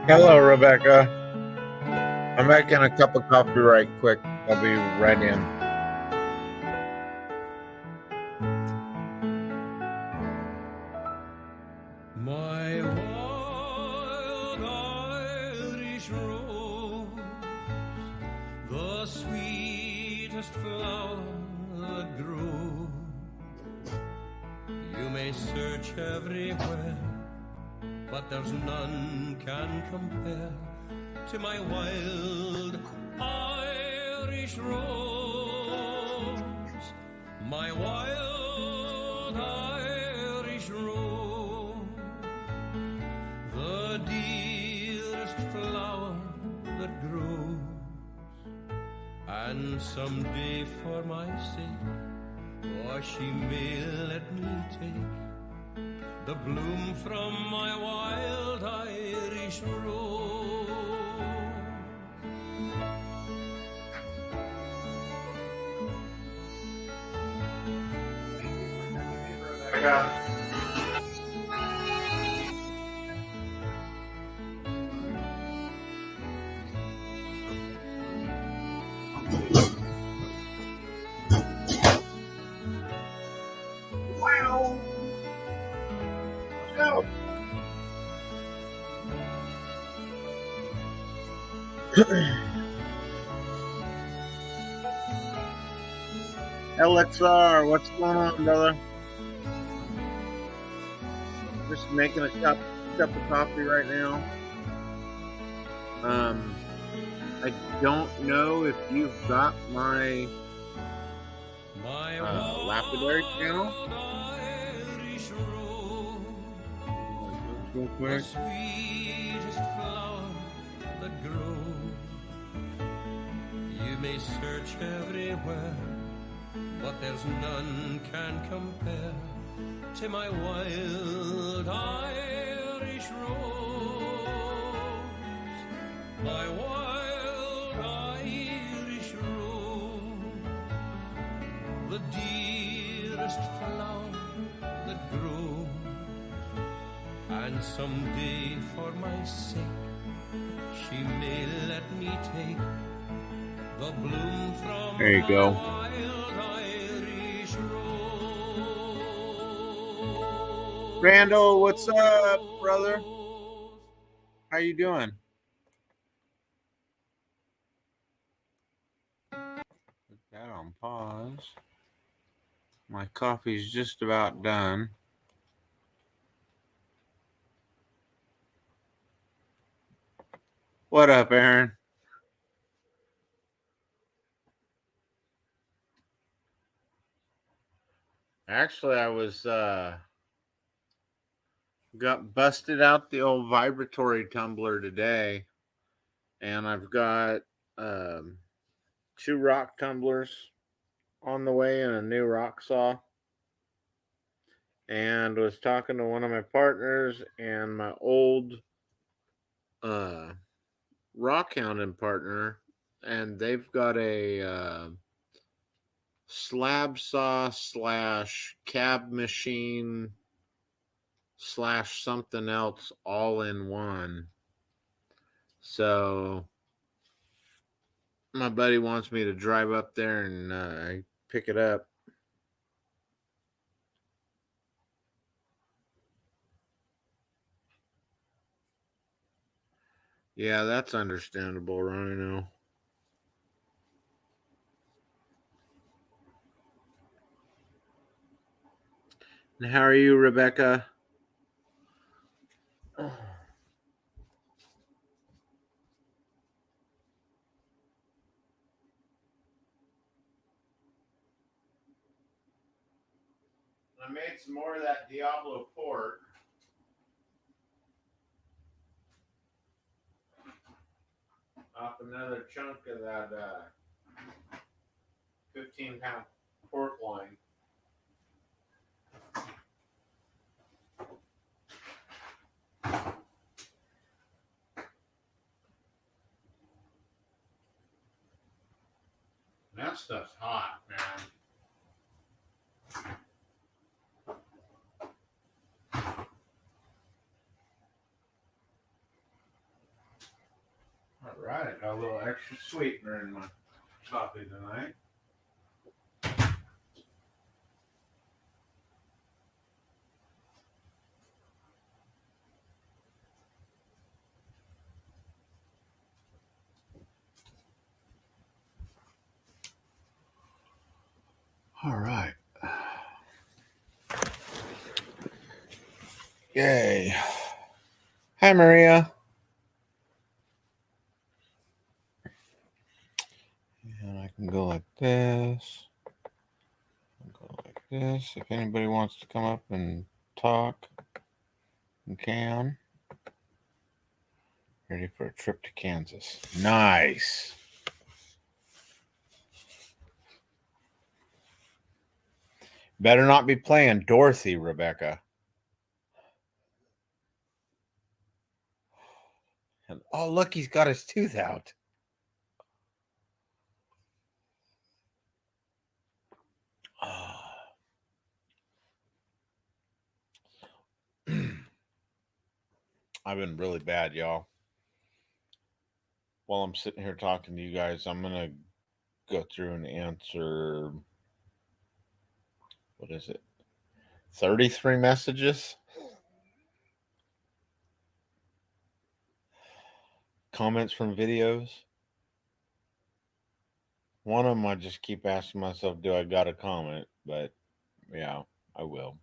Hello, Rebecca. I'm making a cup of coffee right quick. I'll be right in. My wild Irish rose, the sweetest flower that grows. You may search everywhere, but there's none can compare to my wild Irish rose. My wild Irish rose, the dearest flower that grows. And someday for my sake, or she may let me take the bloom from my wild Irish rose. Wow. Let's go. LXR, what's going on, brother? Just making a cup of coffee right now. I don't know if you've got my lapidary channel. Real quick. Sweetest flower that grows. You may search everywhere, but there's none can compare to my wild Irish rose. My wild Irish rose, the dearest flower that grows. And someday for my sake, she may let me take the bloom from There you go. my wild Irish rose. Randall, what's up, brother? How you doing? Put that on pause. My coffee's just about done. What up, Aaron? Actually, I was got busted out the old vibratory tumbler today, and I've got 2 rock tumblers on the way and a new rock saw. And was talking to one of my partners and my old rock hounding partner, and they've got a slab saw slash cab machine slash something else all in one. So my buddy wants me to drive up there and pick it up. Yeah, that's understandable, Rhino. And how are you, Rebecca? I made some more of that Diablo pork. Off another chunk of that 15-pound pork loin. That stuff's hot, man. All right, got a little extra sweetener in my coffee tonight. All right. Yay. Hi, Maria. And I can go like this. Go like this. If anybody wants to come up and talk, you can. Ready for a trip to Kansas. Nice. Better not be playing Dorothy, Rebecca. And, oh, look, he's got his tooth out. Oh. I've been really bad, y'all. While I'm sitting here talking to you guys, I'm going to go through and answer, what is it? 33 messages? Comments from videos? One of them I just keep asking myself, do I got a comment? But yeah, I will.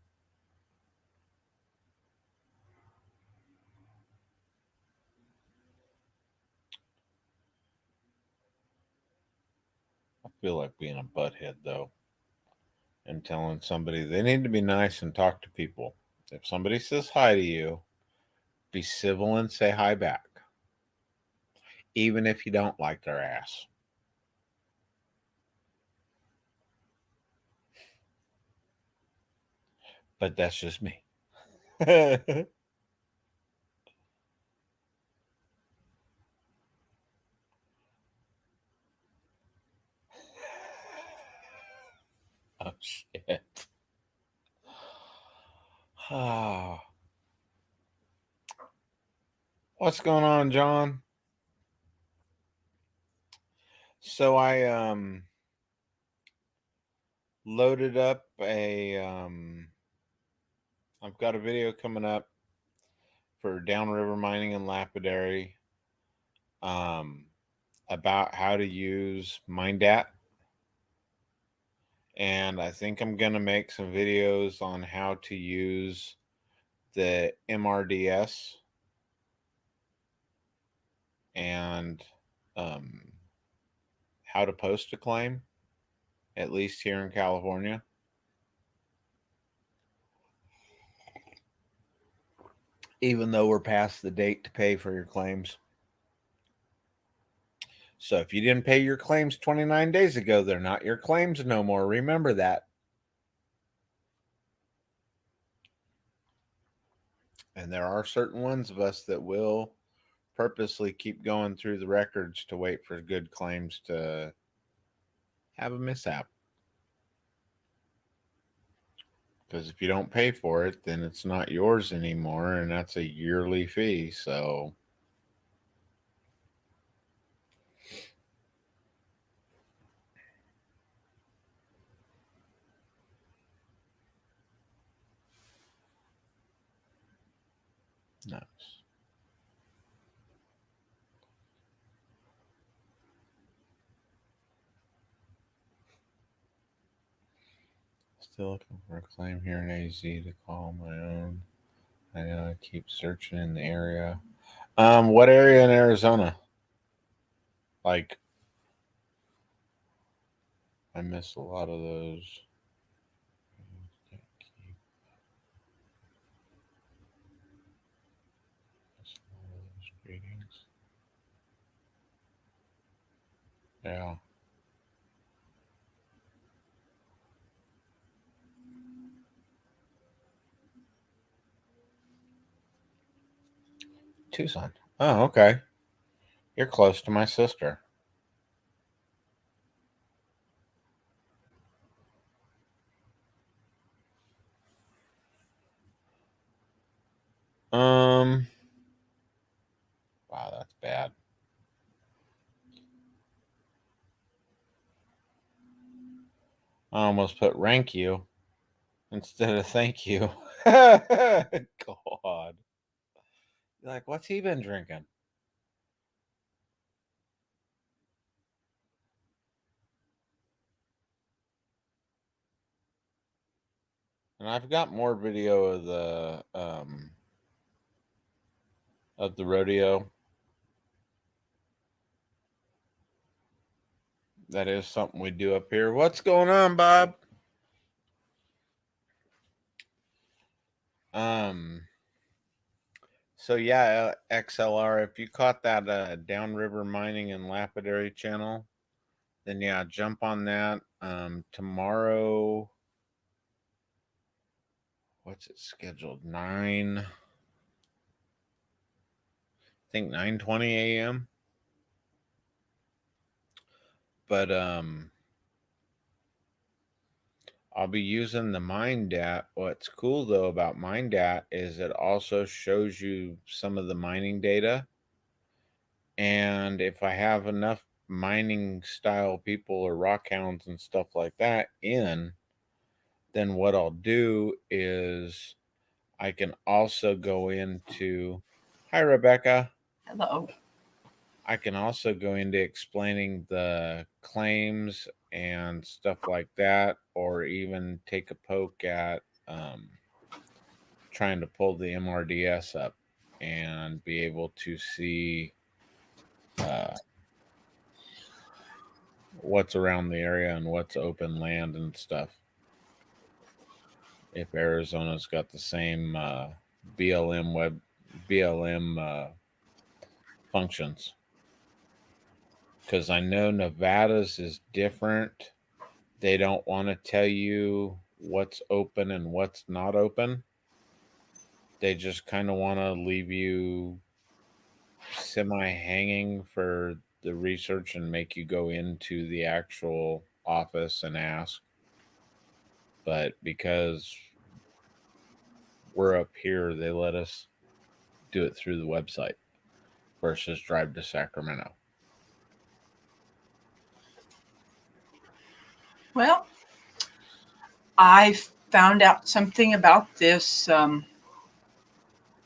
I feel like being a butthead though, and telling somebody they need to be nice and talk to people. If somebody says hi to you, be civil and say hi back, even if you don't like their ass. But that's just me. Oh, shit. Ah. What's going on, John? So I loaded up I've got a video coming up for Downriver Mining and Lapidary about how to use MineDat. And I think I'm going to make some videos on how to use the MRDS and how to post a claim, at least here in California. Even though we're past the date to pay for your claims. So if you didn't pay your claims 29 days ago, they're not your claims no more. Remember that. And there are certain ones of us that will purposely keep going through the records to wait for good claims to have a mishap. Because if you don't pay for it, then it's not yours anymore, and that's a yearly fee. So nice. Still looking for a claim here in AZ to call my own. I know I keep searching in the area. What area in Arizona? Like, I miss a lot of those. Greetings. Yeah. Tucson. Oh, okay. You're close to my sister. Wow, that's bad. I almost put rank you instead of thank you. God. You're like, what's he been drinking? And I've got more video of the rodeo. That is something we do up here. What's going on, Bob? So yeah, XLR, if you caught that Downriver Mining and Lapidary channel, then yeah, jump on that. Tomorrow, what's it scheduled? 9:20 a.m. But I'll be using the MineDat. What's cool though about MineDat is it also shows you some of the mining data. And if I have enough mining style people or rock hounds and stuff like that in, then what I'll do is I can also go into, hi, Rebecca. Hello. I can also go into explaining the claims and stuff like that, or even take a poke at trying to pull the MRDS up and be able to see what's around the area and what's open land and stuff. If Arizona's got the same BLM functions, because I know Nevada's is different. They don't want to tell you what's open and what's not open. They just kind of want to leave you semi hanging for the research and make you go into the actual office and ask. But because we're up here, they let us do it through the website versus drive to Sacramento. Well, I found out something about this, the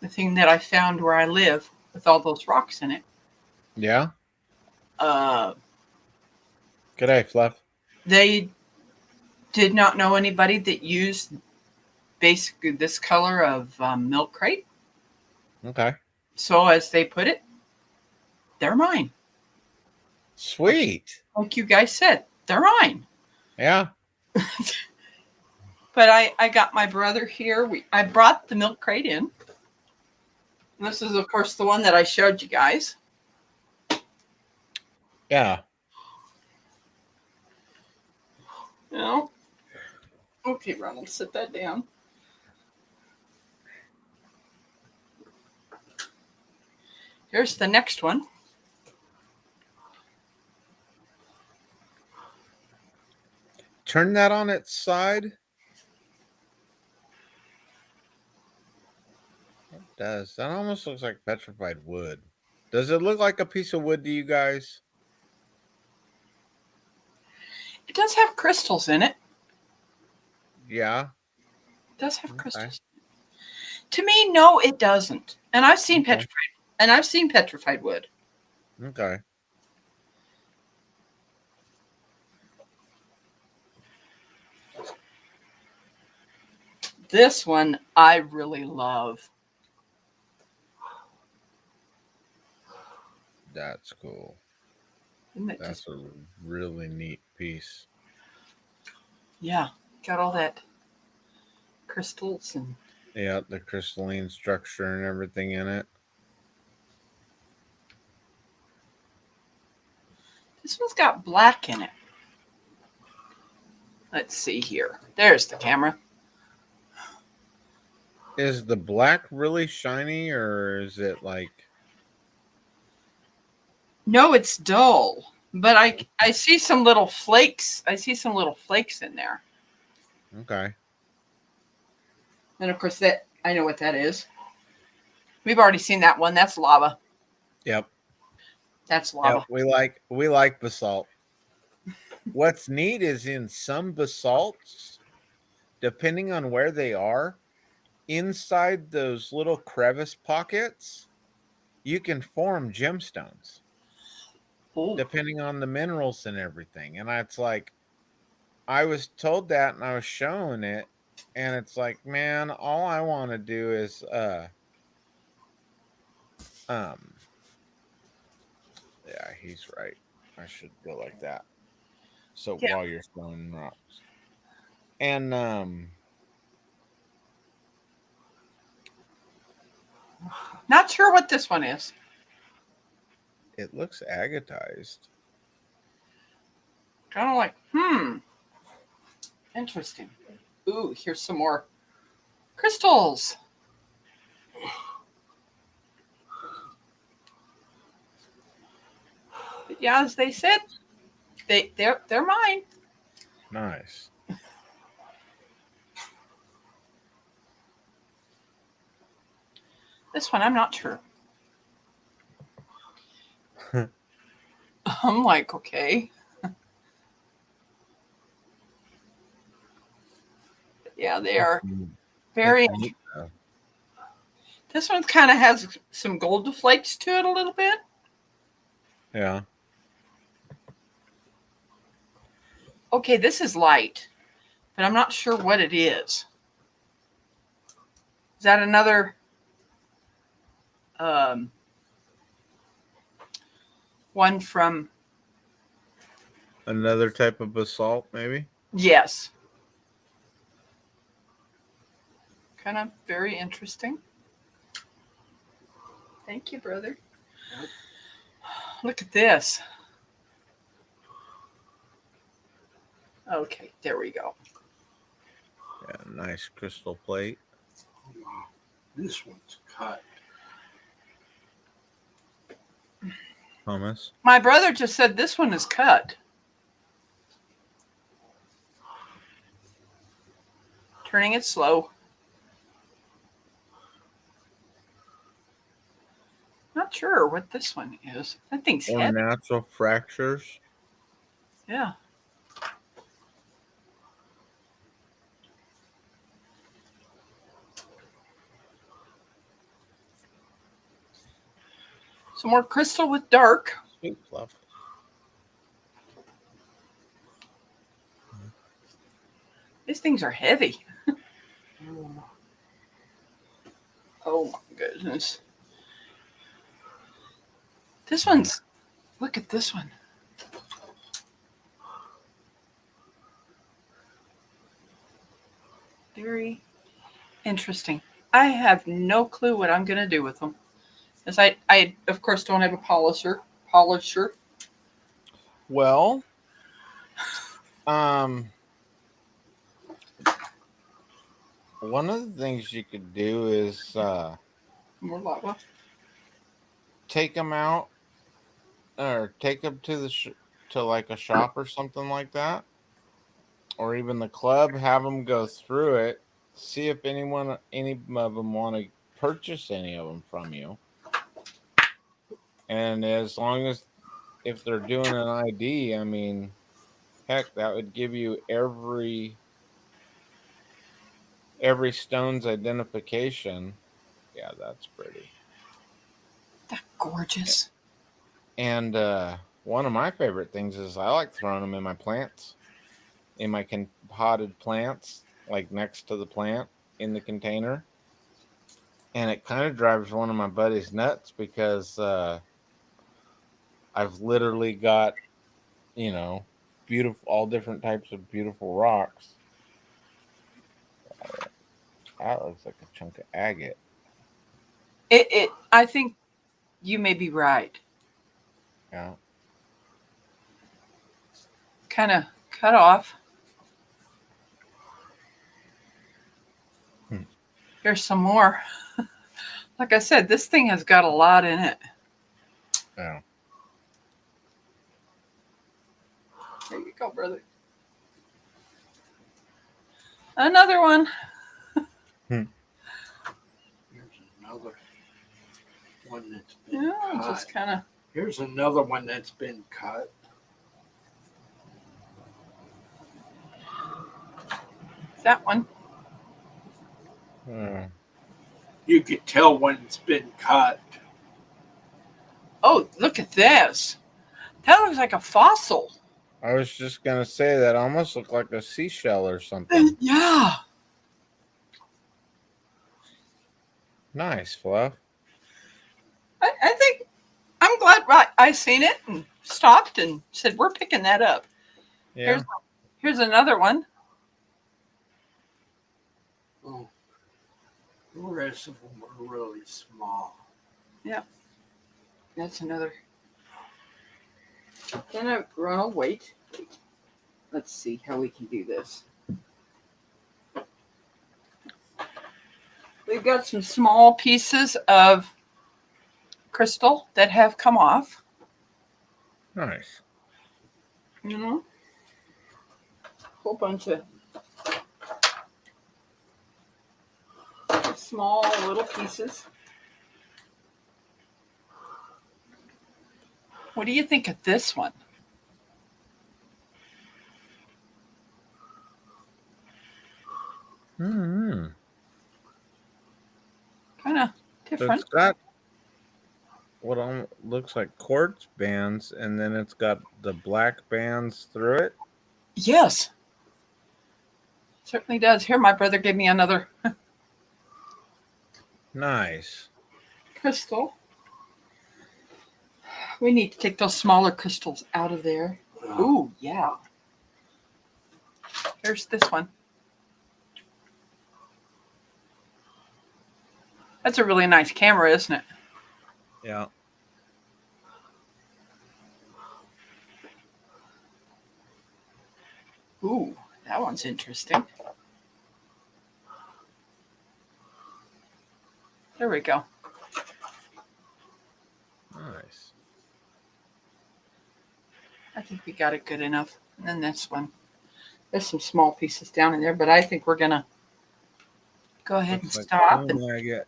thing that I found where I live with all those rocks in it. Yeah. Uh, G'day, Fluff. they did not know anybody that used basically this color of milk crate. Okay. So as they put it, they're mine. Sweet. Like you guys said, they're mine. Yeah. But I got my brother here. I brought the milk crate in. And this is, of course, the one that I showed you guys. Yeah. You know? Okay, Ronald, sit that down. Here's the next one. Turn that on its side. It does. That almost looks like petrified wood. Does it look like a piece of wood to you guys? It does have crystals in it. Yeah. It does have Okay. crystals. To me, no, it doesn't. And I've seen petrified wood. Okay. This one I really love. That's cool. Isn't it That's just, a really neat piece. yeah, got all that crystals and Yeah, the crystalline structure and everything in it. this one's got black in it. Let's see here. There's the camera. Is the black really shiny or is it like... No, it's dull. But I see some little flakes. I see some little flakes in there. Okay. And of course that I know what that is. We've already seen that one. That's lava. Yep. That's lava. Yep. We like basalt. What's neat is in some basalts, depending on where they are, inside those little crevice pockets, you can form gemstones Oh, depending on the minerals and everything. And it's like, I was told that and I was showing it, and it's like, man, all I want to do is um yeah, he's right. I should go like that. So yeah. while you're throwing rocks. And Not sure what this one is. it looks agatized. Kind of like, interesting. Ooh, here's some more crystals. But yeah, as they said, they're mine. Nice. This one, I'm not sure. I'm like, okay. Yeah, they are very. That's neat, though. This one kind of has some gold flakes to it a little bit. Yeah. Okay, this is light, but I'm not sure what it is. Is that another one from? Another type of basalt, maybe? Yes. Kind of very interesting. Thank you, brother. Look at this. Okay, there we go. Yeah, nice crystal plate. Wow, this one's cut. Thomas. My brother just said this one is cut. Turning it slow. Not sure what this one is. That thing's Or heavy. natural fractures. Yeah. Some more crystal with dark. Sweet fluff. These things are heavy. Oh my goodness. This one's, look at this one. Very interesting. I have no clue what I'm going to do with them. As I of course don't have a polisher. Well, one of the things you could do is More lava. take them out or take them to the to like a shop or something like that, or even the club. Have them go through it, see if any of them want to purchase any of them from you. And as long as if they're doing an ID, I mean, heck, that would give you every stone's identification. Yeah, that's pretty. That's gorgeous. And one of my favorite things is I like throwing them in my plants, in my potted plants, like next to the plant in the container. And it kind of drives one of my buddies nuts because I've literally got, beautiful, all different types of beautiful rocks. That looks like a chunk of agate. I think you may be right. Yeah. Kind of cut off. Here's some more. Like I said, this thing has got a lot in it. Yeah. There you go, brother. Another one. Here's another one that's been Yeah, cut. just kind of. Here's another one that's been cut. That one. Hmm. You could tell when it's been cut. Oh, look at this. That looks like a fossil. I was just gonna say that almost looked like a seashell or something. Yeah. Nice, Fluff. I think I'm glad I seen it and stopped and said, we're picking that up. Yeah. Here's another one. Oh, the rest of them were really small. That's another. Can I run? Oh, wait. Let's see how we can do this. We've got some small pieces of crystal that have come off. Nice. You know, whole bunch of small little pieces. What do you think of this one? Hmm. Kind of So different. it's got what looks like quartz bands, and then it's got the black bands through it. Yes. Certainly does. Here, my brother gave me another Nice. crystal. We need to take those smaller crystals out of there. Ooh, yeah. Here's this one. That's a really nice camera, isn't it? Yeah. Ooh, that one's interesting. There we go. Nice. I think we got it good enough. And then this one. There's some small pieces down in there, but I think we're going to go ahead Looks and like stop. plume agate.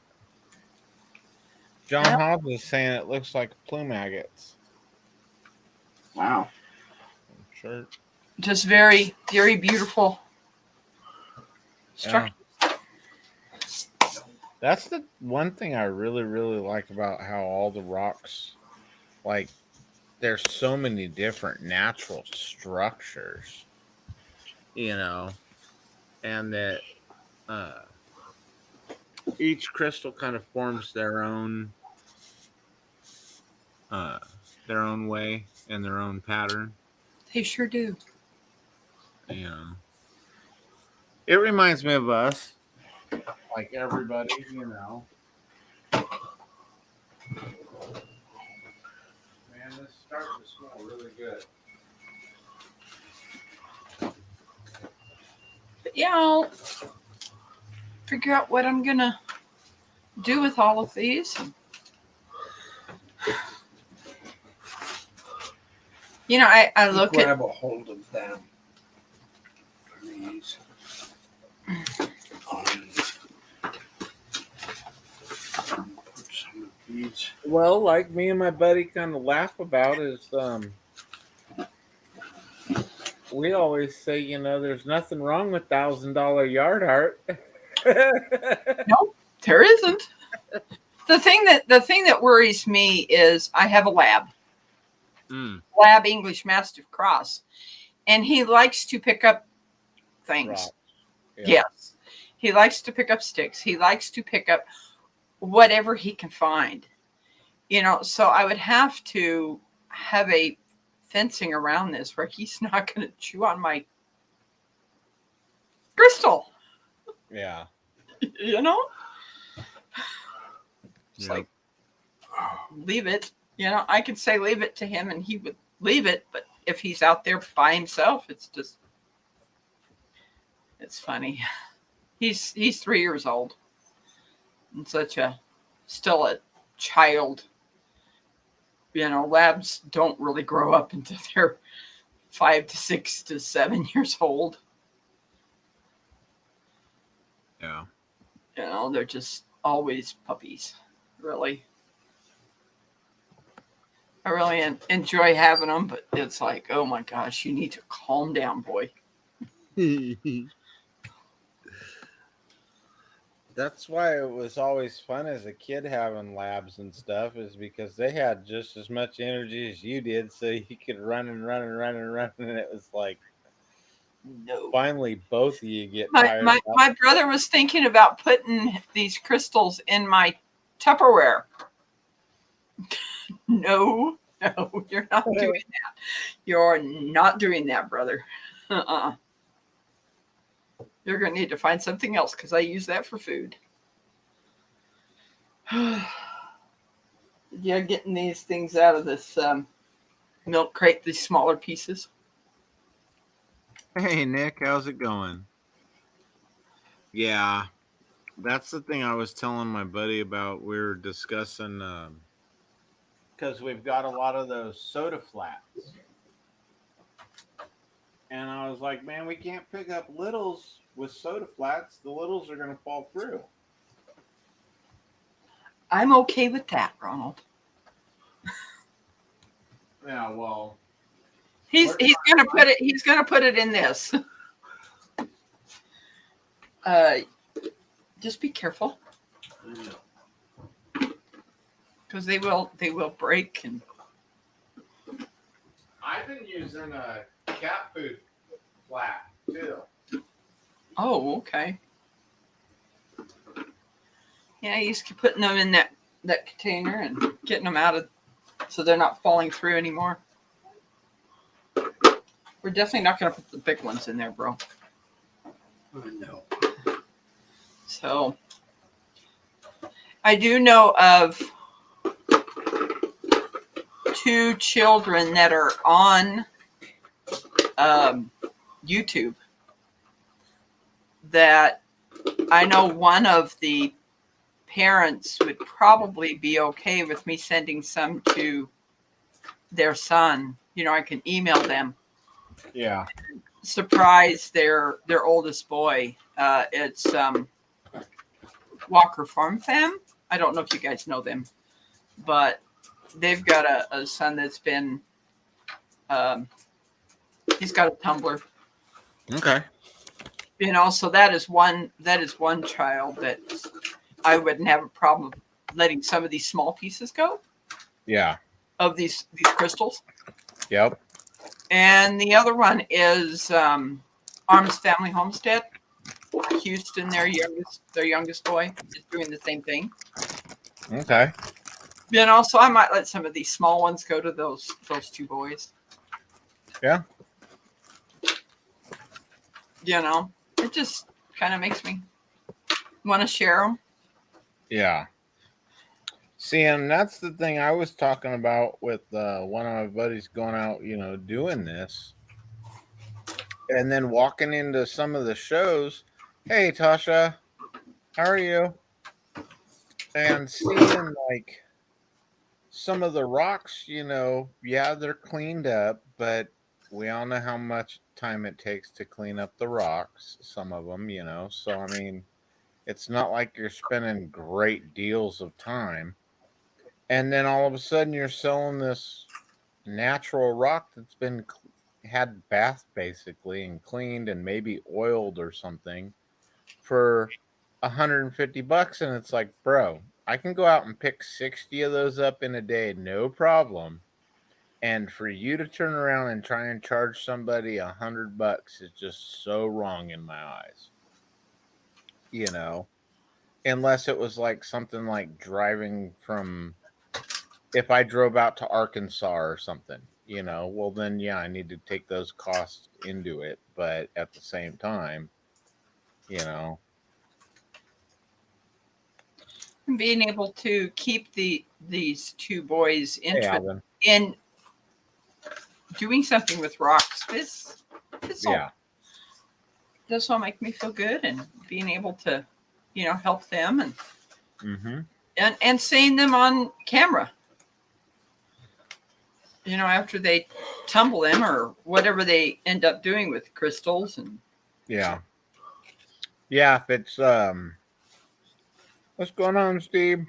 John Yep. Hobbs is saying it looks like plume agates. Wow. Sure. Just very, very beautiful structure. That's the one thing I really, really like about how all the rocks, like, there's so many different natural structures, you know, and that each crystal kind of forms their own way and their own pattern. They sure do. You know, it reminds me of us, like everybody, you know. Man, this is starting to smell really good. But yeah, I'll figure out what I'm going to do with all of these. You know, I look at. Grab a hold of them. Please. Put some of these. Well, like me and my buddy kind of laugh about is we always say, you know, there's nothing wrong with $1,000 yard art. Nope, there isn't. The thing that worries me is I have a lab English Mastiff Cross, and he likes to pick up things. Right. Yeah. Yes, he likes to pick up sticks. He likes to pick up whatever he can find. You know, so I would have to have a fencing around this where he's not going to chew on my crystal. Yeah. You know, it's Yep. like, leave it. You know, I could say leave it to him and he would leave it, but if he's out there by himself, it's funny. He's 3 years old and still a child. You know, labs don't really grow up until they're 5 to 6 to 7 years old. Yeah. You know, they're just always puppies, really. I really enjoy having them, but it's like, oh my gosh, you need to calm down, boy. That's why it was always fun as a kid having labs and stuff, is because they had just as much energy as you did, so you could run and run and run and run, and it was like No. finally both of you get My, tired my out. my brother was thinking about putting these crystals in my Tupperware. No, no, you're not doing that. You're not doing that, brother. Uh-uh. You're going to need to find something else because I use that for food. Yeah, getting these things out of this milk crate, these smaller pieces. Hey Nick, how's it going? Yeah, that's the thing I was telling my buddy about. We were discussing because we've got a lot of those soda flats, and I was like, man, we can't pick up littles with soda flats. The littles are going to fall through. I'm okay with that, Ronald. Yeah, well, He's going to put it. He's going to put it in this. Just be careful because they will break. And I've been using a cat food flat too. oh, okay. Yeah, he's putting them in that container and getting them out of so they're not falling through anymore. We're definitely not going to put the big ones in there, bro. No. So I do know of 2 children that are on YouTube that I know one of the parents would probably be okay with me sending some to their son. You know, I can email them. Yeah. Surprise their oldest boy. It's Walker Farm Fam. I don't know if you guys know them, but they've got a son that's been he's got a Tumblr. Okay. You know, so that is one child that I wouldn't have a problem letting some of these small pieces go Yeah. of these crystals. Yep. And the other one is Arms Family Homestead. Houston, their youngest boy, is doing the same thing. Okay. You know, so I might let some of these small ones go to those 2 boys. Yeah. You know, it just kind of makes me want to share them. Yeah. See, and that's the thing I was talking about with one of my buddies going out, doing this. And then walking into some of the shows. Hey, Tasha, how are you? And seeing like some of the rocks, yeah, they're cleaned up, but we all know how much time it takes to clean up the rocks, some of them, So, I mean, it's not like you're spending great deals of time. And then all of a sudden you're selling this natural rock that's been had bath basically and cleaned and maybe oiled or something for $150, and it's like, bro, I can go out and pick 60 of those up in a day, no problem. And for you to turn around and try and charge somebody $100 is just so wrong in my eyes. Unless it was like something like driving from, if I drove out to Arkansas or something, well then yeah, I need to take those costs into it. But at the same time, Being able to keep these 2 boys hey, interested Alvin. in doing something with rocks. This Yeah. This will make me feel good, and being able to, help them and Mm-hmm. and seeing them on camera. After they tumble them or whatever they end up doing with crystals and Yeah. Yeah, if it's what's going on, Steve?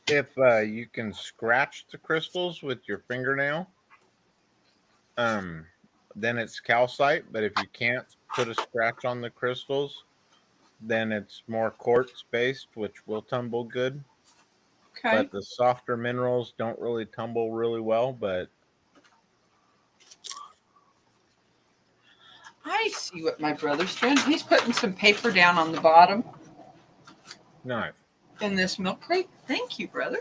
If you can scratch the crystals with your fingernail, then it's calcite. But if you can't put a scratch on the crystals, then it's more quartz based, which will tumble good. Okay. But the softer minerals don't really tumble really well. But I see what my brother's doing. He's putting some paper down on the bottom nice. in this milk crate. Thank you, brother.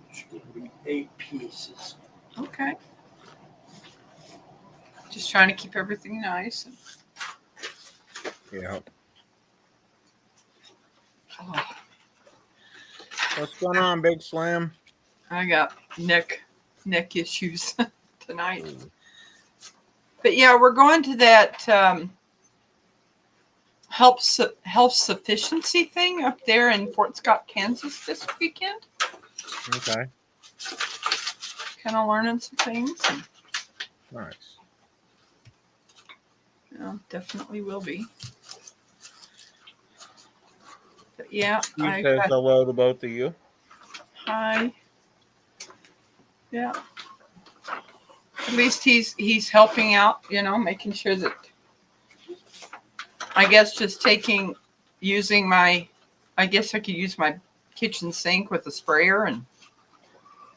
It's going to be 8 pieces. Okay. Just trying to keep everything nice. Yeah. Oh, What's going on, Big Slam? I got neck issues tonight. But yeah, we're going to that health sufficiency thing up there in Fort Scott, Kansas this weekend. Okay. Kind of learning some things. And, Nice. definitely will be. But yeah, He I says got hello to both of you. hi. Yeah. At least he's helping out, making sure that I guess just using my I guess I could use my kitchen sink with a sprayer and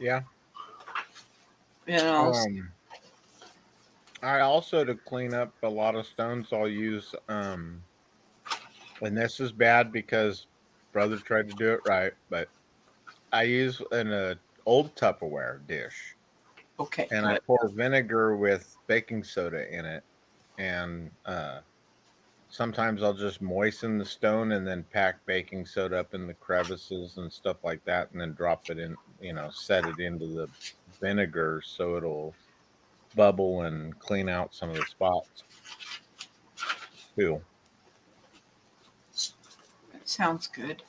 Yeah. know I also, to clean up a lot of stones, I'll use and this is bad because brother tried to do it right, but I use an old Tupperware dish okay, and I good. pour vinegar with baking soda in it, and sometimes I'll just moisten the stone and then pack baking soda up in the crevices and stuff like that, and then drop it in, set it into the vinegar so it'll bubble and clean out some of the spots too. That sounds good.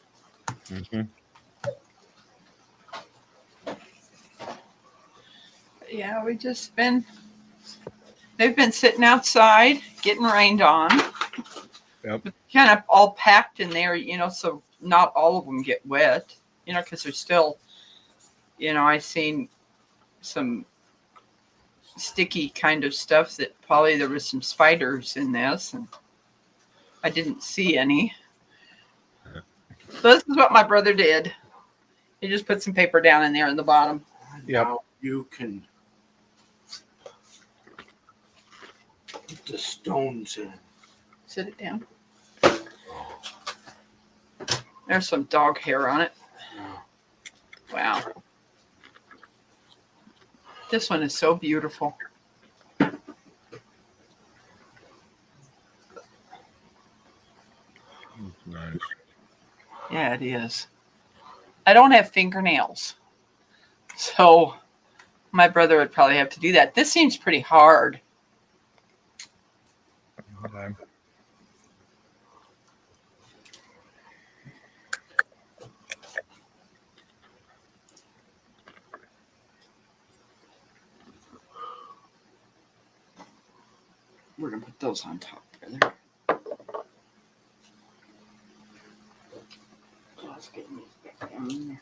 Mm-hmm. Yeah, they've been sitting outside getting rained on. Yep. Kind of all packed in there, so not all of them get wet, because they're still, I seen some sticky kind of stuff that probably there was some spiders in this, and I didn't see any. So this is what my brother did. He just put some paper down in there in the bottom. And Yep. now you can put the stones in. Sit it down. There's some dog hair on it. Wow. This one is so beautiful. Nice. Yeah, it is. I don't have fingernails, so my brother would probably have to do that. This seems pretty hard. Okay. We're going to put those on top, brother. Just getting these back down in there.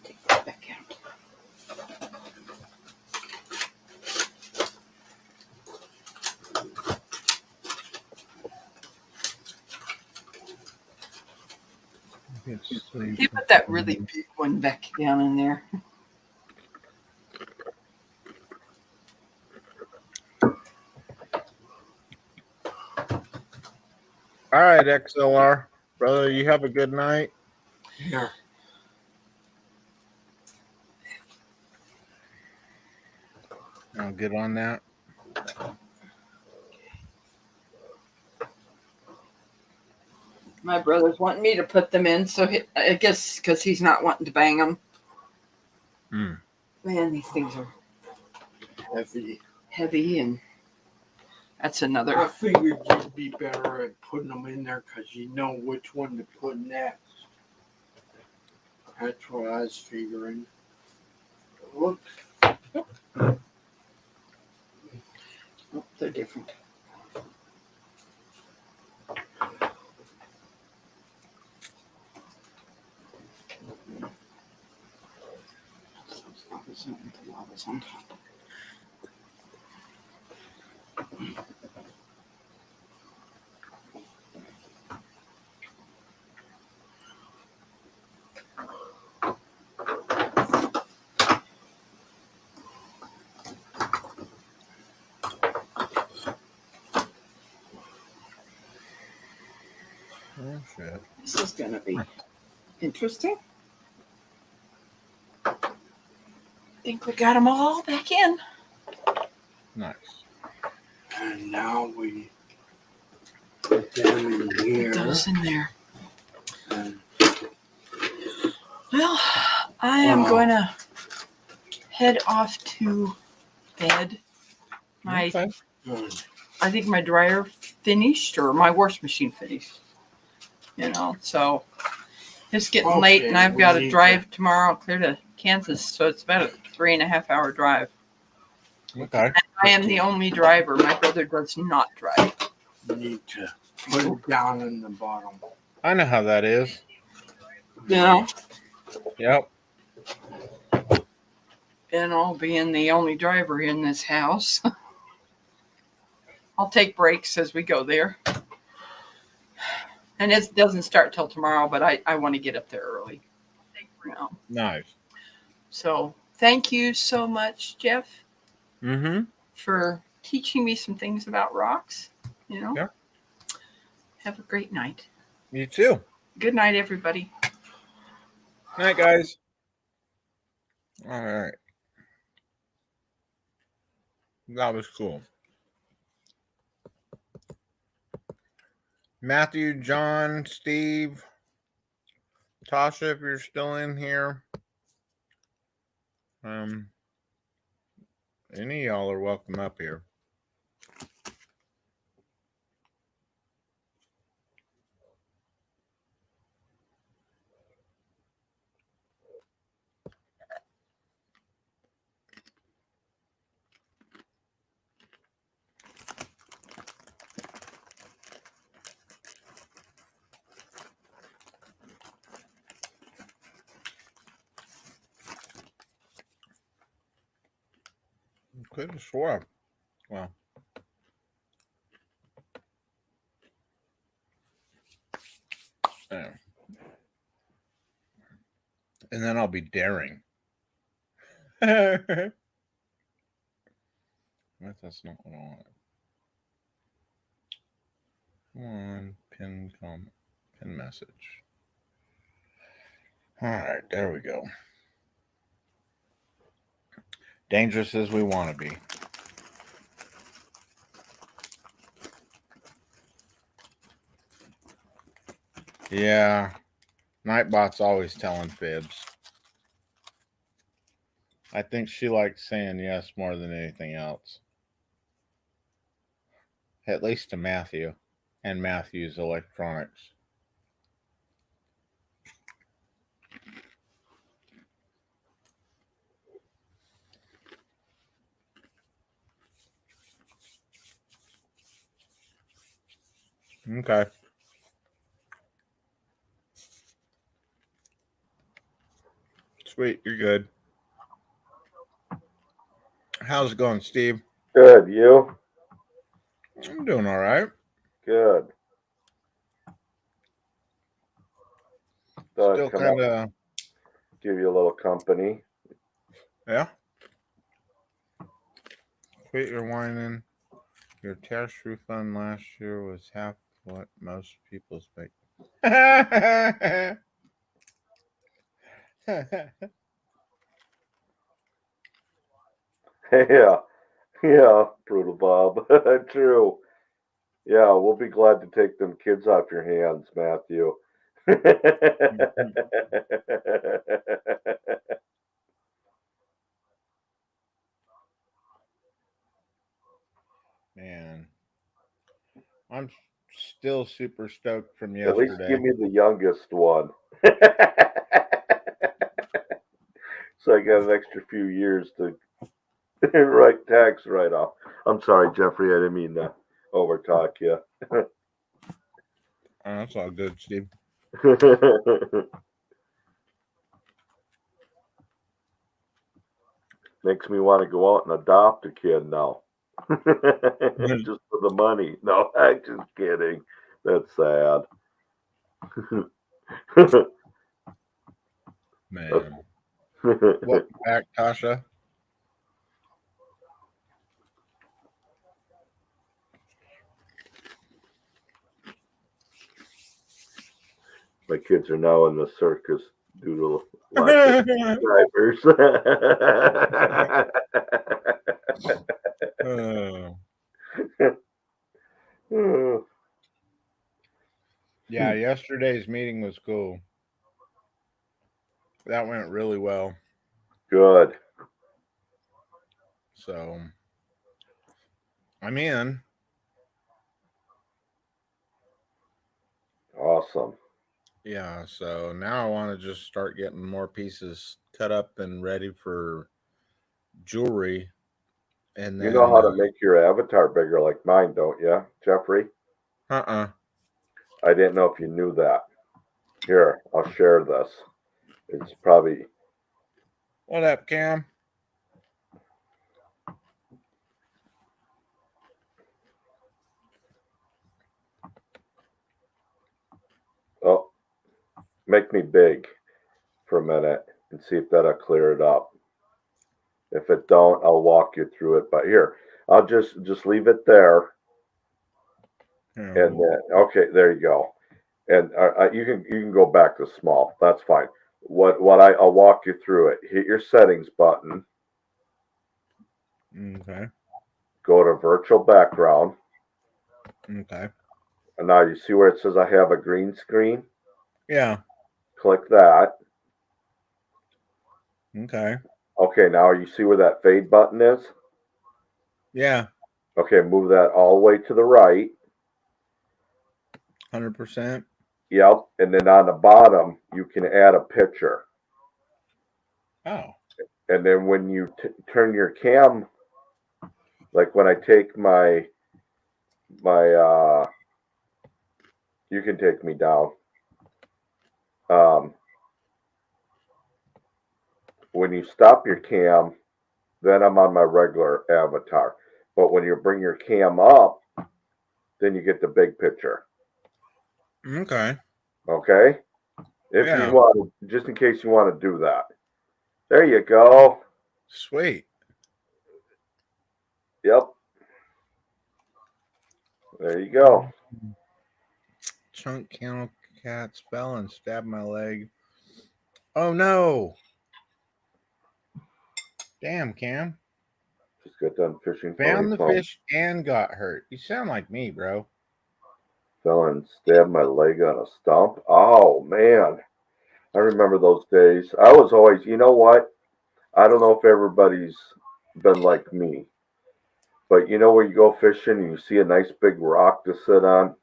Take that back out. He put that really big one back down in there. All right, XLR brother, you have a good night. Here. I'll get on that. My brother's wanting me to put them in, so I guess because he's not wanting to bang them. Mm. Man, these things are heavy, and that's I another. figured you'd be better at putting them in there because you know which one to put next. That's what I was figuring. Look, Oh, they're different. isn't with the lava's on top. Oh shit. This is going to be interesting. I think we got them all back in. Nice. And now we put them in here. Put those in there. And Well, I am Wow. going to head off to bed. Okay. good. I think my dryer finished or my wash machine finished. You know, so it's getting late and Okay, I've we got to need drive tomorrow clear to Kansas. So it's about a 3.5 hour drive. Okay. I am the only driver. My brother does not drive. We need to put it down in the bottom. I know how that is. You know, Yep. and I'll being the only driver in this house. I'll take breaks as we go there. And it doesn't start till tomorrow, but I want to get up there early. You know. Nice. So thank you so much, Jeff, Mm-hmm. for teaching me some things about rocks. You know. Yeah. Have a great night. You too. Good night, everybody. Night, guys. All right. That was cool. Matthew, John, Steve, Tasha, if you're still in here. Any of y'all are welcome up here. Could have swore. Well. Yeah. And then I'll be daring. What? That's not what I want. Come on, pin comment, pin message. All right, there we go. Dangerous as we want to be. Yeah, Nightbot's always telling fibs. I think she likes saying yes more than anything else. At least to Matthew and Matthew's Electronics. Okay. Sweet, you're good. How's it going, Steve? Good, you? I'm doing all right. Good. Thought Still I'd come kind up, of, give you a little company. yeah. Quit your whining. Your tax refund last year was half what most people expect. Yeah, Brutal Bob. True. Yeah, we'll be glad to take them kids off your hands, Matthew. Man, I'm still super stoked from At least yesterday. give me the youngest one. So I got an extra few years to write tax write off. I'm sorry, Jeffrey, I didn't mean to overtalk you. Oh, that's all good, Steve. Makes me want to go out and adopt a kid now. Just for the money. No, I'm just kidding. That's sad. Man. Welcome back, Tasha. My kids are now in the circus due to lack of drivers. Yeah, yesterday's meeting was cool. That went really well. Good. So I'm in. Awesome. Yeah, so now I want to just start getting more pieces cut up and ready for jewelry. And then You know how to make your avatar bigger like mine, don't you, Jeffrey? uh-uh. I didn't know if you knew that. Here, I'll share this. It's probably What up, Cam? oh, make me big for a minute and see if that'll clear it up. If it don't, I'll walk you through it. But here, I'll just leave it there. And then, okay, there you go. And you can go back to small. That's fine. I'll walk you through it. Hit your settings button. Okay. Go to virtual background. Okay. And now you see where it says I have a green screen? Yeah. Click that. Okay. Okay, now you see where that fade button is? Yeah. Okay, move that all the way to the right. 100%. Yep. And then on the bottom, you can add a picture. Oh. And then when you turn your cam, like when I take my you can take me down. When you stop your cam, then I'm on my regular avatar. But when you bring your cam up, then you get the big picture. Okay. Okay? If Yeah. you want, just in case you want to do that. There you go. Sweet. Yep. There you go. Chunk kennel cats fell and stabbed my leg. Oh no. Damn, Cam. Just got done fishing for Found me. the fish and got hurt. You sound like me, bro. Fell and stabbed my leg on a stump. Oh man. I remember those days. I was always, you know what? I don't know if everybody's been like me. But you know where you go fishing and you see a nice big rock to sit on?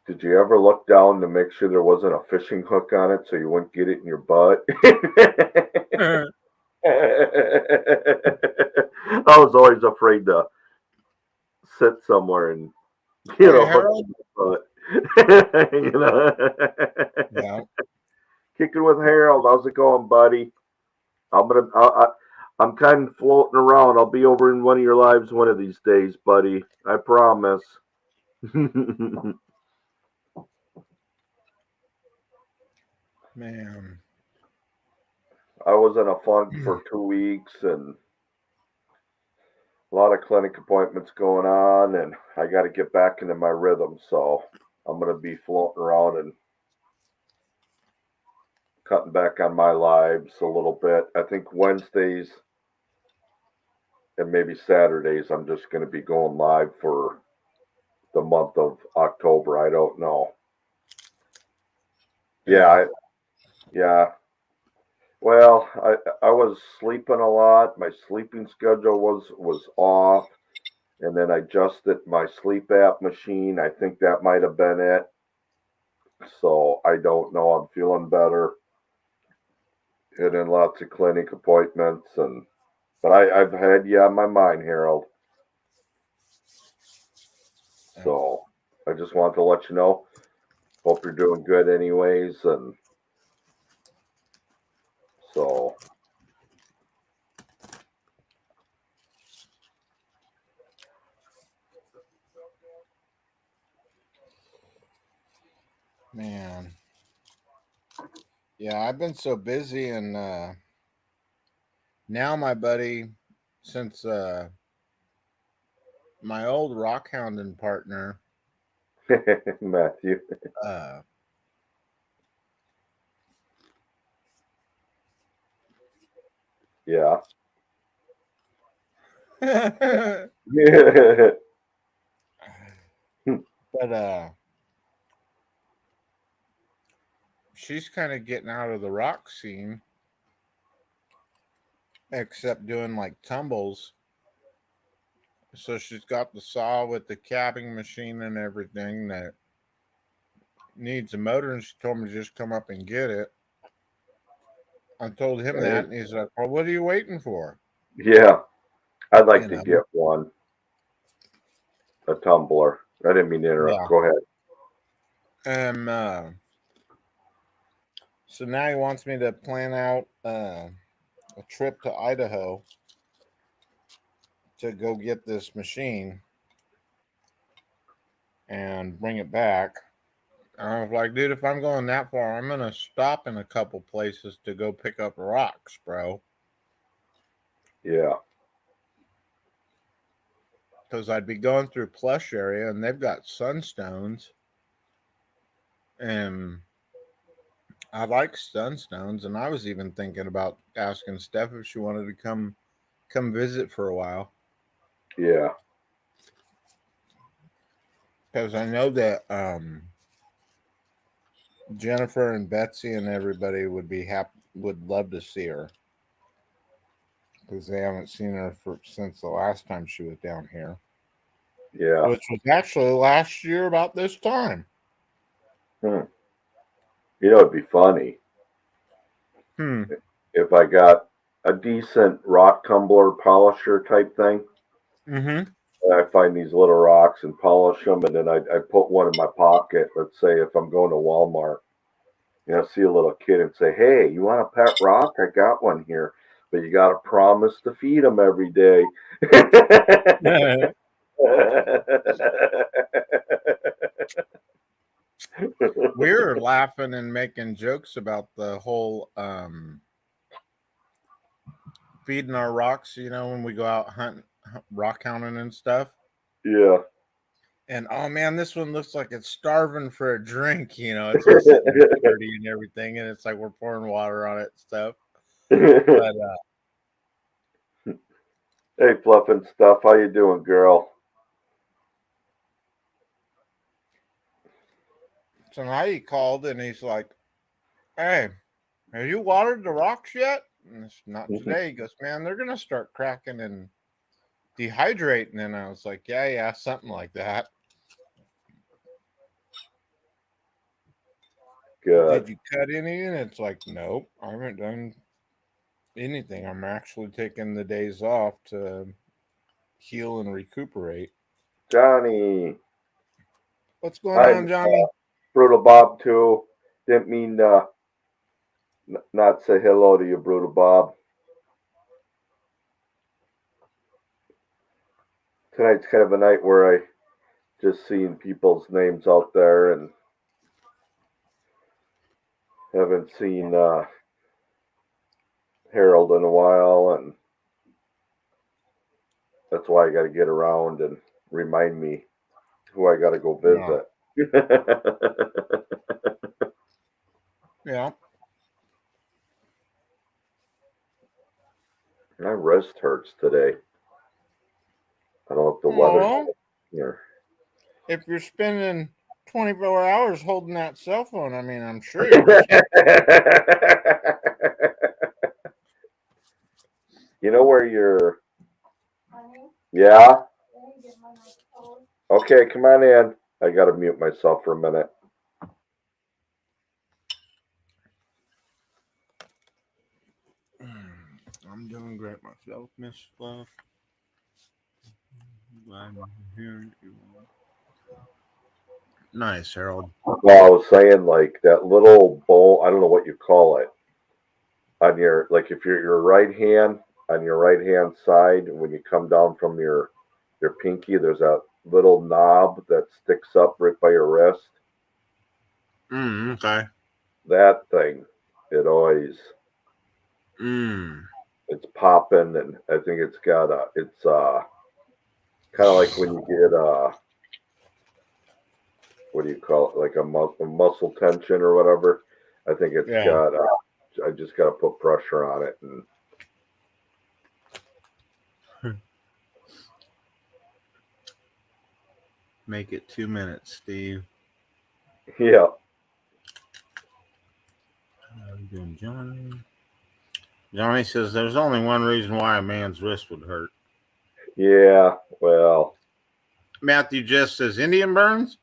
Did you ever look down to make sure there wasn't a fishing hook on it so you wouldn't get it in your butt? I was always afraid to sit somewhere and Hey, hook Harold. in the butt. Yeah. Kicking with Harold, how's it going, buddy? I'm kind of floating around. I'll be over in one of your lives one of these days, buddy. I promise. Man. I was in a funk for 2 weeks and a lot of clinic appointments going on, and I got to get back into my rhythm. So I'm going to be floating around and cutting back on my lives a little bit. I think Wednesdays and maybe Saturdays, I'm just going to be going live for the month of October. I don't know. Yeah. Well, I was sleeping a lot. My sleeping schedule was off, and then I adjusted my sleep app machine. I think that might have been it. So I don't know. I'm feeling better. Hitting lots of clinic appointments, but I've had you on my mind, Harold. So I just wanted to let you know. Hope you're doing good, anyways, and so Yeah, I've been so busy, and now my buddy, since my old rock hounding partner, Matthew. uh, Yeah. but she's kind of getting out of the rock scene, except doing like tumbles. So she's got the saw with the capping machine and everything that needs a motor, and she told me to just come up and get it. I told him that, and he's like, "Well, what are you waiting for?" Yeah. I'd like You to know? get one, a tumbler. I didn't mean to interrupt. Yeah. Go ahead. So now he wants me to plan out a trip to Idaho to go get this machine and bring it back. I was like, dude, if I'm going that far, I'm gonna stop in a couple places to go pick up rocks, bro. Yeah. Because I'd be going through Plush area, and they've got sunstones, and I like sunstones. And I was even thinking about asking Steph if she wanted to come visit for a while, Yeah. because I know that Jennifer and Betsy and everybody would love to see her, because they haven't seen her since the last time she was down here, Yeah. which was actually last year about this time. You know, it'd be funny if I got a decent rock tumbler polisher type thing. Mm-hmm. I find these little rocks and polish them, and then I put one in my pocket. Let's say if I'm going to Walmart, see a little kid and say, "Hey, you want a pet rock? I got one here." But you got to promise to feed them every day. We were laughing and making jokes about the whole feeding our rocks, when we go out hunting, rock hounding and stuff. Yeah. And oh man, this one looks like it's starving for a drink. It's all sitting there dirty and everything, and it's like we're pouring water on it and stuff. But hey, Fluffin' Stuff, how you doing, girl? so now he called and he's like, "Hey, have you watered the rocks yet?" And it's not today. He goes, "Man, they're gonna start cracking and dehydrating." And I was like, "Yeah, something like that." Good. Did you cut any? And it's like, nope, I haven't done anything. I'm actually taking the days off to heal and recuperate. Johnny. What's going on, Johnny? Brutal Bob, too. Didn't mean not say hello to you, Brutal Bob. Tonight's kind of a night where I just seeing people's names out there and haven't seen Harold in a while, and that's why I got to get around and remind me who I got to go visit. Yeah. My wrist hurts today. I don't know if the weather's here. If you're spending 24 hours holding that cell phone, I mean, I'm sure you're You know where you're. Yeah? Okay, come on in. I got to mute myself for a minute. I'm doing great myself, Miss Fluff. Glad I'm hearing you. Nice, Harold. Well, I was saying, like, that little bowl, I don't know what you call it, on your, like, if you're your right hand, on your right hand side, when you come down from your pinky, there's a little knob that sticks up right by your wrist. Okay. That thing it always it's popping, and I think it's got it's kind of like when you get what do you call it, like a muscle tension or whatever. I think it's Yeah. got I just got to put pressure on it, and Make it 2 minutes, Steve. yeah. How you doing, Johnny? Johnny says there's only one reason why a man's wrist would hurt. Yeah, well, Matthew just says Indian burns.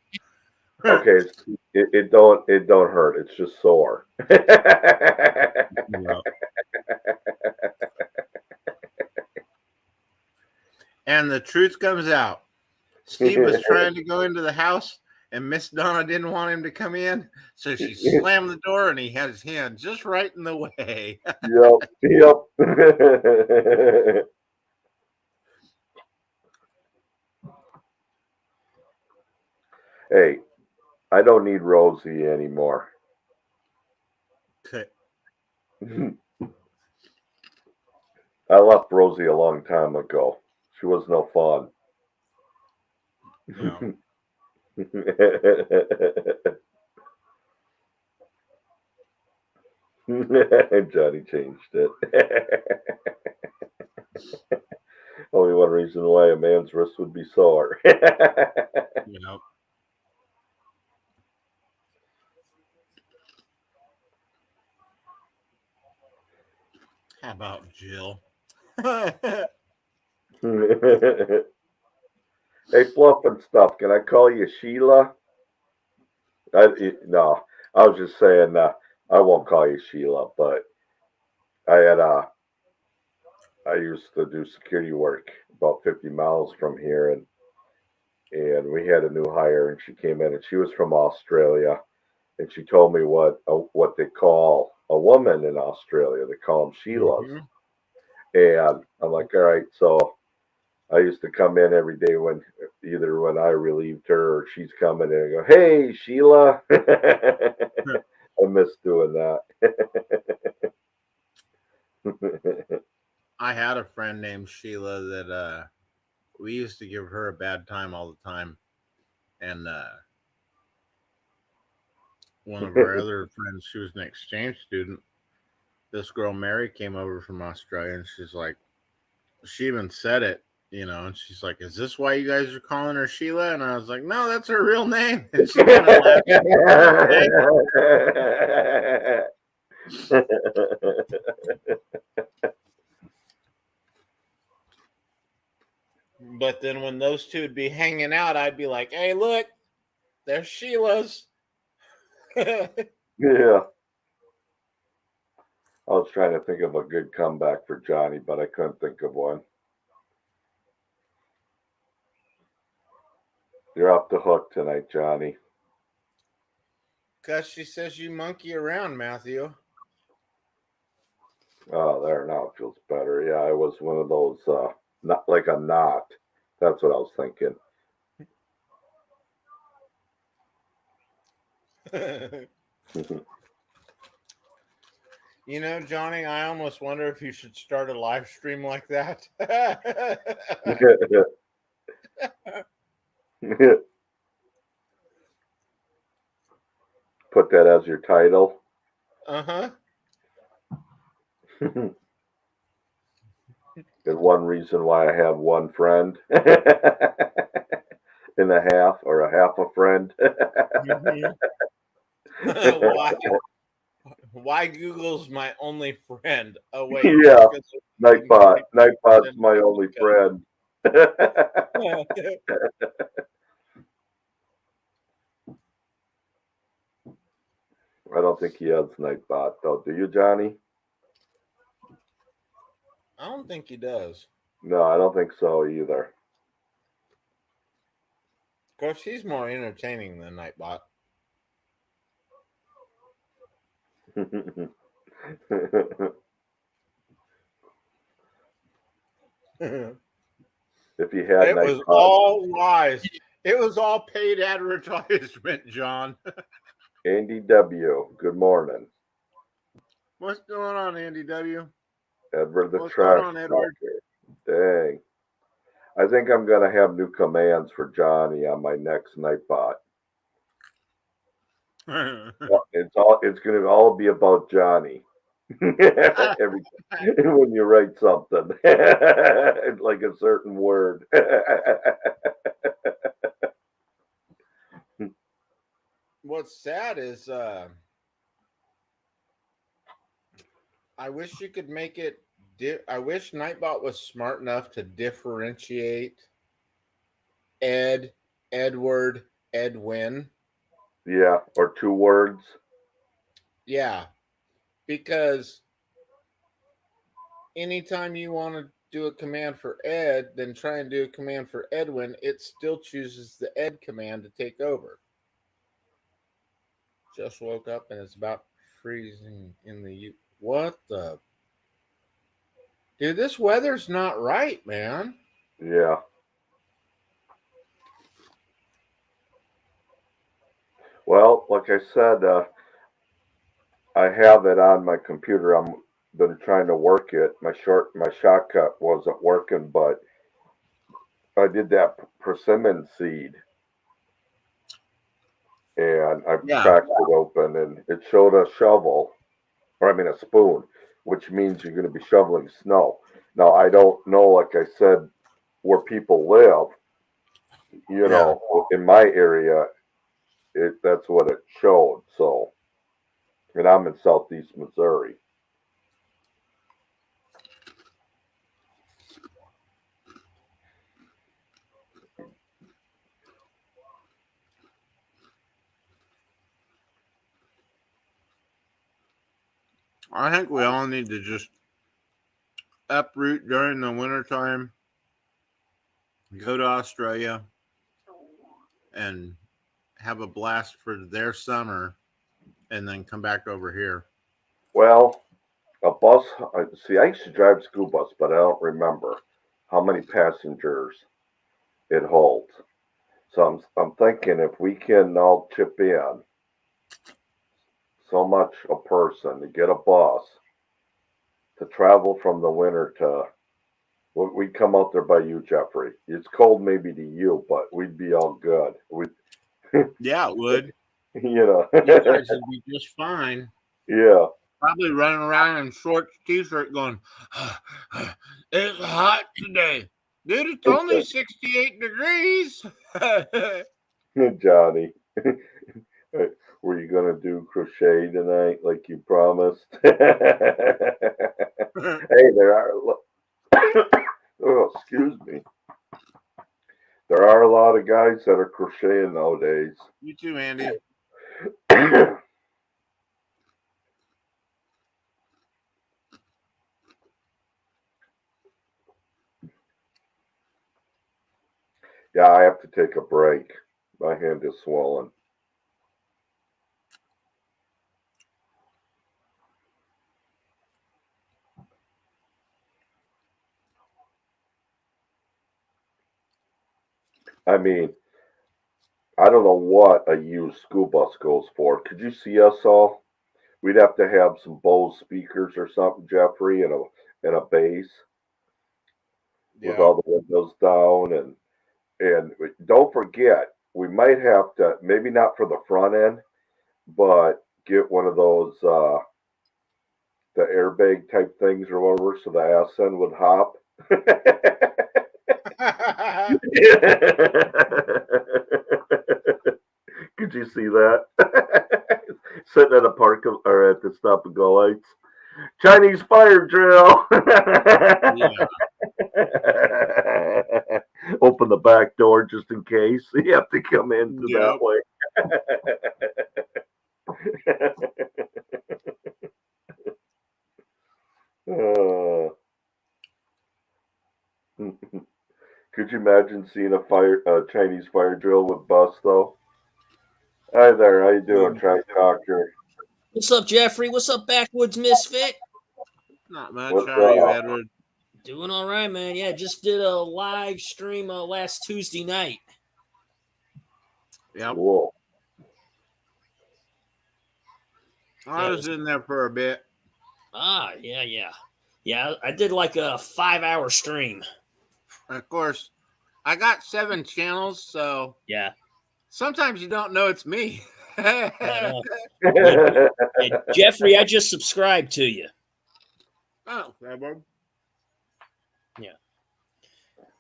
okay, it don't hurt. It's just sore. Yeah. And the truth comes out. Steve was trying to go into the house, and Miss Donna didn't want him to come in, so she slammed the door, and he had his hand just right in the way. Yep. Hey, I don't need Rosie anymore. Okay. I left Rosie a long time ago. She was no fun. Yeah. Johnny changed it. Only one reason why a man's wrist would be sore. Yep. How about Jill? Hey, Fluff and Stuff, can I call you Sheila? No, I was just saying, I won't call you Sheila, but I used to do security work about 50 miles from here, and we had a new hire, and she came in, and she was from Australia, and she told me what they call a woman in Australia. They call them Sheilas. Mhm. And I'm like, all right. So I used to come in every day when I relieved her or she's coming in and go, hey, Sheila. I miss doing that. I had a friend named Sheila that we used to give her a bad time all the time. And one of our other friends, she was an exchange student. This girl, Mary, came over from Australia, and she's like, she even said it, and she's like, is this why you guys are calling her Sheila? And I was like, no, that's her real name. And she kind of laughed. But then when those two would be hanging out, I'd be like, hey, look, there's Sheila's. Yeah. I was trying to think of a good comeback for Johnny, but I couldn't think of one. You're off the hook tonight, Johnny. Because she says you monkey around, Matthew. Oh, there, now it feels better. Yeah, it was one of those, not like a knot. That's what I was thinking. Johnny, I almost wonder if you should start a live stream like that. Put that as your title. Uh-huh. There's one reason why I have one friend and a half, or a half a friend. Why Google's my only friend? Oh wait, Yeah, Nightbot's my only friend. I don't think he has Nightbot though. Do you, Johnny? I don't think he does. No, I don't think so either. Of course, he's more entertaining than Nightbot. If you had It was all lies. It was all paid advertisement, John. Andy W., good morning. What's going on, Andy W? Edward the What's Trash going on, Edward? Talker. Dang. I think I'm gonna have new commands for Johnny on my next Nightbot. It's gonna all be about Johnny. Every when you write something, like a certain word. What's sad is I wish you could make it. I wish Nightbot was smart enough to differentiate Ed, Edward, Edwin. Yeah, or 2 words. Yeah, because anytime you want to do a command for Ed, then try and do a command for Edwin, it still chooses the Ed command to take over. Just woke up and it's about freezing in the U. What the? Dude, this weather's not right, man. Yeah. Well, like I said, I have it on my computer. I'm been trying to work it. My shortcut wasn't working, but I did that persimmon seed, and I Yeah. cracked it open, and it showed a shovel, or I mean a spoon, which means you're going to be shoveling snow. Now I don't know, like I said, where people live. You know, in my area, that's what it showed. So, and I'm in southeast Missouri. I think we all need to just uproot during the wintertime, go to Australia, and have a blast for their summer, and then come back over here. Well, a bus. See, I used to drive a school bus, but I don't remember how many passengers it holds. So I'm thinking if we can all chip in so much a person to get a bus to travel from the winter to. We'd come out there by you, Jeffrey. It's cold maybe to you, but we'd be all good. Yeah, it would. You know. You guys would be just fine. Yeah. Probably running around in shorts, t-shirt, going, "It's hot today, dude. It's only 68 degrees." Johnny, were you gonna do crochet tonight like you promised? Hey, there are. Oh, excuse me. There are a lot of guys that are crocheting nowadays. You too, Andy. Yeah, I have to take a break. My hand is swollen. I mean, I don't know what a used school bus goes for. Could you see us all? We'd have to have some Bose speakers or something, Jeffrey, and a bass with all the windows down, and don't forget, we might have to, maybe not for the front end, but get one of those the airbag type things or whatever, so the ass end would hop. Could you see that? Sitting at a park or at the stop and go lights. Chinese fire drill. Open the back door just in case you have to come in that way. Could you imagine seeing a Chinese fire drill with bus though? Hi there, how you doing, Track Doctor? What's up, Jeffrey? What's up, Backwoods Misfit? Not much. What's How are you, up? Edward? Doing all right, man. Yeah, just did a live stream last Tuesday night. Yep. Cool. I was in there for a bit. Yeah, I did like a 5-hour stream. Of course, I got 7 channels, so Yeah. sometimes you don't know it's me. I know. Hey, Jeffrey, I just subscribed to you. Oh, that one.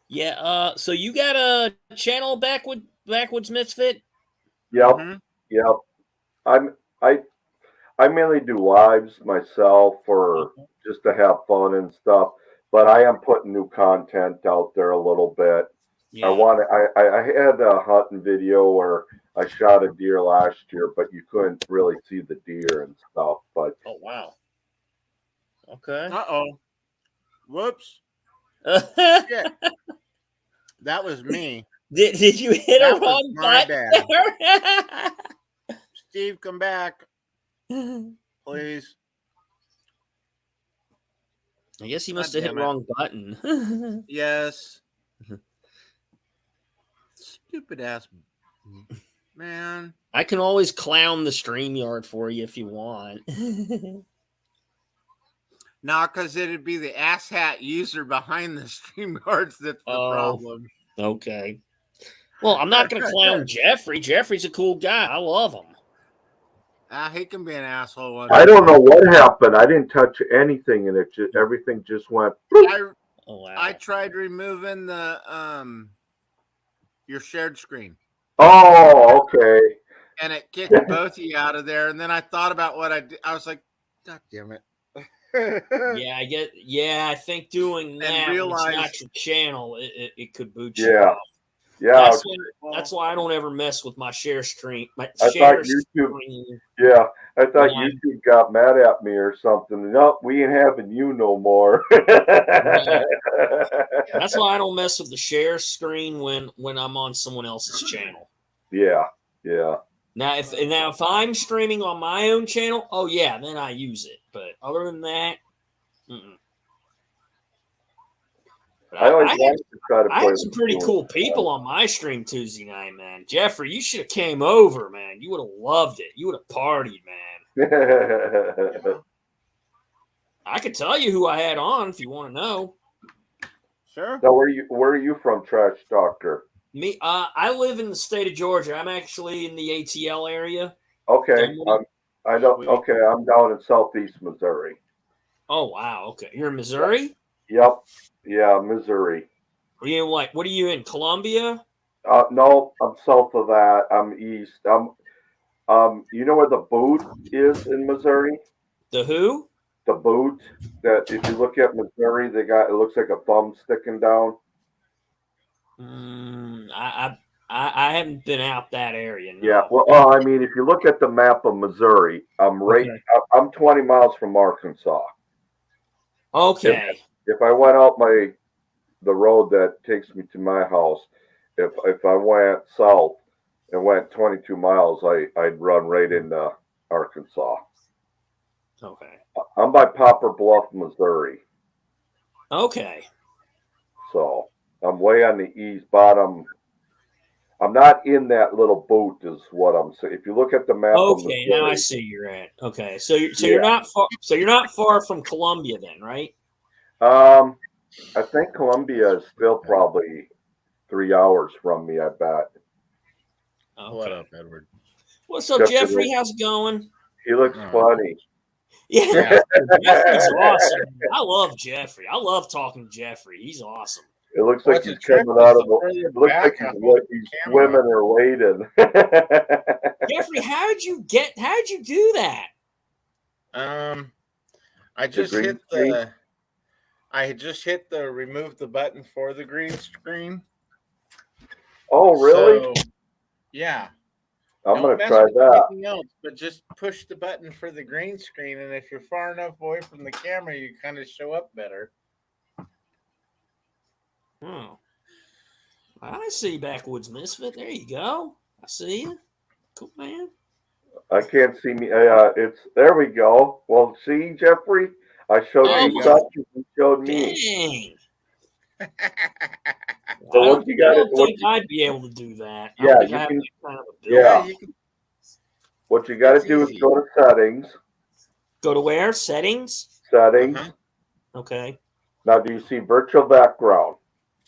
Yeah, so you got a channel Backwoods Misfit? Yep. Mhm. Yep. I mainly do lives myself for just to have fun and stuff. But I am putting new content out there a little bit. Yeah. I had a hunting video where I shot a deer last year, but you couldn't really see the deer and stuff. But Oh wow. Okay. Uh-oh. Whoops. did Shit. That was me. did you hit That a was wrong my button? Steve, come back, please. I guess he God must have hit damn it. wrong button. Yes. Stupid ass man. I can always clown the StreamYard for you if you want. No, because it'd be the asshat user behind the StreamYards that's the Oh. problem. Okay. Well, I'm not going to clown Jeffrey. Jeffrey's a cool guy. I love him. He can be an asshole. One I don't know what happened. I didn't touch anything, and everything just went. I Oh wow. I tried removing the your shared screen, Oh, okay. and it kicked both of you out of there. And then I thought about what I did. I was like, God damn it. Yeah, I think doing that when it's not realized- your channel, it could boot you Yeah. off. Yeah, That's why I don't ever mess with my share stream. My I share thought YouTube- screen. yeah. I thought Yeah. YouTube got mad at me or something. Nope, we ain't having you no more. That's why I don't mess with the share screen when I'm on someone else's channel. Yeah, yeah. Now if I'm streaming on my own channel, oh yeah, then I use it. But other than that, mm-mm. But I always I like to try to I play had some with pretty you. cool people on my stream Tuesday night, man. Jeffrey, you should have came over, man. You would have loved it. You would have partied, man. I could tell you who I had on if you want to know. Sure. Now, where are you from, Trash Doctor? Me, I live in the state of Georgia. I'm actually in the ATL area. Okay, Dunwoody. I don't. Okay, I'm down in southeast Missouri. Oh wow, okay. You're in Missouri? Yep. Yeah, Missouri. Are you in what are you in? Columbia? No, I'm south of that. I'm east. You know where the boot is in Missouri? The who? The boot. That if you look at Missouri, they got it looks like a thumb sticking down. I haven't been out that area. No. Yeah. Well, I mean, if you look at the map of Missouri, I'm Okay. I'm 20 miles from Arkansas. Okay. If I went out the road that takes me to my house, if I went south and went 22 miles, I'd run right into Arkansas. Okay. I'm by Poplar Bluff, Missouri, Okay. so I'm way on the east bottom. I'm not in that little boot, is what I'm saying. If you look at the map, of Okay, Missouri, now I see you're at. Okay, so you're not far. So you're not far from Columbia, then, right? I think Columbia is still probably 3 hours from me. I bet. Okay. What up, Edward? What's up, Just a Jeffrey? little- How's it going? He looks funny. Yeah, Jeffrey's awesome. I love Jeffrey. I love talking to Jeffrey. He's awesome. It looks like What's he's the trick? coming out of. Further It looks back, like I he's hold the he's camera. swimming or wading. Jeffrey, how'd you do that? I just green hit screen? the. I just hit the remove the button for the green screen. Oh, really? So, yeah. I'm Don't gonna mess try with that. anything else, but just push the button for the green screen, and if you're far enough away from the camera, you kind of show up better. Oh, I see Backwoods Misfit. There you go. I see you. Cool, man. I can't see me. It's there. We go. Well, see, Jeffrey, I showed There you you stuff. You showed me. Dang. So I what don't, you got? I don't think I'd be able to do that. I Yeah, don't think you I have can- that kind of ability. Yeah. You can What you got to It's do is easy. go to settings. Go to where? Settings? settings. Uh-huh. Okay. Now, do you see virtual background?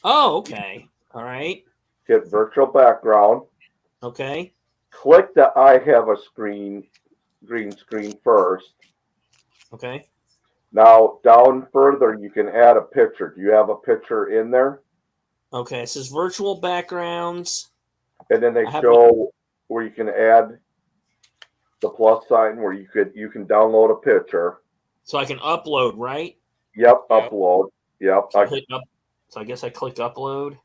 Oh, okay. All right. Hit virtual background. Okay. Click the I have a green screen first. Okay. Now, down further, you can add a picture. Do you have a picture in there? Okay. It says virtual backgrounds. And then they I have show where you can add the plus sign where you can download a picture. So I can upload, right? Yep, Yep. upload. Yep. So, so I guess I click upload.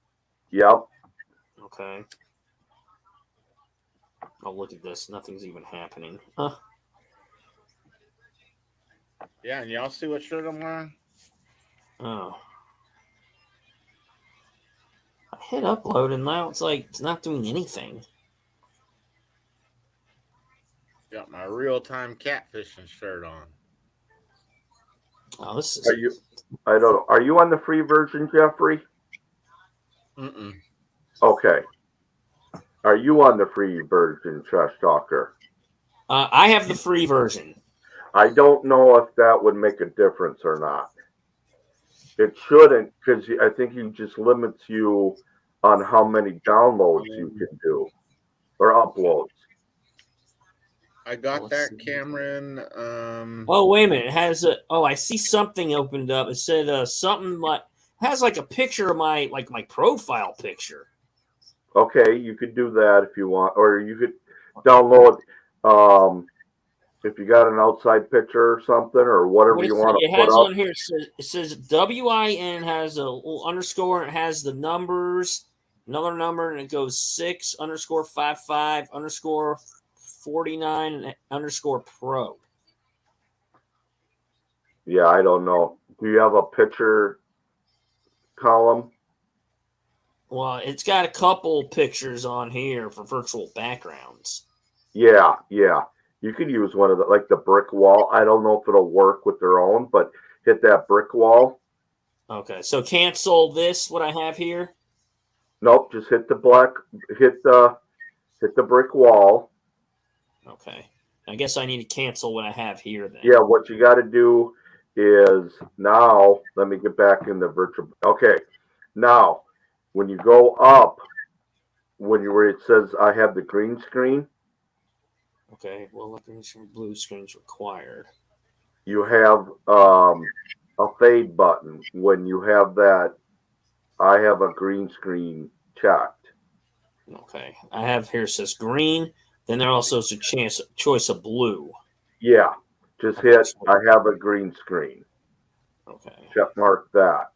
Yep. Okay. Oh, look at this. Nothing's even happening. Huh. Yeah, and y'all see what shirt I'm wearing? Oh. I hit upload and now it's like it's not doing anything. Got my real-time catfishing shirt on. Oh, this is. Are you? I don't know. Are you on the free version, Jeffrey? Mm-mm. Okay. Are you on the free version, Trash Talker? I have the free version. I don't know if that would make a difference or not. It shouldn't, because I think he just limits you on how many downloads you can do or uploads. I got Let's that, see. Cameron. Oh, wait a minute. It has a. Oh, I see something opened up. It said something like has like a picture of my profile picture. Okay, you could do that if you want, or you could download if you got an outside picture or something or whatever What you want to it put has up. on here, it says WIN has a little underscore and it has the numbers, another number, and it goes 6_55_49_pro. Yeah, I don't know. Do you have a picture column? Well, it's got a couple pictures on here for virtual backgrounds. Yeah. You could use one of the like the brick wall. I don't know if it'll work with their own, but hit that brick wall. Okay, so cancel this. What I have here. Nope, just hit the brick wall. Okay, I guess I need to cancel what I have here then. Yeah, what you got to do is now. Let me get back in the virtual. Okay, now when you go up, where it says I have the green screen, Okay, well, blue screen's required. you have a fade button. When you have that, I have a green screen checked. Okay, I have here says green. Then there also is a choice of blue. Yeah, just hit I have a green screen. Okay. Check mark that.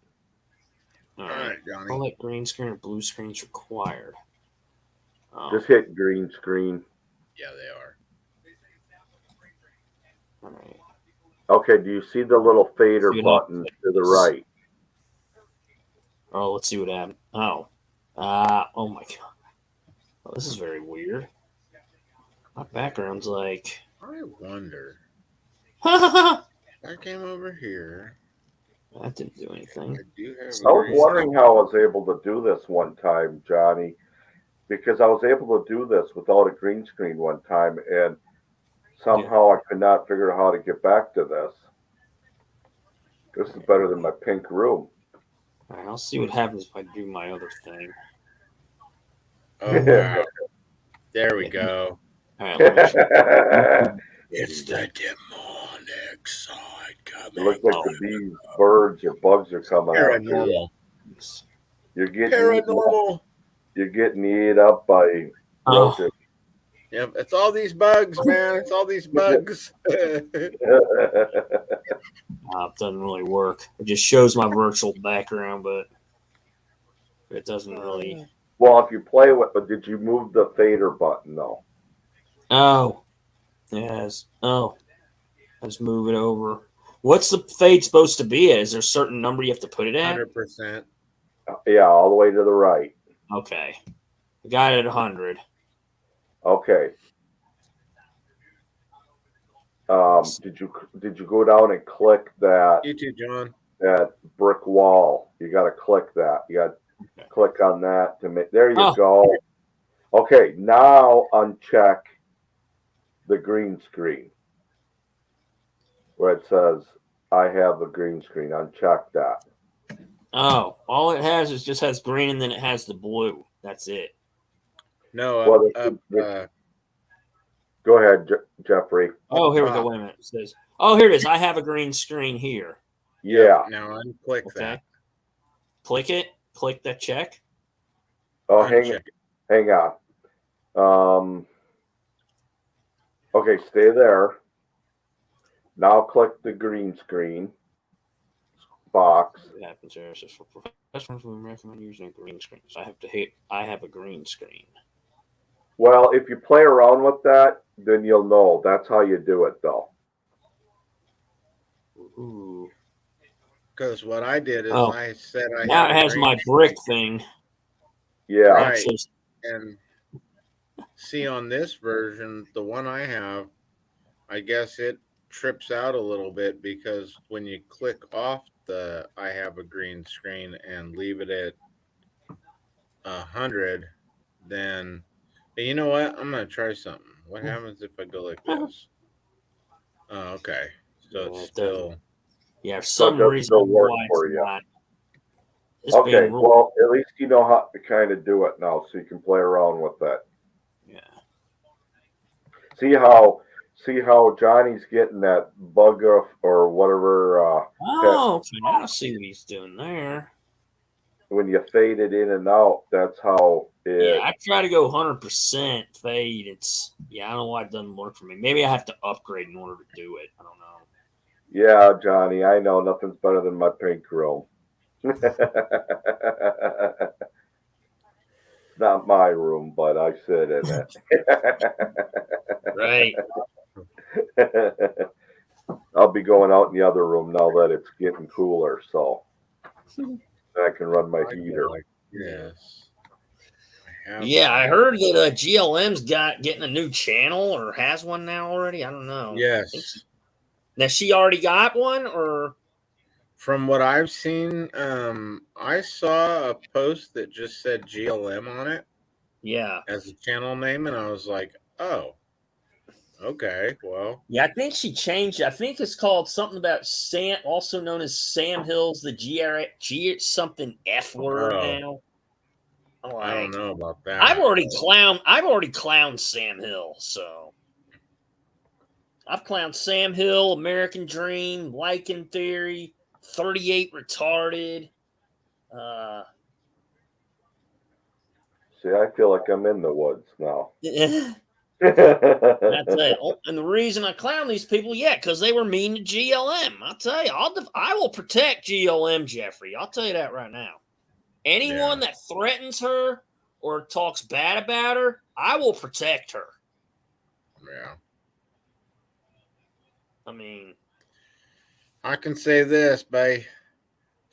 All All right. right, Johnny. I'll let green screen or blue screen's required. Just hit green screen. Yeah, they are. All right. Okay, do you see the little fader See button to the right? Oh, let's see what happened. Oh. Oh my god. Oh, this is very weird. My background's like. I wonder. That I came over here. didn't do anything. I do have. I was wondering how I was able to do this one time, Johnny, because I was able to do this without a green screen one time, and somehow I could not figure out how to get back to this. This is better than my pink room. All right, I'll see what happens if I do my other thing. Oh, wow. There we go. All right, let me It's the demonic side It coming. looks like the bees, birds, or bugs are coming out. Paranormal. You're getting Paranormal. You're getting eaten up by roaches. Yep, it's all these bugs, man. It's all these bugs. it doesn't really work. It just shows my virtual background, but it doesn't really. Well, if you play with, but did you move the fader button though? Oh, yes. Oh, let's move it over. What's the fade supposed to be at? Is there a certain number you have to put it at? 100%. Yeah, all the way to the right. Okay, I got it at 100. Okay. Did you go down and click that You too, John. that brick wall? You got to click that. You got to click on that to make. There you go. Okay, now uncheck the green screen where it says I have a green screen. Uncheck that. Oh, all it has is just has green and then it has the blue. That's it. No, Well, go ahead, Jeffrey. Oh, here we top. go. Wait a minute. It says, oh, here it is. I have a green screen here. Yeah. Now unclick Okay. that. Click it. Click that check. Oh, Uncheck it. hang on. Okay, stay there. Now click the green screen box. What happens here is for professionals, we recommend using green screens. I have to hit. I have a green screen. Well, if you play around with that, then you'll know. That's how you do it, though. Ooh. Because what I did is Oh. I said I Now had it has green my brick thing. Yeah. Right. Actually, and see on this version, the one I have, I guess it trips out a little bit because when you click off the I have a green screen and leave it at 100, then you know what? I'm gonna try something. What happens if I go like this? Oh, okay. So Yeah, it's it still yeah, for So it some doesn't reason still work why for it's you. not. It's Okay, being real- well, at least you know how to kind of do it now, so you can play around with that. yeah. See how Johnny's getting that bug or whatever Oh, okay. Now I see what he's doing there. when you fade it in and out. That's how it. Yeah, I try to go 100% fade. It's I don't know why it doesn't work for me. Maybe I have to upgrade in order to do it. I don't know. Yeah, Johnny, I know nothing's better than my pink room. Not my room, but I sit in Right. it. I'll be going out in the other room now that it's getting cooler, so I can run my I go heater. like this. Yeah, I heard that GLM's getting a new channel or has one now already. I don't know. Yes. Now she already got one, or From what I've seen, I saw a post that just said GLM on it yeah, as a channel name, and I was like, oh, okay, well, yeah. I think she changed. I think it's called something about Sam, also known as Sam Hills, the G something F word Oh. now. I don't know about that. I've already clowned Sam Hill, so I've clowned Sam Hill, American Dream, Lycan Theory, 38 Retarded. See, I feel like I'm in the woods now. And the reason I clown these people, because they were mean to GLM. I'll tell you, I will protect GLM, Jeffrey. I'll tell you that right now. Anyone that threatens her or talks bad about her, I will protect her. Yeah. I mean, I can say this, babe.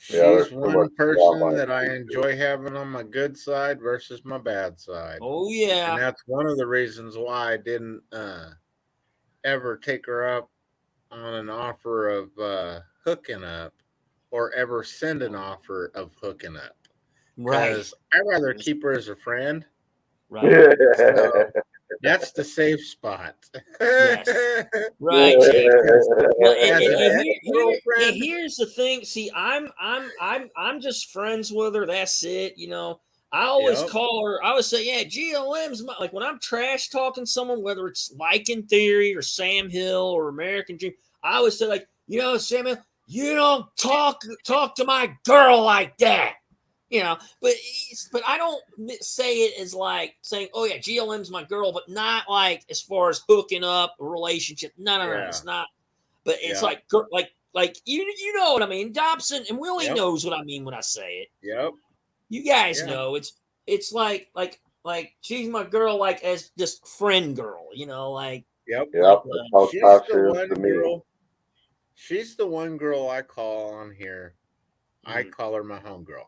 there's She's too one much person drama. that I enjoy having on my good side versus my bad side. oh And yeah. that's one of the reasons why I didn't ever take her up on an offer of hooking up or ever send an offer of hooking up. Right. Because I'd rather keep her as a friend. Right. So that's the safe spot. Yes. Right, Jeffrey. Well, Girlfriend. here's the thing. See, I'm just friends with her. That's it. I always Yep. call her. I always say, yeah, GLM's like when I'm trash talking someone, whether it's Lycan Theory or Sam Hill or American Dream. I always say, like, Sam Hill, you don't talk to my girl like that. But I don't say it as like saying, oh yeah, GLM's my girl, but not like as far as hooking up a relationship. No, it's not. But it's like you know what I mean. Dobson and Willie knows what I mean when I say it. Yep. You guys know it's like she's my girl, like as just friend girl, like. Yep. She's the one girl. She's the one girl I call on here. I call her my homegirl.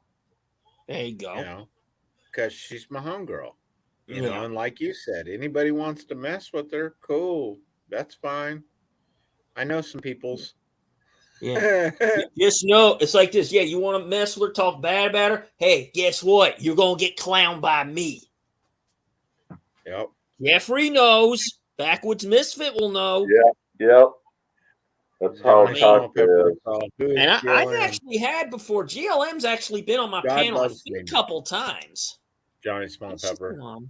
There you go. Because she's my homegirl. And like you said, anybody wants to mess with her, cool. That's fine. I know some people's. Yeah. Just know it's like this. Yeah, you want to mess with her, talk bad about her. Hey, guess what? You're gonna get clowned by me. Yep. Jeffrey knows. Backwoods Misfit will know. Yep. That's how Johnny Tasha Smallpepper is. called. Who is And I've GLM? actually had before. GLM's actually been on my God panel I loves think, me. a couple times. Johnny She's Smallpepper. fun.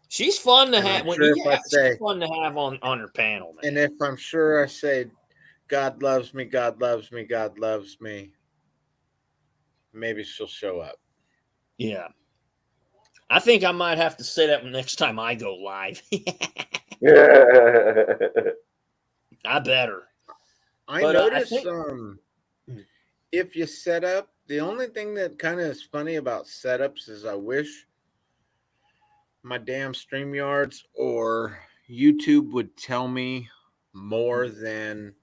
She's fun to And have. I'm When sure you if I have, say- she's fun to have on her panel, man. And if I'm sure I say, God loves me, God loves me, God loves me, maybe she'll show up. Yeah. I think I might have to set up next time I go live. Yeah. I better. I But, I notice think- if you set up, the only thing that kind of is funny about setups is I wish my damn StreamYards or YouTube would tell me more than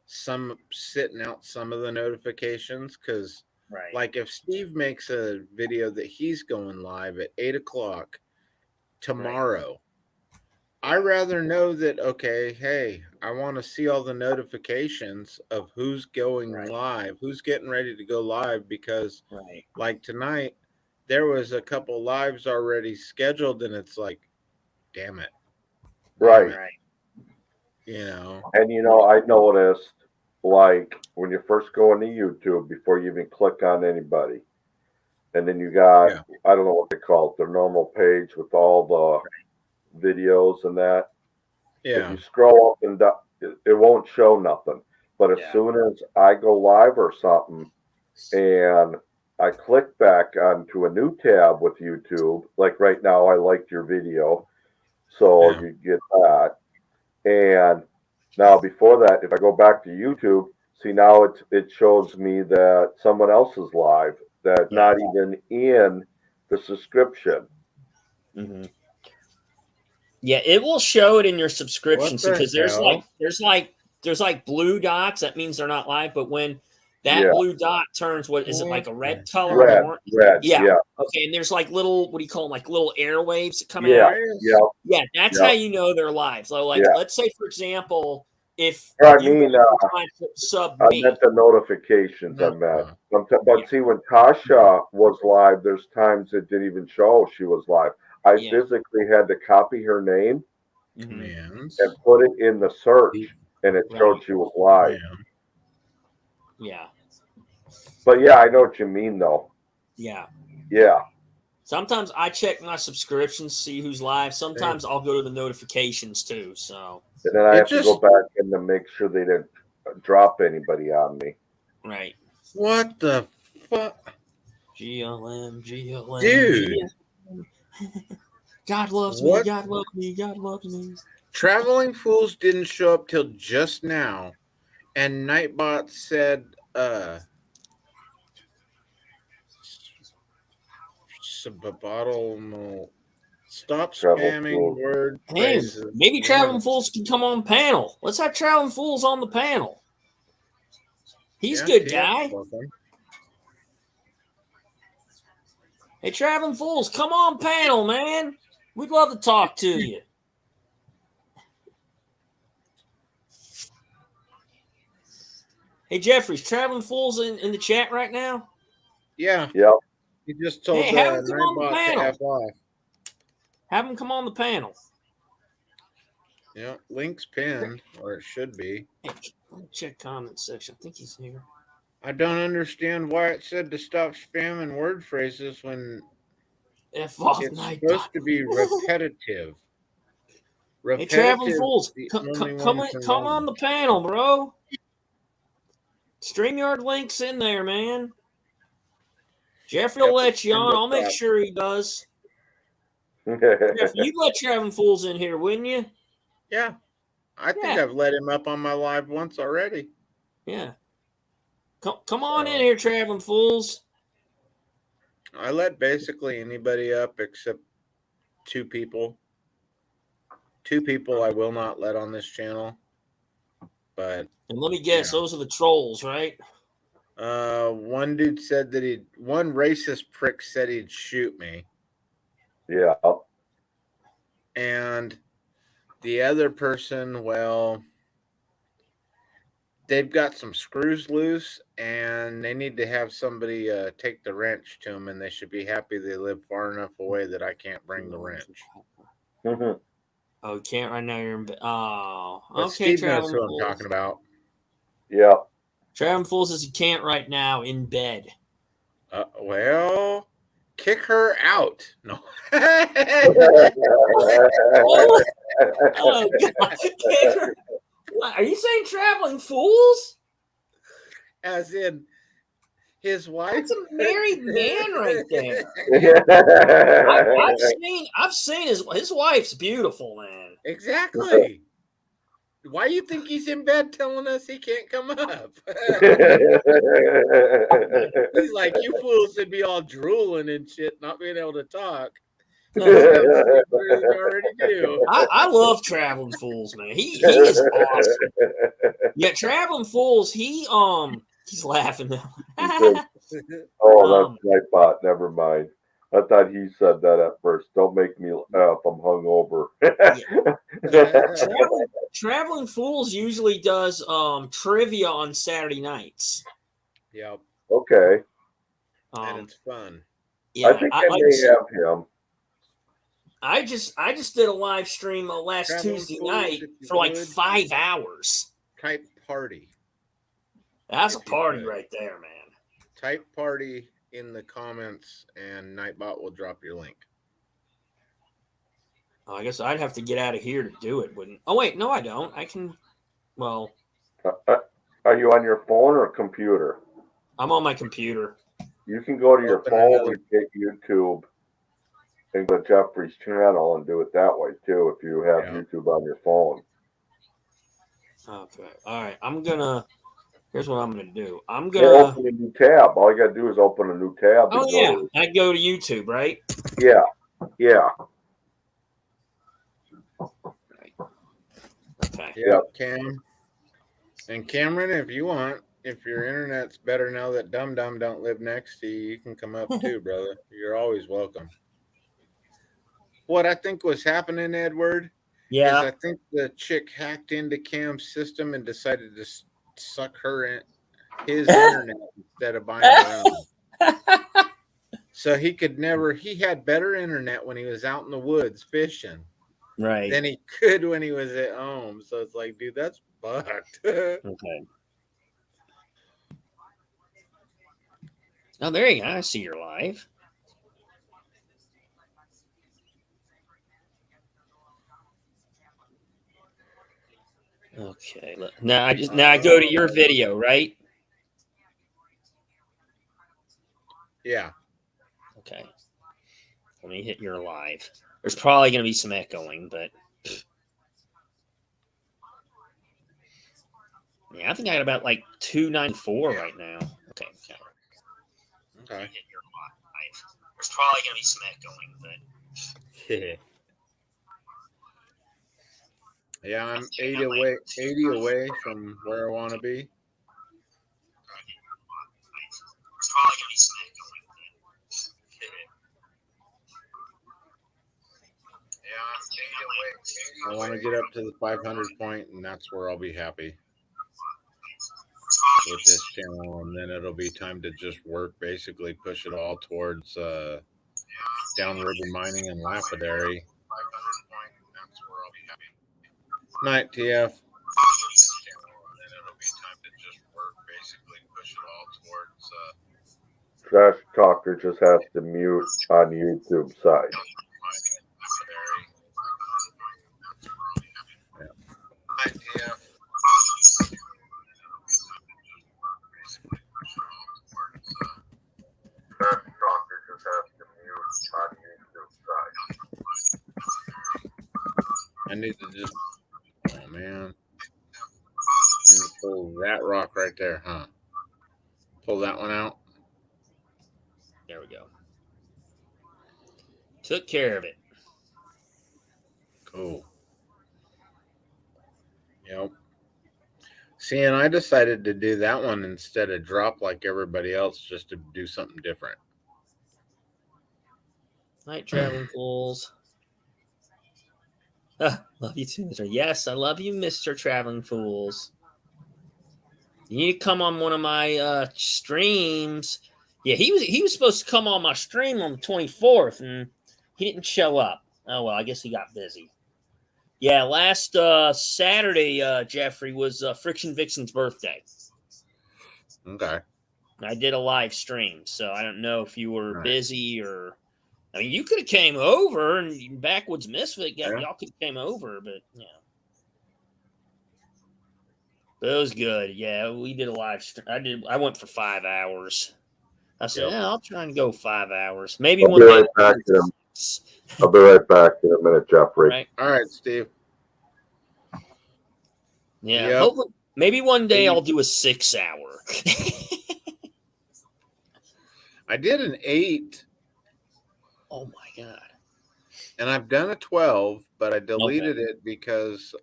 some sitting out some of the notifications. Because, Right. like, if Steve makes a video that he's going live at 8 o'clock tomorrow, I rather know that, okay, hey, I want to see all the notifications of who's going Right. live, who's getting ready to go live, because Right. like tonight, there was a couple lives already scheduled, and it's like, damn it. Right. Right. You know, And I noticed, like, when you first go into YouTube, before you even click on anybody, and then you got, Yeah. I don't know what they call it, their normal page with all the videos and that. If yeah, you scroll up and down, it won't show nothing. But as Yeah. soon as I go live or something, and I click back onto a new tab with YouTube, like right now, I liked your video, so Yeah. you get that. And now before that, if I go back to YouTube, see now it shows me that someone else is live, that's not even in the subscription. Mm-hmm. Yeah, it will show it in your subscription What the because there's hell? like blue dots. That means they're not live. But when that Yeah. blue dot turns, what is it, like a red color? Red, Or red, Yeah. yeah, Okay, and there's like little, what do you call them? Like little airwaves that come yeah, out. yeah. Yeah, that's Yeah. how you know they're live. So, like, Yeah. let's say, for example, if I you mean, guys were trying to sub I me, meant the notifications. I meant, but see, when Tasha was live, there's times it didn't even show she was live. I Yeah. physically had to copy her name Commands. and put it in the search, and it showed Right. she was live. yeah, But yeah, I know what you mean, though. yeah. Yeah, Sometimes I check my subscriptions, see who's live. Sometimes I'll go to the notifications too. So, and then I It have to go just- back in to make sure they didn't drop anybody on me. right. What the fuck? GLM. Dude. GLM. God loves What? me. God loves me. God loves me. Traveling Fools didn't show up till just now, and Nightbot said, stop Travel spamming Fools. word Hey, phrases. maybe Traveling Fools can come on panel. Let's have Traveling Fools on the panel. He's a good guy. Hey, Traveling Fools, come on panel, man. We'd love to talk to you. Hey, Jeffrey's Traveling Fools in the chat right now? Yeah, Yep. he just told Hey, have him come on the Nightbot to panel. F off. Have him come on the panel. Yeah, link's pinned, or it should be. Hey, let me check comment section. I think he's here. I don't understand why it said to stop spamming word phrases when F off it's Nightbot. supposed to be repetitive. Hey, Traveling Repetitive Fools, is the come only on, one to come know. on the panel, bro. StreamYard link's in there, man. Jeffrey will Yep, let you on. it's I'll make up. sure he does. Jeff, you'd let Traveling Fools in here, wouldn't you? Yeah, I think Yeah. I've let him up on my live once already. Yeah. Come on So- in here, Traveling Fools. I let basically anybody up except two people. Two people I will not let on this channel. But And let me guess, those are the trolls, right? one dude said that one racist prick said he'd shoot me. Yeah. And the other person, well, they've got some screws loose and they need to have somebody take the wrench to them, and they should be happy they live far enough away that I can't bring the wrench. Oh, you can't right now. You're in bed. Oh, But okay, Steve knows Traveling who I'm Fools. talking about. Yeah. Traveling Fools says he can't right now in bed. Well, kick her out. No. Oh, oh God. Are you saying Traveling Fools? As in his wife. That's a married man right there. I've seen his wife's beautiful, man. Exactly. Why you think he's in bed telling us he can't come up? He's like, you fools should be all drooling and shit, not being able to talk. Already do. I love Traveling Fools, man. He is awesome. Yeah, Traveling Fools, he's laughing now. Oh, that's Nightbot. Never mind. I thought he said that at first. Don't make me laugh. I'm hungover. Traveling Fools usually does trivia on Saturday nights. Yep. Okay. And it's fun. Yeah, I think I may have him. I just did a live stream last Traveling Tuesday Fools, night if you for like would. 5 hours. Type party. That's a If you party could. right there, man. Type party in the comments and Nightbot will drop your link. Oh, I guess I'd have to get out of here to do it, wouldn't? Oh wait, no, I don't. I can. Well, Are you on your phone or computer? I'm on my computer. You can go to your Open phone another- and get YouTube and go to Jeffrey's channel and do it that way too if you have Yeah. YouTube on your phone. Okay. All right. Here's what I'm gonna do. I'm Or gonna. open a new tab. All you gotta do is open a new tab. Oh and yeah, go. I go to YouTube, right? Yeah. Yeah. Okay. Yep, Cam. And Cameron, if you want, if your internet's better now that Dum Dum don't live next to you, you can come up too, brother. You're always welcome. What I think was happening, Edward, is I think the chick hacked into Cam's system and decided to suck her in his internet instead of buying her own. So he had better internet when he was out in the woods fishing Right. than he could when he was at home. So it's like, dude, that's fucked. Okay. Oh, there you go. I see you're live. Okay. Now I go to your video, right? Yeah. Okay. Let me hit your live. There's probably going to be some echoing, but yeah, I think I got about like 294 right now. Okay. Okay. Hit your live. There's probably going to be some echoing, but Yeah, I'm 80 away from where I want to be. there's probably going to be some echoing. I want to get up to the 500 point, and that's where I'll be happy with this channel. And then it'll be time to just work, basically push it all towards downriver mining and lapidary. Night, TF. Trash Talker just has to mute on YouTube side. Trash Talker just has to mute on YouTube side. I need to just. Oh man. I need to pull that rock right there, huh? Pull that one out. There we go. Took care of it. Cool. Yep. See, and I decided to do that one instead of drop like everybody else, just to do something different. Night Traveling Fools. Love you too, Mr. Yes, I love you, Mr. Traveling Fools. You need to come on one of my streams. Yeah, he was supposed to come on my stream on the 24th, and he didn't show up. Oh well, I guess he got busy. Yeah, last Saturday, Jeffrey, was Friction Vixen's birthday. Okay. I did a live stream, so I don't know if you were Right. busy or. I mean, you could have came over, and Backwoods Misfit, Yeah. y'all could have came over, but yeah. But it was good. Yeah, we did a live stream. I went for 5 hours. I said, Yep. yeah, I'll try and go 5 hours. Maybe I'll one be day. right back to them. I'll be right back in a minute, Jeffrey. Right? All right, Steve. Yeah. Yep. Hopefully, maybe one day I'll do a 6 hour. I did an 8, Oh my god. and I've done a 12, but I deleted it because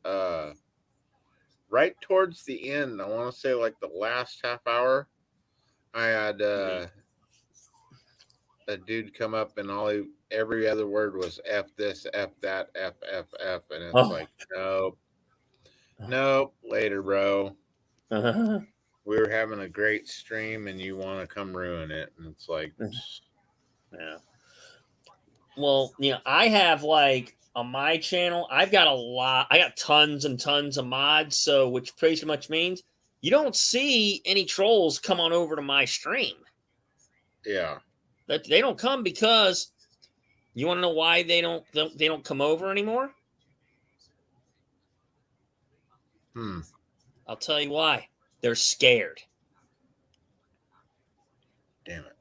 right towards the end, I want to say like the last half hour, I had a dude come up and every other word was F this, F that, F, and it's Oh. like, nope, later, bro. Uh-huh. We were having a great stream and you want to come ruin it. And it's like, Yeah. Well, I have like on my channel, I got tons and tons of mods, so which pretty much means you don't see any trolls come on over to my stream. yeah. That they don't come because you want to know why they don't come over anymore? I'll tell you why. They're scared. Damn it.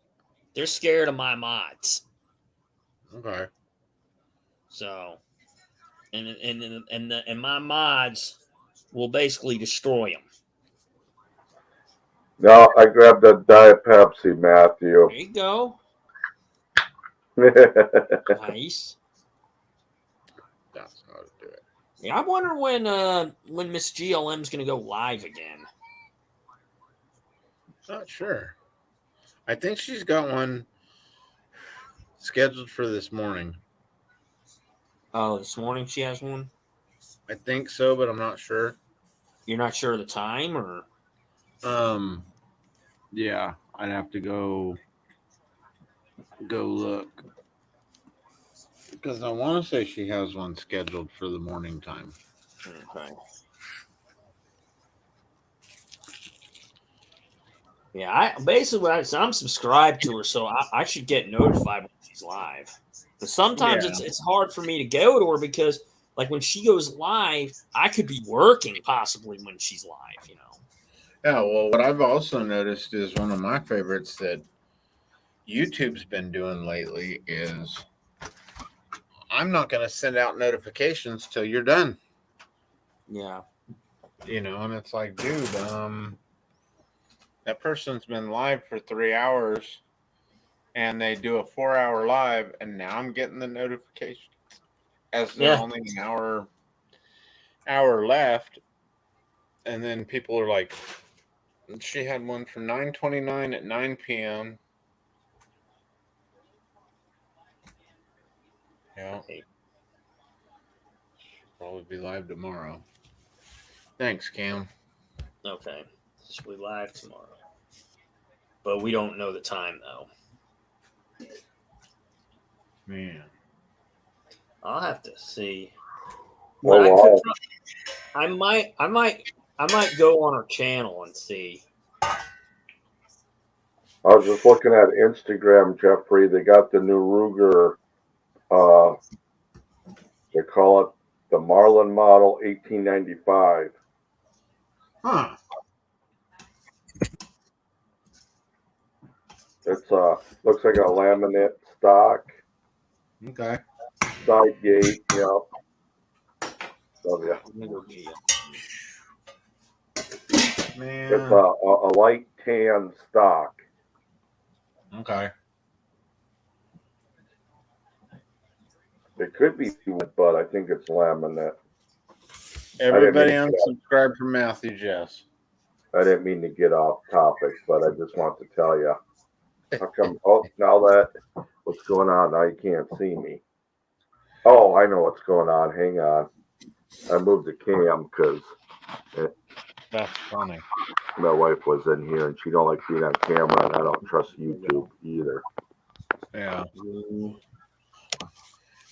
They're scared of my mods. Okay. So, and my mods will basically destroy them. No, I grabbed a Diet Pepsi, Matthew. There you go. Nice. That's how to do it. Yeah, I wonder when Miss GLM's going to go live again. Not sure. I think she's got one scheduled for this morning. Oh, this morning she has one? I think so, but I'm not sure. You're not sure of the time, or? Yeah, I'd have to go look. Because I want to say she has one scheduled for the morning time. Okay. Yeah, I'm subscribed to her, so I should get notified when she's live. But sometimes it's hard for me to go to her because, like, when she goes live, I could be working possibly when she's live. Yeah, well, what I've also noticed is one of my favorites that YouTube's been doing lately is I'm not going to send out notifications till you're done. Yeah. And it's like, dude, that person's been live for 3 hours and they do a 4-hour live, and now I'm getting the notification as there's only an hour left. And then people are like, she had one for 9:29 at 9 p.m. Yeah. She'll probably be live tomorrow. Thanks, Cam. Okay. She'll be live tomorrow. But we don't know the time, though. Man. I'll have to see. Well, I might go on her channel and see. I was just looking at Instagram, Jeffrey. They got the new Ruger. They call it the Marlin Model 1895. Huh. It's looks like a laminate stock, Okay. side gate, So, yeah. Man. It's a light tan stock. Okay. It could be wood, but I think it's laminate. Everybody unsubscribe from Matthew Jess. I didn't mean to get off topic, but I just want to tell you. How come? Oh, now what's going on? Now you can't see me. Oh, I know what's going on. Hang on. I moved the cam because That's funny. my wife was in here and she don't like being on camera, and I don't trust YouTube either. Yeah.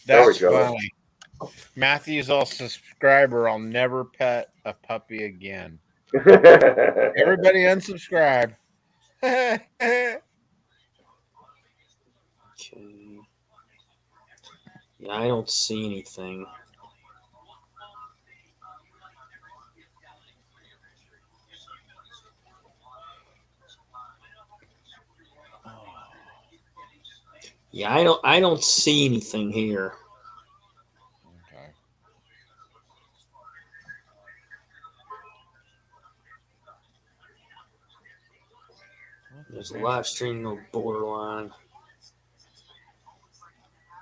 There we That's go. funny. Matthew's all subscriber. I'll never pet a puppy again. Everybody unsubscribe. Okay. Yeah, I don't see anything. Yeah, I don't see anything here. Okay. There's a live stream on Borderline.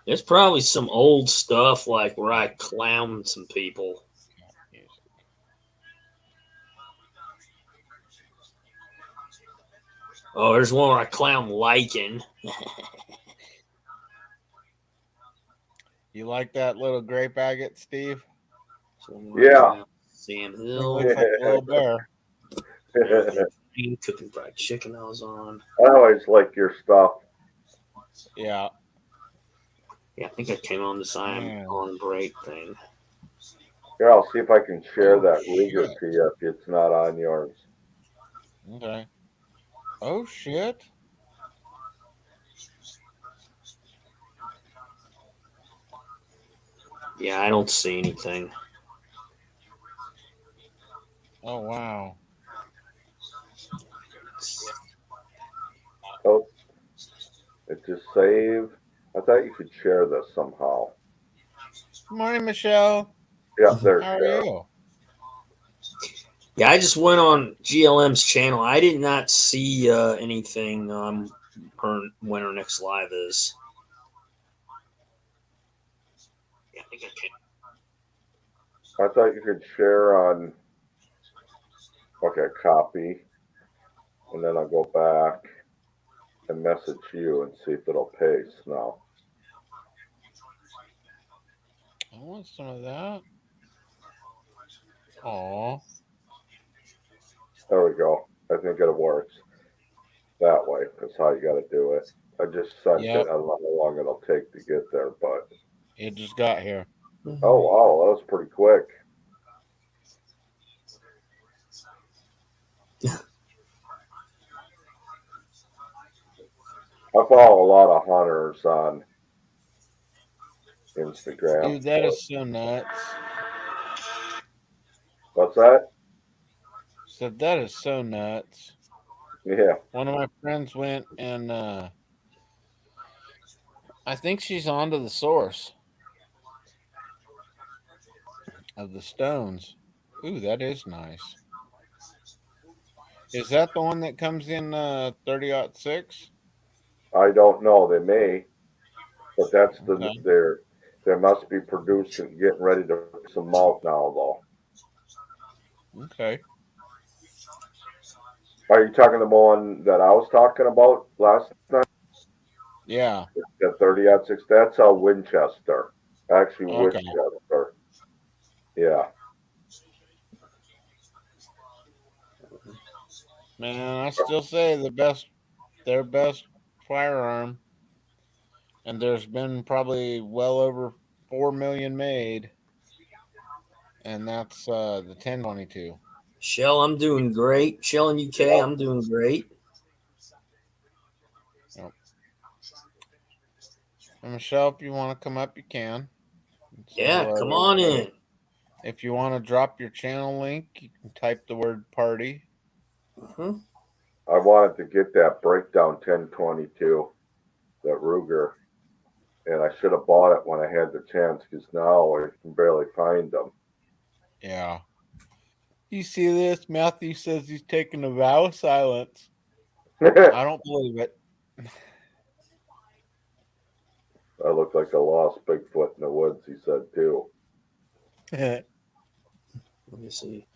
There's probably some old stuff like where I clowned some people. Oh, there's one where I clown Lycan. You like that little grape agate, Steve? Yeah. Sam He Hill. looks like a little bear. Cooking fried chicken I was on. I always like your stuff. Yeah. Yeah, I think I came on this I'm Man. on break thing. Here, I'll see if I can share Oh, that Ruger shit. to you if it's not on yours. Okay. Oh shit. Yeah, I don't see anything. Oh wow. Oh, it just saved. I thought you could share this somehow. Good morning, Michelle. Yeah, there's How are share. you? Yeah, I just went on GLM's channel. I did not see anything on when her next live is. Yeah, I think I can. I thought you could share on. Okay, copy, and then I'll go back and message you and see if it'll paste now. I want some of that. Aw. There we go. I think it works that way. That's how you got to do it. I just sent Yep. it. I don't know how long it'll take to get there, but It just got here. oh wow, that was pretty quick. I follow a lot of hunters on Instagram. Dude, that is so nuts. What's that? So that is so nuts. Yeah. One of my friends went and I think she's onto the source of the stones. Ooh, that is nice. Is that the one that comes in 30-06? I don't know. They may, but that's the Okay. they must be producing, getting ready to put some malt now, though. Okay. Are you talking the one that I was talking about last night? Yeah. The 30-06. That's a Winchester. Actually, Okay. Winchester. Yeah. Man, I still say their best firearm, and there's been probably well over 4 million made, and that's the 1022. Shell, I'm doing great. Shell in UK, I'm doing great. Yep. And Michelle, if you want to come up, you can. Yeah, So, come on in. if you want to drop your channel link, you can type the word party. Uh-huh. I wanted to get that breakdown 1022, that Ruger, and I should have bought it when I had the chance because now I can barely find them. Yeah. You see this? Matthew says he's taking a vow of silence. I don't believe it. I look like a lost Bigfoot in the woods, he said too. Let me see.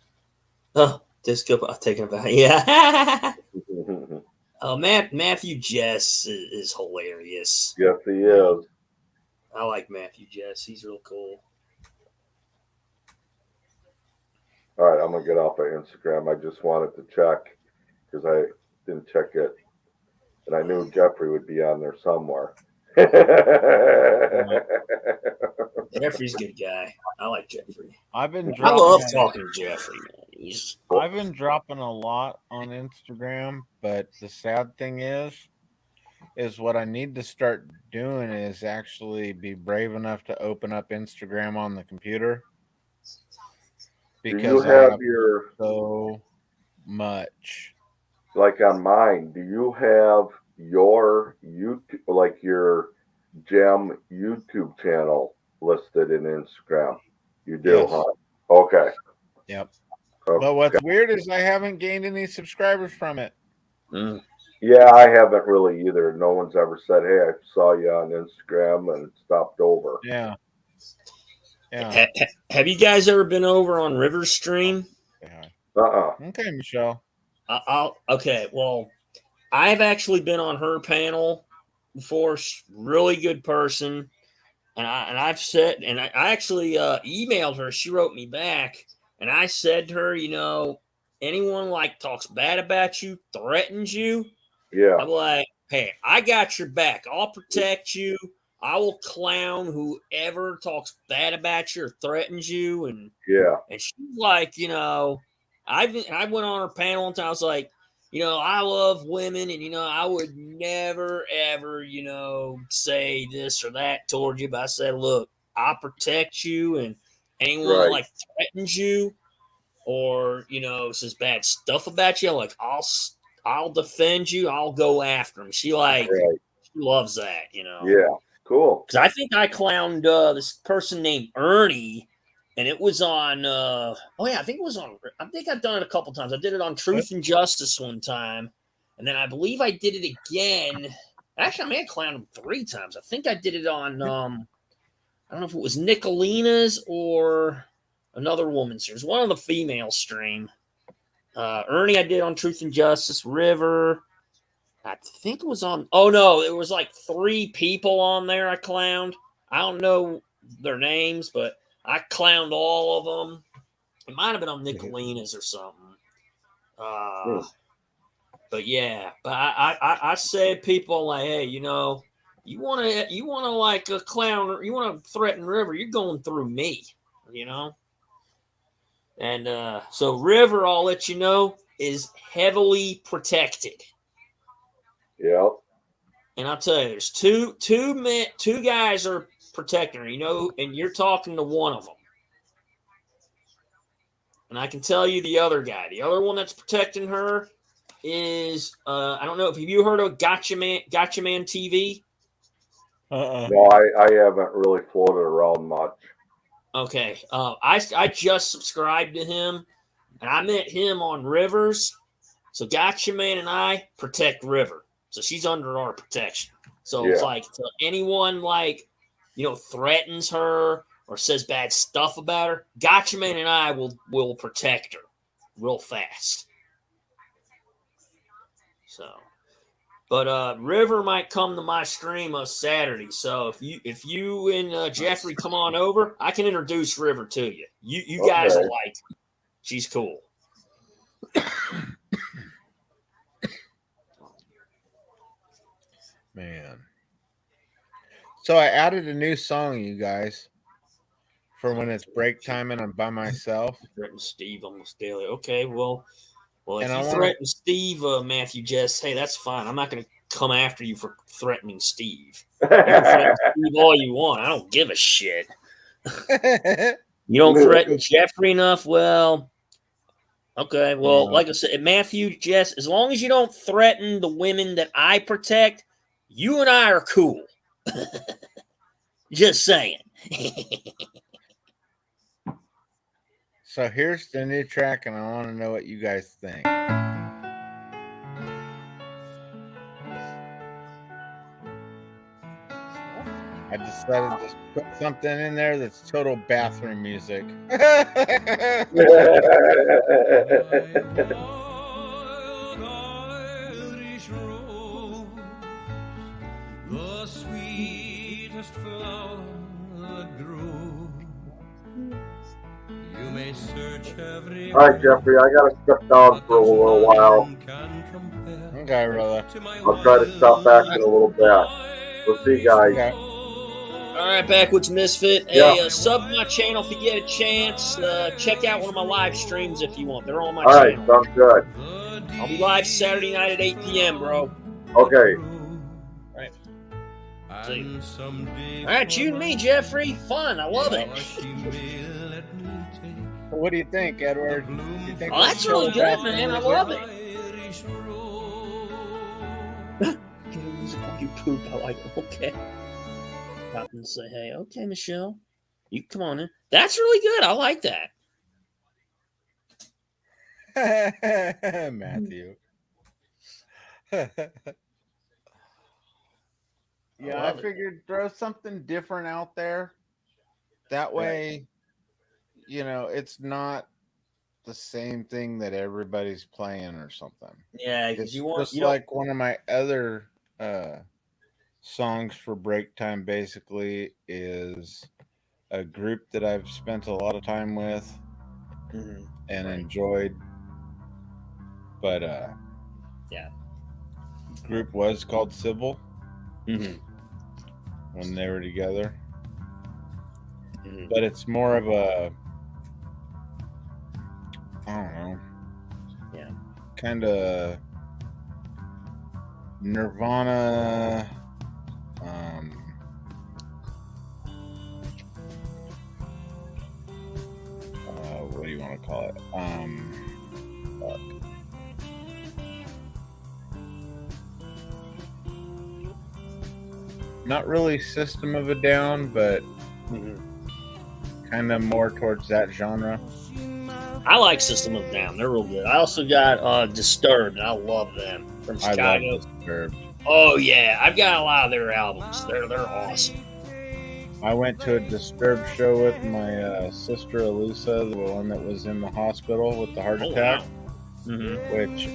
Oh, Disco, I've taken about yeah. Oh, Matthew Jess is hilarious. Yes, he is. I like Matthew Jess. He's real cool. All right, I'm gonna get off of Instagram. I just wanted to check because I didn't check it, and I knew Jeffrey would be on there somewhere. Jeffrey's a good guy. I like Jeffrey. I've been I love dropping. talking to Jeffrey, man. I've been dropping a lot on Instagram, but the sad thing is what I need to start doing is actually be brave enough to open up Instagram on the computer. Do you Because I have have your, so much. like on mine, do you have your YouTube, like your Gem YouTube channel listed in Instagram? You do, Yes. huh? Okay. Yep. Okay. But what's weird is I haven't gained any subscribers from it. Mm. Yeah, I haven't really either. No one's ever said, "Hey, I saw you on Instagram," and stopped over. Yeah. Yeah. Have you guys ever been over on Riverstream? Yeah. Uh-uh. Okay, Michelle. Okay. Well, I've actually been on her panel before. Really good person, and I've said, and I actually emailed her. She wrote me back, and I said to her, you know, anyone like talks bad about you, threatens you, Yeah. I'm like, hey, I got your back. I'll protect you. I will clown whoever talks bad about you or threatens you. And Yeah. and she's like, you know, I went on her panel and I was like, you know, I love women, and you know, I would never ever, you know, say this or that toward you. But I said, look, I'll protect you, and anyone that Right. like threatens you or you know says bad stuff about you, like I'll defend you. I'll go after them. She like Right. she loves that, you know. Yeah. Cool. Because I think I clowned this person named Ernie, and it was on. Oh yeah, I think it was on. I think I've done it a couple times. I did it on Truth and Justice one time, and then I believe I did it again. Actually, I may have clowned him 3 times. I think I did it on. I don't know if it was Nicolina's or another woman's. It was one of the female stream. Ernie, I did on Truth and Justice. River. I think it was on. Oh no, it was like 3 people on there. I clowned. I don't know their names, but I clowned all of them. It might have been on Nicolina's or something. But yeah, but I said people like, hey, you know, you wanna like a clown, you wanna threaten River, you're going through me, you know. And so River, I'll let you know, is heavily protected. Yep. And I'll tell you, there's two guys are protecting her, you know, and you're talking to one of them. And I can tell you the other guy, the other one that's protecting her is I don't know if you heard of Gotcha Man TV. No, I haven't really floated around much. Okay, I just subscribed to him, and I met him on Rivers. So Gotcha Man and I protect River. So she's under our protection. So it's like so anyone like, you know, threatens her or says bad stuff about her, Gotcha Man and I will protect her real fast. So, but River might come to my stream on Saturday. So if you and Jeffrey come on over, I can introduce River to you. You guys will like her. She's cool. Man. So I added a new song, you guys, for when it's break time and I'm by myself. Threaten Steve almost daily. Okay, well, if And you threaten Steve, Matthew, Jess, hey, that's fine. I'm not going to come after you for threatening Steve. You can threaten Steve all you want. I don't give a shit. You don't threaten Jeffrey enough? Well, okay. Well, like I said, Matthew, Jess, as long as you don't threaten the women that I protect, you and I are cool. Just saying. So here's the new track, and I want to know what you guys think. I decided to put something in there that's total bathroom music. The sweetest flower that grows. You may search every. All right, Jeffrey, I gotta step down for a little while. Okay, brother. I'll try to stop back in a little bit. We'll see you guys. Okay. All right, Backwoods Misfit. Hey, Yeah. sub my channel if you get a chance. Check out one of my live streams if you want. They're on my All right, channel. sounds good. I'll be live Saturday night at 8 p.m., bro. Okay. Right. And someday All right, you and me, Jeffrey. Fun. I love it. she may let me take What do you think, Edward? the bloom You think Oh, that's really good, man. I love it. Irish rose. You poop. I like it. Okay. Pop and say, hey, okay, Michelle. You come on in. That's really good. I like that. Matthew. I Yeah, I love it. figured throw something different out there. That way, it's not the same thing that everybody's playing or something. Yeah, It's because you want just like one of my other songs for break time basically is a group that I've spent a lot of time with Mhm. and Right. enjoyed. But Yeah. group was called Civil Mhm. when they were together. Mhm. But it's more of a, I don't know, Yeah. kind of Nirvana, what do you want to call it? Fuck. Not really System of a Down, but Mhm. kind of more towards that genre. I like System of a Down. They're real good. I also got Disturbed, and I love them from I Chicago. love Disturbed. Oh yeah, I've got a lot of their albums. They're awesome. I went to a Disturbed show with my sister Elisa, the one that was in the hospital with the heart Oh, attack, wow. Mhm. which,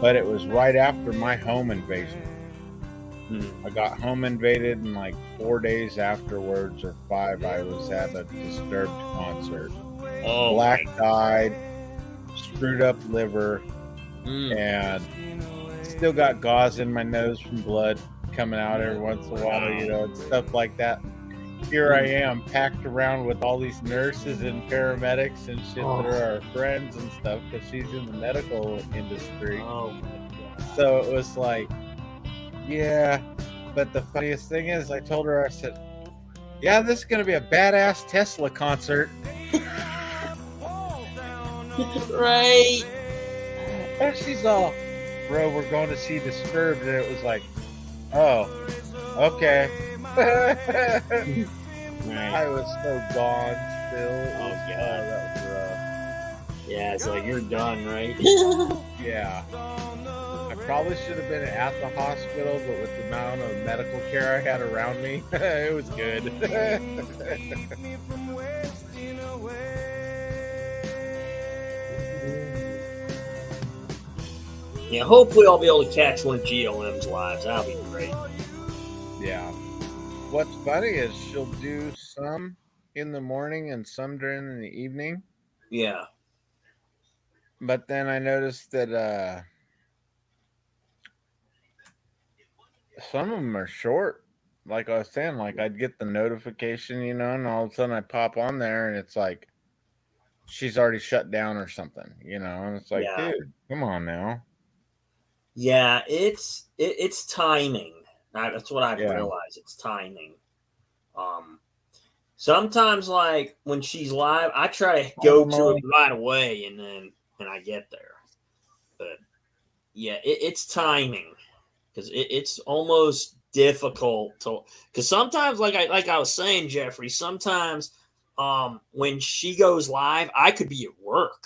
but it was right after my home invasion. Mhm. I got home invaded, and like 4 days afterwards, or 5, I was at a Disturbed concert. Oh, Black my- eyed, screwed up liver, Mm. and still got gauze in my nose from blood coming out every once in a while, and stuff like that. Here I am, packed around with all these nurses and paramedics and shit that are our friends and stuff, because she's in the medical industry. Oh, my God. So it was like, yeah. But the funniest thing is, I told her, I said, yeah, this is going to be a badass Tesla concert. Right. And she's all, bro, we're going to see Disturbed. And it was like, oh, okay. Right. I was so gone still. Oh, God. That was Yeah, it's like you're done, right? rough. Yeah. I probably should have been at the hospital, but with the amount of medical care I had around me, it was good. Yeah, hopefully I'll be able to catch one of GLM's lives. That'll be great. Yeah. What's funny is she'll do some in the morning and some during the evening. Yeah. But then I noticed that some of them are short. Like I was saying, like I'd get the notification, and all of a sudden I pop on there and it's like she's already shut down or something, and it's like, Yeah. dude, come on now. Yeah, it's timing. That's what I've Yeah. realized. It's timing. Sometimes like when she's live, I try to go to it right away, and then I get there. But yeah, it's timing, because it's almost difficult to, because sometimes like I was saying, Jeffrey, sometimes when she goes live, I could be at work.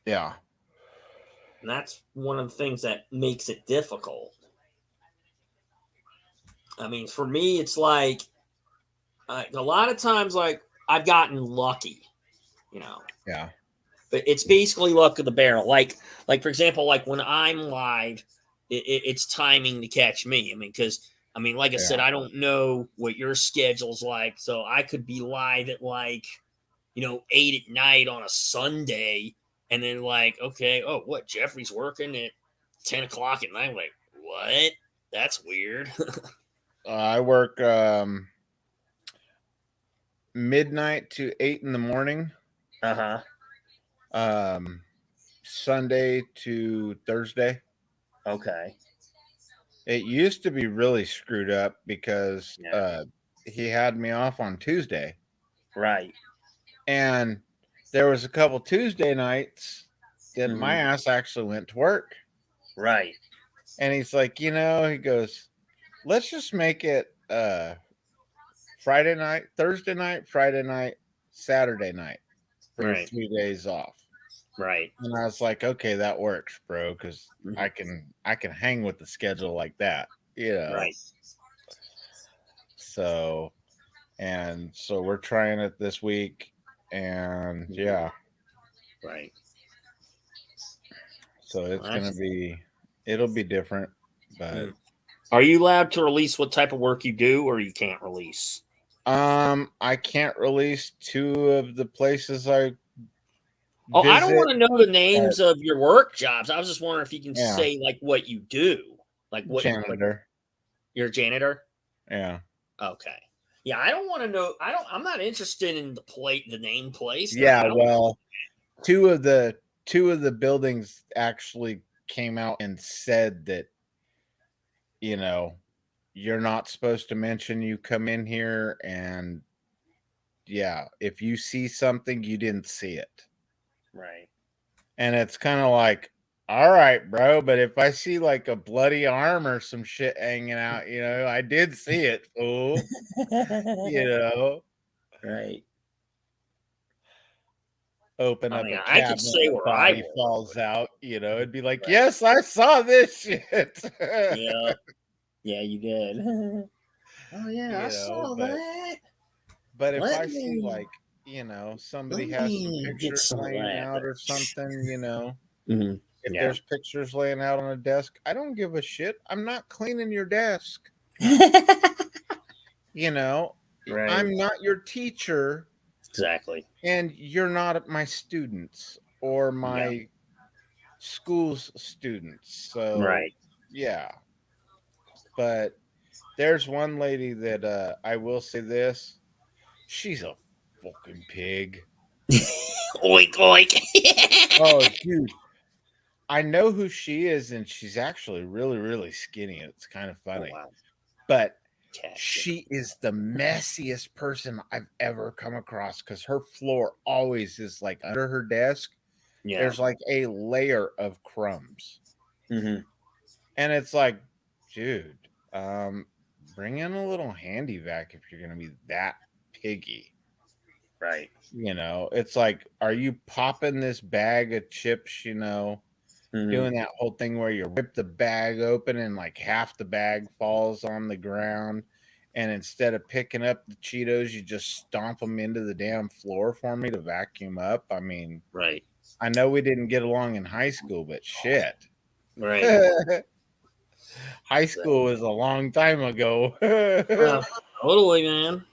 Yeah. And that's one of the things that makes it difficult. I mean, for me, it's like a lot of times, like I've gotten lucky, Yeah. but it's basically luck of the barrel. Like for example, like when I'm live, it's timing to catch me. I mean, because like I said, I don't know what your schedule's like, so I could be live at 8 at night on a Sunday. And then okay, oh, what? Jeffrey's working at 10 o'clock at night. I'm like, what? That's weird. I work midnight to 8 in the morning. Uh-huh. Sunday to Thursday. Okay. It used to be really screwed up because Yeah. he had me off on Tuesday, Right. and there was a couple Tuesday nights that Mhm. my ass actually went to work. Right. And he's like, he goes, let's just make it Friday night, Thursday night, Friday night, Saturday night for your Right. 3 days off. Right. And I was like, okay, that works, bro, because Mhm. I can hang with the schedule like that, you know. Right. So we're trying it this week, and yeah, Right. so it's Well, it'll be different, but Mm. Are you allowed to release what type of work you do, or you can't release? I can't release 2 of the places I Oh, I don't visit. want to know the names of your work jobs. I was just wondering if you can Yeah. say like what you do, like what Janitor. you're a janitor. Yeah. Okay. Yeah, I don't want to know. I'm not interested in the name place. Yeah, I don't- well, two of the buildings actually came out and said that, you're not supposed to mention you come in here, and yeah, if you see something, you didn't see it. Right. And it's kind of like, all right, bro, but if I see like a bloody arm or some shit hanging out, I did see it, fool. Right. Open I up mean, a I could cabinet, say a where I body work, falls out, it'd be like, Right. yes, I saw this shit. Yeah. Yeah, you did. Oh yeah, I saw but that. but if Let I see me- like, somebody let has some me get pictures some of laying that. out or something, Mhm. if Yeah. there's pictures laying out on a desk, I don't give a shit. I'm not cleaning your desk. Right. I'm not your teacher, Exactly. and you're not my students or my school's students. So Right. yeah. But there's one lady that I will say this. She's a fucking pig. Oink oink. Oh, dude. I know who she is, and she's actually really, really skinny. It's kind of funny. Oh, wow. But Cat. she is the messiest person I've ever come across, because her floor always is like under her desk. Yeah. There's like a layer of crumbs. Mm-hmm. And it's like, dude, bring in a little handy vac if you're gonna be that piggy. Right. It's like, are you popping this bag of chips, Mhm. doing that whole thing where you rip the bag open and like half the bag falls on the ground, and instead of picking up the Cheetos, you just stomp them into the damn floor for me to vacuum up? I mean, Right. I know we didn't get along in high school, but shit. Right. High school was a long time ago. Totally, man.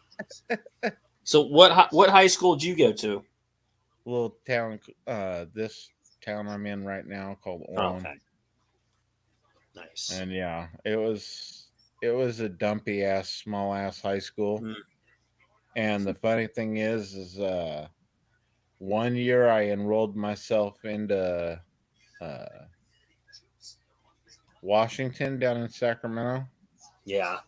So what high school did you go to? Little town, this town I'm in right now called Orland. Okay. Nice. And yeah, it was a dumpy ass, small ass high school. Mm. And the funny thing is one year I enrolled myself into Washington down in Sacramento. Yeah.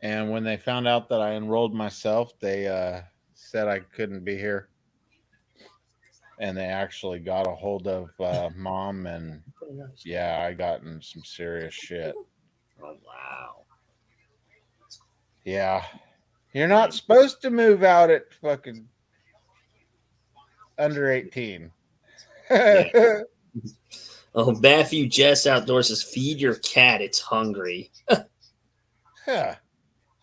And when they found out that I enrolled myself, they said I couldn't be here. And they actually got a hold of mom, and yeah, I got in some serious shit. Oh wow. Yeah. You're not supposed to move out at fucking under 18. Yeah. Oh, Matthew Jess Outdoors says, feed your cat, it's hungry. Huh.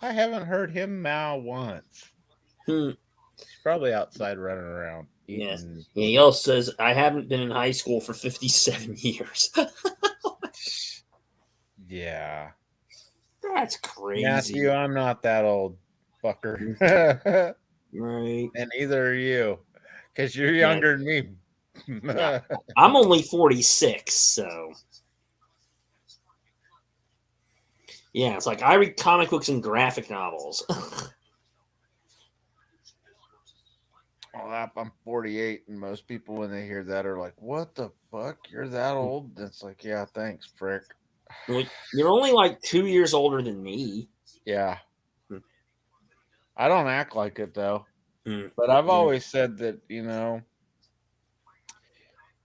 I haven't heard him meow once. Hmm. He's probably outside running around. Yeah. eating. Yeah. He also says, I haven't been in high school for 57 years. Yeah. That's crazy. Matthew, I'm not that old, fucker. Right. And neither are you, because you're younger than me. I'm only 46, so. Yeah, it's like I read comic books and graphic novels. Well, I'm 48, and most people, when they hear that, are like, "What the fuck? You're that old?" It's like, yeah, thanks, frick. Like, you're only like 2 years older than me. Yeah. Hmm. I don't act like it though. Hmm. But I've Yeah. always said that,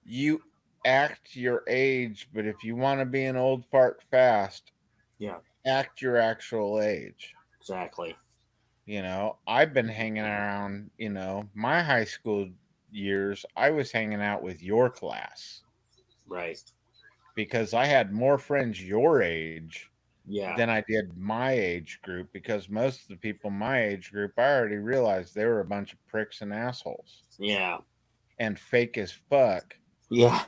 you act your age, but if you want to be an old fart fast, Yeah, act your actual age. exactly. I've been hanging around, my high school years, I was hanging out with your class Right. because I had more friends your age Yeah. than I did my age group, because most of the people my age group, I already realized they were a bunch of pricks and assholes Yeah. and fake as fuck. Yeah.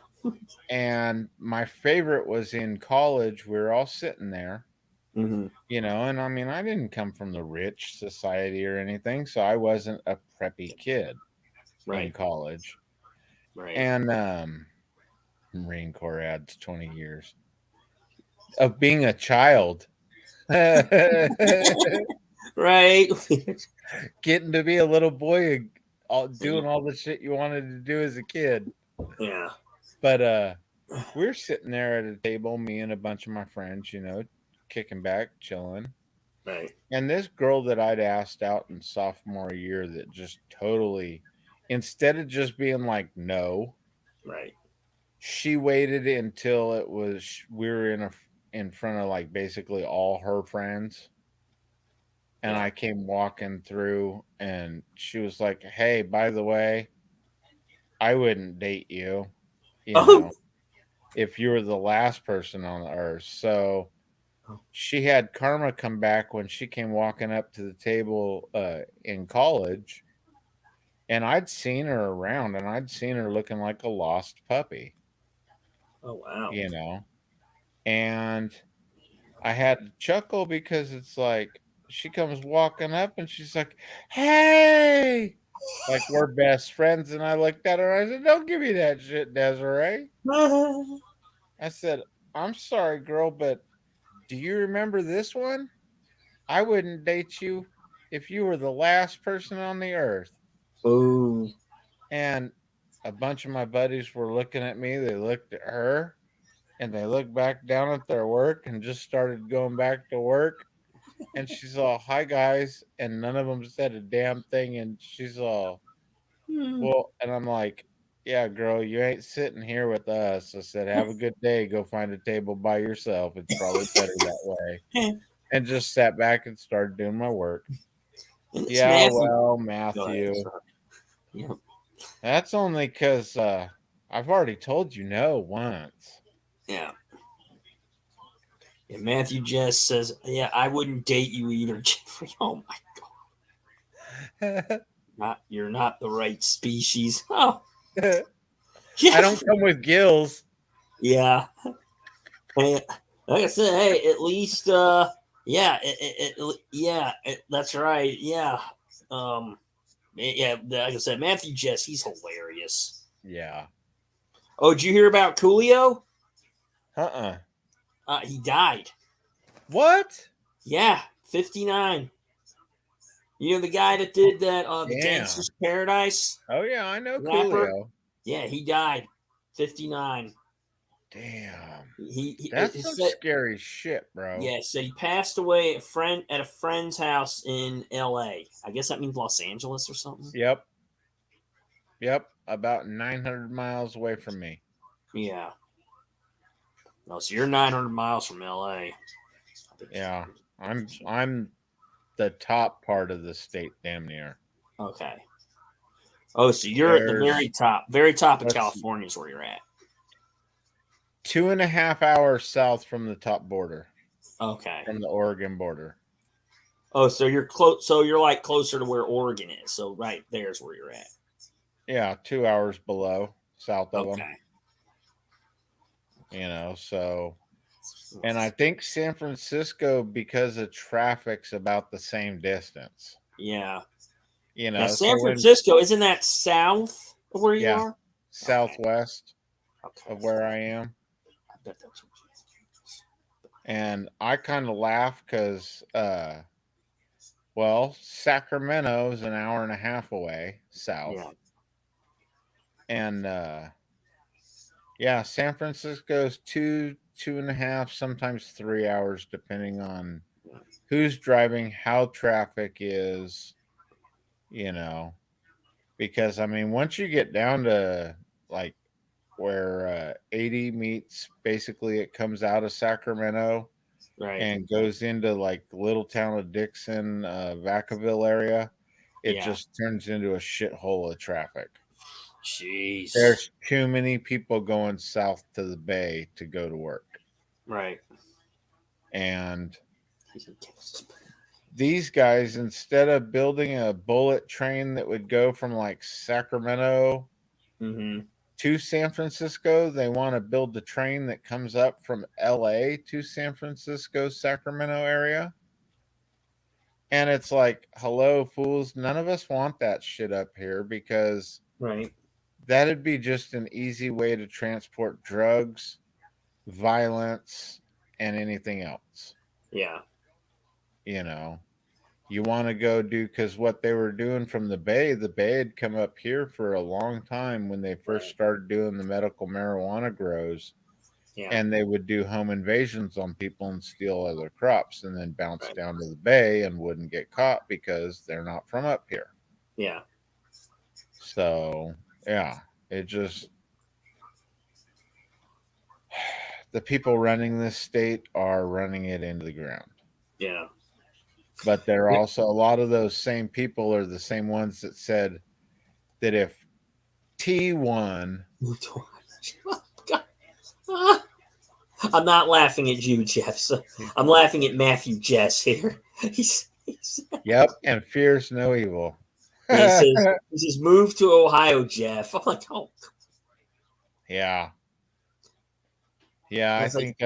And my favorite was in college. We were all sitting there, Mm-hmm. and I mean, I didn't come from the rich society or anything, so I wasn't a preppy kid in Right. college. Right. And Marine Corps adds 20 years of being a child. Right. Getting to be a little boy, doing all the shit you wanted to do as a kid. Yeah. But we're sitting there at a table, me and a bunch of my friends, kicking back, chilling. Right. And this girl that I'd asked out in sophomore year that just totally, instead of just being like, no, Right. she waited until we were in front of like basically all her friends. And Yeah. I came walking through and she was like, hey, by the way, I wouldn't date you, Oh. if you were the last person on the earth. So she had karma come back when she came walking up to the table in college, and I'd seen her around, and I'd seen her looking like a lost puppy, Oh wow. And I had to chuckle because it's like she comes walking up and she's like, hey, like we're best friends. And I looked at her and I said, don't give me that shit, Desiree. I said, I'm sorry, girl, but do you remember this one? I wouldn't date you if you were the last person on the earth. Oh. And a bunch of my buddies were looking at me. They looked at her and they looked back down at their work and just started going back to work. And she's all, hi, guys. And none of them said a damn thing. And she's all, well, and I'm like, yeah, girl, you ain't sitting here with us. I said, have a good day. Go find a table by yourself. It's probably better that way. And just sat back and started doing my work. Yeah, Matthew. well, Go Matthew, ahead. Yeah. that's only because I've already told you no once. Yeah. Yeah. Matthew just says, yeah, I wouldn't date you either, Jeffrey. Oh my God. You're not the right species. Oh. I don't come with gills. Yeah. Hey, like I said, hey, at least, yeah, that's right. Yeah. Yeah, like I said, Matthew Jess, he's hilarious. Yeah. Oh, did you hear about Coolio? He died. What? Yeah, 59. You know the guy that did that, the Damn. Gangster's Paradise? Oh, yeah, I know Rapper? Coolio. Yeah, he died. 59. Damn. He That's he some said, scary shit, bro. yeah, said he passed away at a friend's house in L.A. I guess that means Los Angeles or something. Yep. About 900 miles away from me. Yeah. No, so you're 900 miles from L.A. Yeah. I'm the top part of the state, damn near. Okay. Oh, so you're at the very top of let's California is where you're at. 2.5 hours south from the top border, Okay. from the Oregon border. Oh, so you're close. So you're like closer to where Oregon is. So right there's where you're at. Yeah, 2 hours below, south of Okay. them. So, and I think San Francisco, because of traffic's about the same distance. Yeah. Now, Now, San Francisco, isn't that south of where you are? Southwest of where I am. I bet that's what And I kind of laugh because, well, Sacramento is an hour and a half away south. Yeah. And yeah, San Francisco's 2.5, sometimes 3 hours, depending on who's driving, how traffic is, you know. Because I mean, once you get down to like where 80 meets, basically it comes out of Sacramento Right. and goes into like the little town of Dixon, Vacaville area, it Yeah. just turns into a shithole of traffic. Jeez. There's too many people going south to the bay to go to work. Right. And He's in Texas. these guys, instead of building a bullet train that would go from like Sacramento Mm-hmm. to San Francisco, they want to build the train that comes up from LA to San Francisco, Sacramento area. And it's like, hello, fools. None of us want that shit up here because Right. that'd be just an easy way to transport drugs, violence, and anything else. Yeah. You know, you want to go do, because what they were doing from the Bay had come up here for a long time when they first started doing the medical marijuana grows. Yeah. And they would do home invasions on people and steal other crops and then bounce down to the Bay and wouldn't get caught because they're not from up here. Yeah. So, yeah, it just, the people running this state are running it into the ground. Yeah. But they're also, a lot of those same people are the same ones that said that if T won, I'm not laughing at you, Jeff. So I'm laughing at Matthew Jess here. He's yep, and fears no evil. he says move to Ohio, Jeff. I'm like, oh, Yeah. Yeah, It's like-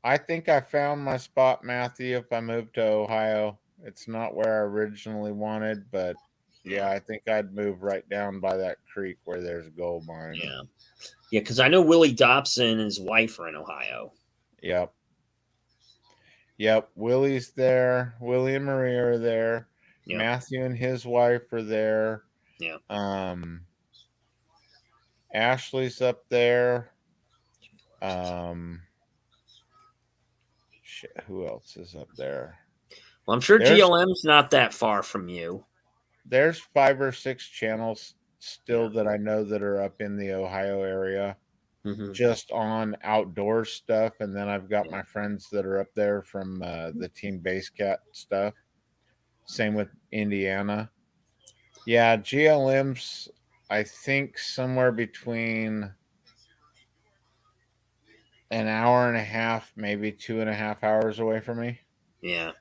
I think I found my spot, Matthew, if I moved to Ohio. It's not where I originally wanted, but yeah, I think I'd move right down by that creek where there's a gold mine. yeah, yeah. Because I know Willie Dobson and his wife are in Ohio. Yep. Yep. Willie's there. Willie and Maria are there. Yep. Matthew and his wife are there. Yeah. Ashley's up there. Shit, who else is up there? Well, I'm sure There's- GLM's not that far from you. There's 5 or 6 channels still that I know that are up in the Ohio area, Mm-hmm. just on outdoor stuff. And then I've got my friends that are up there from the Team Base Cat stuff. Same with Indiana. Yeah, GLM's, I think, somewhere between an hour and a half, maybe 2.5 hours away from me. Yeah.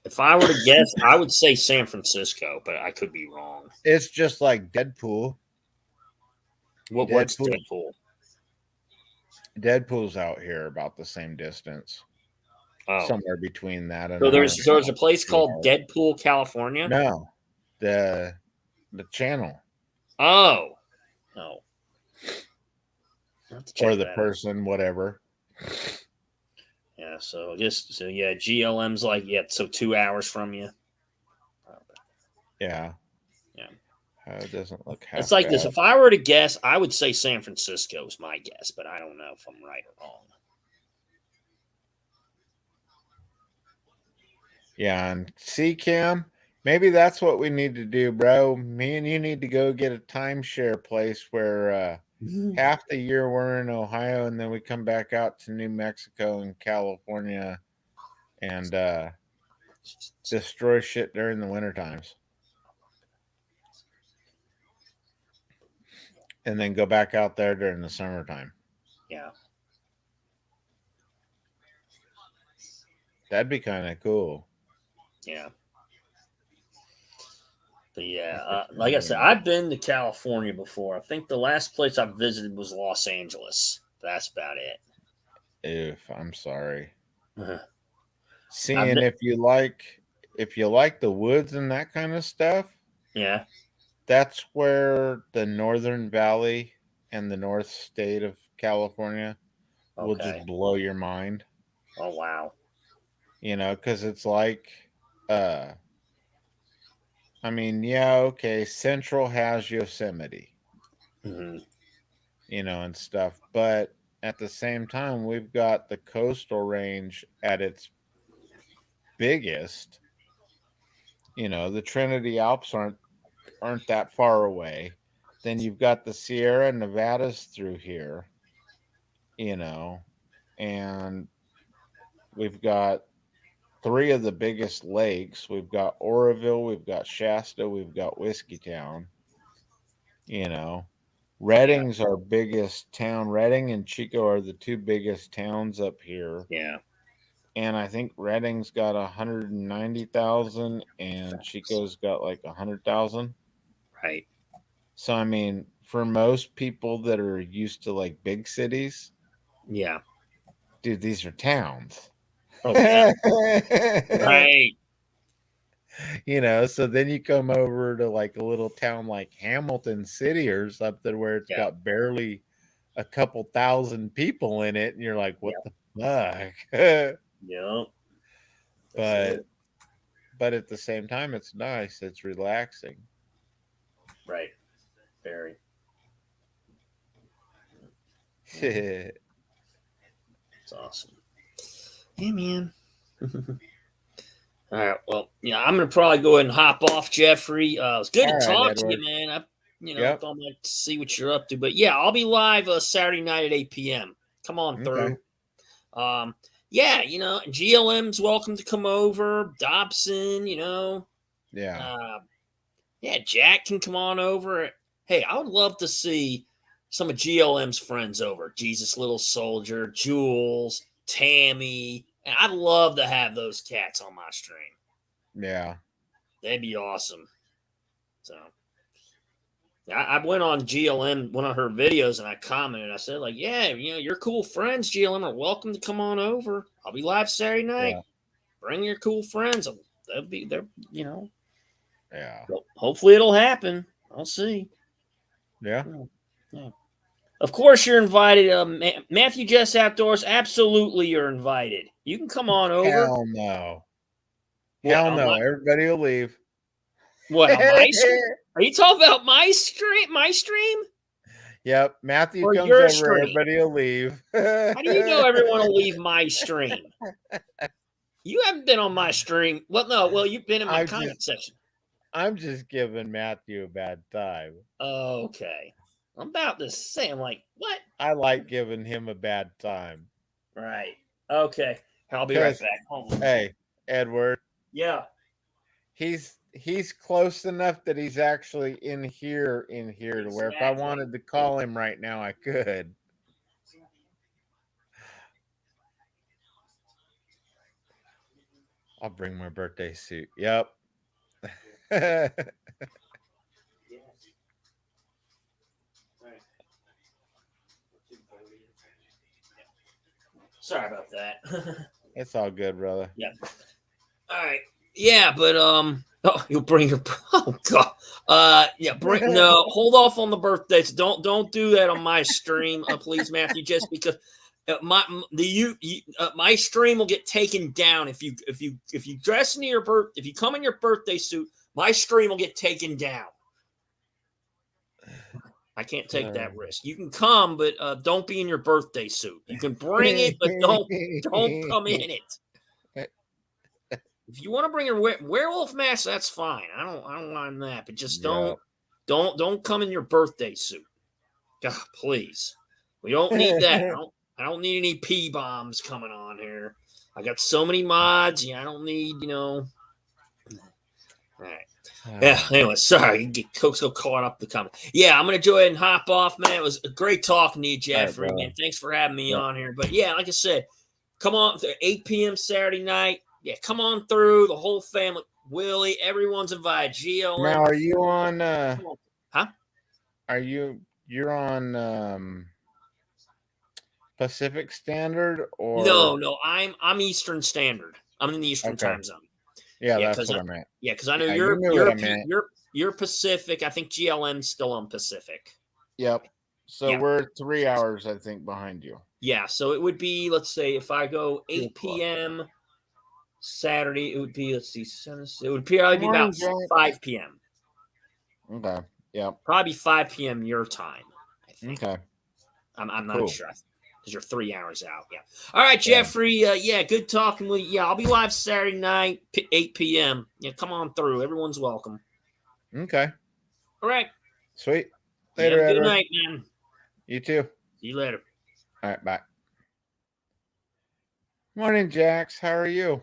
If I were to guess, I would say San Francisco, but I could be wrong. It's just like Deadpool. What's Deadpool? Deadpool's out here about the same distance. Oh, Somewhere between that and so there's an hour and a place called half. Deadpool, California. No, the channel Oh, or the person, whatever. Yeah, so yeah, GLM's like so 2 hours from you. Yeah, Yeah. It doesn't look. It's like this. If I were to guess, I would say San Francisco is my guess, but I don't know if I'm right or wrong. Yeah, and CCAM, maybe that's what we need to do, bro. Me and you need to go get a timeshare place where half the year we're in Ohio, and then we come back out to New Mexico and California and destroy shit during the winter times. And then go back out there during the summertime. Yeah. That'd be kind of cool. Yeah. But yeah, like I said, I've been to California before. I think the last place I visited was Los Angeles. That's about it. I'm sorry. Uh-huh. Seeing if you like the woods and that kind of stuff, Yeah. that's where the Northern Valley and the North State of California will Okay. just blow your mind. Oh wow. You know, because it's like, I mean, yeah, okay, Central has Yosemite, Hmm. you know, and stuff, but at the same time, we've got the coastal range at its biggest. You know, the Trinity Alps aren't that far away. Then you've got the Sierra Nevadas through here, you know, and we've got three of the biggest lakes. We've got Oroville, we've got Shasta, we've got Whiskeytown, you know. Yeah. Redding's our biggest town. Redding and Chico are the two biggest towns up here. Yeah. And I think Redding's got 190,000 and Chico's got like 100,000. Right. So I mean, for most people that are used to like big cities, Yeah. dude, these are towns. Oh yeah. Right. You know, so then you come over to like a little town like Hamilton City or something where it's Yeah. got barely a couple thousand people in it, and you're like, what the fuck? Yeah. but but at the same time, it's nice. It's relaxing. Right. Very. Yeah, It's awesome. Yeah, man. All right. Well, yeah, I'm gonna probably go ahead and hop off, Jeffrey. It's good All to right, talk to you, Edward. man. Yep. Thought I'd like to see what you're up to. But yeah, I'll be live Saturday night at 8 p.m. Come on through. Okay. Yeah, GLM's welcome to come over. Dobson, Yeah. yeah, Jack can come on over. Hey, I would love to see some of GLM's friends over. Jesus Little Soldier, Jules, Tammy. And I'd love to have those cats on my stream. Yeah. That'd be awesome. So I went on GLM, one of her videos, and I commented. I said, like, yeah, your cool friends, GLM, are welcome to come on over. I'll be live Saturday night. Yeah. Bring your cool friends. They'll be there, Yeah. Hopefully it'll happen. I'll see. Yeah. Yeah. Of course, you're invited. Matthew Jess Outdoors, absolutely, you're invited. You can come on over. Hell no. What, Hell on no. my- Everybody will leave. What, on my stream? Are you talking about my stream? My stream? Yep. Matthew Or comes your over, stream? everybody will leave. How do you know everyone will leave my stream? You haven't been on my stream. Well, no. Well, you've been in my comment section. I'm just giving Matthew a bad time. Okay. I'm about to say, I'm like, what? I like giving him a bad time. Right. Okay. I'll be right back. Hold on. Hey, Edward. Yeah. He's close enough that he's actually in here to where if I wanted to call him right now, I could. I'll bring my birthday suit. Yep. Sorry about that. It's all good, brother. Yeah. All right. Yeah, but you'll bring your oh god. Yeah, no, hold off on the birthdays. Don't do that on my stream, please, Matthew, just because my stream will get taken down if you dress in if you come in your birthday suit, my stream will get taken down. I can't take that risk. You can come, but don't be in your birthday suit. You can bring it, but don't come in it. If you want to bring your werewolf mask, that's fine. I don't mind that, but just don't come in your birthday suit. God, please. We don't need that. I don't need any pee bombs coming on here. I got so many mods. Yeah, I don't need, All right. Yeah, anyway, sorry. Get so caught up the comment. Yeah, I'm going to go ahead and hop off, man. It was great talking to you, Jeffrey, right, man. Thanks for having me on here. But yeah, like I said, come on, 8 p.m. Saturday night. Yeah, come on through. The whole family. Willie, everyone's invited. GLM. Now, are you on Huh? You're on Pacific Standard or No, I'm Eastern Standard. I'm in the Eastern time zone. Yeah, that's what I meant. Yeah, because I know you're Pacific. I think GLM's still on Pacific. Yep. So Yeah. we're 3 hours, I think, behind you. Yeah, so it would be, let's say, if I go 8 o'clock. p.m. Saturday, it would be, let's see, it would probably be Morning, about Jack. 5 p.m. Okay. Yep. Probably 5 p.m. your time, I think. Okay. I'm not Cool. sure because you're 3 hours out. Yeah. All right, Yeah. Jeffrey. Yeah, good talking with you. Yeah, I'll be live Saturday night, 8 p.m. Yeah, come on through. Everyone's welcome. Okay. All right. Sweet. You Later, have a good Edward. night, man. You too. See you later. All right. Bye. Morning, Jax. How are you?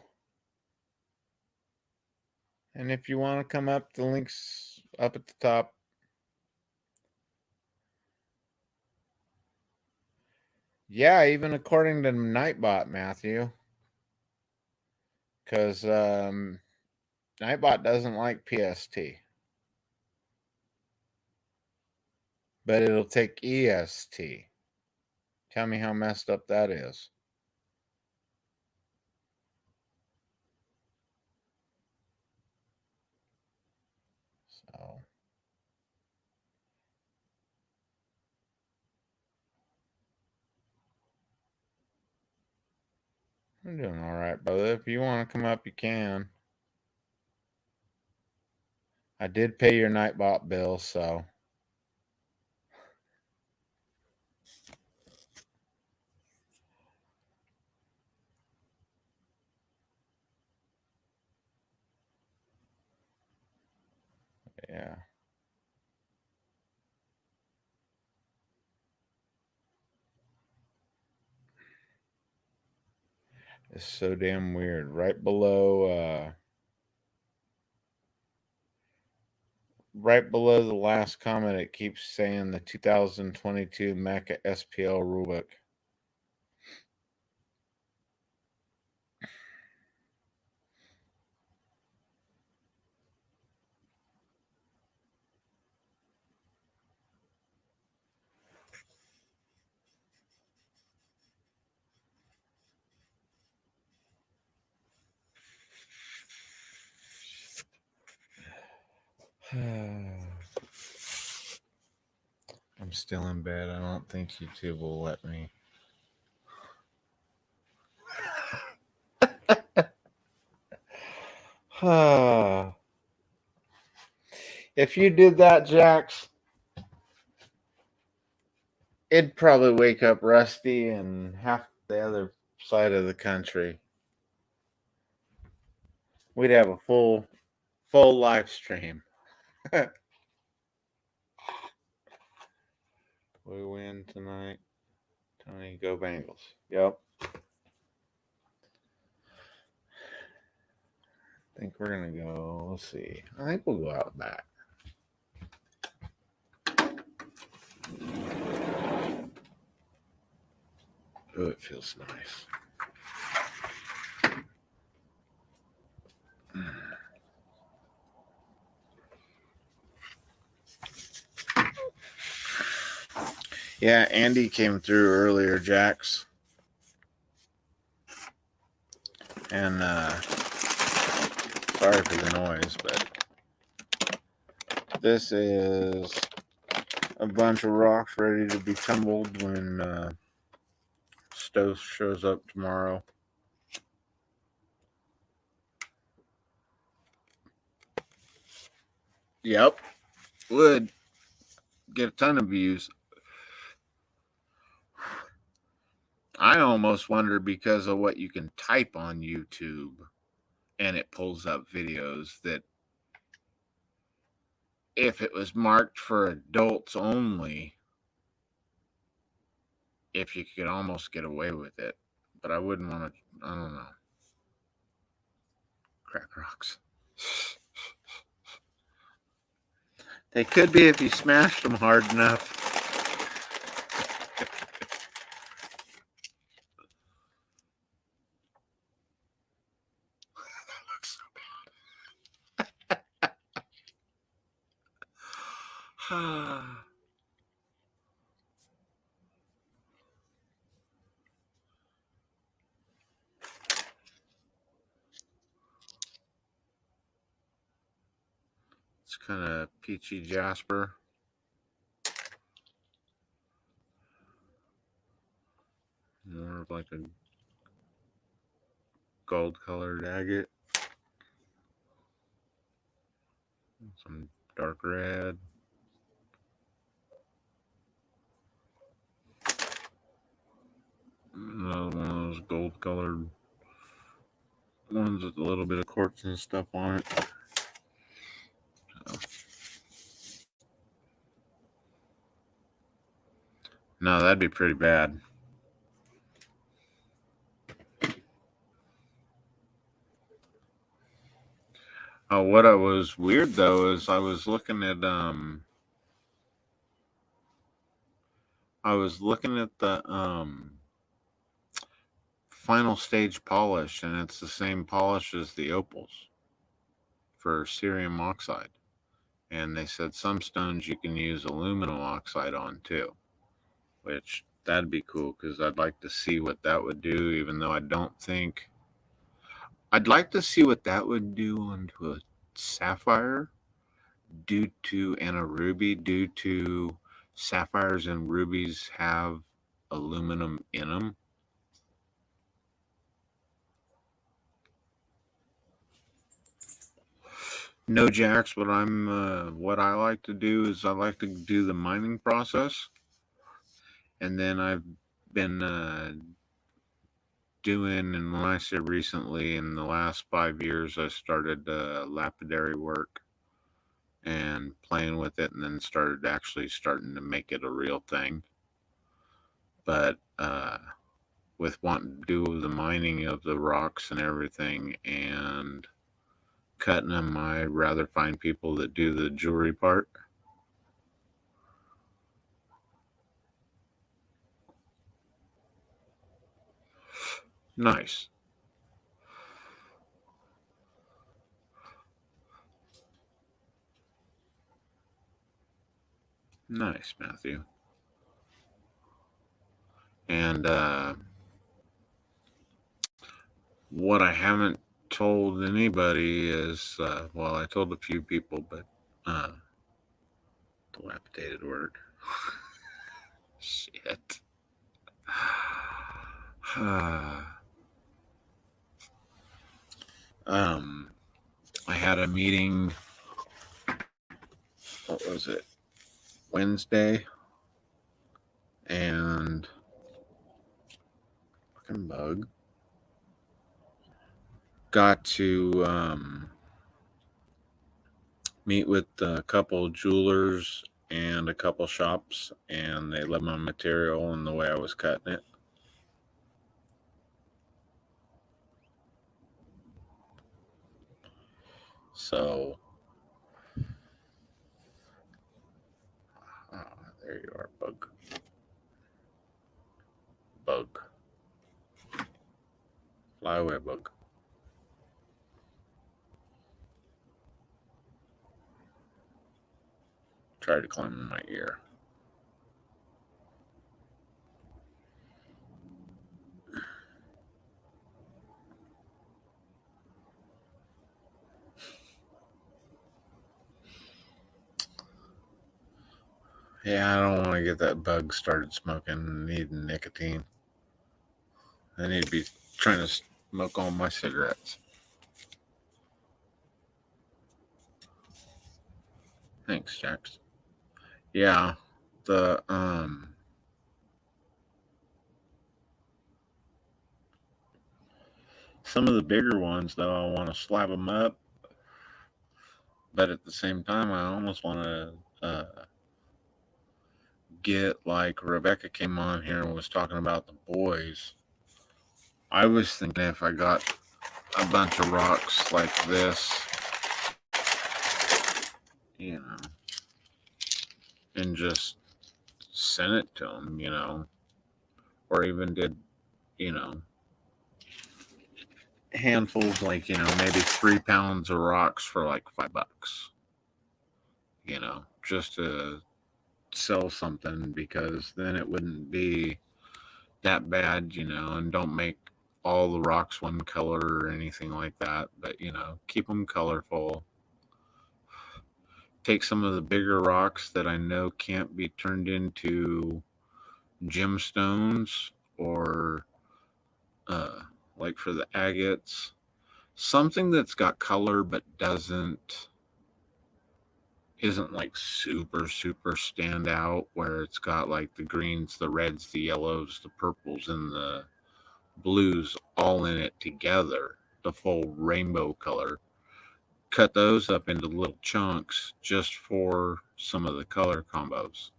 And if you want to come up, the link's up at the top. Yeah, even according to Nightbot, Matthew. Because Nightbot doesn't like PST. But it'll take EST. Tell me how messed up that is. So. I'm doing all right, brother. If you want to come up, you can. I did pay your Nightbot bill, so. Yeah. It's so damn weird. Right below the last comment, it keeps saying the 2022 Mecha SPL rulebook. I'm still in bed. I don't think YouTube will let me. If you did that, Jax, it'd probably wake up Rusty and half the other side of the country. We'd have a full live stream. We win tonight. Tony, go Bengals. Yep. I think we're going to go. Let's see. I think we'll go out back. Oh, it feels nice. Yeah, Andy came through earlier, Jax. And sorry for the noise, but this is a bunch of rocks ready to be tumbled when Stove shows up tomorrow. Yep. Would get a ton of views. I almost wonder because of what you can type on YouTube and it pulls up videos that if it was marked for adults only, if you could almost get away with it. But I wouldn't want to, I don't know. Crack rocks. They could be if you smashed them hard enough. That looks so bad. It's kind of peachy jasper. more of like a gold colored agate. Some dark red. Another one of those gold colored ones with a little bit of quartz and stuff on it. So. No, that'd be pretty bad. What I was weird though is I was looking at the final stage polish, and it's the same polish as the opals for cerium oxide. And they said some stones you can use aluminum oxide on too, which that'd be cool because I'd like to see what that would do, even though I don't think I'd like to see what that would do onto a sapphire and a ruby, due to sapphires and rubies have aluminum in them. No, Jax, what I like to do is I like to do the mining process, and then I've been doing, and when I say recently, in the last 5 years, I started lapidary work and playing with it, and then starting to make it a real thing. But with wanting to do the mining of the rocks and everything and cutting them, I'd rather find people that do the jewelry part. Nice. Nice, Matthew. And what I haven't told anybody is, well, I told a few people, but dilapidated word. Shit. I had a meeting, what was it, Wednesday, and fucking bug got to meet with a couple jewelers and a couple shops, and they loved my material and the way I was cutting it. So, there you are, bug. Bug. Fly away, bug. Tried to climb in my ear. Yeah, I don't want to get that bug started smoking, needing nicotine. I need to be trying to smoke all my cigarettes. Thanks, Jax. Yeah, the some of the bigger ones, though, I want to slab them up, but at the same time, I almost want to get, like Rebecca came on here and was talking about the boys. I was thinking if I got a bunch of rocks like this, you know, and just sent it to them, you know, or even did, you know, handfuls, like, you know, maybe 3 pounds of rocks for like $5, you know, just to sell something, because then it wouldn't be that bad, you know, and don't make all the rocks one color or anything like that, but, you know, keep them colorful. Take some of the bigger rocks that I know can't be turned into gemstones or like for the agates, something that's got color but isn't like super stand out, where it's got like the greens, the reds, the yellows, the purples, and the blues all in it together, the full rainbow color. Cut those up into little chunks just for some of the color combos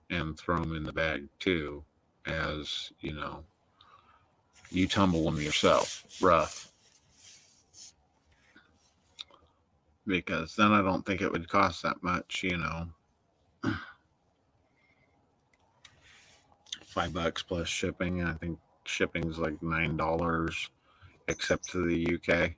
and throw them in the bag too, as you know, you tumble them yourself rough, because then I don't think it would cost that much, you know. $5 plus shipping. I think shipping's like $9 except to the UK.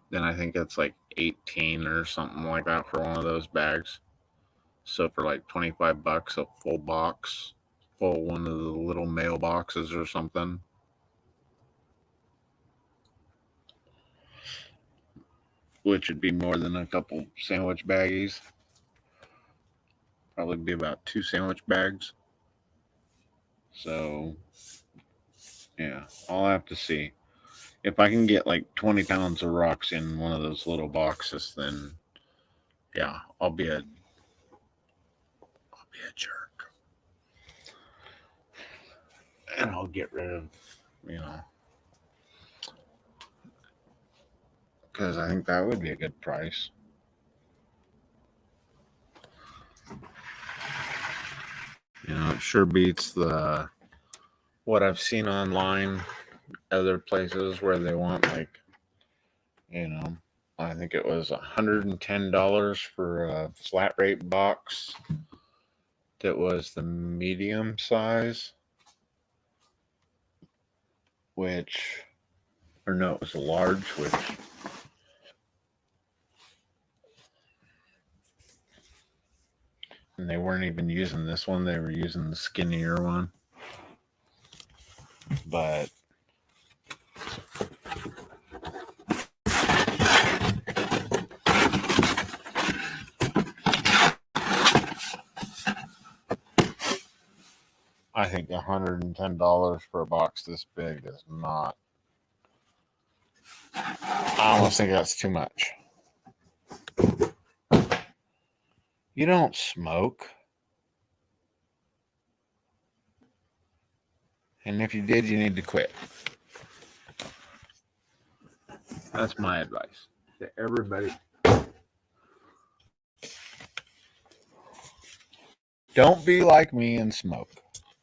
Then I think it's like 18 or something like that for one of those bags. So for like $25 a full box, full one of the little mailboxes or something. Which would be more than a couple sandwich baggies. Probably be about 2 sandwich bags. So yeah, I'll have to see. If I can get like 20 pounds of rocks in one of those little boxes, then yeah, I'll be a jerk. And I'll get rid of, you know, because I think that would be a good price. You know, it sure beats what I've seen online, other places where they want like, you know, I think it was $110 for a flat rate box that was the medium size, it was a large, which and they weren't even using this one, they were using the skinnier one. But I think $110 for a box this big is not. I almost think that's too much. You don't smoke. And if you did, you need to quit. That's my advice to everybody. Don't be like me and smoke.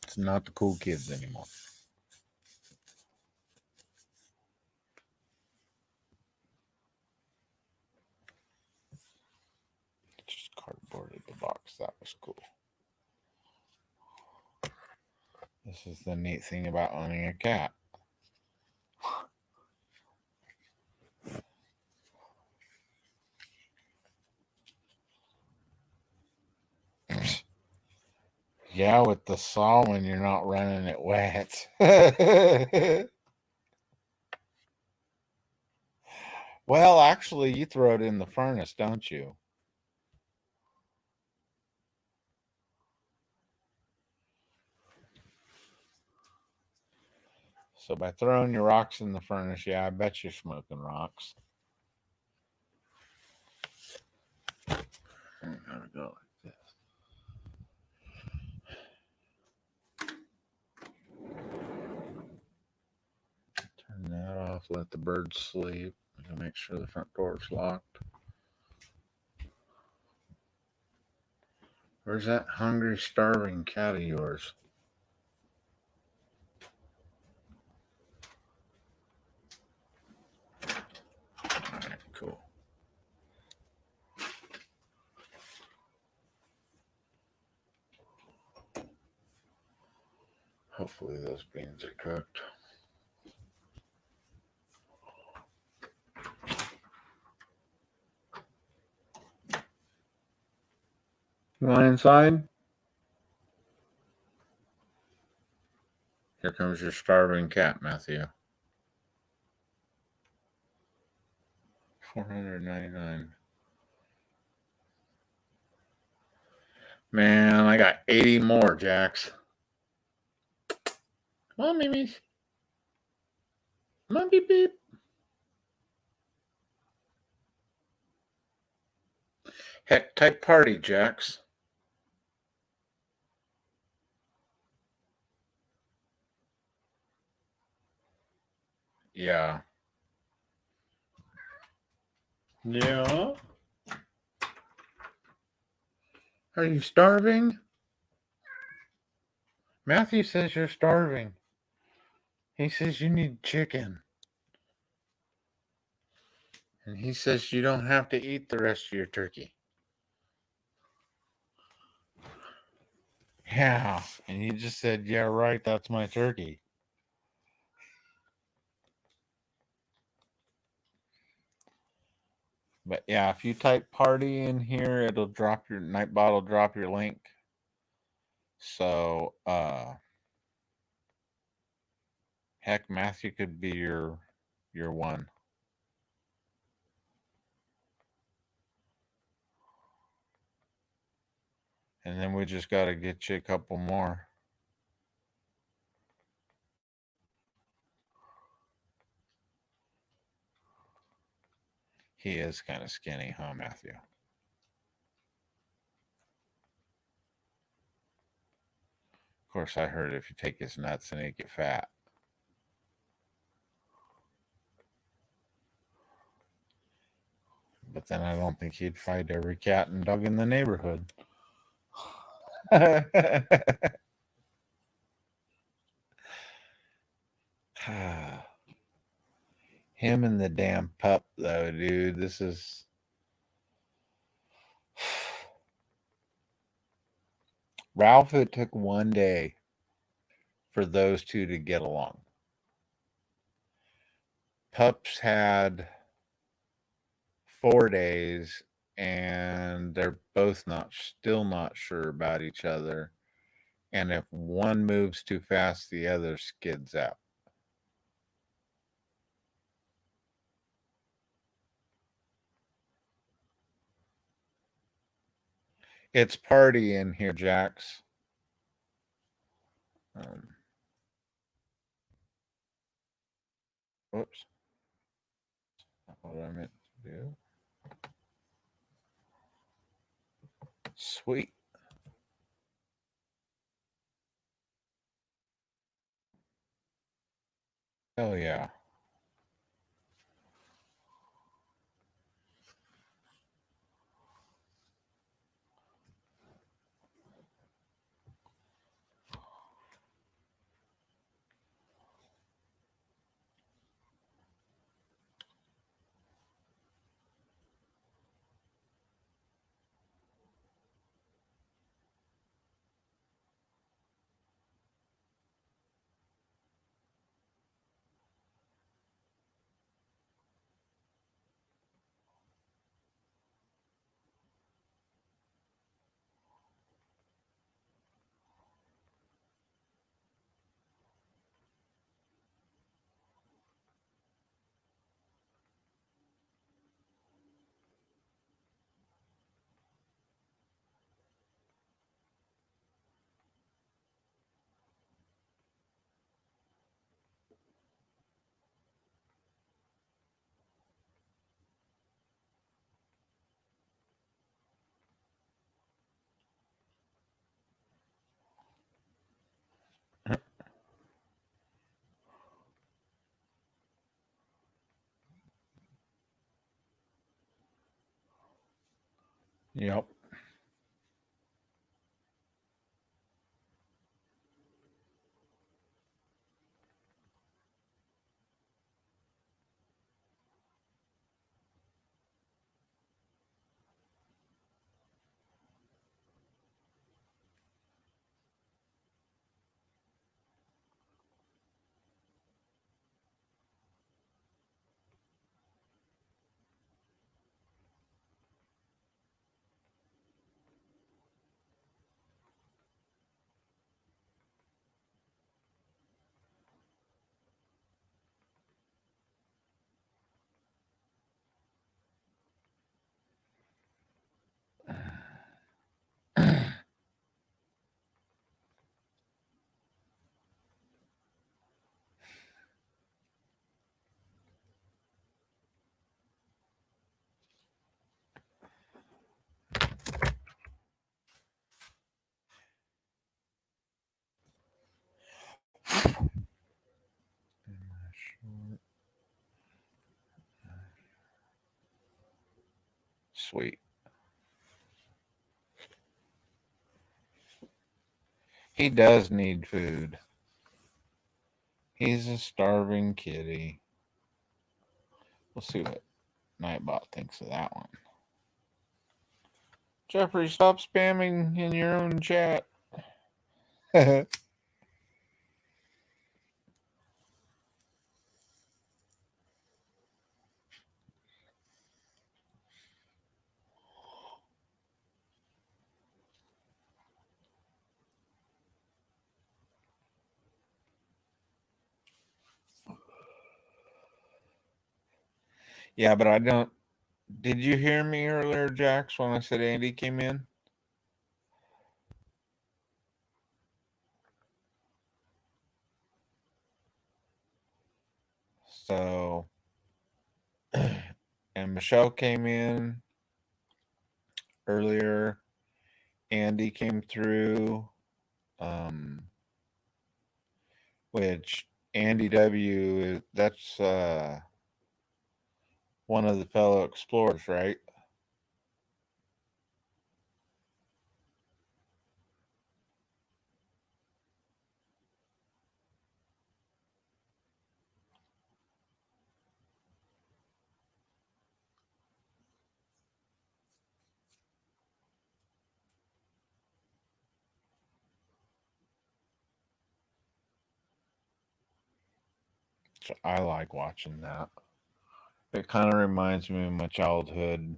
It's not the cool kids anymore. Just cardboarded the box. That was cool. This is the neat thing about owning a cat. Yeah, with the saw when you're not running it wet. Well, actually, you throw it in the furnace, don't you? So by throwing your rocks in the furnace, yeah, I bet you're smoking rocks. I'm gonna go like this. Turn that off, let the birds sleep. I'm gonna make sure the front door is locked. Where's that hungry, starving cat of yours? Alright, cool. Hopefully those beans are cooked. You want inside? Here comes your starving cat, Matthew. $499. Man, I got 80 more, Jax. Come on, Mimi. Come on, beep beep. Heck type party, Jax. Yeah. Yeah. Are you starving? Matthew says you're starving. He says you need chicken. And he says you don't have to eat the rest of your turkey. Yeah. And he just said, yeah, right, that's my turkey. But yeah, if you type party in here, it'll drop your Nightbot will drop your link. So heck, Matthew could be your one. And then we just gotta get you a couple more. He is kind of skinny, huh, Matthew? Of course, I heard if you take his nuts and he'd get fat. But then I don't think he'd fight every cat and dog in the neighborhood. Him and the damn pup, though, dude. This is. Ralph, it took one day for those two to get along. Pups had 4 days, and they're both still not sure about each other. And if one moves too fast, the other skids out. It's party in here, Jax. Whoops. Not what I meant to do. Sweet. Hell yeah. Yep. sweet. He does need food. He's a starving kitty. We'll see what Nightbot thinks of that one. Jeffrey, stop spamming in your own chat. Yeah, but I don't. Did you hear me earlier, Jax, when I said Andy came in? So, and Michelle came in earlier. Andy came through, which Andy W. That's one of the fellow explorers, right? So I like watching that. It kind of reminds me of my childhood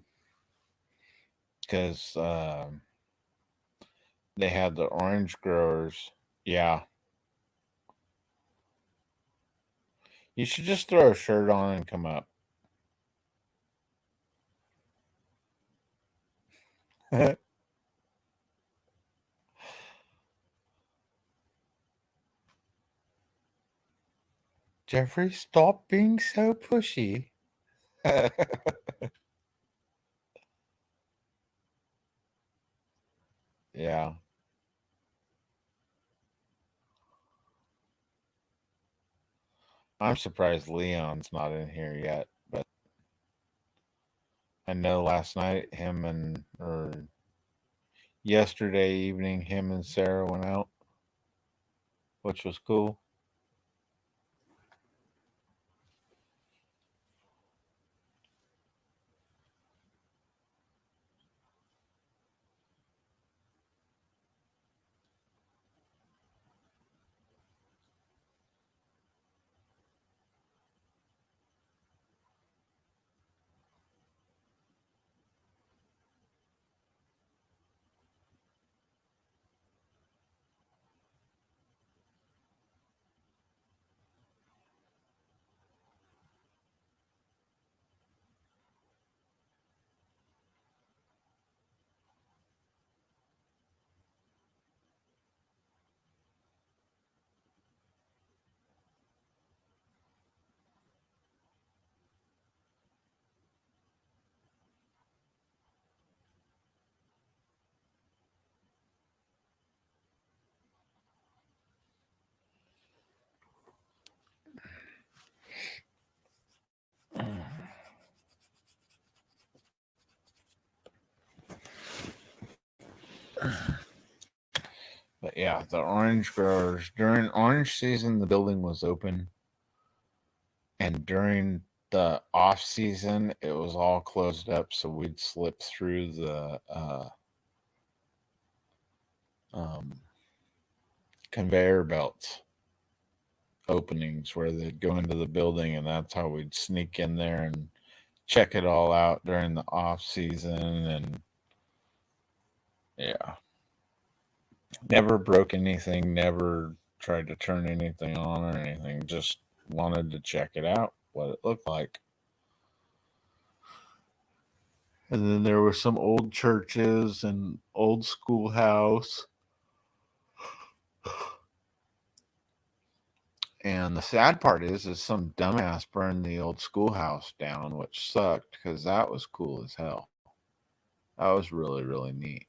because they had the orange growers. Yeah. You should just throw a shirt on and come up. Jeffrey, stop being so pushy. Yeah. I'm surprised Leon's not in here yet, but I know last night or yesterday evening him and Sarah went out, which was cool. But yeah, the orange growers during orange season, the building was open, and during the off season, it was all closed up. So we'd slip through the conveyor belts openings where they'd go into the building, and that's how we'd sneak in there and check it all out during the off season. And yeah, never broke anything, never tried to turn anything on or anything, just wanted to check it out, what it looked like. And then there were some old churches and old schoolhouse. And the sad part is some dumbass burned the old schoolhouse down, which sucked because that was cool as hell. That was really, really neat.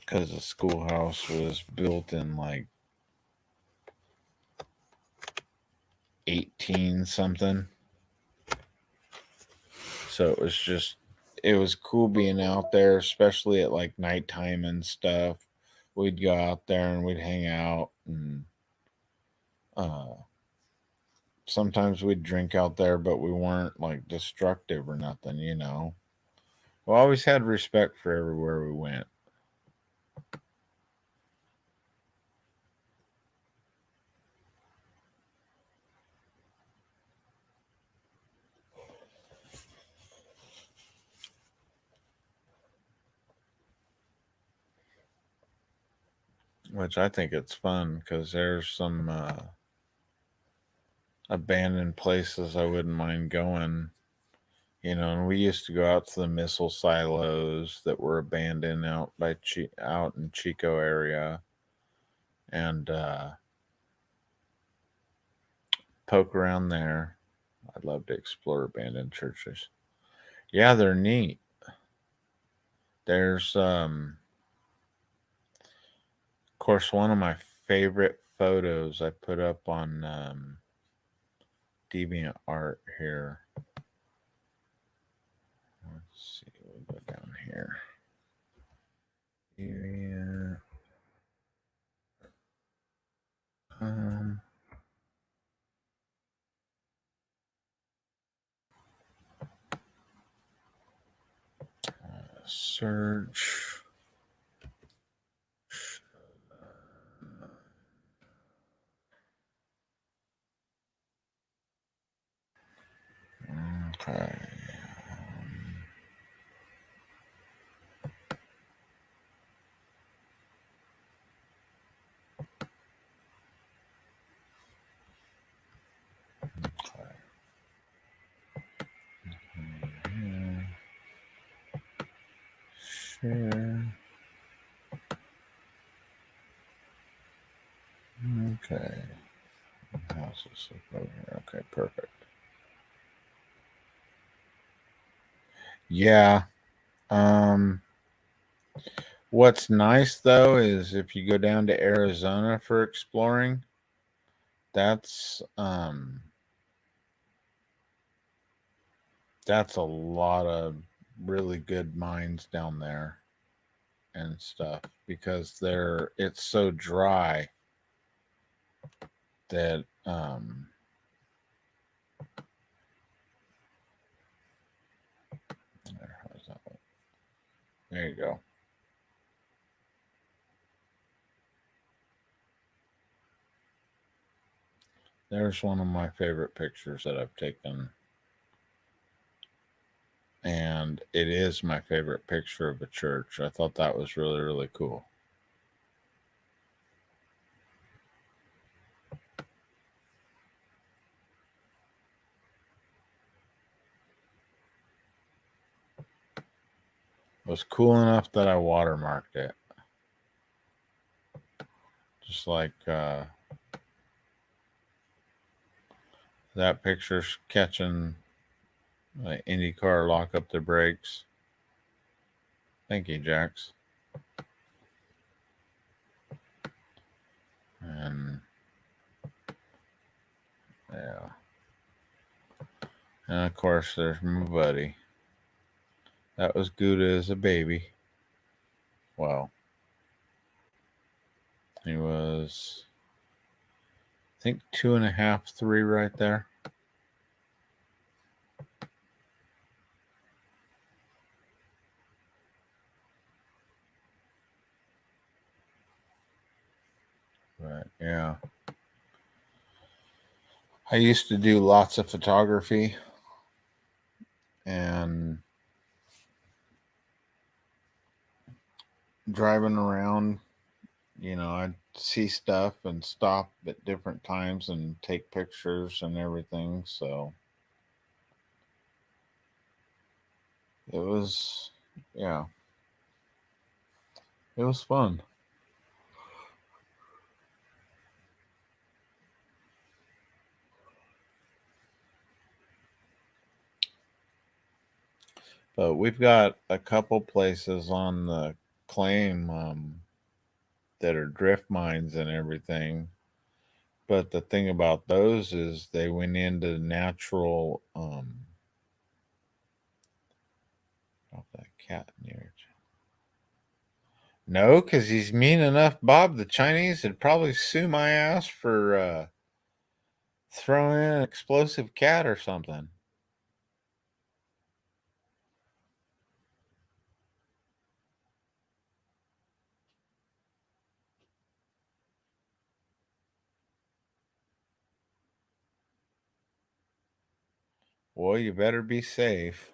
Because the schoolhouse was built in like 18 something. So it was cool being out there, especially at like nighttime and stuff. We'd go out there and we'd hang out, and sometimes we'd drink out there, but we weren't like destructive or nothing, you know. We always had respect for everywhere we went. Which I think it's fun because there's some abandoned places I wouldn't mind going. You know, and we used to go out to the missile silos that were abandoned out by out in Chico area, and poke around there. I'd love to explore abandoned churches. Yeah, they're neat. There's of course, one of my favorite photos I put up on Deviant Art here. Let's see, we'll go down here. Deviant. Search. Okay. Share. Okay. How's this look over here? Okay, perfect. Yeah. What's nice though is if you go down to Arizona for exploring, that's a lot of really good mines down there and stuff because it's so dry that there you go. There's one of my favorite pictures that I've taken. And it is my favorite picture of a church. I thought that was really, really cool. It was cool enough that I watermarked it. Just like that picture's catching an Indy car lock up their brakes. Thank you, Jax. And yeah. And of course, there's my buddy. That was Gouda as a baby. Well, he was, I think, 2.5, 3 right there. But yeah, I used to do lots of photography and driving around, you know, I'd see stuff and stop at different times and take pictures and everything. So it was, yeah, it was fun. But we've got a couple places on the claim that are drift mines and everything. But the thing about those is they went into natural oh, that cat near it. No, because he's mean enough, Bob. The Chinese would probably sue my ass for throwing in an explosive cat or something. Well, you better be safe.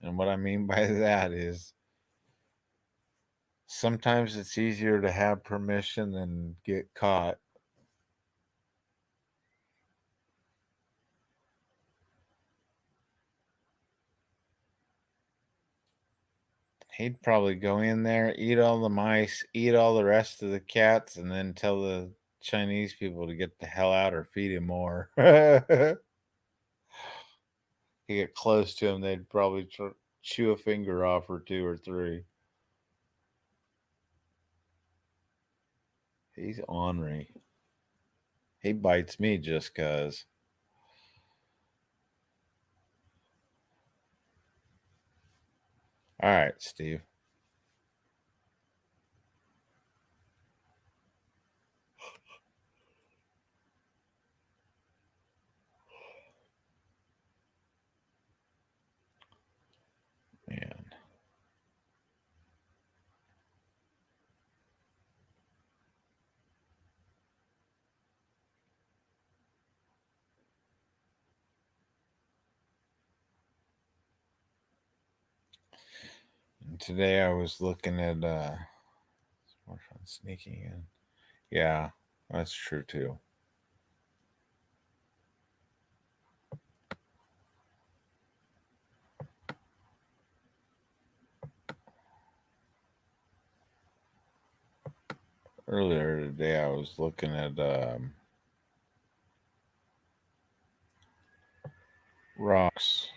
And what I mean by that is sometimes it's easier to have permission than get caught. He'd probably go in there, eat all the mice, eat all the rest of the cats, and then tell the Chinese people to get the hell out or feed him more. You get close to him, they'd probably chew a finger off or two or three. He's ornery. He bites me just because. All right, Steve. Man. And today I was looking at more fun sneaking in. Yeah, that's true too. Earlier today I was looking at rocks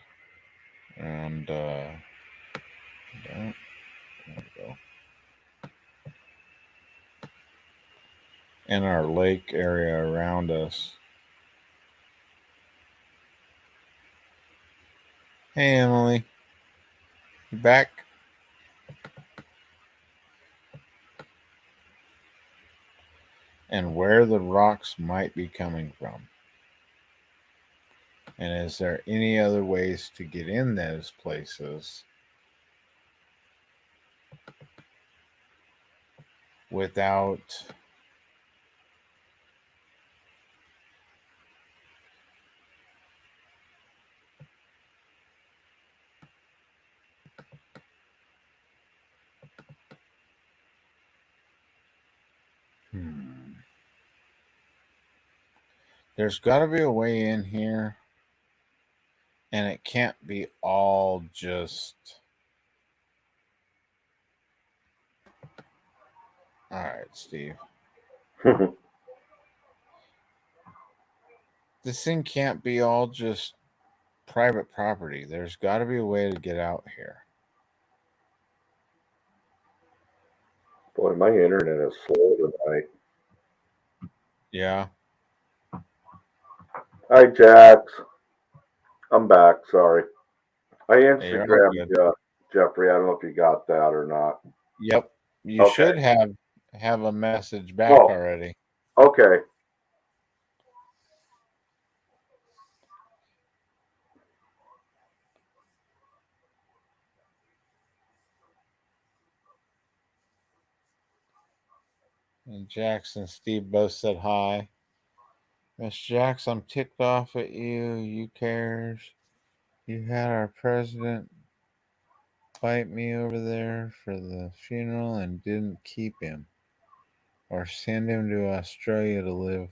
and there we go. In our lake area around us. Hey Emily, you back? And where the rocks might be coming from. And is there any other ways to get in those places without There's got to be a way in here, and it can't be all just. All right, Steve. This thing can't be all just private property. There's got to be a way to get out here. Boy, my internet is slow tonight. Yeah. Hi, Jax. I'm back. Sorry. I Hey, Instagrammed you, Jeffrey. I don't know if you got that or not. Yep. You Okay. should have a message back already. Okay. And Jax and Steve both said hi. Miss Jax, I'm ticked off at you. You cares. You had our president invite me over there for the funeral and didn't keep him or send him to Australia to live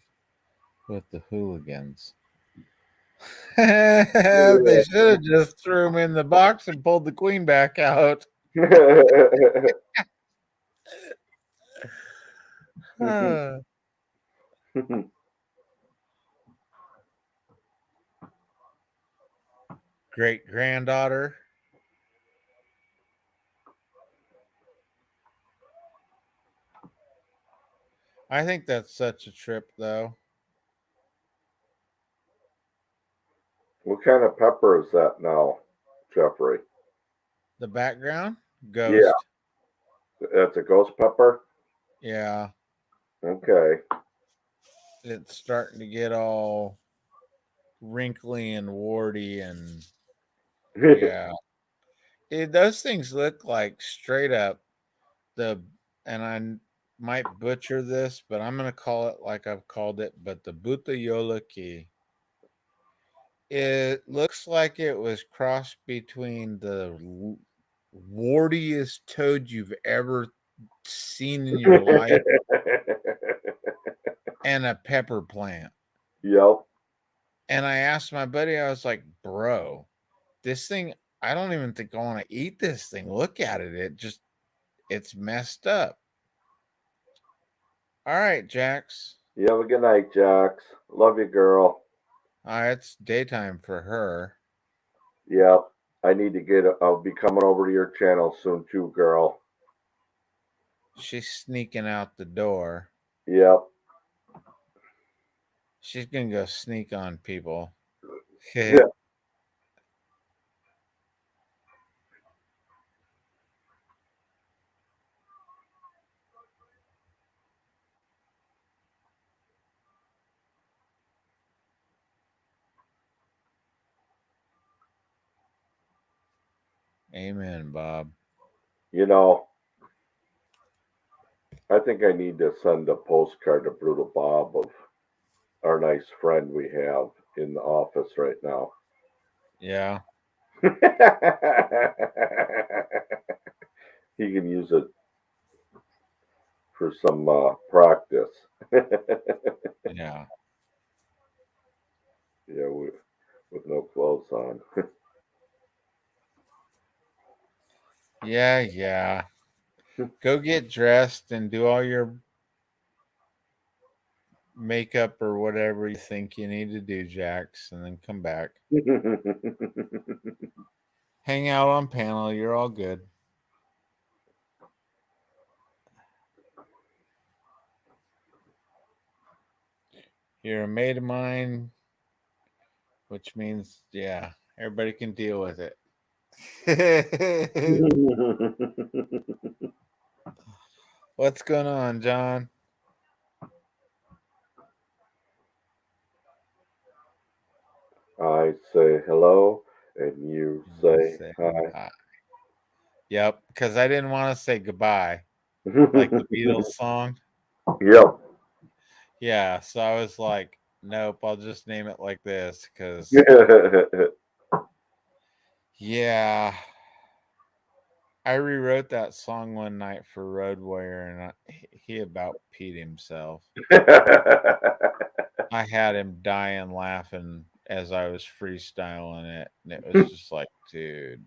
with the hooligans. They should have just threw him in the box and pulled the queen back out. Great granddaughter. I think that's such a trip, though. What kind of pepper is that now, Jeffrey? The background, Yeah, ghost. it's a ghost pepper. Yeah, Okay. it's starting to get all wrinkly and warty, and yeah, those things look like straight up the. And I might butcher this, but I'm gonna call it like I've called it. But the Buta Yolaki, it looks like it was crossed between the wartiest toad you've ever seen in your life and a pepper plant. Yep. And I asked my buddy, I was like, bro, this thing, I don't even think I want to eat this thing. Look at it. It's messed up. All right, Jax. You have a good night, Jax. Love you, girl. It's daytime for her. Yep. I need to get. I'll be coming over to your channel soon too, girl. She's sneaking out the door. Yep. She's going to go sneak on people. Yeah. Amen, Bob. You know, I think I need to send a postcard to Brutal Bob of our nice friend we have in the office right now. Yeah. He can use it for some practice. Yeah. Yeah, with no clothes on. Yeah. Go get dressed and do all your makeup or whatever you think you need to do, Jax, and then come back. Hang out on panel. You're all good. You're a mate of mine, which means, yeah, everybody can deal with it. What's going on, John? I say hello, and you say hi. Hi. Yep, because I didn't want to say goodbye, like the Beatles song. Yep. Yeah, so I was like, nope, I'll just name it like this because, yeah, I rewrote that song one night for Road Warrior, and he about peed himself. I had him dying laughing as I was freestyling it, and it was just like, dude.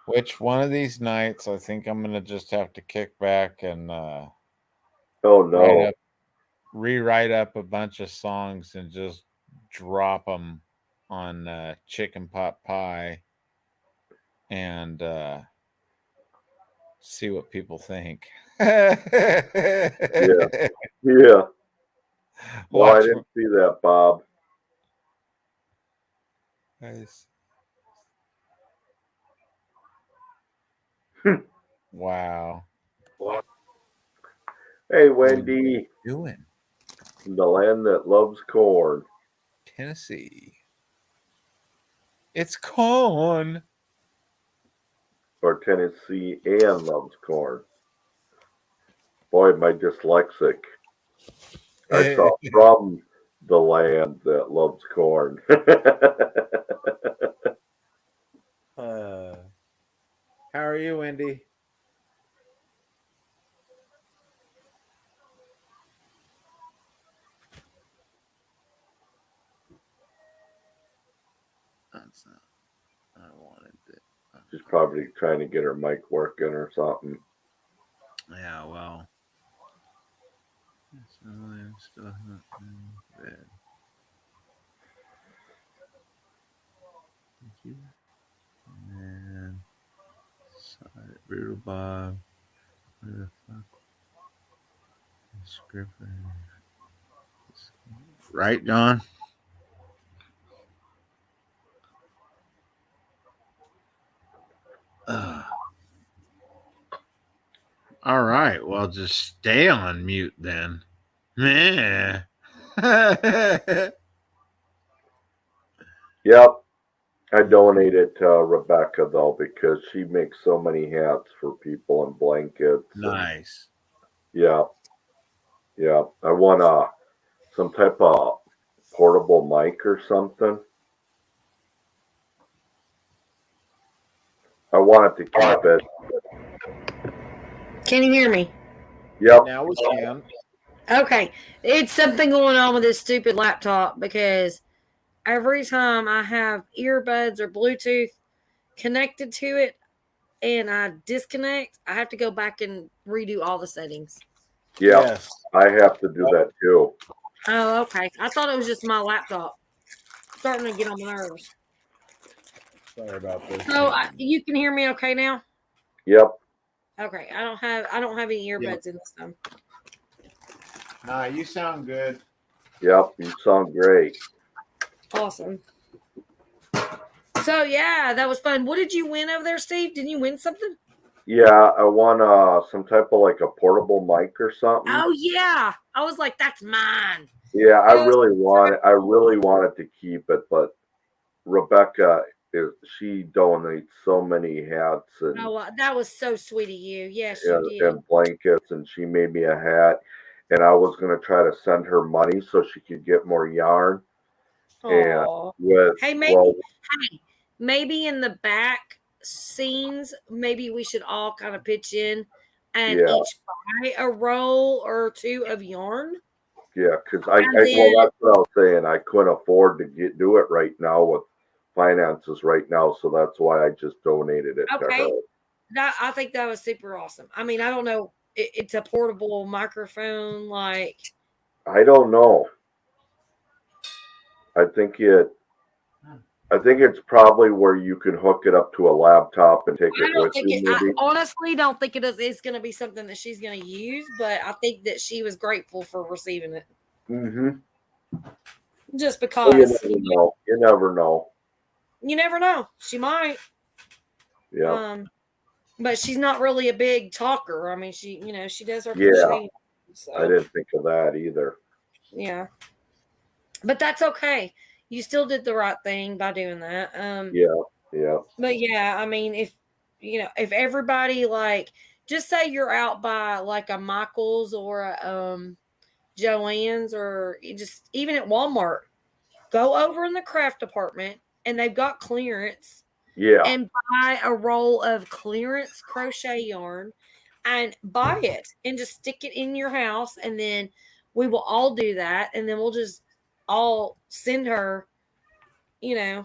Which one of these nights, I think I'm gonna just have to kick back and oh no. rewrite up a bunch of songs and just drop them on Chicken Pot Pie and see what people think. Yeah. Yeah. No, I Watch. didn't see that, Bob. Nice. Wow. Hey, Wendy, Doing the land that loves corn. Tennessee. It's corn. Or Tennessee and loves corn. Boy, my dyslexic. I saw from the land that loves corn. How are you, Wendy? That's not. I wanted it. She's probably trying to get her mic working or something. Yeah, well. I'm still not in bed. Thank you. And sorry, Brutal Bob. Where the fuck? Right, John? All right. Well, just stay on mute then. Meh. Yep. I donated to Rebecca though because she makes so many hats for people and blankets. And, Nice. yeah. Yeah. I want some type of portable mic or something. I wanted to keep it. Can you hear me? Yep. Now we can. Okay. It's something going on with this stupid laptop because every time I have earbuds or Bluetooth connected to it and I disconnect, I have to go back and redo all the settings. Yep. Yes. I have to do that too. Oh, okay. I thought it was just my laptop. Starting to get on my nerves. Sorry about this. So you can hear me okay now? Yep. Okay. I don't have any earbuds in this time. Nah, you sound good. Yep. You sound great. Awesome. So yeah, that was fun. What did you win over there, Steve? Didn't you win something? Yeah, I want some type of like a portable mic or something. Oh yeah. I was like, that's mine. Yeah, I really wanted to keep it, but Rebecca she donates so many hats and Oh, that was so sweet of you. Yes, you did. and blankets, and she made me a hat, and I was gonna try to send her money so she could get more yarn. And Aw. with Hey, maybe in the back scenes, maybe we should all kind of pitch in and Yeah. each buy a roll or two of yarn. yeah, because And well, then- that's what I was saying. I couldn't afford to do it right now with finances right now, so that's why I just donated it to Okay. her. I think that was super awesome. I mean, I don't know. It's a portable microphone, like. I don't know. I think it's probably where you can hook it up to a laptop and take I it don't with think you. I Maybe. honestly don't think it's going to be something that she's going to use, but I think that she was grateful for receiving it. Mm-hmm. Just Well, because. You never know. You never know. She might. Yeah. But she's not really a big talker. I mean, she does her Yeah. crochet. So, I didn't think of that either. yeah. But that's okay. You still did the right thing by doing that. Yeah. But yeah, I mean, if everybody just say you're out by like a Michael's or a Joann's or just even at Walmart, go over in the craft department and they've got clearance. Yeah. And buy a roll of clearance crochet yarn and buy it and just stick it in your house. And then we will all do that. And then we'll just all send her, I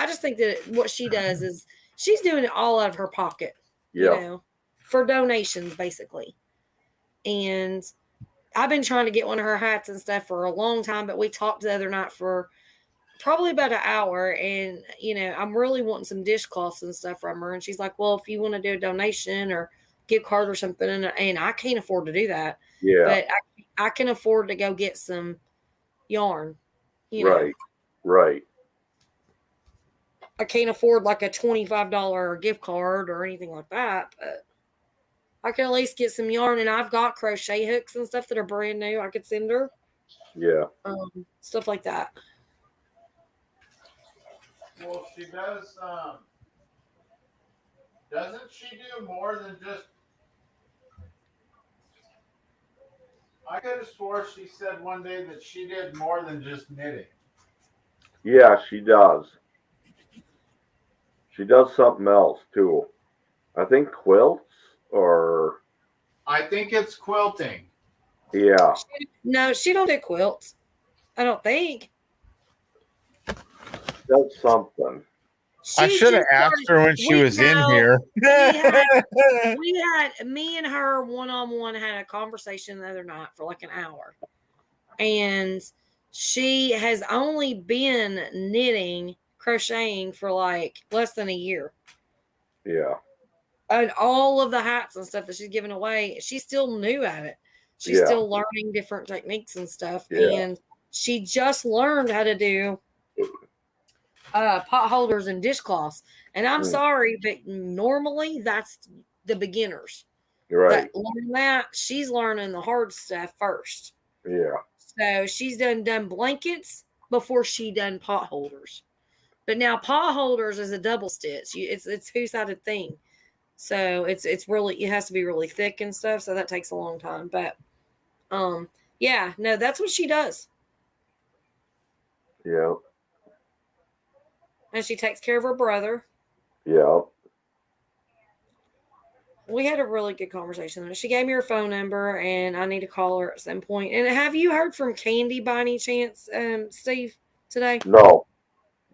just think that what she does is she's doing it all out of her pocket, Yeah. For donations, basically. And I've been trying to get one of her hats and stuff for a long time, but we talked the other night for probably about an hour, and I'm really wanting some dishcloths and stuff from her, and she's like, well, if you want to do a donation or gift card or something, and I can't afford to do that, Yeah. but I can afford to go get some yarn. know. Right. I can't afford like a $25 gift card or anything like that, but I can at least get some yarn, and I've got crochet hooks and stuff that are brand new I could send her. Yeah. Stuff like that. Well, she does. Doesn't she do more than just? I could have swore she said one day that she did more than just knitting. Yeah, she does. She does something else too. I think quilts or. I think it's quilting. Yeah. No, she don't do quilts. I don't think. Does something. I She should have just asked her when she was in no, here. we had me and her one-on-one had a conversation the other night for like an hour, and she has only been crocheting for like less than a year, Yeah. and all of the hats and stuff that she's giving away, she's still new at it. She's Yeah. still learning different techniques and stuff. Yeah. And she just learned how to do pot holders and dishcloths. And I'm Mm. sorry, but normally that's the beginners Right. that learn that. She's learning the hard stuff first. Yeah. So she's done blankets before she done pot holders. But now pot holders is a double stitch. It's a two-sided thing. So it's really, it has to be really thick and stuff. So that takes a long time. But yeah, no, that's what she does. Yeah. And she takes care of her brother. Yeah. We had a really good conversation. She gave me her phone number, and I need to call her at some point. And have you heard from Candy by any chance, Steve, today? No.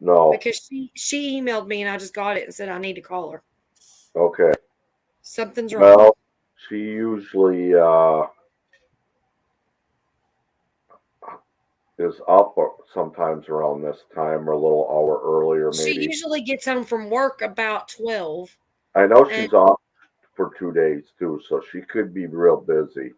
No. Because she emailed me, and I just got it and said I need to call her. Okay. Something's wrong. Well, she usually is up sometimes around this time or a little hour earlier, maybe. She usually gets home from work about 12. I know she's off for 2 days too, so she could be real busy.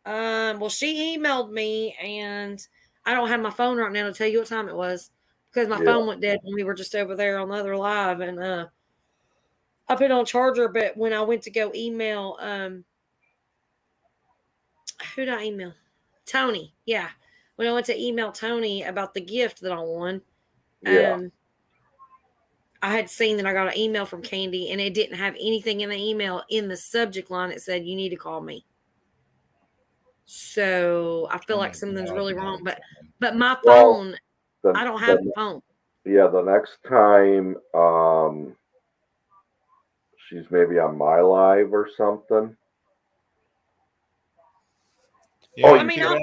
Well, she emailed me, and I don't have my phone right now to tell you what time it was because my phone went dead when we were just over there on the other live, and I put it on charger. But when I went to go email, who did I email? Tony. Yeah, when I went to email Tony about the gift that I won, Yeah. I had seen that I got an email from Candy, and it didn't have anything in the email in the subject line. It said, "You need to call me." So I feel like something's really wrong. But my phone, I don't have a phone. Yeah, the next time she's maybe on my live or something. Yeah, Oh, I mean, I'll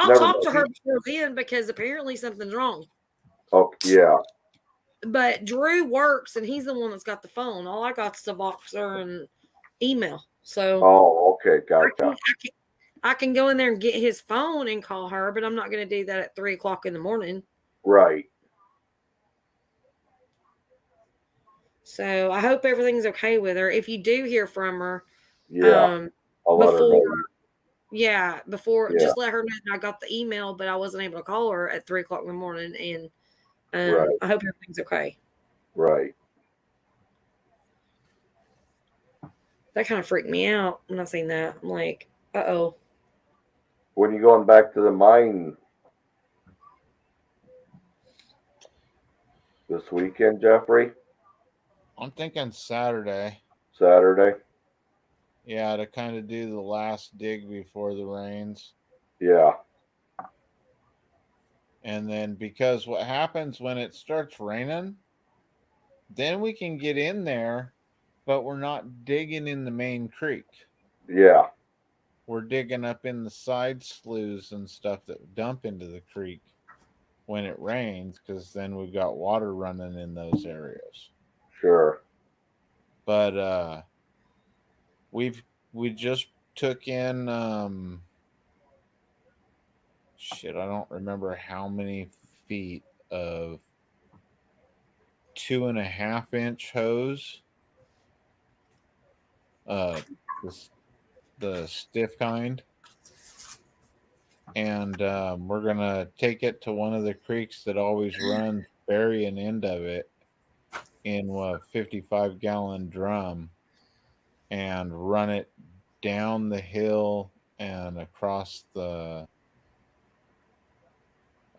Never talk to mind. her before then because apparently something's wrong. Oh, yeah. But Drew works, and he's the one that's got the phone. All I got is the Voxer and email. So Oh, okay, gotcha. I can go in there and get his phone and call her, but I'm not going to do that at 3 o'clock in the morning. Right. So I hope everything's okay with her. If you do hear from her, Yeah. I'll let her know. Before, Yeah. just let her know that I got the email, but I wasn't able to call her at 3 o'clock in the morning. And Right. I hope everything's okay. Right. That kind of freaked me out when I seen that. I'm like, uh-oh. When you going back to the mine this weekend, Jeffrey? I'm thinking Saturday. Saturday? Yeah, to kind of do the last dig before the rains. Yeah. And then because what happens when it starts raining, then we can get in there, but we're not digging in the main creek. Yeah. We're digging up in the side sloughs and stuff that dump into the creek when it rains, because then we've got water running in those areas. Sure. But we just took in I don't remember how many feet of 2.5-inch hose. The stiff kind. And we're gonna take it to one of the creeks that always runs, bury an end of it in a 55-gallon drum and run it down the hill and across the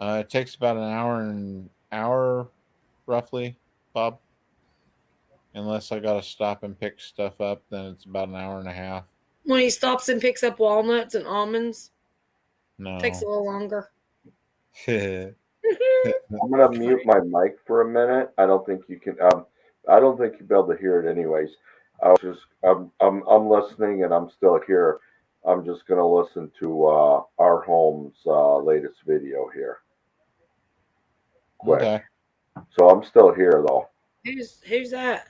it takes about an hour roughly, Bob. Unless I gotta stop and pick stuff up, then it's about an hour and a half. When he stops and picks up walnuts and almonds, No. takes a little longer. I'm gonna mute my mic for a minute. I don't think you can. I don't think you'll be able to hear it anyways. I'm listening and I'm still here. I'm just gonna listen to our home's latest video here. Quick. Okay. So I'm still here though. Who's that?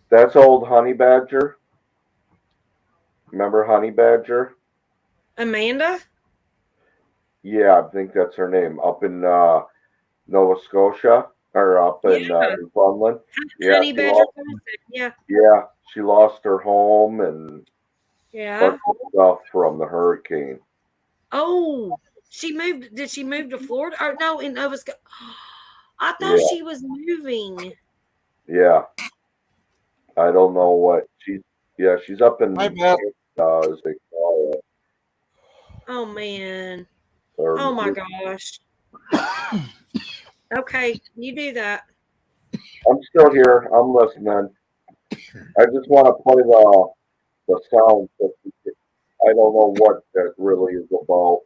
That's old Honey Badger. Remember Honey Badger? Amanda? Yeah, I think that's her name. Up in Nova Scotia or up in Newfoundland. Yeah, Honey Badger. Yeah. Yeah, she lost her home and Yeah. bunch of stuff from the hurricane. Oh, she moved. Did she move to Florida? Or no, in Nova Scotia. I thought Yeah. she was moving. Yeah. I don't know what she's up in Hi, Beth. as they call it. Oh man. Or Oh my gosh. Okay, you do that. I'm still here. I'm listening. I just want to play the sound. I don't know what that really is about.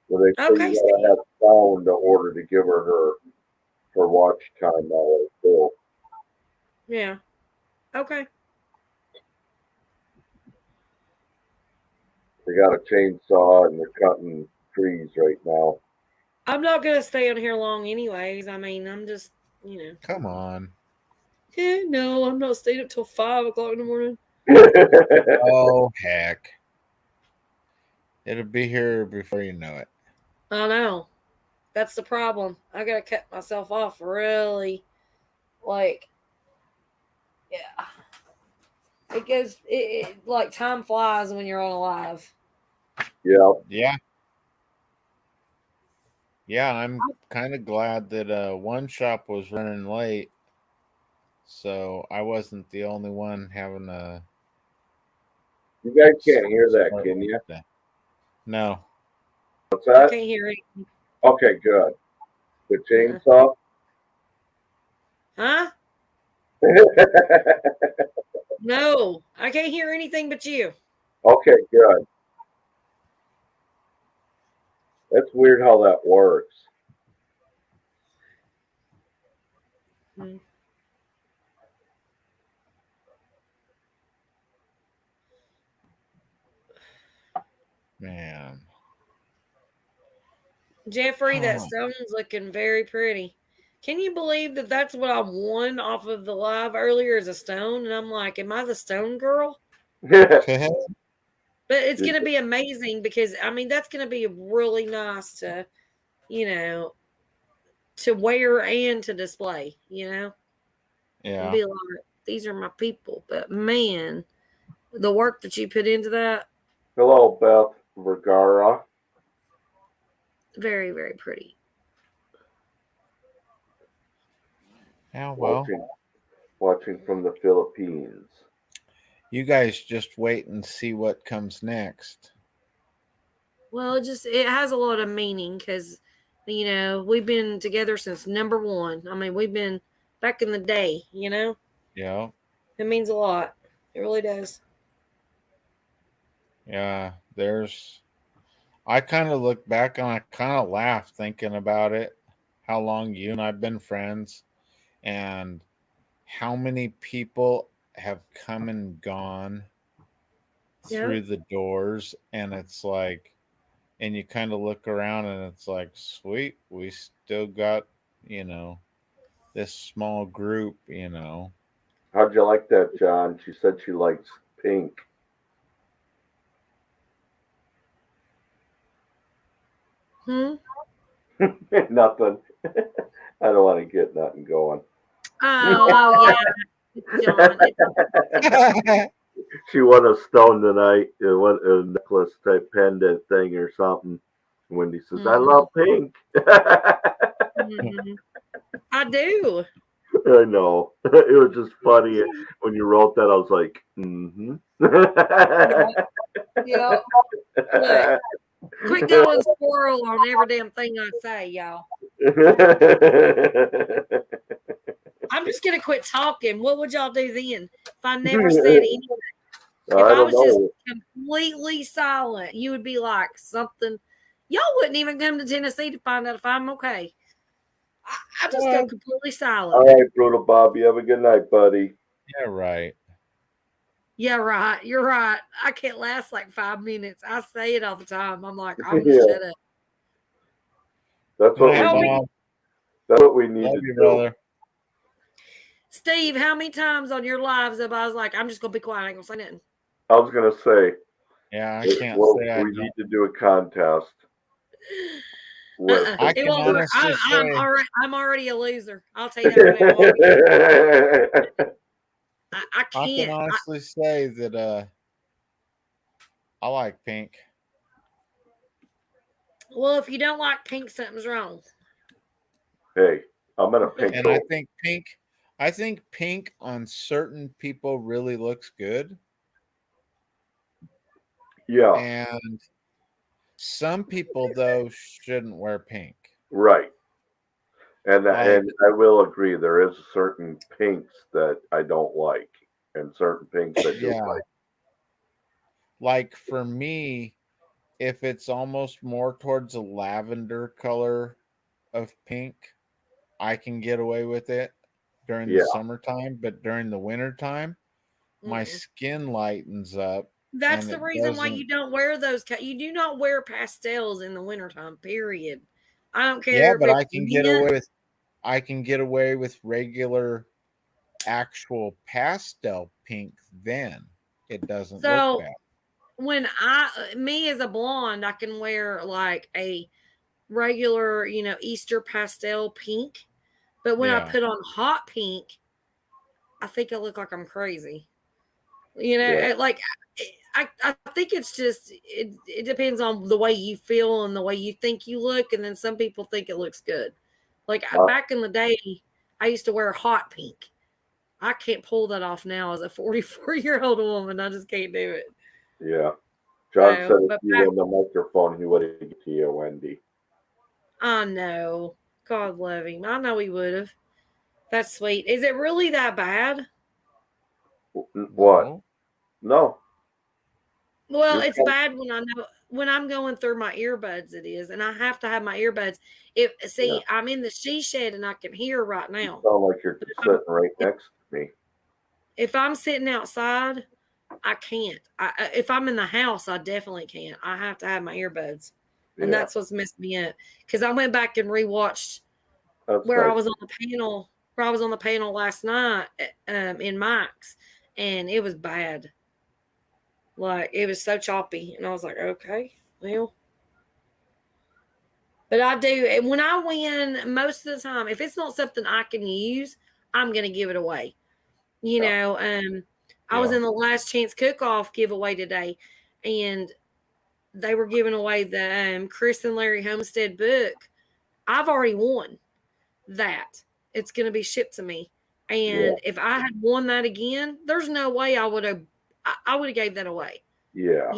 Where they say Okay, you gotta have sound in order to give her watch time now. So yeah. Okay. they got a chainsaw and they're cutting trees right now. I'm not gonna stay on here long anyways. I mean, I'm just, Come on. Yeah, no, I'm not staying up till 5 o'clock in the morning. Oh, heck. It'll be here before you know it. I know. That's the problem. I gotta cut myself off really. Like, yeah. It goes, like time flies when you're on alive. Yeah. Yeah. Yeah, I'm kind of glad that one shop was running late. So I wasn't the only one having a. You guys can't hear that, can you? No. What's I that? can't hear it. Okay, good. The chainsaw? Huh? No, I can't hear anything but you. Okay, good. That's weird how that works. Man. Jeffrey, that stone's looking very pretty. Can you believe that that's what I won off of the live earlier as a stone? And I'm like, am I the stone girl? But it's going to be amazing because, I mean, that's going to be really nice to, to wear and to display, Yeah. And be like, these are my people. But man, the work that you put into that. Hello, Beth Vergara. Very, very pretty. Yeah, well. Watching from the Philippines. You guys just wait and see what comes next. Well, it has a lot of meaning because, we've been together since number one. I mean, we've been back in the day, Yeah. It means a lot. It really does. Yeah, I kind of look back and I kind of laugh thinking about it, how long you and I've been friends, and how many people have come and gone through the doors. And it's like, and you kind of look around and it's like, sweet, we still got, this small group, How'd you like that, John? She said she likes pink. Nothing. I don't want to get nothing going. Oh, yeah. John. She won a stone tonight. A necklace type pendant thing or something. Wendy says, I love pink. I do. I know. It was just funny when you wrote that. I was like, Yeah. Look, quit going squirrel on every damn thing I say, y'all. I'm just gonna quit talking. What would y'all do then if I never said anything? If I was just completely silent, you would be like something. Y'all wouldn't even come to Tennessee to find out if I'm okay. I just go completely silent. All right, Brutal Bob. You have a good night, buddy. Yeah, right. Yeah, right. You're right. I can't last like 5 minutes. I say it all the time. I'm like, I'm gonna shut up. That's what we need to do. Brother. Steve, how many times on your lives have I was like, I'm just gonna be quiet, I ain't gonna say nothing. I was gonna say. Yeah, I can't say we need to do a contest. I can honestly say, I'm already a loser. I'll tell you that right now. I can't. I can honestly say that I like pink. Well, if you don't like pink, something's wrong. Hey, I'm in a pink And coat. I think pink on certain people really looks good. Yeah, And some people though shouldn't wear pink. right. And Like I will agree, there is certain pinks that I don't like, and certain pinks I do yeah, like. like for me, if it's almost more towards a lavender color of pink, I can get away with it during the Yeah, summertime, but during the wintertime, my Mm-mm. skin lightens up That's and the it reason why you doesn't. don't wear those. You do not wear pastels in the wintertime, period. I don't Yeah, care if but it's mint. I can get away with regular actual pastel pink then. It doesn't look So bad. when me as a blonde, I can wear like a regular, Easter pastel pink. But when I Yeah. put on hot pink, I think I look like I'm crazy. yeah, Like I think it's just it depends on the way you feel and the way you think you look, and then some people think it looks good. Like uh, back in the day, I used to wear hot pink. I can't pull that off now as a 44-year-old woman. I just can't do it. yeah. John said So, if but you were on the microphone, he would have given it to you, Wendy. I know. God love him. I know he would have. That's sweet. Is it really that bad? What? No. No, Well, you're it's fine. bad when I know when I'm going through my earbuds. It is, and I have to have my earbuds. If Yeah, see, I'm in the she shed and I can hear right you now. sound like you're But sitting right next to me. if I'm sitting outside, I can't. If I'm in the house, I definitely can't. I have to have my earbuds, and Yeah, that's what's messed me up. Because I went back and rewatched that's where I nice. was on the panel, last night, in Mike's, and it was bad. Like it was so choppy, and I was like, okay, well. But I do, and when I win, most of the time, if it's not something I can use, I'm gonna give it away. You Yeah, know, I was Yeah. in the last chance cook off giveaway today, and they were giving away the Chris and Larry Homestead book. I've already won that. It's going to be shipped to me, yeah, and if I had won that again, there's no way I would have. I would have gave that away. yeah,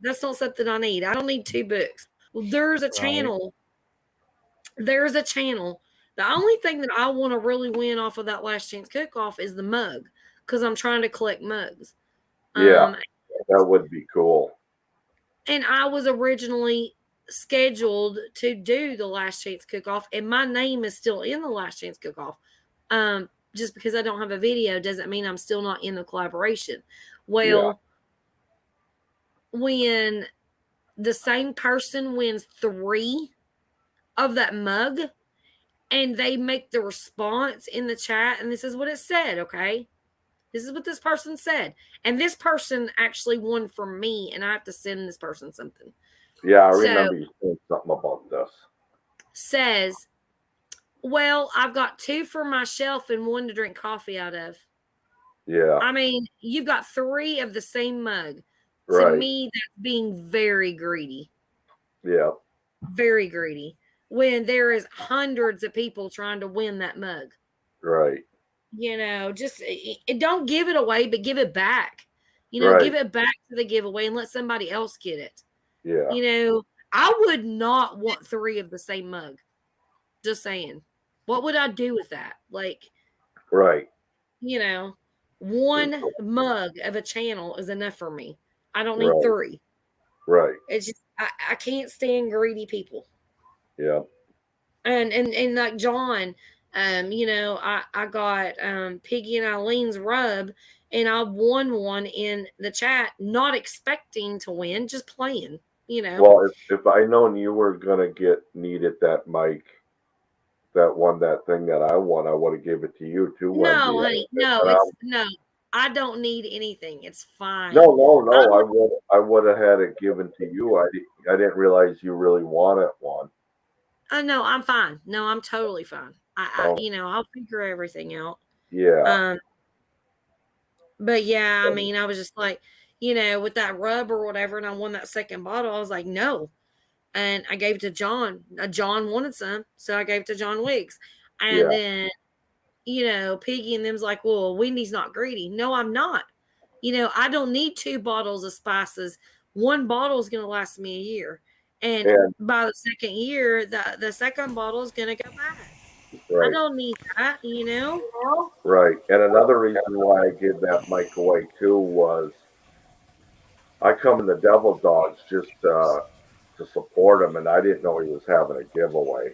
That's not something I need. I don't need two books. Well, there's a Right. channel. There's a channel. The only thing that I want to really win off of that last chance cook off is the mug because I'm trying to collect mugs. yeah. Um, That would be cool. and I was originally scheduled to do the last chance cook off, and my name is still in the last chance cook off. Just because I don't have a video doesn't mean I'm still not in the collaboration. Yeah, Well, when the same person wins 3 of that mug and they make the response in the chat, and this is what it said, okay? This is what this person said. And this person actually won from me, and I have to send this person something. yeah. I So remember you saying something about this. says, well, I've got 2 for my shelf and 1 to drink coffee out of. Yeah, I mean, you've got 3 of the same mug. To right. me, that's being very greedy. Yeah, Very greedy. When there is hundreds of people trying to win that mug. right, Just don't give it away, but give it back. right. Give it back to the giveaway and let somebody else get it. Yeah, I would not want 3 of the same mug. Just saying. What would I do with that? Like, right. 1 mug of a channel is enough for me. I don't need Right, 3. right. It's just I can't stand greedy people. Yeah, And like John, I got Piggy and Eileen's rub, and I won one in the chat, not expecting to win, just playing. Well, if I known you were gonna needed that mic, that thing that I won, I would have gave it to you too, Wendy. No, honey, no, no. I don't need anything. It's fine. No. I would have had it given to you. I didn't realize you really wanted one. No, I'm fine. No, I'm totally fine. Oh, I'll figure everything out. yeah, But yeah, I mean, I was just like, with that rub or whatever, and I won that second bottle. I was like, no. And I gave it to John. John wanted some, so I gave it to John Wiggs. And then, Piggy and them's like, well, Wendy's not greedy. No, I'm not. I don't need 2 bottles of spices. 1 bottle is going to last me a year. And by the second year, the second bottle is going to go bad. Right. I don't need that, Right. And another reason why I gave that mic away too was I come in the Devil Dogs just to support him, and I didn't know he was having a giveaway.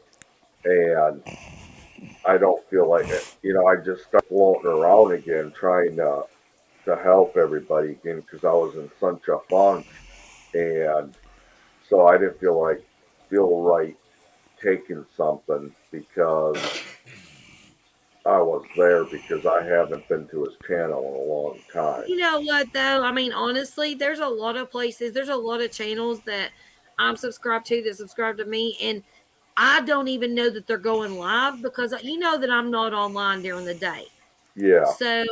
And I don't feel like it. I just started floating around again trying to help everybody again because I was in such a funk. And so I didn't feel right taking something because I was there because I haven't been to his channel in a long time. You know what, though? I mean, honestly, there's a lot of places, there's a lot of channels that I'm subscribed to that subscribe to me, and I don't even know that they're going live because you know that I'm not online during the day. Yeah. So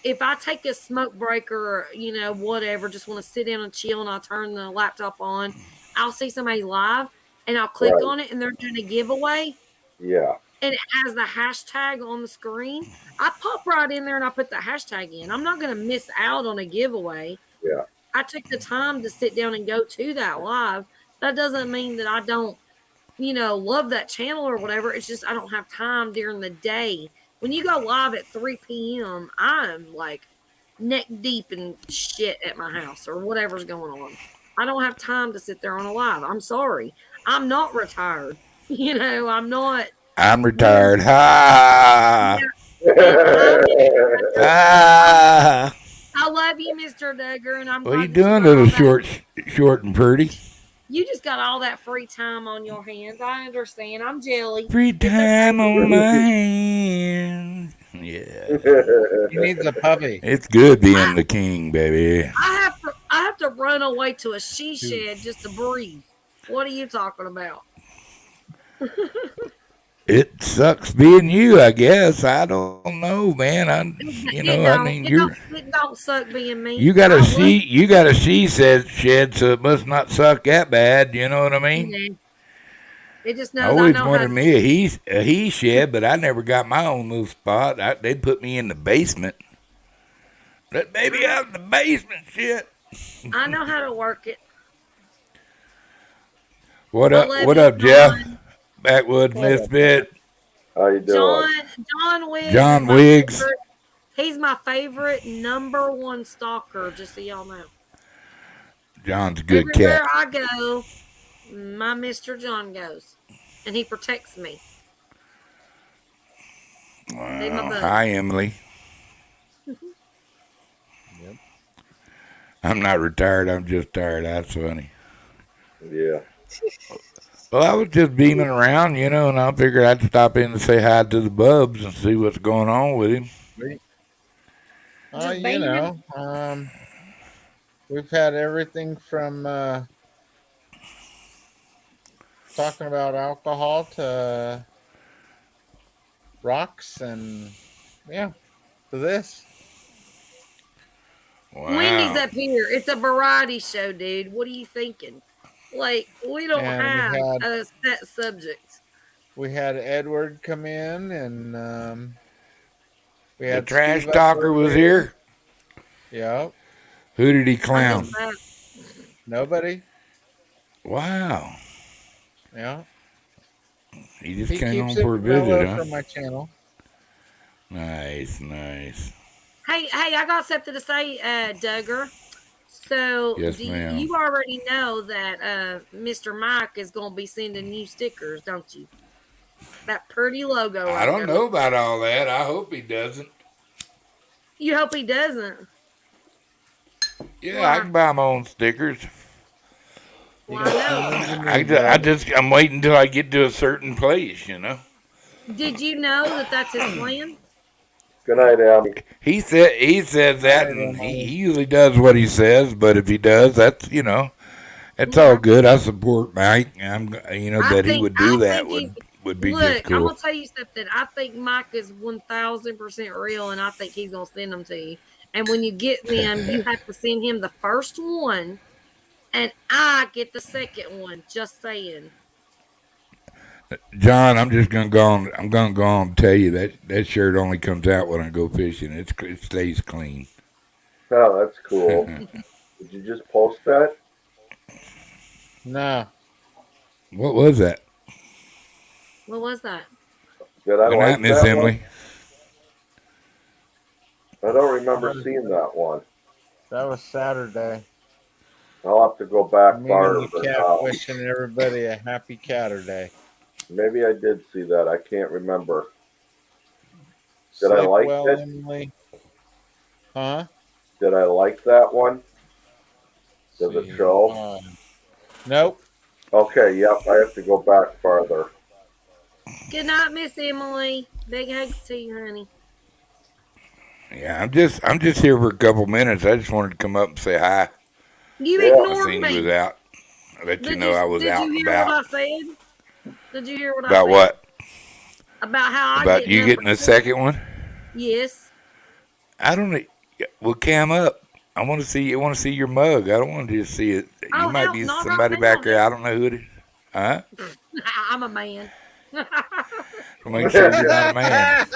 if I take a smoke break or, whatever, just want to sit down and chill and I'll turn the laptop on, I'll see somebody live and I'll click on it and they're doing a giveaway. Yeah. And it has the hashtag on the screen. I pop right in there and I put the hashtag in. I'm not going to miss out on a giveaway. Yeah. I took the time to sit down and go to that live. That doesn't mean that I don't, love that channel or whatever. It's just I don't have time during the day. When you go live at 3 p.m., I'm like neck deep in shit at my house or whatever's going on. I don't have time to sit there on a live. I'm sorry. I'm not retired. I'm not. I'm retired. Ha! Ha! I love you, Mr. Duggar, and I'm. What are you doing, little short and pretty? You just got all that free time on your hands. I understand. I'm jelly. Free time on my hands. Yeah. He needs a puppy. It's good being the king, baby. I have to run away to a she shed just to breathe. What are you talking about? It sucks being you, I guess. I don't know, man. It don't suck being me. You got a she shed, so it must not suck that bad. You know what I mean? Yeah. It just knows I always I know wanted me a he shed, but I never got my own little spot. They'd put me in the basement. Let baby out in the basement, shit. I know how to work it. What up, Jeff? Backwoods Misfit. How you doing? John Wiggs. John Wiggs. He's my favorite #1 stalker, just so y'all know. John's a good Everywhere cat. I go, my Mr. John goes, and he protects me. Well, hi, Emily. Yep. I'm not retired. I'm just tired. That's funny. Yeah. Well, I was just beaming around, and I figured I'd stop in and say hi to the Bubs and see what's going on with him. We've had everything from talking about alcohol to rocks and to this. Wow. Wendy's up here. It's a variety show, dude. What are you thinking? Like, we don't have a set subject. We had Edward come in, and we had the trash Steve talker was here. Yep. Who did he clown? Nobody. Wow. Yeah. He just came on for a visit, huh? From my channel. Nice. Hey, I got something to say, Duggar. So, yes, ma'am. You already know that Mr. Mike is going to be sending you stickers, don't you? That pretty logo. I don't know about all that. I hope he doesn't. You hope he doesn't? Yeah, why? I can buy my own stickers. Well, I know. I'm waiting until I get to a certain place, Did you know that that's his plan? Good night, Abby. He says that, and he usually does what he says. But if he does, that's it's all good. I support Mike. That he would do that would be just cool. I'm gonna tell you something. I think Mike is 1,000% real, and I think he's gonna send them to you. And when you get them, you have to send him the first one, and I get the second one. Just saying. John, I'm just gonna go on. I'm gonna go on and tell you that shirt only comes out when I go fishing. It stays clean. Oh, that's cool. Did you just post that? No. What was that? What was that? Did I Good like night, Miss that Emily. one? I don't remember seeing that one. That was Saturday. I'll have to go back farther. Meaning the cat wishing everybody a happy Catterday. Maybe I did see that. I can't remember. Did I Sleep like well, it? Emily? Huh? Did I like that one? Does it show? Nope. Okay, yep, I have to go back farther. Good night, Miss Emily. Big hugs to you, honey. Yeah, I'm just here for a couple minutes. I just wanted to come up and say hi. You Yeah. I ignored seen me. you was out. I let you know I was out and Did you hear about. what I said? Did you hear what I said? About what? About how I About get you number getting the 2? second one? Yes. I don't. Well, cam up. I want to see. I want to see your mug. I don't want to just see it. You Oh, might hell, be not somebody right back now. there. I don't know who it is. Huh? I'm a man. So make sure you're not a man.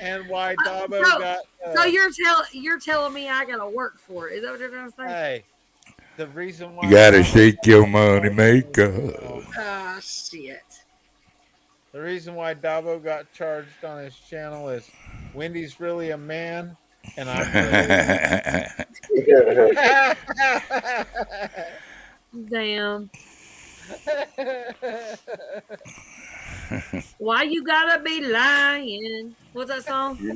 And why Dabo So- got. So you're telling me I gotta work for it? Is that what you're gonna say? Hey, the reason why. You gotta Dabo- shake your money maker. Ah, shit. The reason why Dabo got charged on his channel is Wendy's really a man, and I'm really a Damn. Why you gotta be lying? What's that song? You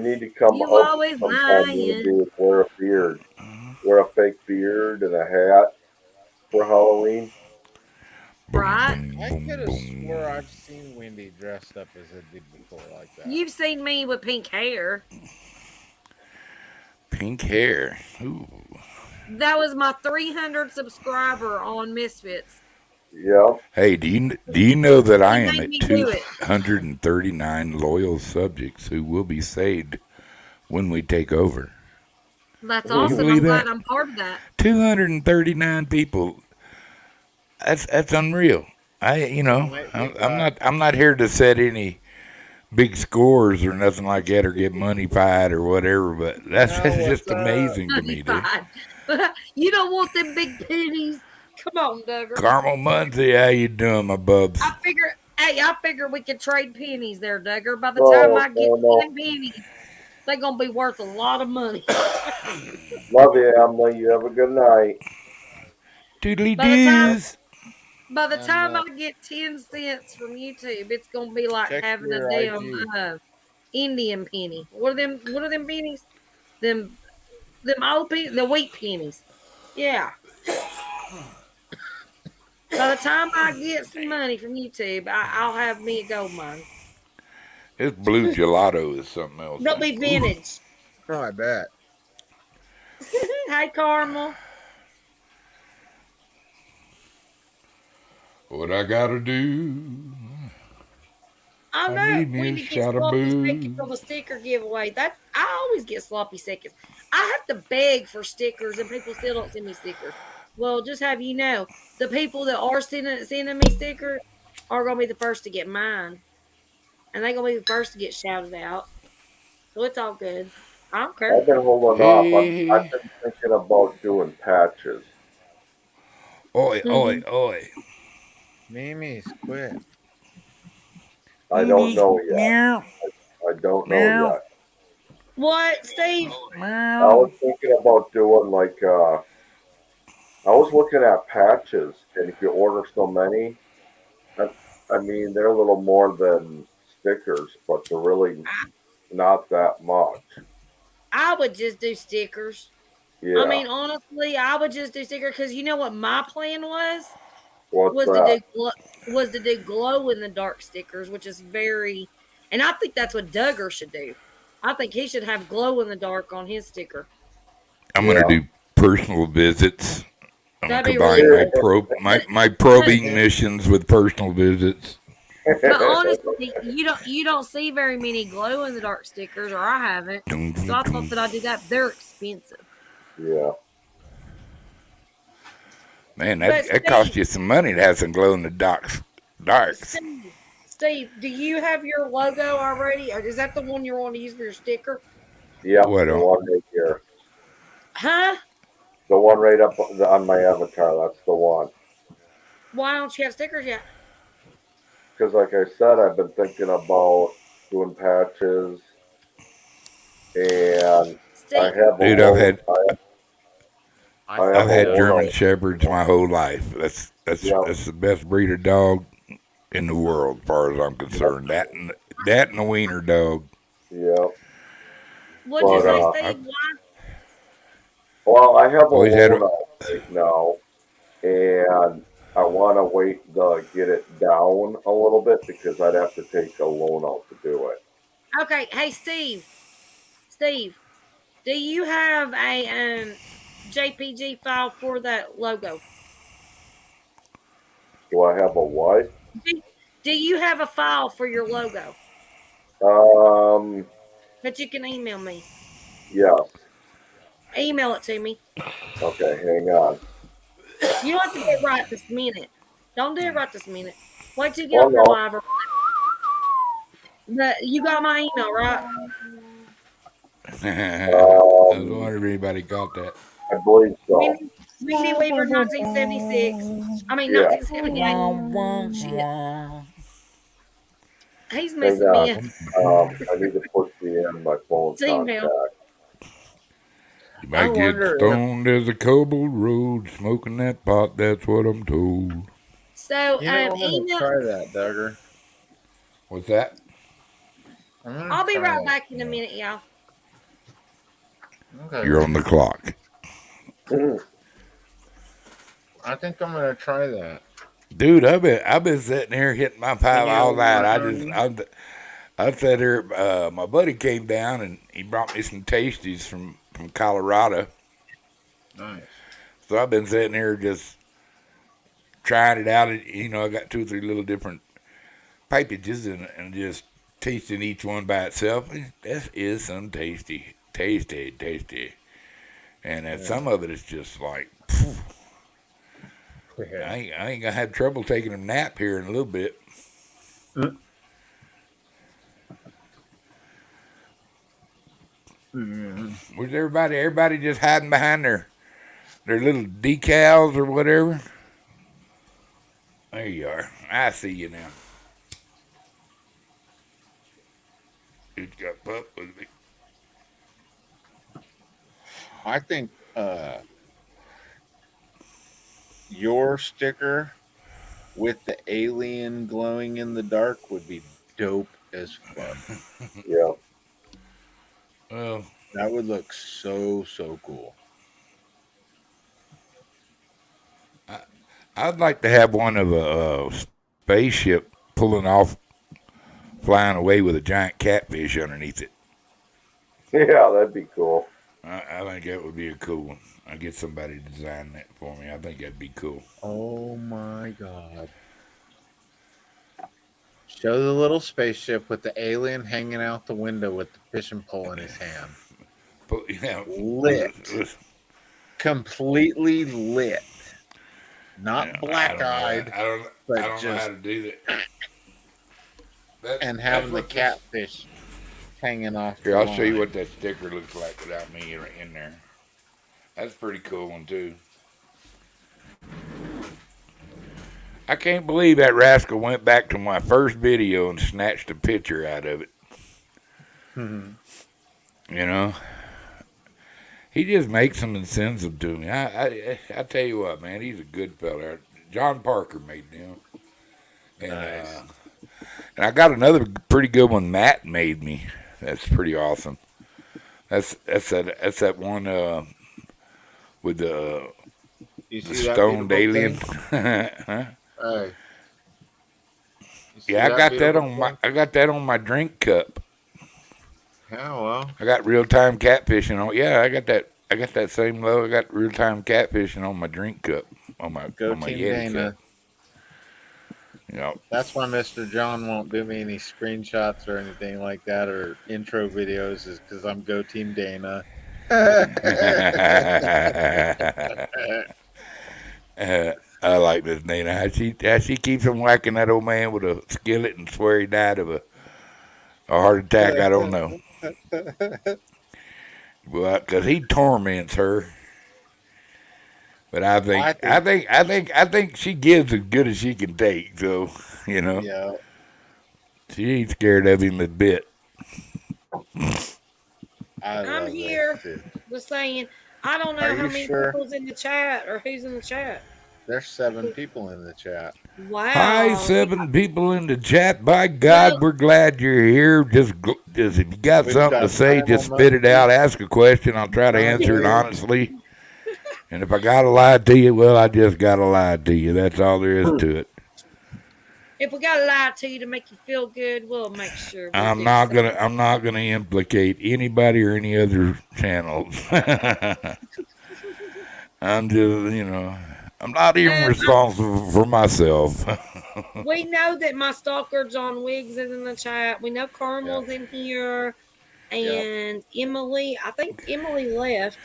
need to come You up always sometime lying. and do wear a beard. Wear a fake beard and a hat for Halloween. Right? I could have swore I've seen Wendy dressed up as a dude before like that. You've seen me with pink hair. Pink hair. Ooh. That was my 300 subscriber on Misfits. Yeah. Hey, do you know that I You am made at me do it. 239 loyal subjects who will be saved when we take over? That's Can you awesome. I'm believe glad that? I'm part of that. 239 people. That's unreal. I'm not here to set any big scores or nothing like that or get money pied or whatever, but that's No, just it's, amazing to me, dude. You don't want them big pennies. Come on, Duggar. Carmel Muncie, how you doing, my bubs? I figure we could trade pennies there, Duggar. By the Oh, time I get no. 10 pennies, they're gonna be worth a lot of money. Love you, Emily. You have a good night. Doodly By the time- doos. By the And, time I get 10 cents from YouTube, it's gonna be like check having a your damn Indian penny. What are them pennies? Them old pennies, the wheat pennies. Yeah. By the time I get some money from YouTube, I'll have me a gold mine. This blue gelato is something else. They'll be vintage. Oh, I bet. Hey, Carmel. What I gotta do? I I know. need me a Wendy gets shot of sloppy booze. seconds on the sticker giveaway. I always get sloppy seconds. I have to beg for stickers, and people still don't send me stickers. Well, just have you know, the people that are sending me stickers are gonna be the first to get mine, and they're gonna be the first to get shouted out. So it's all good. I don't care. I've been holding off. I've been thinking about doing patches. Oi, oi, oi. Mimi's quit. I don't know yet. Meow. I don't know Meow. yet. What, Steve? I was thinking about doing like I was looking at patches, and if you order so many, I mean they're a little more than stickers, but they're really not that much. I would just do stickers. Yeah. I mean, honestly, I would just do stickers because you know what my plan was What's to that? do glow in the dark stickers, which is very, and I think that's what Duggar should do. I think he should have glow in the dark on his sticker. I'm gonna do personal visits. I'm gonna That'd be combine really my probing missions with personal visits. But honestly, you don't see very many glow in the dark stickers, or I haven't. So I thought that I'd do that. They're expensive. Yeah. Man, But that costs you some money to have some glow in the darks. Steve, do you have your logo already? Or is that the one you want to use for your sticker? Yep, What the on? one right here. Huh? The one right up on my avatar. That's the one. Why don't you have stickers yet? Because, like I said, I've been thinking about doing patches, and Steve, I have a Dude, I've had a German logo. Shepherds my whole life. That's Yep. that's the best breed of dog in the world, as far as I'm concerned. That and a wiener dog. Yep. what'd you But, say, Steve? Why? Well, I have a Always had loan out right now, and I want to wait to get it down a little bit because I'd have to take a loan out to do it. Okay, hey Steve, do you have a JPG file for that logo? Do I have a what? Do you have a file for your logo that you can email me? Yes. Email it to me. Okay, hang on. You don't have to do it right this minute. Don't do it right this minute. Wait till you get Oh, on your no. live. But you got my email, right? I was wondering if anybody got that. I believe so. Wendy Weaver, 1976. I mean, Yeah. 1978. Shit. He's Hang messing me up. on. I need to put you in my phone Email. contact. You might I get wonder if- stoned as a cobbled road, smoking that pot. That's what I'm told. So, You know, I'm gonna email. try that, Duggar. What's that? I'll be right back in a minute, y'all. Okay. You're on the clock. I think I'm gonna try that. Dude, I've been sitting here hitting my pipe you all know night. I sat here. My buddy came down and he brought me some tasties from Colorado. Nice. So I've been sitting here just trying it out. You know, I got 2 or 3 little different pipages and just tasting each one by itself. This is some tasty. And some of it is just like, phew. I ain't gonna have trouble taking a nap here in a little bit. Was everybody just hiding behind their little decals or whatever? There you are. I see you now. Who's got pup with me? I think your sticker with the alien glowing in the dark would be dope as fuck. Yeah. Well, That would look so cool. I'd like to have one of a spaceship pulling off, flying away with a giant catfish underneath it. Yeah, that'd be cool. I think that would be a cool one. I'll get somebody to design that for me. I think that'd be cool. Oh my god. Show the little spaceship with the alien hanging out the window with the fishing pole in his hand. But, you know, Lit. Completely lit. Not black-eyed. I don't but know how just to do that. and having the that's what catfish hanging off. Here, the I'll show you line. what that sticker looks like without me in there. That's a pretty cool one, too. I can't believe that rascal went back to my first video and snatched a picture out of it. Mhm. You know? He just makes them and sends them to me. I tell you what, man, he's a good fella. John Parker made them. And, Nice. and I got another pretty good one Matt made me. That's pretty awesome. That's that one with the You the see that stoned beautiful alien. thing? Huh? Hey. You see Yeah, I got that beautiful on my thing? I got that on my drink cup. Yeah, well, I got real time catfishing on. Yeah, I got that same logo. I got real time catfishing on my drink cup on my go on my Team Yeti Dana. cup. Yep. That's why Mr. John won't do me any screenshots or anything like that or intro videos, is because I'm Go Team Dana. I like Miss Nina. How she keeps on whacking that old man with a skillet and swear he died of a heart attack. I don't know. Well, because he torments her. But I think she gives as good as she can take. So Yeah. she ain't scared of him a bit. I'm here. Just saying. I don't know Are how you many sure? people's in the chat or who's in the chat. There's 7 people in the chat. Wow. Hi, 7 people in the chat. By God, Well- we're glad you're here. Just if you got We've something to got say, just spit it out. Ask a question. I'll try to answer it honestly. And if I gotta lie to you, well, I just gotta lie to you. That's all there is to it. If we gotta lie to you to make you feel good, we'll make sure. I'm not gonna implicate anybody or any other channels. I'm just, I'm not even responsible for myself. We know that my stalker John Wiggs is in the chat. We know Carmel's in here, and Emily. I think Emily left.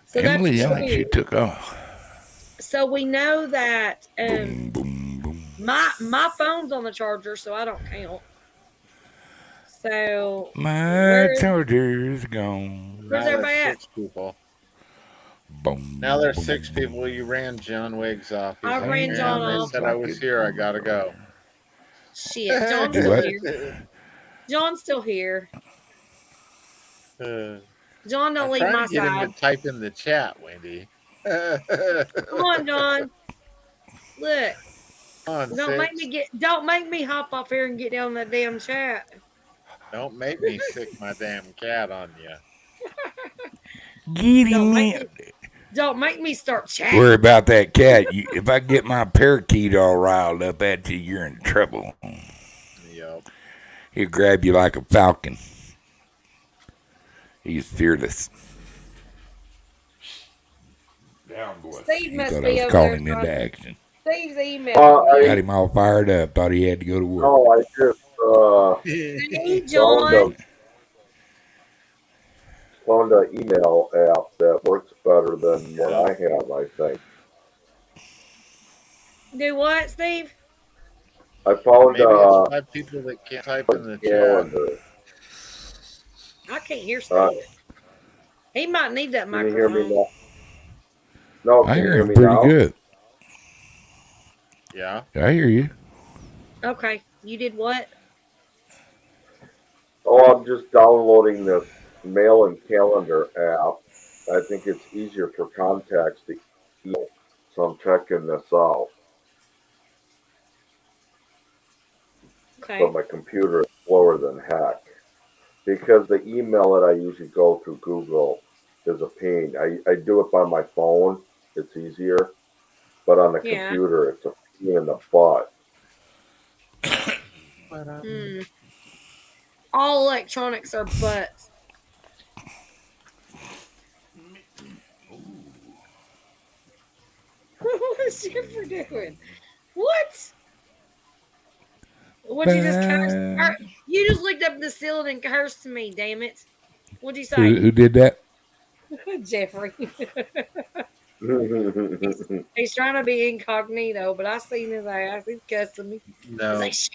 So Emily, that's I think she took off. So we know that Boom, boom, boom. my phone's on the charger, so I don't count. So My charger's gone. Where's Now everybody there's at? 6 people. Boom, Now there's boom, 6 boom. people. You ran John Wiggs off. He's I like, ran John "Man, off." They said I was here. I gotta go. Shit, John's Do still what? here. John's still here. Uh, John, don't I'm leave trying my to get him side. to type in the chat, Wendy. Come on, John. Look, Come on, don't make me hop off here and get down that damn chat. Don't make me sick my damn cat on you. Get Don't him make in. Don't make me start chatting. Worry about that cat. If I get my parakeet all riled up at you, you're in trouble. Yep. He'll grab you like a falcon. He's fearless. Down, boy. Steve He must thought be I was over calling there him into trying- action. Steve's email. Got him all fired up. Thought he had to go to work. No, I just Hey, John. found an email app that works better than what I have, I think. Do what, Steve? I found Maybe it's 5 people that can't type in the chat. calendar. I can't hear Steve. He might need that Can you hear microphone. me now? No, I can you hear hear him me pretty now? good. Yeah. I hear you. Okay, you did what? Oh, I'm just downloading this mail and calendar app. I think it's easier for contacts to email, so I'm checking this out. Okay. But my computer is slower than heck. Because the email that I usually go through Google is a pain. I do it by my phone. It's easier. But on the Yeah. computer, it's a pain in the butt. All electronics are butts. What's Jennifer doing? What? What'd you just curse? You just looked up the ceiling and cursed to me, damn it. What'd you say? Who did that? Jeffrey. He's trying to be incognito, but I seen his ass. He's cussing me. No. He's like, shut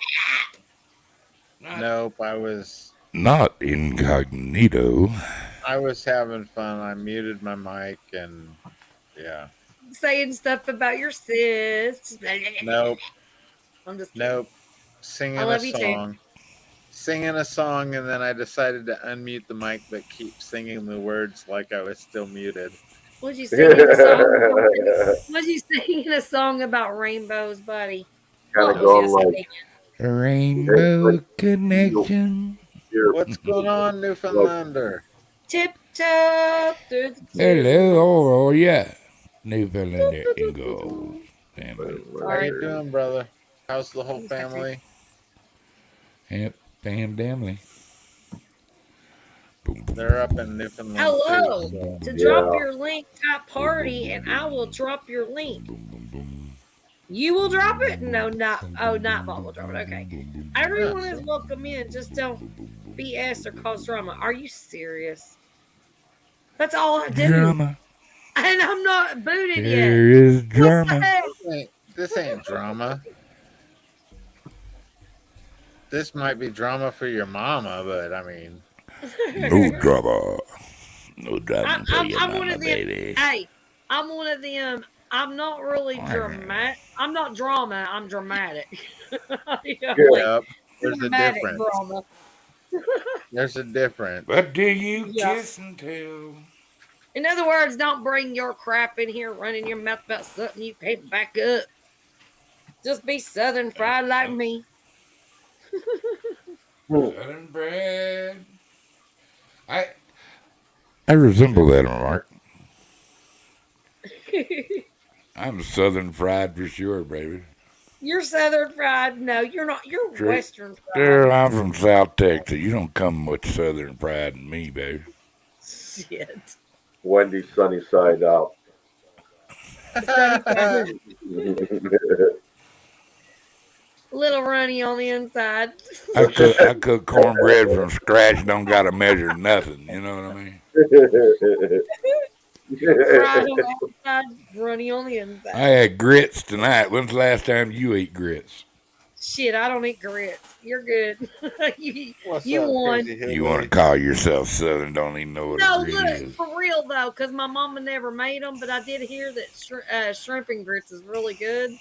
up. Nope. I was Not incognito. having fun. I muted my mic and yeah. Saying stuff about your sis. Nope. I'm just Nope. Singing I a love you too. song. Singing a song, and then I decided to unmute the mic but keep singing the words like I was still muted. Was you singing a song? Was you singing a song about rainbows, buddy? Kind What of was going you like, singing? Rainbow connection. here. What's going on, Newfoundlander? Tiptoe through the Hello, oh yeah. Newfoundland Ingo family. How you doing, brother? How's the whole family? Yep, family. Boom, boom, They're up in Newfoundland. Hello. Too, so. To drop your link, type party, and I will drop your link. boom, boom, boom. You will drop it? No, not. Oh, Nightball will drop it. Okay. Everyone is welcome in. Just don't BS or cause drama. Are you serious? That's all I do. Drama. And I'm not booted There yet. is drama. This ain't drama. This might be drama for your mama, but I mean, No drama. No drama for your I'm one mama, of them. baby. Hey, I'm one of them. I'm not really dramatic. I'm not drama. I'm dramatic. You know, yep, there's a dramatic difference. drama. There's a difference. But do you Yeah. kiss and tell? In other words, don't bring your crap in here running your mouth about something you can't back up. Just be Southern fried like me. Southern bread. I resemble that remark. I'm Southern fried for sure, baby. You're Southern fried. No, you're not. You're Sure. Western fried. Girl, I'm from South Texas. You don't come much Southern fried than me, baby. Shit. Wendy's sunny side out. Little runny on the inside. I cook cornbread from scratch. Don't gotta measure nothing. You know what I mean? Fried on the outside, runny on the inside. I had grits tonight. When's the last time you ate grits? Shit, I don't eat grits. You're good. you What's you up, won. Crazy Hillbilly? You want to call yourself Southern? Don't even know what No, a grit look, is. for real though, because my mama never made them, but I did hear that shrimp and grits is really good.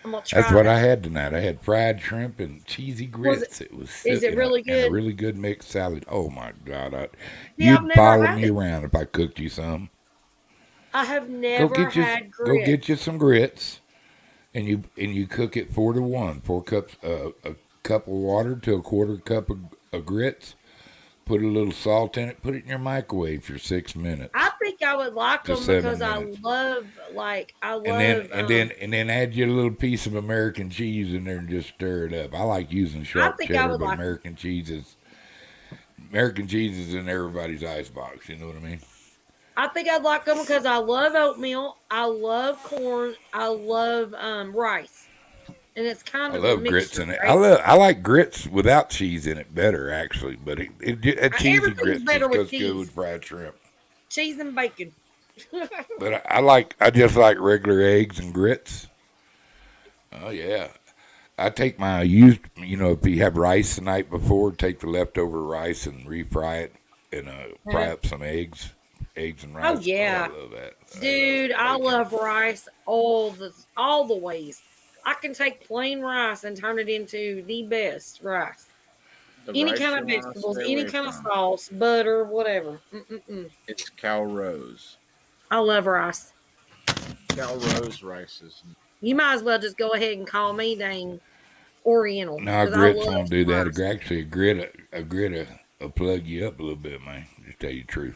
I'm gonna try. That's what that. I had tonight. I had fried shrimp and cheesy grits. It was is it really and good? a really good mixed salad. Oh my God! Yeah, I've You'd never follow had me it. around if I cooked you some. I have never had grits. Go get you some grits, and you cook it 4 to 1. 4 cups, a cup of water to a quarter cup of grits. Put a little salt in it. Put it in your microwave for 6 minutes. I think I would like To them 7 because minutes. And then add your little piece of American cheese in there and just stir it up. I like using sharp think I cheddar, would but like American cheese is in everybody's icebox. You know what I mean? I think I'd like them because I love oatmeal. I love corn. I love rice, and it's kind I of love a grits mixture, in it. right? I like grits without cheese in it better, actually. But a cheesy Everything's grits better just with goes good with cheese. fried shrimp. Cheese and bacon. But I just like regular eggs and grits. Oh yeah, I take my used. If you have rice the night before, take the leftover rice and refry it, and fry up some eggs and rice. Oh yeah, I love that, dude, I love rice all the ways. I can take plain rice and turn it into the best rice. The Any rice kind of you wanna vegetables, stay any away kind of from. sauce, butter, whatever. It's Cal Rose. I love rice. Cal Rose rices. You might as well just go ahead and call me dang Oriental. No, 'cause I grits love won't do that. rice. Actually, a grit will plug you up a little bit, man. Just tell you the truth.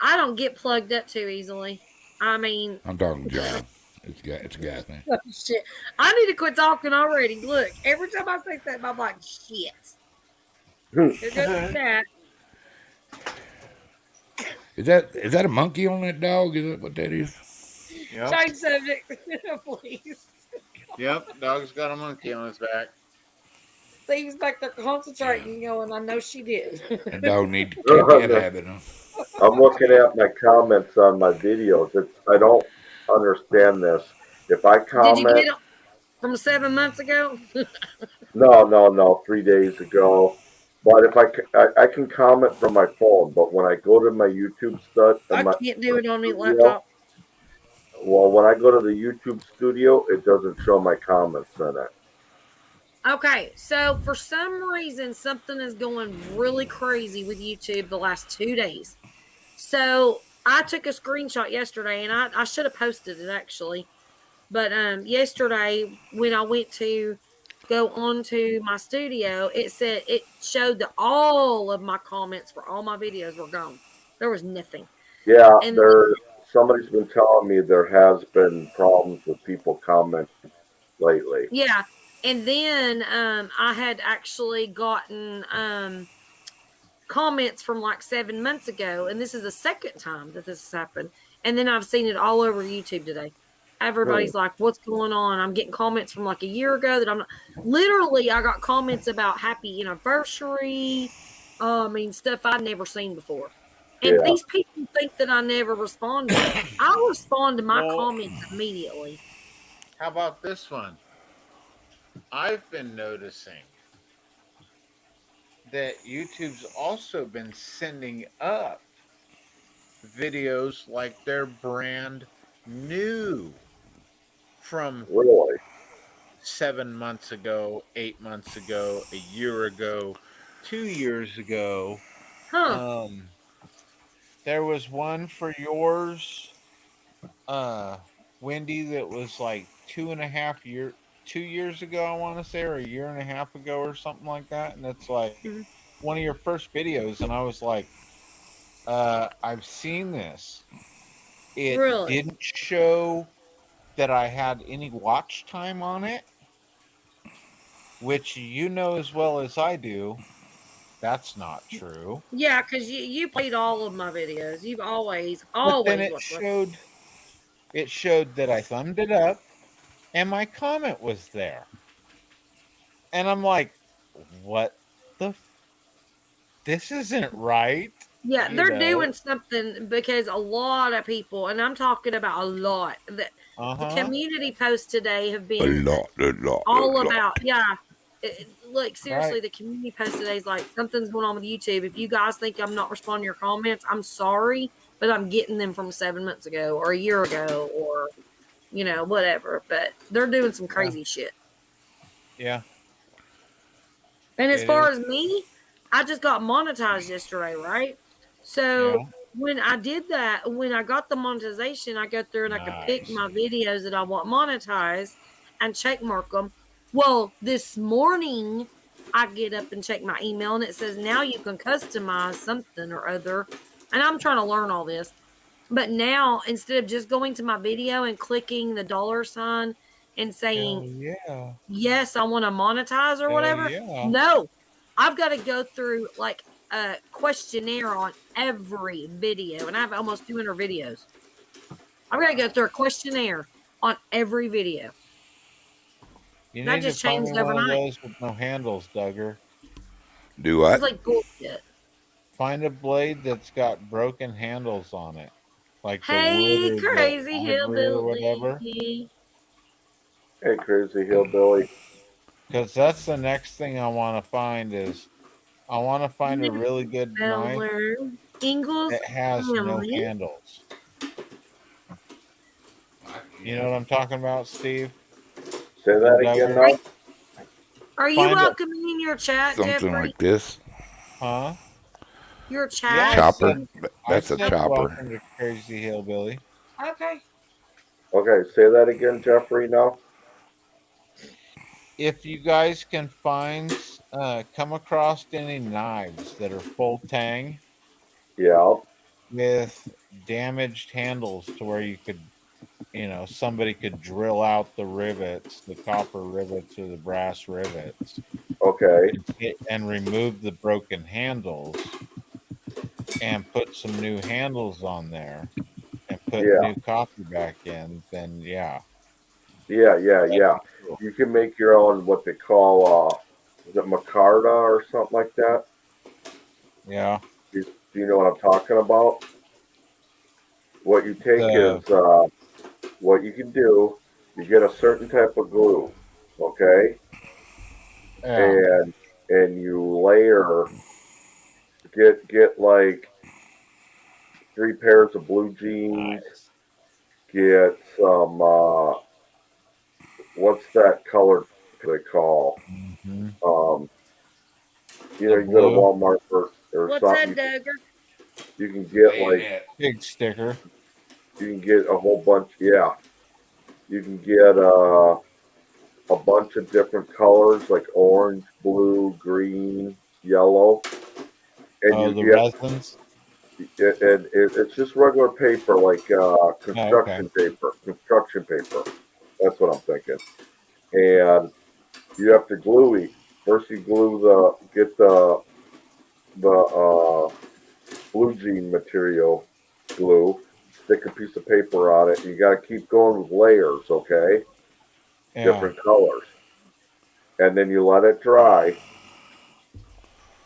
I don't get plugged up too easily. I mean, I'm talking John. It's a guy thing. oh, shit. I need to quit talking already. Look, every time I say something, I'm like, shit. Here goes that. Is that a monkey on that dog? Is that what that is? Yep. Change subject, please. Yep. Dog's got a monkey on his back. Steve's back there concentrating, going, I know she did. That dog need to kick that habit, huh? I'm looking at my comments on my videos. I don't understand this. If I Did comment, you get it from 7 months ago? no, 3 days ago. But if I can comment from my phone, but when I go to my YouTube stuff, I can't do it on the laptop. Well, when I go to the YouTube studio, it doesn't show my comments in it. Okay, so for some reason, something is going really crazy with YouTube the last 2 days. So I took a screenshot yesterday, and I should have posted it actually. But yesterday, when I went to go onto my studio, it showed that all of my comments for all my videos were gone. There was nothing. Yeah, And- somebody's been telling me there has been problems with people commenting lately. Yeah. And then I had actually gotten comments from like 7 months ago, and this is the second time that this has happened. And then I've seen it all over YouTube today. everybody's like, "What's going on?" I'm getting comments from like a year ago that I'm not. Literally, I got comments about happy anniversary. I mean, stuff I'd never seen before. And Yeah. these people think that I never respond to it. I respond to my Well- comments immediately. How about this one? I've been noticing that YouTube's also been sending up videos like they're brand new from Really? 7 months ago, 8 months ago, a year ago, 2 years ago. Huh. There was one for yours, Wendy, that was like 2 years ago, I want to say, or a year and a half ago, or something like that. And it's like Mhm. one of your first videos, and I was like, I've seen this. It Really? didn't show that I had any watch time on it, which you know as well as I do. That's not true. Yeah, because you played all of my videos. You've always But then watched it showed that I thumbed it up and my comment was there. And I'm like, what this isn't right. Yeah, you they're know? doing something because a lot of people, and I'm talking about a lot, the community posts today have A been lot. all about, look, seriously, Right. the community post today is like, something's going on with YouTube. If you guys think I'm not responding to your comments, I'm sorry, but I'm getting them from 7 months ago or a year ago or, whatever. But they're doing some crazy shit. Yeah. And as It far is. as me, I just got monetized yesterday, right? So Yeah. when I did that, when I got the monetization, I go through and I could pick Nice. my videos that I want monetized and check mark them. Well, this morning I get up and check my email and it says now you can customize something or other. And I'm trying to learn all this. But now instead of just going to my video and clicking the $sign and Hell saying, yeah. yes, I want to monetize or Hell whatever. yeah. No, I've got to go through like a questionnaire on every video, and I have almost 200 videos. I've got to go through a questionnaire on every video. You That need to just find changed me one of overnight. those with no handles, Duggar. Do what? It's like bullshit. Find a blade that's got broken handles on it. Like the Hey, wood or crazy the ivory or whatever. hillbilly. Hey, crazy hillbilly. Because that's the next thing I want to find is I want to find a really good knife Beller. Ingalls that has no family. handles. You know what I'm talking about, Steve? Say that again, now. Are you Find a- welcoming in your chat, Something Jeffrey? like this. Huh? Your chat? Yeah, Chopper. I That's a said chopper. welcome to Crazy Hillbilly. Okay. Okay, say that again, Jeffrey, now. If you guys can come across any knives that are full tang Yeah. with damaged handles to where you could, somebody could drill out the rivets, the copper rivets or the brass rivets, Okay. and remove the broken handles and put some new handles on there and put new copper back in, then yeah. Yeah. You can make your own, what they call, is it micarta or something like that? Yeah. Do you know what I'm talking about? What you take is, what you can do, you get a certain type of glue, okay? Yeah. And you layer, get like 3 pairs of blue jeans, get some, what's that color they call? Mm-hmm. You can go to Walmart or What's something. that, Duggar? You can get like big sticker. You can get a whole bunch. Yeah, you can get a bunch of different colors like orange, blue, green, yellow, and the you get resins. It's just regular paper, like construction paper. Construction paper. That's what I'm thinking. And you have to glue it. First, you get the blue jean material glue, stick a piece of paper on it. You got to keep going with layers, okay? Yeah. Different colors. And then you let it dry.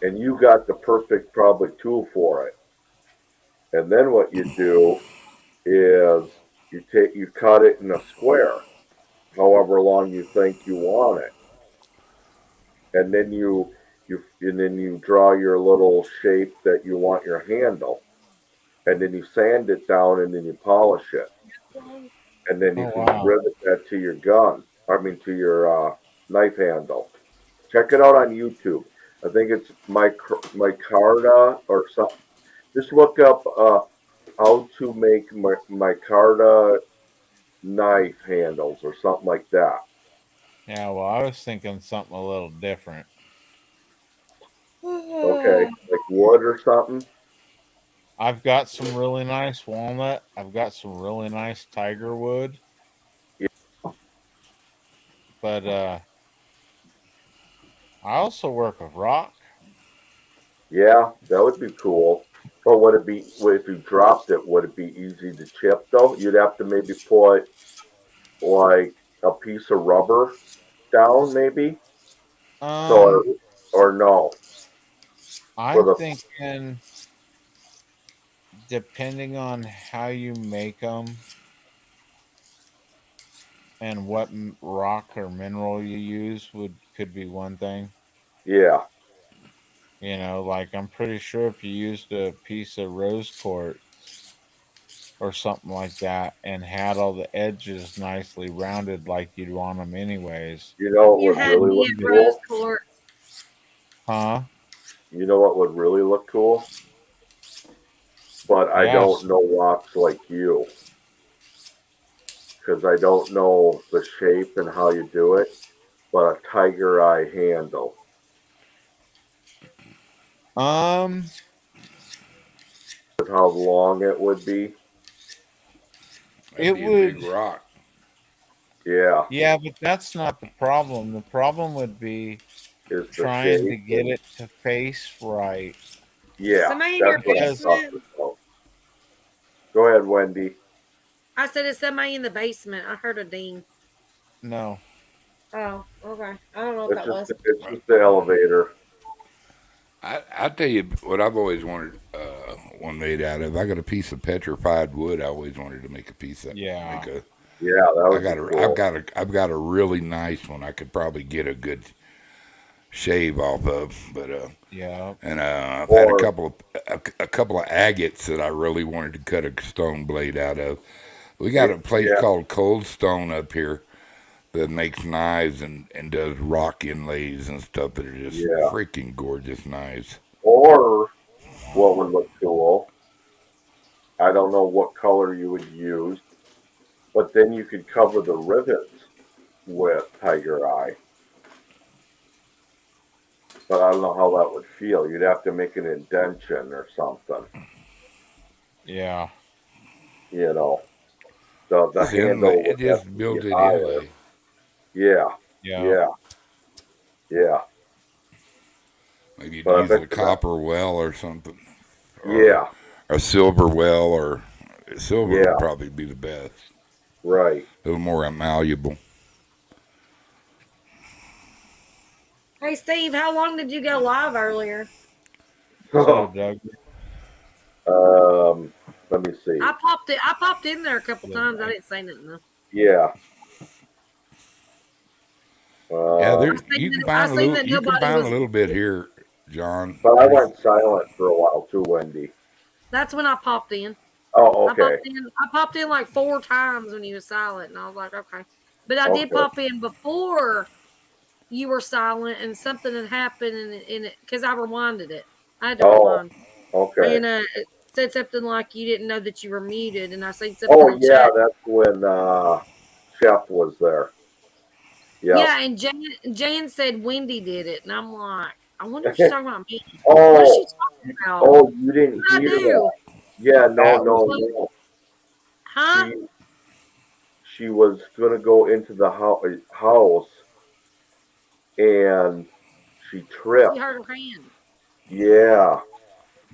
And you got the perfect probably tool for it. And then what you do is you cut it in a square, however long you think you want it. And then you draw your little shape that you want your handle. And then you sand it down and then you polish it. And then you can rivet that to your gun. To your knife handle. Check it out on YouTube. I think it's micarta or something. Just look up how to make micarta knife handles or something like that. Yeah, well, I was thinking something a little different. Okay, like wood or something. I've got some really nice walnut. I've got some really nice tiger wood. Yeah. But I also work with rock. Yeah, that would be cool. But would it be, if you dropped it, would it be easy to chip though? You'd have to maybe put like a piece of rubber down, maybe. Or no. I'm thinking, depending on how you make them and what rock or mineral you use, could be one thing. Yeah. Like I'm pretty sure if you used a piece of rose quartz or something like that and had all the edges nicely rounded like you'd want them anyways. You know what would really look cool? Huh? You know what would really look cool? But I don't know rocks like you. Because I don't know the shape and how you do it. But a tiger eye handle. How long it would be? It would. Big rock. Yeah. Yeah, but that's not the problem. The problem would be trying to get it to face right. Yeah. Somebody in your basement? Go ahead, Wendy. I said, is somebody in the basement? I heard a ding. No. Oh, okay. I don't know what that was. It's just the elevator. I'll tell you what I've always wanted one made out of. I got a piece of petrified wood. I always wanted to make a piece of. Yeah. That was cool. I've got a really nice one. I could probably get a good shave off of, but yeah. And I've had a couple of agates that I really wanted to cut a stone blade out of. We got a place called Cold Stone up here that makes knives and does rock inlays and stuff that are just freaking gorgeous knives. Or what would look cool, I don't know what color you would use, but then you could cover the rivets with tiger eye. But I don't know how that would feel. You'd have to make an indention or something. Yeah. The handle it just built it inlay. Yeah. Maybe you'd use a copper well or something. Or a silver well, or silver would probably be the best. Right. A little more malleable. Hey, Steve, how long did you go live earlier? Doug. Let me see. I popped in there a couple times. I didn't say nothing though. Yeah. You can find a little bit here, John. But I went silent for a while too, Wendy. That's when I popped in. Oh, okay. I popped in like 4 times when you were silent, and I was like, okay. But I did pop in before you were silent, and something had happened, and because I rewinded it. I had to rewind. Okay. And it said something like you didn't know that you were muted, and I said something. Oh yeah, chat. that's when Chef was there. Yeah, and Jan said Wendy did it, and I'm like, I wonder if she's talking about me. Oh, what is she talking about? Oh, you didn't hear that? Yeah, no. Huh? She was gonna go into the house, and she tripped. She hurt her hand. Yeah.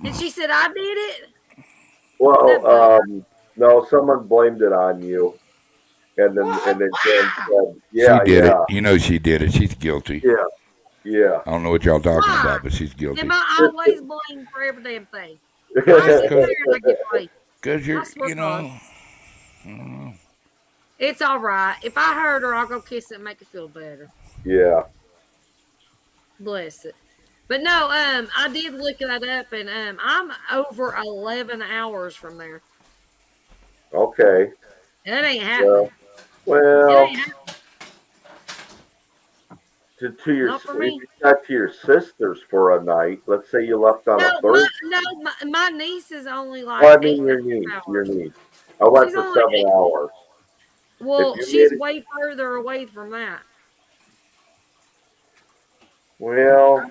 And she said, I did it? Well, No, someone blamed it on you, and then Jen said, "Yeah, she did yeah, it. You know she did it. She's guilty. yeah, yeah." I don't know what y'all talking Why? about, but she's guilty. Am I always blamed for every damn thing? Why is it fair I get blamed? Because you're, I swear you to God. know, I don't know. It's all right. If I hurt her, I'll go kiss it and make it feel better. Yeah. Bless it. But no, I did look that up, and I'm over 11 hours from there. Okay. That ain't happening. Well, It ain't happening. to your Not for if me. you got to your sister's for a night, let's say you left on a Thursday. My niece is only like. Well, I mean your 8 niece, hours. I went She's for only 7 hours. Well, you she's made it- way further away from that. Well,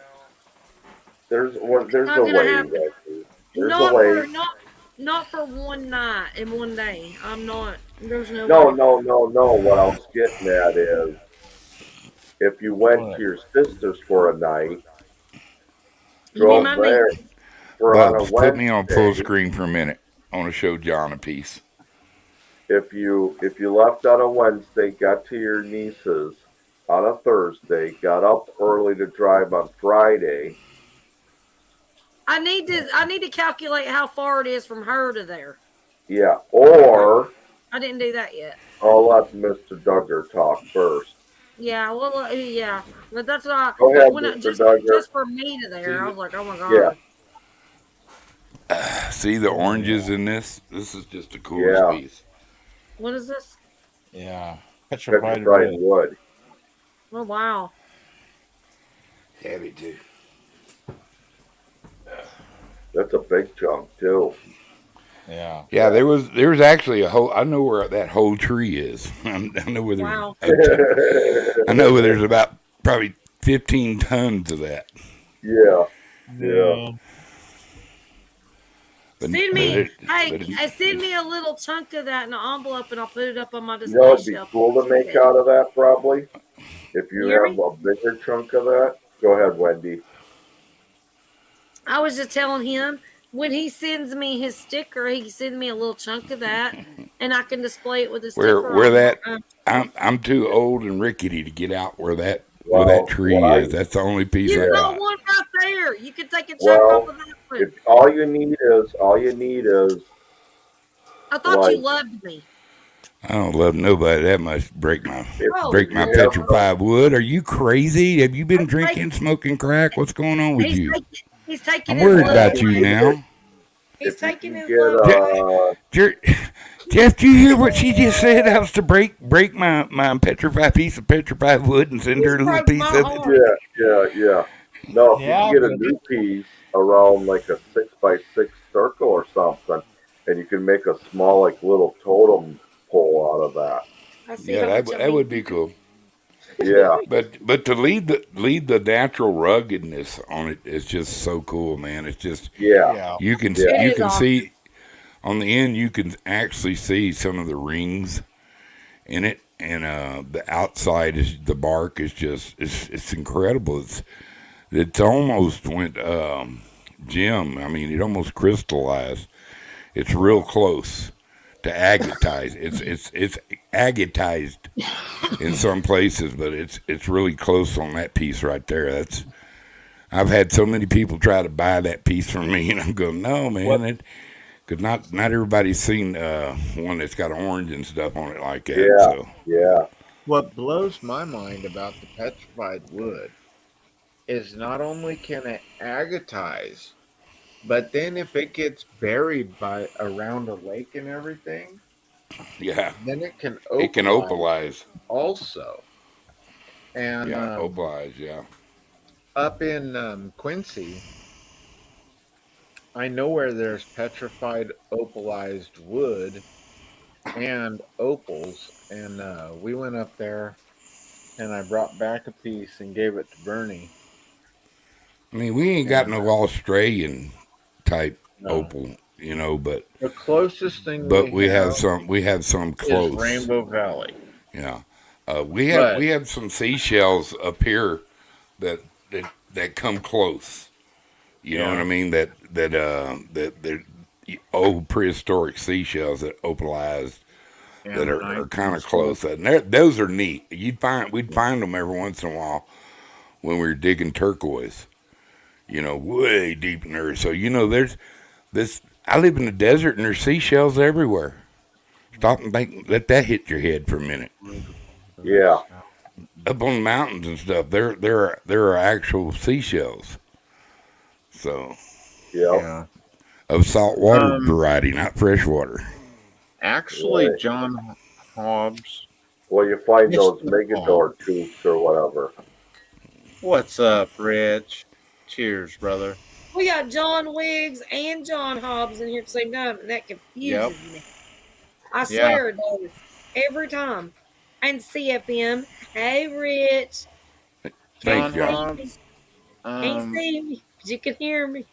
there's a Not way. gonna happen. Leslie. There's Not a way. for not for one night and one day. I'm not. There's no. No, way. no. What I was getting at is, if you went to your sister's for a night, You mean drove my there niece? for on a Bubs, put me on full Wednesday. screen for a minute. I want to show John a piece. If you left on a Wednesday, got to your niece's on a Thursday, got up early to drive on Friday. I need to calculate how far it is from her to there. Yeah, or I didn't do that yet. I'll let Mr. Duggar talk first. Yeah, well, yeah, but that's why. Go ahead, When Mr. just Duggar. for me to there, I was like, oh my god. Yeah. See the oranges in this? This is just the coolest Yeah. piece. What is this? Yeah. Petrified Petrified wood. wood. Oh wow. Heavy too. That's a big chunk too. Yeah. Yeah, there was actually a whole. I know where that whole tree is. I know where there's. Wow. I know where there's about probably 15 tons of that. Yeah. Yeah. But, Send me, but send me a little chunk of that in an envelope, and I'll put it up on my You display know, it'd be shelf. cool to make out of that probably. If you Hear have me? a bigger chunk of that, go ahead, Wendy. I was just telling him when he sends me his sticker, he sends me a little chunk of that, and I can display it with the sticker. where on that my- I'm too old and rickety to get out where that Well, tree what is. That's the only piece I You've got got. one right there. You can take a chunk Well, off of that one. If all you need is I thought like- you loved me. I don't love nobody that much. Break my Yeah. petrified wood. Are you crazy? Have you been I'm drinking, smoking crack? What's going on with you? He's taking I'm his worried love about you away. now. He's if you taking can his get love away. Jeff, do you hear what she just said? I was to break my petrified piece of petrified wood and send her a little broke piece my of heart. it. Yeah. No, if Yeah, you can get a but- new piece around like a 6x6 circle or something, and you can make a small like little totem pole out of that. I see Yeah, how much I that mean. would be cool. Yeah. But to lead the natural ruggedness on it is just so cool, man. It's just Yeah. you can Yeah. It you is can awesome. see on the end you can actually see some of the rings in it, and the outside is the bark is just it's incredible. It's almost went Jim. I mean, it almost crystallized. It's real close to agatized. It's agatized in some places, but it's really close on that piece right there. I've had so many people try to buy that piece from me, and I'm going, no, man, because not everybody's seen one that's got orange and stuff on it like that. Yeah. So Yeah. What blows my mind about the petrified wood is not only can it agatize, but then if it gets buried by around a lake and everything, yeah, then it can opalize. also. And Yeah, opalize. Yeah. up in Quincy, I know where there's petrified opalized wood and opals, and we went up there, and I brought back a piece and gave it to Bernie. I mean, we ain't got no Australian type No. opal, but The closest thing we have some is close. Rainbow Valley. Yeah, we have some seashells up here that come close. You know Yeah. what I mean? That old prehistoric seashells that opalized Yeah, that the are kind of 19 close. And those are neat. We'd find them every once in a while when we were digging turquoise. Way deep in there. So there's this. I live in the desert, and there's seashells everywhere. Stop and think. Let that hit your head for a minute. Yeah. Up on the mountains and stuff, there are actual seashells. So Yeah. of saltwater variety, not freshwater. Actually, Right. John Hobbs. Well, you find Yes, those sir. Megador tubes or whatever. What's up, Rich? Cheers, brother. We got John Wiggs and John Hobbs in here at the same time, and that confuses me. I swear it does. Every time. And CFM, hey, Rich. John Thank y'all. Hobbs. Can't see me, but you can hear me.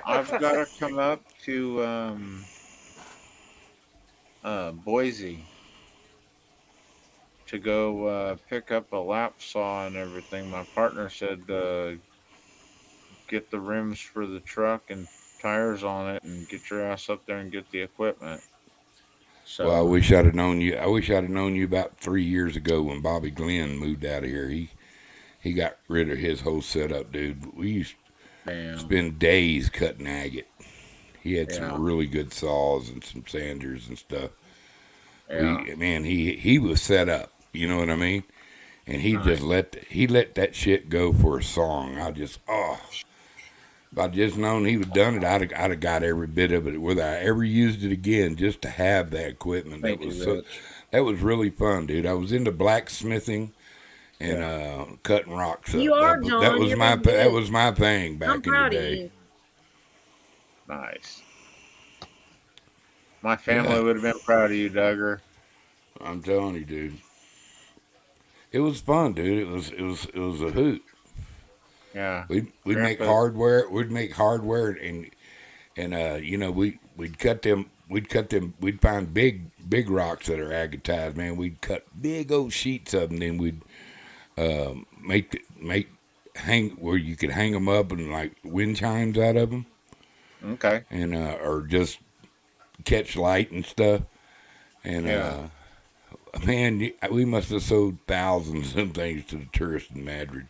I've got to come up to Boise to go pick up a lap saw and everything. My partner said get the rims for the truck and tires on it and get your ass up there and get the equipment. So Well, I wish I'd have known you. I wish I'd have known you about 3 years ago when Bobby Glenn moved out of here. He got rid of his whole setup, dude. We used to spend days cutting agate. He had some really good saws and some sanders and stuff. Yeah. He was set up. You know what I mean? And he just let that shit go for a song. If I'd just known he would done it, I'd have got every bit of it. Whether I ever used it again, just to have that equipment, that was really fun, dude. I was into blacksmithing and cutting rocks up. You are, John. That was my thing back I'm proud in the of day. you. Nice. My family would have been proud of you, Duggar. I'm telling you, dude. It was fun, dude. It was a hoot. Yeah. We'd make hardware. We'd make hardware and we'd cut them. We'd find big rocks that are agatized, man. We'd cut big old sheets of them. Then we'd hang where you could hang them up and like wind chimes out of them. Okay. And or just catch light and stuff. And man, we must have sold thousands of things to the tourists in Madrid.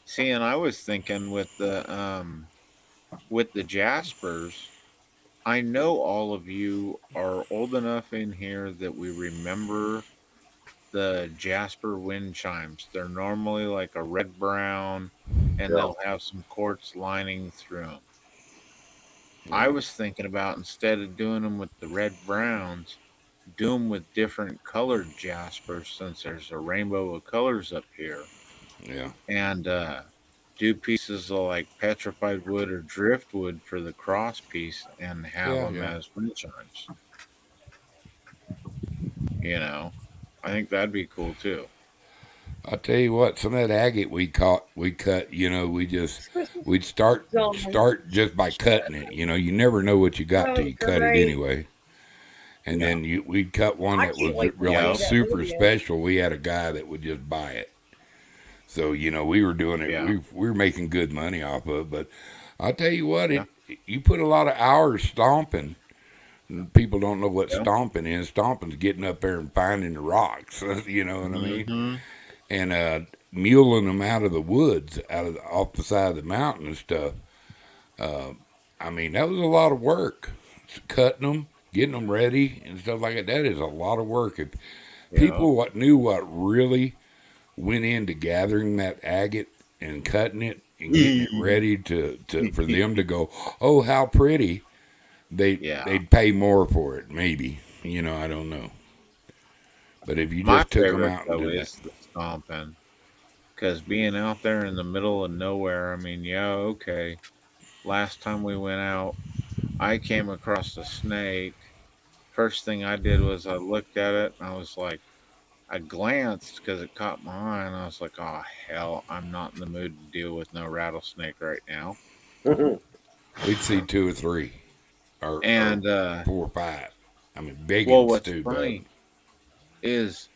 See, and I was thinking with the Jaspers, I know all of you are old enough in here that we remember the Jasper wind chimes. They're normally like a red brown, and they'll have some quartz lining through them. I was thinking about, instead of doing them with the red browns, do them with different colored Jaspers, since there's a rainbow of colors up here. Yeah. And do pieces of like petrified wood or driftwood for the cross piece and have them as wind chimes. I think that'd be cool too. I'll tell you what, some of that agate we cut, we'd start just by cutting it. You never know what you got till you cut it anyway. And then we'd cut one that was really super special. We had a guy that would just buy it. So, we were doing it. We were making good money off of it. But I'll tell you what, you put a lot of hours stomping. People don't know what stomping is. Stomping's getting up there and finding the rocks. You know what I mean? And muling them out of the woods, off the side of the mountain and stuff. I mean, that was a lot of work. Cutting them, getting them ready, and stuff like that. That is a lot of work. If people knew what really went into gathering that agate and cutting it and getting it ready for them to go, oh, how pretty, they'd pay more for it. Maybe, I don't know. But if you just took them out and did that. The stomping, because being out there in the middle of nowhere, I mean, okay. Last time we went out, I came across a snake. First thing I did was I looked at it and I was like, I glanced because it caught my eye, and I was like, oh, hell, I'm not in the mood to deal with no rattlesnake right now. We'd see 2 or 3 or 4 or 5. I mean, big ones too, funny is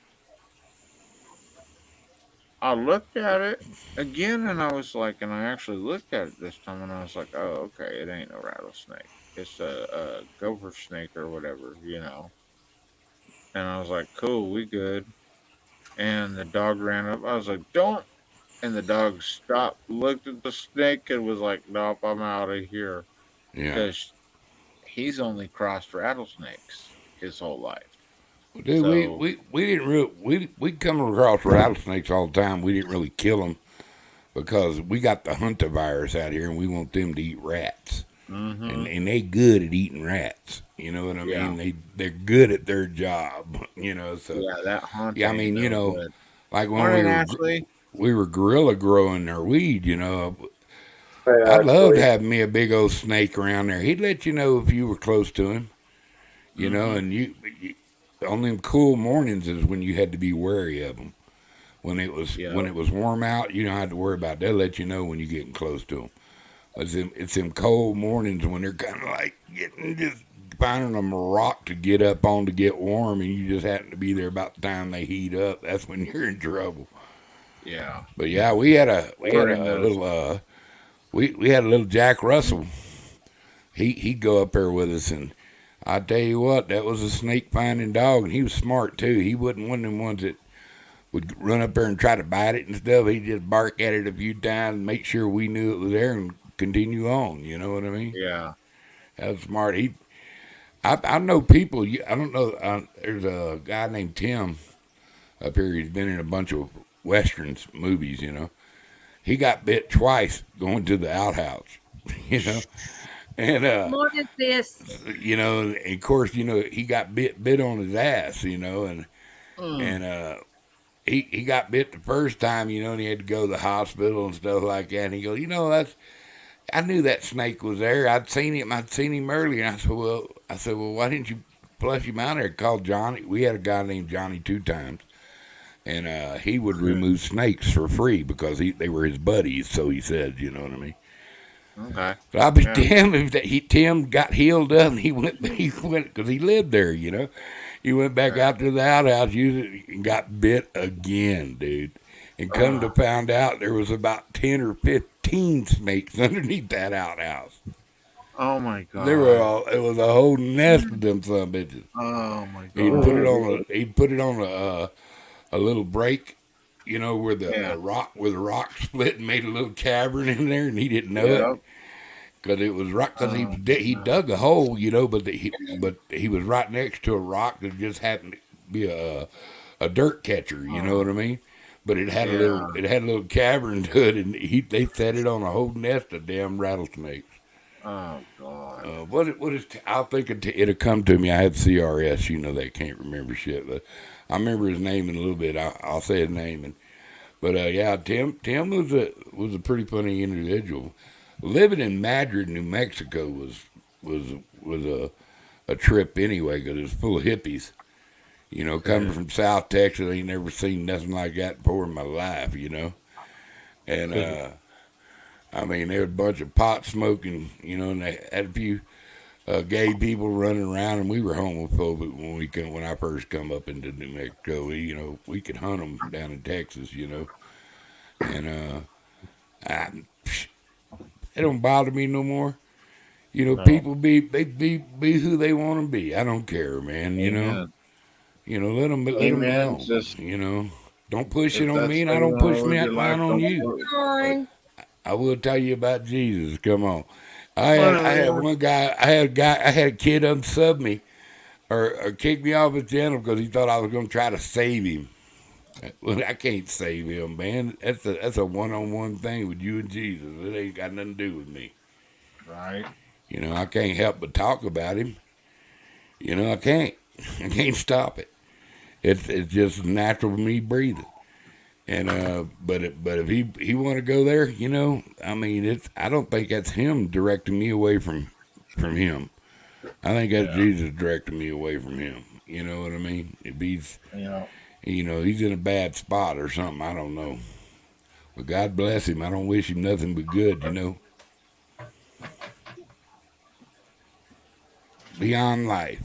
I looked at it again, and I was like, and I actually looked at it this time, and I was like, oh, okay, it ain't no rattlesnake. it's a gopher snake or whatever, And I was like, cool, we good. And the dog ran up. I was like, don't. And the dog stopped, looked at the snake, and was like, nope, I'm out of here. Yeah. Because he's only crossed rattlesnakes his whole life. Dude, So, we didn't really we come across rattlesnakes all the time. We didn't really kill them because we got the huntavirus out here, and we want them to eat rats. mhm. And they good at eating rats. You know what I Yeah. mean? They're good at their job. So Yeah, that hunt. yeah, I ain't mean, no good. like when Morning, Ashley. we were gorilla growing our weed. Hey, I loved actually, having me a big old snake around there. He'd let you know if you were close to him. Mhm. And you on them cool mornings is when you had to be wary of them. When it was Yeah. warm out, you don't have to worry about it. They'll let you know when you're getting close to them. It's them cold mornings when they're kind of like just finding them a rock to get up on to get warm, and you just happen to be there about the time they heat up. That's when you're in trouble. Yeah. But yeah, we had a During those- little we had a little Jack Russell. He'd go up there with us, and I tell you what, that was a snake finding dog, and he was smart too. He wasn't one of them ones that would run up there and try to bite it and stuff. He'd just bark at it a few times, and make sure we knew it was there, and continue on. You know what I mean? Yeah. That was smart. I know people. I don't know. There's a guy named Tim up here. He's been in a bunch of westerns movies. He got bit twice going to the outhouse. And What is this? and of course, he got bit on his ass. And he got bit the first time. And he had to go to the hospital and stuff like that. And he goes, I knew that snake was there. I'd seen him earlier. And I said, well, why didn't you flush him out there? Called Johnny. We had a guy named Johnny 2 times, and he would remove snakes for free because they were his buddies. So he said, you know what I mean. Okay. So I'll be Yeah. damned if Tim got healed up and he went because he lived there. He went back out to the outhouse and got bit again, dude. And come to find out, there was about 10 or 15 snakes underneath that outhouse. Oh my god. It was a whole nest of them son bitches. Oh my god. He'd put it on a little break, where Yeah. the rock split and made a little cavern in there, and he didn't know Yep. it because it was rock. Because he dug a hole, but he was right next to a rock that just happened to be a dirt catcher. You know what I mean? But it had a little cavern to it, and they set it on a whole nest of damn rattlesnakes. Oh god. What is? I'll think it'll come to me. I had CRS. They can't remember shit, but I remember his name in a little bit. I'll say his name. But yeah, Tim was a pretty funny individual. Living in Madrid, New Mexico was a trip anyway because it was full of hippies. Coming from South Texas, I ain't never seen nothing like that before in my life. And I mean, there was a bunch of pot smoking, and they had a few gay people running around, and we were homophobic when I first come up into New Mexico. We could hunt them down in Texas, and it don't bother me no more. No. People be who they want to be. I don't care, man. Amen. Let them Amen. know. Just Don't push if it on that's me, and how I you don't wanna push live your life, mine on don't you. do it. Darn. I will tell you about Jesus. Come on. I had one guy. I had a kid unsub me, or kick me off his channel because he thought I was going to try to save him. Well, I can't save him, man. That's a one-on-one thing with you and Jesus. It ain't got nothing to do with me. Right. I can't help but talk about him. I can't. I can't stop it. It's just natural for me breathing. And but if he want to go there, I mean, I don't think that's him directing me away from him. I think that's Jesus directing me away from him. You know what I mean? If he's he's in a bad spot or something, I don't know. But God bless him. I don't wish him nothing but good. Beyond life.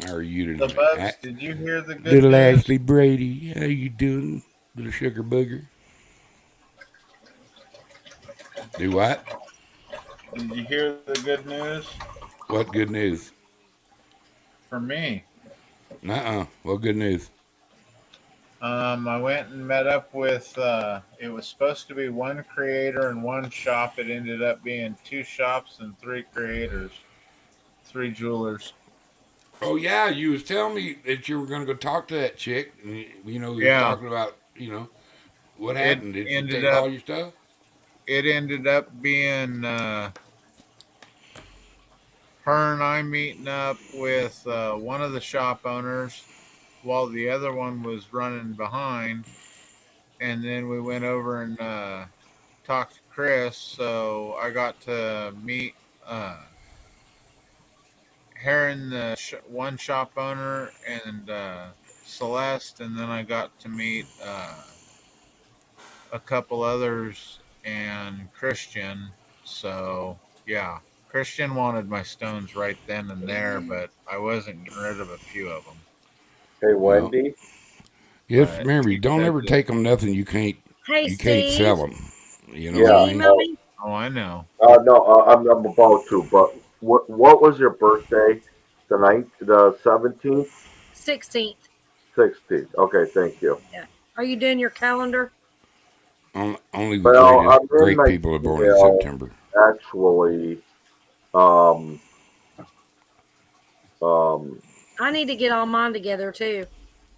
How are you The tonight? Bubs, did you hear the good Little news? Ashley Brady, how you doing? Little sugar booger. Do what? Did you hear the good news What good news? for me? Nuh-uh. What good news? I went and met up with. It was supposed to be one creator and one shop. It ended up being two shops and three creators, three jewelers. Oh yeah, you was telling me that you were going to go talk to that chick. And, you know, you were Yeah, talking about, what it happened? Did she ended take all up. your stuff? It ended up being her and I meeting up with one of the shop owners while the other one was running behind, and then we went over and talked to Chris. So I got to meet Heron, the one shop owner, and Celeste, and then I got to meet a couple others and Christian. So yeah, Christian wanted my stones right then and there, but I wasn't getting rid of a few of them. Hey, Well, Wendy. yes, But remember, he don't said ever that. take them nothing Hey, you can't Steve, sell them. You know did what you I Yeah. mean? email me? Oh, I know. No, I'm about to. But what was your birthday? The 17th, 16th. 16th. Okay, thank you. Yeah. Are you doing your calendar? Only the Well, I'm in great my people are born in email September. actually. Um, um, I need to get all mine together too.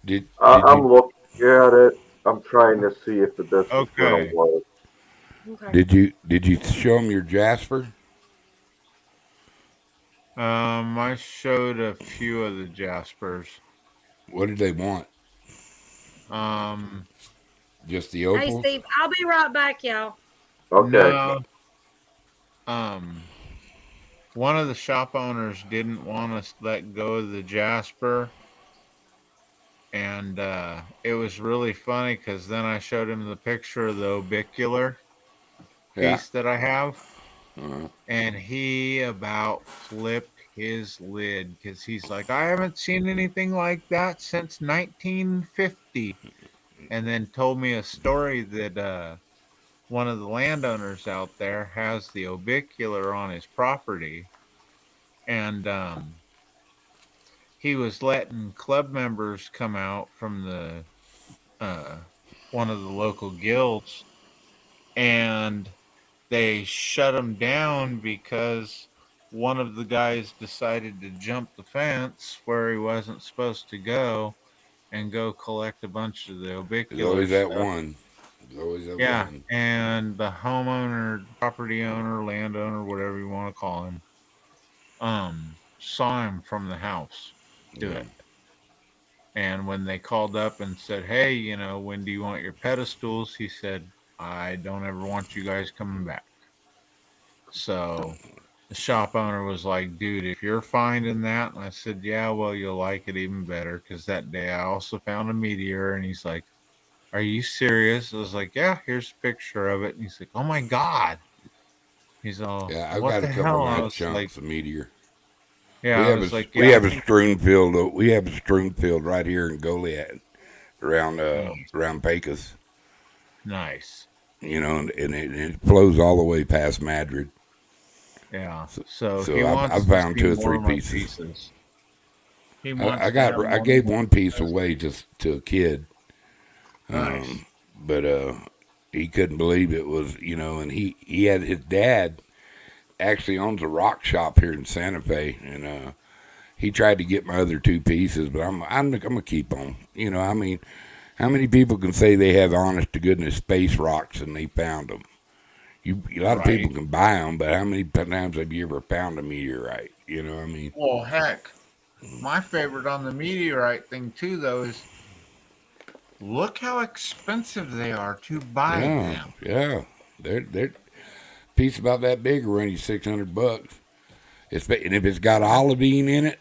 Did I'm you looking at it. I'm trying to see if this is gonna Okay. work. Okay. did you show them your Jasper? I showed a few of the Jaspers. What did they want? Um, Just the Hey, opals? Steve, I'll be right back, y'all. Okay. no. Um, one of the shop owners didn't want us to let go of the Jasper, and it was really funny because then I showed him the picture of the orbicular Yeah. piece that I have, Uh, and he about flipped his lid because he's like, I haven't seen anything like that since 1950, and then told me a story that one of the landowners out there has the orbicular on his property, and he was letting club members come out from the uh, one of the local guilds, and they shut him down because one of the guys decided to jump the fence where he wasn't supposed to go and go collect a bunch of the there's orbicular always that stuff. one. There's always that Yeah, one. and the homeowner, property owner, landowner, whatever you want to call him, saw him from the house do Yeah. it. And when they called up and said, "Hey, when do you want your pedestals?" He said, "I don't ever want you guys coming back." So the shop owner was like, "Dude, if you're finding that," and I said, "Yeah, well, you'll like it even better because that day I also found a meteor." And he's like, "Are you serious?" I was like, "Yeah, here's a picture of it." And he's like, "Oh my god." He's all, Yeah, I've "What got a the couple hell?" I nice was like, chunks of meteor. "Yeah," I was like, We "Yeah, I have a think strewn field. We have a strewn field right here in Goliad, around nice, around Pecos. nice." And it flows all the way past Madrid. Yeah. So, So he so I wants to found see two or more three of my pieces. pieces. He wants I to have got I more of gave my one piece pieces. away just to a kid, Nice. but he couldn't believe it was and he had his dad actually owns a rock shop here in Santa Fe, and he tried to get my other two pieces, but I'm gonna keep them. I mean, how many people can say they have honest to goodness space rocks and they found them? A lot of people Right. can buy them, but how many times have you ever found a meteorite? You know what I mean? Well, heck, my favorite on the meteorite thing too, though, is look how expensive they are to buy Yeah, them. yeah. They're piece about that big will run you $600. And if it's got olivine in it,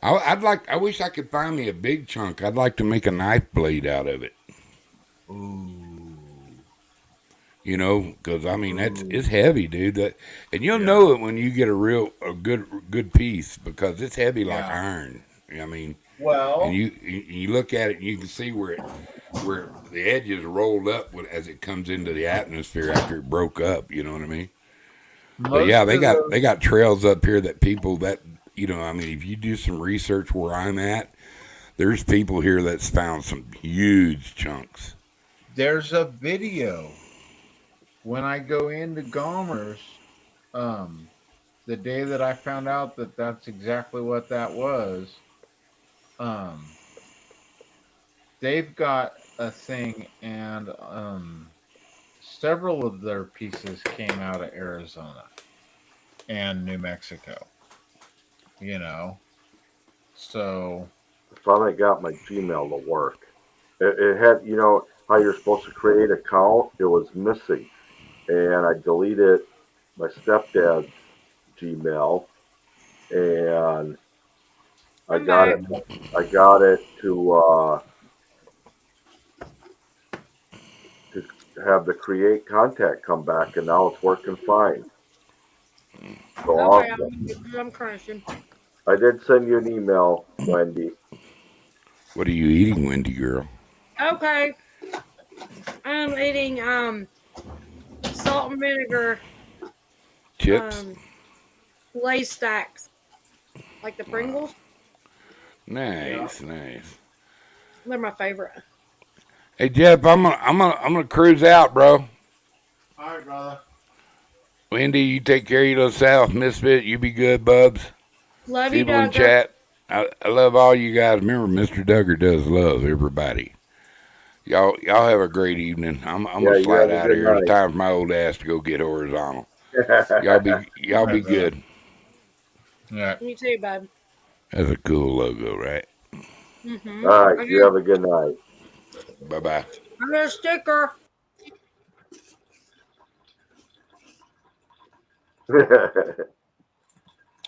I wish I could find me a big chunk. I'd like to make a knife blade out of it. Ooh. Because I mean it's Ooh. heavy, dude. And you'll Yeah. know it when you get a good piece because it's heavy like Yeah. iron. I mean, and Well, you look at it and you can see where the edges rolled up as it comes into the atmosphere after it broke up. You know what I mean? But yeah, they got trails up here that people that, I mean, if you do some research where I'm at, there's people here that's found some huge chunks. There's a video when I go into Gomer's, the day that I found out that that's exactly what that was. They've got a thing, and several of their pieces came out of Arizona and New Mexico. So Finally got my Gmail to work. It had, how you're supposed to create an account. It was missing, and I deleted my stepdad's Gmail, and I got it. I got it to have the create contact come back, and now it's working fine. So awesome. I'm crunching. I did send you an email, Wendy. What are you eating, Wendy girl? Okay. I'm eating salt and vinegar chips. Lay's stacks, like the Pringles. Nice, nice. They're my favorite. Hey Jeff, I'm gonna cruise out, bro. all right, brother. Wendy, you take care of yourself. Misfit, you be good, bubs. Love you, People in Duggar. chat. I love all you guys. Remember, Mr. Duggar does love everybody. Y'all have a great evening. I'm gonna slide out here. It's time for my old ass to go get horizontal. Y'all be good. Yeah. You too, bud. That's a cool logo, right? Mm-hmm. All right, you have a good night. Bye-bye. I got a sticker.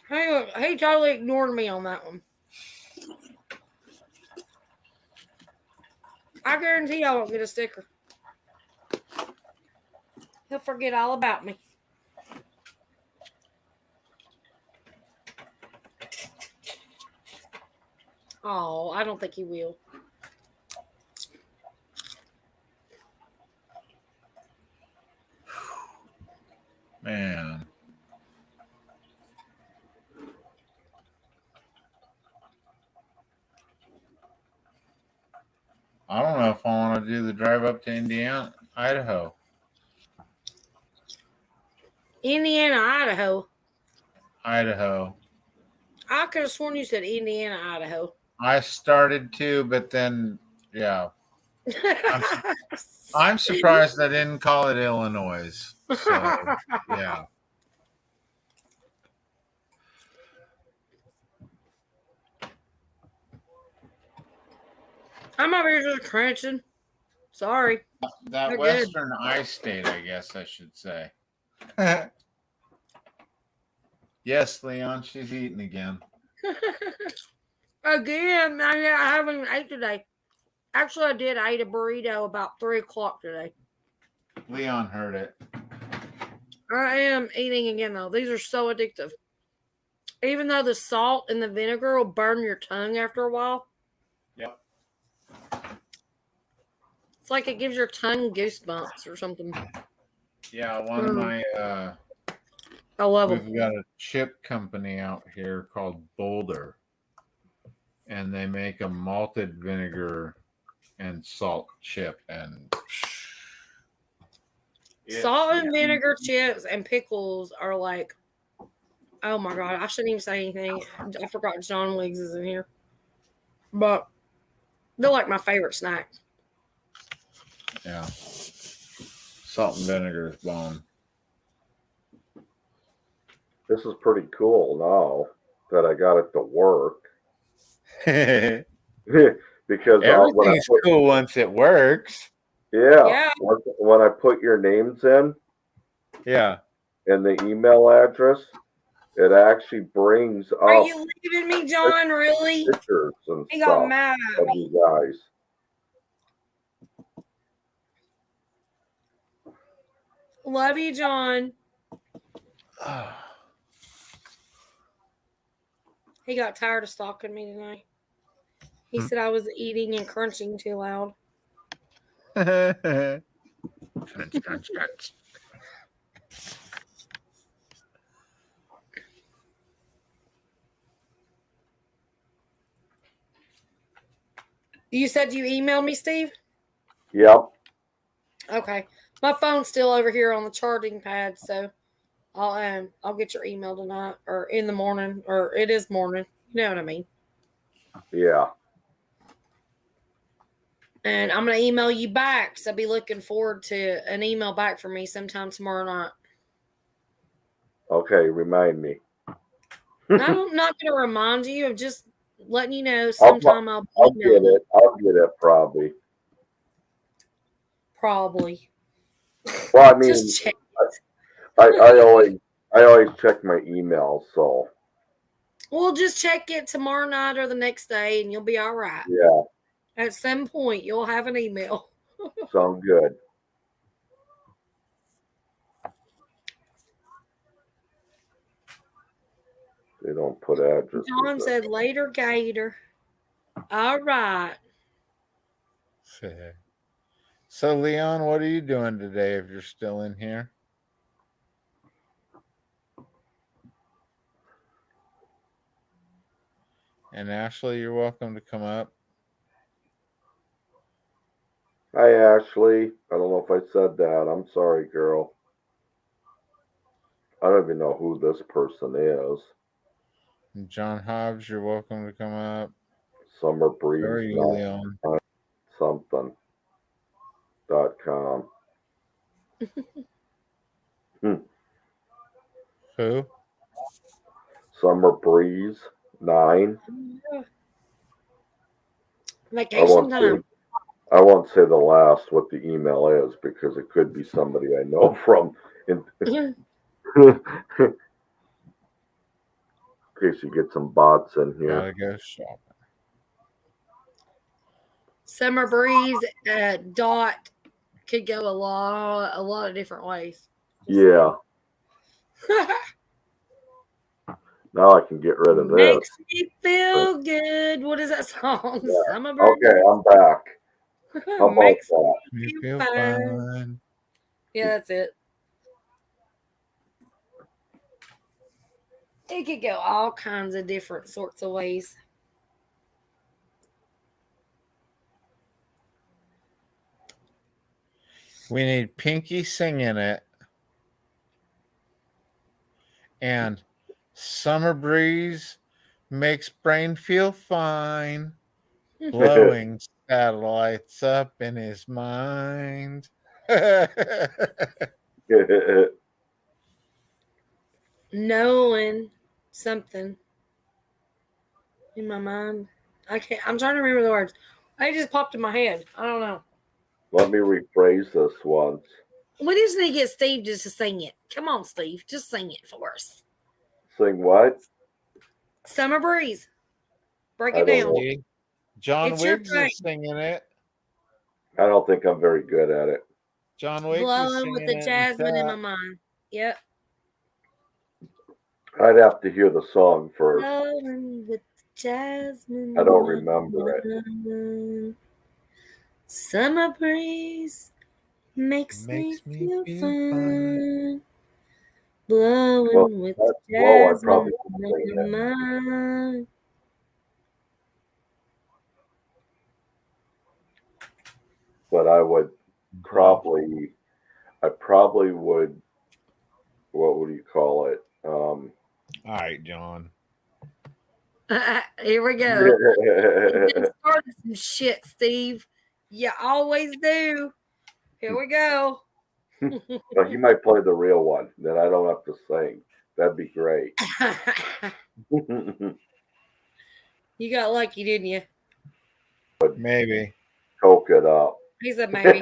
He totally ignored me on that one. I guarantee I won't get a sticker. He'll forget all about me. Oh, I don't think he will. Man. I don't know if I want to do the drive up to Idaho. Idaho. Idaho. I could have sworn you said Indiana, Idaho. I started to, but then, yeah. I'm surprised I didn't call it Illinois. So, yeah. I'm over here just crunching. Sorry. That They're western ice state, I guess I should say. Yes, Leon, she's eating again. Again, I haven't ate today. Actually, I did. I ate a burrito about 3 o'clock today. Leon heard it. I am eating again, though. These are so addictive. Even though the salt and the vinegar will burn your tongue after a while. Yep. It's like it gives your tongue goosebumps or something. Yeah, one of my I love them. we've got a chip company out here called Boulder, and they make a malted vinegar and salt chip, and Salt and vinegar chips and pickles are like, oh my God, I shouldn't even say anything. I forgot John Wiggs is in here. But they're like my favorite snack. yeah, salt and vinegar is bomb. This is pretty cool now that I got it to work. Because everything's cool once it works. Yeah. When I put your names in, yeah, and the email address, it actually brings up. Are you leaving me, John? Really? Pictures and He stuff got mad at of me. you guys. Love you, John. He got tired of stalking me tonight. He said I was eating and crunching too loud. Crunch, crunch, crunch. You said you emailed me, Steve? Yep. Okay. My phone's still over here on the charging pad, so I'll get your email tonight or in the morning, or it is morning. You know what I mean? Yeah. And I'm gonna email you back, so I'll be looking forward to an email back from me sometime tomorrow night. Okay, remind me. I'm not gonna remind you. I'm just letting you know sometime I'll get it. I'll get it probably. Probably. Well, I mean, just check. I always check my email, so. We'll just check it tomorrow night or the next day, and you'll be all right. Yeah. At some point, you'll have an email. Sound good. They don't put addresses. John said later, Gator. All right. So, Leon, what are you doing today if you're still in here? And Ashley, you're welcome to come up. Hi, Ashley. I don't know if I said that. I'm sorry, girl. I don't even know who this person is. And John Hobbs, you're welcome to come up. Summer Breeze. Where are you, Leon? Something.com. Who? Summer Breeze 9. Vacation time. I won't say the last what the email is because it could be somebody I know from. In case you get some bots in here. Gotta go shopping. Summer Breeze dot could go a lot of different ways. Yeah. Now I can get rid of this. Makes me feel good. What is that song? Yeah. Summer Breeze. Okay, I'm back. How about Makes that? me feel fine. Yeah, that's it. It could go all kinds of different sorts of ways. We need Pinky singing it. And Summer Breeze makes brain feel fine. Blowing satellites up in his mind. Knowing something in my mind. I'm trying to remember the words. They just popped in my head. I don't know. Let me rephrase this once. We just need to get Steve just to sing it. Come on, Steve. Just sing it for us. Sing what? Summer Breeze. Break I it don't down. know. John It's your Wiggs thing. is singing it. I don't think I'm very good at it. John Wiggs is Blowing singing with the it jasmine in my chat. mind. Yep. I'd have to hear the song first. Blowing with the jasmine. I don't in my remember it. mind. Summer breeze makes me feel fine. Blowing Well, with that's the low. I jasmine probably in couldn't sing my it. mind. But I would probably, what would you call it? All right, John. Here we go. You just started some shit, Steve. You always do. Here we go. But you might play the real one. Then I don't have to sing. That'd be great. You got lucky, didn't you? Maybe. Coke it up. He said maybe.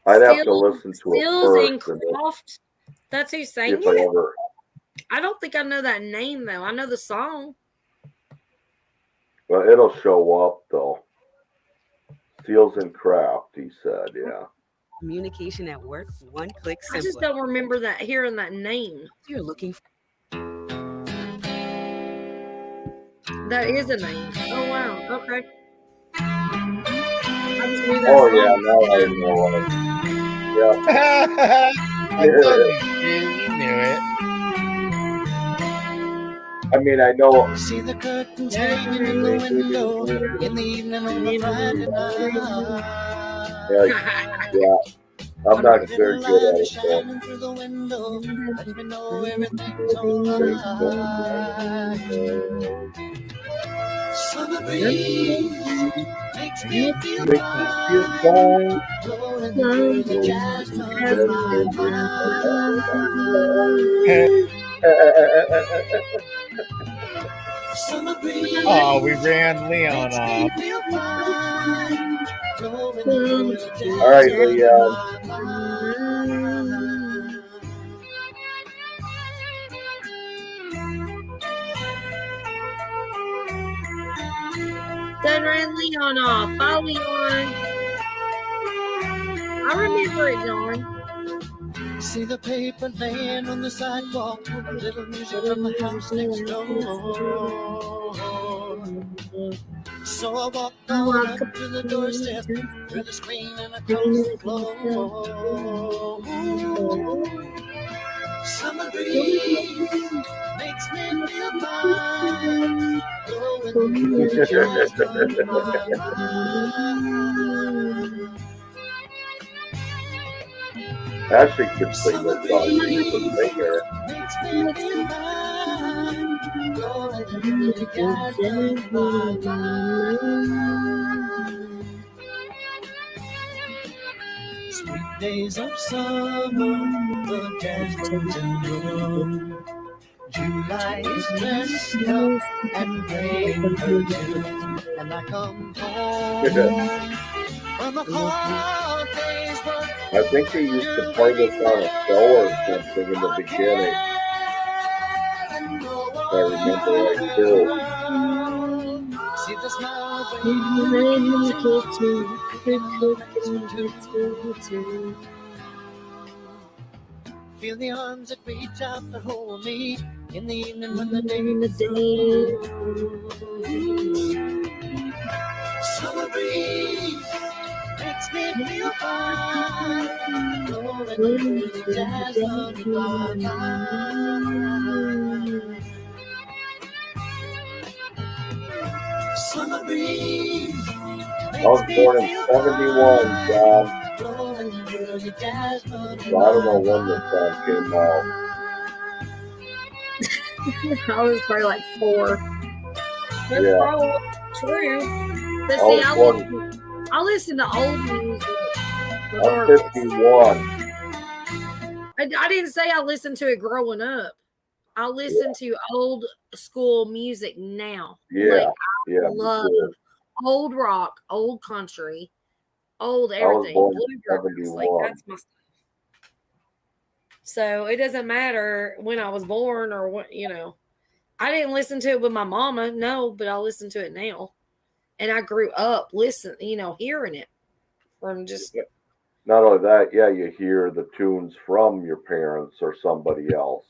I'd have to listen to it Stills and first. Croft. That's who sang If I it? ever, I don't think I know that name, though. I know the song. well, it'll show up though. Seals and Craft, he said, yeah. Communication at work, one click I just simpler. don't remember that hearing that name. You're looking for That is a name. Oh, wow. Okay. I just knew that Oh song. yeah, now I know it. Yeah. I told you, you knew it. I mean, I know. See the curtains hanging in the window in the evening on a Friday night. Yeah, I'm not Little very good light at is it. shining through the window, lets me know everything's alright. Summer breeze makes me feel fine, blowing through the jasmine in my mind. Summer breeze. Oh, we ran Leon Makes me off. feel fine, blowing through the All right, jasmine in Leon. my mind. Done ran Leon off. Bye, Leon. I remember it, John. See the paper laying on the sidewalk, a little music from the house next door. So I walked on up to the doorstep, through the screen and across the floor. Summer breeze makes me feel fine, blowing through the jasmine in my mind. Ashley could sing this song. She's a singer. Makes me feel fine, blowing through the jasmine in my mind. Sweet days of summer, the jasmine's in bloom. July is dressed up and playing her tune, and I come home from a hard day's work. I think they used to play this on a show or something in the beginning. If I remember right too. See the smile feel the arms that reach out to hold me in the evening when the day is through. Summer breeze makes me feel fine, blowing through the jasmine in my mind. Summer breeze. I was born in 71, John. So I don't know when this song came out. I was probably like 4. That's Yeah. probably true. But I see, was born. I listen to old music. I'm regardless. 51. I didn't say I listened to it growing up. I listen to old school music now. Yeah. Like, Yeah. I love old rock, old country, old I was everything. born in Bluegrass, like 71. that's my stuff. So it doesn't matter when I was born or what, I didn't listen to it with my mama, no, but I listen to it now. And I grew up hearing it from just. Not only that, yeah, you hear the tunes from your parents or somebody else.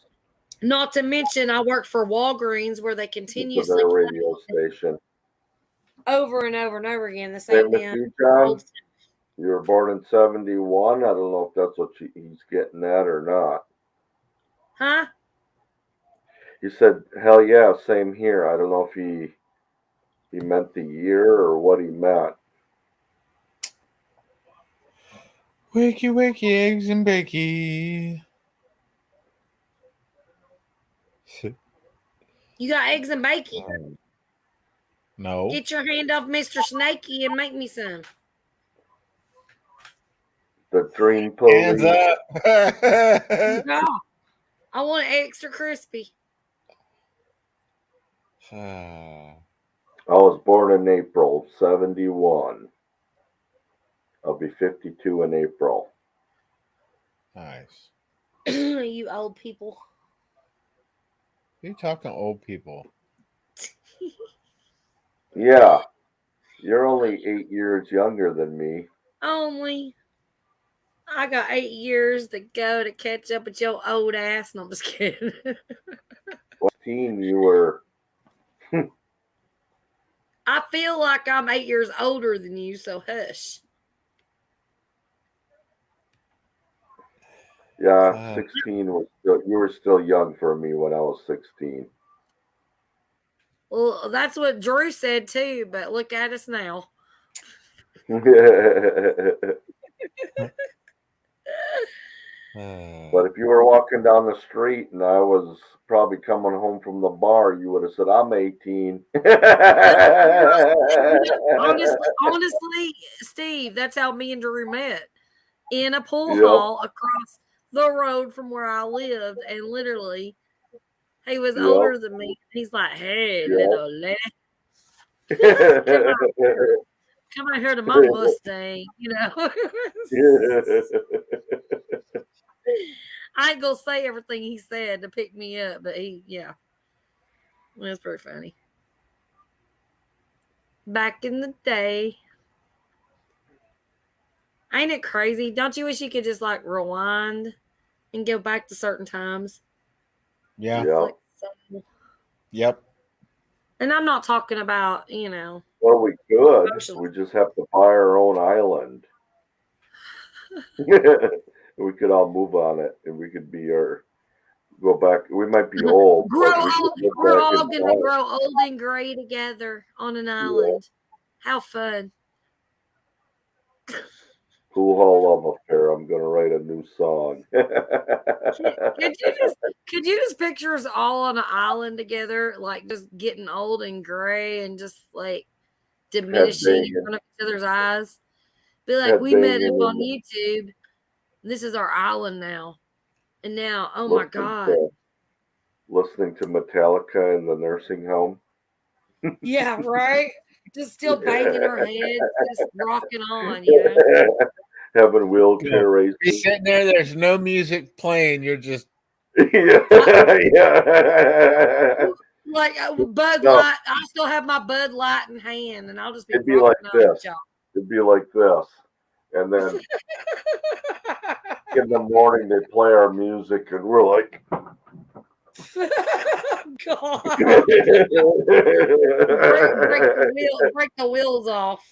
Not to mention, I work for Walgreens where they To continuously their play radio station. over and over and over again the Same same with damn you, John. old. You were born in 71. I don't know if that's what he's getting at or not. Huh? He said, hell yeah, same here. I don't know if he meant the year or what he meant. Wakey, wakey, eggs and bakey. You got eggs and bacon? No. Get your hand off Mr. Snakey and make me some. The Dream Police. Hands up. No. I want it extra crispy. I was born in April 71. I'll be 52 in April. Nice. You old people. You talking to old people? Yeah. You're only 8 years younger than me. Only. I got 8 years to go to catch up with your old ass. No, I'm just kidding. 14, you were. I feel like I'm 8 years older than you, so hush. Yeah, 16 was still, you were still young for me when I was 16. Well, that's what Drew said too, but look at us now. But if you were walking down the street and I was probably coming home from the bar, you would have said, "I'm 18." Honestly, Steve, that's how me and Drew met. In a pool Yep. hall across the road from where I lived, and literally, he was Yep. older than me. He's like, "Hey, Yep. little lady, come out here to my Mustang," you know. I ain't gonna say everything he said to pick me up, but yeah, it was pretty funny. Back in the day. Ain't it crazy? Don't you wish you could just like rewind and go back to certain times? Yeah. Yep. Like, so, Yep. and I'm not talking about, Well, we could. emotional. We just have to buy our own island. We could all move on it, and we could go back. We might be old. We're but we all, could look we're back all in gonna time. grow old and gray together on an island. How fun. Pool Hall Love Affair. I'm gonna write a new song. Could you just picture us all on an island together, like just getting old and gray and just like diminishing in front of each other's eyes? Be like, we met up on YouTube. This is our island now. And now, oh my God. Listening to Metallica in the nursing home. Yeah, right? Just still banging our heads, just rocking on, Having wheelchair races. You're sitting there, there's no music playing. You're just. Yeah. Like Bud Light. I still have my Bud Light in hand, and I'll just be. It'd be like this. It'd be like this. And then in the morning, they play our music, and we're like. God. break the wheels off.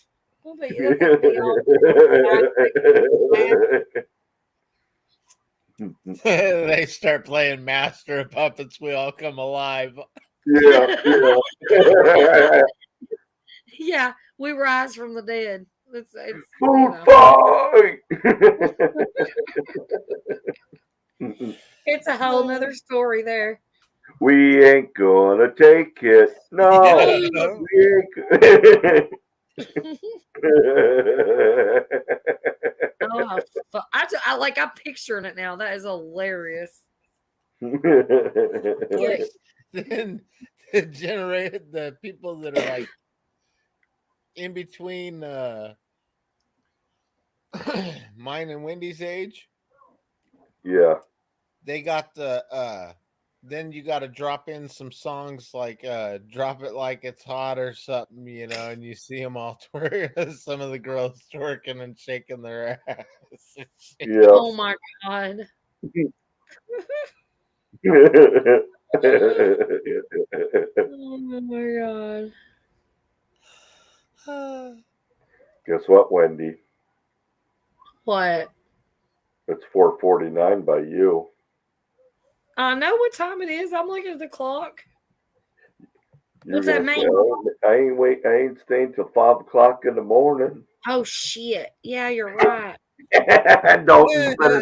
They start playing Master of Puppets. We all come alive. Yeah. Yeah, we rise from the dead. It's food fight. It's a whole nother story there. We ain't gonna take it. No, we ain't. I'm picturing it now. That is hilarious. Then the people that are like in between mine and Wendy's age. Yeah. They got the then you got to drop in some songs like Drop It Like It's Hot or something, and you see them all twerking, some of the girls twerking and shaking their ass. Yeah. Oh my God. Oh my God. Guess what, Wendy? What? It's 4:49 by you. I know what time it is. I'm looking at the clock. What's that mean? I ain't staying till 5 o'clock in the morning. Oh shit! Yeah, you're right. No, you better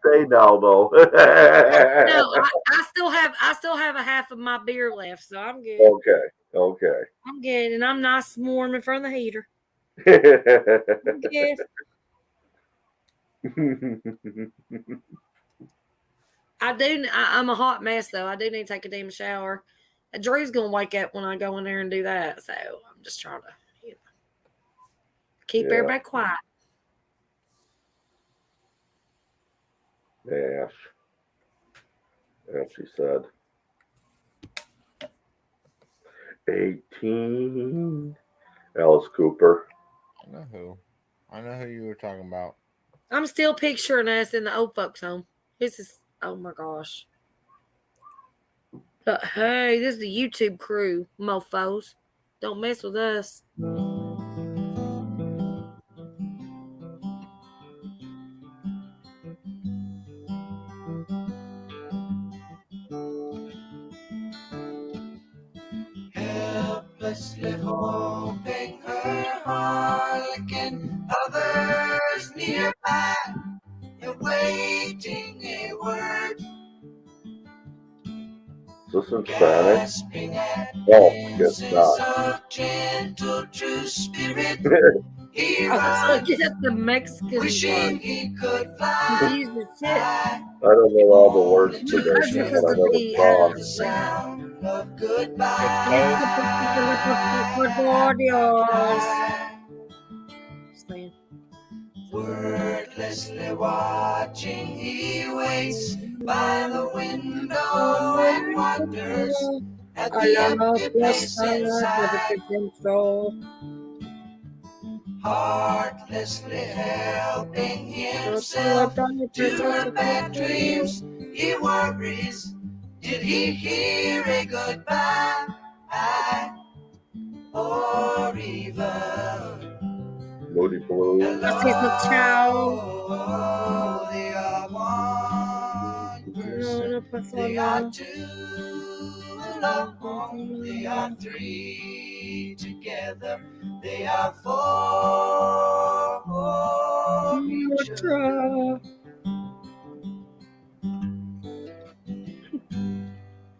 stay now, though. No, I still have a half of my beer left, so I'm good. Okay. I'm good, and I'm nice and warm in front of the heater. I'm good. I'm a hot mess though. I do need to take a damn shower. Drew's gonna wake up when I go in there and do that. So I'm just trying to, keep everybody quiet. Ash. She said. 18. Alice Cooper. I know who you were talking about. I'm still picturing us in the old folks' home. This is, oh my gosh. But hey, this is the YouTube crew, mofos. Don't mess with us. Wordlessly hoping her harlequin hovers nearby, awaiting a word. Is this in Spanish? Gasping at No, it's glimpses not. of gentle true spirit, he I was runs, looking at the Mexican wishing part. he could fly. Confused as shit. I don't know all the words to Only this, to Because but I of know the the song. the sound of It's goodbye. the particular audios. Wordlessly watching, he waits by the window and wonders at the empty place inside. Heartlessly helping himself to her bad dreams, he worries. Did he hear a goodbye? Or even Moody Blue. hello? They are one person, they are two alone, they are three together, they are four each other.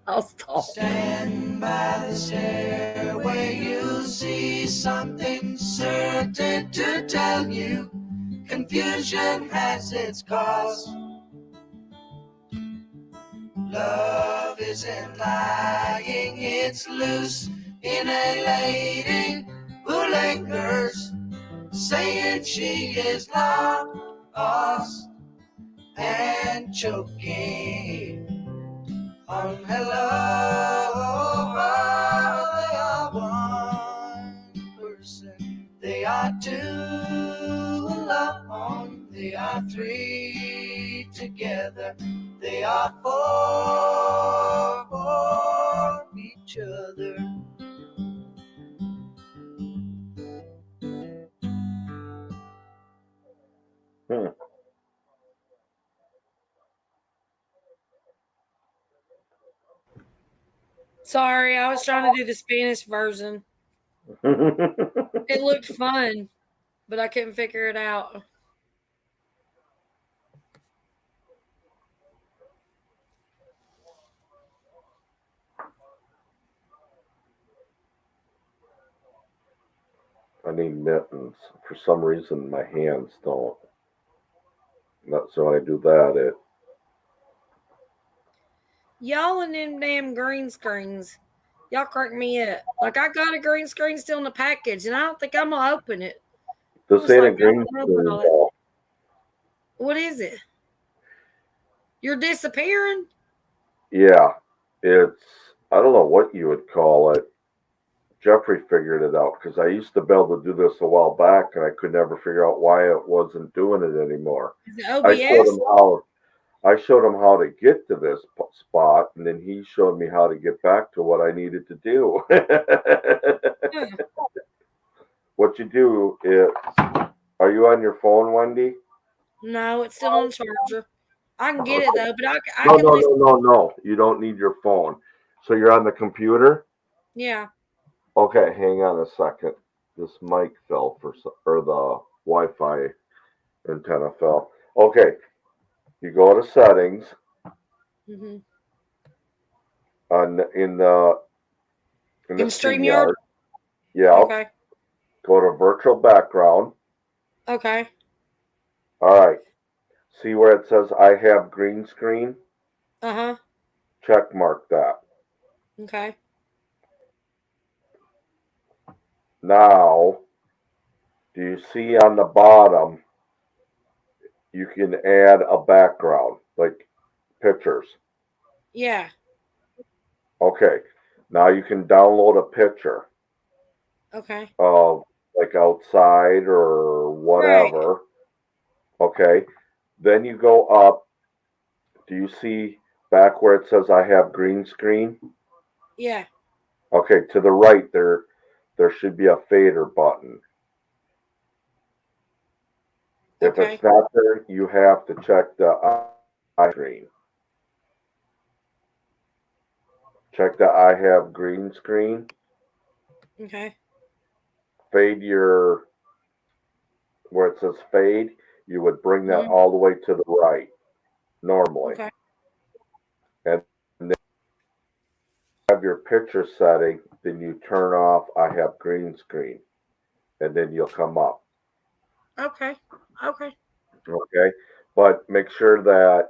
I'll stop. Stand by the stairway, you'll see something certain to tell you. Confusion has its cause. Love isn't lying, it's loose in a lady who lingers, saying she is lost and choking on hello. They are one person, they are two alone, they are three together, they are four for each other. Sorry, I was trying to do the Spanish version. It looked fun, but I couldn't figure it out. I need mittens. For some reason, my hands don't. So when I do that, it. Y'all and them damn green screens. Y'all crack me up. Like, I got a green screen still in the package, and I don't think I'm going to open it. This ain't a green screen, though. What is it? You're disappearing? Yeah, it's. I don't know what you would call it. Jeffrey figured it out because I used to be able to do this a while back, and I could never figure out why it wasn't doing it anymore. Is it OBS? I showed him how to get to this spot, and then he showed me how to get back to what I needed to do. What you do is, are you on your phone, Wendy? No, it's still on charger. I can get it though, but I No, can no, listen. no. You don't need your phone. So you're on the computer? Yeah. Okay, hang on a second. This mic fell or the Wi-Fi antenna fell. Okay, you go to settings. Mm-hmm. In the StreamYard? Yeah. Okay. Go to virtual background. Okay. All right. See where it says I have green screen? Uh-huh. Check mark that. Okay. Now, do you see on the bottom, you can add a background, like pictures? Yeah. Okay. Now you can download a picture Okay. of like outside or whatever. Right. Okay. Then you go up. Do you see back where it says I have green screen? Yeah. Okay, to the right there should be a fader button. If it's not there, you have to check the I screen. Check the I have green screen. Okay. Fade your, where it says fade, you would bring that all the way to the right normally. Okay. And then you have your picture setting, then you turn off I have green screen, and then you'll come up. Okay. Okay. Okay. But make sure that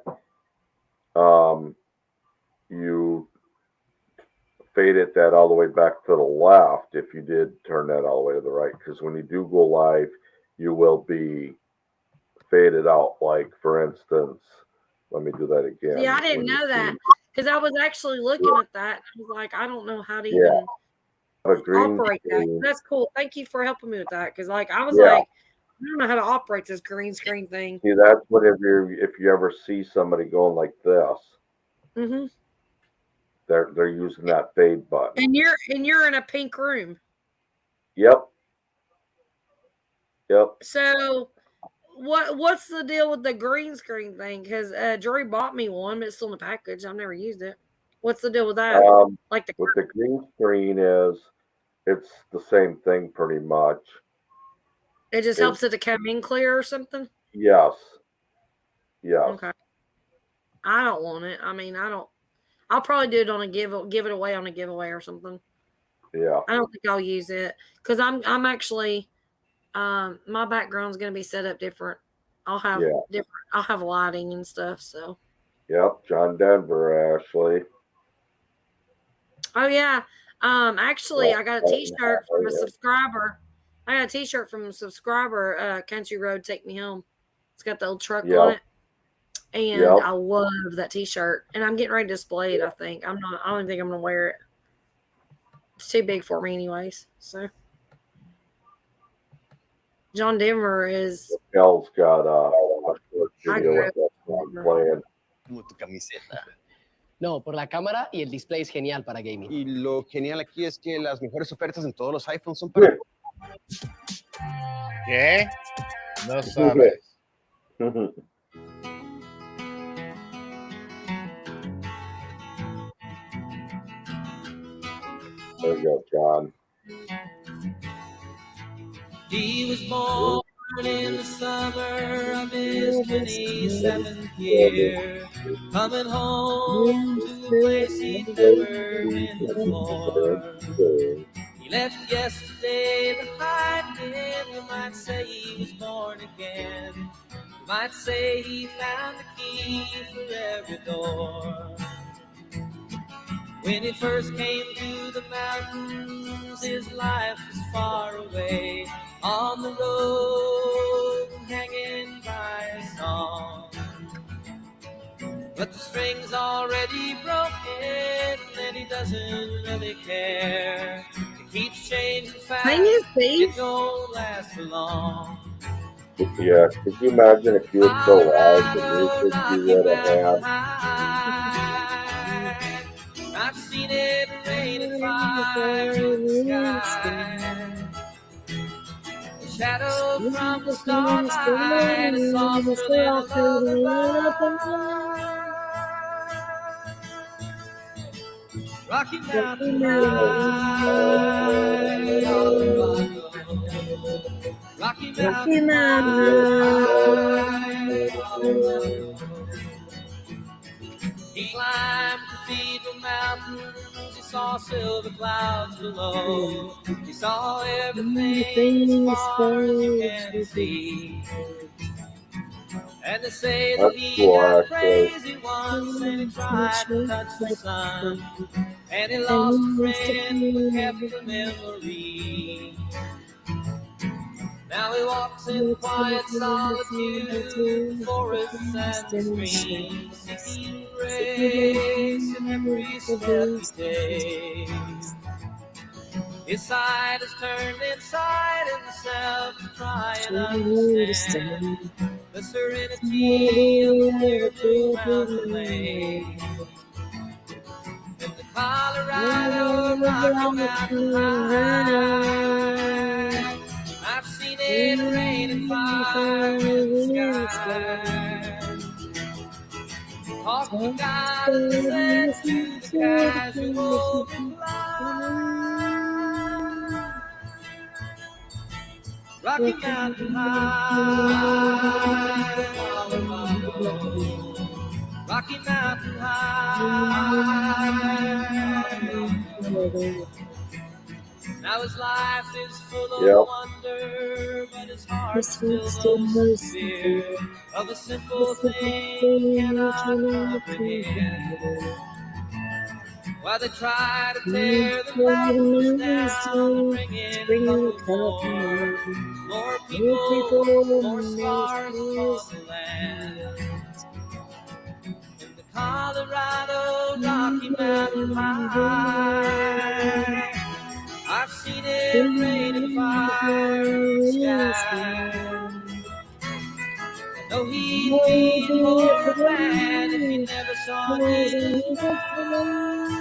you fade it that all the way back to the left if you did turn that all the way to the right, because when you do go live, you will be faded out. Like, for instance, let me do that again. Yeah, I didn't know that because I was actually looking at that. I was like, I don't know how to even operate that. That's cool. Thank you for helping me with that because, like, I was like, I don't know how to operate this green screen thing. See, that's what if you ever see somebody going like this, Mm-hmm. they're using that fade button. And you're in a pink room. Yep. So what's the deal with the green screen thing? Because Drury bought me one, but it's still in the package. I've never used it. What's the deal with that? With the green screen is it's the same thing pretty much. It just helps it to come in clear or something? Yes. Okay. I don't want it. I mean, I'll probably do it on give it away on a giveaway or something. Yeah. I don't think I'll use it because I'm actually my background's gonna be set up different. I'll have I'll have lighting and stuff. So. Yep, John Denver, Ashley. Oh yeah. Actually, I got a T-shirt from a subscriber. I got a T-shirt from a subscriber. Country Road, Take Me Home. It's got the old truck on it, and I love that T-shirt. And I'm getting ready to display it. I think I don't think I'm gonna wear it. It's too big for me, anyways. So, John Denver is. Kel's got a short video with that song playing. Tu camiseta. No, por la cámara y el display es genial para gaming. Y lo genial aquí es que las mejores ofertas en todos los iPhones son para... ¿Qué? No sabes. There you go, John. He was born in the summer of his 27th year, coming home to a place he'd never been before. He left yesterday behind him. You might say he was born again. You might say he found the key for every door. When he first came to the mountains, his life was far away, on the road, hanging by a song. But the string's already broken, and he doesn't really care. It keeps changing fast, it don't last for long. Yeah, could you imagine if you were so loud the music you would have had? I've seen it rain and fire in the sky. The shadow from the starlight is softer than a lullaby. Rocky Mountain High, Rocky Mountain High. He climbed Cathedral Mountains, he saw silver clouds below. He saw everything as far as you can see. And they say that he got crazy once and he tried to touch the sun. And he lost a friend but kept the memory. Now he walks in quiet solitude, forests and streams, seeking grace in every step he takes. His side is turned inside himself to try and understand the serenity of the clear blue mountain lake. In the Colorado Rocky Mountain High, I've seen it rain and fire in the sky. Talk to God and said to the casual blind. Rocky Mountain High. Rocky Mountain High. Now his life is full of wonder, but his heart still knows the fear of a simple thing he cannot comprehend. While they try to tear the mountains down and bring in a couple more people, more scars upon the land. In the Colorado Rocky Mountain High, I've seen it rain and fire in the sky. No, he'd be more glad if he never saw Jesus Christ.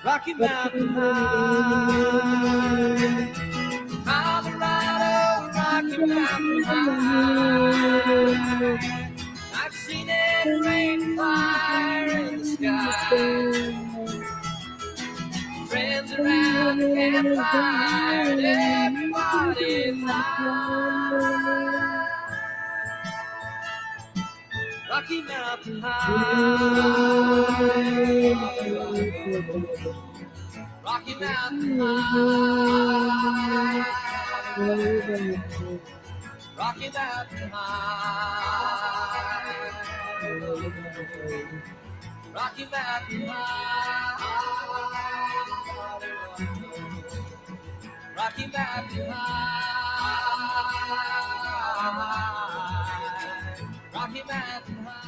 Rocky Mountain High, Colorado, Rocky Mountain High. I've seen it rain and fire in the sky. Friends around the campfire, and everybody's high. Rocky Mountain High, Rocky Mountain High, Rocky Mountain High, Rocky Mountain High, Rocky Mountain High, Rocky Mountain High.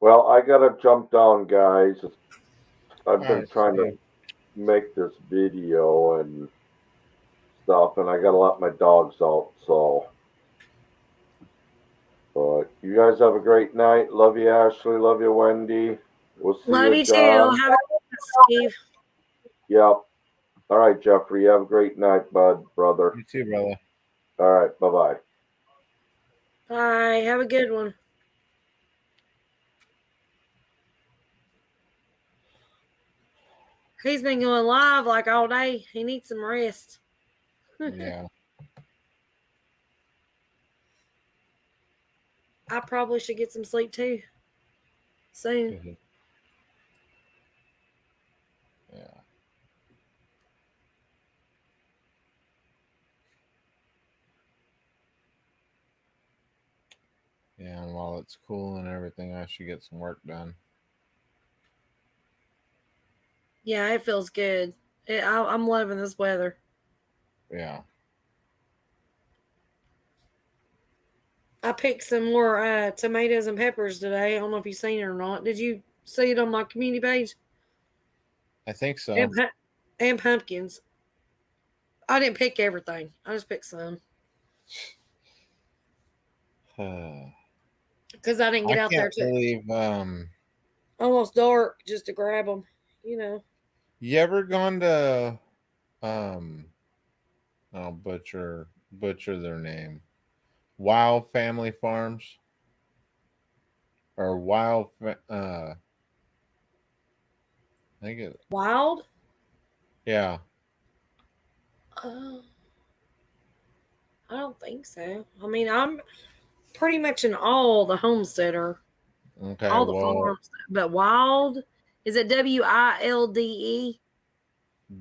Well, I gotta jump down, guys. I've been trying to make this video and stuff, and I gotta let my dogs out. So, but you guys have a great night. Love you, Ashley. Love you, Wendy. We'll see Love you too. John. Have a good night, Steve. Yep. All right, Jeffrey. You have a great night, bud, brother. You too, brother. All right. Bye-bye. Bye. Have a good one. He's been going live like all day. He needs some rest. Yeah. I probably should get some sleep too. Soon. Yeah. Yeah, and while it's cool and everything, I should get some work done. Yeah, it feels good. I'm loving this weather. Yeah. I picked some more tomatoes and peppers today. I don't know if you've seen it or not. Did you see it on my community page? I think so. And pumpkins. I didn't pick everything. I just picked some. Because I didn't get out there to almost dark just to grab them. You know. You ever gone to I'll butcher their name. Wild Family Farms? Or Wild I think it Wild? Yeah. I don't think so. I mean, I'm pretty much in all the homesteader. Okay. All the farms. But Wild, is it WILDE?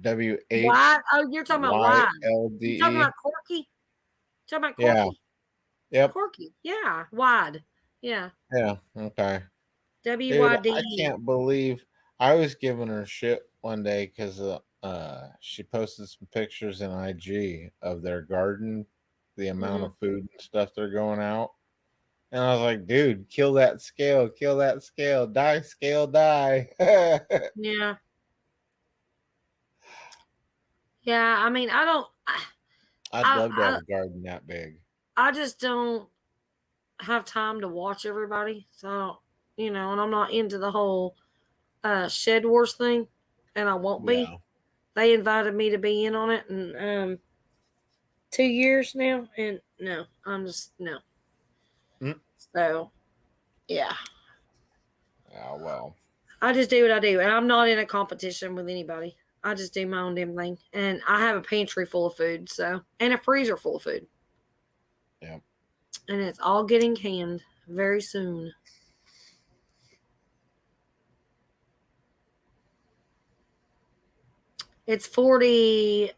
WH. Wide? Oh, you're talking about Wide. LDE. You're talking about Corky? Talking about Corky? Yeah. Yep. Corky. Yeah. Wide. Yeah. Yeah. Okay. WYDE. Dude, I can't believe I was giving her shit one day because she posted some pictures in IG of their garden, the amount of food and stuff they're going out. And I was like, dude, kill that scale, die, scale, die. Yeah. Yeah, I mean, I'd love to have a garden that big. I just don't have time to watch everybody. So, you know, and I'm not into the whole shed wars thing, and I won't be. They invited me to be in on it, and 2 years now, and no, I'm just no. So, yeah. I just do what I do, and I'm not in a competition with anybody. I just do my own damn thing, and I have a pantry full of food, and a freezer full of food. Yeah. And it's all getting canned very soon. It's 40.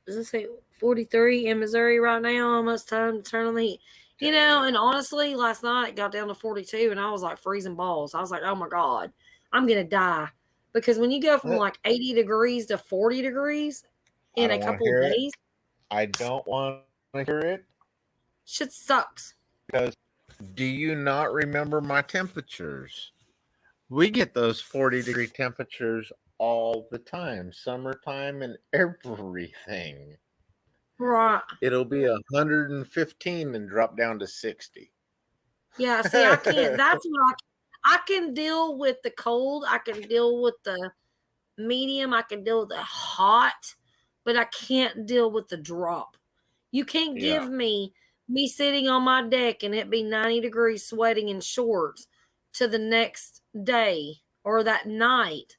Does it say 43 in Missouri right now? Almost time to turn on the heat. You know, and honestly, last night it got down to 42, and I was like freezing balls. I was like, oh my God, I'm going to die. Because when you go from like 80 degrees to 40 degrees in a couple of days. I don't want to hear it. Shit sucks. Because do you not remember my temperatures? We get those 40-degree temperatures all the time, summertime and everything. Right. It'll be 115 and drop down to 60. Yeah, see, I can't. That's what I can deal with the cold. I can deal with the medium. I can deal with the hot, but I can't deal with the drop. You can't give me sitting on my deck and it be 90 degrees sweating in shorts to the next day or that night.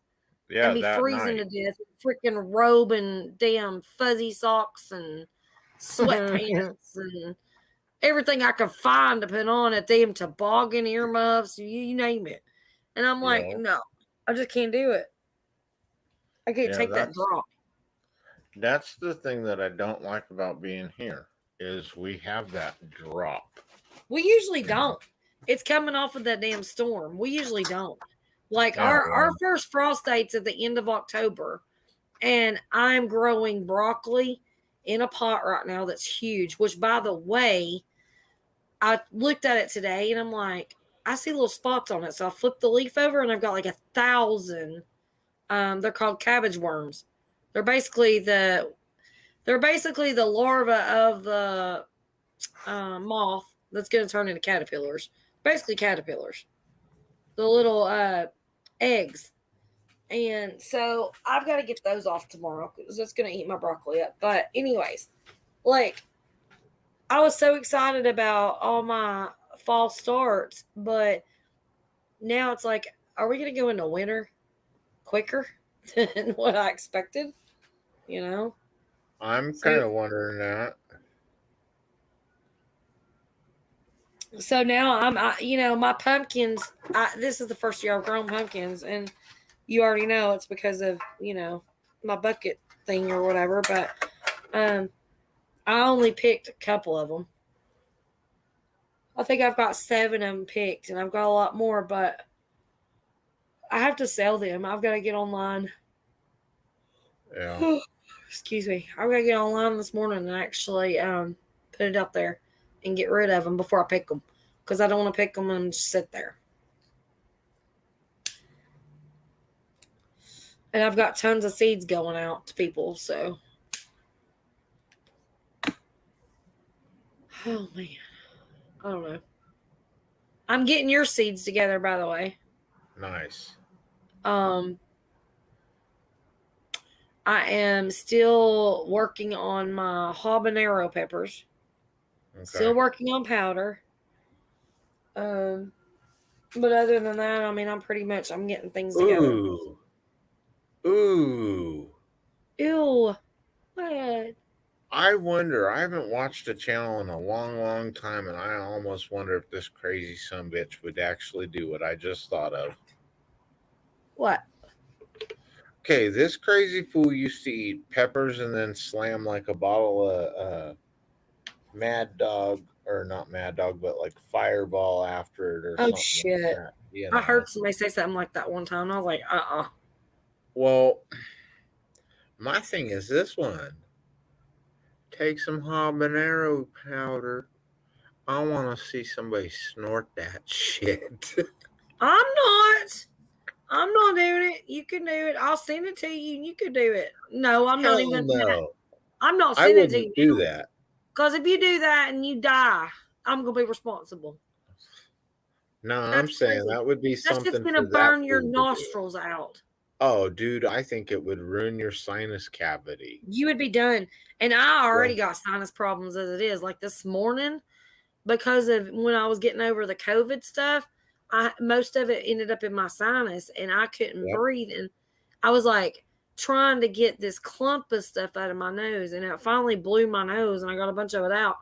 Yeah, and be freezing to death, freaking robe and damn fuzzy socks and sweatpants and everything I could find to put on at damn toboggan, earmuffs, you name it. And I'm like, no, I just can't do it. I can't take that drop. That's the thing that I don't like about being here is we have that drop. We usually don't. It's coming off of that damn storm. We usually don't. Like our first frost date's at the end of October, and I'm growing broccoli in a pot right now that's huge, which by the way, I looked at it today and I'm like, I see little spots on it. So I flipped the leaf over and I've got like 1,000. They're called cabbage worms. They're basically the larva of the moth that's going to turn into caterpillars. Basically caterpillars. The little eggs. And so I've got to get those off tomorrow because that's going to eat my broccoli up. But anyways, like I was so excited about all my fall starts, but now it's like, are we going to go into winter quicker than what I expected? You know? I'm kind of wondering that. So now my pumpkins, this is the first year I've grown pumpkins, and you already know it's because of, my bucket thing or whatever, but I only picked a couple of them. I think I've got 7 of them picked, and I've got a lot more, but I have to sell them. I've got to get online. Yeah. Excuse me. I've got to get online this morning and actually put it up there and get rid of them before I pick them, because I don't want to pick them and just sit there. And I've got tons of seeds going out to people, so. Oh, man. I don't know. I'm getting your seeds together, by the way. Nice. I am still working on my habanero peppers. Okay. Still working on powder. But other than that, I mean, I'm getting things together. Ooh. Ew. What? I wonder, I haven't watched a channel in a long, long time, and I almost wonder if this crazy sumbitch would actually do what I just thought of. What? Okay, this crazy fool used to eat peppers and then slam like a bottle of Mad Dog, or not Mad Dog, but like Fireball after it or something. Oh, shit. Like that, I heard somebody say something like that one time, and I was like, Well, my thing is this one. Take some habanero powder. I want to see somebody snort that shit. I'm not doing it. You can do it. I'll send it to you and you can do it. No, I'm not even doing that. I'm not sending it to you. Do that. Because if you do that and you die, I'm going to be responsible. No, I'm saying that would be something. That's just going to burn your nostrils out. Oh, dude, I think it would ruin your sinus cavity. You would be done. And I already got sinus problems as it is. Like this morning, because of when I was getting over the COVID stuff, most of it ended up in my sinus, and I couldn't Yep. breathe. And I was like trying to get this clump of stuff out of my nose, and it finally blew my nose, and I got a bunch of it out.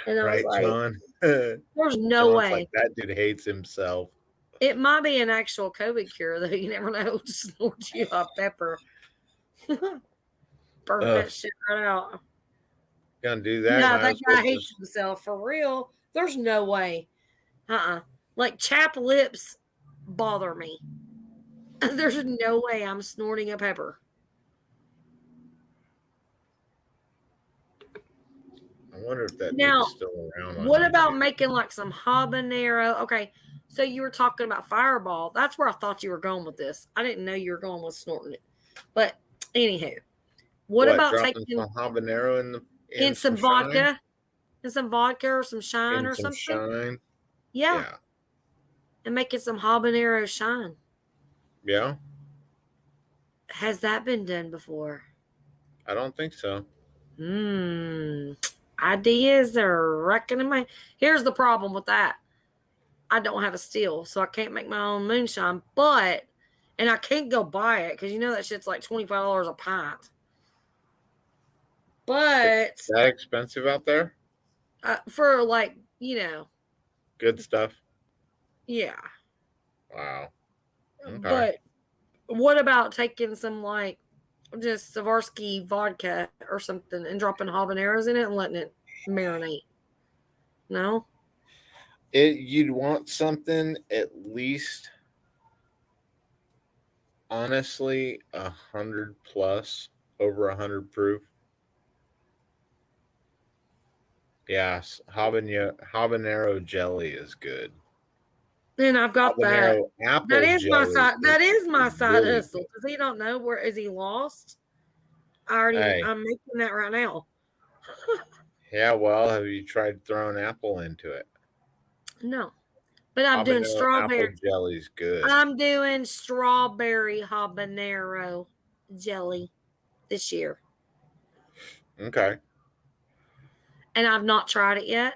And I was Right, like, John? there's no John's way. like, that dude hates himself. It might be an actual COVID cure, though. You never know. Just snort you a pepper. Burn that shit right out. Gonna do that. Yeah, might that as well guy hates himself for real. There's no way. Like chapped lips bother me. There's no way I'm snorting a pepper. I wonder if that Now, dude's still around. on what about YouTube. making like some habanero? Okay, so you were talking about Fireball. That's where I thought you were going with this. I didn't know you were going with snorting it. But anywho, what about dropping taking some habanero in some vodka? And some vodka or some shine or something? Shine? Yeah. And making some habanero shine. Yeah. Has that been done before? I don't think so. Ideas are wrecking in my. Here's the problem with that. I don't have a still, so I can't make my own moonshine. And I can't go buy it because you know that shit's like $25 a pint. But is that expensive out there? For like, good stuff. Yeah. Wow. Okay. But what about taking some like just Swarovski vodka or something and dropping habaneros in it and letting it marinate? No? You'd want something at least, honestly, 100 plus, over 100 proof. Yes, habanero jelly is good. And I've got that. Apple That is my jelly side. That is my side really hustle. Does he don't know where is he lost? I'm making that right now. Yeah, well, have you tried throwing apple into it? No, but I'm doing strawberry. Apple jelly's good. I'm doing strawberry habanero jelly this year. Okay. And I've not tried it yet.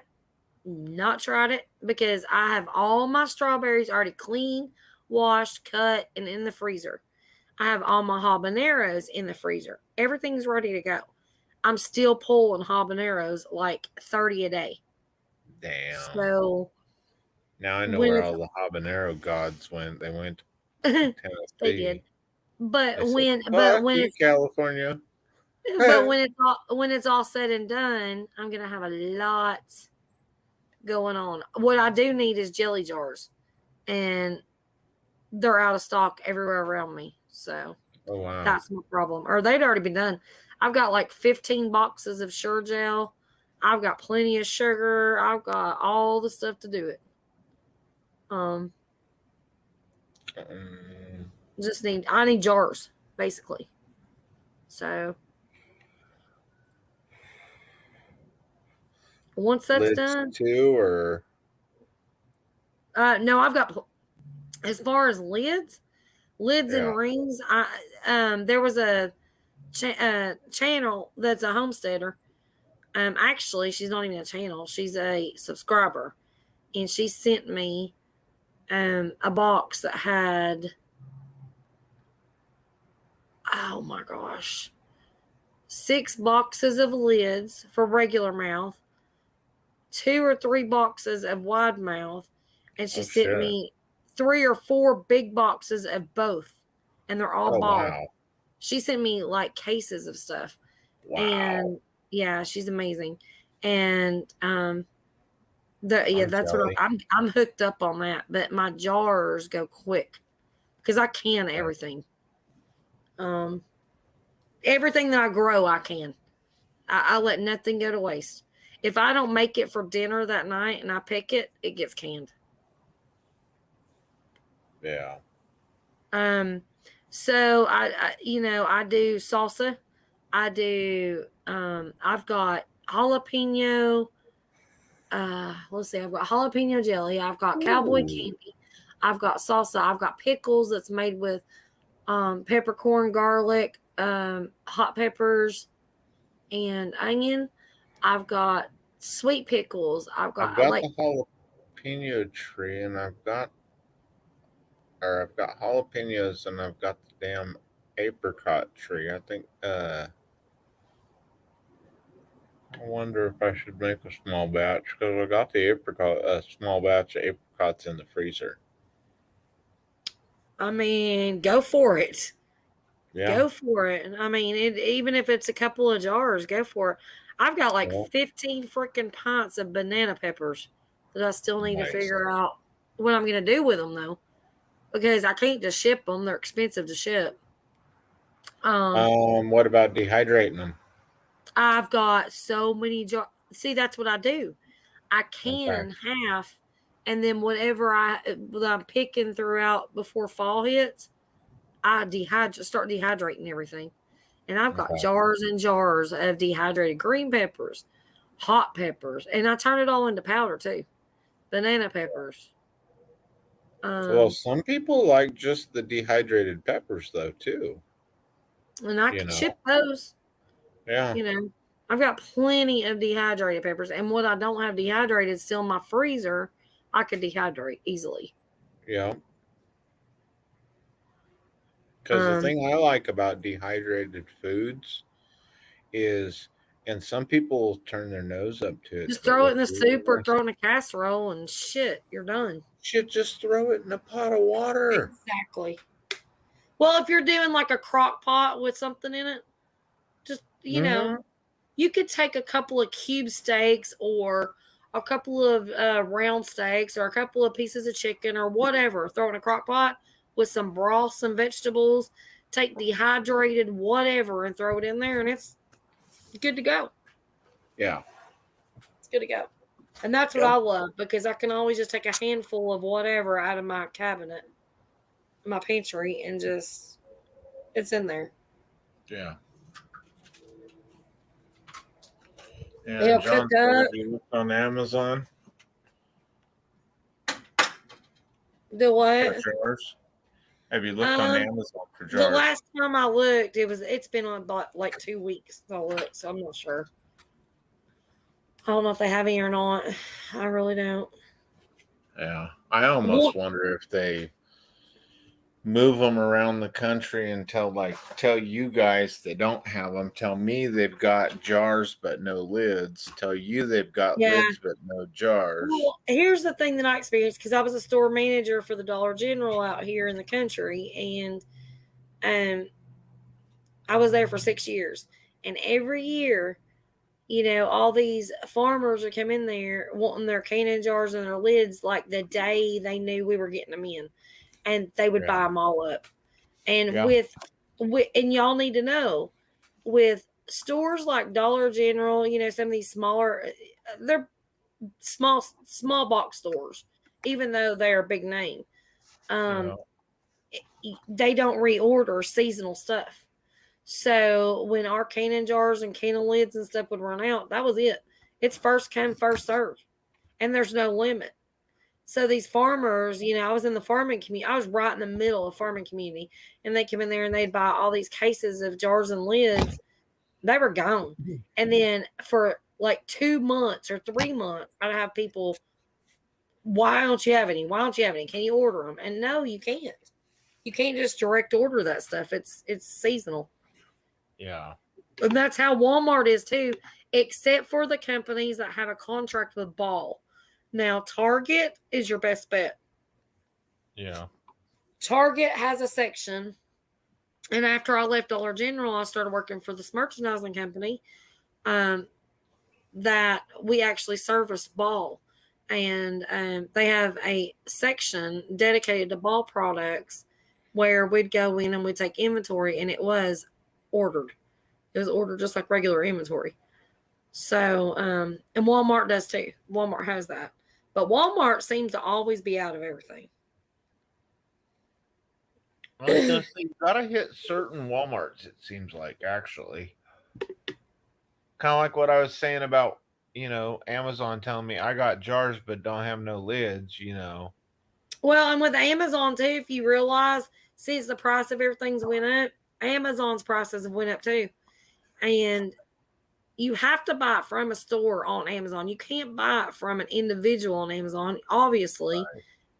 Not tried it because I have all my strawberries already cleaned, washed, cut, and in the freezer. I have all my habaneros in the freezer. Everything's ready to go. I'm still pulling habaneros like 30 a day. Damn. So now I know where all the habanero gods went. They went to Tennessee. They did. But They when it's California. But when it's all said and done, I'm gonna have a lot going on. What I do need is jelly jars, and they're out of stock everywhere around me. So that's my problem. Or they'd already been done. I've got like 15 boxes of Sure Gel. I've got plenty of sugar. I've got all the stuff to do it. I need jars, basically. So once that's done, too, or no, I've got as far as lids and rings. There was a channel that's a homesteader. Actually, she's not even a channel; she's a subscriber, and she sent me a box that had, oh my gosh, 6 boxes of lids for regular mouth, 2 or 3 boxes of wide mouth, and she sent me 3 or 4 big boxes of both, and they're all ball. Wow. She sent me like cases of stuff. Wow. And yeah, she's amazing. And that's what I'm hooked up on that. But my jars go quick because I can everything. Everything that I grow, I can. I let nothing go to waste. If I don't make it for dinner that night and I pick it, it gets canned. Yeah. So I do salsa. I do. I've got jalapeno. Let's see. I've got jalapeno jelly. I've got cowboy candy. I've got salsa. I've got pickles that's made with peppercorn, garlic, hot peppers, and onion. I've got sweet pickles. I've got the jalapeno tree, and I've got or I've got jalapenos and I've got the damn apricot tree. I think I wonder if I should make a small batch because I got the apricot, a small batch of apricots in the freezer. I mean, go for it. Yeah. Go for it. I mean, even if it's a couple of jars, go for it. I've got like Yeah. 15 freaking pints of banana peppers that I still need to Nice. figure out what I'm going to do with them, though, because I can't just ship them. They're expensive to ship. What about dehydrating them? I've got so many jars. See, that's what I do. I can half, and then whatever I'm picking throughout before fall hits, I start dehydrating everything. And I've got jars and jars of dehydrated green peppers, hot peppers, and I turn it all into powder too. Banana peppers. Well, some people like just the dehydrated peppers though too. And I can ship those. Yeah. You know, I've got plenty of dehydrated peppers, and what I don't have dehydrated still in my freezer, I could dehydrate easily. Yeah. Because the thing I like about dehydrated foods is, and some people turn their nose up to it. Just throw it in the soup or throw it in a casserole and shit, you're done. Shit, just throw it in a pot of water. Exactly. Well, if you're doing like a crock pot with something in it, just, you know, you could take a couple of cube steaks or a couple of round steaks or a couple of pieces of chicken or whatever, throw it in a crock pot with some broth, some vegetables, take dehydrated whatever and throw it in there, and it's good to go. Yeah. It's good to go. And that's what I love, because I can always just take a handful of whatever out of my cabinet, my pantry, and just, it's in there. Yeah. They'll John, cook up. have you looked on Amazon? The what? For jars? Have you looked on Amazon for jars? The last time I looked, it's been on like 2 weeks. I looked, so I'm not sure. I don't know if they have any or not. I really don't. Yeah. I almost wonder if they move them around the country and tell you guys they don't have them. Tell me they've got jars but no lids. Tell you they've got lids but no jars. Well, here's the thing that I experienced, because I was a store manager for the Dollar General out here in the country, and I was there for 6 years. And every year, you know, all these farmers would come in there wanting their canning jars and their lids like the day they knew we were getting them in. And they would buy them all up. And with and y'all need to know, with stores like Dollar General, you know, some of these smaller, they're small box stores, even though they're a big name. They don't reorder seasonal stuff. So when our canning jars and canning lids and stuff would run out, that was it. It's first come, first served. And there's no limit. So these farmers, you know, I was in the farming community. I was right in the middle of farming community. And they come in there and they'd buy all these cases of jars and lids. They were gone. And then for like 2 months or 3 months, I'd have people, why don't you have any? Why don't you have any? Can you order them? And no, you can't. You can't just direct order that stuff. It's seasonal. Yeah. And that's how Walmart is too, except for the companies that have a contract with Ball. Now, Target is your best bet. Yeah. Target has a section. And after I left Dollar General, I started working for this merchandising company that we actually service Ball. And they have a section dedicated to Ball products where we'd go in and we'd take inventory, and it was ordered. It was ordered just like regular inventory. So, and Walmart does too. Walmart has that. But Walmart seems to always be out of everything. I was gonna say, you gotta hit certain Walmarts, it seems like, actually. Kind of like what I was saying about, you know, Amazon telling me I got jars but don't have no lids, you know. Well, and with Amazon too, if you realize, since the price of everything's went up, Amazon's prices have went up too. And you have to buy it from a store on Amazon. You can't buy it from an individual on Amazon. Obviously,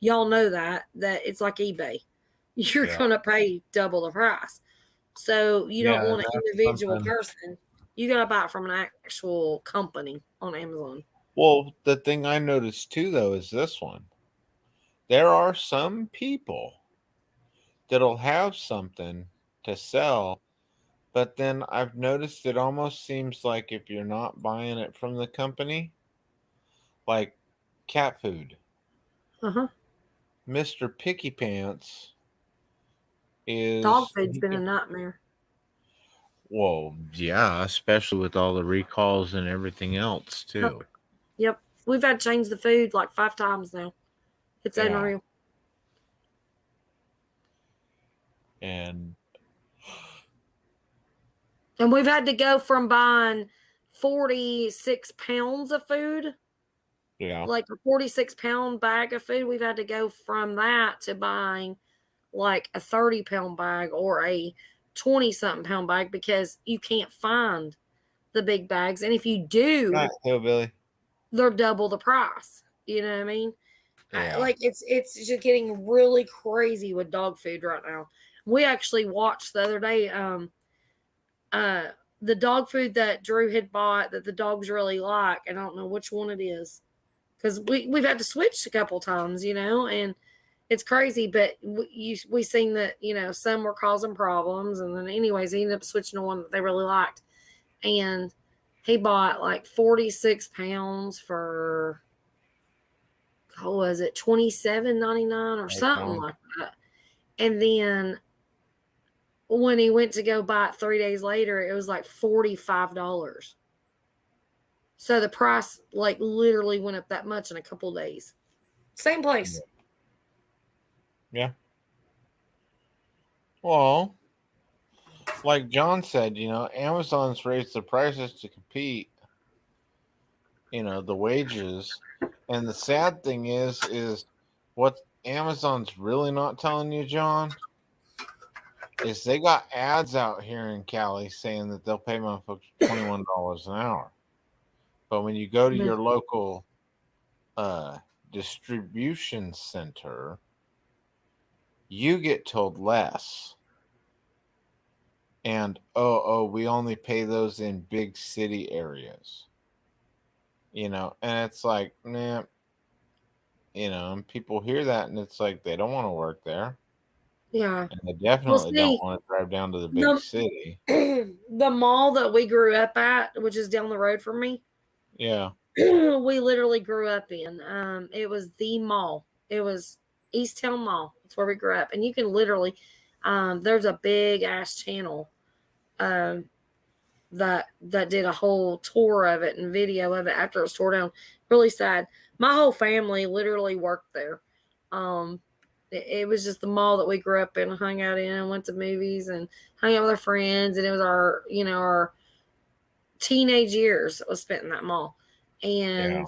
y'all know that it's like eBay. you're Yeah. going to pay double the price. So you don't want an individual person. You got to buy it from an actual company on Amazon. Well, the thing I noticed too, though, is this one. There are some people that'll have something to sell, but then I've noticed it almost seems like if you're not buying it from the company, like cat food. Uh-huh. Mr. Picky Pants is Dog food's been a nightmare. Well, yeah, especially with all the recalls and everything else too. Yep. We've had to change the food like 5 times now. It's Yeah. unreal. And we've had to go from buying 46 pounds of food, yeah, like a 46-pound bag of food. We've had to go from that to buying like a 30-pound bag or a 20-something pound bag because you can't find the big bags. And if you do, right, Hillbilly, they're double the price. You know what I mean? Yeah. Like it's just getting really crazy with dog food right now. We actually watched the other day the dog food that Drew had bought that the dogs really like, and I don't know which one it is because we've had to switch a couple times, you know, and it's crazy. But we seen that, you know, some were causing problems, and then anyways, he ended up switching to one that they really liked, and he bought like 46 pounds for, what was it, $27.99 or something like that. And then when he went to go buy it 3 days later, it was like $45. So the price like literally went up that much in a couple days. Same place. Yeah. Well, like John said, you know, Amazon's raised the prices to compete, you know, the wages. And the sad thing is what Amazon's really not telling you, John, is they got ads out here in Cali saying that they'll pay my folks $21 an hour. But when you go to your local distribution center, you get told less. And we only pay those in big city areas. You know, and it's like, nah, you know, and people hear that and it's like they don't want to work there. Yeah. And they definitely don't want to drive down to the big city. The mall that we grew up at, which is down the road from me. Yeah. We literally grew up in. It was the mall. It was East Town Mall. That's where we grew up. And you can literally, there's a big ass channel that did a whole tour of it and video of it after it was tore down. Really sad. My whole family literally worked there. It was just the mall that we grew up in, hung out in, and went to movies and hung out with our friends. And it was our, you know, our teenage years was spent in that mall. And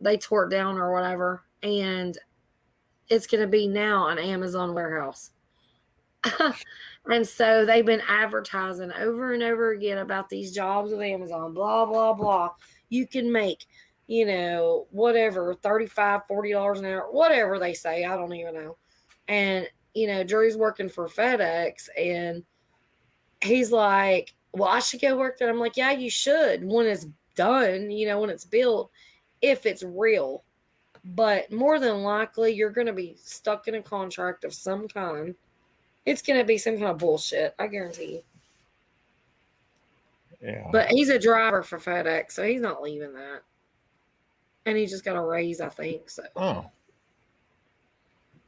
they tore it down or whatever. And it's going to be now an Amazon warehouse. And so they've been advertising over and over again about these jobs with Amazon, blah, blah, blah. You can make, you know, whatever, $35, $40 an hour, whatever they say. I don't even know. And, you know, Drew's working for FedEx, and he's like, well, I should go work there. I'm like, yeah, you should when it's done, you know, when it's built, if it's real. But more than likely, you're going to be stuck in a contract of some kind. It's going to be some kind of bullshit, I guarantee you. Yeah. But he's a driver for FedEx, so he's not leaving that. And he just got a raise, I think. So. Oh.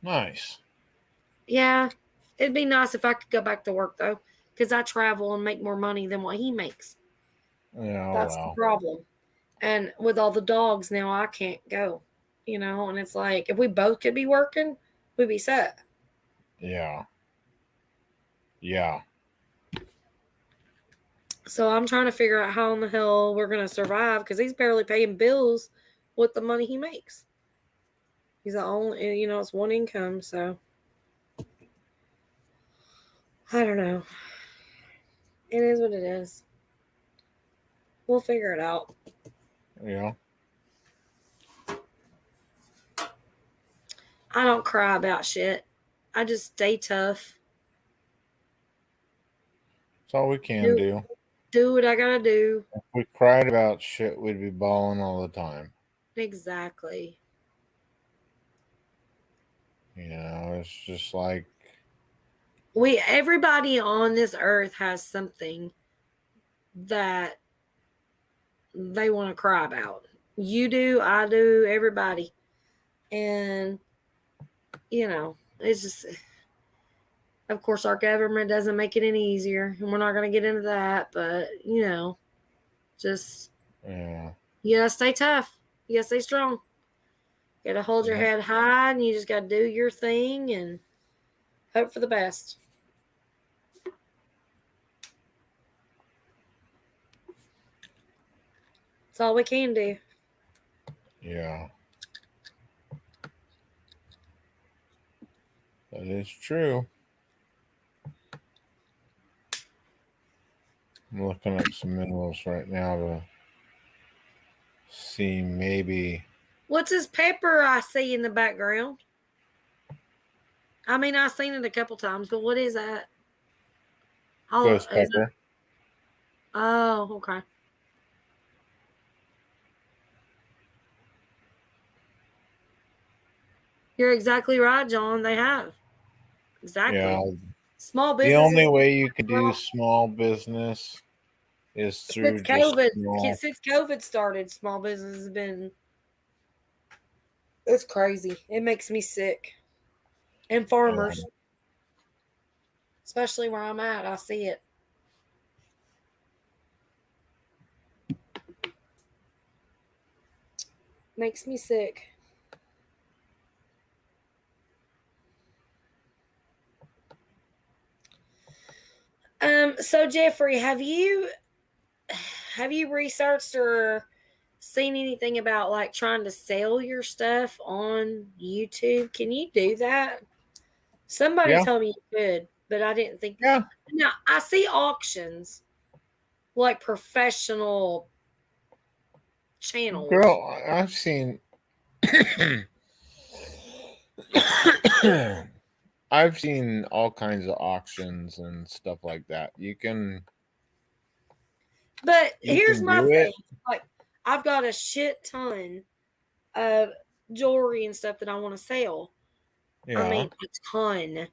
Nice. Yeah. It'd be nice if I could go back to work, though, because I travel and make more money than what he makes. Yeah. That's the problem. And with all the dogs now, I can't go, you know, and it's like, if we both could be working, we'd be set. Yeah. Yeah. So I'm trying to figure out how in the hell we're going to survive, because he's barely paying bills with the money he makes. He's the only, you know, it's one income. So I don't know. It is what it is. We'll figure it out. Yeah. I don't cry about shit. I just stay tough. That's all we can do. Do what I gotta do. If we cried about shit, we'd be bawling all the time. Exactly. You know, it's just like everybody on this earth has something that they want to cry about. You do, I do, everybody. And you know, it's just, of course, our government doesn't make it any easier, and we're not going to get into that, but you know, just yeah. you gotta stay tough. You gotta stay strong. You gotta hold your head high, and you just gotta do your thing and hope for the best. That's all we can do. Yeah. That is true. I'm looking up some minerals right now to see maybe. What's this pepper I see in the background? I mean, I've seen it a couple times, but what is that? Ghost pepper. Oh, okay. You're exactly right, John. They have. Exactly. Yeah. Small business. The only way you can do small business is through since COVID. Small... Since COVID started, small business has been. It's crazy. It makes me sick. And farmers, especially where I'm at, I see it. Makes me sick. So Jeffrey, have you researched or seen anything about like trying to sell your stuff on YouTube? Can you do that? Somebody told me you could, but I didn't think. Yeah. Now I see auctions, like professional channels. Girl, I've seen. I've seen all kinds of auctions and stuff like that. You can. But here's my thing. Like, I've got a shit ton of jewelry and stuff that I want to sell. Yeah. I mean, a ton.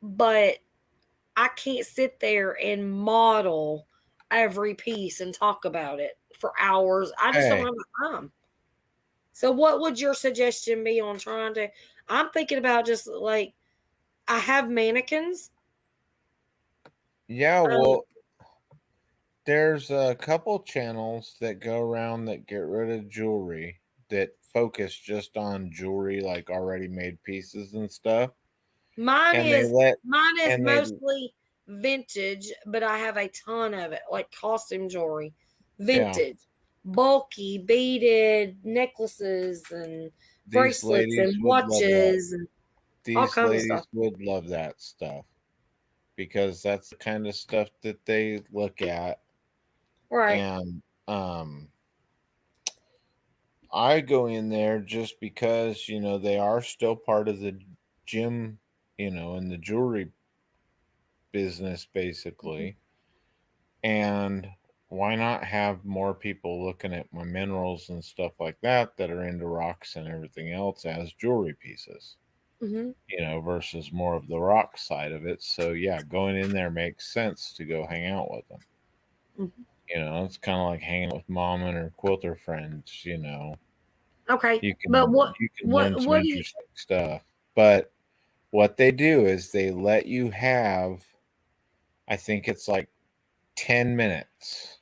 But I can't sit there and model every piece and talk about it for hours. I just don't have the time. So what would your suggestion be on trying to... I'm thinking about just like, I have mannequins. Yeah, well, there's a couple channels that go around that get rid of jewelry that focus just on jewelry, like already made pieces and stuff. Mine is mostly vintage, but I have a ton of it, like costume jewelry, vintage, bulky, beaded necklaces and bracelets and watches and all kinds of stuff. These ladies would love that stuff because that's the kind of stuff that they look at. Right. And I go in there just because, you know, they are still part of the gym, you know, in the jewelry business, basically. And why not have more people looking at my minerals and stuff like that are into rocks and everything else as jewelry pieces, you know, versus more of the rock side of it. So, yeah, going in there makes sense to go hang out with them. You know, it's kind of like hanging with mom and her quilter friends, you know. Okay. You can, but learn some interesting stuff. But what they do is they let you have, I think it's like 10 minutes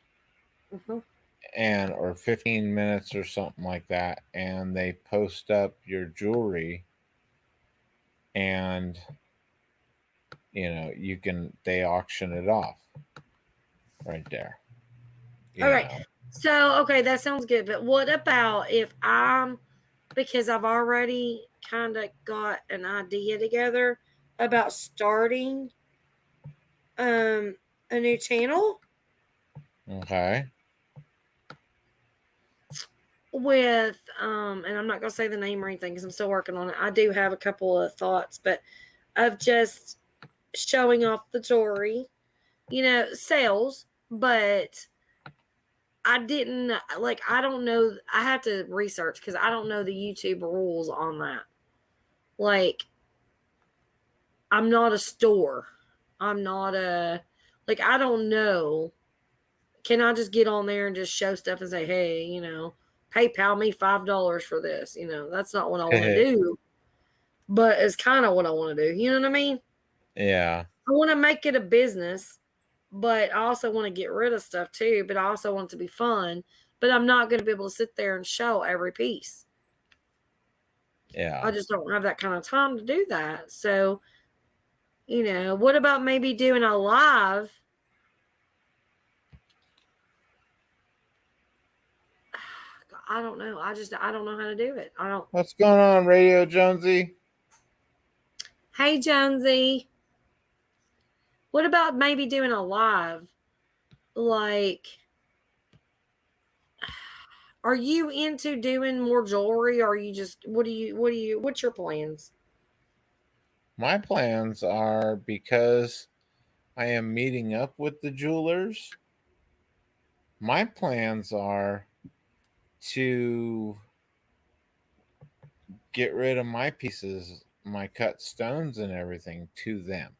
and or 15 minutes or something like that, and they post up your jewelry, and you know, they auction it off right there. All right. So, okay, that sounds good. But what about if because I've already kind of got an idea together about starting a new channel. Okay. With and I'm not gonna say the name or anything because I'm still working on it. I do have a couple of thoughts, but of just showing off the jewelry, sales, but I didn't I don't know. I have to research because I don't know the YouTube rules on that. I'm not a store. I'm not a, I don't know. Can I just get on there and just show stuff and say, hey, PayPal me $5 for this? That's not what I want to do. But it's kind of what I want to do. You know what I mean? Yeah. I want to make it a business, but I also want to get rid of stuff too. But I also want it to be fun. But I'm not going to be able to sit there and show every piece. Yeah. I just don't have that kind of time to do that. So, what about maybe doing a live? I don't know. I don't know how to do it. I don't. What's going on, Radio Jonesy? Hey, Jonesy. What about maybe doing a live? Are you into doing more jewelry? Or are you just, what's your plans? My plans are, because I am meeting up with the jewelers, my plans are to get rid of my pieces, my cut stones and everything, to them.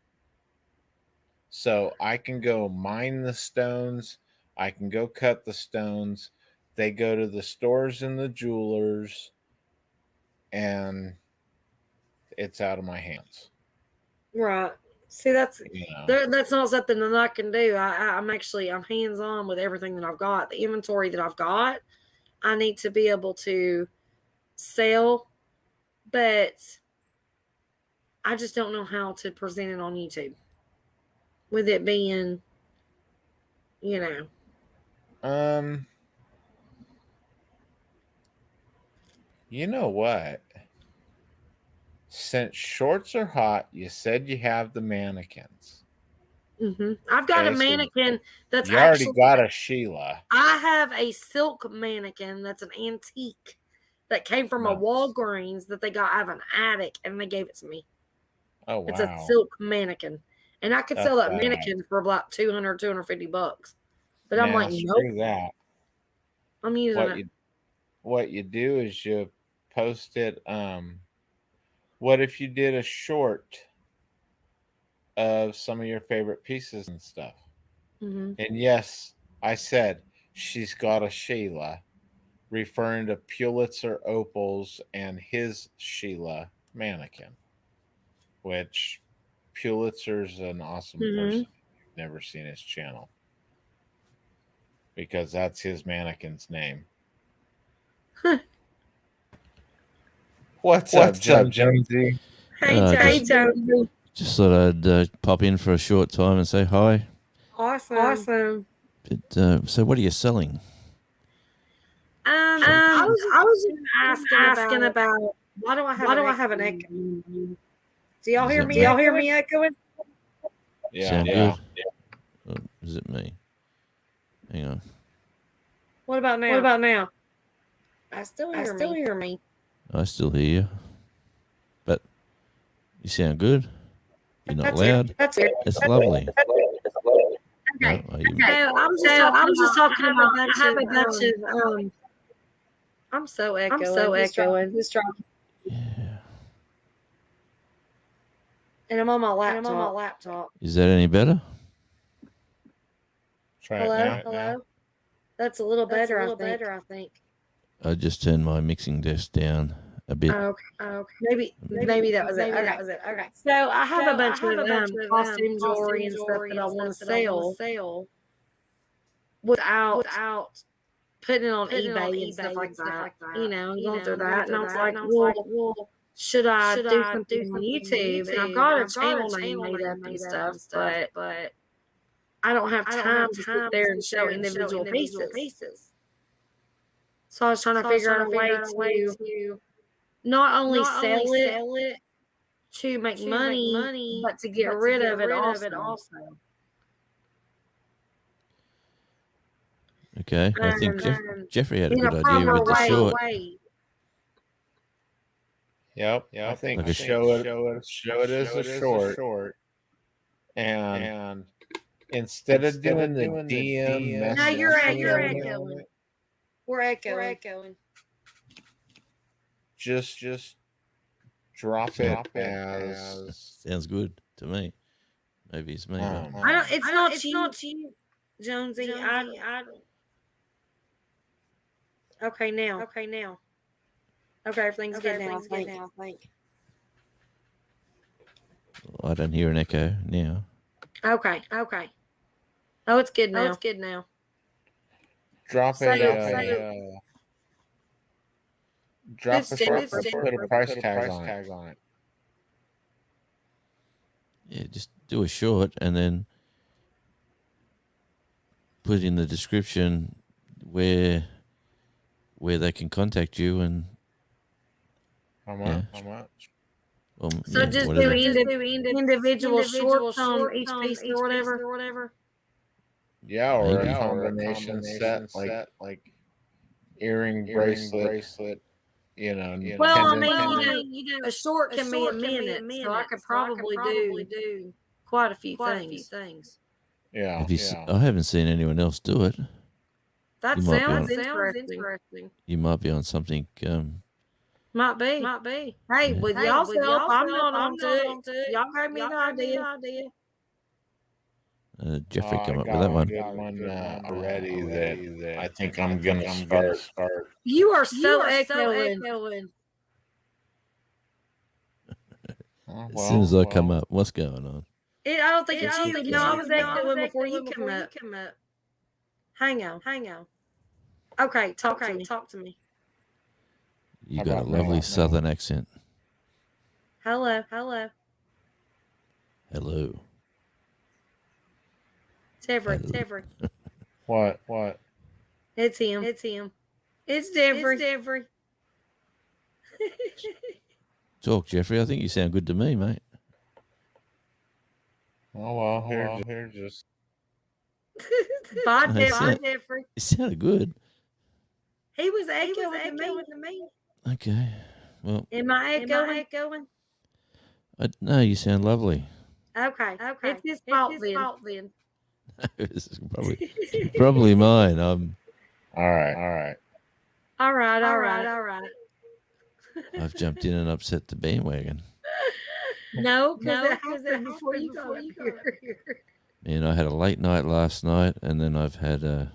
So I can go mine the stones. I can go cut the stones. They go to the stores and the jewelers, and it's out of my hands. Right. See, that's not something that I can do. I'm hands-on with everything that I've got. The inventory that I've got, I need to be able to sell, but I just don't know how to present it on YouTube. With it being, You know what? Since shorts are hot, you said you have the mannequins. Mm-hmm. I've got a mannequin that's you already got a Sheila. I have a silk mannequin that's an antique that came from a Walgreens that they got out of an attic, and they gave it to me. Oh, wow. It's a silk mannequin. And I could sell that mannequin for about $200, $250. But I'm like, nope. Screw that. I'm using it. What you do is you post it. What if you did a short of some of your favorite pieces and stuff? Mm-hmm. And yes, I said she's got a Sheila, referring to Pulitzer Opals and his Sheila mannequin, which Pulitzer's an awesome person. I've never seen his channel because that's his mannequin's name. What's up, Jonesy? Hey, Jonesy. Just thought I'd pop in for a short time and say hi. Awesome. But, so what are you selling? I was asking about why do I have an echo? Do y'all hear me? Do y'all hear me echoing? Yeah. Good? Oh, is it me? Hang on. What about now? I still hear me. I still hear you. But you sound good. You're not loud. That's it. It's lovely. Okay. No, I'm just talking about I have a bunch of I'm so echoing. Yeah. And I'm on my laptop. Is that any better? Try Hello? Now. That's a little better, I think. I just turned my mixing desk down a bit. Okay. Maybe that was it. Okay. So I have a bunch of costume jewelry and stuff that I want to sell without putting it on eBay and stuff like that. And going through that. And I was like, well, should I do something on YouTube? And I've got a channel name made up and stuff, but I don't have time to sit there and show individual pieces. So I was trying to figure out a way to not only sell it to make money, but to get rid of it also. Okay, I think Jeffrey had a good idea with the short. Yep. I think Like a show it as a short, and instead of doing the DM message, No, you're echoing. We're echoing. just drop it as Sounds good to me. Maybe it's me. but- I don't. It's not you, Jonesy. I don't. Okay, now. Okay, everything's good now. I think. I don't hear an echo now. Okay. Oh, it's good now. drop Say a drop It's a short, Jennifer. put a price tag on it. Yeah, just do a short and then put in the description where they can contact you and How much? Yeah. How much? So just do whatever. individual shorts on each piece or whatever. Yeah, or Maybe. a combination set like earring, bracelet. You know. Well, I pendant. mean, you know, a short can be a minute, so I could probably do quite a few things. Yeah. Have you I haven't seen anyone else do it. That You might be sounds on- interesting. You might be on something. Might be. Hey, Yeah. with y'all's help, I'm not on to it. Y'all gave me the idea. Jeffrey I came up got with that a one. good one already that I think I'm gonna start. You are so echoing. Oh, As soon as I come up, what's going on? I don't think it's you. No, I was echoing before you come up. Hang on. Okay, talk to me. You How got a about now? lovely Now? southern accent. Hello. Hello. It's What? It's him. It's Jeffrey. Talk, Jeffrey. I think you sound good to me, mate. Oh well, here just Bye, That's Jeffrey. You sounded good. He was echoing to me. Okay. Well, Am I echoing? no, you sound lovely. Okay. It's his fault then. This is probably mine. all right. All right. I've jumped in and upset the bandwagon. No, because it happened before you got here. And I had a late night last night, and then I've had a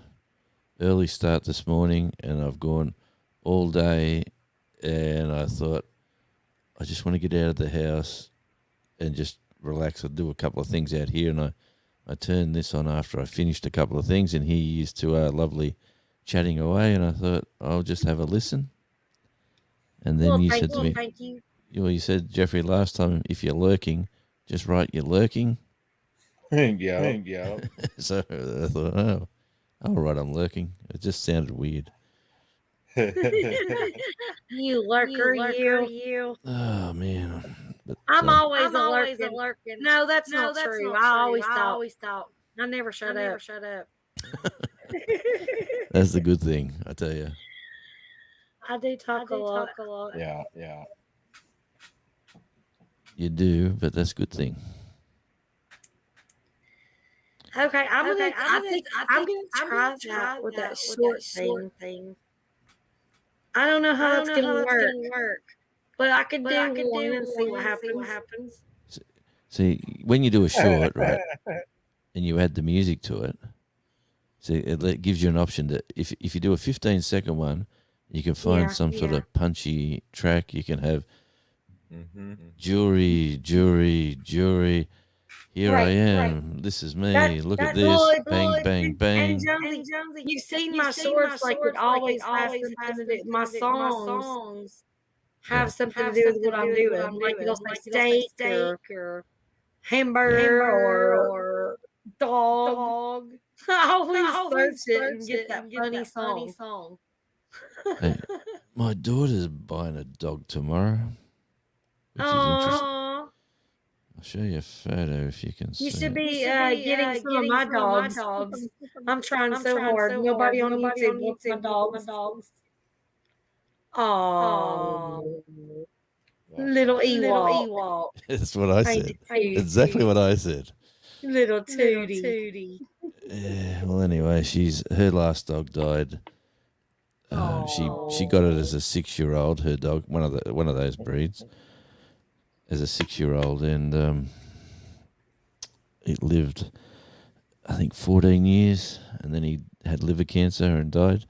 early start this morning, and I've gone all day, and I thought I just want to get out of the house and just relax. I'll do a couple of things out here, and I turned this on after I finished a couple of things, and here you used to lovely chatting away, and I thought I'll just have a listen. And then you said to me, thank you. you said, Jeffrey, last time, if you're lurking, just write you're lurking. Yeah. So I thought, oh, all right, I'm lurking. It just sounded weird. You lurker, you. Oh man, but, I'm always a lurking. No, that's not true. I always talk. I never shut up. that's the good thing, I tell you. I do talk a lot. Yeah. You do, but that's a good thing. Okay, I'm gonna try that with that short thing. I don't know how it's gonna work, but I could do one and see what happens. See, when you do a short, right, and you add the music to it, see, it gives you an option that if you do a 15-second one, you can find some sort of punchy track. You can have jury. Here I am. This is me. Look at this. Bang. And Jonesy, you've seen my shorts like it always has something to do. My songs have something to do with what I'm doing. Like it'll say steak or hamburger or dog. I always search it and get that funny song. Hey, my daughter's buying a dog tomorrow, which is interesting. I'll show you a photo if you can see. You should be getting some of my dogs. I'm trying so hard. Nobody on YouTube wants my dogs. Oh. Little Ewok. That's what I Hey, said. Tootie. Exactly what I said. Little Tootie. Yeah, well, anyway, her last dog died. She got it as a 6-year-old. Her dog, one of those breeds, as a 6-year-old, and it lived, I think, 14 years, and then he had liver cancer and died.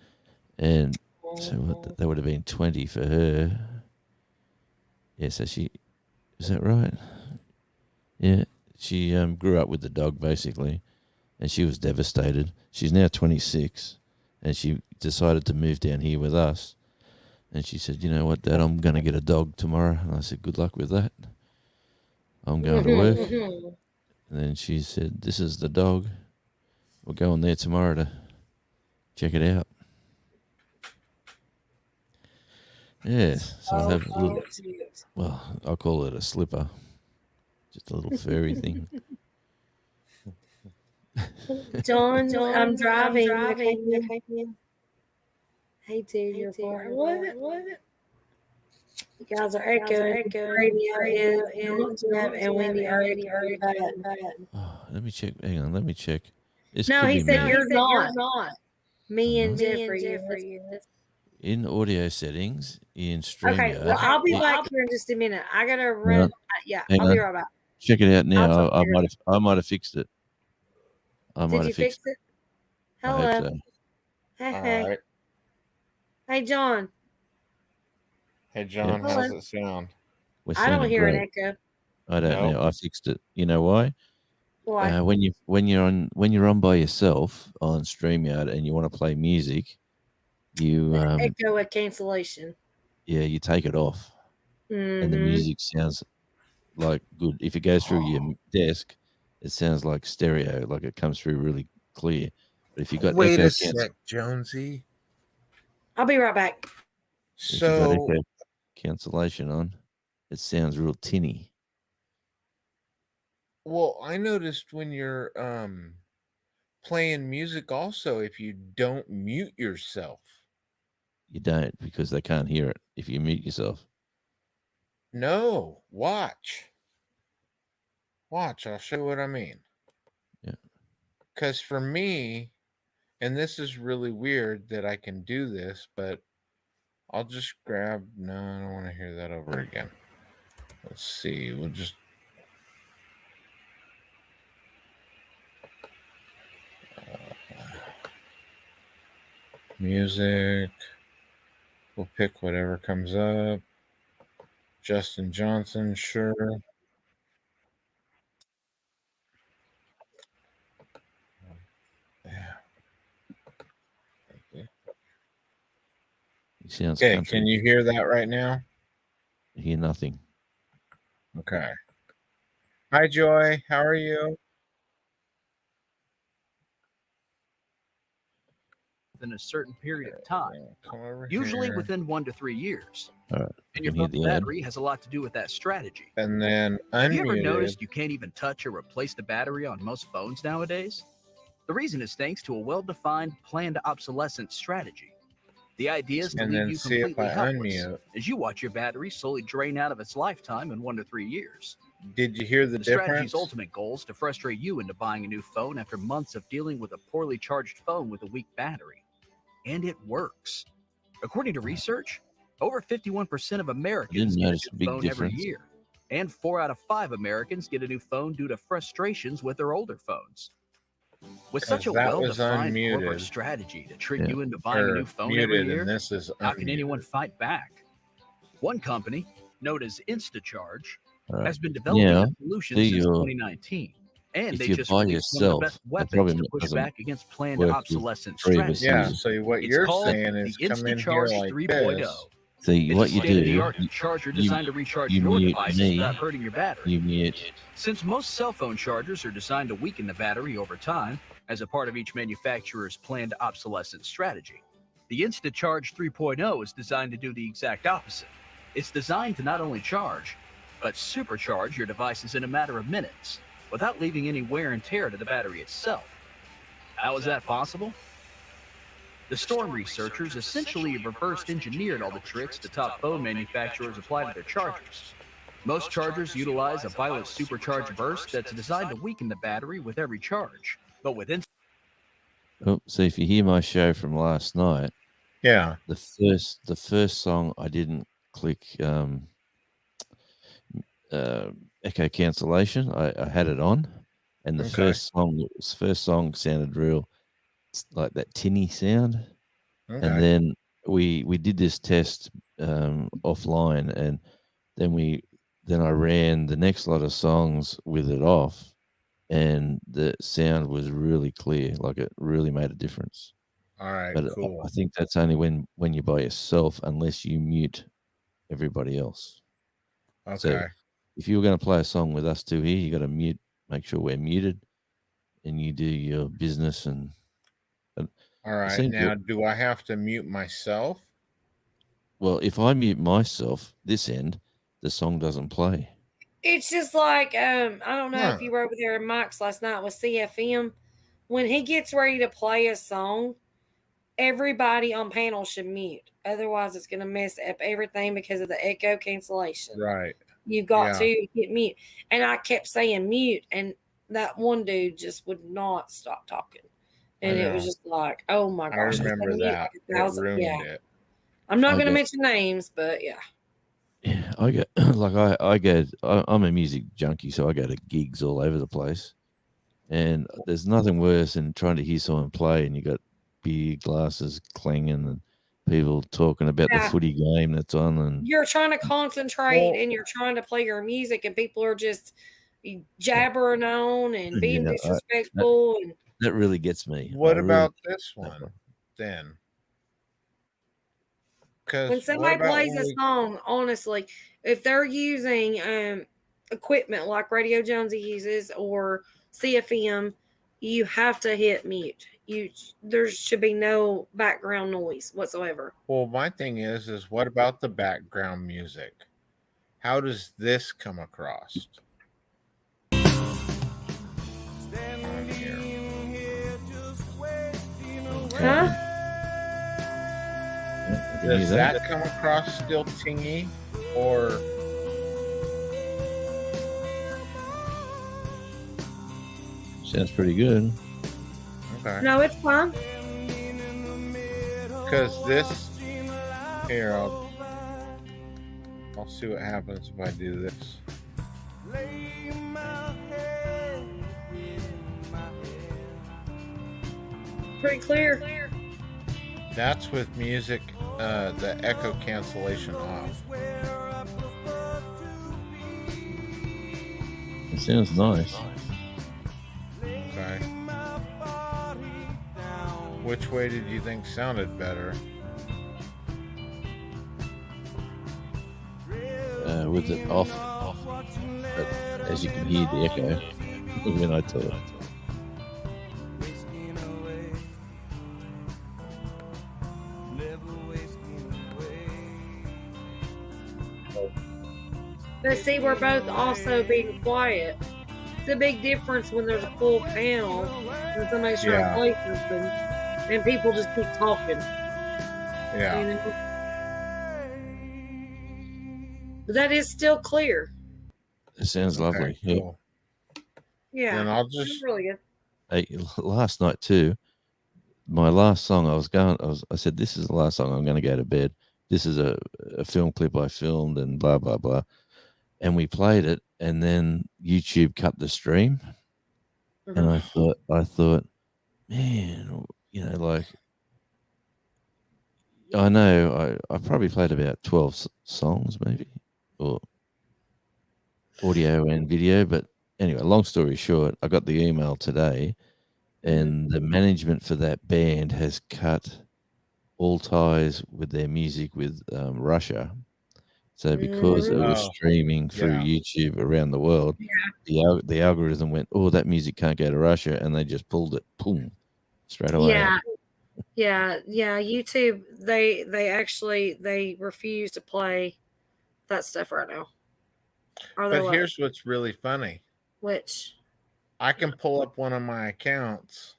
And so that would have been 20 for her. Yeah, so is that right? Yeah, she grew up with the dog basically, and she was devastated. She's now 26, and she decided to move down here with us. And she said, "You know what, Dad? I'm going to get a dog tomorrow." And I said, "Good luck with that. I'm going to work." And then she said, "This is the dog. We're going there tomorrow to check it out." Yeah, so I have a little, well, I'll call it a slipper. Just a little furry thing. John, I'm driving. Hey, dude, you're what? You guys are echoing. Radio is and Wendy already heard that. Oh, let me check. Hang on, let me check. This No, could he be said me. you're not. Me and Jeffrey. In audio settings, in StreamYard. Okay, well, I'll be back here in just a minute. I gotta run. Yeah, Hang I'll be on. right back. Check it out now. I'll I might have fixed it. Did you fix it? I hope Hello. so. Hey. All right. Hey, John. Hey, John, Hello. how's it sound? We're I don't sounding hear an great. echo. I don't No? know. I fixed it. You know why? Why? When you're on by yourself on StreamYard and you want to play music, you Echo at cancellation. you take it off, and the Mhm. music sounds like good. If it goes through your desk, it sounds like stereo, like it comes through really clear. But if you got Wait echo a sec, Jonesy. I'll be right back. if you got So, echo cancellation on, it sounds real tinny. well, I noticed when you're playing music also, if you don't mute yourself. You don't, because they can't hear it if you mute yourself. No, watch. Watch, I'll show you what I mean. Yeah. Because for me, and this is really weird that I can do this, but I'll just grab. No, I don't want to hear that over again. Let's see. We'll just. Music. We'll pick whatever comes up. Justin Johnson, sure. Yeah. It sounds Okay, country. can you hear that right now? I hear nothing. Okay. Hi, Joy. How are you? within a certain period of time, Come over usually here. within 1 to 3 years. All right. And your can hear phone's the ad. battery has a lot to do with that strategy. And then Have you ever unmuted. noticed you can't even touch or replace the battery on most phones nowadays? The reason is thanks to a well-defined planned obsolescence strategy. The idea is to And leave then you see if completely I helpless unmute. as you watch your battery slowly drain out of its lifetime in 1 to 3 years. Did you hear the The difference? strategy's ultimate goal is to frustrate you into buying a new phone after months of dealing with a poorly charged phone with a weak battery. And it works. According to research, over 51% of Americans get a notice a new big phone every difference. year. And 4 out of 5 Americans get a new phone due to frustrations with their older phones. With such a 'Cause that was well-defined corporate unmuted. strategy to trick Yeah. you into buying a Or new phone muted, every and year, this is how can anyone unmuted. fight back? One company, known as InstaCharge, All right. has been developing Now, a solution do since your- 2019. And if they you just buy released one of the yourself, best that weapons probably to push doesn't back against planned work with obsolescence three of us strategy. Yeah, either. so what It's you're called saying the is come in here InstaCharge like 3.0. this. See, It's what a you do, state-of-the-art you, charger you, designed to recharge you your mute devices me, without hurting your battery. you mute. Since most cell phone chargers are designed to weaken the battery over time as a part of each manufacturer's planned obsolescence strategy, the InstaCharge 3.0 is designed to do the exact opposite. It's designed to not only charge, but supercharge your devices in a matter of minutes without leaving any wear and tear to the battery itself. How is that possible? The The Storm researchers essentially reversed engineered all the tricks the top phone manufacturers apply to their chargers. Most chargers utilize a violent supercharged burst that's designed to weaken the battery with every charge. But with Oh, so if you hear my show from last night, Yeah. the first song I didn't click echo cancellation. I had it on, and the Okay. first song sounded real like that tinny sound. Okay. And then we did this test offline, and then I ran the next lot of songs with it off, and the sound was really clear. Like it really made a difference. All right, But cool. I think that's only when you're by yourself, unless you mute everybody else. Okay. So if you were going to play a song with us two here, you got to mute, make sure we're muted, and you do your business. And All right. Now, do I have to mute myself? Well, if I mute myself this end, the song doesn't play. It's just like I don't know if you were over there at Mike's last night with CFM. When he gets ready to play a song, everybody on panel should mute. Otherwise, it's going to mess up everything because of the echo cancellation. Right. You've got to hit mute. And I kept saying mute, and that one dude just would not stop talking. And it was just like, oh my gosh. I remember that. It ruined it. I'm not going to mention names, but yeah. Yeah, I get like I'm a music junkie, so I go to gigs all over the place, and there's nothing worse than trying to hear someone play and you got beer glasses clanging and people talking about the footy game that's on, and you're trying to concentrate and you're trying to play your music, and people are just jabbering on and being disrespectful. That really gets me. What about this one then? When somebody plays a song, honestly, if they're using equipment like Radio Jonesy uses or CFM, you have to hit mute. There should be no background noise whatsoever. Well, my thing is what about the background music? How does this come across? Huh? Does that come across still tingy, or sounds pretty good? Okay. No, it's fine. Because this here, I'll see what happens if I do this. Pretty clear. That's with music, the echo cancellation off. It sounds nice. Okay. Which way did you think sounded better? With it off. But as you can hear the echo when I talk. But see, we're both also being quiet. It's a big difference when there's a full panel and somebody's trying to play something and people just keep talking. Yeah. You know? But that is still clear. It sounds lovely. Cool. Yeah. And I'll just it's really good. Hey, last night too, my last song I said, this is the last song I'm going to go to bed. This is a film clip I filmed and blah, blah, blah. And we played it, and then YouTube cut the stream. Mm-hmm. And I thought, man, you know, like, I know I probably played about 12 songs maybe, or audio and video. But anyway, long story short, I got the email today, and the management for that band has cut all ties with their music with Russia. So because it was streaming through YouTube around the world, the algorithm went, oh, that music can't go to Russia, and they just pulled it, boom, straight away. Yeah. YouTube, they refuse to play that stuff right now. But here's what's really funny. Which? I can pull up one of my accounts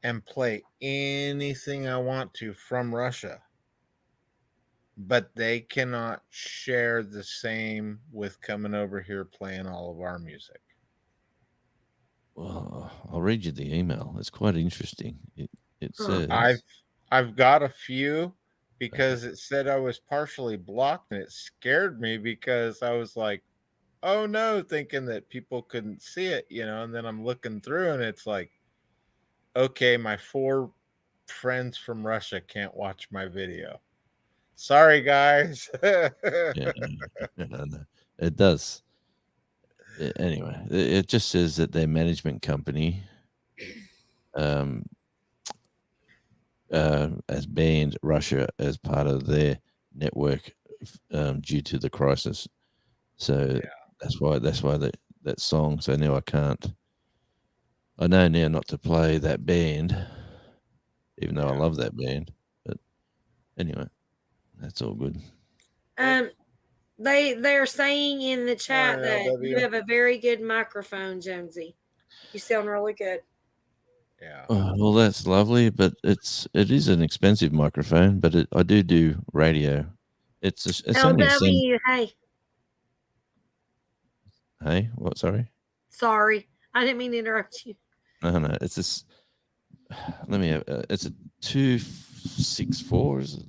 and play anything I want to from Russia, but they cannot share the same with coming over here playing all of our music. Well, I'll read you the email. It's quite interesting. It says I've got a few because it said I was partially blocked, and it scared me because I was like, oh no, thinking that people couldn't see it, and then I'm looking through and it's like, okay, my 4 friends from Russia can't watch my video. Sorry, guys. yeah, no, it does. Anyway, it just says that their management company has banned Russia as part of their network due to the crisis. So that's why that song. So now I know now not to play that band, even though I love that band. But anyway, that's all good. They're saying in the chat that you have a very good microphone, Jonesy. You sound really good. Yeah. Well, that's lovely, but it is an expensive microphone. But I do radio. It's only LW. Hey. Hey, what? Sorry. Sorry, I didn't mean to interrupt you. No. It's this. Let me have. It's a 264. Is it?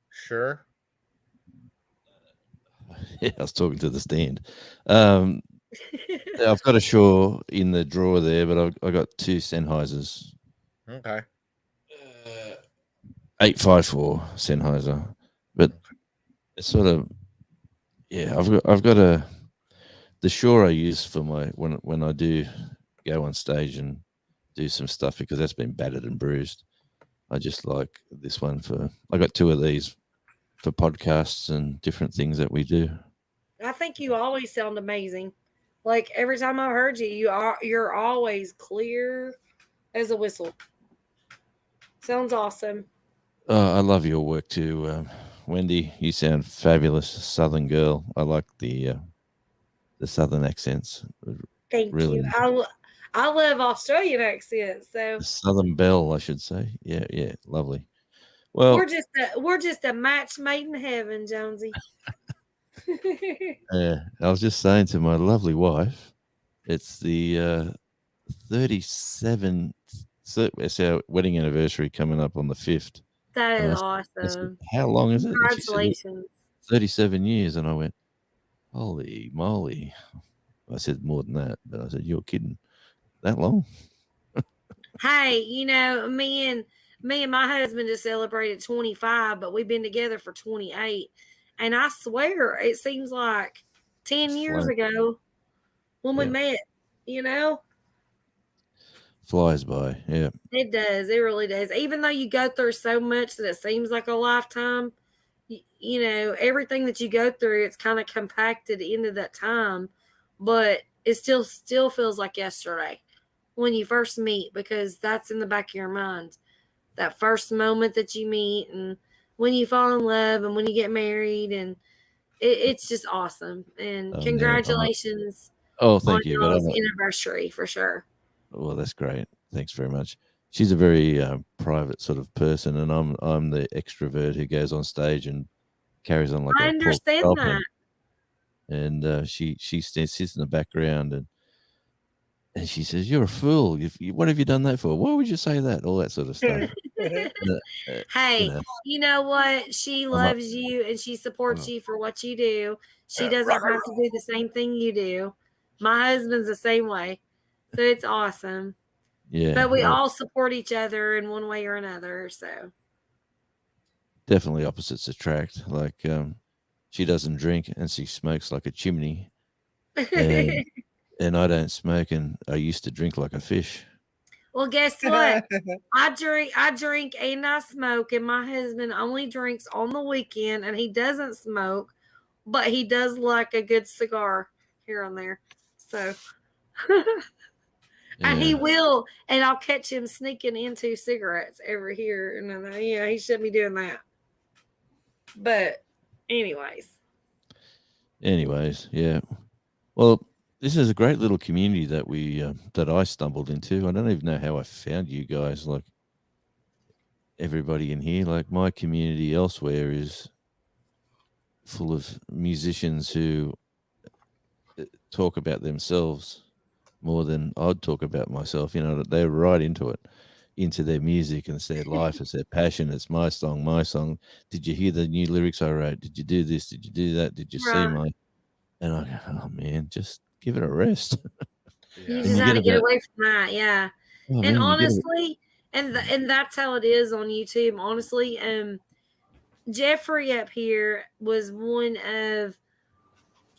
Sure. Yeah, I was talking to the stand. I've got a Shure in the drawer there, but I got 2 Sennheisers. Okay. 854 Sennheiser, but it's sort of I've got the Shure I use for my when I do go on stage and do some stuff because that's been battered and bruised. I just like this one I got 2 of these for podcasts and different things that we do. I think you always sound amazing. Like every time I've heard you, you're always clear as a whistle. Sounds awesome. I love your work too, Wendy. You sound fabulous, Southern girl. I like the Southern accents. Thank you. I love Australian accents. So Southern belle, I should say. Yeah, lovely. Well, we're just a match made in heaven, Jonesy. I was just saying to my lovely wife, it's the 37th. It's our wedding anniversary coming up on the 5th. That is awesome. How long is it? Congratulations. 37 years. And I went, holy moly. I said more than that, but I said, you're kidding. That long? Hey, me and my husband just celebrated 25, but we've been together for 28. And I swear it seems like 10 years ago when we met, Flies by, yeah. It does. It really does. Even though you go through so much that it seems like a lifetime, everything that you go through, it's kind of compacted into that time, but it still feels like yesterday when you first meet, because that's in the back of your mind. That first moment that you meet and when you fall in love and when you get married, and it's just awesome. And congratulations. Thank you. On your anniversary for sure. Well, that's great. Thanks very much. She's a very private sort of person, and I'm the extrovert who goes on stage and carries on like I understand that. And she sits in the background and she says, "You're a fool. What have you done that for? Why would you say that?" All that sort of stuff. Hey, you know what? She loves you and she supports you for what you do. She doesn't have to do the same thing you do. My husband's the same way. So it's awesome. Yeah. But we all support each other in one way or another. So definitely opposites attract. Like she doesn't drink and she smokes like a chimney. And I don't smoke and I used to drink like a fish. Well, guess what? I drink and I smoke, and my husband only drinks on the weekend, and he doesn't smoke, but he does like a good cigar here and there. So and he will, and I'll catch him sneaking into cigarettes over here. And he shouldn't be doing that. But anyways, yeah. Well, this is a great little community that that I stumbled into. I don't even know how I found you guys. Like everybody in here, like my community elsewhere is full of musicians who talk about themselves more than I'd talk about myself. You know, they're right into it, into their music, and it's their life, it's their passion. It's my song, my song. Did you hear the new lyrics I wrote? Did you do this? Did you do that? Did you see Right. my? And I go, oh man, just give it a rest. You And just you got get to get about, away from that, yeah. oh And man, you get it. honestly, and that's how it is on YouTube. Honestly, Jeffrey up here was one of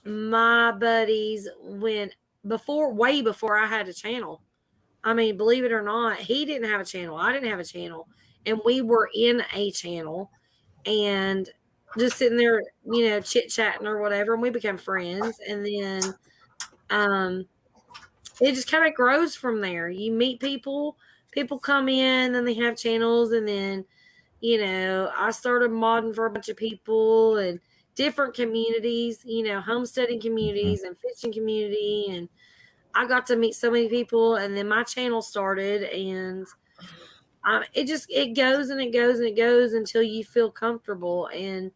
my buddies way before I had a channel. I mean, believe it or not, he didn't have a channel. I didn't have a channel, and we were in a channel, and just sitting there, you know, chit chatting or whatever, and we became friends. And then, it just kind of grows from there. You meet people come in, then they have channels, and then, you know, I started modding for a bunch of people and different communities, you know, homesteading communities and fishing community, and I got to meet so many people, and then my channel started, and it goes and it goes and it goes until you feel comfortable. And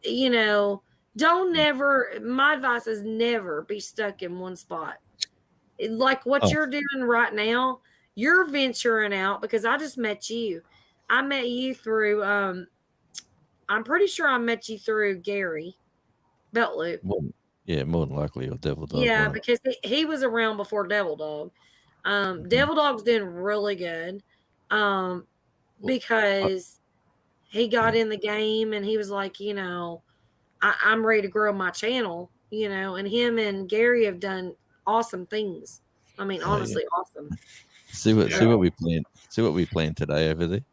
you know, my advice is never be stuck in one spot. Like what Oh, you're doing right now, you're venturing out, because I just met you. I met you through I'm pretty sure I met you through Gary Beltloop. more than likely, or Devil Dog. Yeah, One of because he was around before Devil Dog. Devil Dog's doing really good. Because he got in the game and he was like, you know, I'm ready to grow my channel, you know, and him and Gary have done awesome things. I mean, Oh, yeah. honestly, awesome. See what we planned. See what we planned today over there.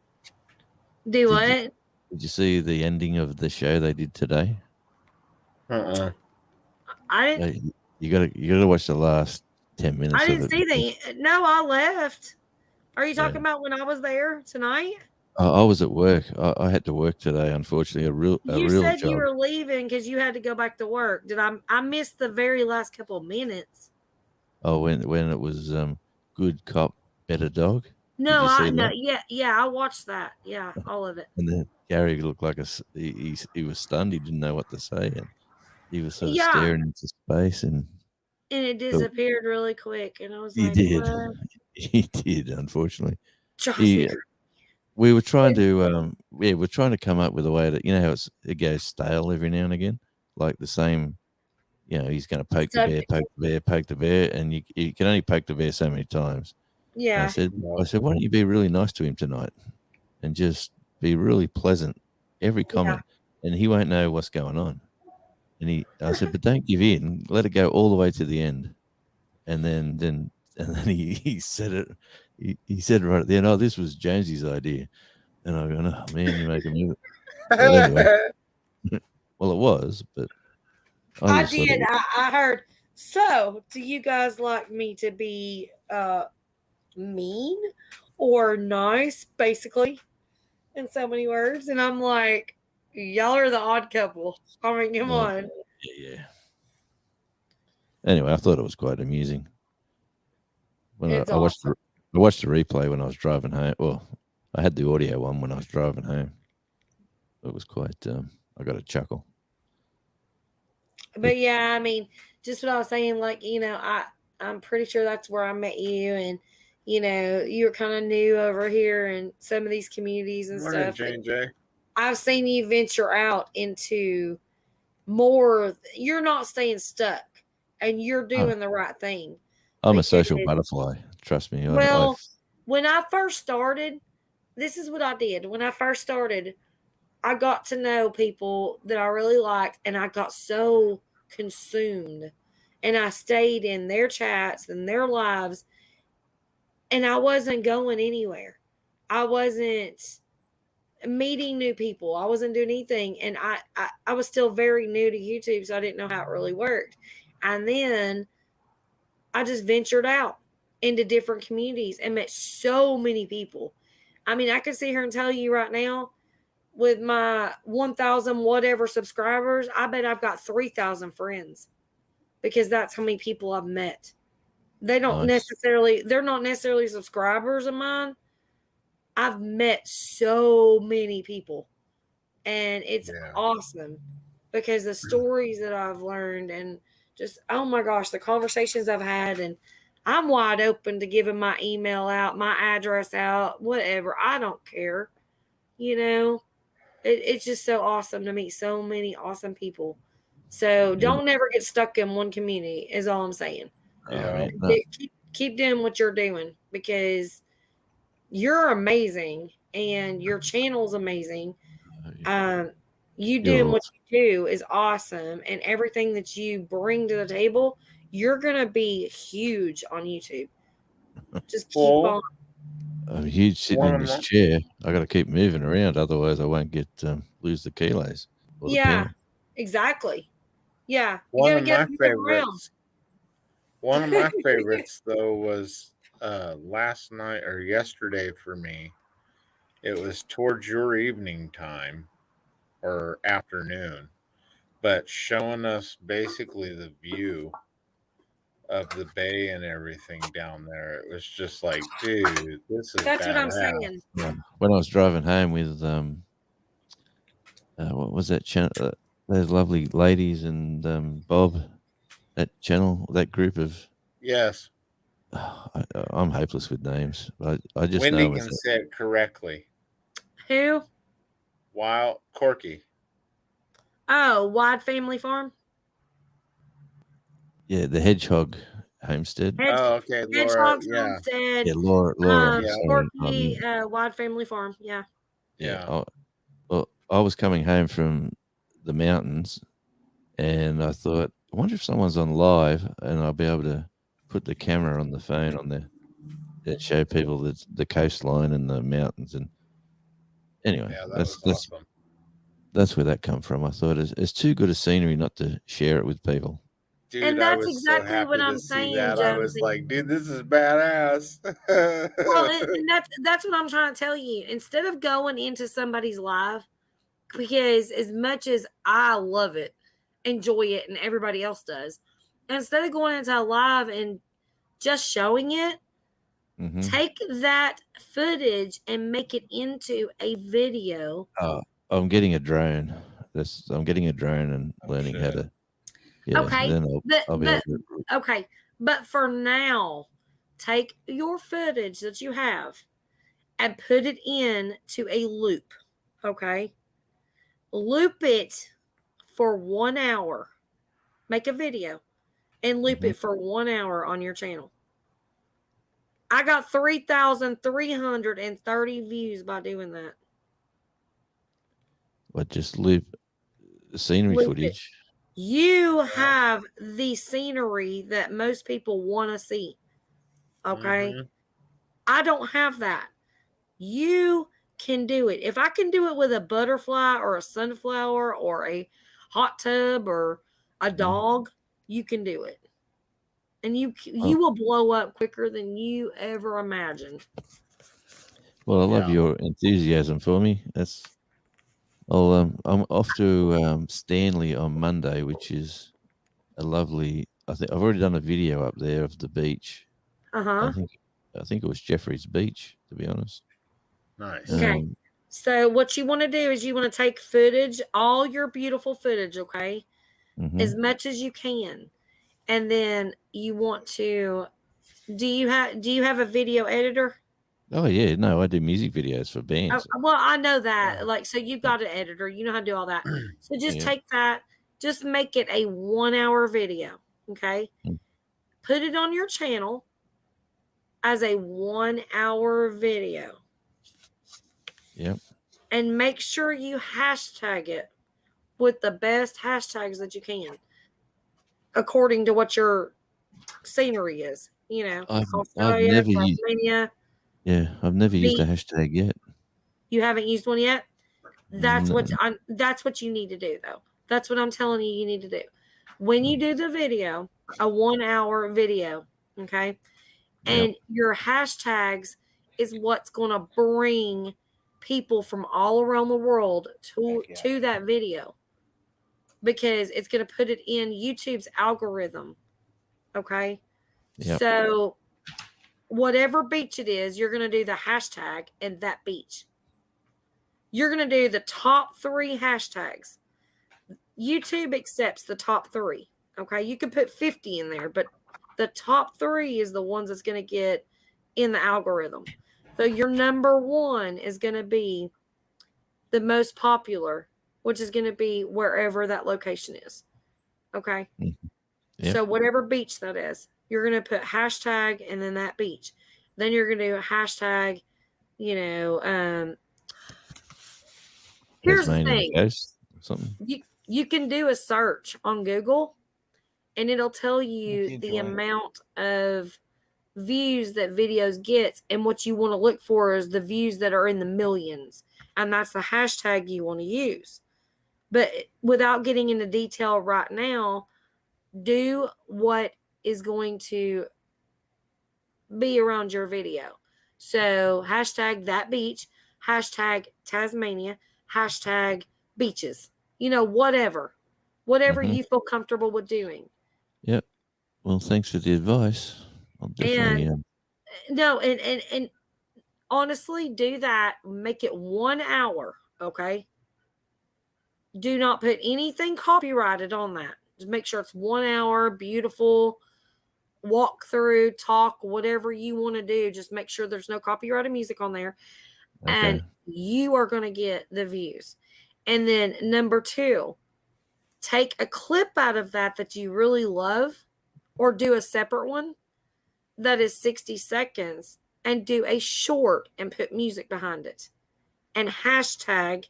Do what? Did you see the ending of the show they did today? I didn't. You gotta watch the last 10 minutes. I of didn't it. see that. No, I left. Are you Yeah. talking about when I was there tonight? I was at work. I had to work today. Unfortunately, a real You said job. you were leaving because you had to go back to work. Did I missed the very last couple of minutes. Oh, when it was good cop, better dog. No, Did you see no, that? yeah, I watched that. Yeah, all of it. And then Gary looked like he was stunned. He didn't know what to say, and he was sort of Yeah. staring into space, and it disappeared really quick, and I was he like, did. "What?" He did. Unfortunately, Johnson. we were trying to we're trying to come up with a way to, you know how it goes stale every now and again, like the same. You know, he's going to poke the bear, poke the bear, poke the bear, and you can only poke the bear so many times. And Yeah. I said, why don't you be really nice to him tonight, and just be really pleasant every comment, and he won't know what's going on. And I said, but don't give in. Let it go all the way to the end. And then he said it. He said right at the end, "Oh, this was Jonesy's idea." And I go, "Oh man, you're making me." But anyway, well, it was, but I just thought did. it was- I heard. So, do you guys like me to be mean or nice, basically, in so many words? And I'm like, y'all are the odd couple. I mean, come on. Yeah. Anyway, I thought it was quite amusing. When It's I watched the replay when I was driving home. Well, I had the audio one when I was driving home. It was quite. I got a chuckle. But yeah, I mean, just what I was saying, like, you know, I'm pretty sure that's where I met you, and you know, you're kind of new over here in some of these communities and Morning, stuff. J&J. I've seen you venture out into more. You're not staying stuck, and you're doing the right thing. I'm a social butterfly. Trust me. Well, when I first started, this is what I did. When I first started, I got to know people that I really liked, and I got so consumed, and I stayed in their chats and their lives, and I wasn't going anywhere. I wasn't meeting new people. I wasn't doing anything, and I was still very new to YouTube, so I didn't know how it really worked. And then I just ventured out into different communities and met so many people. I mean, I could sit here and tell you right now, with my 1,000 whatever subscribers, I bet I've got 3,000 friends. because that's how many people I've met. They're not Nice. necessarily subscribers of mine. I've met so many people, and it's Yeah. awesome because the stories that I've learned and just, oh my gosh, the conversations I've had, and I'm wide open to giving my email out, my address out, whatever. I don't care. It's just so awesome to meet so many awesome people. So don't never get stuck in one community is all I'm saying. Yeah. Keep doing what you're doing because you're amazing and your channel's amazing. You doing what you do is awesome, and everything that you bring to the table, you're gonna be huge on YouTube. Just keep on. I'm huge sitting in this chair. I got to keep moving around, otherwise I won't get lose the kilos. Or the Yeah, pound. exactly. Yeah, you One gotta of get my up and get around. favorites. One of my favorites though was last night or yesterday for me. It was towards your evening time or afternoon, but showing us basically the view of the bay and everything down there. It was just like, dude, this is That's what I'm badass. saying. Yeah. When I was driving home with what was that channel? Those lovely ladies and Bob, that channel, that group of. Yes. I'm hopeless with names, but I just Wendy know can it's say it correctly. Who? Wild Corky. Oh, Wide Family Farm. the Hedgehog Homestead. Oh, okay, Laura. Hedgehog's Yeah. Homestead. Yeah, Laura. I'm sorry, Porky, Wide Family Farm. Yeah. Yeah. I was coming home from the mountains, and I thought, I wonder if someone's on live, and I'll be able to put the camera on the phone on there and show people the coastline and the mountains. And anyway, Yeah, that was awesome. That's where that come from. I thought it's too good a scenery not to share it with people. Dude, And I that's was exactly so happy what I'm to see saying, that. I was Jonesy. like, dude, this is badass. Well, and that's what I'm trying to tell you. Instead of going into somebody's live, because as much as I love it, enjoy it, and everybody else does, instead of going into a live and just showing it, take that footage and make it into a video. I'm getting a drone. I'm getting a drone and learning how to. Yeah, Okay, then I'll be able to. Okay, but for now, take your footage that you have and put it in to a loop. Okay, loop it for 1 hour. Make a video and loop it for 1 hour on your channel. I got 3,330 views by doing that. What, just loop scenery Loop footage? You have the scenery that most people want to see. Okay. I don't have that. You can do it. If I can do it with a butterfly or a sunflower or a hot tub or a dog, you can do it. And you will blow up quicker than you ever imagined. Well, I love your enthusiasm for me. I'm off to Stanley on Monday, which is a lovely. I think I've already done a video up there of the beach. I think it was Jeffrey's Beach, to be honest. Nice. Okay. So what you want to do is you want to take footage, all your beautiful footage, okay, as much as you can, and then you want to. Do you have a video editor? Oh yeah, no, I do music videos for bands. Well, I know that. Like, so you've got an editor. You know how to do all that. So just take that. Just make it a 1 hour video. Okay. Put it on your channel as a 1 hour video. Yep. And make sure you hashtag it with the best hashtags that you can, according to what your scenery is. You know, Australia, Tasmania. I've never used a hashtag yet. You haven't used one yet? That's what you need to do, though. That's what I'm telling you need to do. When you do the video, a 1 hour video, okay? And your hashtags is what's going to bring people from all around the world to that video. because it's going to put it in YouTube's algorithm. Okay. Yep. So whatever beach it is, you're going to do the hashtag and that beach. You're going to do the top 3 hashtags. YouTube accepts the top 3. Okay. You can put 50 in there, but the top 3 is the ones that's going to get in the algorithm. So your number 1 is going to be the most popular, which is going to be wherever that location is. Okay. Yep. So whatever beach that is, you're going to put hashtag and then that beach. Then you're going to do a hashtag, here's the Tasmania thing. Coast or something. You can do a search on Google and it'll tell you the amount of views that videos gets, and what you want to look for is the views that are in the millions, and that's the hashtag you want to use. But without getting into detail right now, do what is going to be around your video. So hashtag that beach, hashtag Tasmania, hashtag beaches, whatever you feel comfortable with doing. Yep. Well, thanks for the advice. I'll definitely. And honestly, do that. Make it 1 hour. Okay. Do not put anything copyrighted on that. Just make sure it's 1 hour, beautiful, walk through, talk, whatever you want to do. Just make sure there's no copyrighted music on there. Okay. And you are going to get the views. And then number 2, take a clip out of that you really love, or do a separate one that is 60 seconds and do a short and put music behind it and hashtag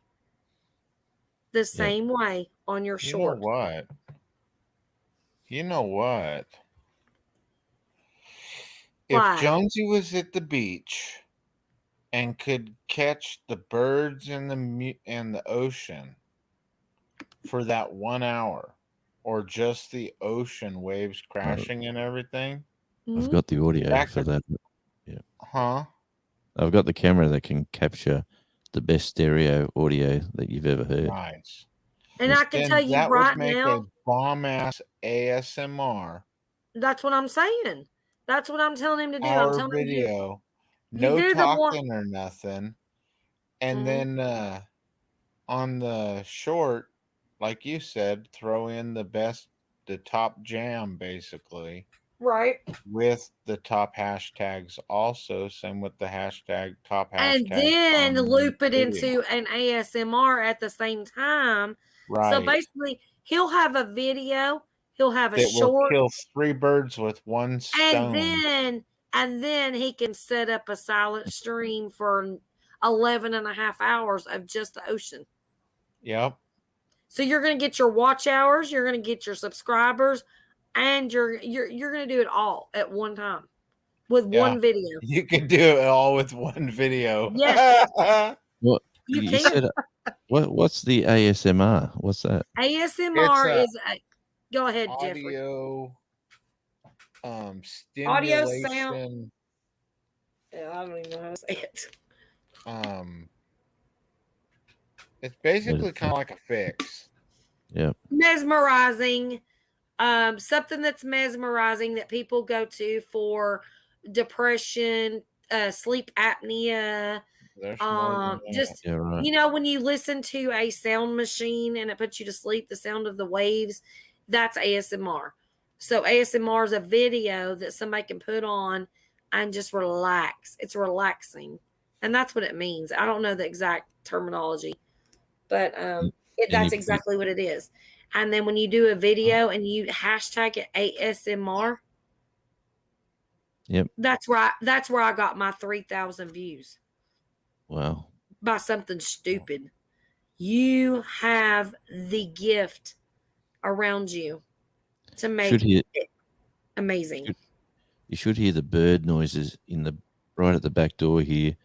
the same way on your short. You know what? Why? If Jonesy was at the beach and could catch the birds in the ocean for that 1 hour, or just the ocean waves crashing and everything, I've got the audio for that. Yeah. Huh? I've got the camera that can capture the best stereo audio that you've ever heard. Nice. And I can tell you that right would make now, a bomb ass ASMR. that's what I'm saying. That's what I'm telling him to do. I'm Our telling him to do. video, You no do the one- talking or nothing, and then on the short, like you said, throw in the top jam, basically. Right. With the top hashtags also. Same with the hashtag top hashtag. And then on the loop it video. into an ASMR at the same time. Right. So basically, he'll have a video, he'll have a that will short, kill 3 birds with 1 stone. and then he can set up a silent stream for 11 and a half hours of just the ocean. Yep. So you're going to get your watch hours, you're going to get your subscribers, and you're going to do it all at one time with one video. You can do it all with one video. Yes. What You you can. said? What's the ASMR? What's that? ASMR is go ahead, Jeffrey. Audio Audio stimulation. sound. Yeah, I don't even know how to say it. It's basically kind of like a fix. Yeah. Mesmerizing. Something that's mesmerizing that people go to for depression, sleep apnea. Just Yeah, right. when you listen to a sound machine and it puts you to sleep, the sound of the waves, that's ASMR. So ASMR is a video that somebody can put on and just relax. It's relaxing, and that's what it means. I don't know the exact terminology, but that's exactly what it is. And then when you do a video and you hashtag it ASMR, Yep. that's where I got my 3,000 views. Wow. By something stupid. You have the gift around you to make it amazing. You should hear the bird noises right at the back door here.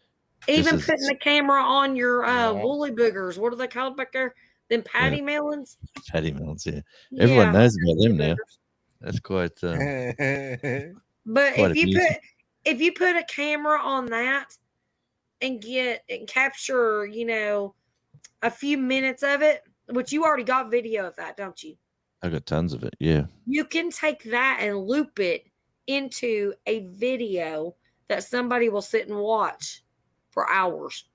Even putting the camera on your woolly boogers. What are they called back there? Them patty melons? Patty melons, yeah. Everyone knows about them now. That's quite. But quite if you put a camera on that and capture, a few minutes of it, which you already got video of that, don't you? I got tons of it. Yeah. You can take that and loop it into a video that somebody will sit and watch for hours.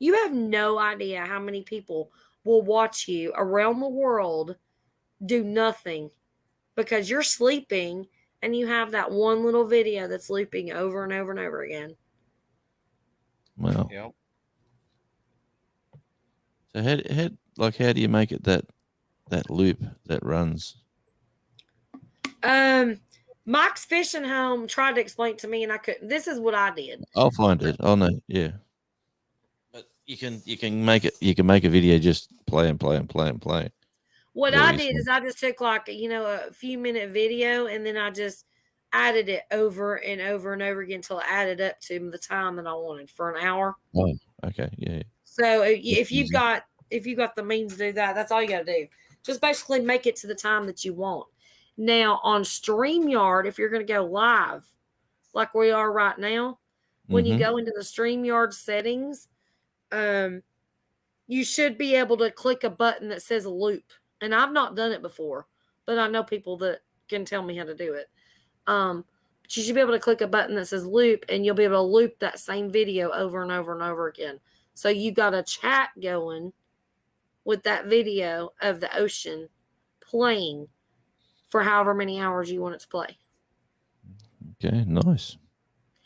You have no idea how many people will watch you around the world do nothing because you're sleeping and you have that one little video that's looping over and over and over again. Wow. Yep. So how do you make it that loop that runs? Mike's Fishing Home tried to explain to me and I couldn't. This is what I did. I'll find it. I'll know. Yeah. But you can make a video just play and play and play and play. What Really I did is I just took like, a few minute video and then I just added it over and over and over again until it added up to the time that I wanted for an hour. Oh, okay. Yeah. So if you've got the means to do that, that's all you got to do. Just basically make it to the time that you want. Now on StreamYard, if you're going to go live, like we are right now, when you go into the StreamYard settings, you should be able to click a button that says loop. And I've not done it before, but I know people that can tell me how to do it. But you should be able to click a button that says loop, and you'll be able to loop that same video over and over and over again. So you got a chat going with that video of the ocean playing for however many hours you want it to play. Okay, nice.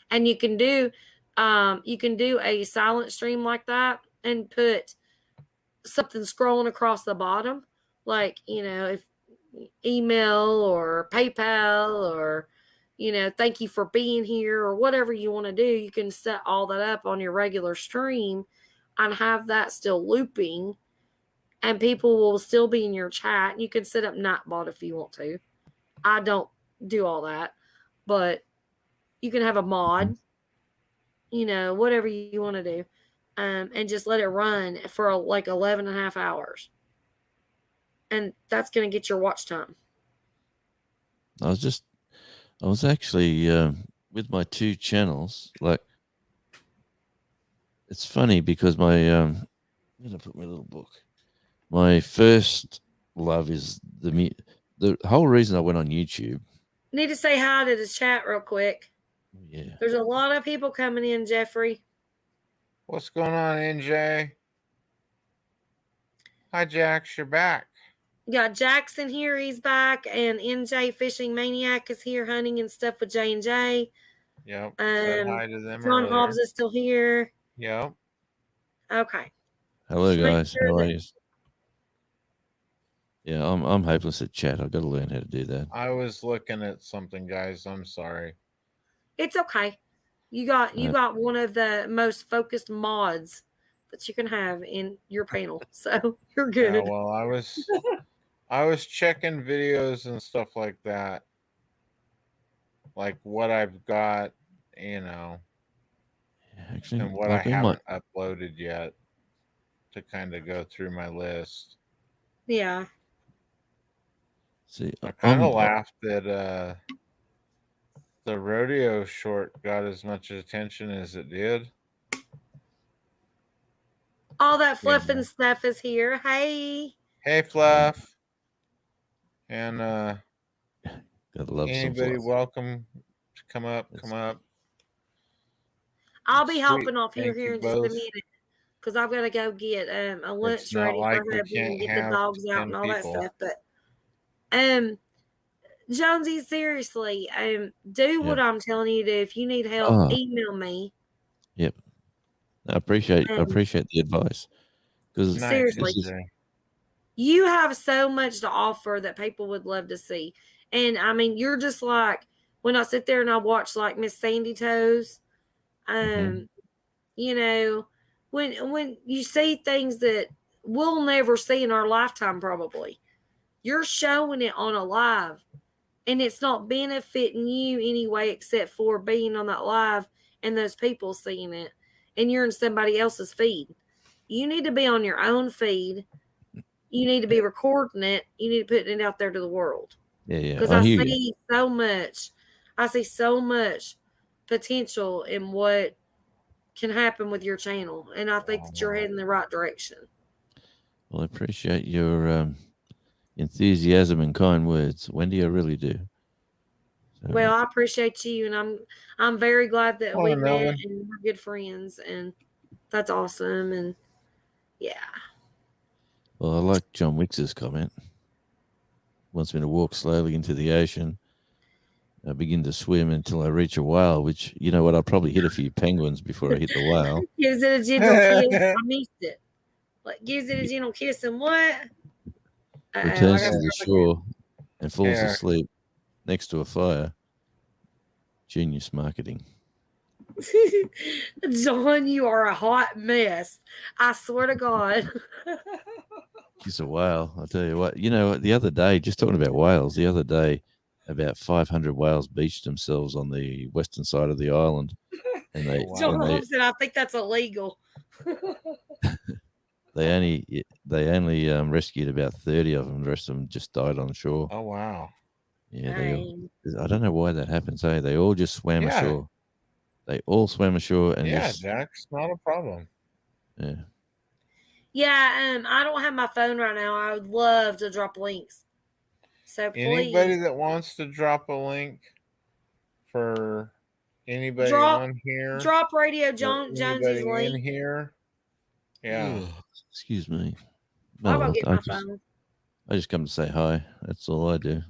And you can do a silent stream like that and put something scrolling across the bottom, like, if email or PayPal or, thank you for being here or whatever you want to do. You can set all that up on your regular stream and have that still looping, and people will still be in your chat. You can set up Nightbot if you want to. I don't do all that, but you can have a mod, whatever you want to do, and just let it run for like 11 and a half hours. And that's going to get your watch time. I was actually with my 2 channels. Like, it's funny because my I'm gonna put my little book. My first love is the whole reason I went on YouTube. Need to say hi to the chat real quick. Yeah. There's a lot of people coming in, Jeffrey. What's going on, NJ? Hi, Jax. You're back. You got Jackson here. He's back. And NJ Fishing Maniac is here hunting and stuff with J&J. Yep. Said hi to them John earlier. Hobbs is still here. Yep. Okay. Hello, Just make guys. sure How are that- you? Yeah, I'm hopeless at chat. I've got to learn how to do that. I was looking at something, guys. I'm sorry. It's okay. You got one of the most focused mods that you can have in your panel. So you're good. Yeah, well, I was checking videos and stuff like that. Like what I've got, Actually, and what like I all haven't uploaded yet to kind of go through my list. Yeah. See, I kind of laughed that the rodeo short got as much attention as it did. All that fluff and stuff is here. Hey. Hey, Fluff. And Gotta love some anybody fluff. welcome to come up. I'll be Sweet. hopping off here Thank you in just a both. minute because I've got to go get a lunch It's not ready like for we hubby and can't get the have dogs out 10 and all people. that stuff. But Jonesy, seriously, do what I'm telling you to do. If you need help, email me. Yep. I appreciate the advice because Seriously. You have so much to offer that people would love to see. And I mean, you're just like, when I sit there and I watch like Miss Sandy Toes, when you see things that we'll never see in our lifetime, probably, you're showing it on a live and it's not benefiting you anyway, except for being on that live and those people seeing it and you're in somebody else's feed. You need to be on your own feed. You need to be recording it. You need to put it out there to the world. Yeah. Because I see so much. I see so much potential in what can happen with your channel. And I think that you're heading the right direction. Well, I appreciate your enthusiasm and kind words, Wendy. I really do. So, Well, I appreciate you, and I'm very glad that we Morning, met Melvin. and we're good friends, and that's awesome. And yeah, well, I like John Wicks's comment. Wants me to walk slowly into the ocean. I begin to swim until I reach a whale, which, you know what, I'll probably hit a few penguins before I hit the whale. gives it a gentle kiss. I missed it. Like gives it a gentle kiss, and what? Returns to the shore and falls Here. asleep next to a fire. Genius marketing. John, you are a hot mess. I swear to God. He's a whale. I'll tell you what. You know, the other day, just talking about whales, the other day, about 500 whales beached themselves on the western side of the island. And John said, I think that's illegal. they only rescued about 30 of them. The rest of them just died on shore. Oh, wow. Yeah, I don't know why that happens. They all just swam ashore. They all swam ashore and just Jack, it's not a problem. Yeah. Yeah, I don't have my phone right now. I would love to drop links. So please, Anybody that wants to drop a link for anybody Drop- on here, drop Radio or Jonesy's anybody link. in here. Yeah. Excuse me. I'll No, go get my phone. I just come to say hi. That's all I do.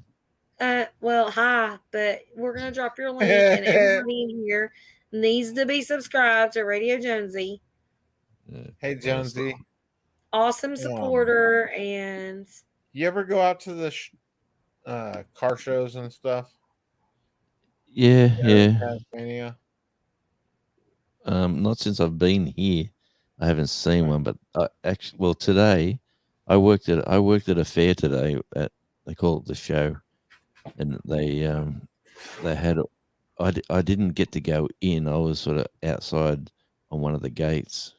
Well, hi, but we're gonna drop your link, and everybody in here needs to be subscribed to Radio Jonesy. Hey, Jonesy. Awesome supporter, and You ever go out to the car shows and stuff? Yeah. Tasmania? Not since I've been here. I haven't seen one, but today I worked at a fair today. They call it the show, and they had. I didn't get to go in. I was sort of outside on one of the gates.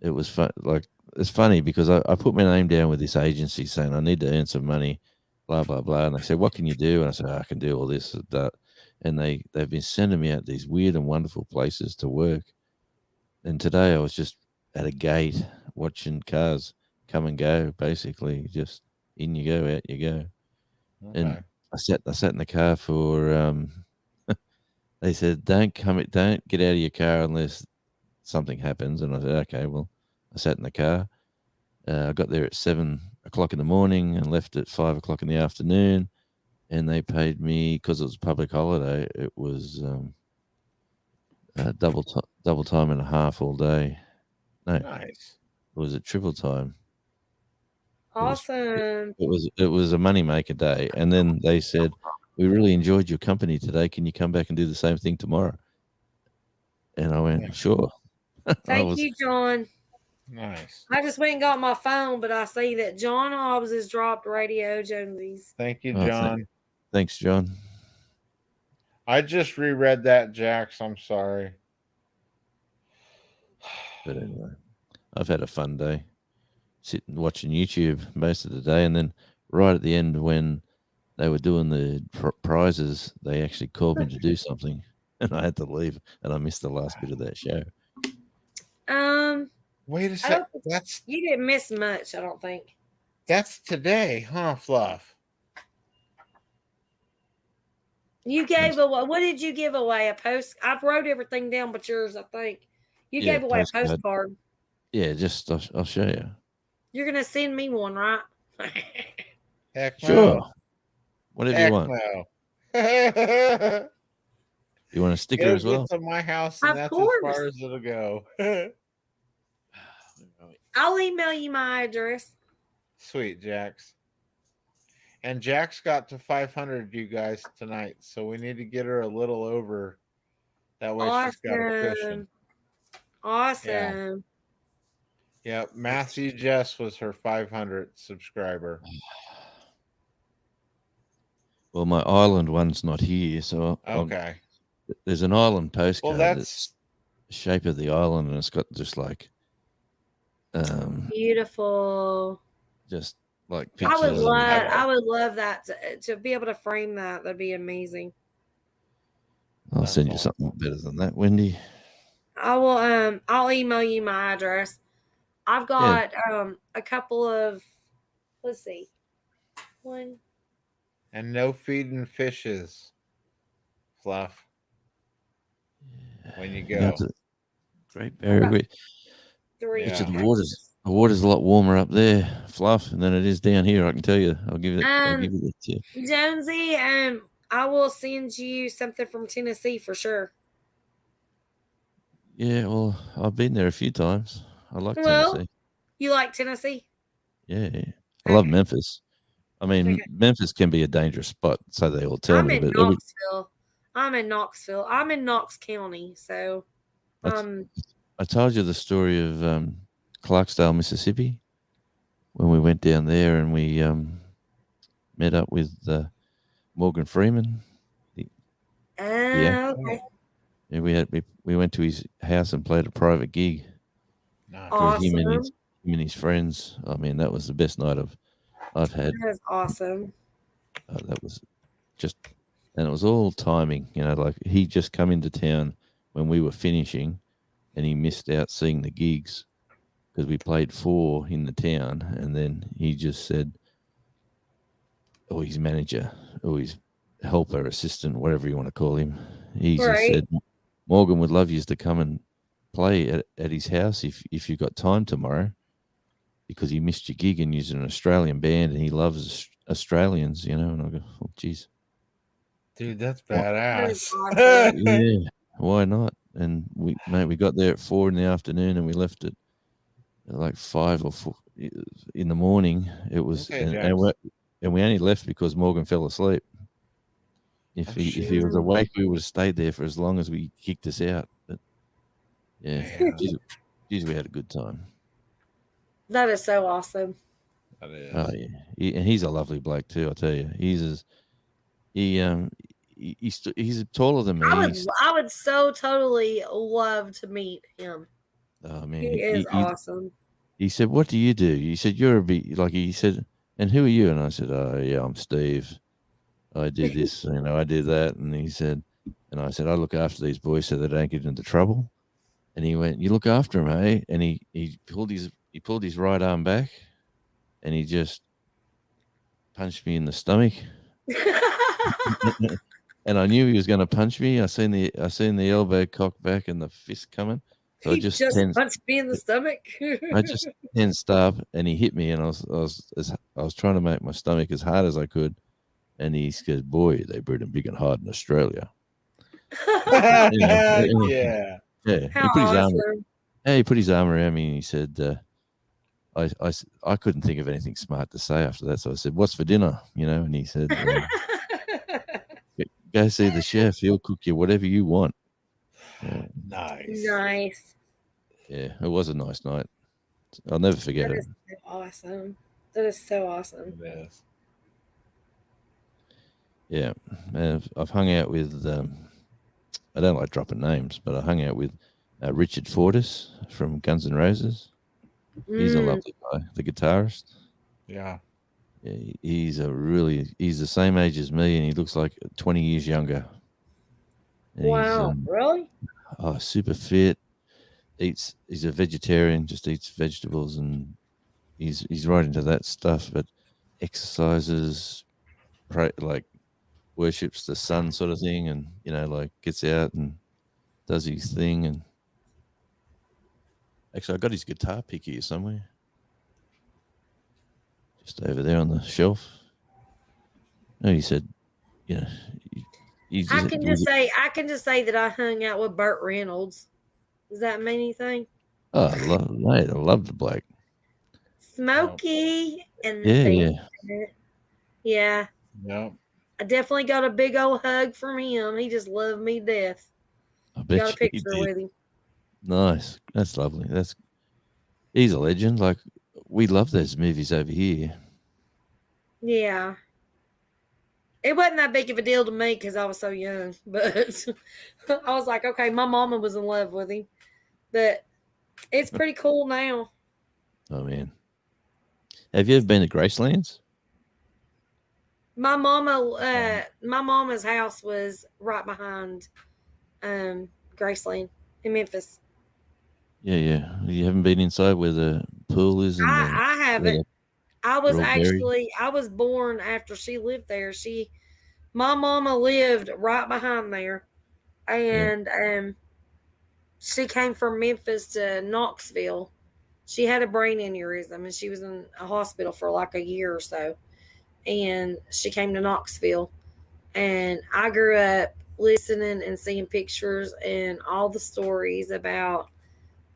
It was fun. Like, it's funny because I put my name down with this agency saying I need to earn some money, blah blah blah, and they said, "What can you do?" And I said, "I can do all this and that." And they've been sending me out these weird and wonderful places to work. And today I was just at a gate watching cars come and go, basically just in you go, out you go. Okay. And I sat in the car for they said, don't get out of your car unless something happens. And I said, okay, well, I sat in the car. I got there at 7 o'clock in the morning and left at 5 o'clock in the afternoon. And they paid me, because it was a public holiday, it was double time and a half all day. No, nice. Was it triple time? awesome. It was a moneymaker day. And then they said, we really enjoyed your company today. Can you come back and do the same thing tomorrow? And I went, sure. Thank you, John. Nice. I just went and got my phone, but I see that John Hobbs has dropped Radio Jonesy's. Thank you, Oh, John. Thanks, John. I just reread that, Jax. I'm sorry. But anyway, I've had a fun day sitting watching YouTube most of the day. And then right at the end, when they were doing the prizes, they actually called me to do something. And I had to leave, and I missed the last bit of that show. Wait a sec. You didn't miss much, I don't think. That's today, huh, Fluff? You gave away. What did you give away? A post? I wrote everything down, but yours, I think. You gave away a postcard. Yeah, just I'll show you. You're gonna send me one, right? Heck Sure. no. Whatever Heck you want. No. You want a sticker It'll as well? get to my house, and Of that's course. as far as it'll go. I'll email you my address. Sweet, Jax. And Jax got to 500, you guys, tonight, so we need to get her a little over. That way she's got a cushion. Awesome. Yep, Matthew Jess was her 500th subscriber. Well, my island one's not here, so Okay. There's an island postcard. Well, that's the shape of the island, and it's got just like Beautiful. just like I pictures. would love that to be able to frame that. That'd be amazing. I'll send you something better than that, Wendy. I will. I'll email you my address. I've got a couple of. Let's see. One. And no feeding fishes, Fluff. When you go. That's a Great Barrier Reef. Three. It's just the water's a lot warmer up there, Fluff, than it is down here. I can tell you. I'll give you that tip. Jonesy, I will send you something from Tennessee for sure. Yeah, well, I've been there a few times. I like Well, Tennessee. you like Tennessee? Yeah, I love Memphis. I mean, Memphis can be a dangerous spot, so they all tell I'm me. in Knoxville. I'm in Knox County, so I told you the story of Clarksdale, Mississippi, when we went down there and we met up with Morgan Freeman. Okay. Yeah, we went to his house and played a private gig for him and his friends. I mean, that was the best night I've had. That is awesome. That was just, and it was all timing. Like he just come into town when we were finishing, and he missed out seeing the gigs because we played 4 in the town, and then he just said, or his manager, or his helper, assistant, whatever you want to call him, he just said, Morgan would love you to come and play at his house if you got time tomorrow, because he missed your gig and you're an Australian band and he loves Australians, and I go, oh, geez. Dude, that's badass. Yeah, why not? And we got there at 4 in the afternoon and we left at like 5 or 4 in the morning. It was, and we only left because Morgan fell asleep. If he was awake, we would have stayed there for as long as we kicked us out. But yeah, geez, we had a good time. That is so awesome. That is. Oh yeah, and he's a lovely bloke too. I tell you, he's taller than me. I would so totally love to meet him. Oh man, he is awesome. He said, "What do you do?" He said, "You're a bit like." He said, "And who are you?" And I said, "Oh yeah, I'm Steve. I do this, I do that." And he said, and I said, "I look after these boys so they don't get into trouble." And he went, "You look after him, eh?" And he pulled his right arm back, and he just punched me in the stomach. And I knew he was going to punch me. I seen the elbow cocked back and the fist coming. So he just punched me in the stomach. I just tensed up, and he hit me, and I was trying to make my stomach as hard as I could. And he said, "Boy, they breed them big and hard in Australia." Yeah. He put his arm around me, and he said, I couldn't think of anything smart to say after that. So I said, "What's for dinner?" And he said, "Go see the chef. He'll cook you whatever you want." Nice. Yeah, it was a nice night. I'll never forget it. That is so awesome. That is so awesome. It is. Yeah, and I've hung out with, I don't like dropping names, but I hung out with Richard Fortus from Guns N' Roses. He's a lovely guy, the guitarist. Yeah. He's the same age as me, and he looks like 20 years younger. And wow, really? Oh, super fit. He's a vegetarian, just eats vegetables, and he's right into that stuff, but exercises, worships the sun sort of thing, and gets out and does his thing. And actually, I got his guitar pick here somewhere, just over there on the shelf. No, he said, I can just say that I hung out with Burt Reynolds. Does that mean anything? Oh, I love the bloke. Smokey and Yeah. I definitely got a big old hug from him. He just loved me to death. I bet got a picture with him. Nice. That's lovely. He's a legend. Like, we love those movies over here. Yeah. It wasn't that big of a deal to me because I was so young, but I was like, okay, my mama was in love with him. But it's pretty cool now. Oh, man. Have you ever been to Gracelands? My mama's house was right behind Graceland in Memphis. Yeah. You haven't been inside where the pool is and I where haven't. I was they're all buried? I was born after she lived there. My mama lived right behind there, and she came from Memphis to Knoxville. She had a brain aneurysm, and she was in a hospital for like a year or so. And she came to Knoxville, and I grew up listening and seeing pictures and all the stories about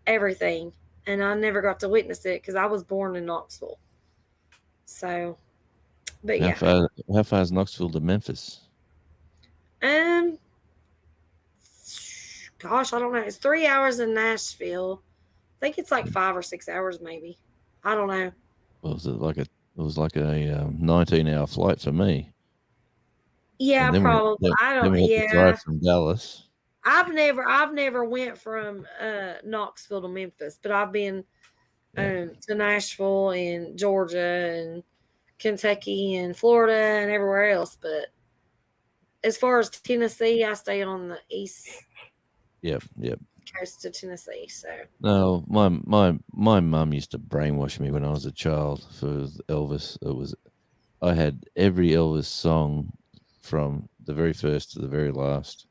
everything. And I never got to witness it because I was born in Knoxville. So, but How yeah. far is Knoxville to Memphis? Gosh, I don't know. It's 3 hours in Nashville. I think it's like 5 or 6 hours, maybe. I don't know. Well, it was like a 19-hour flight for me. Yeah, probably. I don't. Then we had to Yeah, drive from Dallas. I've never went from Knoxville to Memphis, but I've been to Nashville and Georgia and Kentucky and Florida and everywhere else. But as far as Tennessee, I stay on the east Yep. coast of Tennessee. So No, my mum used to brainwash me when I was a child for Elvis. I had every Elvis song from the very first to the very last,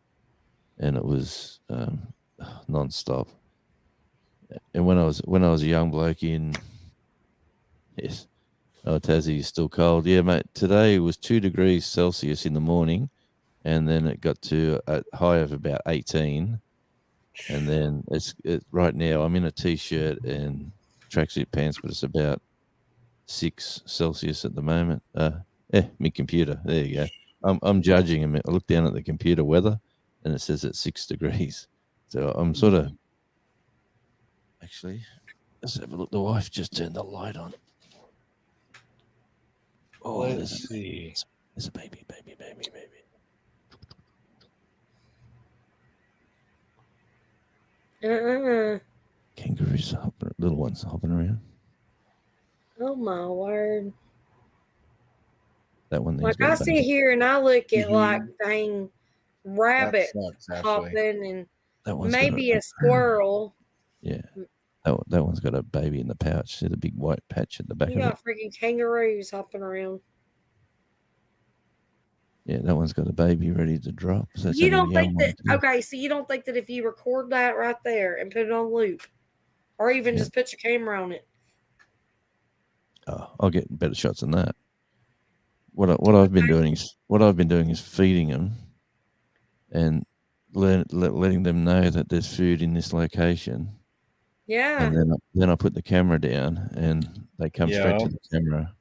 and it was non-stop. And when I was a young bloke in Tassie is still cold. Yeah, mate. Today it was 2 degrees Celsius in the morning, and then it got to a high of about 18. And then it's right now I'm in a t-shirt and tracksuit pants, but it's about 6 Celsius at the moment. My computer. There you go. I'm judging them. I look down at the computer weather, and it says it's 6 degrees. So I'm sort of actually. Let's have a look. The wife just turned the light on. Oh, let's see. There's a baby. Kangaroos, little ones hopping around. Oh my word! That one. Like I sit here and I look at like dang rabbit hopping and maybe a squirrel. Yeah, that one's got a baby in the pouch. See the big white patch at the back You of it. got freaking kangaroos hopping around. Yeah, that one's got a baby ready to drop. So You don't think that? Okay, so you don't think that if you record that right there and put it on loop, or even just put your camera on it? Oh, I'll get better shots than that. What I've been doing is feeding them and letting them know that there's food in this location. Yeah. And then I put the camera down, and they come straight to the camera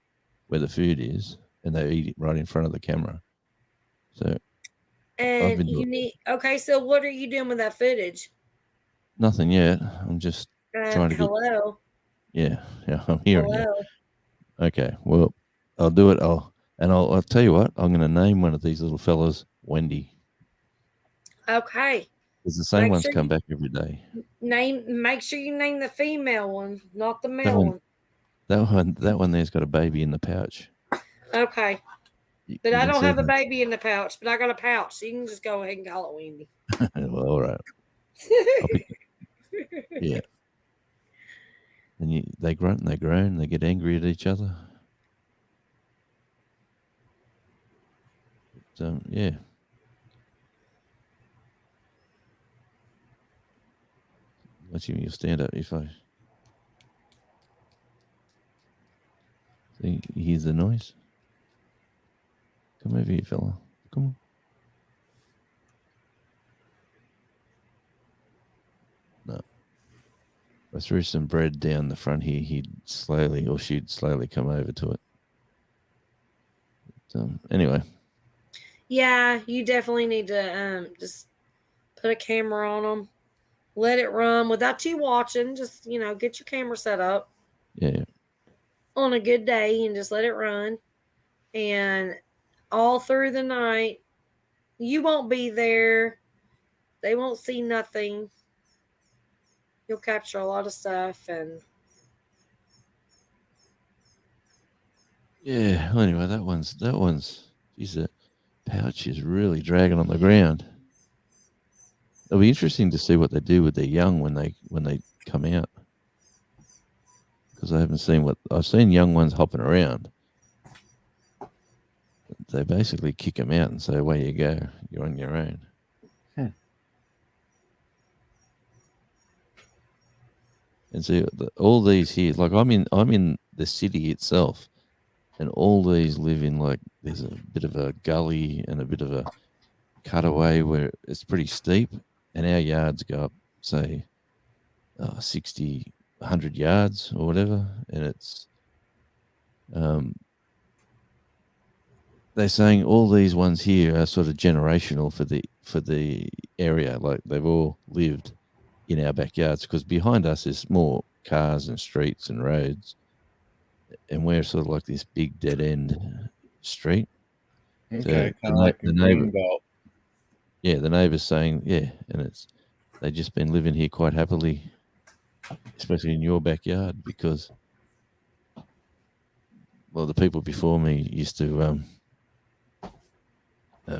where the food is, and they eat it right in front of the camera. So. And you need. Okay, so what are you doing with that footage? Nothing yet. I'm just trying to. Hello. Yeah, I'm hearing you. Okay, well, I'll do it. I'll tell you what. I'm going to name one of these little fellas Wendy. Okay. Because the same ones come back every day. Make sure you name the female one, not the male one. That one there's got a baby in the pouch. Okay. But I don't have a baby in the pouch, but I got a pouch, so you can just go ahead and call it Wendy. Well, all right. Yeah. And they grunt and they groan and they get angry at each other. So, yeah. You'll stand up if I... See, you hear the noise? Come over here, fella. Come on. No. I threw some bread down the front here. She'd slowly come over to it. Anyway. Yeah, you definitely need to just put a camera on them. Let it run without you watching. Just, get your camera set up. Yeah. On a good day and just let it run. And all through the night, you won't be there. They won't see nothing. You'll capture a lot of stuff and yeah. Well, anyway, that one's geez, the pouch is really dragging on the ground. It'll be interesting to see what they do with their young when they come out. because I haven't seen what I've seen young ones hopping around. They basically kick them out and say, away you go. You're on your own. And see all these here, like I'm in the city itself, and all these live in like there's a bit of a gully and a bit of a cutaway where it's pretty steep, and our yards go up, say, 60, 100 yards or whatever, and it's they're saying all these ones here are sort of generational for the area, like they've all lived in our backyards, because behind us is more cars and streets and roads, and we're sort of like this big dead end street. Okay, So kind of like a green belt. Yeah, the neighbour's saying, yeah, and they've just been living here quite happily, especially in your backyard, because, well, the people before me used to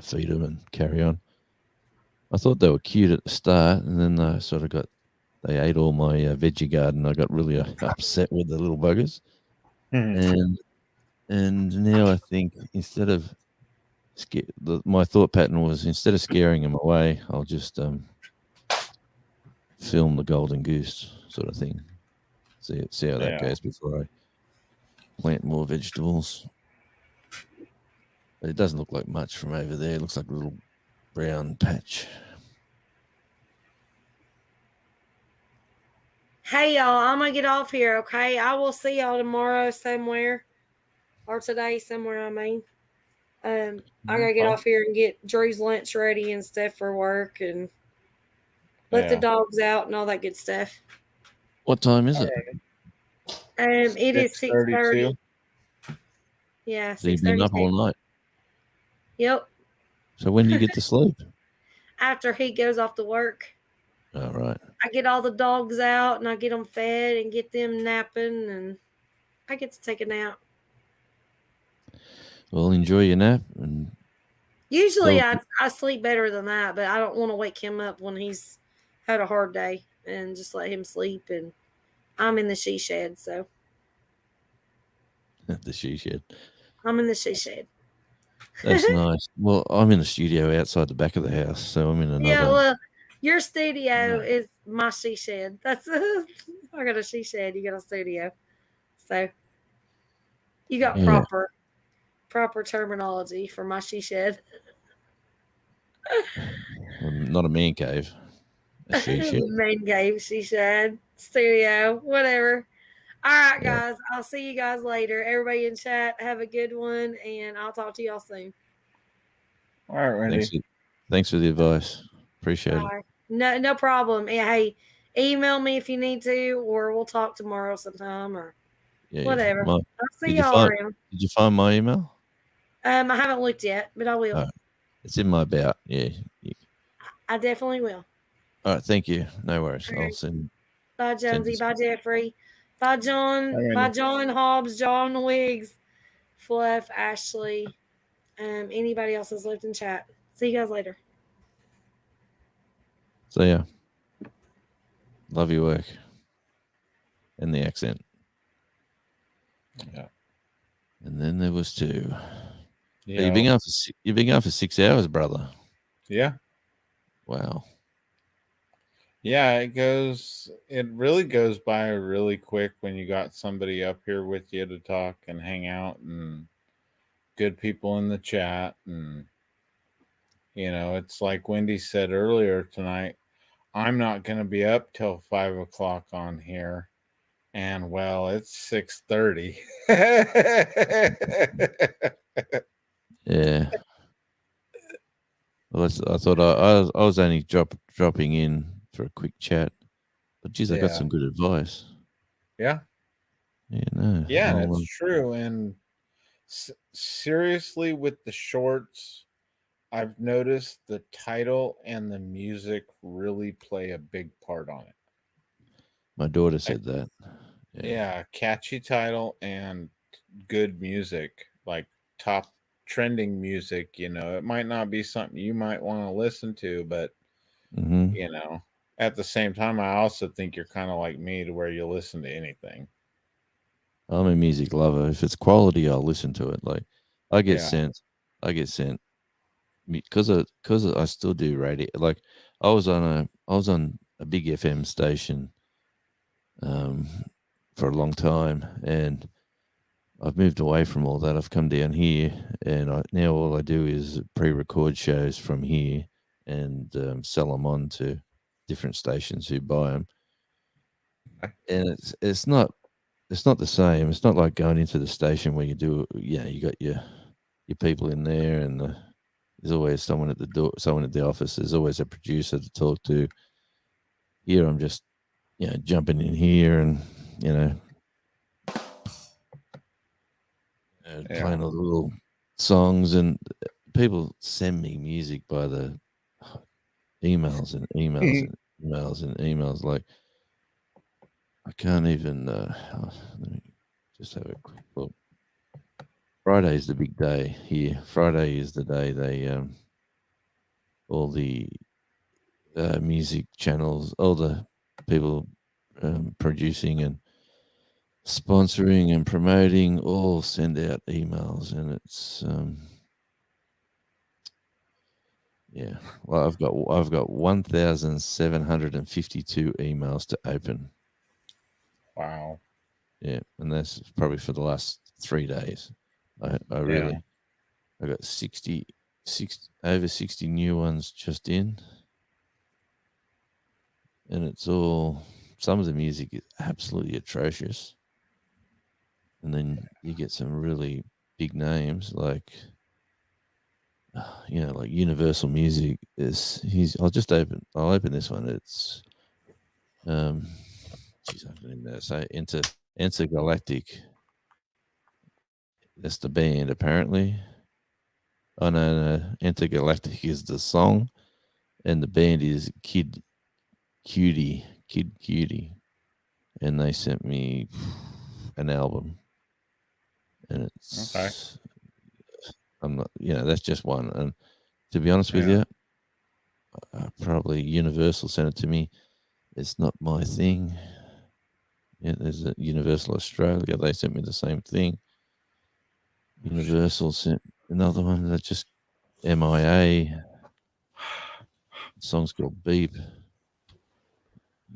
feed them and carry on. I thought they were cute at the start, and then they ate all my veggie garden. I got really upset with the little buggers, and now I think instead of my thought pattern was, instead of scaring them away, I'll just film the golden goose sort of thing. See how that goes before I plant more vegetables. But it doesn't look like much from over there. It looks like a little brown patch. Hey y'all, I'm gonna get off here, okay? I will see y'all tomorrow somewhere, or today somewhere. I mean, I gotta get off here and get Drew's lunch ready and stuff for work, and let the dogs out and all that good stuff. What time is it? It is 6:30. Yeah, So you've been up all night. Yep. So when do you get to sleep? After he goes off to work. All right. I get all the dogs out and I get them fed and get them napping, and I get to take a nap. Well, enjoy your nap. And usually I sleep better than that, but I don't want to wake him up when he's had a hard day, and just let him sleep. And I'm in the she shed, so. The she shed. I'm in the she shed. That's nice. Well, I'm in the studio outside the back of the house, so I'm in another. Yeah, well, your studio is my she shed. That's I got a she shed. You got a studio, so you got proper terminology for my she shed. Not a man cave. A she shed. Man cave, she shed, studio, whatever. All right, guys. I'll see you guys later. Everybody in chat, have a good one, and I'll talk to y'all soon. All right, Randy. Thanks for the advice. Appreciate it. No problem. Hey, email me if you need to, or we'll talk tomorrow sometime, or whatever. I'll see y'all around. Did you find my email? I haven't looked yet, but I will. It's in my about. Yeah. I definitely will. All right. Thank you. No worries. Okay. I'll send. Bye, Jonesy. Bye, Jeffrey. Bye, John. Bye, John Hobbs, John Wiggs, Fluff, Ashley. Anybody else that's left in chat. See you guys later. So yeah. Love your work. And the accent. Yeah. And then there was two. Yeah. You've been going for 6 hours, brother. Yeah. Wow. Yeah, it really goes by really quick when you got somebody up here with you to talk and hang out, and good people in the chat. And, it's like Wendy said earlier tonight, I'm not going to be up till 5 o'clock on here. And well, it's 6:30. Yeah. Well, I thought I was only dropping in for a quick chat, but geez, I got some good advice. Yeah. Yeah, no. Yeah, it's true. And seriously, with the shorts, I've noticed the title and the music really play a big part on it. My daughter said that. Yeah, catchy title and good music, like top trending music. It might not be something you might want to listen to, but at the same time, I also think you're kind of like me, to where you listen to anything. I'm a music lover. If it's quality, I'll listen to it. Like I get Yeah. sent because I still do radio. Like I was on a big FM station for a long time, and I've moved away from all that. I've come down here, and now all I do is pre-record shows from here and sell them on to different stations who buy them. And it's not the same. It's not like going into the station where you do, you got your people in there, and there's always someone at the door, someone at the office. There's always a producer to talk to. Here, I'm just, jumping in here and, playing all the little songs, and people send me music by the emails and emails and emails and emails. Like, I can't even, let me just have a quick look. Friday is the big day here. Friday is the day they, all the music channels, all the people producing and sponsoring and promoting all send out emails, and it's well, I've got 1,752 emails to open. Wow. Yeah, and that's probably for the last 3 days. I got over 60 new ones just in, and it's all, some of the music is absolutely atrocious, and then you get some really big names like like Universal Music I'll open this one. It's I can't even say Intergalactic. That's the band, apparently. Oh no, Intergalactic is the song, and the band is Kid Cutie, and they sent me an album, and it's Okay. I'm not, that's just one. And to be honest with you, probably Universal sent it to me. It's not my thing. Yeah, there's a Universal Australia. They sent me the same thing. Universal sent another one that just MIA. The song's called Beep.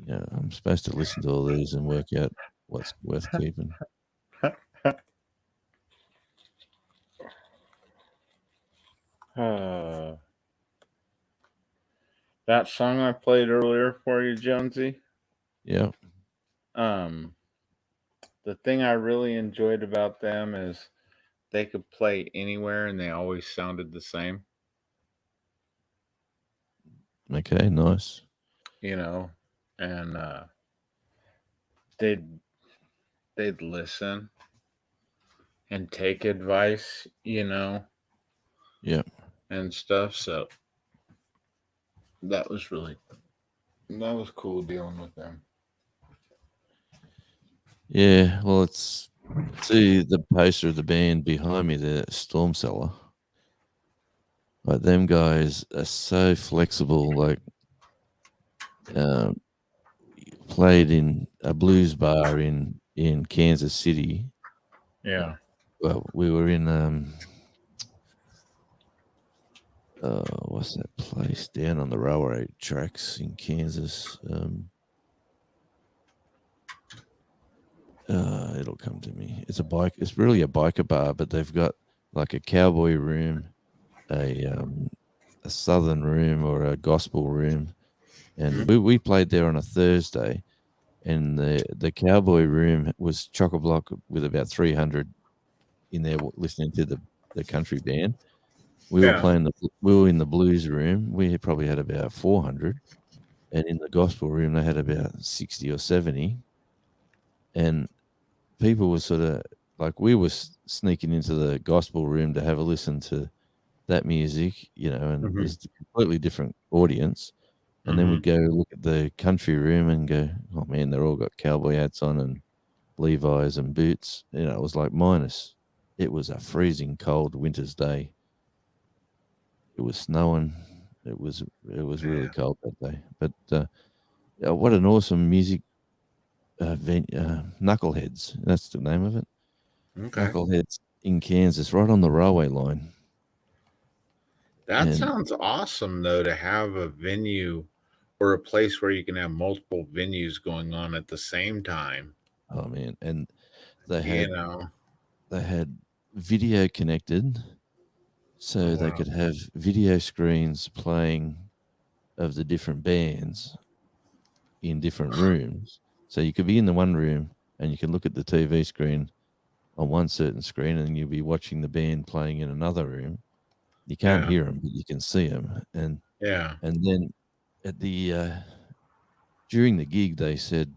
I'm supposed to listen to all these and work out what's worth keeping. That song I played earlier for you, Jonesy. Yeah. The thing I really enjoyed about them is they could play anywhere and they always sounded the same. Okay, nice. And they'd listen and take advice, Yeah. and stuff. So that was cool dealing with them. Yeah, well, see the poster of the band behind me, the Storm Cellar. Like, them guys are so flexible. Like, played in a blues bar in Kansas City. Yeah. Well, we were in what's that place down on the railroad tracks in Kansas? It'll come to me. It's really a biker bar, but they've got like a cowboy room, a southern room, or a gospel room, and we played there on a Thursday, and the cowboy room was chock-a-block with about 300 in there listening to the country band. We were in the blues room. We probably had about 400, and in the gospel room they had about 60 or 70, and people were sort of like, we were sneaking into the gospel room to have a listen to that music, and it's a completely different audience. And then we'd go look at the country room and go, oh man, they're all got cowboy hats on and Levi's and boots. It was like minus. It was a freezing cold winter's day. It was snowing. It was really cold that day. But what an awesome music Knuckleheads. That's the name of it. Okay. Knuckleheads in Kansas, right on the railway line. That And- sounds awesome, though, to have a venue or a place where you can have multiple venues going on at the same time. Oh man, and they You had know, they had video connected, so they could have video screens playing of the different bands in different rooms. So you could be in the one room and you can look at the TV screen on one certain screen, and you'll be watching the band playing in another room. You can't Yeah. hear them, but you can see them. And yeah. and then at the during the gig, they said,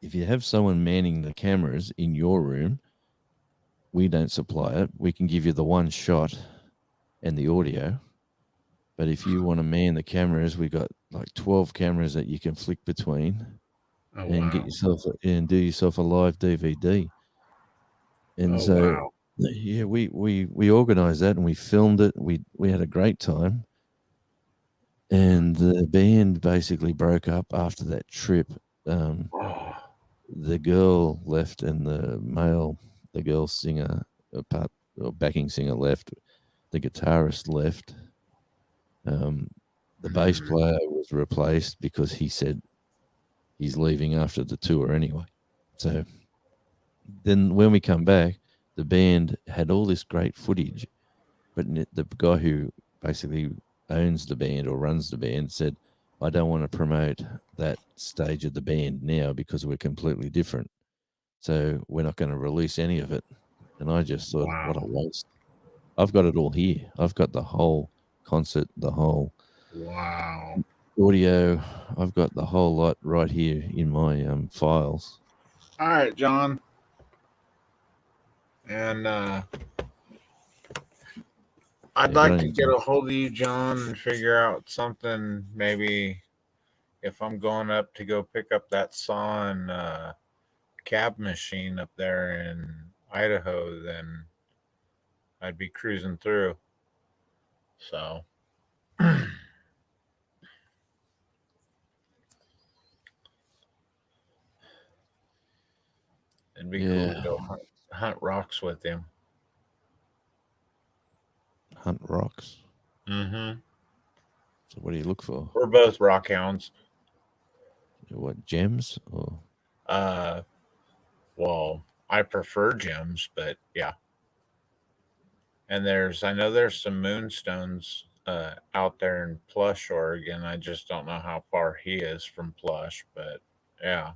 if you have someone manning the cameras in your room, we don't supply it. We can give you the one shot and the audio. But if you want to man the cameras, we got like 12 cameras that you can flick between Oh, and get wow. yourself and do yourself a live DVD. And Oh, so wow. yeah, we organized that and we filmed it. We had a great time. And the band basically broke up after that trip. Oh, The girl left and the girl singer, backing singer left. The guitarist left. The bass player was replaced because he said he's leaving after the tour anyway. So then when we come back, the band had all this great footage, but the guy who basically owns the band or runs the band said, I don't want to promote that stage of the band now because we're completely different. So we're not going to release any of it. And I just thought, what a waste. I've got it all here. I've got the whole concert, the whole wow. audio. I've got the whole lot right here in my files. All right, John. And I'd Yeah, like good to on you, get John. a hold of you, John, and figure out something. Maybe if I'm going up to go pick up that saw and cab machine up there in Idaho, then I'd be cruising through. So it'd be cool to go hunt rocks with him. Hunt rocks. Mm-hmm. So what do you look for? We're both rock hounds. What, gems or? Well, I prefer gems, but yeah. And I know there's some moonstones out there in Plush, Oregon. I just don't know how far he is from Plush, but yeah.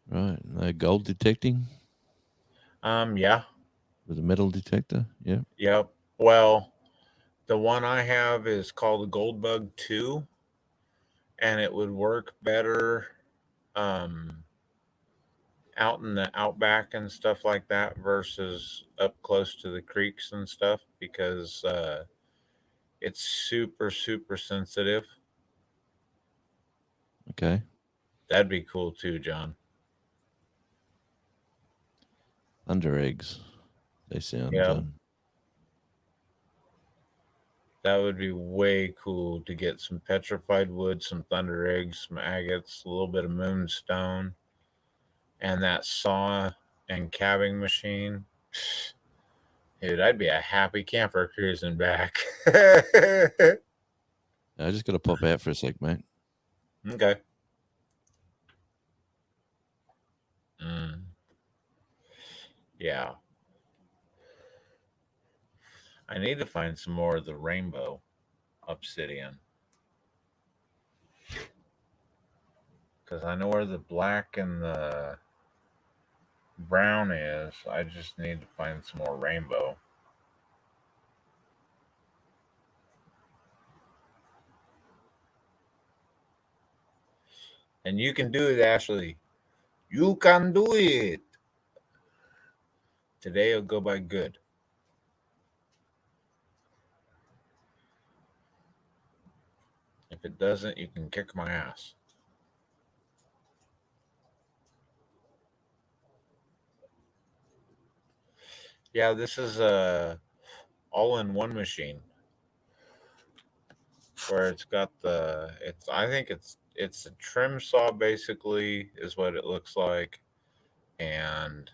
Right. Gold detecting? Yeah. With a metal detector? Yeah. Yep. Well, the one I have is called the Goldbug 2, and it would work better out in the outback and stuff like that versus up close to the creeks and stuff because it's super, super sensitive. Okay. That'd be cool too, John. Thunder eggs. They sound. Yeah. That would be way cool to get some petrified wood, some thunder eggs, some agates, a little bit of moonstone, and that saw and cabbing machine. Dude, I'd be a happy camper cruising back. I just got to pop out for a sec, mate. Okay. Yeah. I need to find some more of the rainbow obsidian. Because I know where the black and the brown is. I just need to find some more rainbow. And you can do it, Ashley. You can do it. Today will go by good. If it doesn't, you can kick my ass. Yeah, this is a all-in-one machine. where it's got I think it's a trim saw basically is what it looks like, and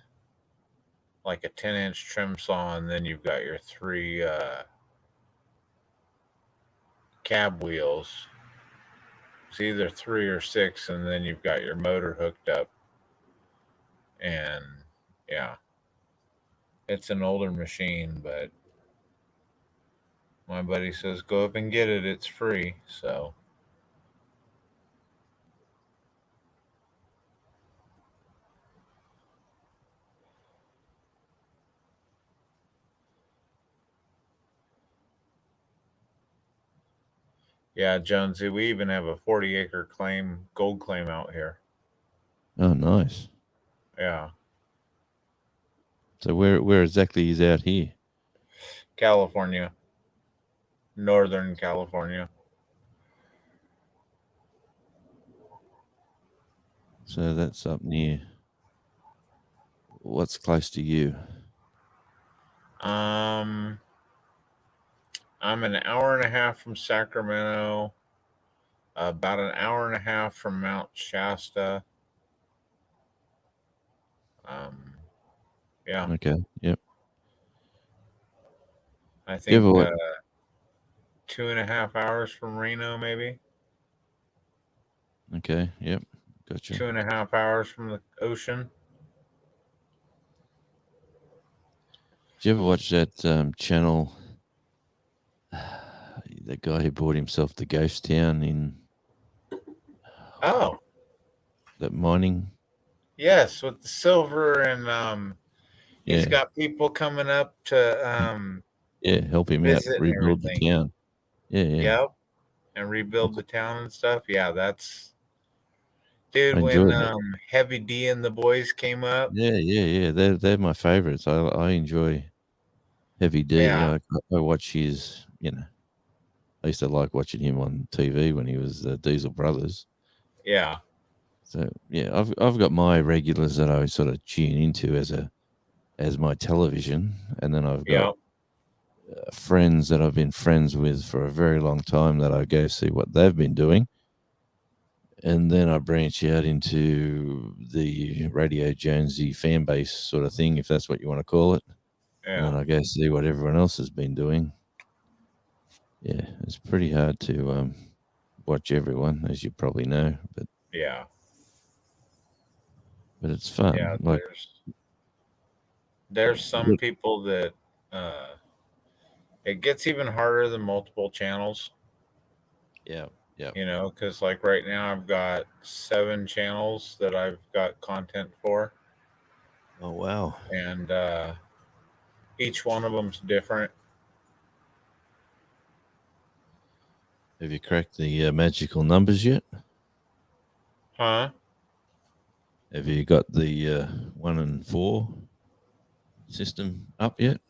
like a 10-inch trim saw, and then you've got your 3 cab wheels. It's either 3 or 6, and then you've got your motor hooked up. And yeah, it's an older machine, but my buddy says go up and get it. It's free. So yeah, Jonesy, we even have a 40-acre gold claim out here. Oh, nice. Yeah. So where exactly is out here? California. Northern California. So that's up near. What's close to you? I'm an hour and a half from Sacramento, about an hour and a half from Mount Shasta. Yeah. Okay. Yep. I You think ever wa- 2.5 hours from Reno, maybe Okay. Yep. Gotcha. 2.5 hours from the ocean. Did you ever watch that channel? The guy who bought himself the ghost town in Oh, that mining. yes, with the silver, and he's Yeah. got people coming up to Yeah. Help him out visit and rebuild the everything. town. Yeah. Yeah. Yep, and rebuild the town and stuff. Yeah, that's dude. I When enjoyed that. Heavy D and the boys came up, Yeah. They're my favorites. I enjoy Heavy D. yeah, I watch his. I used to like watching him on TV when he was Diesel Brothers. yeah, So yeah, I've got my regulars that I sort of tune into as my television, and then I've got yep, friends that I've been friends with for a very long time that I go see what they've been doing, and then I branch out into the Radio Jonesy fan base sort of thing, if that's what you want to call it, and then yeah, I go see what everyone else has been doing. Yeah, it's pretty hard to watch everyone, as you probably know, but yeah, it's fun. yeah. Like, There's some people that it gets even harder than multiple channels. yeah. Because like right now I've got 7 channels that I've got content for, Oh wow. and each one of them's different. Have you cracked the magical numbers yet? Huh? Have you got the 1 and 4 system up yet?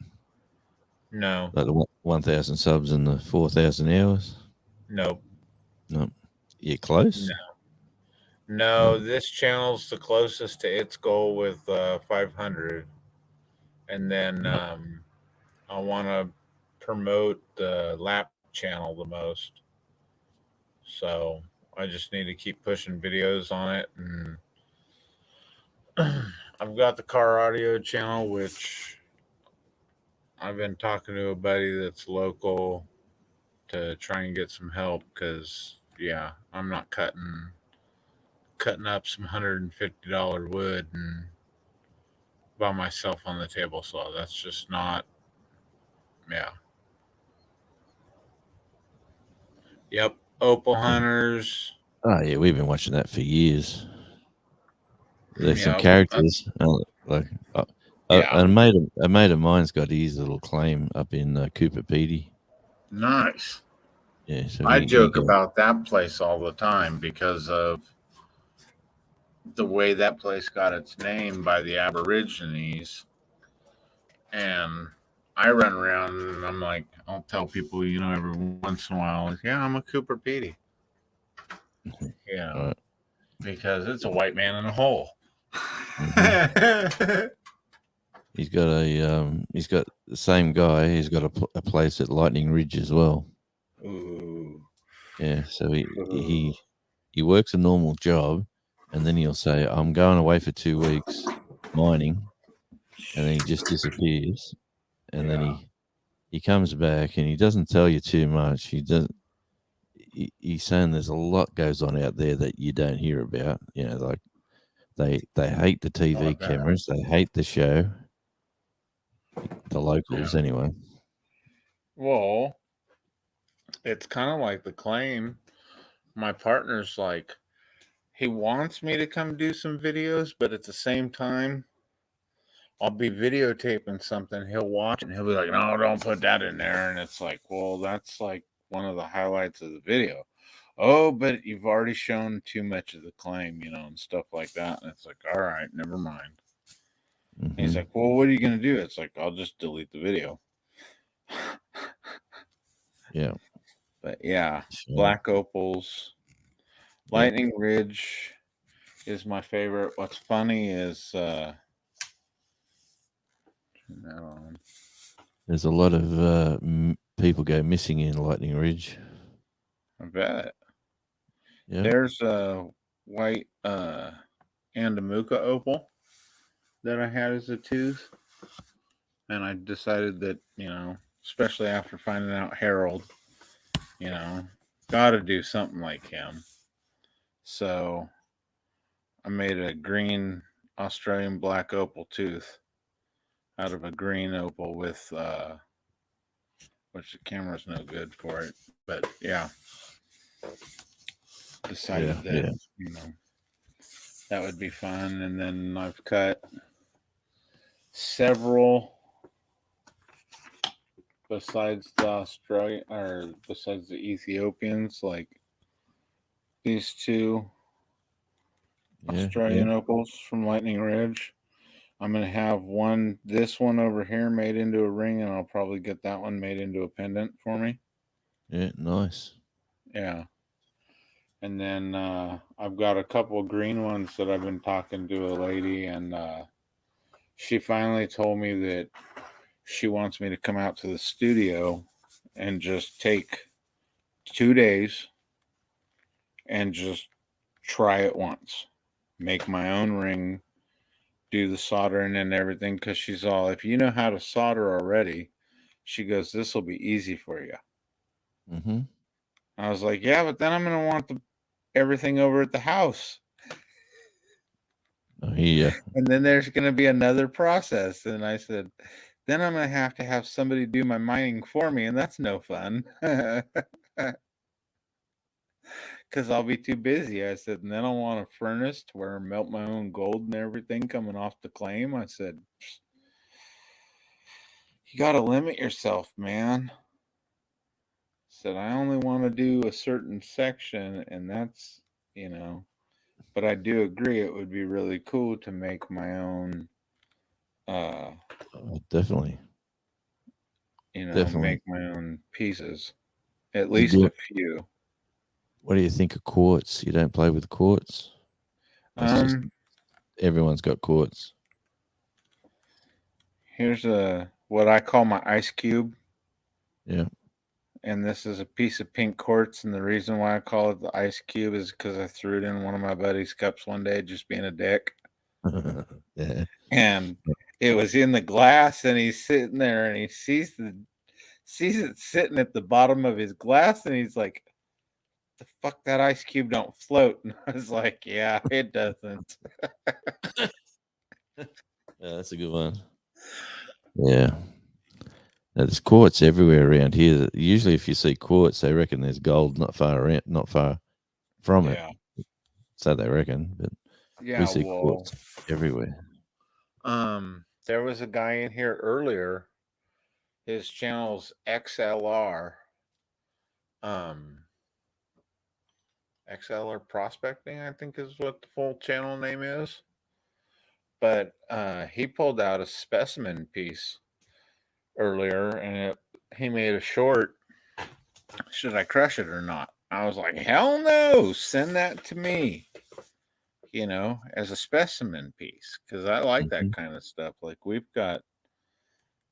No. Like the 1,000 subs and the 4,000 hours? Nope. No. You're close? No, this channel's the closest to its goal with 500. And then I want to promote the lap channel the most. So I just need to keep pushing videos on it. And I've got the car audio channel, which I've been talking to a buddy that's local to try and get some help, because yeah, I'm not cutting up some $150 wood and by myself on the table saw. That's just not, yeah. Yep, Opal Hunters. Oh, yeah, we've been watching that for years. There's some Yep, characters. yeah. A mate of mine's got his little claim up in Cooper Pedy. Nice. Yeah, so I he joke got- about that place all the time because of the way that place got its name by the Aborigines. And I run around and I'm like, I'll tell people, every once in a while, yeah, I'm a Cooper Pedy. Right. Because it's a white man in a hole. He's got the same guy. He's got a place at Lightning Ridge as well. Ooh. Yeah, so he works a normal job, and then he'll say, "I'm going away for 2 weeks mining," and then he just disappears, and then he comes back, and he doesn't tell you too much. He doesn't. He's saying there's a lot goes on out there that you don't hear about. You know, like they hate the TV cameras, they hate the show. The locals, anyway. Well, it's kind of like the claim. My partner's like, he wants me to come do some videos, but at the same time, I'll be videotaping something. He'll watch it and he'll be like, no, don't put that in there. And it's like, well, that's like one of the highlights of the video. Oh, but you've already shown too much of the claim, and stuff like that. And it's like, all right, never mind. Mm-hmm. He's like, well, what are you going to do? It's like, I'll just delete the video. Yeah. But yeah, sure. Black Opals. Lightning Ridge is my favorite. What's funny is turn that on. There's a lot of people go missing in Lightning Ridge. I bet. Yeah. There's a white Andamuka opal that I had as a tooth. And I decided that, especially after finding out Harold, got to do something like him. So I made a green Australian black opal tooth out of a green opal with, which the camera's no good for it. But yeah, decided that, that would be fun. And then I've cut several besides the Ethiopians, like these two Australian opals from Lightning Ridge. I'm going to have this one over here made into a ring, and I'll probably get that one made into a pendant for me. Yeah, nice. Yeah. And then I've got a couple of green ones that I've been talking to a lady, and she finally told me that she wants me to come out to the studio and just take 2 days and just try it once. Make my own ring, do the soldering and everything, because she's all, if you know how to solder already, she goes, this will be easy for you. Mm-hmm. I was like, yeah, but then I'm going to want everything over at the house. Oh, yeah. And then there's going to be another process. And I said, then I'm going to have somebody do my mining for me, and that's no fun. Because I'll be too busy. I said, and then I want a furnace to where I melt my own gold and everything coming off the claim. I said, you got to limit yourself, man. I said, I only want to do a certain section, and that's, but I do agree it would be really cool to make my own. Definitely. Make my own pieces. At least a few. What do you think of quartz? You don't play with quartz? Everyone's got quartz. Here's what I call my ice cube. Yeah. And this is a piece of pink quartz, and the reason why I call it the ice cube is because I threw it in one of my buddy's cups one day, just being a dick. Yeah. And it was in the glass, and he's sitting there, and he sees it sitting at the bottom of his glass, and he's like, the fuck, that ice cube don't float. And I was like, yeah, it doesn't. Yeah, that's a good one. Yeah. Now, there's quartz everywhere around here. Usually if you see quartz, they reckon there's gold not far from it. So they reckon, but we see quartz everywhere. There was a guy in here earlier. His channel's XLR. XLR Prospecting, I think is what the full channel name is. But he pulled out a specimen piece earlier, and he made a short. Should I crush it or not? I was like, hell no, send that to me, as a specimen piece, because I like that kind of stuff. Like,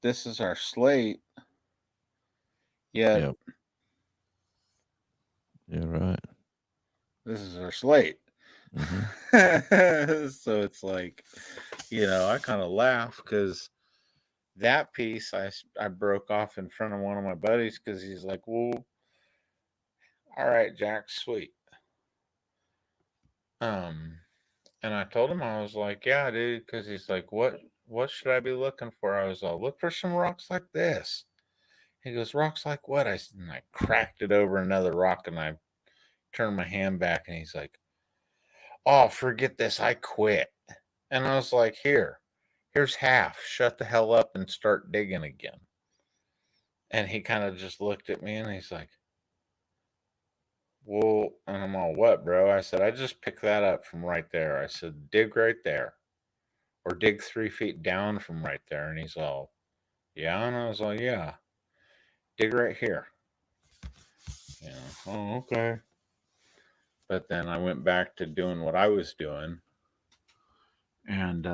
this is our slate. Yeah. Yeah, right. This is our slate. Mm-hmm. So it's like, I kind of laugh because that piece I broke off in front of one of my buddies because he's like, well, all right, Jack, sweet. And I told him, I was like, yeah, dude, because he's like, what should I be looking for? I was all, look for some rocks like this. He goes, rocks like what? And I cracked it over another rock and I turned my hand back and he's like, oh, forget this. I quit. And I was like, here's half. Shut the hell up and start digging again. And he kind of just looked at me and he's like, well, and I'm all, what, bro? I said, I just picked that up from right there. I said, dig right there. Or dig 3 feet down from right there. And he's all, yeah. And I was like, yeah. Dig right here. Oh, okay. But then I went back to doing what I was doing. And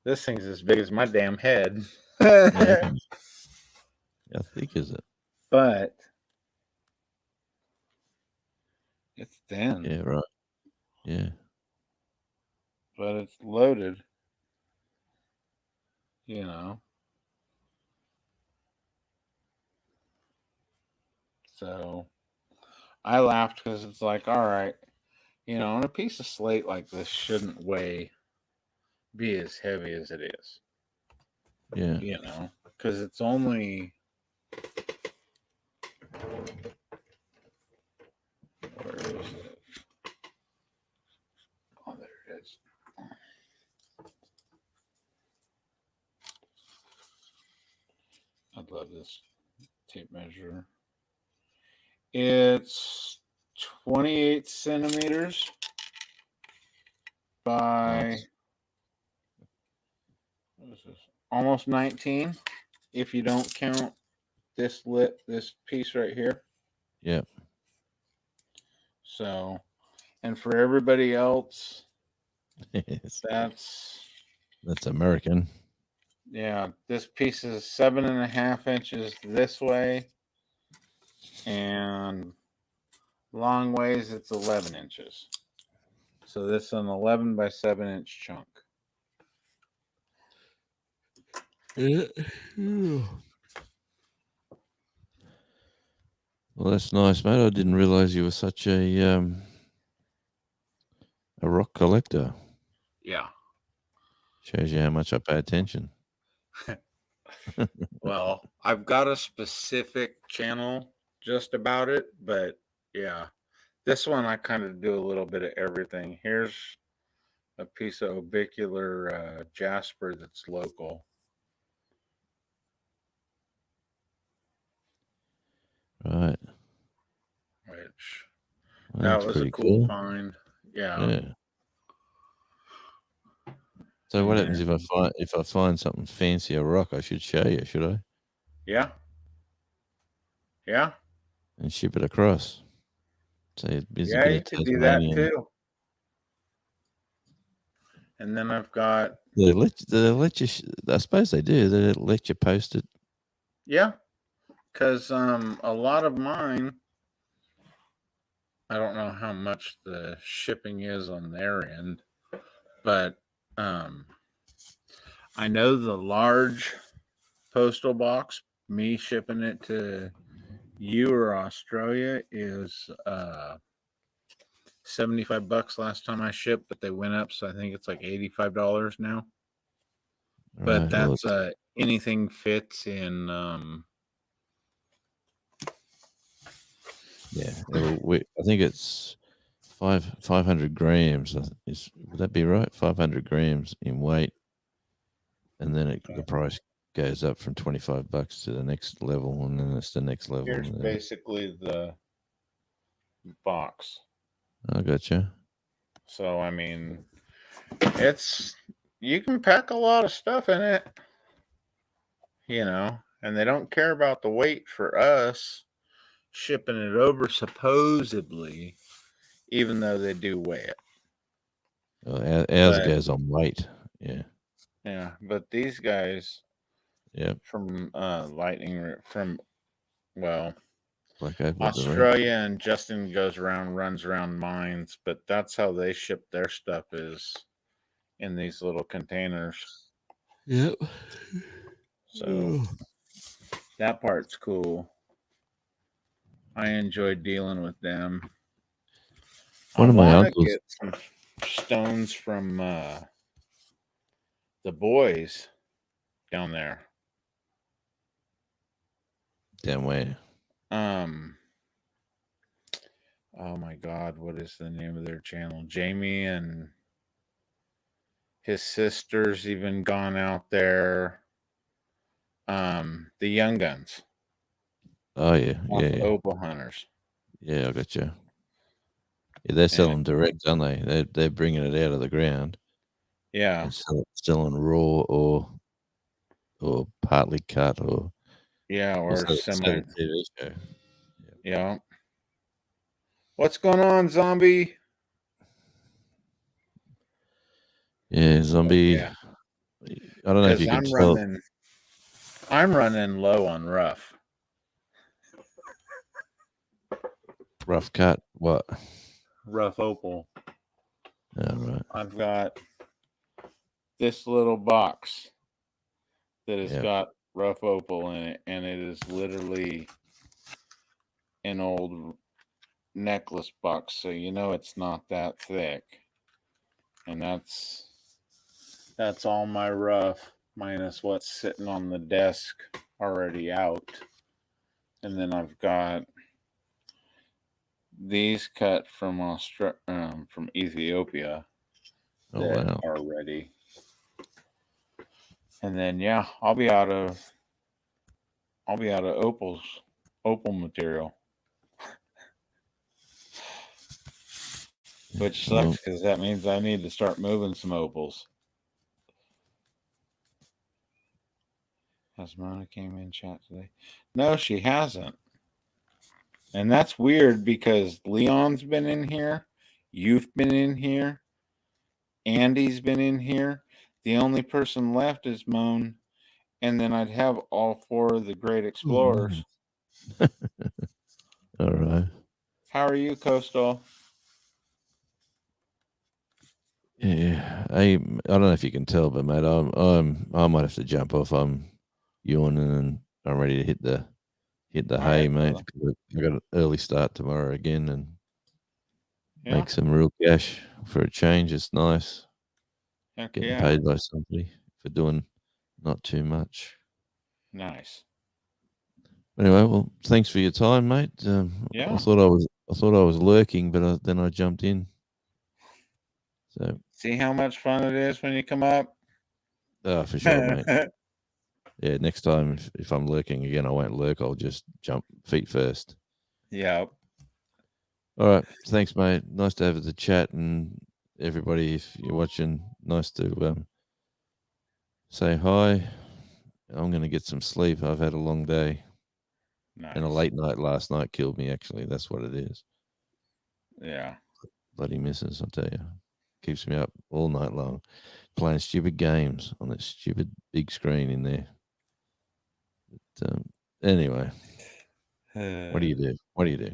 this thing's as big as my damn head. How thick is it? But it's thin. Yeah, right. Yeah. But it's loaded. So I laughed because it's like, all right, and a piece of slate like this shouldn't be as heavy as it is. Yeah. Because it's only. Where is it? Oh, there it is. I love this tape measure. It's 28 centimeters by what is this? Almost 19, if you don't count this piece right here. Yep. So, and for everybody else, that's American. Yeah, this piece is 7.5 inches this way, and long ways it's 11 inches. So this is an 11 by 7 inch chunk. Well, that's nice, mate. I didn't realize you were such a rock collector. Yeah. Shows you how much I pay attention. Well, I've got a specific channel just about it, but yeah, this one I kind of do a little bit of everything. Here's a piece of orbicular jasper that's local. Right. Which That's that was pretty a cool cool. find. Yeah. So what happens if I find something fancy, a rock? I should show you, should I? Yeah. Yeah. And ship it across. So it's Yeah, you could do that too. And then I've got. They let you. I suppose they do. They let you post it. Yeah, because a lot of mine. I don't know how much the shipping is on their end, but I know the large postal box, me shipping it to you or Australia, is $75 last time I shipped, but they went up, so I think it's like $85 now. But that's anything fits in. Yeah, I think it's 500 grams. Would that be right? 500 grams in weight, and then the price goes up from $25 to the next level, and then it's the next level. Here's basically the box. I gotcha. So I mean, you can pack a lot of stuff in it, and they don't care about the weight for us shipping it over, supposedly, even though they do weigh it. Well, ours goes on weight. Yeah. Yeah, but these guys Yeah. from from well, Black Opal Direct. Australia, and Justin runs around mines, but that's how they ship their stuff is in these little containers. Yep. So that part's cool. I enjoy dealing with them. One I of my want to uncles. get some stones from the boys down there. Down where? Oh my God, what is the name of their channel? Jamie and his sister's even gone out there. The Young Guns. Oh yeah, yeah, yeah. Opal Hunters. Yeah, I got you. Yeah, they're selling direct, aren't they? They're bringing it out of the ground. Yeah. And selling raw or partly cut or or semi. TV show. Yeah. What's going on, zombie? Yeah, zombie. Yeah. I don't know if you can tell. I'm running low on rough. Rough cut. What? Rough opal. Oh, right. I've got this little box that has got rough opal in it, and it is literally an old necklace box, so you know it's not that thick. And that's all my rough minus what's sitting on the desk already out. And then I've got these cut from from Ethiopia that are ready. And then I'll be out of opal material. Which sucks because that means I need to start moving some opals. Has Mona came in chat today? No, she hasn't. And that's weird because Leon's been in here, you've been in here, Andy's been in here. The only person left is Moan, and then I'd have all four of the great explorers. All right. How are you, Coastal? Yeah, I don't know if you can tell, but mate, I might have to jump off. I'm yawning and I'm ready to hit the hay, mate. I got an early start tomorrow again and make some real cash for a change. It's nice. Getting paid by somebody for doing not too much. Nice. Anyway, well, thanks for your time, mate. I thought I was lurking, but then I jumped in. So see how much fun it is when you come up. Oh, for sure, mate. Yeah, next time if I'm lurking again, I won't lurk. I'll just jump feet first. Yeah. All right. Thanks, mate. Nice to have the chat, and everybody, if you're watching, nice to say hi. I'm going to get some sleep. I've had a long day. Nice. And a late night last night killed me, actually. That's what it is. Yeah. Bloody missus, I'll tell you. Keeps me up all night long playing stupid games on that stupid big screen in there. But, anyway, what do you do? What do you do?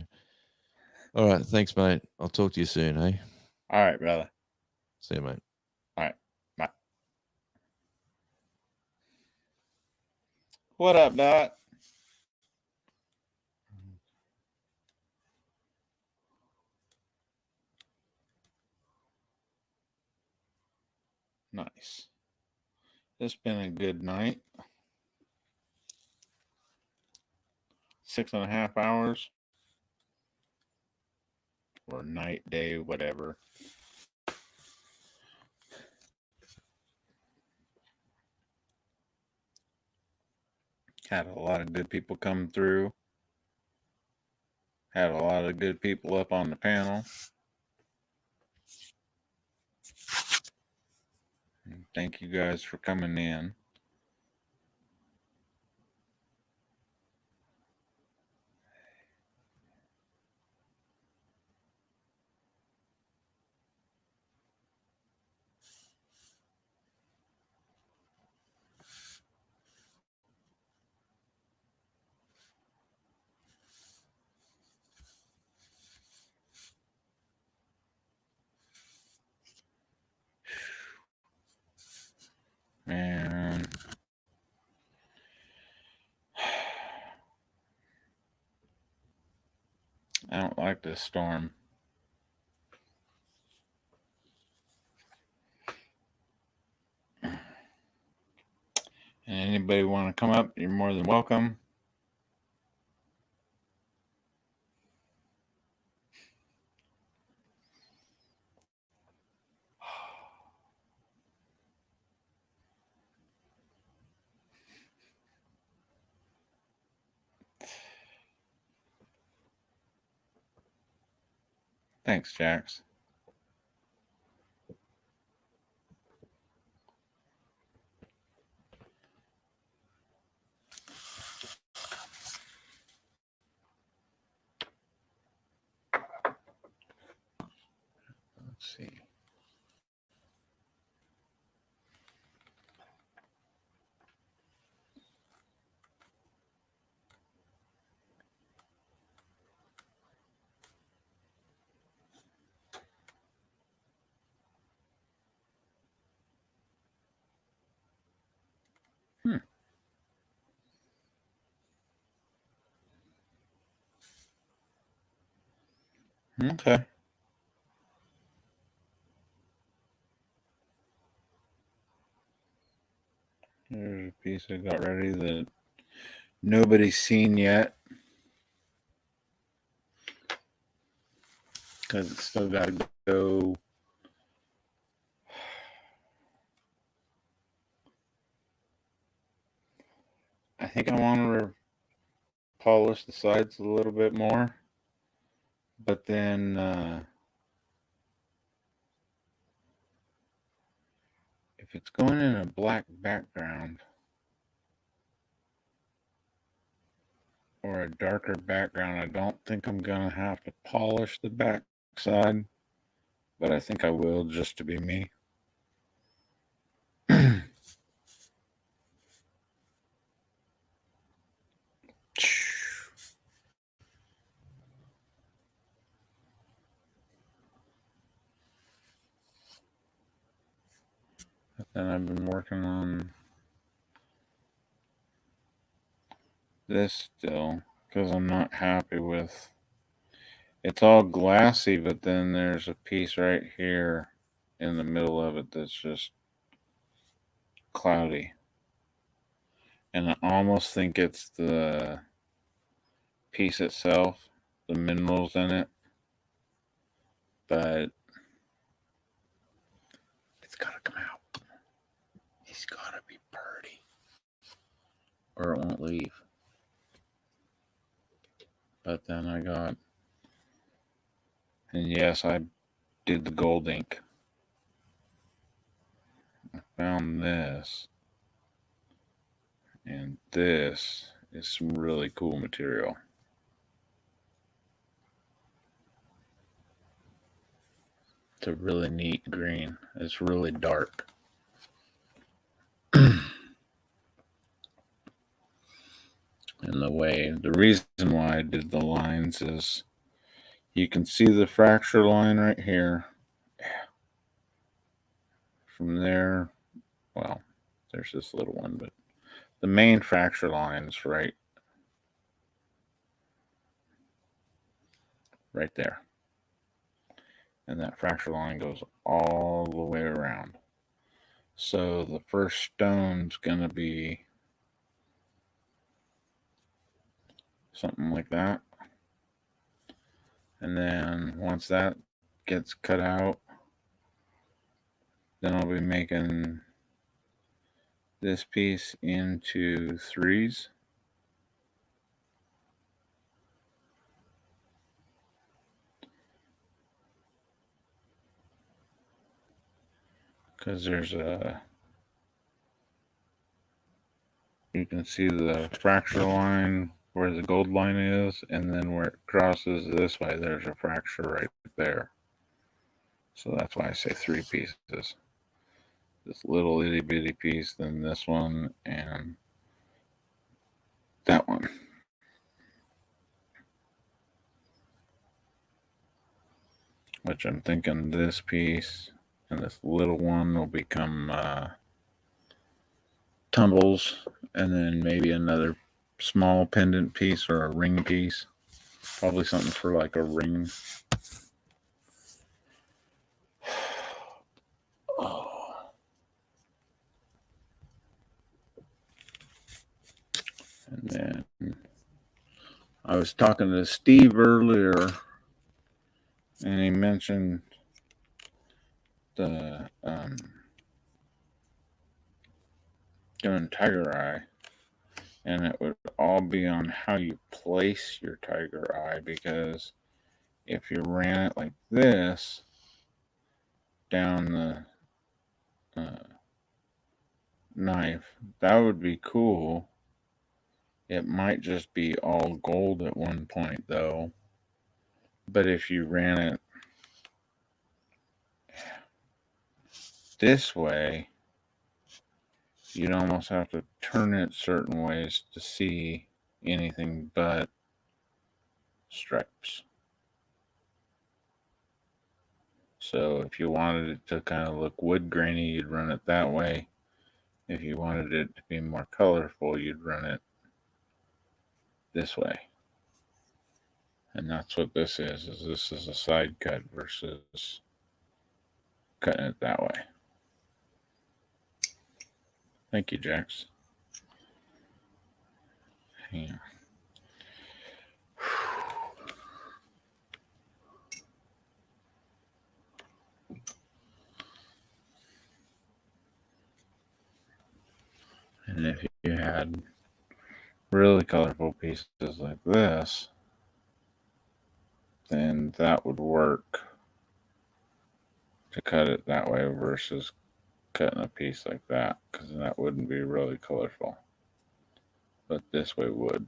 All right. Thanks, mate. I'll talk to you soon, hey? All right, brother. See you, mate. All right. Bye. What up, Dot? Nice. It's been a good night. 6.5 hours. Or night, day, whatever. Had a lot of good people come through. Had a lot of good people up on the panel. And thank you guys for coming in. I don't like this storm. And anybody want to come up, you're more than welcome. Thanks, Jax. Let's see. Okay. There's a piece I got ready that nobody's seen yet. Because it's still got to go. I think I want to polish the sides a little bit more. But then if it's going in a black background or a darker background, I don't think I'm going to have to polish the back side. But I think I will, just to be me. And I've been working on this still because I'm not happy with it's all glassy, but then there's a piece right here in the middle of it that's just cloudy. And I almost think it's the piece itself, the minerals in it. But it's got to come out. It's got to be pretty. Or it won't leave. But then I got... And yes, I did the gold ink. I found this. And this is some really cool material. It's a really neat green. It's really dark. And the reason why I did the lines is you can see the fracture line right here. From there, well, there's this little one, but the main fracture line is right there. And that fracture line goes all the way around. So the first stone's going to be something like that. And then once that gets cut out, then I'll be making this piece into threes. Because there's you can see the fracture line where the gold line is, and then where it crosses this way, there's a fracture right there. So that's why I say three pieces. This little itty bitty piece, then this one, and that one. Which I'm thinking this piece and this little one will become tumbles, and then maybe another small pendant piece or a ring piece. Probably something for like a ring. Oh. And then I was talking to Steve earlier, and he mentioned the doing tiger eye, and it would all be on how you place your tiger eye, because if you ran it like this down the knife, that would be cool. It might just be all gold at one point though, but if you ran it this way, you'd almost have to turn it certain ways to see anything but stripes. So if you wanted it to kind of look wood grainy, you'd run it that way. If you wanted it to be more colorful, you'd run it this way. And that's what this is this is a side cut versus cutting it that way. Thank you, Jax. Hang on. And if you had really colorful pieces like this, then that would work to cut it that way versus cutting a piece like that, because that wouldn't be really colorful. But this way would.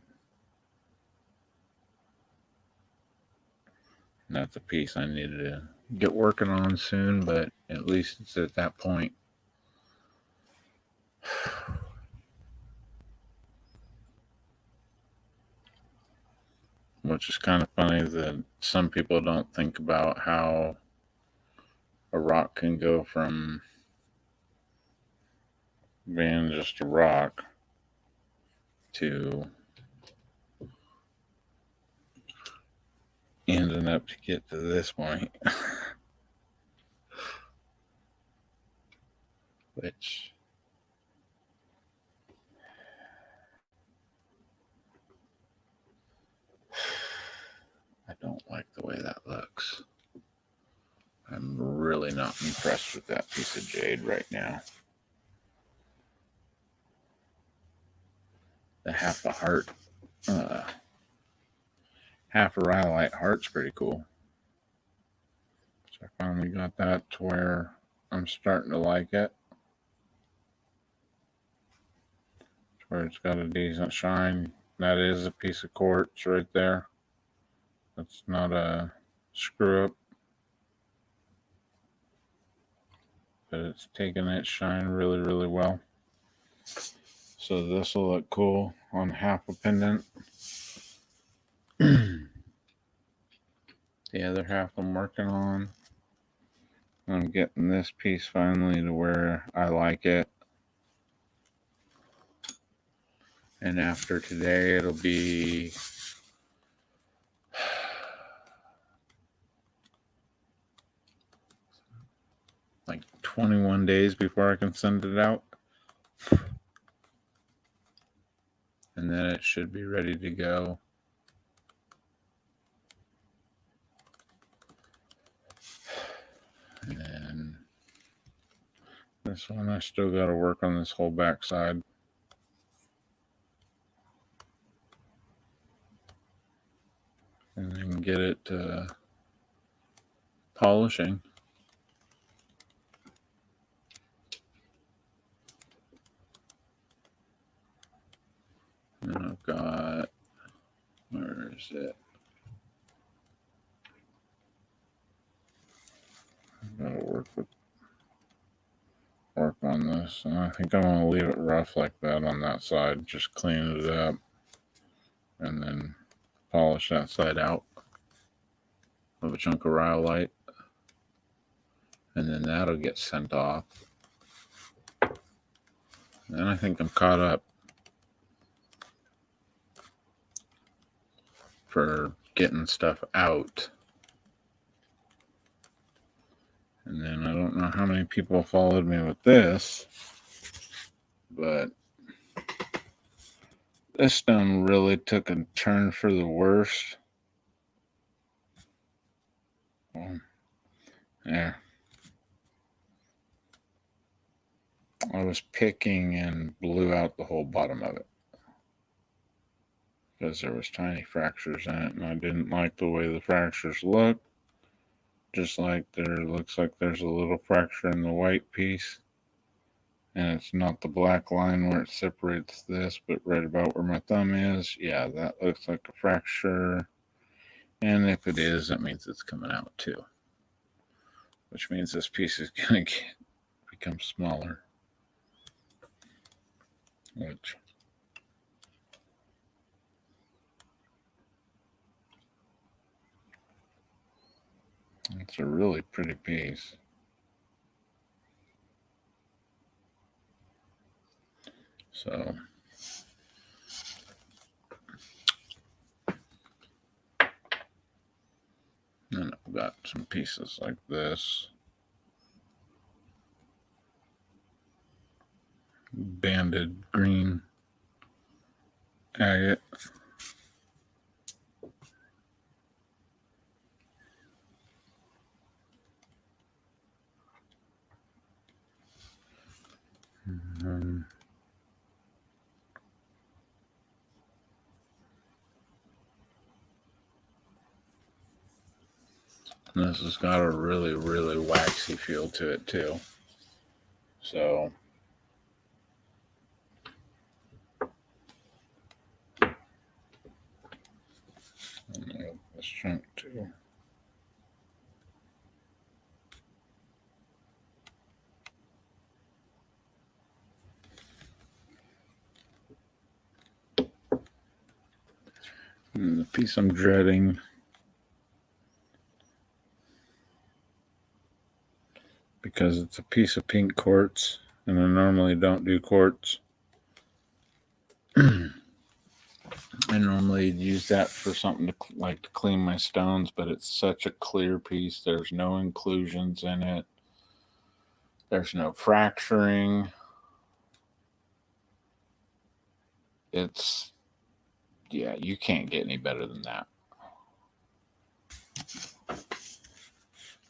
And that's a piece I needed to get working on soon, but at least it's at that point. Which is kind of funny that some people don't think about how a rock can go from being just a rock to ending up to get to this point. Which I don't like the way that looks. I'm really not impressed with that piece of jade right now. The half a heart, half a rhyolite heart's pretty cool. So I finally got that to where I'm starting to like it. Where it's got a decent shine. That is a piece of quartz right there. That's not a screw up. But it's taking its shine really, really well. So this will look cool on half a pendant. The other half I'm working on. I'm getting this piece finally to where I like it. And after today, it'll be like 21 days before I can send it out. And then it should be ready to go. And then this one, I still got to work on this whole back side. And then get it polishing. And I've got, where is it? I've got to work on this. And I think I'm going to leave it rough like that on that side. Just clean it up. And then polish that side out of a chunk of rhyolite. And then that'll get sent off. And I think I'm caught up for getting stuff out. And then I don't know how many people followed me with this, but this stone really took a turn for the worst. Yeah. I was picking and blew out the whole bottom of it because there was tiny fractures in it, and I didn't like the way the fractures looked. Just like there looks like there's a little fracture in the white piece, and it's not the black line where it separates this, but right about where my thumb is. Yeah, that looks like a fracture, and if it is, that means it's coming out too, which means this piece is going to become smaller, which it's a really pretty piece. So then I've got some pieces like this. Banded green agate. This has got a really, really waxy feel to it too. So this chunk too. And the piece I'm dreading, because it's a piece of pink quartz, and I normally don't do quartz. I normally use that for something to clean my stones, but it's such a clear piece. There's no inclusions in it. There's no fracturing. It's, yeah, you can't get any better than that.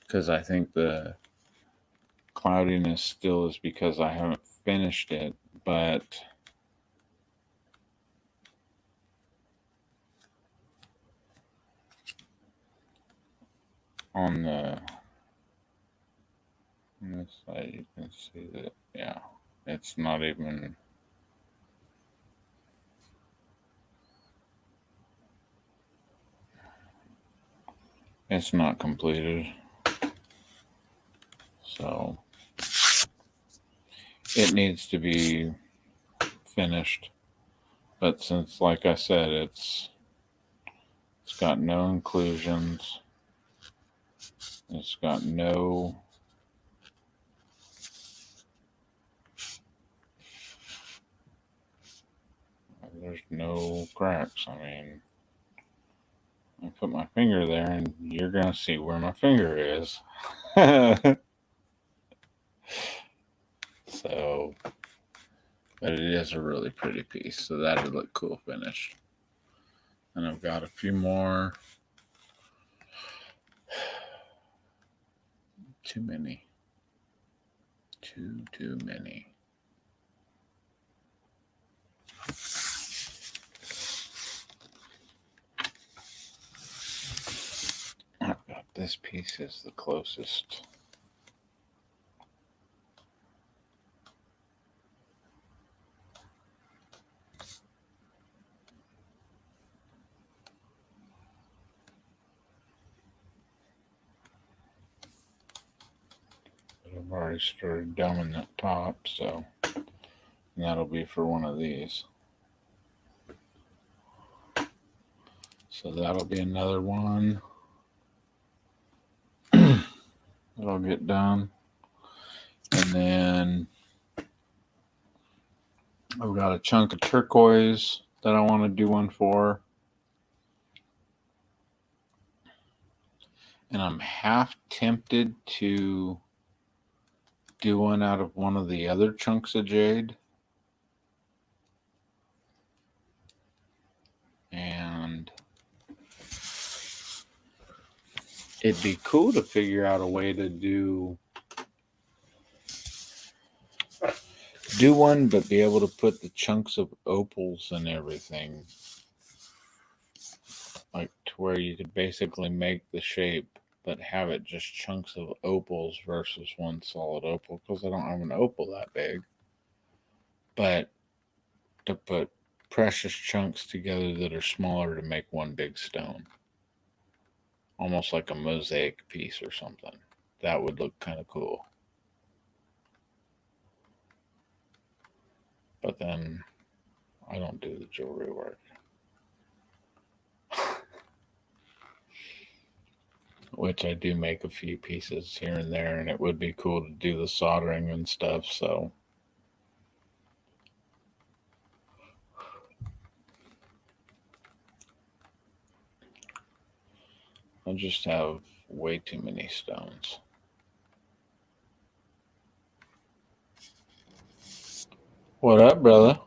Because I think the cloudiness still is because I haven't finished it, but on this side you can see that, yeah, it's not even, it's not completed. So it needs to be finished. But since, like I said, it's got no inclusions. It's got no there's no cracks. I mean, I put my finger there and you're going to see where my finger is. So, but it is a really pretty piece. So that would look cool finished. And I've got a few more. Too many. Too many. I've got this piece is the closest. I've already started dumbing that top, so that'll be for one of these. So that'll be another one. That'll get done. And then I've got a chunk of turquoise that I want to do one for. And I'm half tempted to do one out of one of the other chunks of jade. And it'd be cool to figure out a way to do one, but be able to put the chunks of opals and everything, like to where you could basically make the shape, but have it just chunks of opals versus one solid opal, because I don't have an opal that big. But to put precious chunks together that are smaller to make one big stone, almost like a mosaic piece or something, that would look kind of cool. But then I don't do the jewelry work. Which I do make a few pieces here and there, and it would be cool to do the soldering and stuff, so. I just have way too many stones. What up, brother?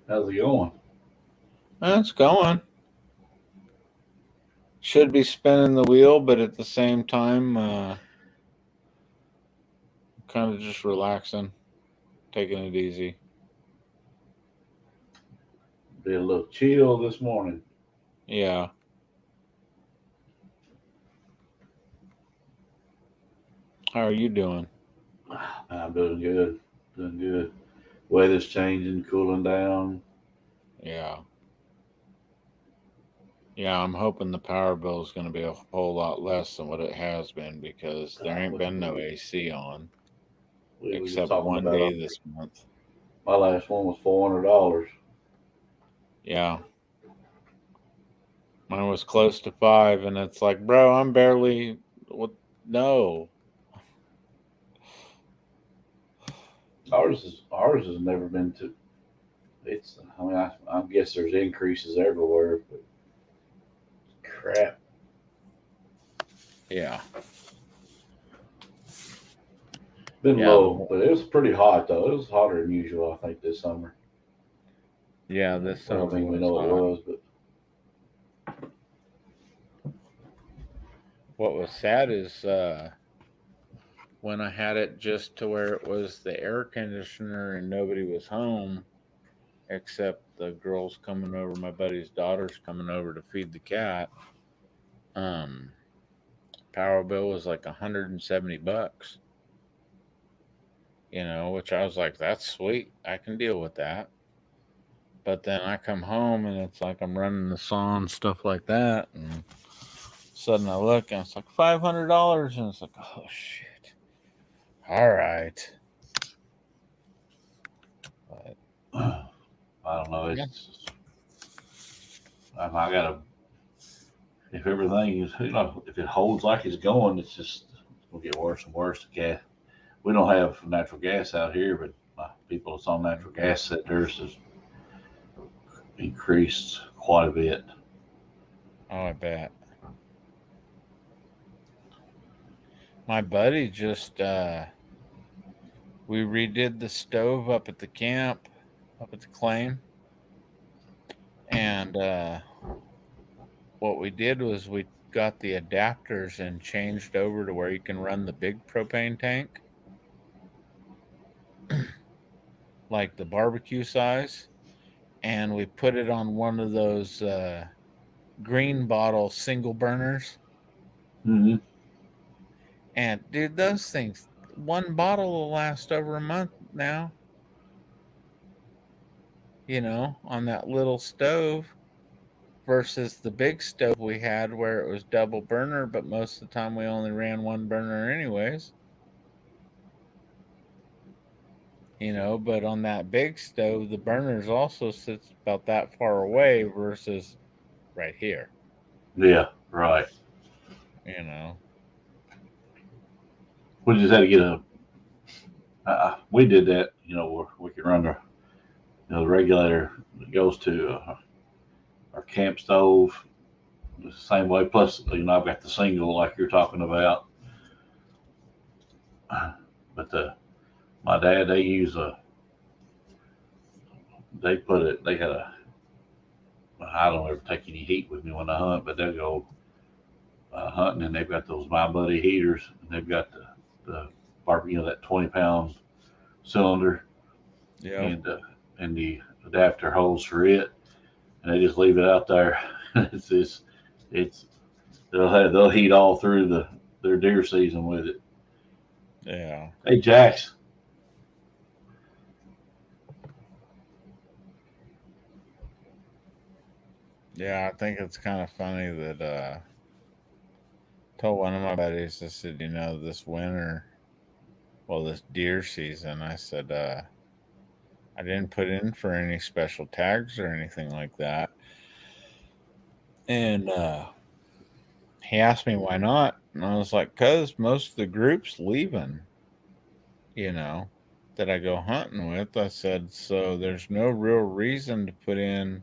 How's it going? It's going. Should be spinning the wheel, but at the same time, kind of just relaxing, taking it easy. Be a little chill this morning. Yeah. How are you doing? I'm doing good. Doing good. Weather's changing, cooling down. Yeah. Yeah, I'm hoping the power bill is going to be a whole lot less than what it has been, because there ain't been no AC on except one day this month. My last one was $400. Yeah. Mine was close to $5, and it's like, bro, I'm barely, what? No. Ours has never been to. It's. I mean, I guess there's increases everywhere, but crap. Yeah. Been low, but it was pretty hot though. It was hotter than usual, I think, this summer. Yeah, this summer. I don't think we know it was, but what was sad is when I had it just to where it was the air conditioner and nobody was home except the girls coming over, my buddy's daughters coming over to feed the cat. Power bill was like $170. You know, which I was like, that's sweet. I can deal with that. But then I come home and it's like I'm running the saw and stuff like that, and suddenly I look and it's like $500, and it's like, oh shit. All right. But I don't know. It's I gotta. If everything is, if it holds like it's going, it's gonna get worse and worse. Gas. We don't have natural gas out here, but people that's on natural gas said theirs has increased quite a bit. Oh, I bet. My buddy just we redid the stove up at the camp, up at the claim, and what we did was we got the adapters and changed over to where you can run the big propane tank, like the barbecue size, and we put it on one of those green bottle single burners. Mm-hmm. And dude, those things, one bottle will last over a month now. You know, on that little stove versus the big stove we had where it was double burner, but most of the time we only ran one burner anyways. You know, but on that big stove, the burners also sits about that far away versus right here. Yeah, right. You know. We just had to get we did that, you know, where we could run the regulator that goes to our camp stove the same way. Plus, I've got the single like you're talking about. But my dad, they got a. I don't ever take any heat with me when I hunt, but they'll go hunting, and they've got those My Buddy heaters, and they've got the that 20-pound cylinder, and the adapter holes for it, and they just leave it out there. They'll heat all through their deer season with it. Yeah. Hey, Jax. Yeah, I think it's kind of funny that told one of my buddies, I said, this winter, this deer season, I said, I didn't put in for any special tags or anything like that. And he asked me why not. And I was like, because most of the group's leaving, that I go hunting with. I said, so there's no real reason to put in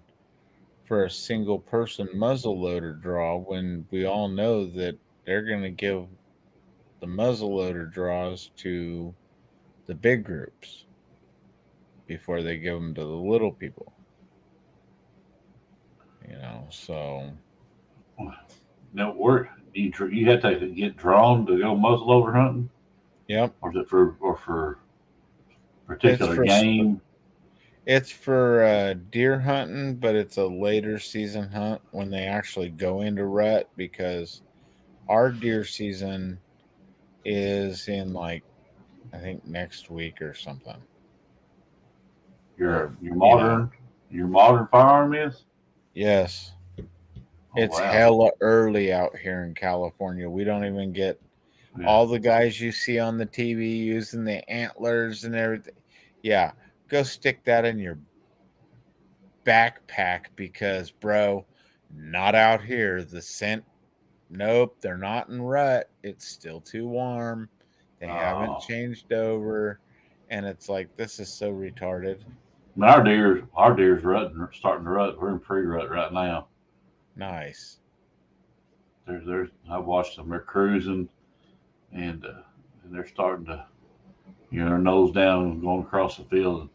for a single person muzzleloader draw when we all know that they're going to give the muzzleloader draws to the big groups before they give them to the little people. So. No, you have to get drawn to go muzzleloader hunting? Yep. Or is it for particular game? It's for deer hunting, but it's a later season hunt when they actually go into rut, because our deer season is in I think next week or something. Your modern firearm is? Yes. It's wow. hella early out here in California. We don't even get all the guys you see on the TV using the antlers and everything. Yeah. Go stick that in your backpack because, bro, not out here. The scent, nope, they're not in rut. It's still too warm. They haven't changed over. And it's like, this is so retarded. I mean, our deer's rutting, starting to rut. We're in pre-rut right now. Nice. I've watched them. They're cruising, and they're starting to, their nose down and going across the field and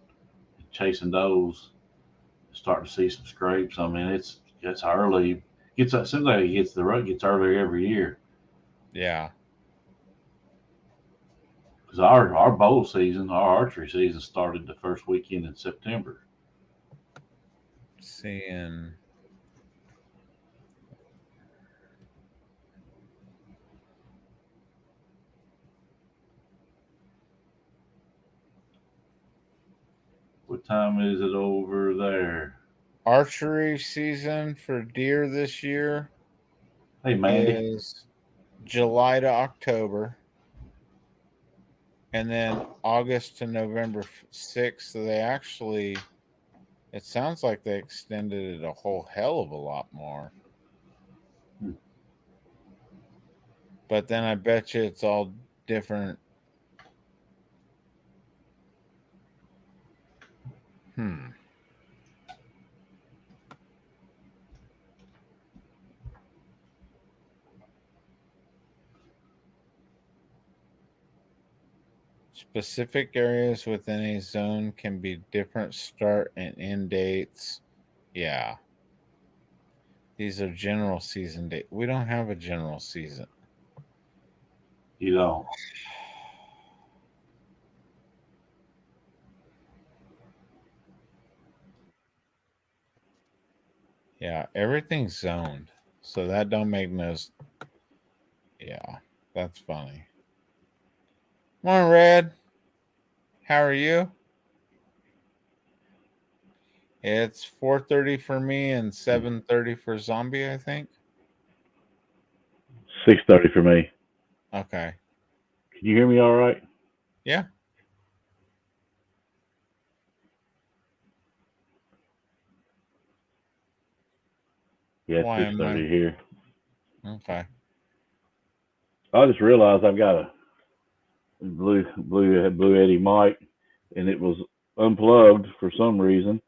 chasing does. Starting to see some scrapes. I mean, it's early. It seems like the rut gets earlier every year. Yeah. Because our bow season, our archery season started the first weekend in September. Seeing. What time is it over there? Archery season for deer this year is July to October. And then August to November 6th. So they actually, it sounds like they extended it a whole hell of a lot more. But then I bet you it's all different. Specific areas within a zone can be different start and end dates. Yeah. These are general season dates. We don't have a general season. You don't. Yeah, everything's zoned. So that don't make no. Yeah, that's funny. Morning, Red. How are you? It's 4:30 for me and 7:30 for Zombie, I think. 6:30 for me. Okay. Can you hear me all right? Yeah. Yeah, 6:30 here. Okay. I just realized I've got a Blue Eddie mic, and it was unplugged for some reason,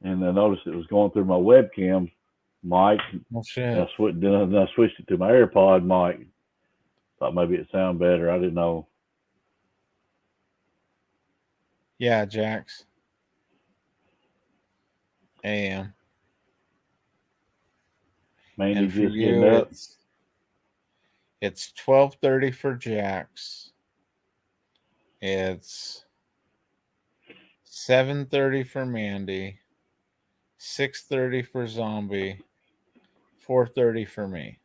and I noticed it was going through my webcam, Mike. Oh shit. I switched it to my AirPod mic. Thought maybe it'd sound better. I didn't know. Yeah, Jax. AM. Mandy And for just you, getting up. it's 12:30 for Jax. It's 7:30 for Mandy. 6:30 for Zombie. 4:30 for me.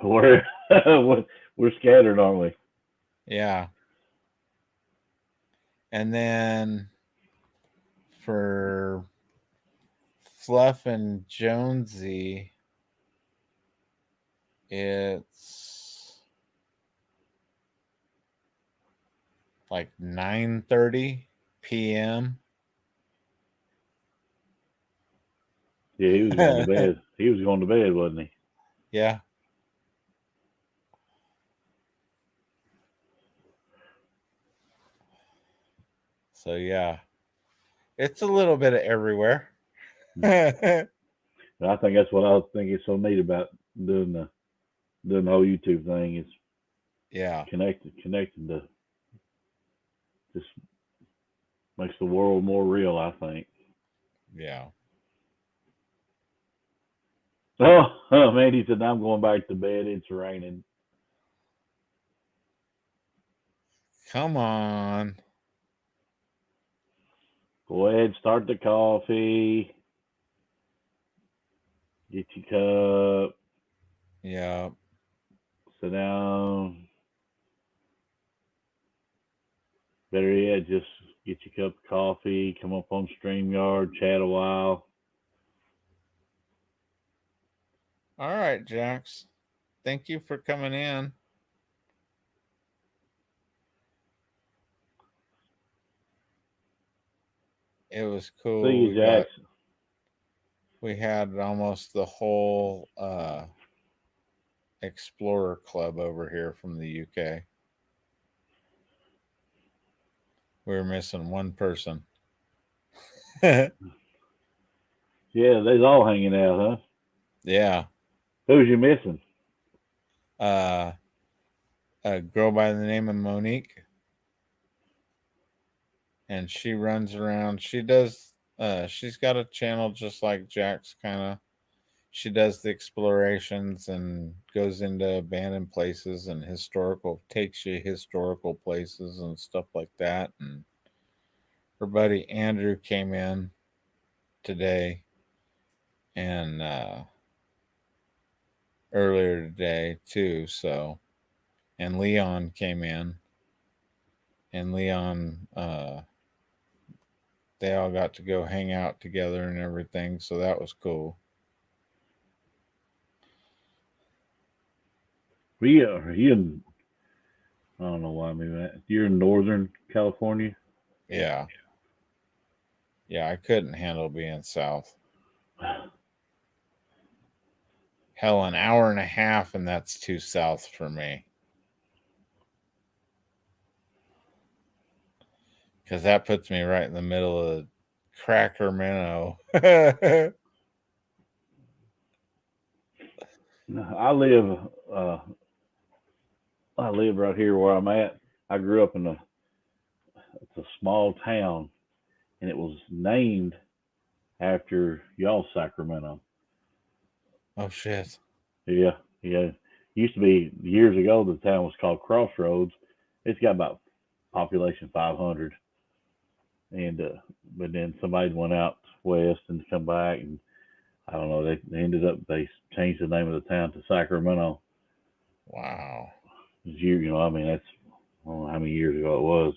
We're scattered, aren't we? Yeah. And then for Fluff and Jonesy, it's like 9:30 p.m. Yeah, he was going to bed. He was going to bed, wasn't he? Yeah. So yeah, it's a little bit of everywhere. I think that's what I think is so neat about doing the whole YouTube thing is Yeah. connecting to just makes the world more real, I think. Yeah. Oh man, he said I'm going back to bed. It's raining. Come on. Go ahead, start the coffee. Get your cup. Yeah. Sit down. Better yet, just get your cup of coffee. Come up on StreamYard, chat a while. All right, Jax. Thank you for coming in. It was cool. See you, Jax. We had almost the whole Explorer Club over here from the UK. We were missing one person. Yeah, they's all hanging out, huh? Yeah. Who's you missing? A girl by the name of Monique. And she runs around. She does she's got a channel just like Jax kind of. She does the explorations and goes into abandoned places and takes you historical places and stuff like that. And her buddy Andrew came in today and earlier today too. So, and Leon came in, and Leon, they all got to go hang out together and everything. So that was cool. Are you in, I don't know why I mean that. You're in Northern California? Yeah. Yeah, I couldn't handle being south. Hell, an hour and a half, and that's too south for me. Because that puts me right in the middle of Sacramento. I live right here where I'm at. I grew up in it's a small town, and it was named after y'all Sacramento. Oh shit! Yeah. Used to be years ago. The town was called Crossroads. It's got about population 500, and but then somebody went out west and come back, and I don't know. They they changed the name of the town to Sacramento. Wow. I mean, that's I don't know how many years ago it was,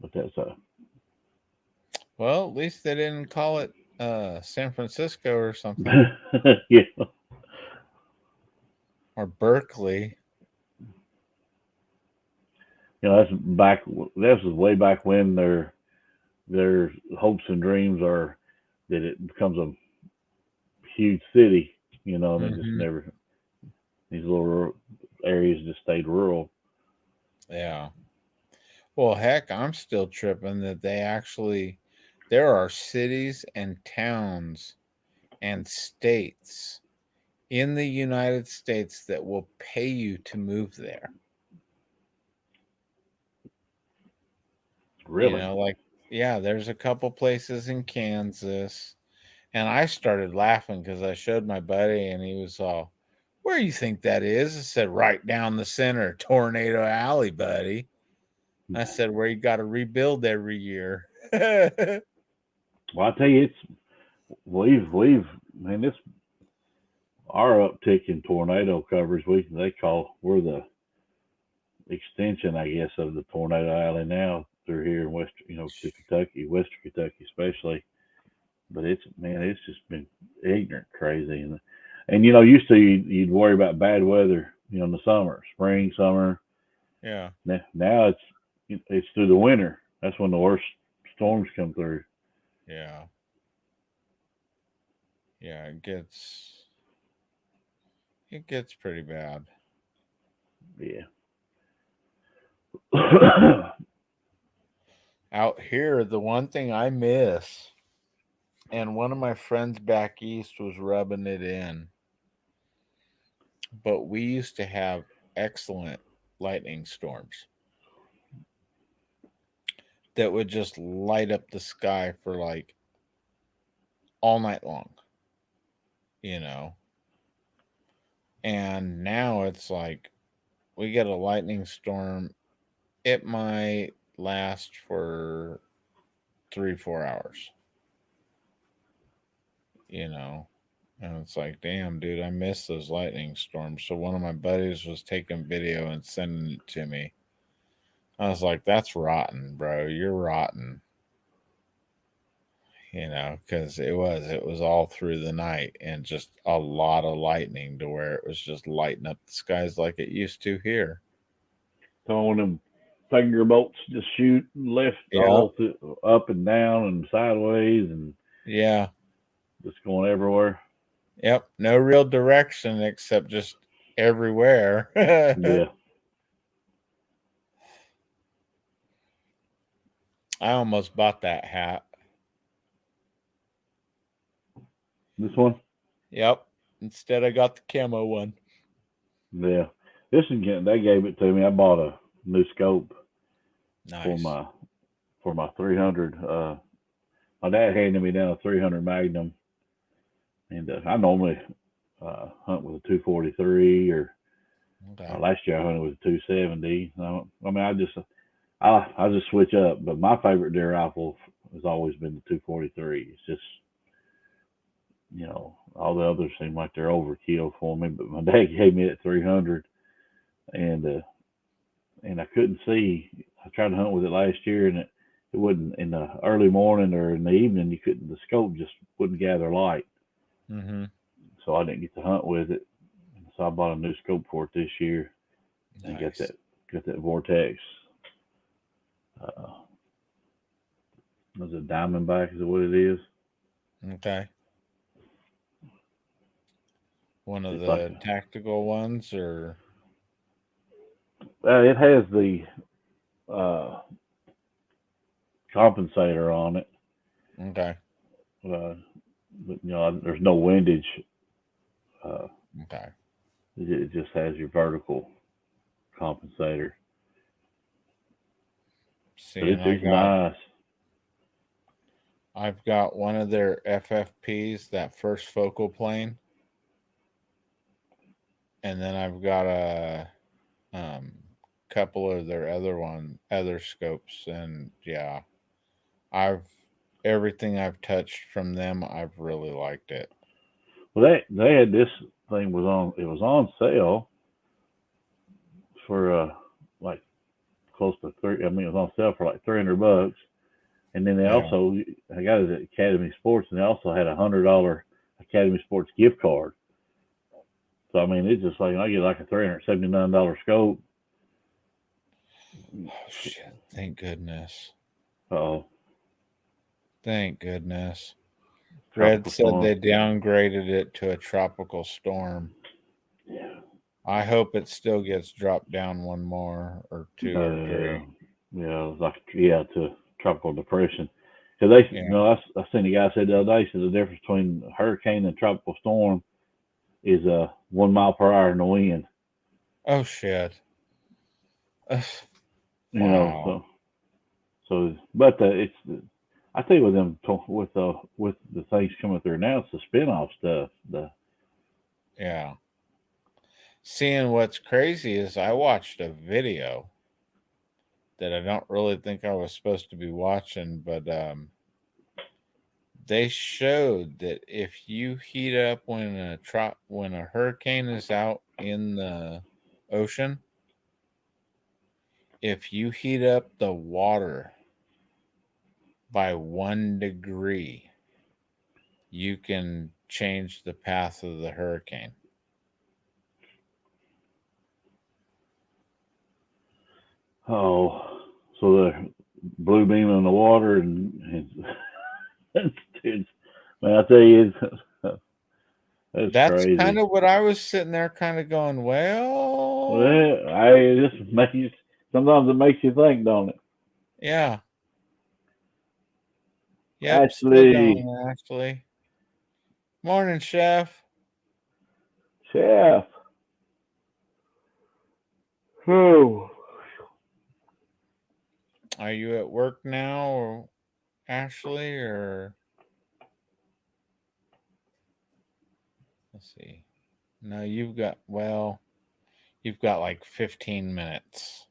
but that's Well, at least they didn't call it San Francisco or something. Yeah. Or Berkeley. That's back. This is way back when their hopes and dreams are that it becomes a huge city. They just never. These little areas just stayed rural. Yeah. Well, heck, I'm still tripping that there are cities and towns and states in the United States that will pay you to move there. Really? You know, like, yeah, there's a couple places in Kansas. And I started laughing because I showed my buddy and he was all, where do you think that is? I said, right down the center, Tornado Alley, buddy. I said, where you got to rebuild every year. Well, I tell you, this our uptick in tornado coverage. We're the extension, I guess, of the Tornado Alley now through here in to Kentucky, Western Kentucky especially. But it's just been ignorant crazy, and used to you'd worry about bad weather, in the summer, spring, summer. Yeah. Now it's through the winter. That's when the worst storms come through. Yeah. Yeah, it gets pretty bad. Yeah. Out here, the one thing I miss, and one of my friends back east was rubbing it in, but we used to have excellent lightning storms that would just light up the sky for like all night long, And now it's like we get a lightning storm, it might last for 3-4 hours, And it's like, damn, dude, I miss those lightning storms. So one of my buddies was taking video and sending it to me. I was like, that's rotten, bro. You're rotten. Because it was all through the night and just a lot of lightning to where it was just lighting up the skies like it used to here. So when them finger bolts just shoot left, up and down and sideways, and yeah, just going everywhere. Yep, no real direction except just everywhere. Yeah. I almost bought that hat. This one? Yep. Instead, I got the camo one. Yeah. They gave it to me. I bought a new scope. Nice. For my 300. My dad handed me down a 300 Magnum, and I normally hunt with a 243 or last year I hunted with a 270. I just switch up, but my favorite deer rifle has always been the 243. It's just, all the others seem like they're overkill for me, but my dad gave me that 300, and I couldn't see. I tried to hunt with it last year, and it wouldn't, in the early morning or in the evening, the scope just wouldn't gather light. Mm-hmm. So I didn't get to hunt with it. So I bought a new scope for it this year. Nice. And got that Vortex. Was it Diamondback? Is it what it is? Okay. One of the tactical ones, or? It has the compensator on it. Okay. But there's no windage. Okay. It just has your vertical compensator. See, but it's nice. I've got one of their FFPs, that first focal plane, and then I've got a couple of their other scopes, and yeah, everything I've touched from them, I've really liked it. Well, they had this thing was on sale for like close to it was on sale for like $300, and then they also, I got it at Academy Sports, and they also had $100 Academy Sports gift card. So it's just like I get like a $379 scope. Oh shit! Thank goodness. Oh. Thank goodness. Red said they downgraded it to a tropical storm. Yeah. I hope it still gets dropped down one more or two or three. Yeah, it was to tropical depression. Because they, Yeah. you know, I seen a guy said the other day, said the difference between a hurricane and a tropical storm is 1 mile per hour in the wind. Oh shit. You Wow. know, so but it's I think with them with the things coming through now, it's the spinoff stuff. Yeah. Seeing what's crazy is I watched a video that I don't really think I was supposed to be watching, but they showed that if you heat up when a hurricane is out in the ocean, if you heat up the water by 1 degree, you can change the path of the hurricane. Oh, so the blue beam in the water and it's, man, I tell you, That's crazy. kind of what I was sitting there kind of going, well, Well, sometimes it makes you think, don't it? yeah. Yep, still Ashley, going, Ashley. Morning, Chef. Oh. Are you at work now, or Ashley, or let's see. No, you've got like 15 minutes.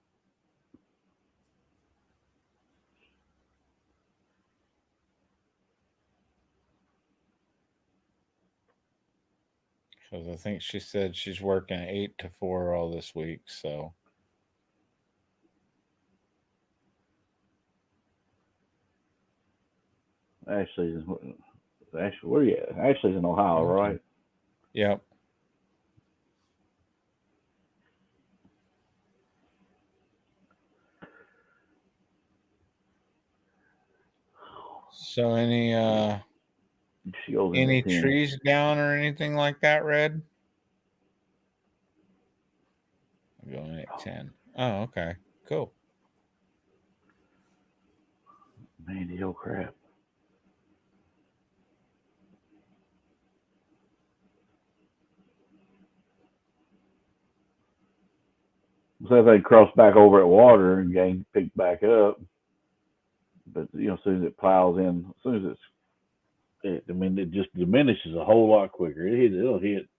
Because I think she said she's working 8 to 4 all this week, so. Ashley, where you at? Ashley's in Ohio, right? Yep. So any trees down or anything like that, Red? I'm going at 10. Oh, okay. Cool. Mandy, oh crap. So if they cross back over at water and gain pick back up, but as soon as it plows in, as soon as it just diminishes a whole lot quicker. It'll hit,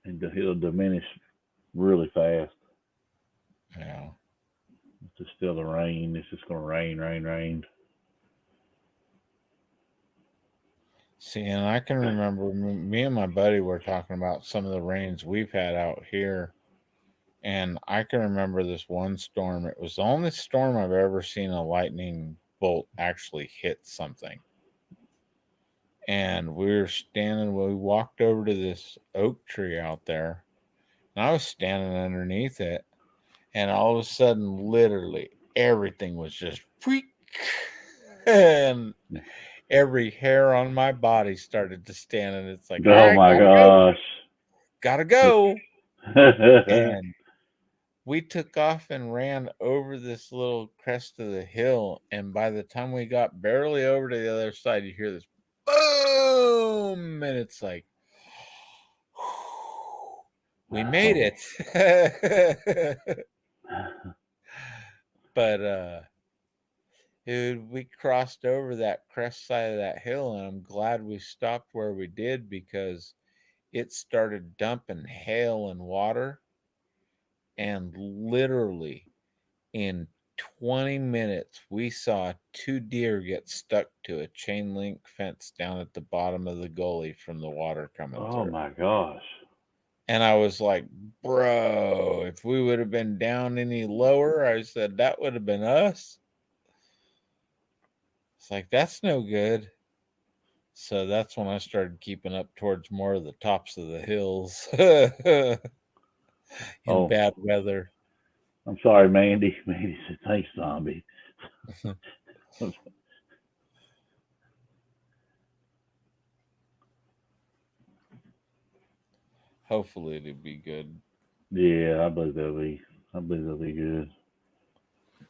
and it'll diminish really fast. Yeah. It's just still the rain. It's just going to rain. See, and I can remember me and my buddy were talking about some of the rains we've had out here. And I can remember this one storm. It was the only storm I've ever seen a lightning bolt actually hit something. And we walked over to this oak tree out there. And I was standing underneath it. And all of a sudden, literally, everything was just freak. And every hair on my body started to stand. And it's like, oh my gosh. Gotta go. And we took off and ran over this little crest of the hill. And by the time we got barely over to the other side, you hear this boom. And it's like, we made it. But, dude, we crossed over that crest side of that hill. And I'm glad we stopped where we did, because it started dumping hail and water. And literally in 20 minutes, we saw 2 deer get stuck to a chain link fence down at the bottom of the gully from the water coming through. Oh my gosh. And I was like, bro, if we would have been down any lower, I said, that would have been us. It's like, that's no good. So that's when I started keeping up towards more of the tops of the hills in bad weather. I'm sorry, Mandy. Mandy said, thanks, zombie. Hopefully it'll be good. Yeah, I believe they'll be good.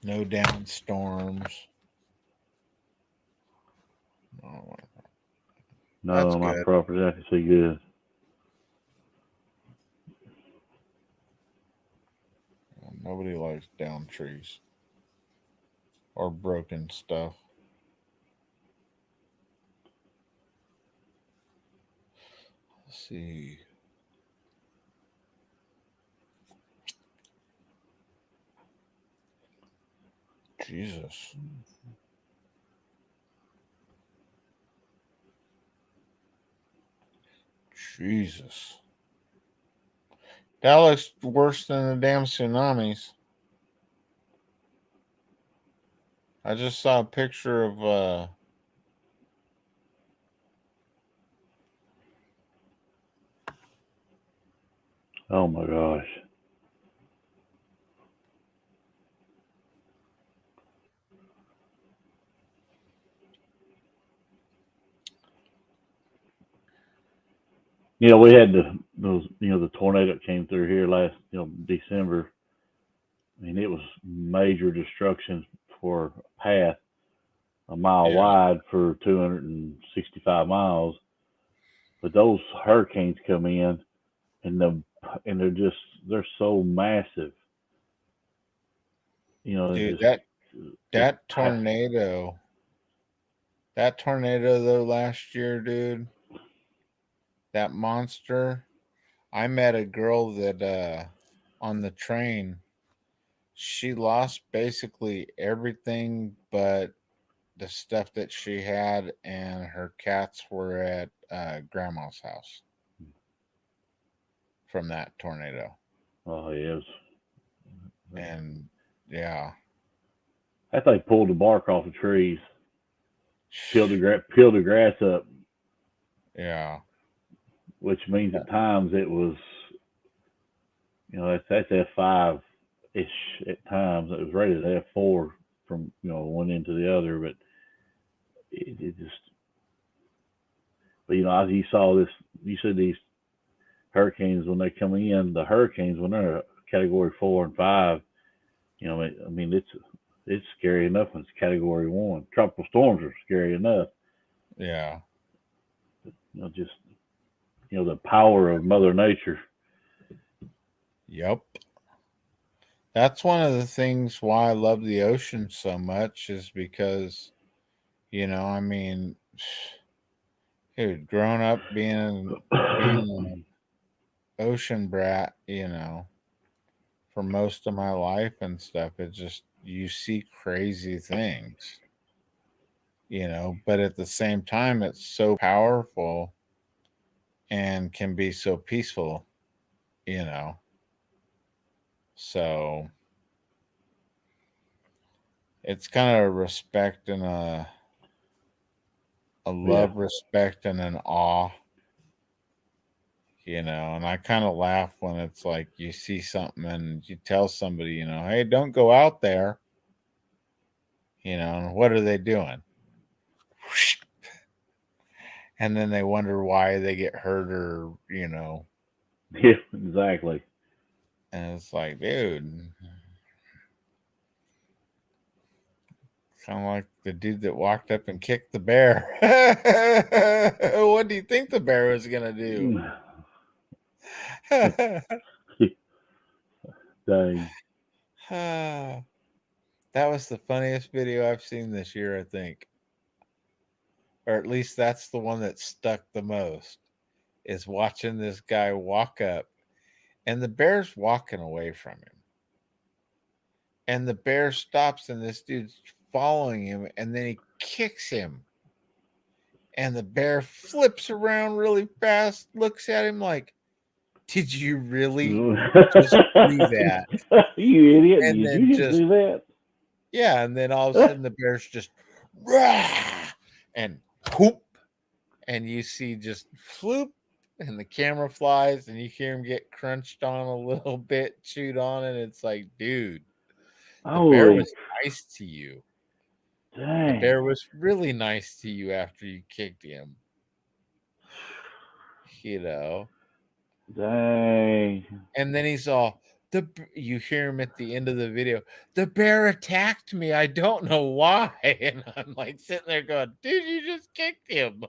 No down storms. No, That's on my good. property I can see good. Nobody likes down trees or broken stuff. Let's see. Jesus. Jesus. That looks worse than the damn tsunamis. I just saw a picture of Oh my gosh. We had the tornado that came through here last, December. I mean, it was major destruction for a path a mile wide for 265 miles. But those hurricanes come in, and they're so massive. dude, that tornado though last year, dude, that monster. I met a girl that on the train, she lost basically everything but the stuff that she had, and her cats were at grandma's house from that tornado. Oh yes. And yeah, that thing pulled the bark off the trees, peeled the grass up. Yeah. Which means at times it was, that's F5 ish at times. It was rated F4 from one end to the other, but it just. But as you saw this, you said these hurricanes when they come in, the hurricanes when they're Category 4 and 5, I mean it's scary enough when it's Category 1. Tropical storms are scary enough. Yeah. Just the power of Mother Nature. Yep. That's one of the things why I love the ocean so much is because, I mean, dude, growing up being an ocean brat, for most of my life and stuff, it just, you see crazy things, but at the same time, it's so powerful and can be so peaceful, So it's kind of a respect and a love, respect, and an awe, and I kind of laugh when it's like you see something and you tell somebody, hey, don't go out there, and what are they doing? And then they wonder why they get hurt or, Yeah, exactly. And it's like, dude, kind of like the dude that walked up and kicked the bear. What do you think the bear was gonna do? Dang. That was the funniest video I've seen this year, I think. Or at least that's the one that stuck the most, is watching this guy walk up and the bear's walking away from him. And the bear stops and this dude's following him and then he kicks him. And the bear flips around really fast, looks at him like, did you really just do that? You idiot. And Did then you just do that? Yeah, and then all of a sudden the bear's just rah, and whoop, and you see just floop, and the camera flies, and you hear him get crunched on a little bit, chewed on, and it's like, dude, the bear was nice to you. Dang. The bear was really nice to you after you kicked him. Dang. And then he's all, you hear him at the end of the video, the bear attacked me. I don't know why. And I'm like sitting there going, dude, you just kicked him.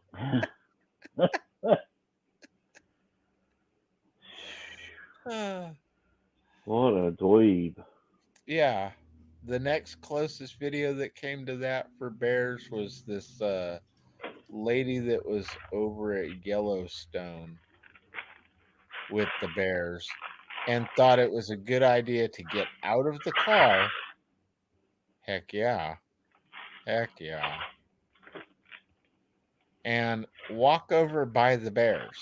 What a dweeb. Yeah. The next closest video that came to that for bears was this lady that was over at Yellowstone with the bears and thought it was a good idea to get out of the car. Heck yeah. Heck yeah. And walk over by the bears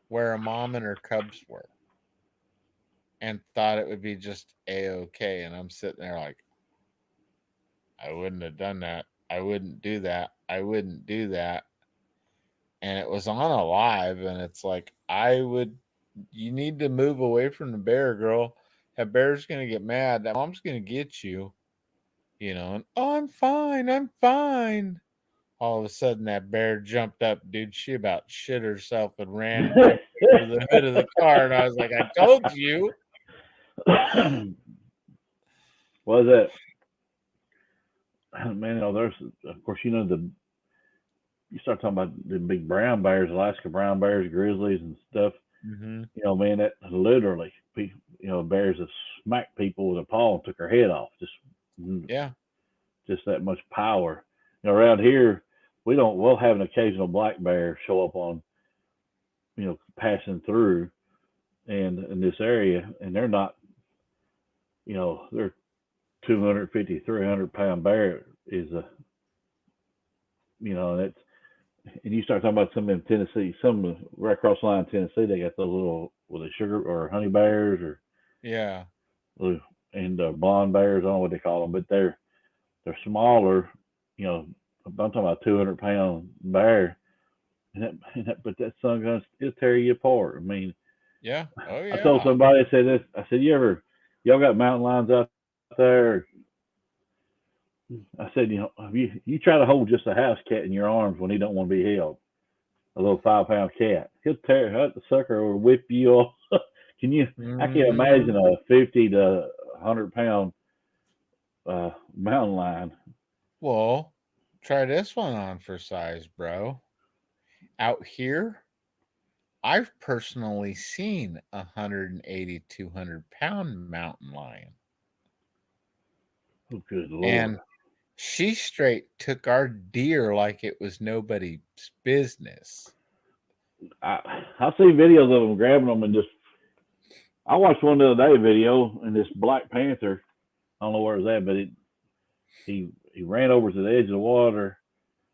where a mom and her cubs were. And thought it would be just A-okay. And I'm sitting there like, I wouldn't have done that. I wouldn't do that. I wouldn't do that. And it was on a live, and it's like, you need to move away from the bear, girl. That bear's going to get mad. That mom's going to get you. And, oh, I'm fine. All of a sudden, that bear jumped up, dude. She about shit herself and ran over the hood of the car. And I was like, I told you. What is that? Man, there's, of course, you start talking about the big brown bears, Alaska brown bears, grizzlies, and stuff. Mm-hmm. Man, that literally, bears have smacked people with a paw and took their head off. Just that much power. Around here, we'll have an occasional black bear show up on, passing through, and in this area, and they're not, they're 250, 300 pound bear is and you start talking about some in Tennessee, some right across the line in Tennessee, they got those little, sugar or honey bears or and blonde bears, I don't know what they call them, but they're smaller, I'm talking about 200 pound bear, but that son gun it'll tear you apart. I mean, yeah. Oh yeah. I told somebody, I said this, I said, y'all got mountain lions out there? I said, you try to hold just a house cat in your arms when he don't want to be held, a little 5-pound cat, he'll tear out the sucker or whip you off. Can you? Mm-hmm. I can't imagine a 50 to 100 pound mountain lion. Well, try this one on for size, bro. Out here, I've personally seen 180, 200 pound mountain lion. Oh, good Lord. And she straight took our deer like it was nobody's business. I see videos of them grabbing them and just. I watched one the other day video, and this black panther, I don't know where it was at, but he ran over to the edge of the water,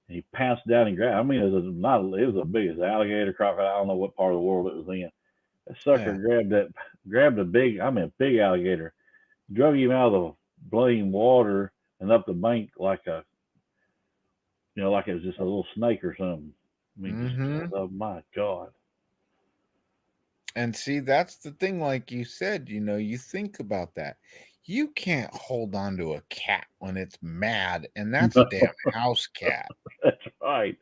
and he pounced down and grabbed. I mean, it was the biggest alligator, crocodile. I don't know what part of the world it was in. That sucker grabbed a big alligator, drug him out of the blame water and up the bank like it was just a little snake or something. I mean, oh my God. And see, that's the thing, like you said, you think about that. You can't hold on to a cat when it's mad, and that's a damn house cat. That's right.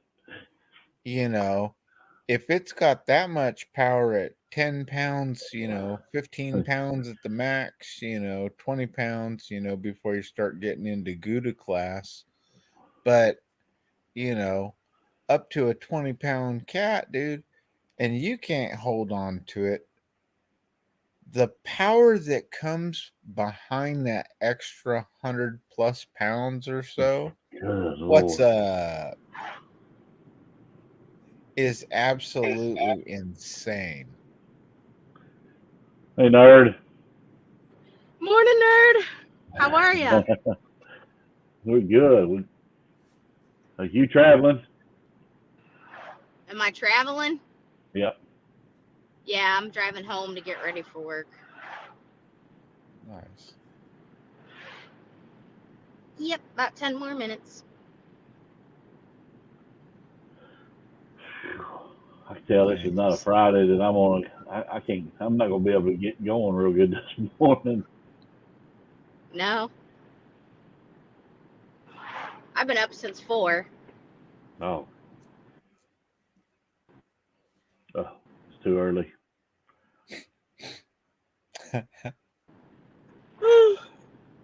If it's got that much power at 10 pounds, 15 pounds at the max, 20 pounds, before you start getting into Gouda class. But, up to a 20-pound cat, dude, and you can't hold on to it. The power that comes behind that extra 100+ pounds or so, what's up, is absolutely insane. Hey, nerd. Morning, nerd. How are you? We're good. Are you traveling? Am I traveling? Yep. Yeah, I'm driving home to get ready for work. Nice. Yep, about 10 more minutes. I can tell this is not a Friday that I'm not going to be able to get going real good this morning. No. I've been up since 4. Oh. Oh, it's too early.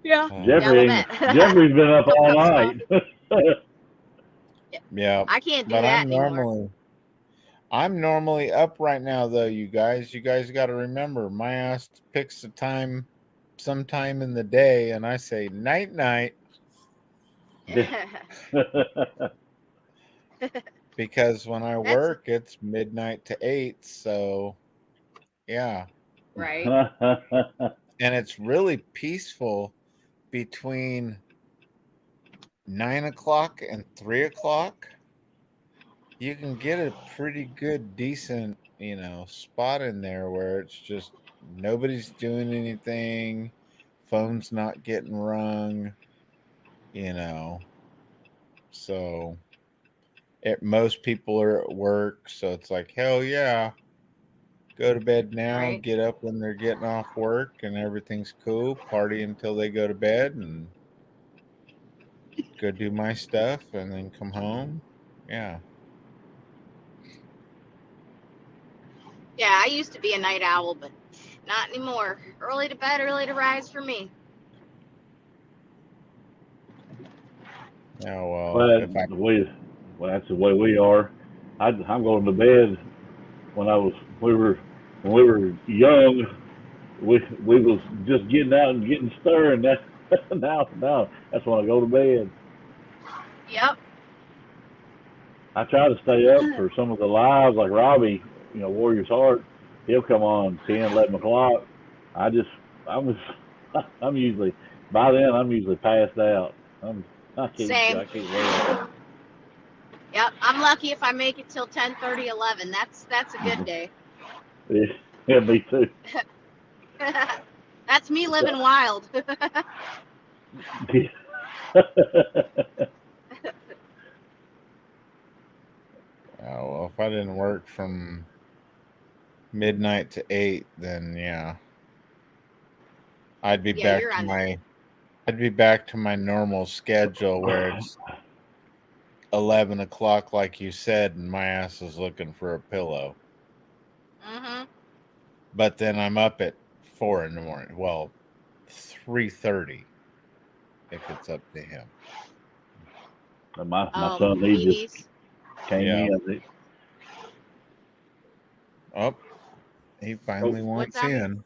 Yeah. Jeffrey's been up all night. Yeah. I can't do but that I'm anymore. I'm normally up right now, though, you guys. You guys got to remember, my ass picks a time sometime in the day, and I say night-night. Because when I work, it's midnight to 8, so yeah. Right. And it's really peaceful between 9 o'clock and 3 o'clock. You can get a pretty good, decent, spot in there where it's just nobody's doing anything, phone's not getting rung, so most people are at work, so it's like, hell yeah, go to bed now, Right. get up when they're getting off work, and everything's cool, party until they go to bed, and go do my stuff, and then come home. Yeah. Yeah, I used to be a night owl, but not anymore. Early to bed, early to rise for me. Yeah, well, Well, that's the way we are. I'm going to bed when we were young. We was just getting out and getting stirring. Now that's when I go to bed. Yep. I try to stay up for some of the lives like Robbie, Warrior's Heart. He'll come on 10, 11 o'clock. I'm usually by then I'm usually passed out. Same. I can't wait. Yep. I'm lucky if I make it till 10:30, 11. That's a good day. Yeah, me too. That's me living wild. Well, if I didn't work from midnight to 8, then yeah, I'd be back to my normal schedule where it's 11 o'clock, like you said, and my ass is looking for a pillow. Mm-hmm. But then I'm up at 4 in the morning. Well, 3:30 if it's up to him. My son, he just came in. Oh, he finally wants in.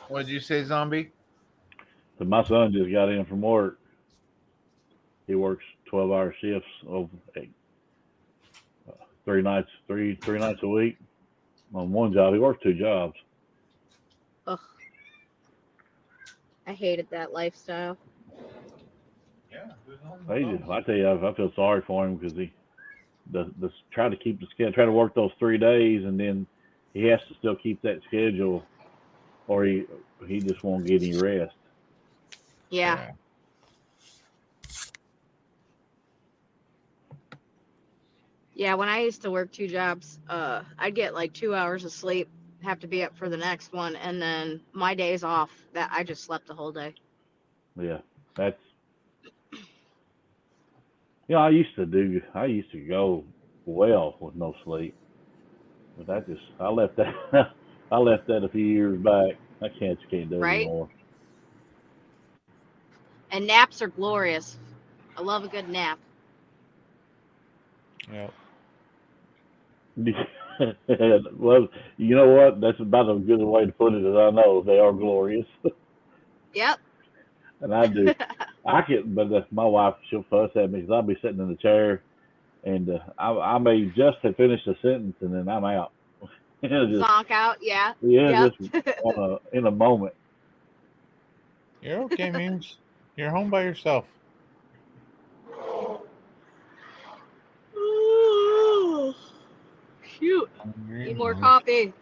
What did you say, Zombie? So my son just got in from work. He works 12-hour shifts over 3 nights a week on one job. He works 2 jobs. Ugh. I hated that lifestyle. Yeah. I tell you, I feel sorry for him because he does try to keep the schedule, try to work those 3 days, and then he has to still keep that schedule, or he just won't get any rest. Yeah. Yeah, when I used to work 2 jobs, I'd get like 2 hours of sleep, have to be up for the next one, and then my days off, that I just slept the whole day. Yeah, that's. I used to go well with no sleep, but I left that a few years back. I can't do it anymore. And naps are glorious. I love a good nap. Yep. Well, you know what? That's about as good a way to put it as I know. They are glorious. Yep. And I do. I can, but my wife, she'll fuss at me because I'll be sitting in the chair, and I may just have finished a sentence, and then I'm out. Zonk out, yeah. Yeah, just in a moment. You're okay, Means. You're home by yourself. Shoot. Need more coffee.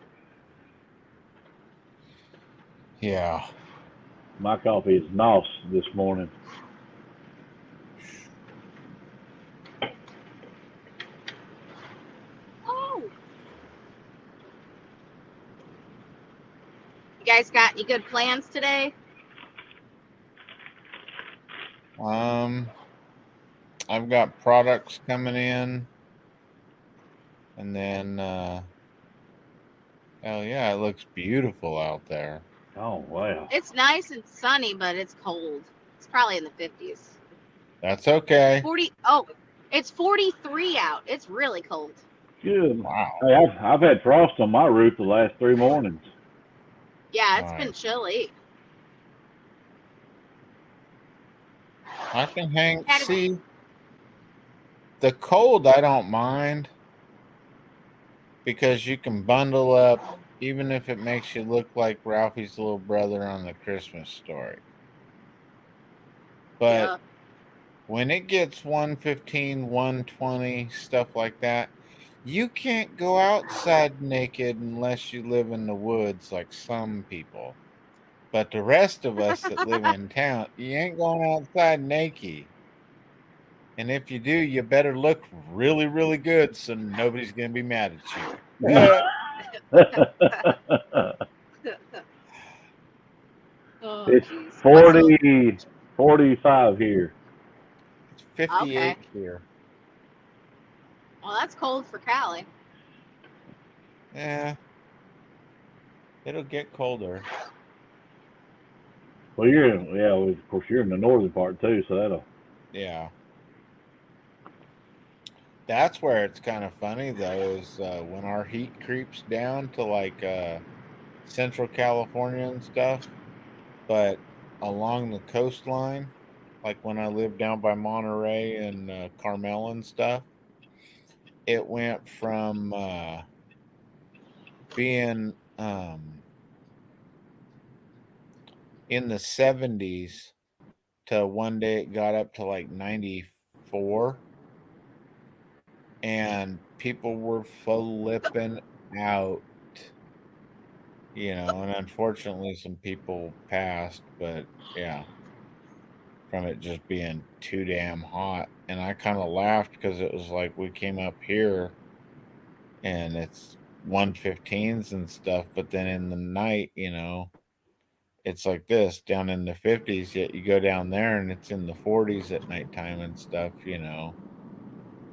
Yeah. My coffee is NOS this morning. Oh. You guys got any good plans today? I've got products coming in, and then hell yeah, it looks beautiful out there. Oh wow. It's nice and sunny, but it's cold. It's probably in the 50s. That's okay. 40. Oh, It's 43 out. It's really cold. Good. Wow. Hey, I've had frost on my roof the last 3 mornings. Yeah, it's been Nice. chilly. I can hang. Had to- See, the cold I don't mind because you can bundle up, even if it makes you look like Ralphie's little brother on the Christmas Story. But Yeah. when it gets 115, 120, stuff like that, you can't go outside naked unless you live in the woods like some people. But the rest of us that live in town, you ain't going outside naked. And if you do, you better look really, really good so nobody's going to be mad at you. Oh, It's jeez. 40, 45 here. It's 58 Okay. here. Well, that's cold for Cali. Yeah. It'll get colder. Well, of course, you're in the northern part too, so that'll. Yeah. That's where it's kind of funny, though, is when our heat creeps down to like Central California and stuff, but along the coastline, like when I lived down by Monterey and Carmel and stuff, it went from being in the 70s to one day it got up to like 94, and people were flipping out, and unfortunately some people passed, but yeah, from it just being too damn hot. And I kind of laughed because it was like we came up here and it's 115s and stuff, but then in the night, it's like this down in the 50s, yet you go down there and it's in the 40s at nighttime and stuff,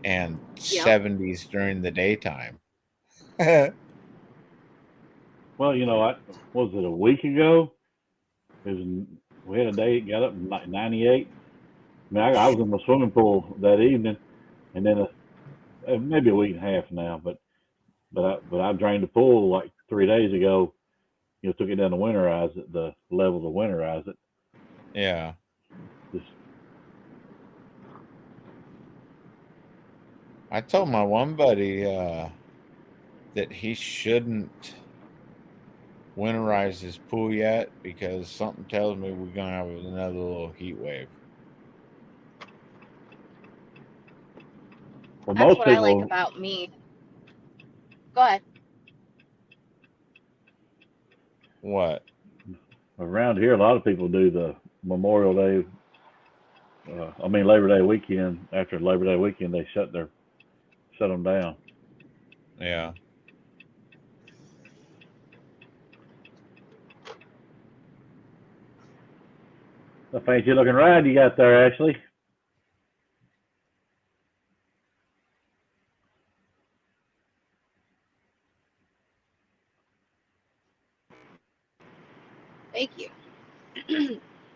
and 70s during the daytime. Well, was it a week ago? We had a day it got up in like 98. I mean, I was in the swimming pool that evening, and then maybe a week and a half now. But I drained the pool like 3 days ago. Took it down to winterize it, the level to winterize it. Yeah. I told my one buddy that he shouldn't winterize his pool yet because something tells me we're gonna have another little heat wave. Well, That's what I like about me. Go ahead. What? Around here, a lot of people do the Memorial Day. Labor Day weekend. After Labor Day weekend, they shut them down. Yeah. A fancy looking ride you got there, Ashley. Thank you.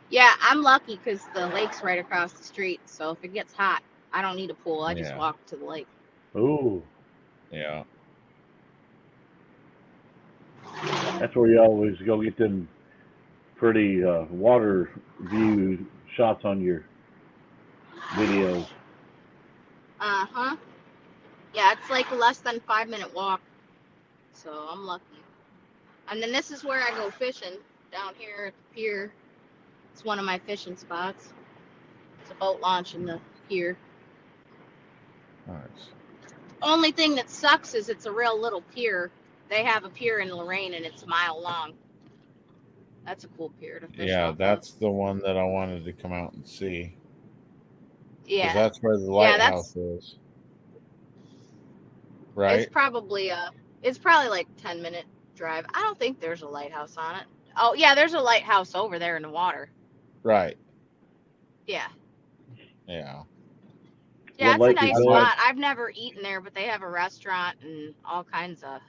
Yeah, I'm lucky because the lake's right across the street. So if it gets hot, I don't need a pool. I just walk to the lake. Ooh. Yeah. That's where you always go get them pretty water view shots on your videos. Uh-huh. Yeah, it's like a less than 5-minute walk. So I'm lucky. And then this is where I go fishing, down here at the pier. It's one of my fishing spots. It's a boat launch in the pier. Nice. Only thing that sucks is it's a real little pier. They have a pier in Lorain and it's a mile long. That's a cool pier to fish Yeah, off that's the one that I wanted to come out and see. Yeah. Because that's where the lighthouse is. Right? It's probably like 10-minute drive. I don't think there's a lighthouse on it. Oh yeah, there's a lighthouse over there in the water. Right. Yeah. Yeah. Yeah, it's a nice spot. I've never eaten there, but they have a restaurant and all kinds of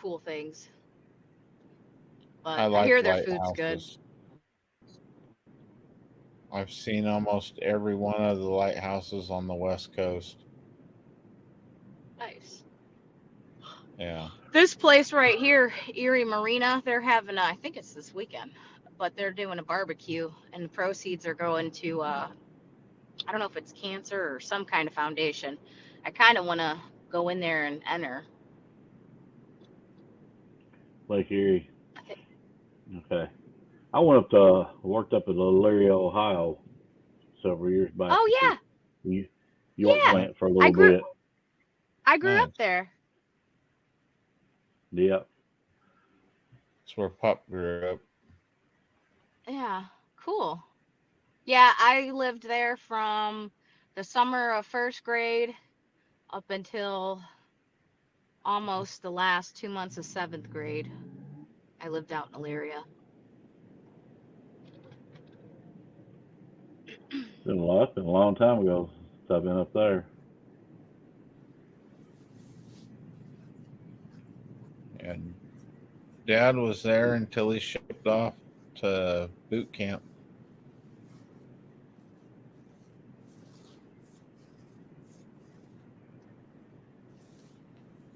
cool things. But I hear their food's good. I've seen almost every one of the lighthouses on the West Coast. Nice. Yeah. This place right here, Erie Marina, they're having I think it's this weekend, but they're doing a barbecue, and the proceeds are going to I don't know if it's cancer or some kind of foundation. I kind of want to go in there and enter. Lake Erie. Okay. I went up to worked up in Elyria, Ohio, several years back. Oh yeah, York yeah. plant for a little bit. I grew Nice. up there. Yep. That's where Pup grew up. Yeah, cool. Yeah, I lived there from the summer of first grade up until almost the last 2 months of seventh grade. I lived out in Elyria. It's been a long time ago since I've been up there. And Dad was there until he shipped off to boot camp.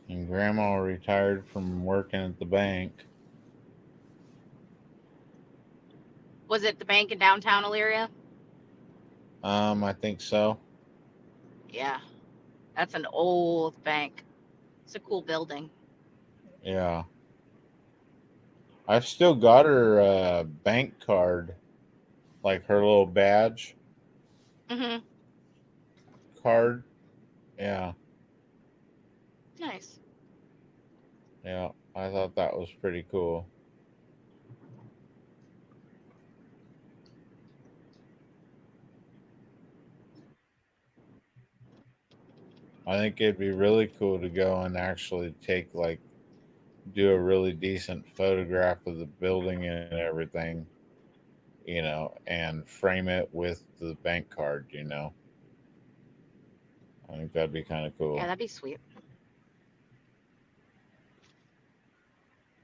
And Grandma retired from working at the bank. Was it the bank in downtown Elyria? I think so. Yeah, that's an old bank. It's a cool building. Yeah. I've still got her bank card, like her little badge Mhm. card. Yeah. Nice. Yeah. I thought that was pretty cool. I think it'd be really cool to go and actually do a really decent photograph of the building and everything, and frame it with the bank card, I think that'd be kind of cool. Yeah, that'd be sweet.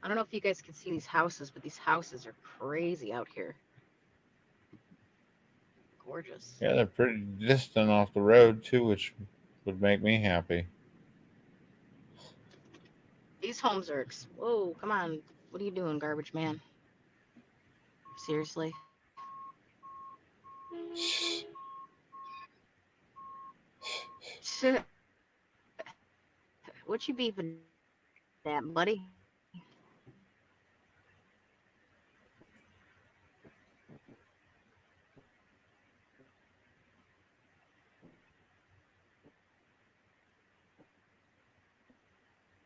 I don't know if you guys can see these houses, but these houses are crazy out here. Gorgeous. Yeah, they're pretty distant off the road too, which would make me happy. These homes are. Whoa, come on. What are you doing, garbage man? Seriously? Shit. What you beeping at, buddy?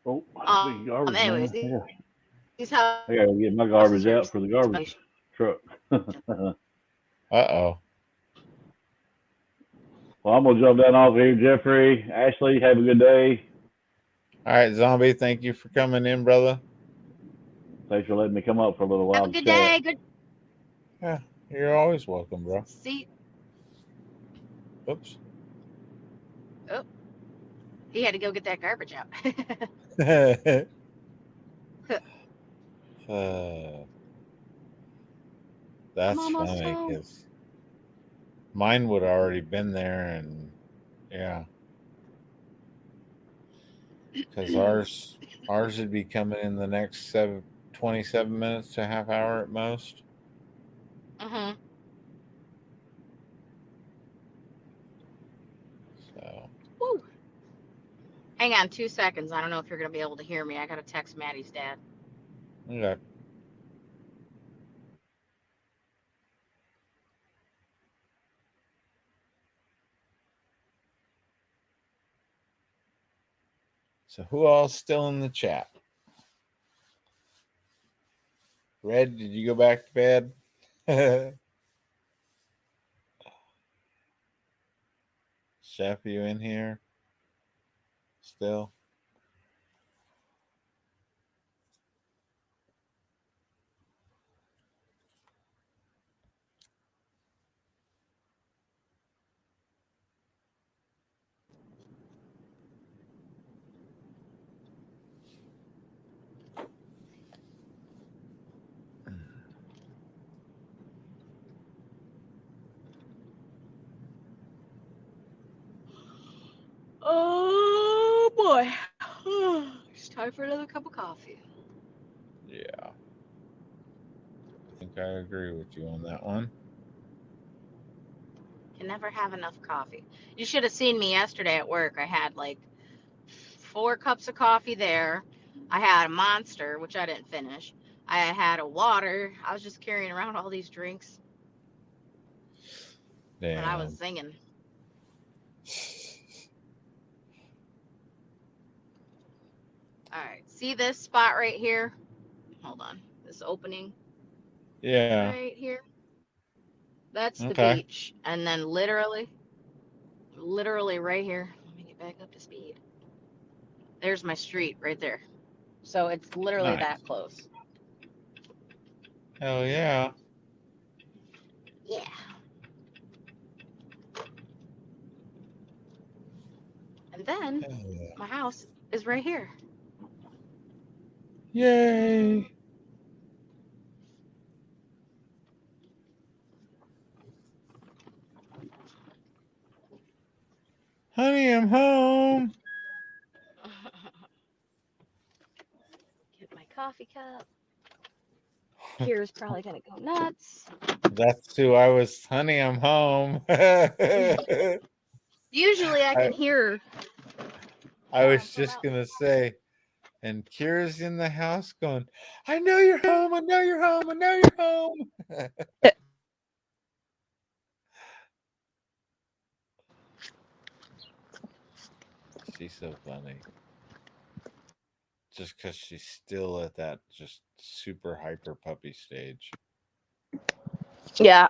Oh, garbage, anyways, man. these houses. I gotta get my garbage out for the garbage truck. Uh-oh. Well, I'm gonna jump down off here, Jeffrey. Ashley, have a good day. All right, Zombie, thank you for coming in, brother. Thanks for letting me come up for a little while. Have a good day. Good. Yeah, you're always welcome, bro. See. Oops. Oh. He had to go get that garbage out. That's almost funny home. because mine would have already been there, and yeah, because ours would be coming in the next 27 minutes to a half hour at most. Mhm. So. Woo. Hang on 2 seconds. I don't know if you're gonna be able to hear me. I gotta text Maddie's dad. Okay. So who all's still in the chat? Red, did you go back to bed? Chef, you in here? Still? Time for another cup of coffee. Yeah. I think I agree with you on that one. Can never have enough coffee. You should have seen me yesterday at work. I had like 4 cups of coffee there. I had a Monster, which I didn't finish. I had a water. I was just carrying around all these drinks. Damn. And I was singing. All right. See this spot right here? Hold on. This opening. Yeah. Right here. That's the Okay. beach. And then literally right here. Let me get back up to speed. There's my street right there. So it's literally Nice. that close. Hell yeah. Yeah. And then Hell yeah. my house is right here. Yay. Honey, I'm home. Get my coffee cup. Kira's probably gonna go nuts. That's who I was. Honey, I'm home. Usually I can hear. I was just going to say, and Kira's in the house going, I know you're home. I know you're home. I know you're home. She's so funny. Just because she's still at that just super hyper puppy stage. Yeah.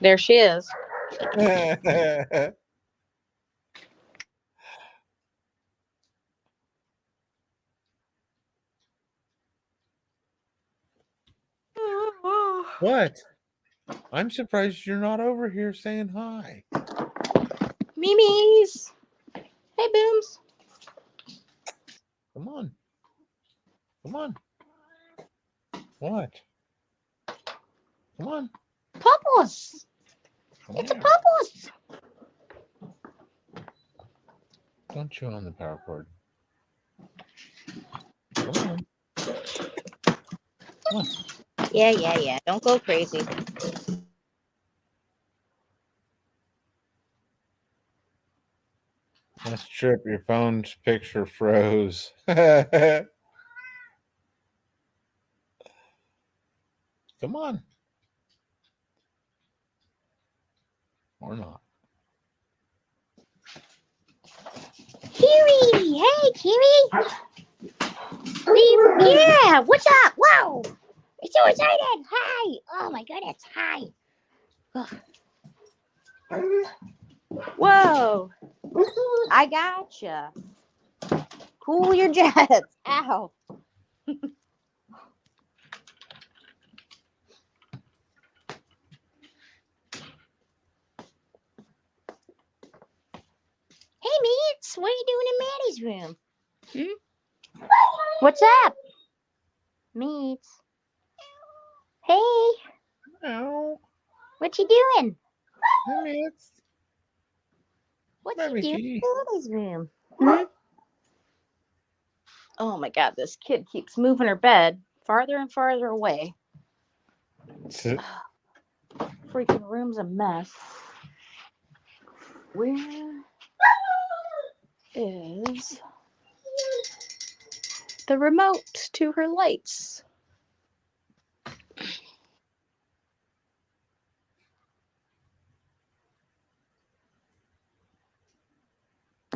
There she is. What? I'm surprised you're not over here saying hi. Mimi's. Hey, Booms. Come on. Come on. What? Come on. Pupples. Come It's a here. pupples. Don't chew on the power cord. Come on. Come on. Yeah. Don't go crazy. Nice trip. Your phone's picture froze. Come on. Or not. Kiwi. Hey, Kiwi. Yeah. What's up? Whoa. I'm so excited. Hi. Oh, my goodness. Hi. Whoa. I gotcha. Cool your jets. Ow. Hey, Meats. What are you doing in Maddie's room? What's up? Meats. Hey. No. What you doing? Hey, Meats. What Baby you doing kitty. in Maddie's room? Oh my God, this kid keeps moving her bed farther and farther away. Freaking room's a mess. Where is the remote to her lights?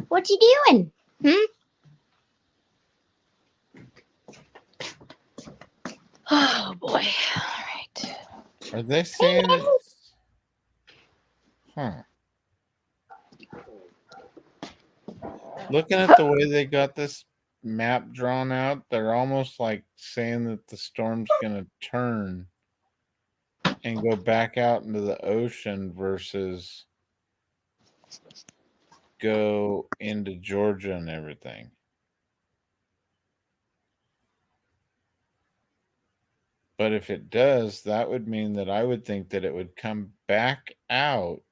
What you doing? Oh boy. All right. Are they saying it's... Huh. Looking at the way they got this map drawn out, they're almost like saying that the storm's going to turn and go back out into the ocean versus go into Georgia and everything. But if it does, that would mean that I would think that it would come back out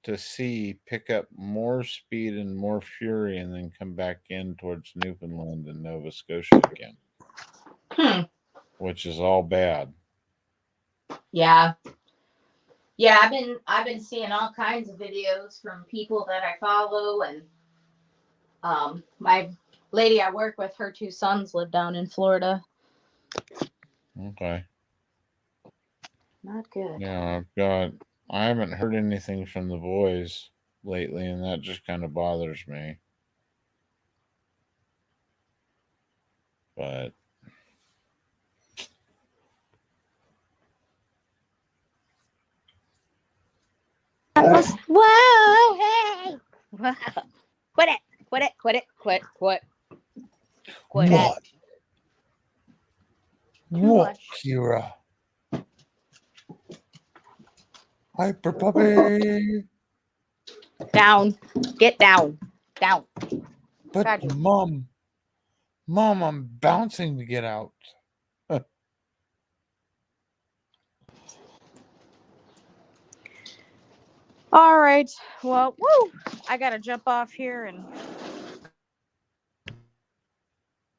to sea pick up more speed and more fury and then come back in towards Newfoundland and Nova Scotia again. Which is all bad. Yeah. Yeah, I've been seeing all kinds of videos from people that I follow, and my lady I work with, her 2 sons live down in Florida. Okay. Not good. Yeah, I haven't heard anything from the boys lately, and that just kind of bothers me. But Whoa, hey! Whoa. Quit it! Quit it! Quit it! Quit! Quit! Quit What? it! What, Kira? Hyper puppy. Down! Get down! Down! But Roger. Mom, I'm bouncing to get out. All right. Well, woo! I gotta jump off here and.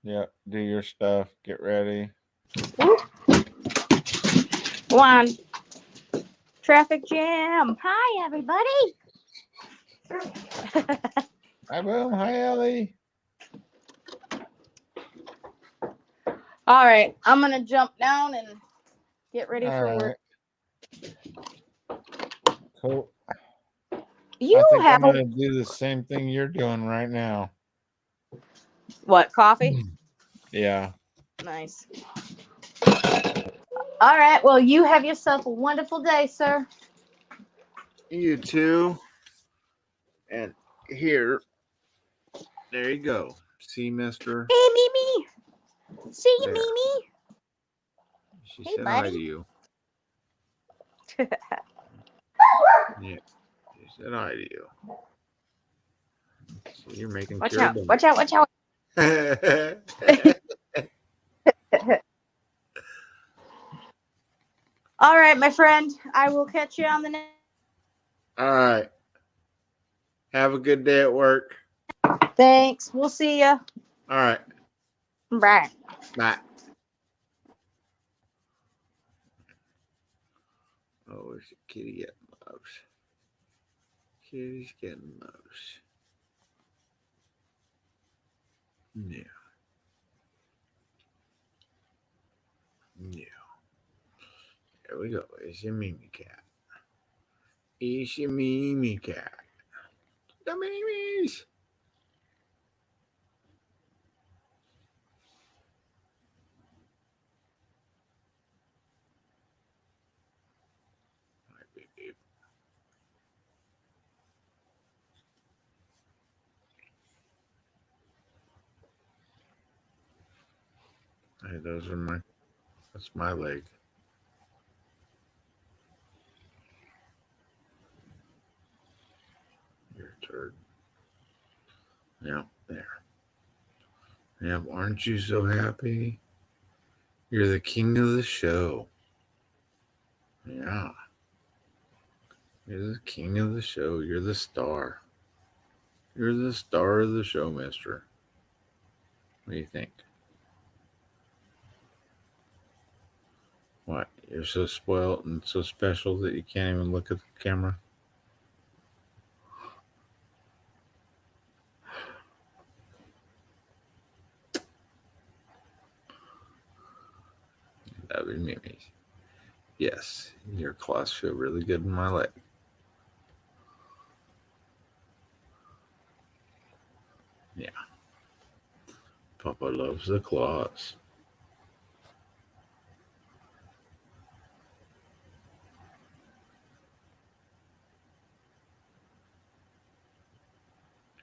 yeah, do your stuff. Get ready. Go on. Traffic jam. Hi, everybody. Hi, Boom. Hi, Ellie. All right. I'm going to jump down and get ready All for right. work. Cool. You I think have I'm going to do the same thing you're doing right now. What, coffee? Yeah. Nice. All right. Well, you have yourself a wonderful day, sir. You too. And here, there you go. See, mister? Hey, Mimi. See you, There. Mimi. She Hey, said hi to buddy. you. Yeah. She said hi to you. So you're making Watch sure out. of Watch out. Watch out. All right, my friend. I will catch you on the next. All right. Have a good day at work. Thanks. We'll see you. All right. Bye. Bye. Oh, where's the kitty getting loves? Kitty's getting loves. Yeah. Yeah. There we go. It's your Mimi cat. It's your Mimi cat. The Mimis. Hi, baby. Hey, that's my leg. You're a turd. Yeah, there. Yeah, aren't you so happy? You're the king of the show. Yeah. You're the king of the show. You're the star. You're the star of the show, mister. What do you think? What? You're so spoiled and so special that you can't even look at the camera? That would be Mimi. Yes, your claws feel really good in my leg. Yeah. Papa loves the claws.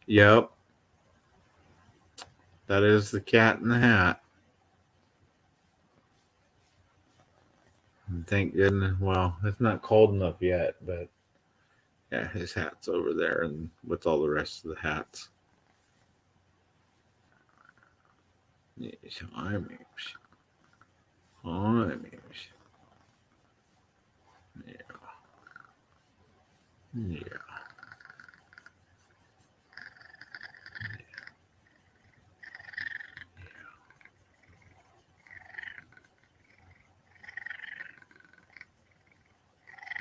Yep. That is the cat in the hat. And thank goodness. Well, it's not cold enough yet, but yeah, his hat's over there and with all the rest of the hats. Yes, hi, Mims. Hi, Mims. Yeah. Yeah.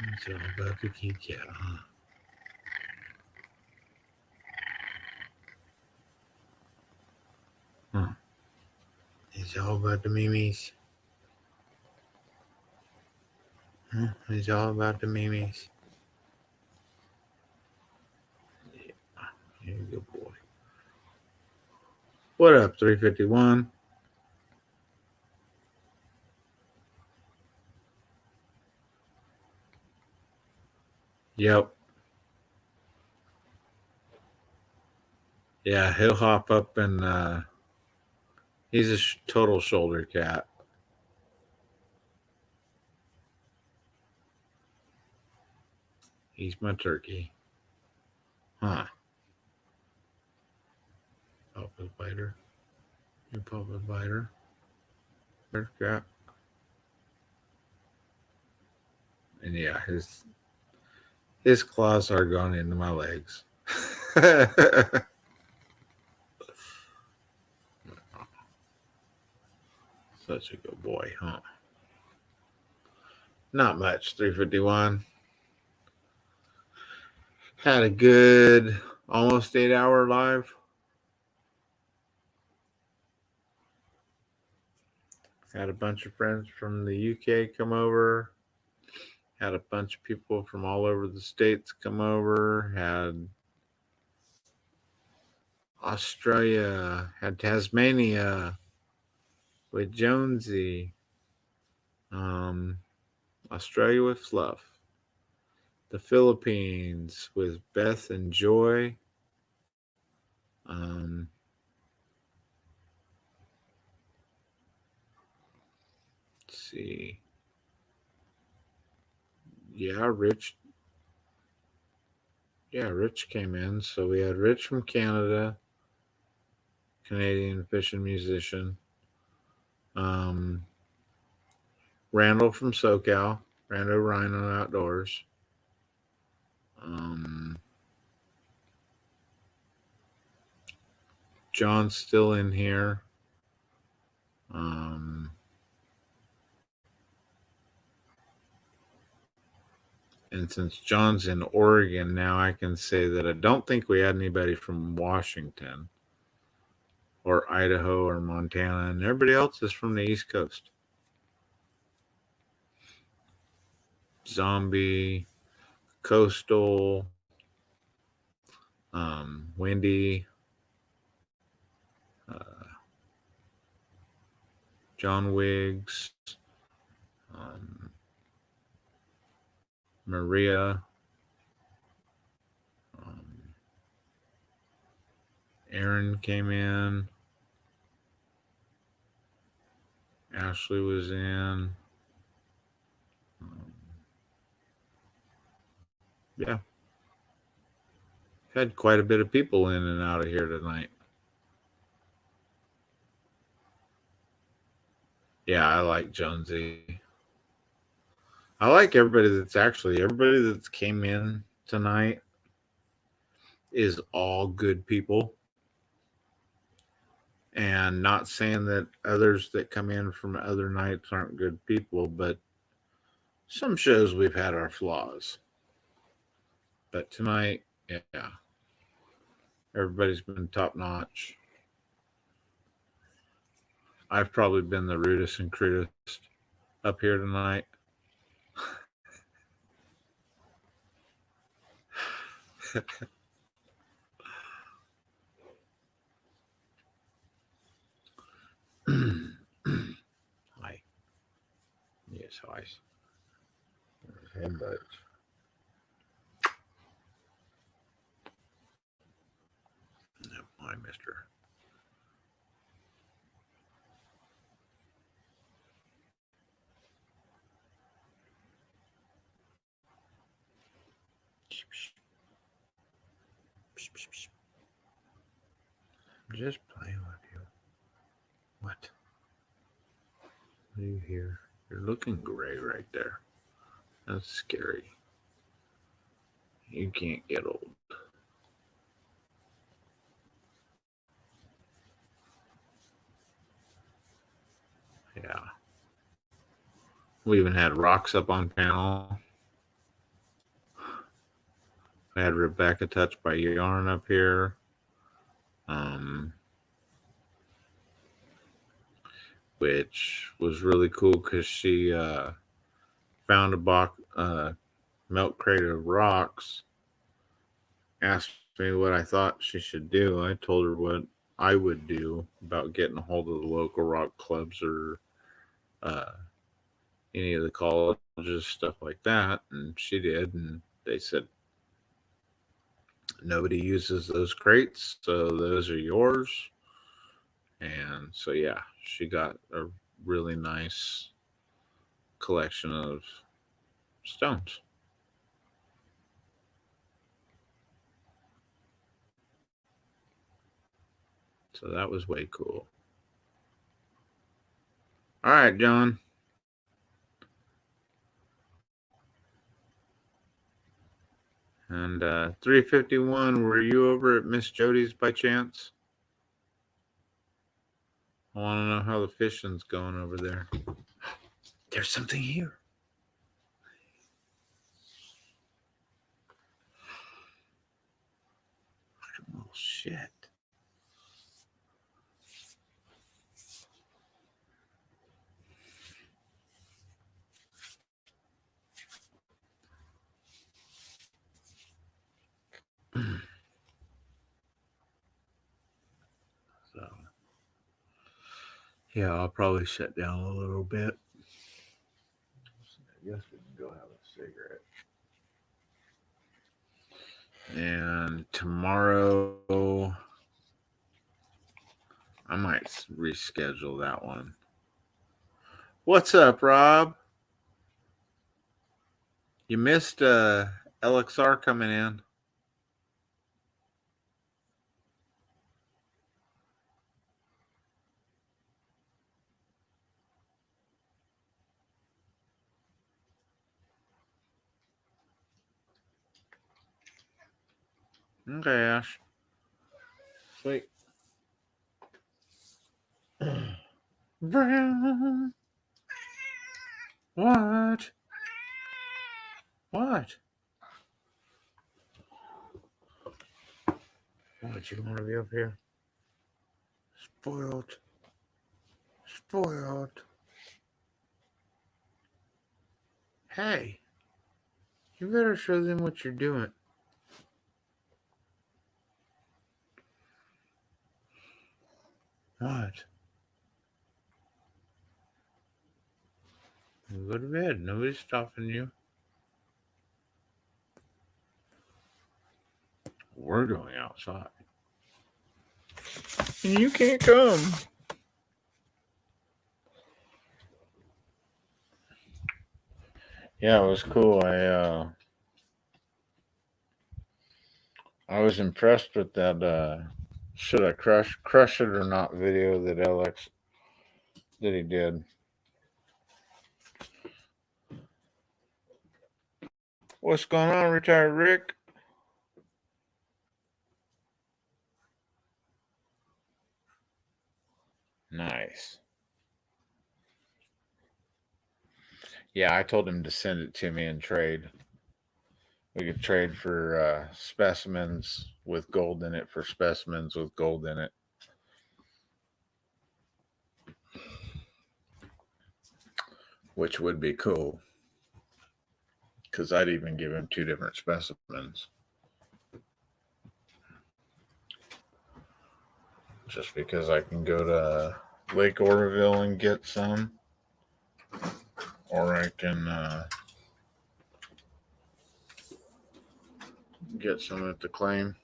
It's all about the Kit Kat, huh? Huh. It's all about the Mimis. Huh? It's all about the Mimis. Yeah, you're a good boy. What up, 351? Yep. Yeah, he'll hop up and he's a total shoulder cat. He's my turkey. Huh. Papa's biter. Your Papa's biter. There's cat. And yeah, his claws are going into my legs. Such a good boy, huh? Not much, 351. Had a good almost 8-hour live. Had a bunch of friends from the UK come over. Had a bunch of people from all over the States come over. Had Australia. Had Tasmania with Jonesy. Australia with Fluff. The Philippines with Beth and Joy. Let's see. Yeah, Rich came in. So we had Rich from Canada, Canadian fishing musician. Randall from SoCal, Rando Rhino Outdoors. John's still in here. And since John's in Oregon now, I can say that I don't think we had anybody from Washington or Idaho or Montana, and everybody else is from the East Coast. Zombie, Coastal, Wendy, John Wiggs, Maria, Aaron came in, Ashley was in. Yeah. Had quite a bit of people in and out of here tonight. Yeah, I like Jonesy. I like everybody that came in tonight is all good people. And not saying that others that come in from other nights aren't good people, but some shows we've had our flaws. But tonight, yeah, everybody's been top notch. I've probably been the rudest and crudest up here tonight. Hi. Yes, hi. Headbuds. No, hi, mister. Just playing with you. What? What do you hear? You're looking gray right there. That's scary. You can't get old. Yeah. We even had rocks up on panel. I had Rebecca Touch by Yarn up here. Which was really cool because she found a box, milk crate of rocks, asked me what I thought she should do. I told her what I would do about getting a hold of the local rock clubs or any of the colleges, stuff like that. And she did. And they said, nobody uses those crates, so those are yours. And so, yeah, she got a really nice collection of stones. So that was way cool. All right, John. And 351, were you over at Miss Jody's by chance? I want to know how the fishing's going over there. There's something here. Oh, shit. So, yeah, I'll probably shut down a little bit. I guess we can go have a cigarette. And tomorrow, I might reschedule that one. What's up, Rob? You missed LXR coming in. Okay, Ash. Sweet. Brown. What? What? What, you want to be up here? Spoiled. Spoiled. Hey, you better show them what you're doing. What? You go to bed. Nobody's stopping you. We're going outside. And you can't come. Yeah, it was cool. I was impressed with that should I crush it or not video that he did. What's going on, retired Rick? Nice. Yeah, I told him to send it to me and trade. We could trade for specimens with gold in it for specimens with gold in it. Which would be cool. Because I'd even give him 2 different specimens. Just because I can go to Lake Oroville and get some. Or I can get some at the claim.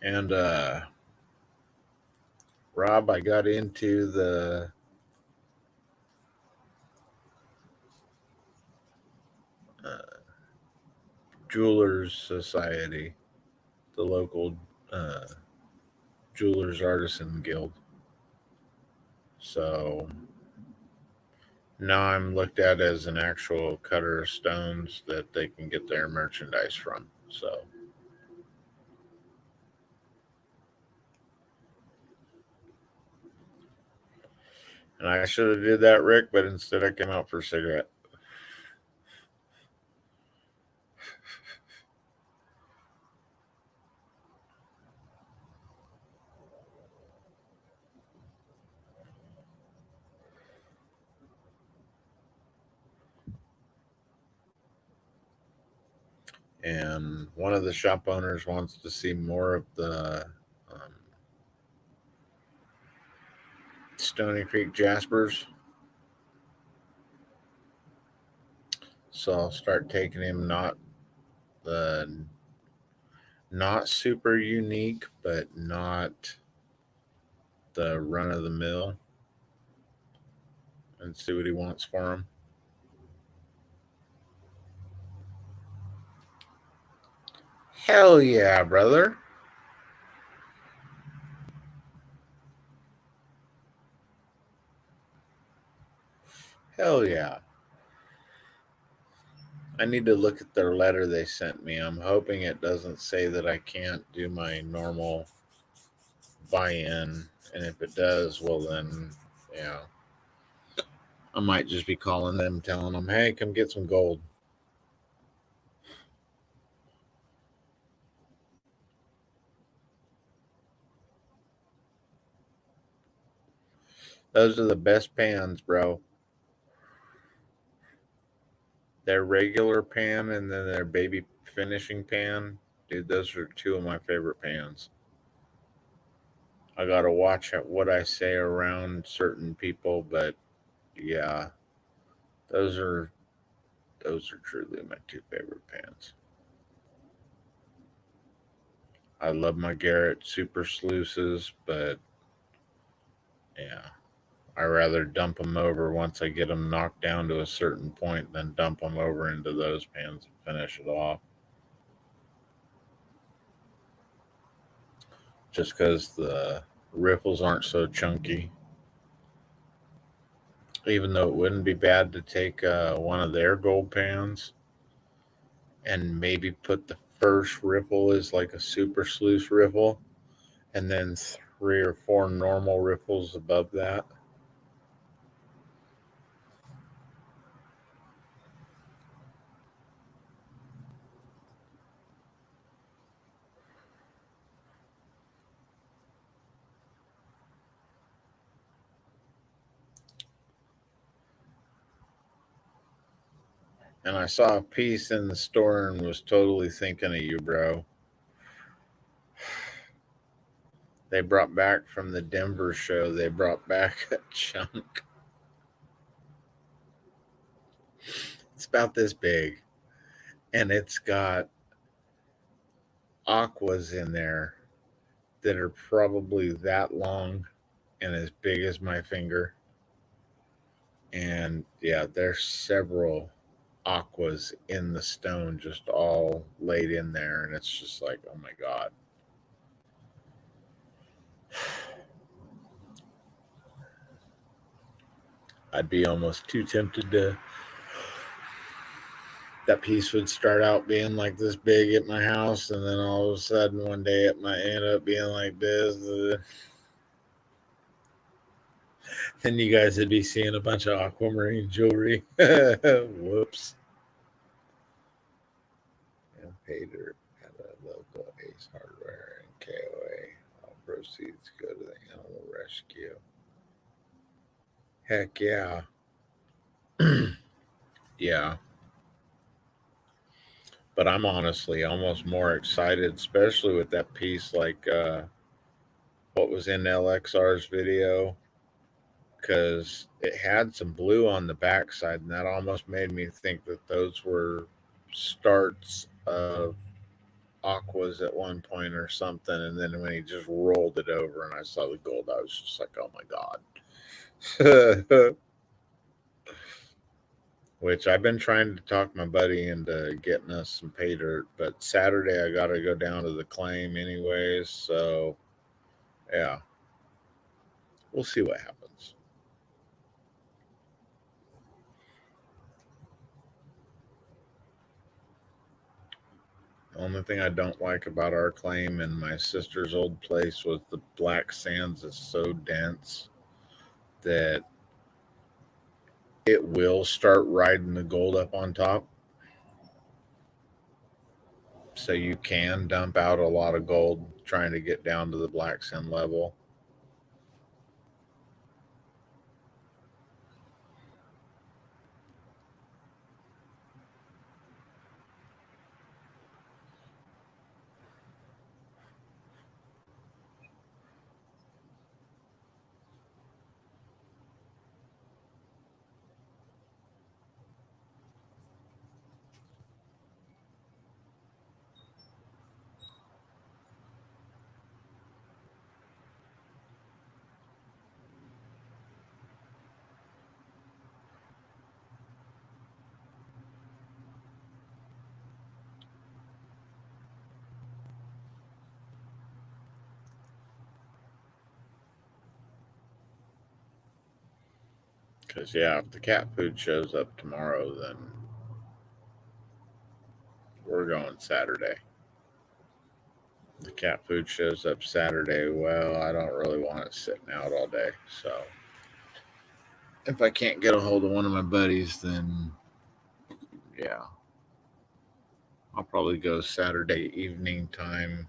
And Rob, I got into the Jewelers Society, the local Jewelers Artisan Guild. So now I'm looked at as an actual cutter of stones that they can get their merchandise from. So and I should have did that, Rick, but instead I came out for a cigarette. And one of the shop owners wants to see more of the Stony Creek Jaspers. So I'll start taking him not super unique, but not the run of the mill, and see what he wants for him. Hell yeah, brother. Hell yeah. I need to look at their letter they sent me. I'm hoping it doesn't say that I can't do my normal buy-in. And if it does, well then, yeah. I might just be calling them, telling them, hey, come get some gold. Those are the best pans, bro. Their regular pan and then their baby finishing pan. Dude, those are two of my favorite pans. I gotta watch what I say around certain people, but yeah, those are truly my two favorite pans. I love my Garrett super sluices, but yeah, I rather dump them over once I get them knocked down to a certain point than dump them over into those pans and finish it off. Just because the riffles aren't so chunky. Even though it wouldn't be bad to take one of their gold pans and maybe put the first riffle as like a super sluice riffle and then 3 or 4 normal riffles above that. And I saw a piece in the store and was totally thinking of you, bro. They brought back from the Denver show, they brought back a chunk. It's about this big. And it's got aquas in there that are probably that long and as big as my finger. And yeah, there's several aquas in the stone just all laid in there, and it's just like, oh my god. I'd be almost too tempted to. That piece would start out being like this big at my house, and then all of a sudden one day it might end up being like this. Then you guys would be seeing a bunch of aquamarine jewelry. Whoops. And paid her at a local Ace Hardware and KOA. All proceeds go to the animal rescue. Heck yeah. Yeah. But I'm honestly almost more excited, especially with that piece like what was in LXR's video, because it had some blue on the backside, and that almost made me think that those were starts of aquas at one point or something, and then when he just rolled it over and I saw the gold, I was just like, oh my god. Which I've been trying to talk my buddy into getting us some pay dirt, but Saturday I got to go down to the claim anyways, so yeah, we'll see what happens. The only thing I don't like about our claim and my sister's old place was the black sands is so dense that it will start riding the gold up on top. So you can dump out a lot of gold trying to get down to the black sand level. Because, yeah, if the cat food shows up tomorrow, then we're going Saturday. If the cat food shows up Saturday, well, I don't really want it sitting out all day. So if I can't get a hold of one of my buddies, then yeah, I'll probably go Saturday evening time,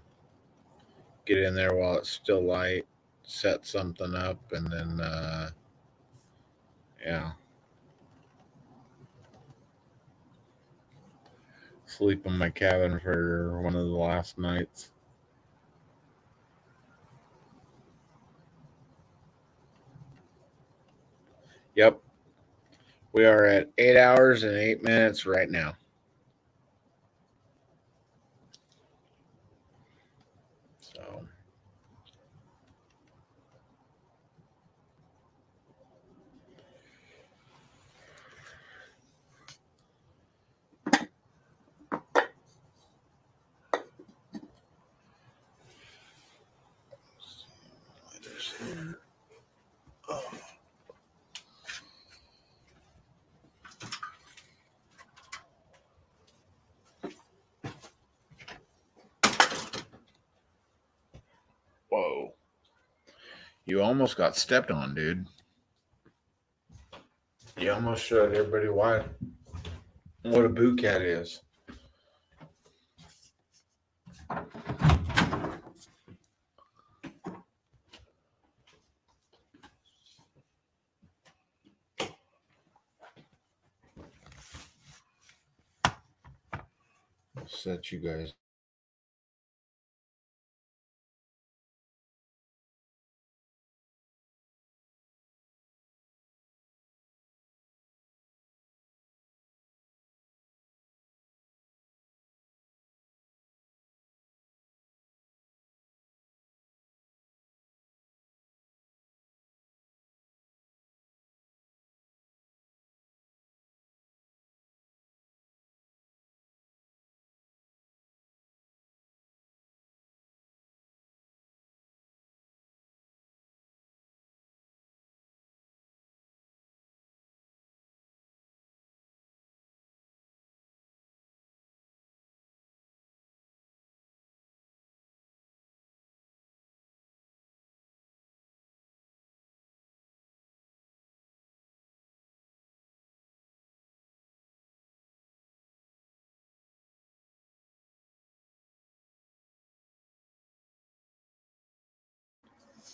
get in there while it's still light, set something up, and then, yeah, sleep in my cabin for one of the last nights. Yep. We are at 8 hours and 8 minutes right now. So whoa. You almost got stepped on, dude. You almost showed everybody what a boo cat is. Set you guys.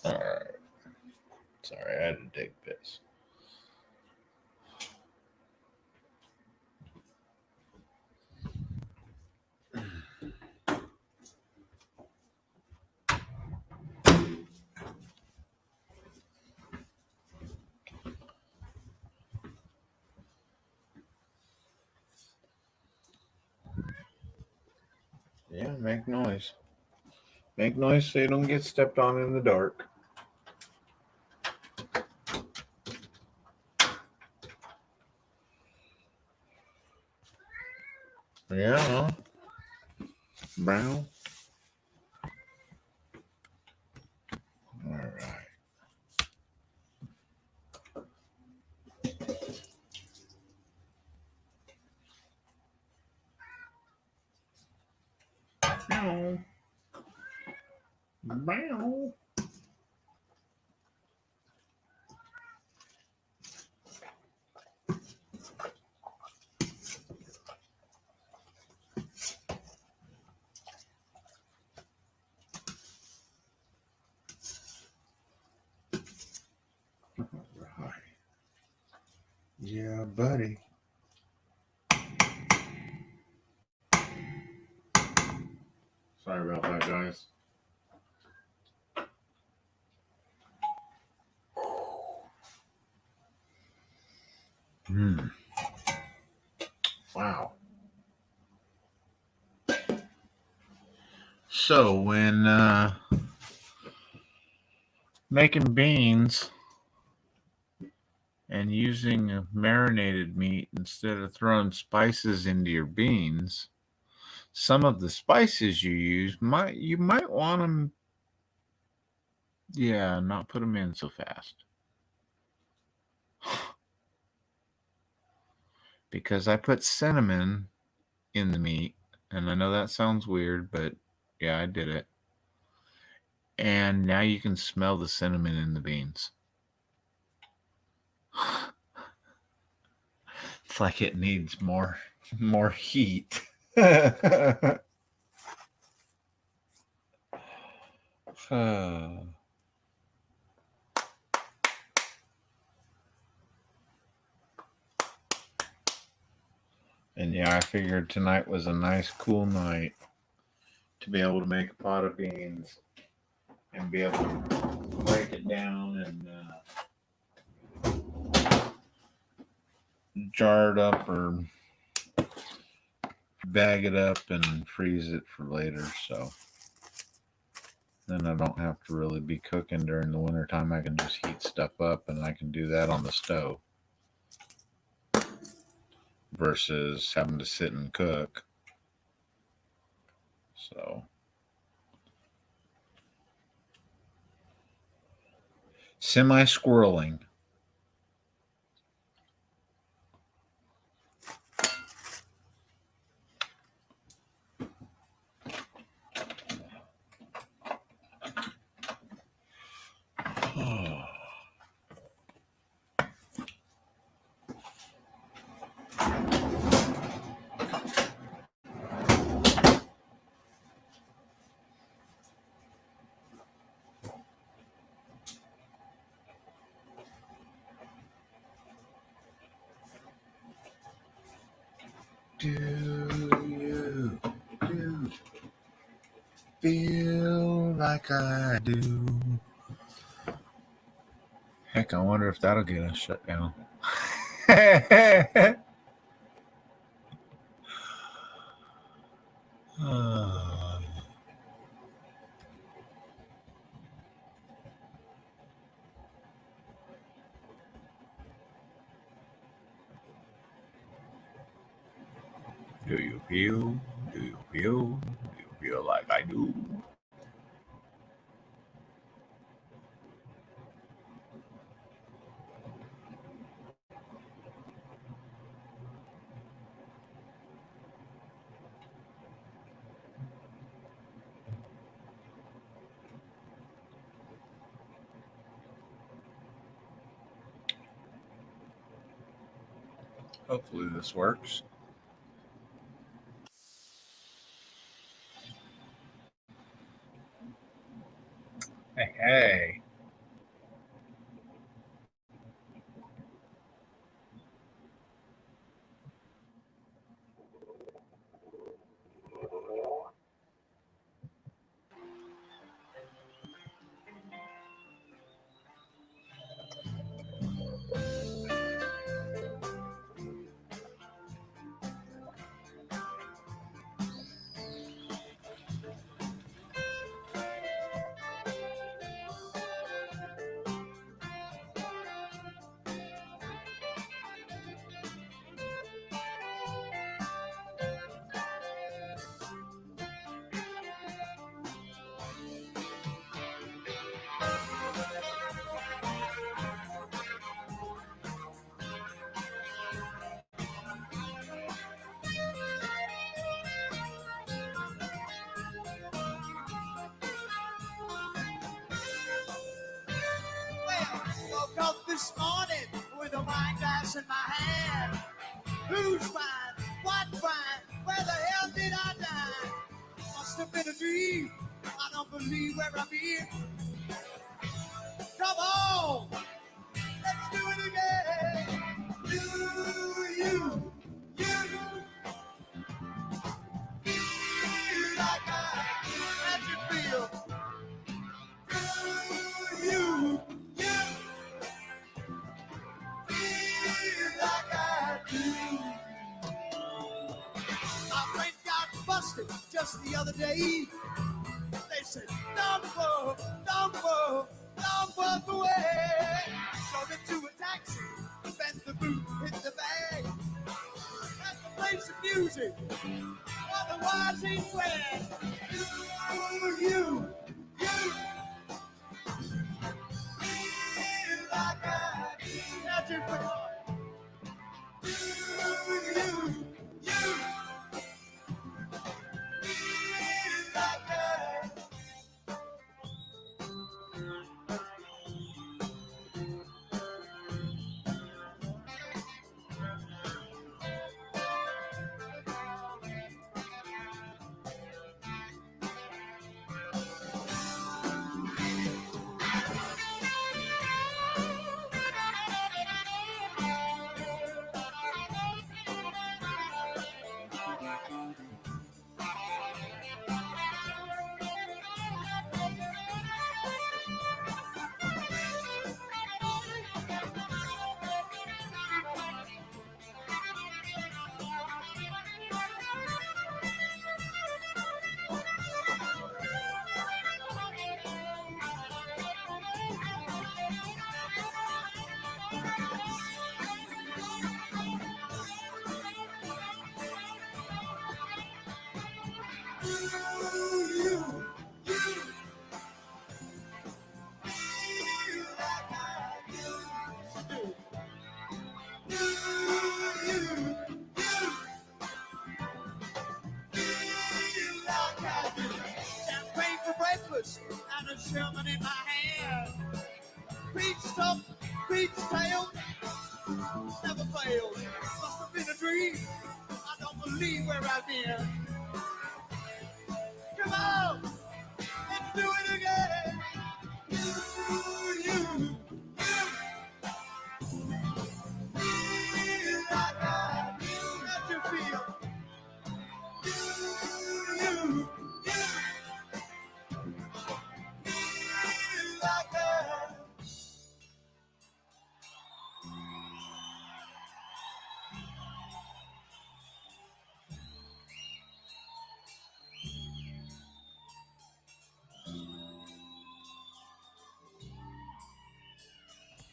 All right. Sorry, I had to dig this. Yeah, make noise. Make noise so you don't get stepped on in the dark. Yeah. Brown. All right. Meow. Meow. Right. Yeah, buddy. Sorry about that, guys. Wow. So when making beans and using marinated meat instead of throwing spices into your beans, some of the spices you use you might want them, not put them in so fast. Because I put cinnamon in the meat, and I know that sounds weird, but yeah, I did it. And now you can smell the cinnamon in the beans. It's like it needs more heat. And yeah, I figured tonight was a nice cool night to be able to make a pot of beans and be able to break it down and jar it up or bag it up and freeze it for later. So then I don't have to really be cooking during the wintertime. I can just heat stuff up, and I can do that on the stove versus having to sit and cook. So semi-squirreling. Do you feel like I do? Heck, I wonder if that'll get us shut down. Do you feel? Do you feel? Do you feel like I do? Hopefully this works. Hey. this morning with a wine glass in my hand. Who's fine? What fine? Where the hell did I die? Must have been a dream. I don't believe where I've been. Come on, let's do it again. Do you feel like I had you feel? Do you feel like I do? My brain got busted just the other day. They said, don't walk away. Got into a taxi, bent the boot, hit the bag. Had to play some music, otherwise ain't glad. You feel like I do. Now you feel. You feel like I do. Champagne for breakfast and a Sherman in my hand. Peach stuff, peach tail, never failed. Must have been a dream. I don't believe where I've been. Come on, let's do it again. You feel like I do. Let you feel. You feel like I do.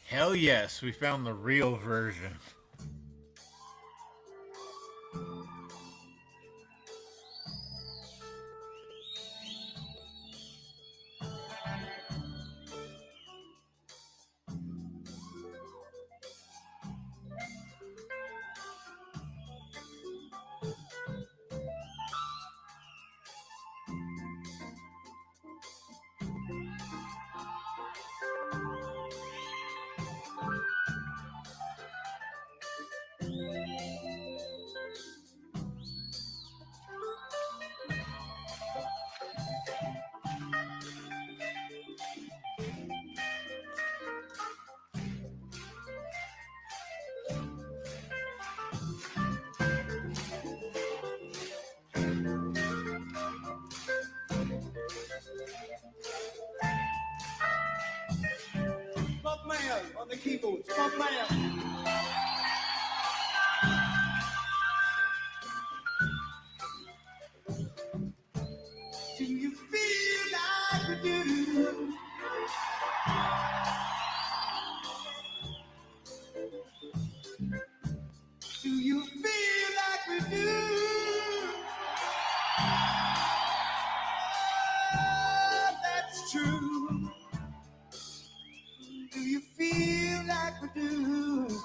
Hell yes, we found the real version. Man on the keyboards, Bob Man. Do you feel like we do? Do you feel like we do? Oh, that's true. Do you feel like we do?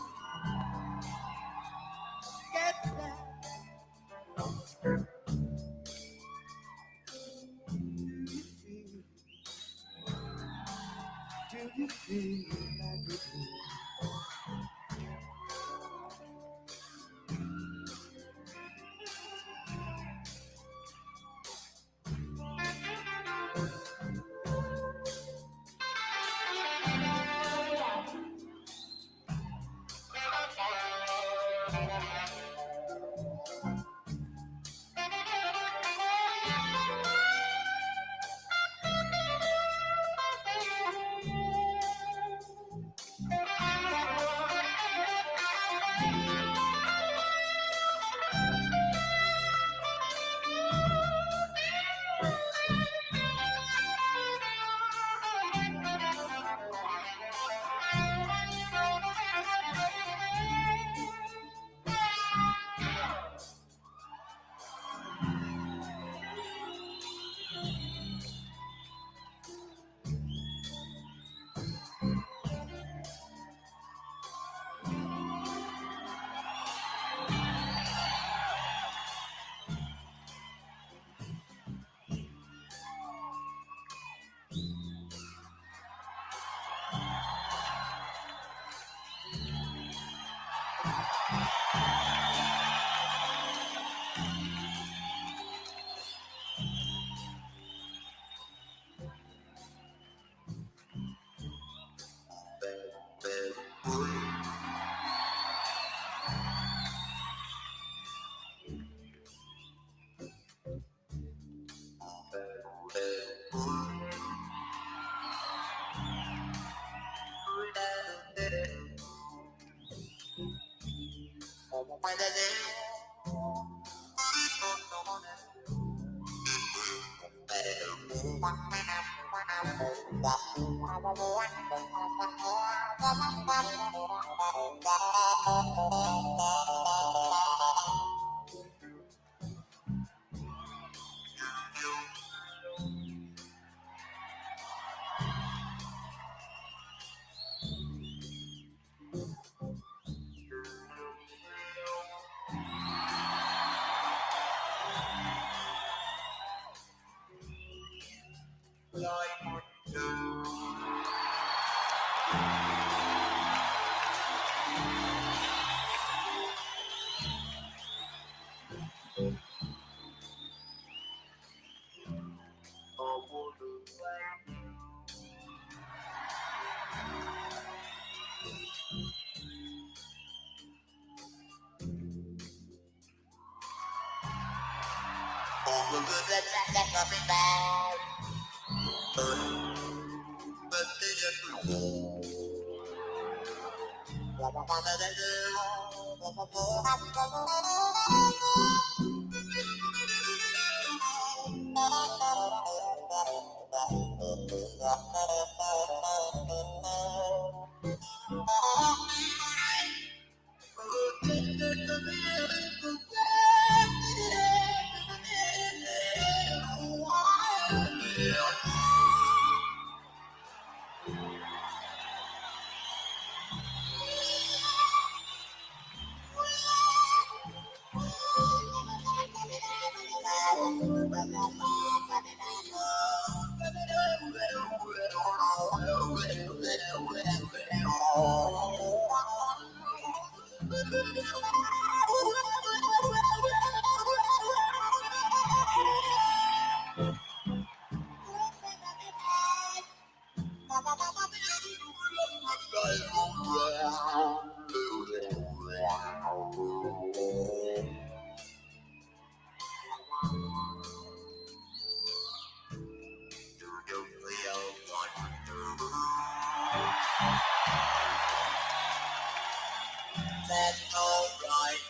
That's alright.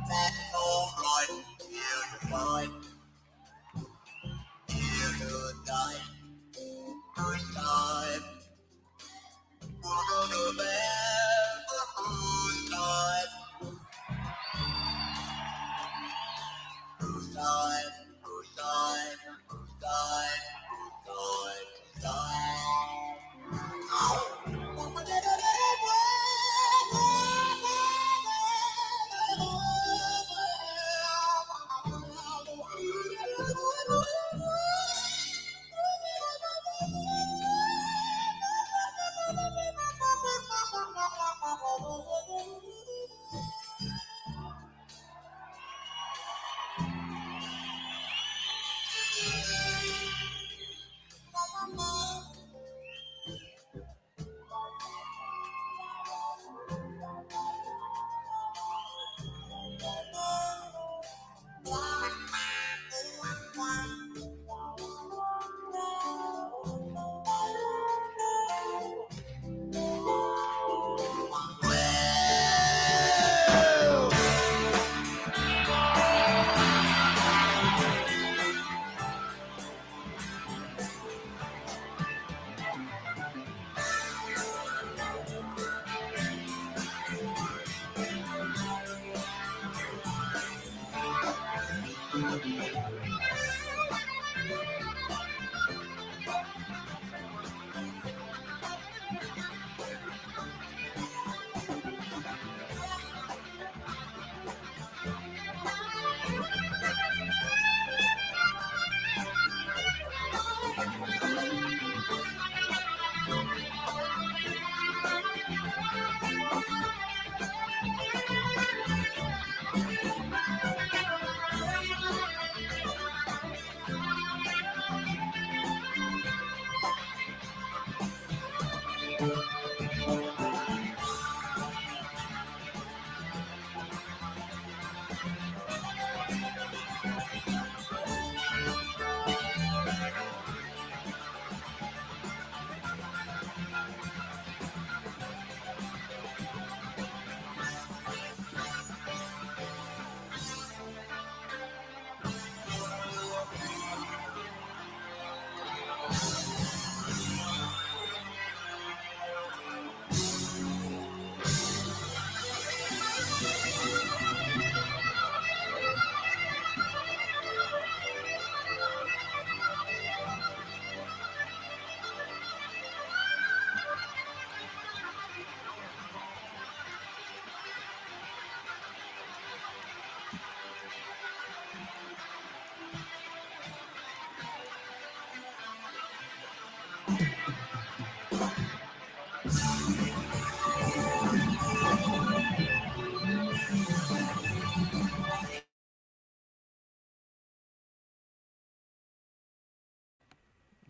That's alright. Here's the time. Here's the time. First time. We're gonna have a good time. First time. First time. First time. First time. First time. Ow.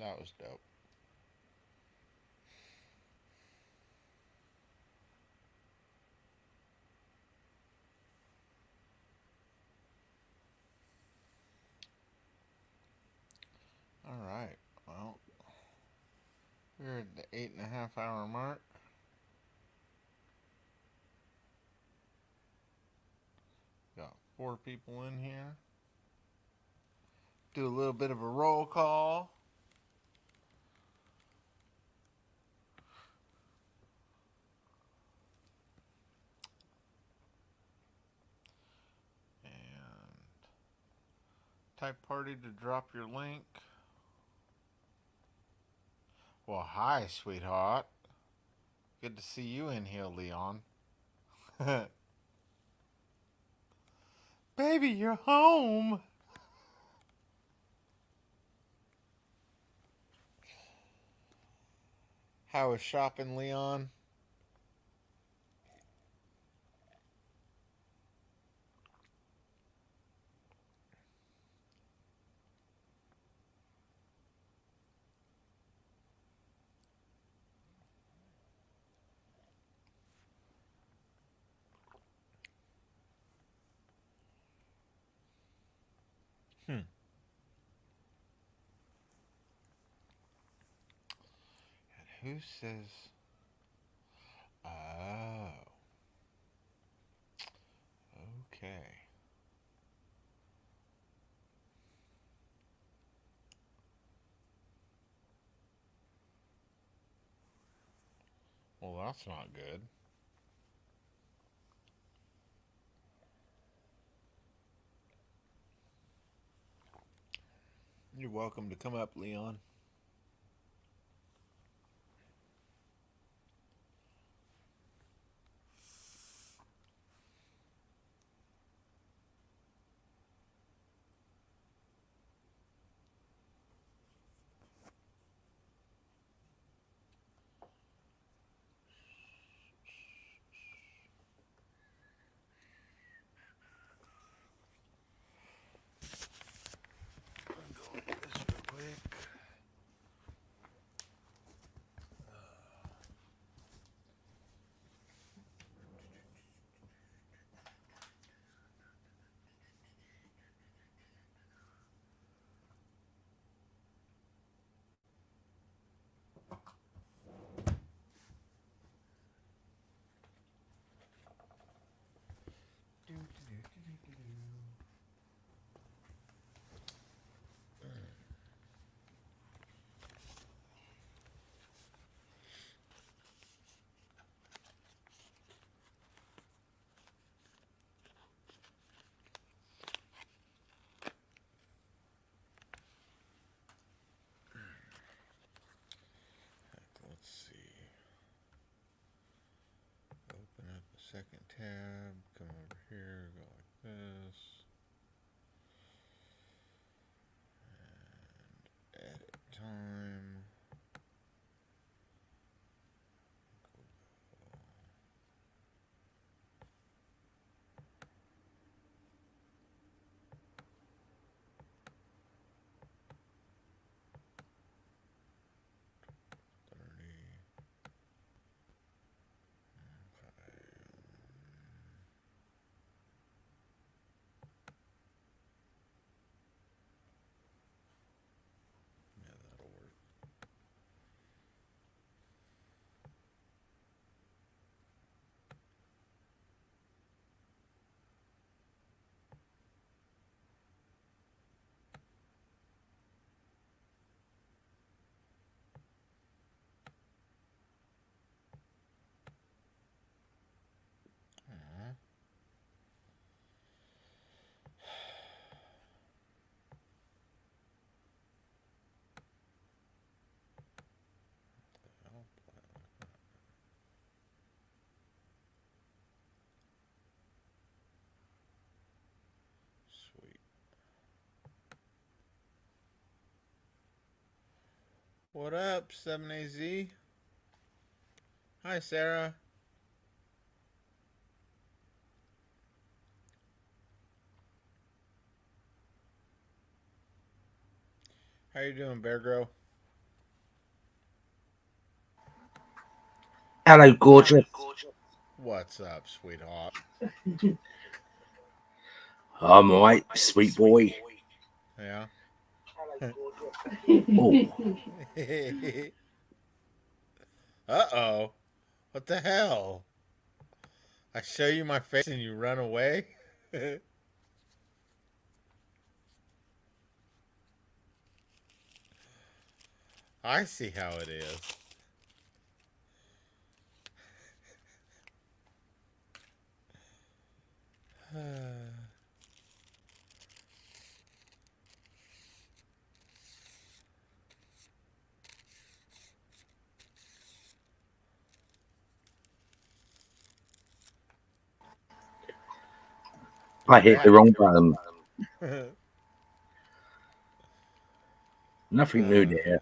That was dope. All right. Well, we're at the 8.5 hour mark. Got 4 people in here. Do a little bit of a roll call. And type party to drop your link. Well, hi, sweetheart. Good to see you in here, Leon. Baby, you're home. How was shopping, Leon? And who says... Oh. Okay. Well, that's not good. You're welcome to come up, Leon. I'm going to this real quick. Let's see. Open up a second tab. Come over here. Go like this. And edit time. Yeah, that'll work. Aw. I'll play it like that. Sweet. What up, 7AZ? Hi, Sarah. How you doing, Bear Grow? Hello, gorgeous. What's up, sweetheart? I'm all right, sweet boy. Yeah. Oh. Uh-oh. What the hell? I show you my face and you run away? I see how it is. I hit the wrong button. Nothing new there.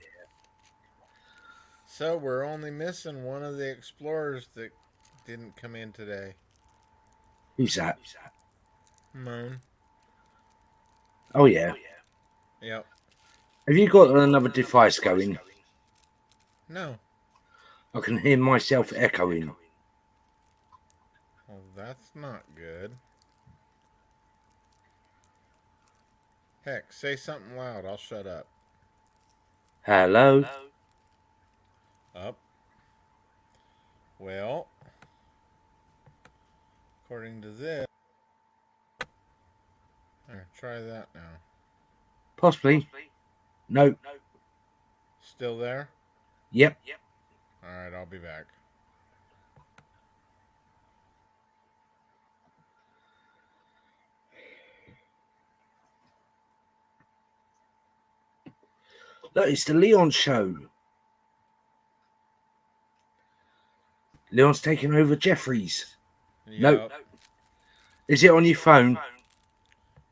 So we're only missing one of the explorers that didn't come in today. Who's that? Moon. Oh, yeah. Yep. Have you got another device going? No. I can hear myself echoing. Well, that's not good. Heck, say something loud. I'll shut up. Hello? Up. Well, according to this, try that now. Possibly. No. Still there? Yep. All right, I'll be back. Look, it's the Leon show. Leon's taking over Jeffries. Yep. No. Is it on your phone?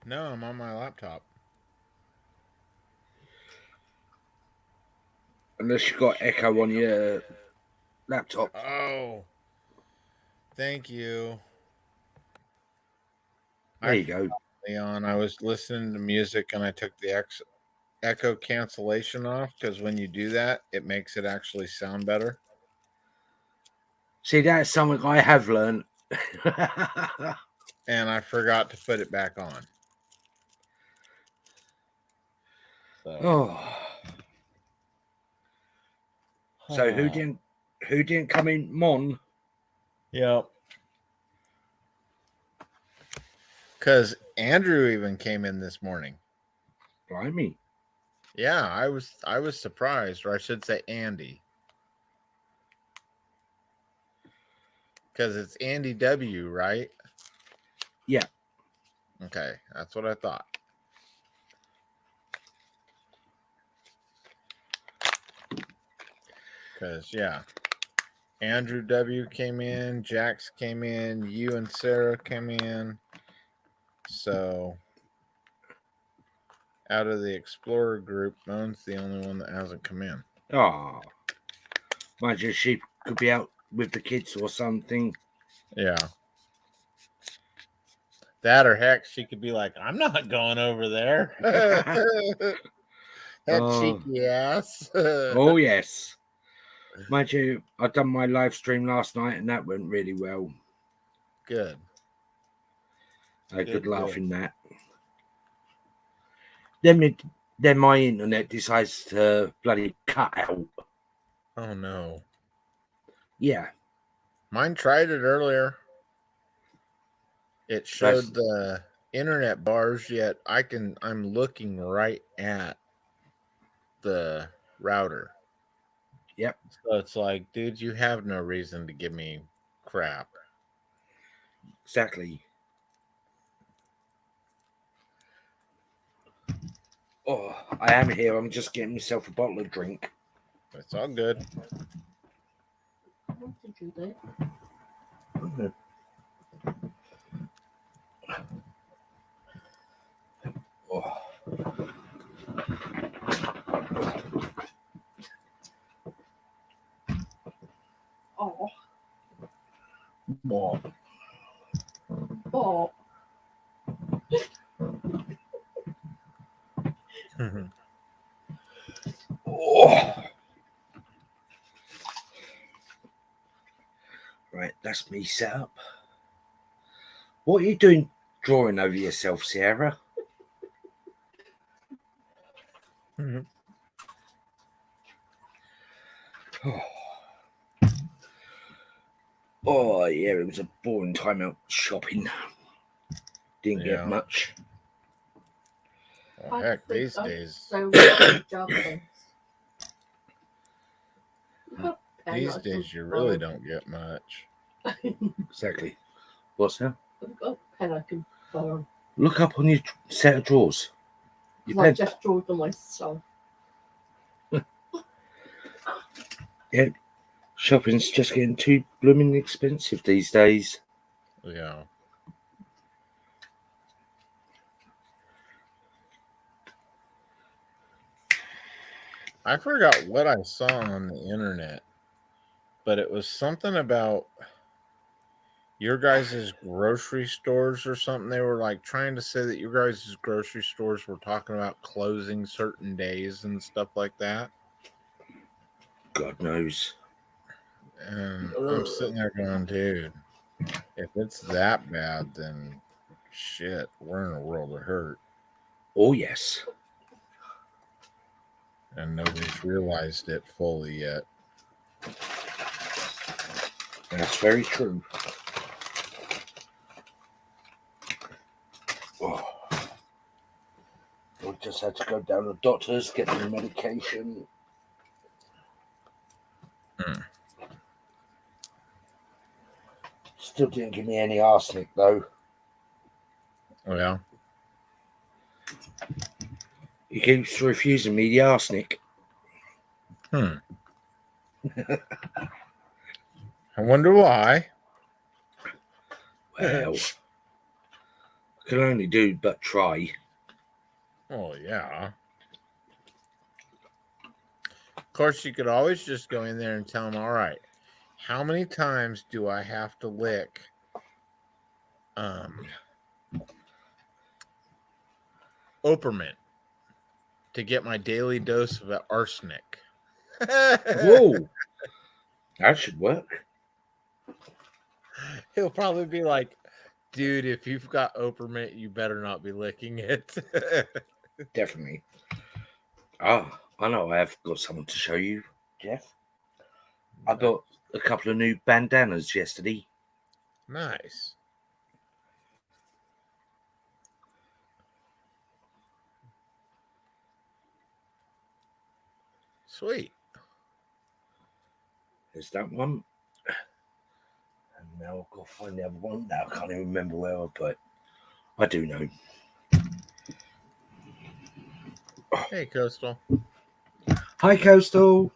No, I'm on my laptop. Unless you've got echo on your laptop. Oh. Thank you. There you go. Leon, I was listening to music and I took the echo cancellation off because when you do that, it makes it actually sound better. See, that's something I have learned. And I forgot to put it back on. Oh. So who didn't come in? Mon? Yep. Because Andrew even came in this morning. Blimey. Yeah, I was surprised, or I should say Andy. Because it's Andy W, right? Yeah. Okay, that's what I thought. Because, yeah. Andrew W came in, Jax came in, you and Sarah came in. So, out of the Explorer group, Moan's the only one that hasn't come in. Oh. Mind you, she could be out with the kids or something. Yeah. That or heck, she could be like, I'm not going over there. That cheeky ass. Oh, yes. Mind you, I done my live stream last night and that went really well. Good. I had good Good, laugh good. in that. Then my internet decides to bloody cut out. Oh no. Yeah. Mine tried it earlier. It showed the internet bars, yet I'm looking right at the router. Yep. So it's like, dude, you have no reason to give me crap. Exactly. Oh, I am here. I'm just getting myself a bottle of drink. It's all good. Oh. Oh. Oh. Oh. Oh. Right, that's me set up. What are you doing drawing over yourself, Sierra? Mm-hmm. Oh, yeah, it was a boring time out shopping. Didn't get much. Well, heck, these days. These days, you really don't get much. Exactly. What's that? I've got a pen I can borrow. Look up on your set of drawers. Your I pen. just drew them myself. Yeah, shopping's just getting too blooming expensive these days. Yeah. I forgot what I saw on the internet, but it was something about your guys' grocery stores or something. They were like trying to say that your guys' grocery stores were talking about closing certain days and stuff like that. God knows. And I'm sitting there going, dude, if it's that bad, then shit, we're in a world of hurt. Oh, yes. And nobody's realized it fully yet. That's very true. Oh. We just had to go down to the doctor's, get the medication. Still didn't give me any arsenic, though. Oh, yeah? He keeps refusing me the arsenic. I wonder why. Well, I can only do but try. Oh, yeah. Of course, you could always just go in there and tell them, all right, how many times do I have to lick Operment to get my daily dose of arsenic? Whoa, that should work. He'll probably be like, dude, if you've got Operment, you better not be licking it. Definitely. Ah, I know I have got someone to show you, Jeff. I got a couple of new bandanas yesterday. Nice. Sweet. There's that one. And now I've got to find the other one. Now I can't even remember where I put it. I do know. Hey, Coastal. Hi, Coastal.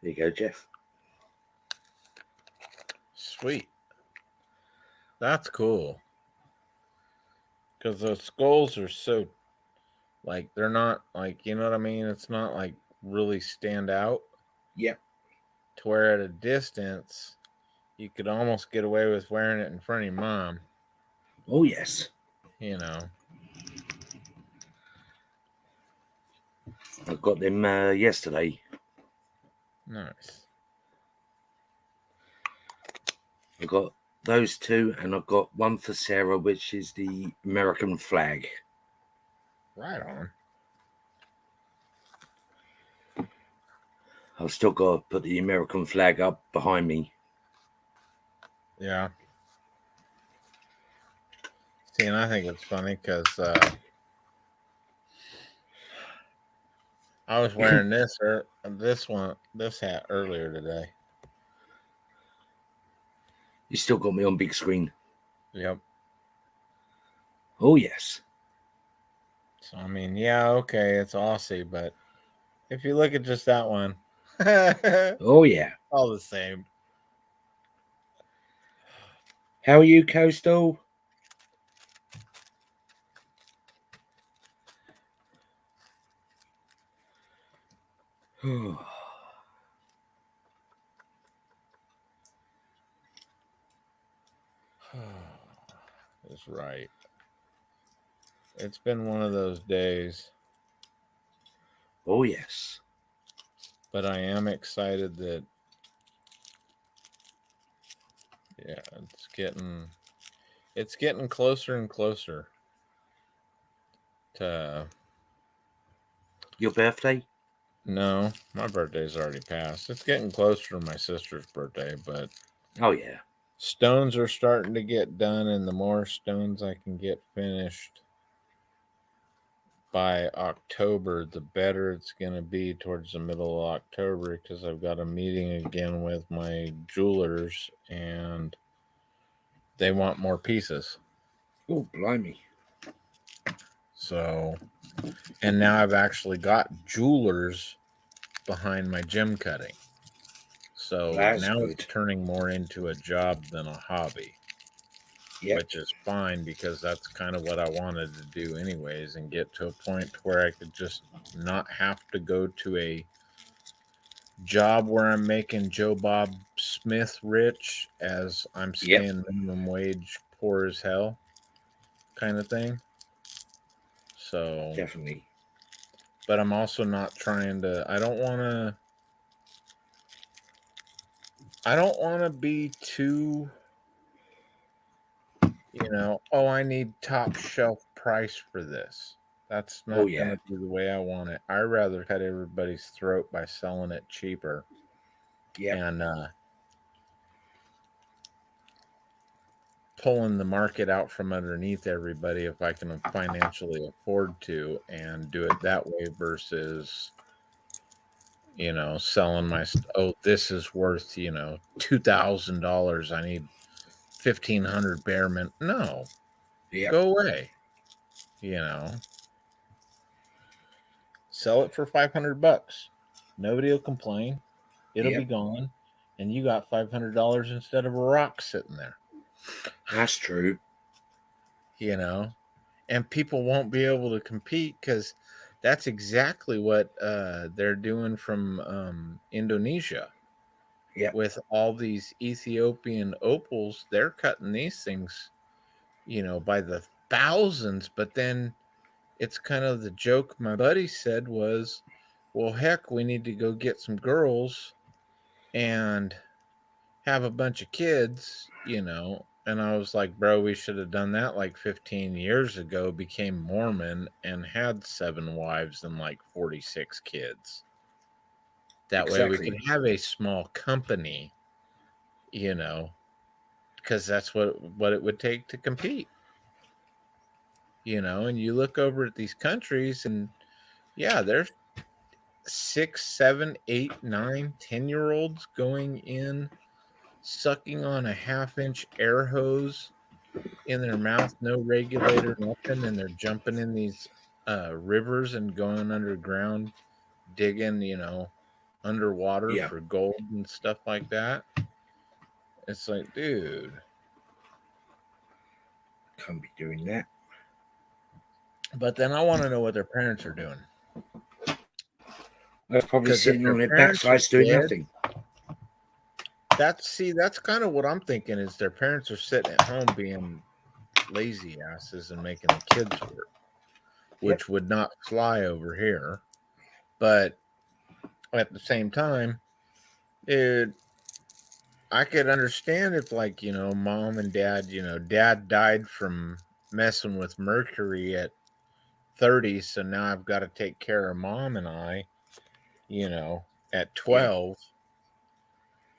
There you go, Jeff. Sweet. That's cool. Because those skulls are so, like, they're not, like, you know what I mean? It's not, like, really stand out. Yep. To where at a distance, you could almost get away with wearing it in front of your mom. Oh, yes. You know. I got them yesterday. Nice. I got those two, and I've got one for Sarah, which is the American flag. Right on. I've still got to put the American flag up behind me. Yeah. See, and I think it's funny because I was wearing this hat earlier today. You still got me on big screen. Yep. Oh, yes. So, I mean, yeah, okay, it's Aussie, but if you look at just that one, oh, yeah. All the same. How are you, Coastal? That's right. It's been one of those days. Oh, yes. But I am excited that, yeah, it's getting closer and closer to your birthday. No, my birthday's already passed. It's getting closer to my sister's birthday, but oh yeah, stones are starting to get done, and the more stones I can get finished by October, the better it's going to be towards the middle of October, because I've got a meeting again with my jewelers, and they want more pieces. Oh, blimey. So, and now I've actually got jewelers behind my gem cutting. So That's now good. it's turning more into a job than a hobby. Yep. Which is fine, because that's kind of what I wanted to do anyways, and get to a point where I could just not have to go to a job where I'm making Joe Bob Smith rich as I'm staying minimum wage poor as hell kind of thing. So definitely. But I'm also not trying to, I don't want to be too, I need top shelf price for this. That's not going to be the way I want it. I'd rather cut everybody's throat by selling it cheaper. Yeah. And pulling the market out from underneath everybody if I can financially afford to, and do it that way versus, selling my, this is worth, $2,000. I need 1,500 bare mint. No, go away. Sell it for $500. Nobody will complain. It'll be gone, and you got $500 instead of a rock sitting there. That's true. And people won't be able to compete, because that's exactly what they're doing from Indonesia. With all these Ethiopian opals, they're cutting these things, by the thousands. But then it's kind of the joke my buddy said was, well, heck, we need to go get some girls and have a bunch of kids, And I was like, bro, we should have done that like 15 years ago, became Mormon, and had 7 wives and like 46 kids. That way we could have a small company, because that's what it would take to compete. And you look over at these countries, and there's 6, 7, 8, 9, 10-year-olds going in, sucking on a half-inch air hose in their mouth, no regulator, nothing, and they're jumping in these rivers and going underground, digging, underwater for gold and stuff like that. It's like, dude, can't be doing that. But then I want to know what their parents are doing. They're probably sitting on their backsides doing nothing. That's kind of what I'm thinking, is their parents are sitting at home being lazy asses and making the kids work, which would not fly over here. But at the same time, I could understand if, like, mom and dad, dad died from messing with mercury at 30, so now I've got to take care of mom and I, at 12.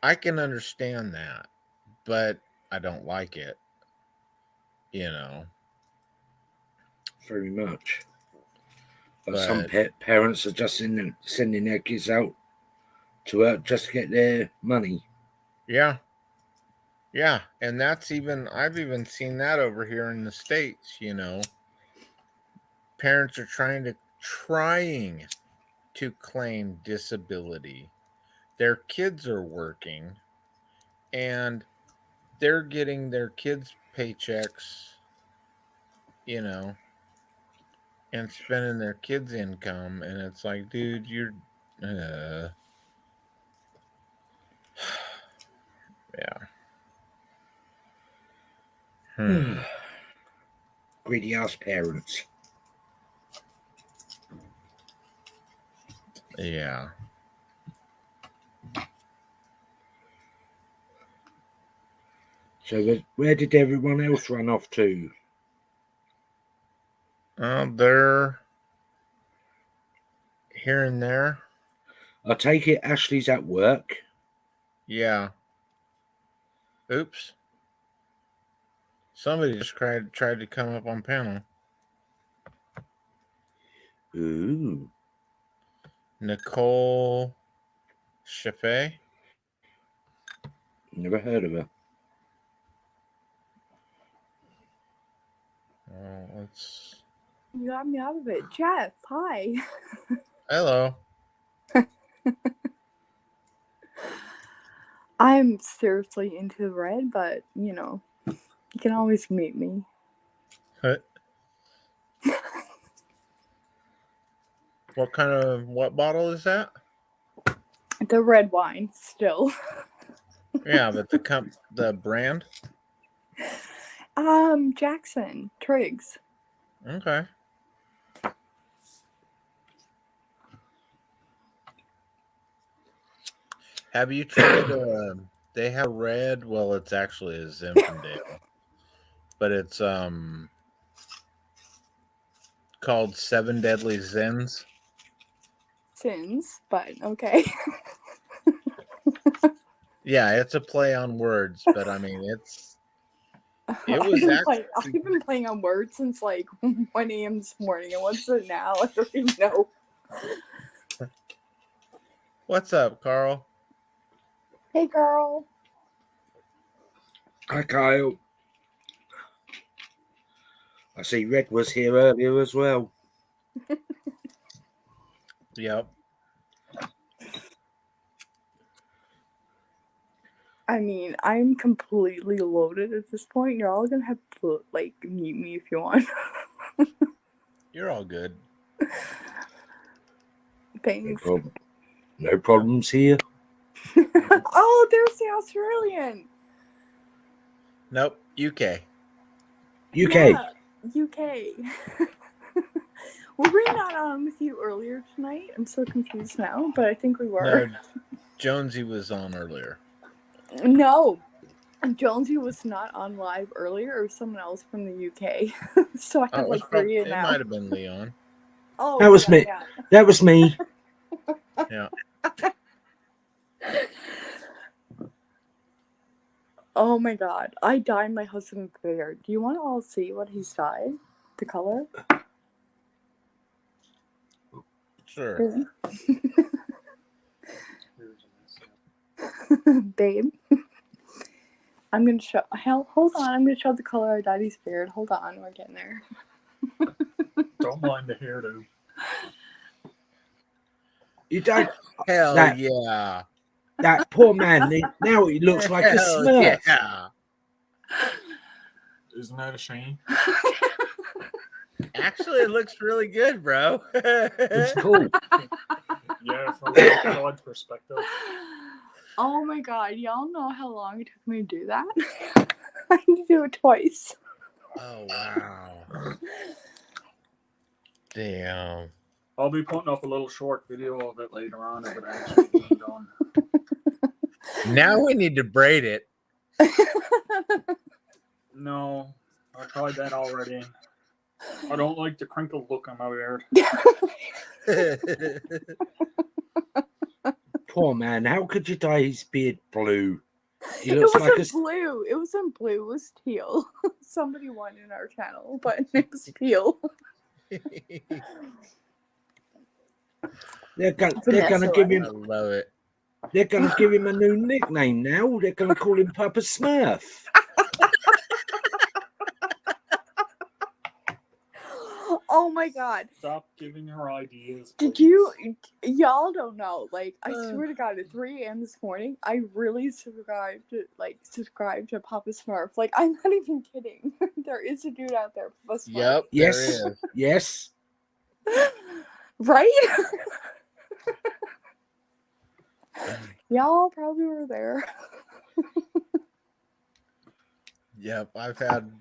I can understand that, but I don't like it, Very much. But some parents are just sending their kids out to just get their money. Yeah. Yeah, and I've even seen that over here in the States, Parents are trying to claim disability. Their kids are working, and they're getting their kids' paychecks, and spending their kids' income, and it's like, dude, you're Yeah. Greedy ass parents. Yeah. So where did everyone else run off to? They're here and there. I take it Ashley's at work. Yeah. Oops. Somebody just tried to come up on panel. Ooh. Nicole Chaffee. Never heard of her. Let's. You got me out of it. Jeff, hi. Hello. I'm seriously into the red, but you know, you can always meet me. What bottle is that? The red wine, still. Yeah, but the brand? Jackson Triggs. Okay. Have you tried? They have red. Well, it's actually a Zinfandel, but it's called Seven Deadly Sins. Sins, but okay. Yeah, it's a play on words, but I mean, it was I've been playing on words since like 1 a.m. this morning, and what's it now? I don't even know. What's up, Carl? Hey, girl. Hi, Kyle. I see Red was here earlier as well. Yep. I mean, I'm completely loaded at this point. You're all gonna have to like meet me if you want. You're all good. Thanks. No problems here. Oh, there's the Australian. Nope. UK. Yeah, UK. Were we not on with you earlier tonight? I'm so confused now, but I think we were. No, Jonesy was on earlier. No, Jonesy was not on live earlier. It was someone else from the UK. So I have like three It now. might have been Leon. Oh, That was yeah, me. yeah. That was me. Yeah. Oh my god, I dyed my husband beard. Do you want to all see what he's dyed? The color? Sure. Babe. I'm gonna show. Hold on, I'm gonna show the color I dyed his beard. Hold on, we're getting there. Don't mind the hairdo. You don't. Hell yeah. That poor man. Now he looks like a Hell Smurf. Yeah. Isn't that a shame? Actually, it looks really good, bro. It's cool. Yeah, from an outside perspective. Oh my god, y'all know how long it took me to do that? I had to do it twice. Oh wow. Damn. I'll be putting up a little short video of it later on if it actually being done. Now we need to braid it. No, I tried that already. I don't like the crinkled look on my beard. Poor man. How could you dye his beard blue? He It looks like a. wasn't blue. It wasn't blue. It was teal. Somebody won in our channel, but it was teal. They're gonna give him. I love it. They're gonna give him a new nickname now. They're gonna call him Papa Smurf. Oh my god. Stop giving her ideas. Did you? Y'all don't know. Like, I swear to God, at 3 a.m. this morning, I really subscribed to Papa Smurf. Like, I'm not even kidding. There is a dude out there, Papa Smurf. Yep. Yes. There is. Yes. Right? Y'all probably were there. Yep, I've had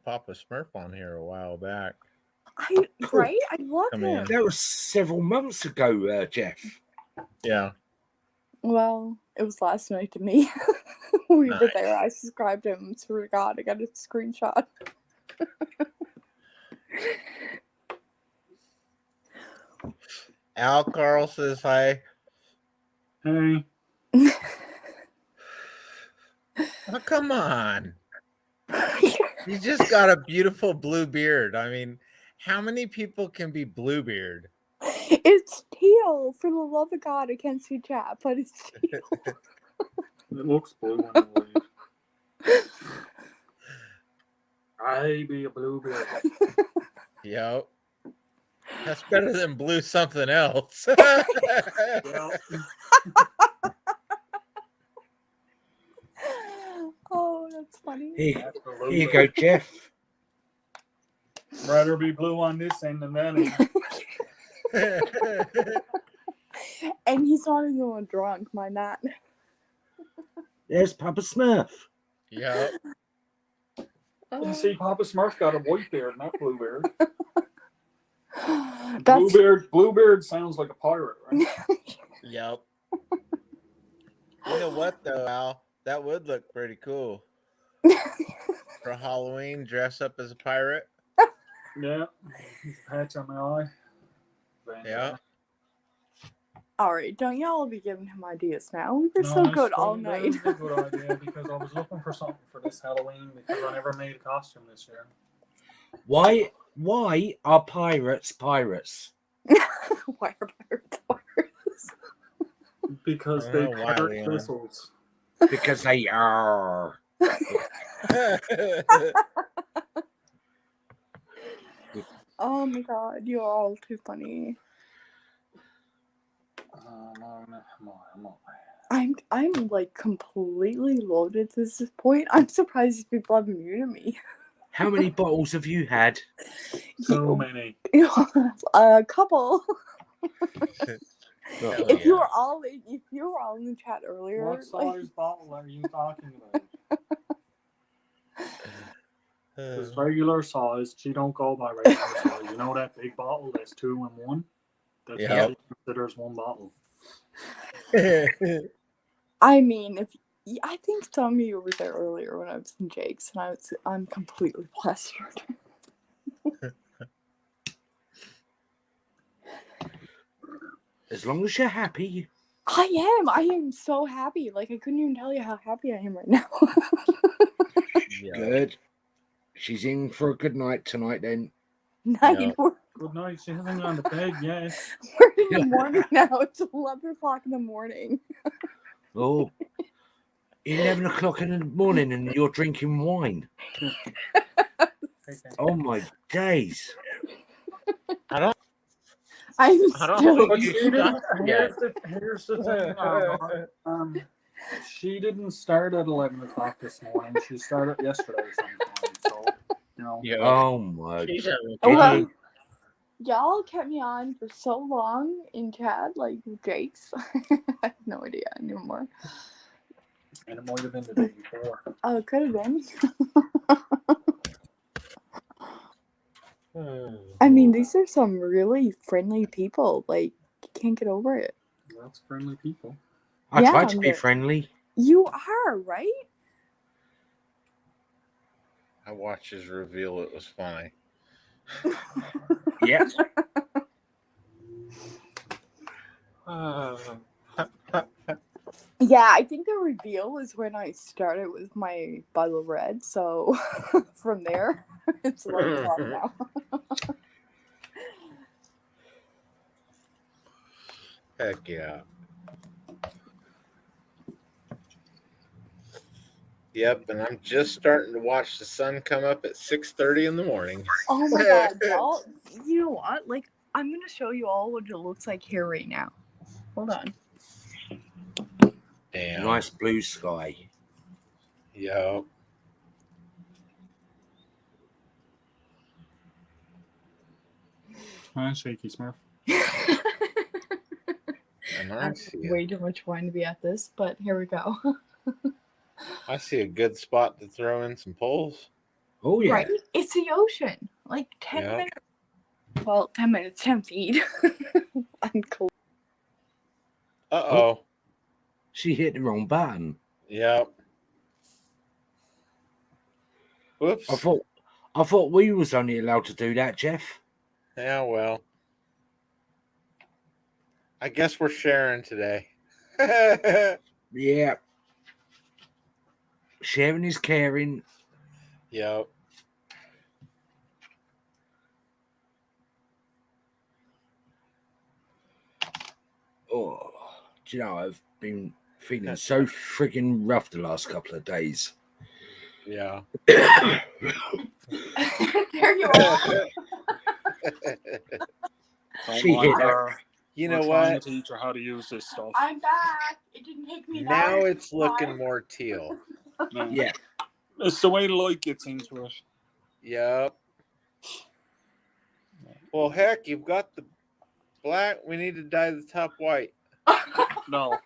Papa Smurf on here a while back. Right? I love Come him. in. That was several months ago, Jeff. Yeah. Well, it was last night to me. We were there. I subscribed to him. Swear to God, I got a screenshot. Al Carl says hi. Hey. Oh, come on. You just got a beautiful blue beard. I mean, how many people can be Bluebeard? It's teal. For the love of God, I can't see chat, but it's teal. It looks blue, I believe. I be a Bluebeard. Yep. That's better than blue something else. Oh, that's funny. Here you go, Jeff. Rather be blue on this end than that end. And he's not even drunk, mind that. There's Papa Smurf. Yep. You see, Papa Smurf got a white beard, not Bluebeard. That's... Bluebeard sounds like a pirate, right? Yep. You know what though, Al? That would look pretty cool. For Halloween, dress up as a pirate. Yeah. Patch on my eye. Yeah. All right, don't y'all be giving him ideas now. We were so good all night. That was a good idea because I was looking for something for this Halloween because I never made a costume this year. Why are pirates pirates? Why are pirates pirates? Because they pirate vessels. Because they are. Oh my God, you're all too funny. I'm like completely loaded at this point. I'm surprised these people have muted me. How many bottles have you had? So many. A couple. Oh, If you were all in the chat earlier, What size bottle are you talking about? Because regular size, she don't go by regular size. You know that big bottle that's 2 in 1? That's what she considers one bottle. I mean, I think some of you were there earlier when I was in Jake's, and I'm completely plastered. As long as you're happy. I am so happy. Like, I couldn't even tell you how happy I am right now. Good. She's in for a good night tonight then. Night. Good night. She hasn't gone to bed yet. We're in the morning now. It's 11 o'clock in the morning. Oh. 11 o'clock in the morning and you're drinking wine. Oh my days. I'm still. Here's the thing. She didn't start at 11 o'clock this morning. She started yesterday sometime. So, you know. Oh my Well, y'all kept me on for so long in chat, like Jake's. I have no idea anymore. And it might have been the day before. Oh, it could have been. I mean, these are some really friendly people. Like, you can't get over it. That's friendly people. I try to be friendly. You are, right? I watched his reveal. It was funny. Yeah. Yeah, I think the reveal was when I started with my bottle of red. So from there, it's 11 o'clock now. Heck yeah. Yep, and I'm just starting to watch the sun come up at 6:30 in the morning. Oh my God, y'all! You know what? Like, I'm gonna show you all what it looks like here right now. Hold on. Damn. Nice blue sky. Yep. Hi, Shaky Smurf. And I I have see way too much wine to be at this, but here we go. I see a good spot to throw in some poles. Oh yeah. Right? It's the ocean. Like 10 Yep. minutes. Well, 10 minutes, 10 feet. I'm cool. Uh-oh. She hit the wrong button. Yep. Whoops. I thought we was only allowed to do that, Jeff. Yeah, well. I guess we're sharing today. Yeah. Sharing is caring. Yep. Oh, do you know, I've been feeling so friggin' rough the last couple of days. Yeah. There you are. She hit her. You We're know trying what? to teach her how to use this stuff. I'm back. It didn't take me that Now long. it's looking more teal. Yeah. It's the way the light gets into it. Yep. Well, heck, you've got the black. We need to dye the top white. No.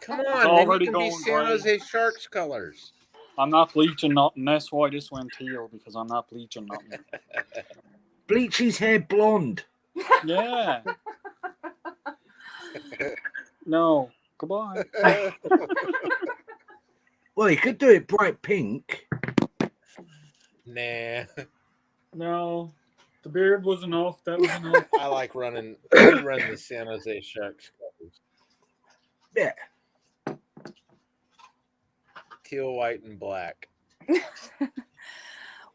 Come It's on, then you already can be going San gray. Jose Sharks colors. I'm not bleaching nothing. That's why this went teal, because I'm not bleaching nothing. Bleach his hair blonde. Yeah. No. Goodbye. Well, you could do it bright pink. Nah. No. The beard was enough. That was enough. I like running. I run the San Jose Sharks colors. Yeah. Teal, white, and black.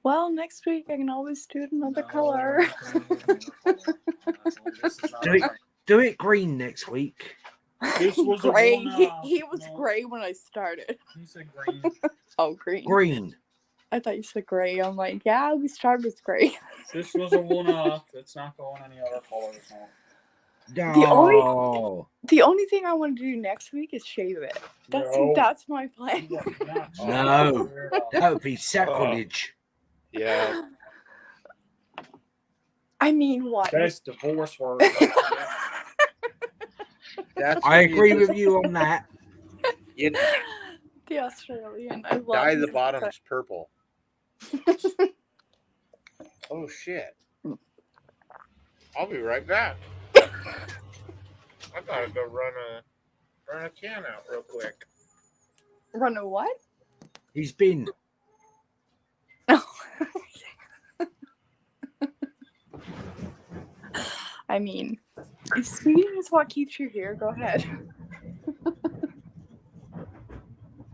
Well, next week I can always do another color. Do it green next week. This was a gray. one-off. He was gray when I started. He said green. Oh, green. Green. I thought you said gray. I'm like, yeah, we started with gray. This was a one-off. It's not going any other colors now. No. The only thing I want to do next week is shave it. That's my plan. No. That would be sacrilege. Yeah. I mean, what? That's divorce word. I agree with you on that. You The Australian. I love dye the these bottoms purple. Oh shit! I'll be right back. I gotta go run a can out real quick. Run a what? He's been. I mean, if speeding is what keeps you here, go ahead.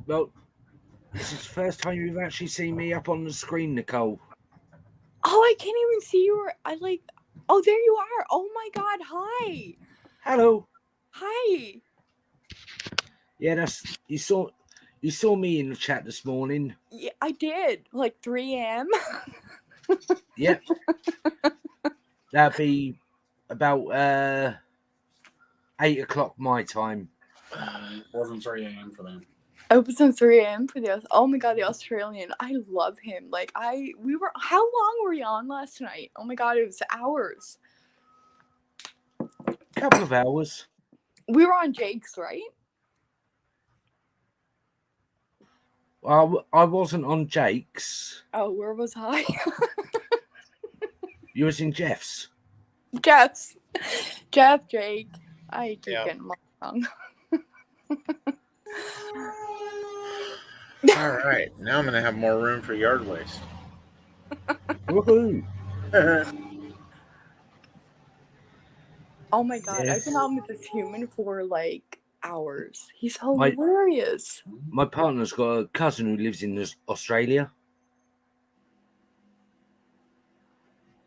Well, this is the first time you've actually seen me up on the screen, Nicole. Oh, I can't even see you. Oh, there you are. Oh my God. Hi. Hello. Hi. Yeah, that's you saw me in the chat this morning. Yeah, I did. Like 3 a.m. Yep. That'd be about 8 o'clock my time. Wasn't 3 a.m. for them. I was on 3 a.m. for the. Oh my God, the Australian. I love him. Like we were. How long were we on last night? Oh my God, it was hours. Couple of hours. We were on Jake's, right? I wasn't on Jake's. Oh, where was I? You was in Jeff's. Jeff, Jake. I keep Yeah. getting them wrong. All right, now I'm gonna have more room for yard waste. Woohoo! Oh my God, I've Yes. been on with this human for like hours. He's My- hilarious. My partner's got a cousin who lives in Australia.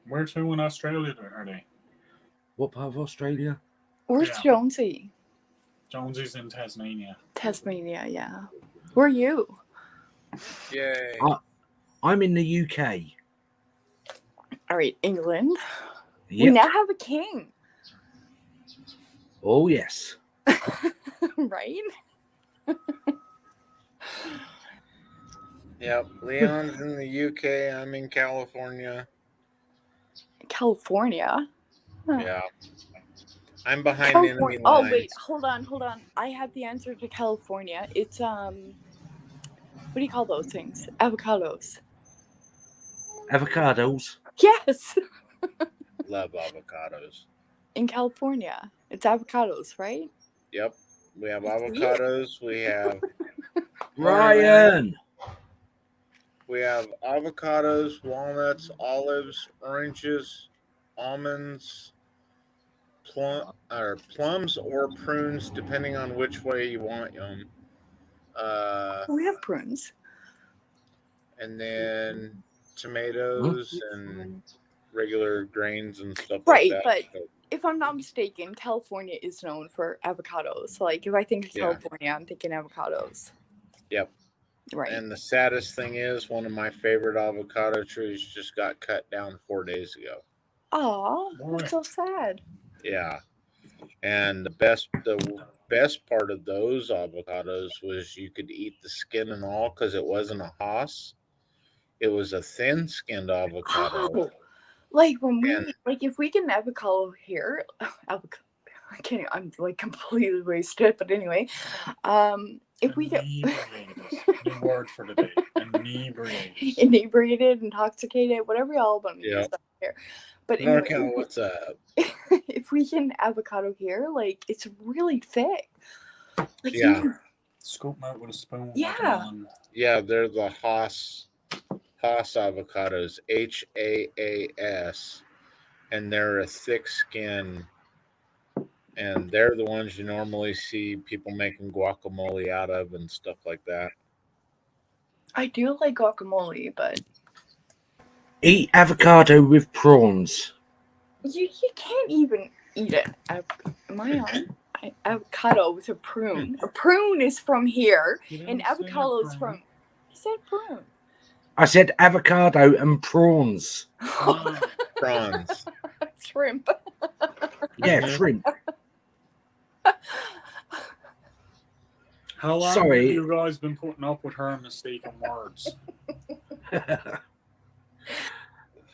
Where to in Australia are they? What part of Australia? Where's Yeah. Jonesy? Jonesy's in Tasmania. Tasmania, yeah. Where are you? Yay! I'm in the UK. All right, England. We Yep. now have a king, Oh yes. right? Yep, Leon's in the UK. I'm in California. California. Huh. Yeah. I'm behind enemy Oh lines. wait, hold on. I have the answer to California. It's what do you call those things? Avocados. Avocados. Yes. Love avocados. In California, it's avocados, right? Yep. We have avocados. We have Ryan. We have avocados, walnuts, olives, oranges, almonds, plums or prunes, depending on which way you want them. We have prunes. And then tomatoes and regular grains and stuff Right, like that. but So, if I'm not mistaken, California is known for avocados. So, like, if I think of Yeah. California, I'm thinking avocados. yep. Right. And the saddest thing is, one of my favorite avocado trees just got cut down 4 days ago. Aw, that's so sad. Yeah. And the best part of those avocados was you could eat the skin and all because it wasn't a Haas. It was a thin-skinned avocado. Oh, like when we if we get an avocado here, I can't. I'm like completely wasted. But anyway, if we get New word for the day. Inebriated. inebriated, intoxicated, whatever y'all want to use Yep. here. But anyway, NorCal, what's up? if we get an avocado here, like it's really thick. Like Yeah. Scoop them out with a spoon. Yeah. Yeah, they're the Haas avocados, HAAS, and they're a thick skin, and they're the ones you normally see people making guacamole out of and stuff like that. I do like guacamole, but Eat avocado with prawns. you can't even eat it. Am I on? Avocado with a prune. A prune is from here, and avocado is from. He said prune. I said avocado and prawns. Prawns. Shrimp. Yeah, shrimp. How long Sorry. have you guys been putting up with her mistaken words?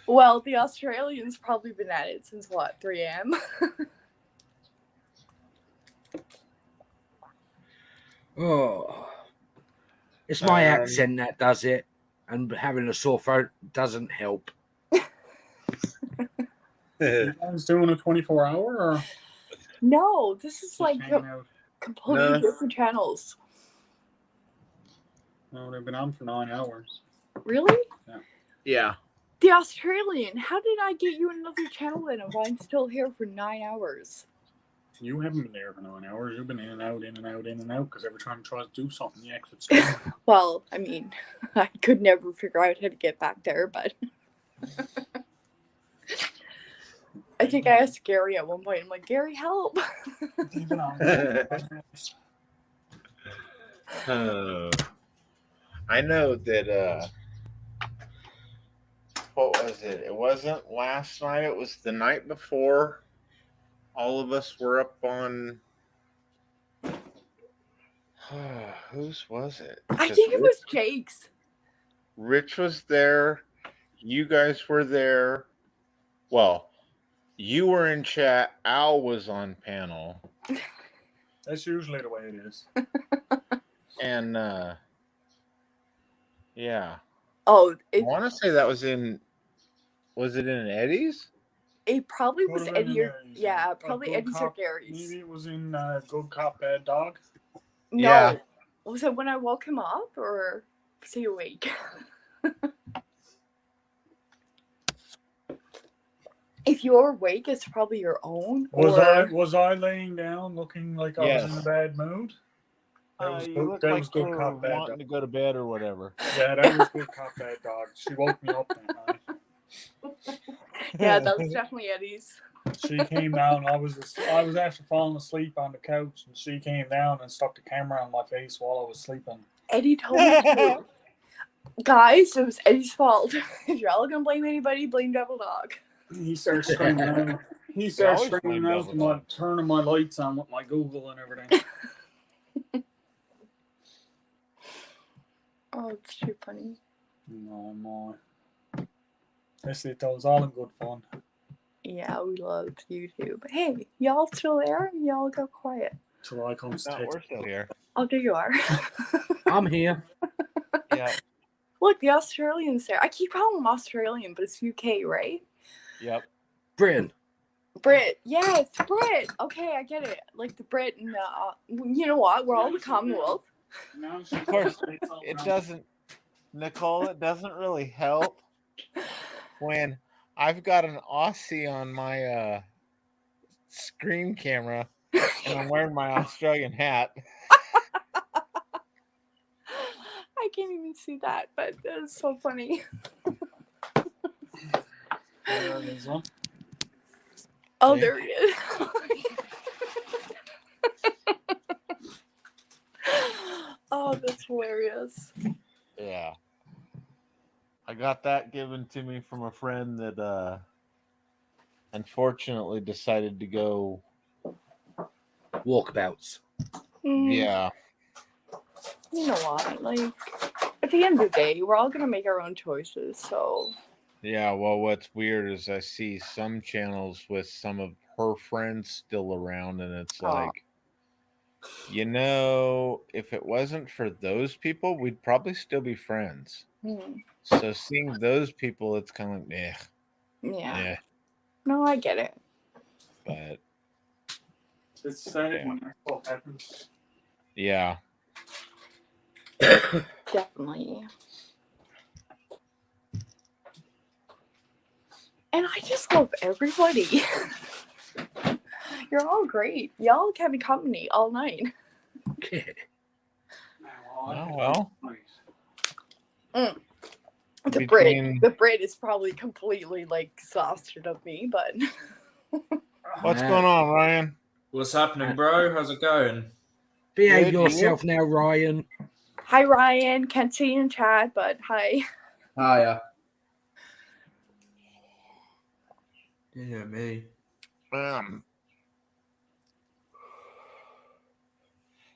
Well, the Australians probably been at it since what, 3 a.m. Oh, it's my accent that does it, and having a sore throat doesn't help. You guys doing a 24-hour or No, this is like hanging out? completely No. different channels. No, they've been on for 9 hours. Really? Yeah. The Australian. How did I get you another channel then if I'm still here for 9 hours? You haven't been there for 9 hours. You've been in and out, because every time you try to do something, the exit's gone. Well, I mean, I could never figure out how to get back there, but I think I asked Gary at one point. I'm like, Gary, help! I know that what was it? It wasn't last night, it was the night before. All of us were up on whose was it? I 'Cause think it was Jake's. Rich was there. You guys were there. Well, you were in chat. Al was on panel. That's usually the way it is. And yeah. Oh, I want to say that was it in Eddie's? It probably was Could've been Eddie or Gary's, yeah, Or probably Good Eddie's or Cop- Gary's. Maybe it was in Good Cop, Bad Dog. No, Yeah. was it when I woke him up or was he awake? If you're awake, it's probably your own. Was I laying down looking like I was in a Yes. bad mood? That was You good, look that like was you good were cop, bad wanting dog. to go to bed or whatever. Yeah, that was Good Cop, Bad Dog. She woke me up that night. Yeah, that was definitely Eddie's. She came down. I was actually falling asleep on the couch, and she came down and stuck the camera on my face while I was sleeping. Eddie told me to. Guys, it was Eddie's fault. If you're all gonna blame anybody, blame Devil Dog. He starts screaming out. He starts always screaming blame out, Devil Dog. turning my lights on with my Google and everything. Oh, it's too funny. No, no. This it was all in good fun. Yeah, we loved YouTube. Hey, y'all still there? Y'all go quiet. Till I comes No, we're still here. Oh, there you are. I'm here. Yeah. Look, the Australian's there. I keep calling him Australian, but it's UK, right? Yep. Britain. Brit. Yes, Brit. Okay, I get it. Like the Brit and you know what? We're all the Commonwealth. Of course, it doesn't, Nicole, it doesn't really help when I've got an Aussie on my screen camera and I'm wearing my Australian hat. I can't even see that, but that's so funny. Oh, there he is. Oh, that's hilarious. Yeah. I got that given to me from a friend that unfortunately decided to go walkabouts. Yeah. You know what? Like, at the end of the day, we're all gonna make our own choices. So. Yeah, well, what's weird is I see some channels with some of her friends still around, and it's like, you know, if it wasn't for those people, we'd probably still be friends. So seeing those people, it's kind of like, Yeah. No, I get it. But It's sad when that stuff happens. yeah. Definitely. And I just love everybody. You're all great. Y'all kept me company all night. Oh, well. The Between- Brit is probably completely like exhausted of me, but What's going on, Ryan? What's happening, bro? How's it going? Behave Good, yourself now, Ryan. hi Ryan. Can't see you in chat, but hi. Hiya. Yeah, me.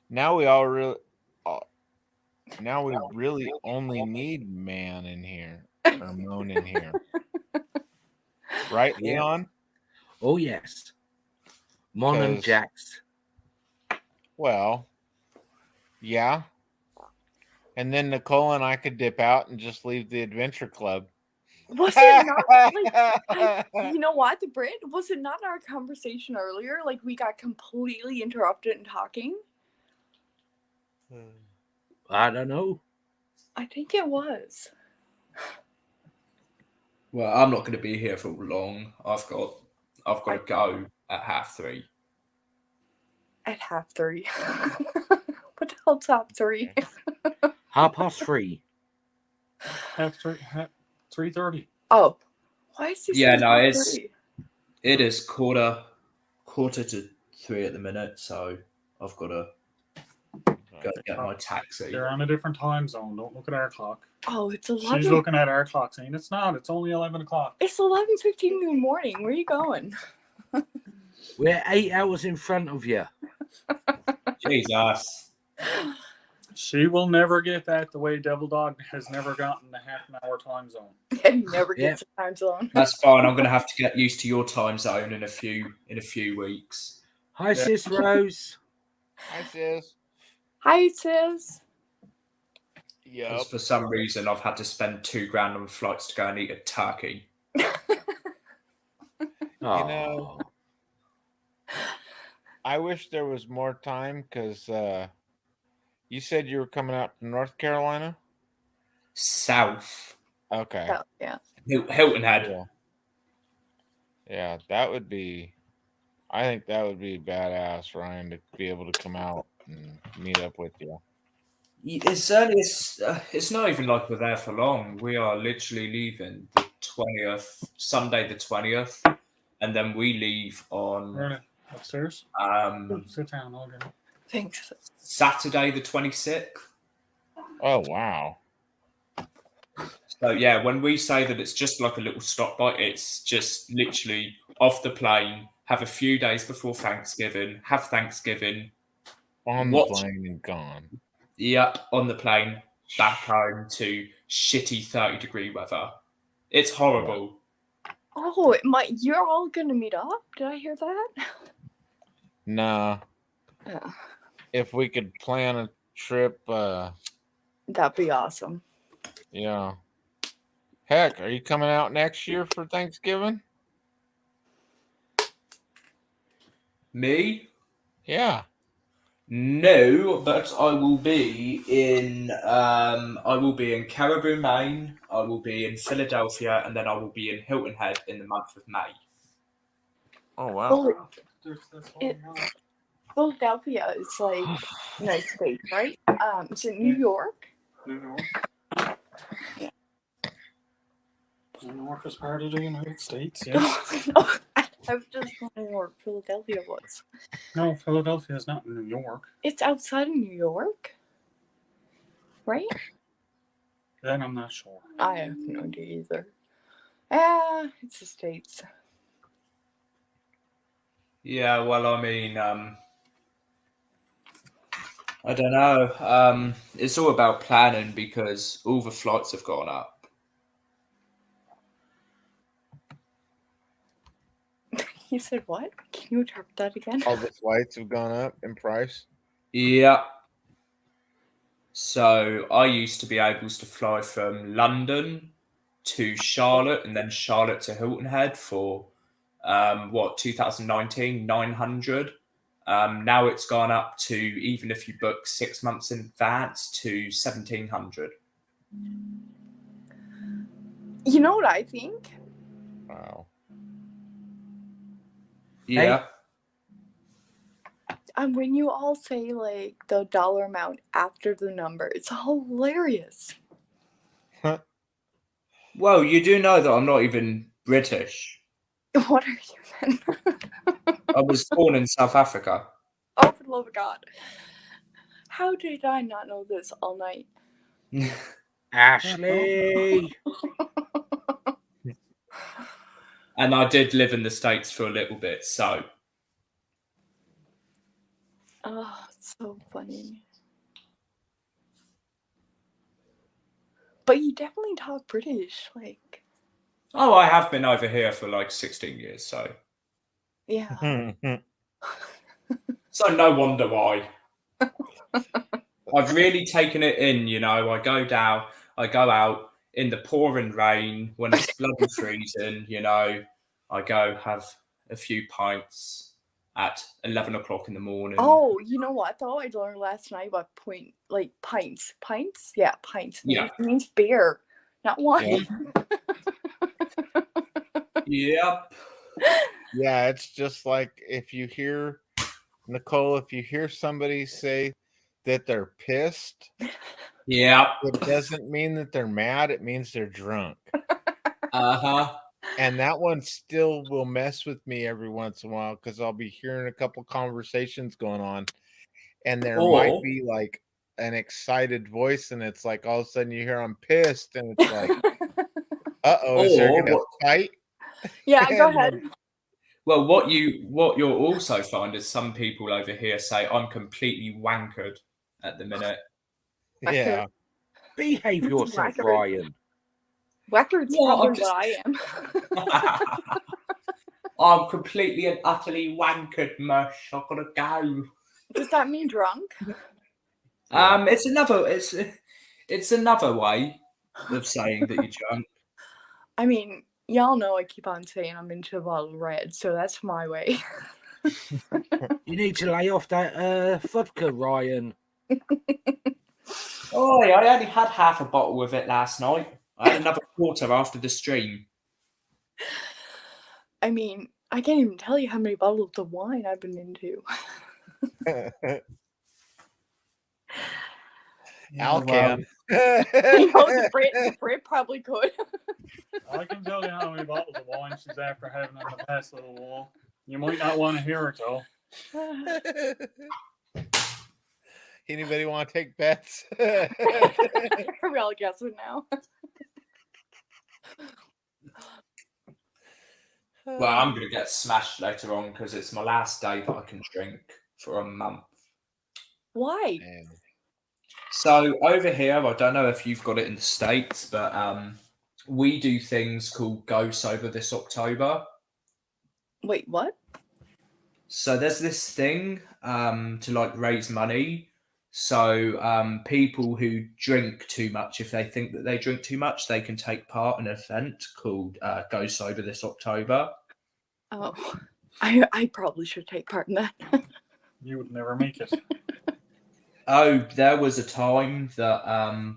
Now we all really, now we really only need man in here or moan in here, right, Yeah. Leon? Oh yes. Mon and 'Cause- Jax. Well, yeah. And then Nicole and I could dip out and just leave the adventure club. Was it not like you know what, the Brit? Was it not our conversation earlier? Like we got completely interrupted in talking? I don't know. I think it was. Well, I'm not going to be here for long. I've got to go at 3:30. At 3:30. What the hell's 3:30? 3:30. 3:30. Oh. Why is this? Yeah, so no, 3:30? it is quarter to 3 at the minute, so I've got to go get my taxi. They're on a different time zone. Don't look at our clock. Oh, it's 11. She's looking at our clock saying it's not. It's only 11 o'clock. It's 11:15 in the morning. Where are you going? We're 8 hours in front of you. Jesus. She will never get that the way Devil Dog has never gotten the half an hour time zone. And he never gets a time zone. That's fine. I'm going to have to get used to your time zone in a few weeks. Hi, Sis Rose. Hi, sis. Hi, sis. Yeah. Because for some reason, I've had to spend $2,000 on flights to go and eat a turkey. You know, I wish there was more time because you said you were coming out to North Carolina? South. Okay. Oh, yeah. Hilton Head. Yeah, that would be, I think that would be badass, Ryan, to be able to come out and meet up with you. It's not even like we're there for long. We are literally leaving the 20th, Sunday the 20th, and then we leave on Upstairs? Sit down, I'll get it. Thanks. Saturday the 26th. Oh, wow. So yeah, when we say that it's just like a little stop by, it's just literally off the plane, have a few days before Thanksgiving, have Thanksgiving. On the plane and gone. Yep, on the plane, back home to shitty 30-degree weather. It's horrible. Oh, you're all gonna meet up? Did I hear that? Nah. Yeah. If we could plan a trip, That'd be awesome. yeah. Heck, are you coming out next year for Thanksgiving? Me? Yeah. No, but I will be in Caribou, Maine. I will be in Philadelphia, and then I will be in Hilton Head in the month of May. Oh wow! Philadelphia is like United States, right? Is it New York? New York. New York is part of the United States. Yes. I was just wondering where Philadelphia was. No, Philadelphia is not in New York. It's outside of New York, right? Then I'm not sure. I have no idea either. It's the States. Yeah, well, I mean, I don't know. It's all about planning because all the flights have gone up. You said what? Can you interpret that again? All the flights have gone up in price. Yeah. So I used to be able to fly from London to Charlotte and then Charlotte to Hilton Head for 2019, 900. Now it's gone up to, even if you book 6 months in advance, to 1,700. You know what I think? Wow. Yeah. And when you all say like the dollar amount after the number, it's hilarious. Well, you do know that I'm not even British. What are you then? I was born in South Africa. Oh, for the love of God. How did I not know this all night? Ashley! And I did live in the States for a little bit, so. Oh, it's so funny. But you definitely talk British, like. Oh, I have been over here for like 16 years, so. Yeah. So no wonder why. I've really taken it in, you know. I go out in the pouring rain when it's bloody freezing, you know. I go have a few pints at 11 o'clock in the morning. Oh, you know what though? I learned last night what pints. Pints? Yeah, pints. Yeah. It means beer, not wine. Yep. Yeah, it's just like if you hear somebody say that they're pissed, yeah, it doesn't mean that they're mad, it means they're drunk. Uh-huh. And that one still will mess with me every once in a while because I'll be hearing a couple conversations going on and there might be like an excited voice and it's like all of a sudden you hear I'm pissed and it's like, uh-oh, is there gonna fight? Yeah, go ahead. Well, what you'll also find is some people over here say I'm completely wankered at the minute. Yeah. Behave yourself, Ryan. Records probably what I am. I'm completely and utterly wankered, mush. I've got to go. Does that mean drunk? It's another way of saying that you're drunk. I mean, y'all know I keep on saying I'm into a bottle of red, so that's my way. You need to lay off that vodka, Ryan. Oh, I only had half a bottle of it last night. I had another quarter after the stream. I mean, I can't even tell you how many bottles of wine I've been into. Al can. You know, the Brit probably could. I can tell you how many bottles of wine she's after having in the past little while. You might not want to hear it though. Anybody want to take bets? We're all guessing now. Well, I'm going to get smashed later on because it's my last day that I can drink for a month. Why? So over here, I don't know if you've got it in the States, but we do things called Go Sober this October. Wait, what? So there's this thing to like raise money. So people who drink too much, if they think that they drink too much, they can take part in an event called Go Sober this October. Oh, I probably should take part in that. You would never make it. Oh, there was a time that,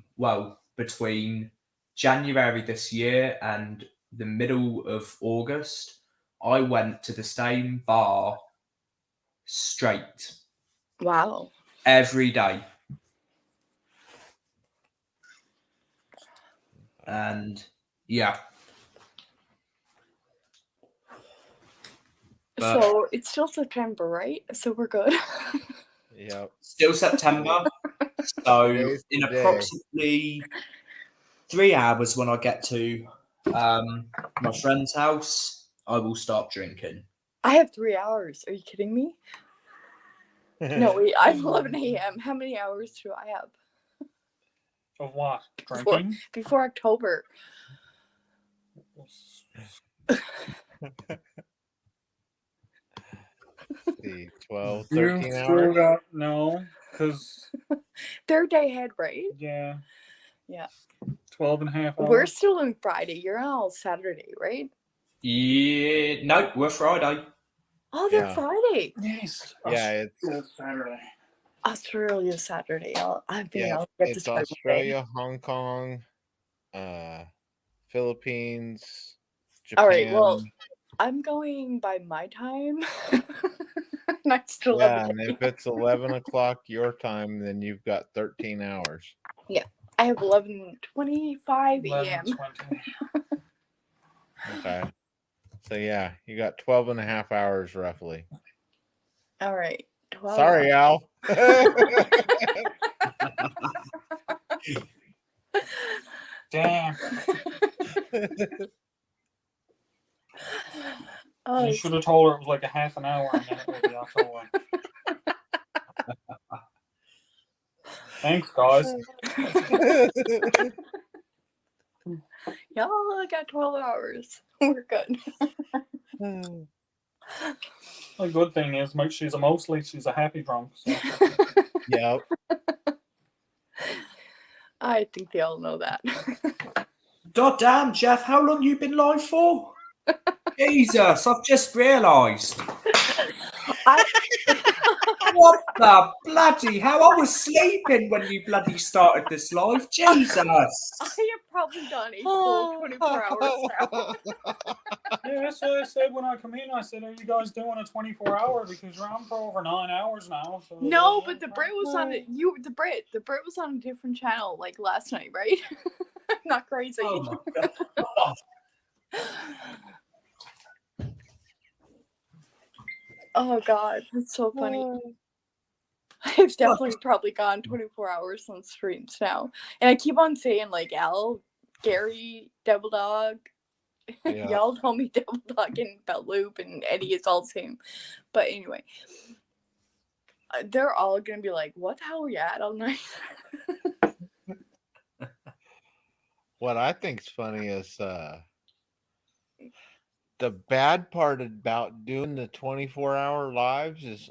between January this year and the middle of August, I went to the same bar straight Wow. every day. And yeah. But So it's still September, right? So we're good. Yep. still September. So Today's in the day. approximately 3 hours when I get to my friend's house, I will start drinking. I have 3 hours. Are you kidding me? No, wait. I'm 11 a.m. How many hours do I have Of what? before, Drinking? before October? See, 12, You 13 still hours. got no, because They're day ahead, right? yeah, Yeah. 12 and a half hours. We're still on Friday. You're on Saturday, right? Yeah, no, we're Friday. Oh, they're Yeah. Friday. Yes. Yeah, It's Saturday. Australia Saturday. I'll get it's to start Australia, Hong Kong, Philippines, All Japan. right. Well, I'm going by my time. And I still Yeah, have a and day. if it's 11 o'clock your time, then you've got 13 hours. Yeah. I have 11:25 a.m. 11:20. Okay. So yeah, you got 12 and a half hours roughly. All right. 12 Sorry, Al. Damn. Oh, You should have told her it was like a half an hour and then it would be October. Thanks, guys. y'all got 12 hours. We're good. The good thing is, she's a happy drunk. So. Yep. I think they all know that. God damn, Jeff, how long you been live for? Jesus, I've just realised. What the bloody hell? I was sleeping when you bloody started this live. Jesus. I have probably done a full 24 hours now. Yeah, that's what I said when I come in. I said, "Are you guys doing a 24-hour? Because you're on for over 9 hours now." So No, but the Brit was on the Brit was on a different channel like last night, right? Not crazy. Oh my God. Oh god, that's so funny. I've definitely probably gone 24 hours on streams now. And I keep on saying like Al, Gary, Devil Dog. Yeah. Y'all call me Devil Dog and Belt Loop and Eddie is all the same. But anyway. They're all gonna be like, what the hell are you at all night? What I think's funny is the bad part about doing the 24-hour lives is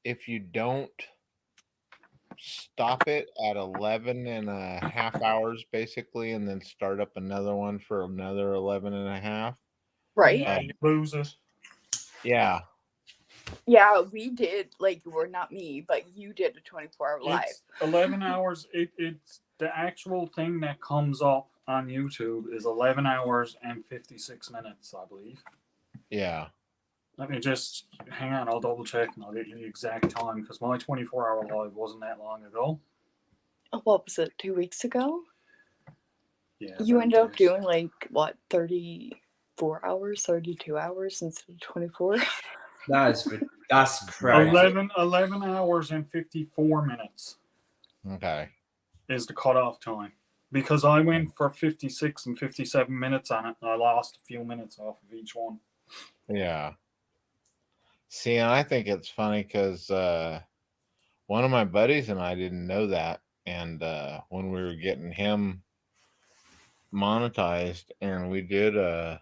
if you don't stop it at 11 and a half hours basically and then start up another one for another 11 and a half. Right? Yeah, you lose it. Yeah. Yeah, we did. Like, or not me, but you did a 24-hour live. It's 11 hours. It's the actual thing that comes up on YouTube is 11 hours and 56 minutes, I believe. Yeah. Let me just hang on. I'll double check and I'll get you the exact time because my 24-hour live wasn't that long ago. What was it? 2 weeks ago? Yeah. You ended up doing like what? 34 hours, 32 hours instead of 24. That's crazy. 11 hours and 54 minutes. Okay. Is the cutoff time. Because I went for 56 and 57 minutes on it, and I lost a few minutes off of each one. Yeah. See, and I think it's funny because one of my buddies and I didn't know that. And when we were getting him monetized, and we did a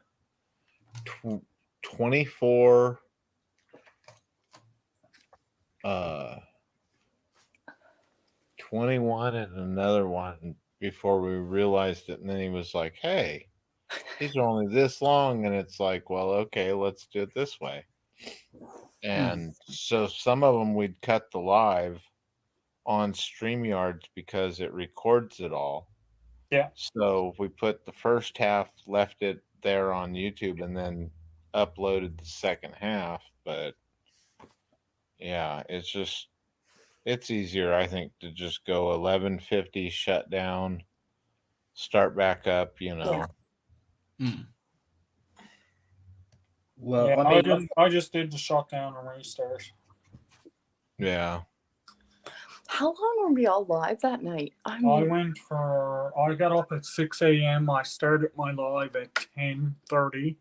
24 21 and another one before we realized it. And then he was like, hey, these are only this long. And it's like, well, okay, let's do it this way. And so some of them we'd cut the live on StreamYard because it records it all. Yeah. So we put the first half, left it there on YouTube, and then uploaded the second half. But yeah, it's easier, I think, to just go 11:50, shut down, start back up, Yeah. Well, Yeah, I mean, I just did the shutdown and restart. Yeah. How long were we all live that night? I I got up at 6 a.m. I started my live at 10:30.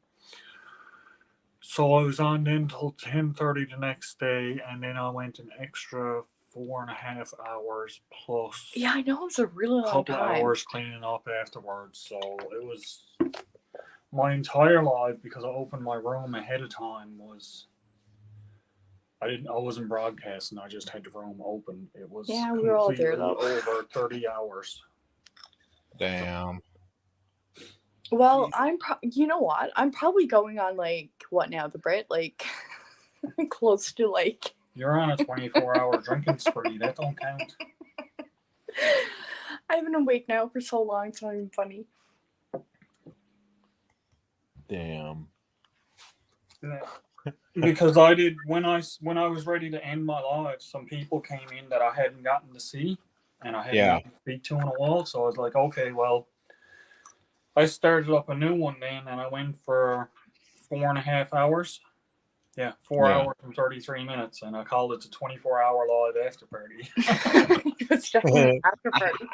So I was on until 10:30 the next day, and then I went an extra 4.5 hours plus Yeah, I know it was a really a long couple of time. hours cleaning up afterwards. So it was my entire live, because I opened my room ahead of time, was I wasn't broadcasting. I just had the room open. It was Yeah, we were all there, completely though. over 30 hours. Damn. Well, you know what? I'm probably going on like what now, the Brit? Like close to like You're on a 24-hour drinking spree. That don't count. I've been awake now for so long, it's not even funny. Damn. Yeah. Because I did when I was ready to end my live, some people came in that I hadn't gotten to see, and I hadn't gotten to speak to in a while. So I was like, okay, well, I started up a new one then, and I went for 4.5 hours. Yeah, 4 hours and 33 minutes, and I called it the 24-hour live after party. It's definitely after party.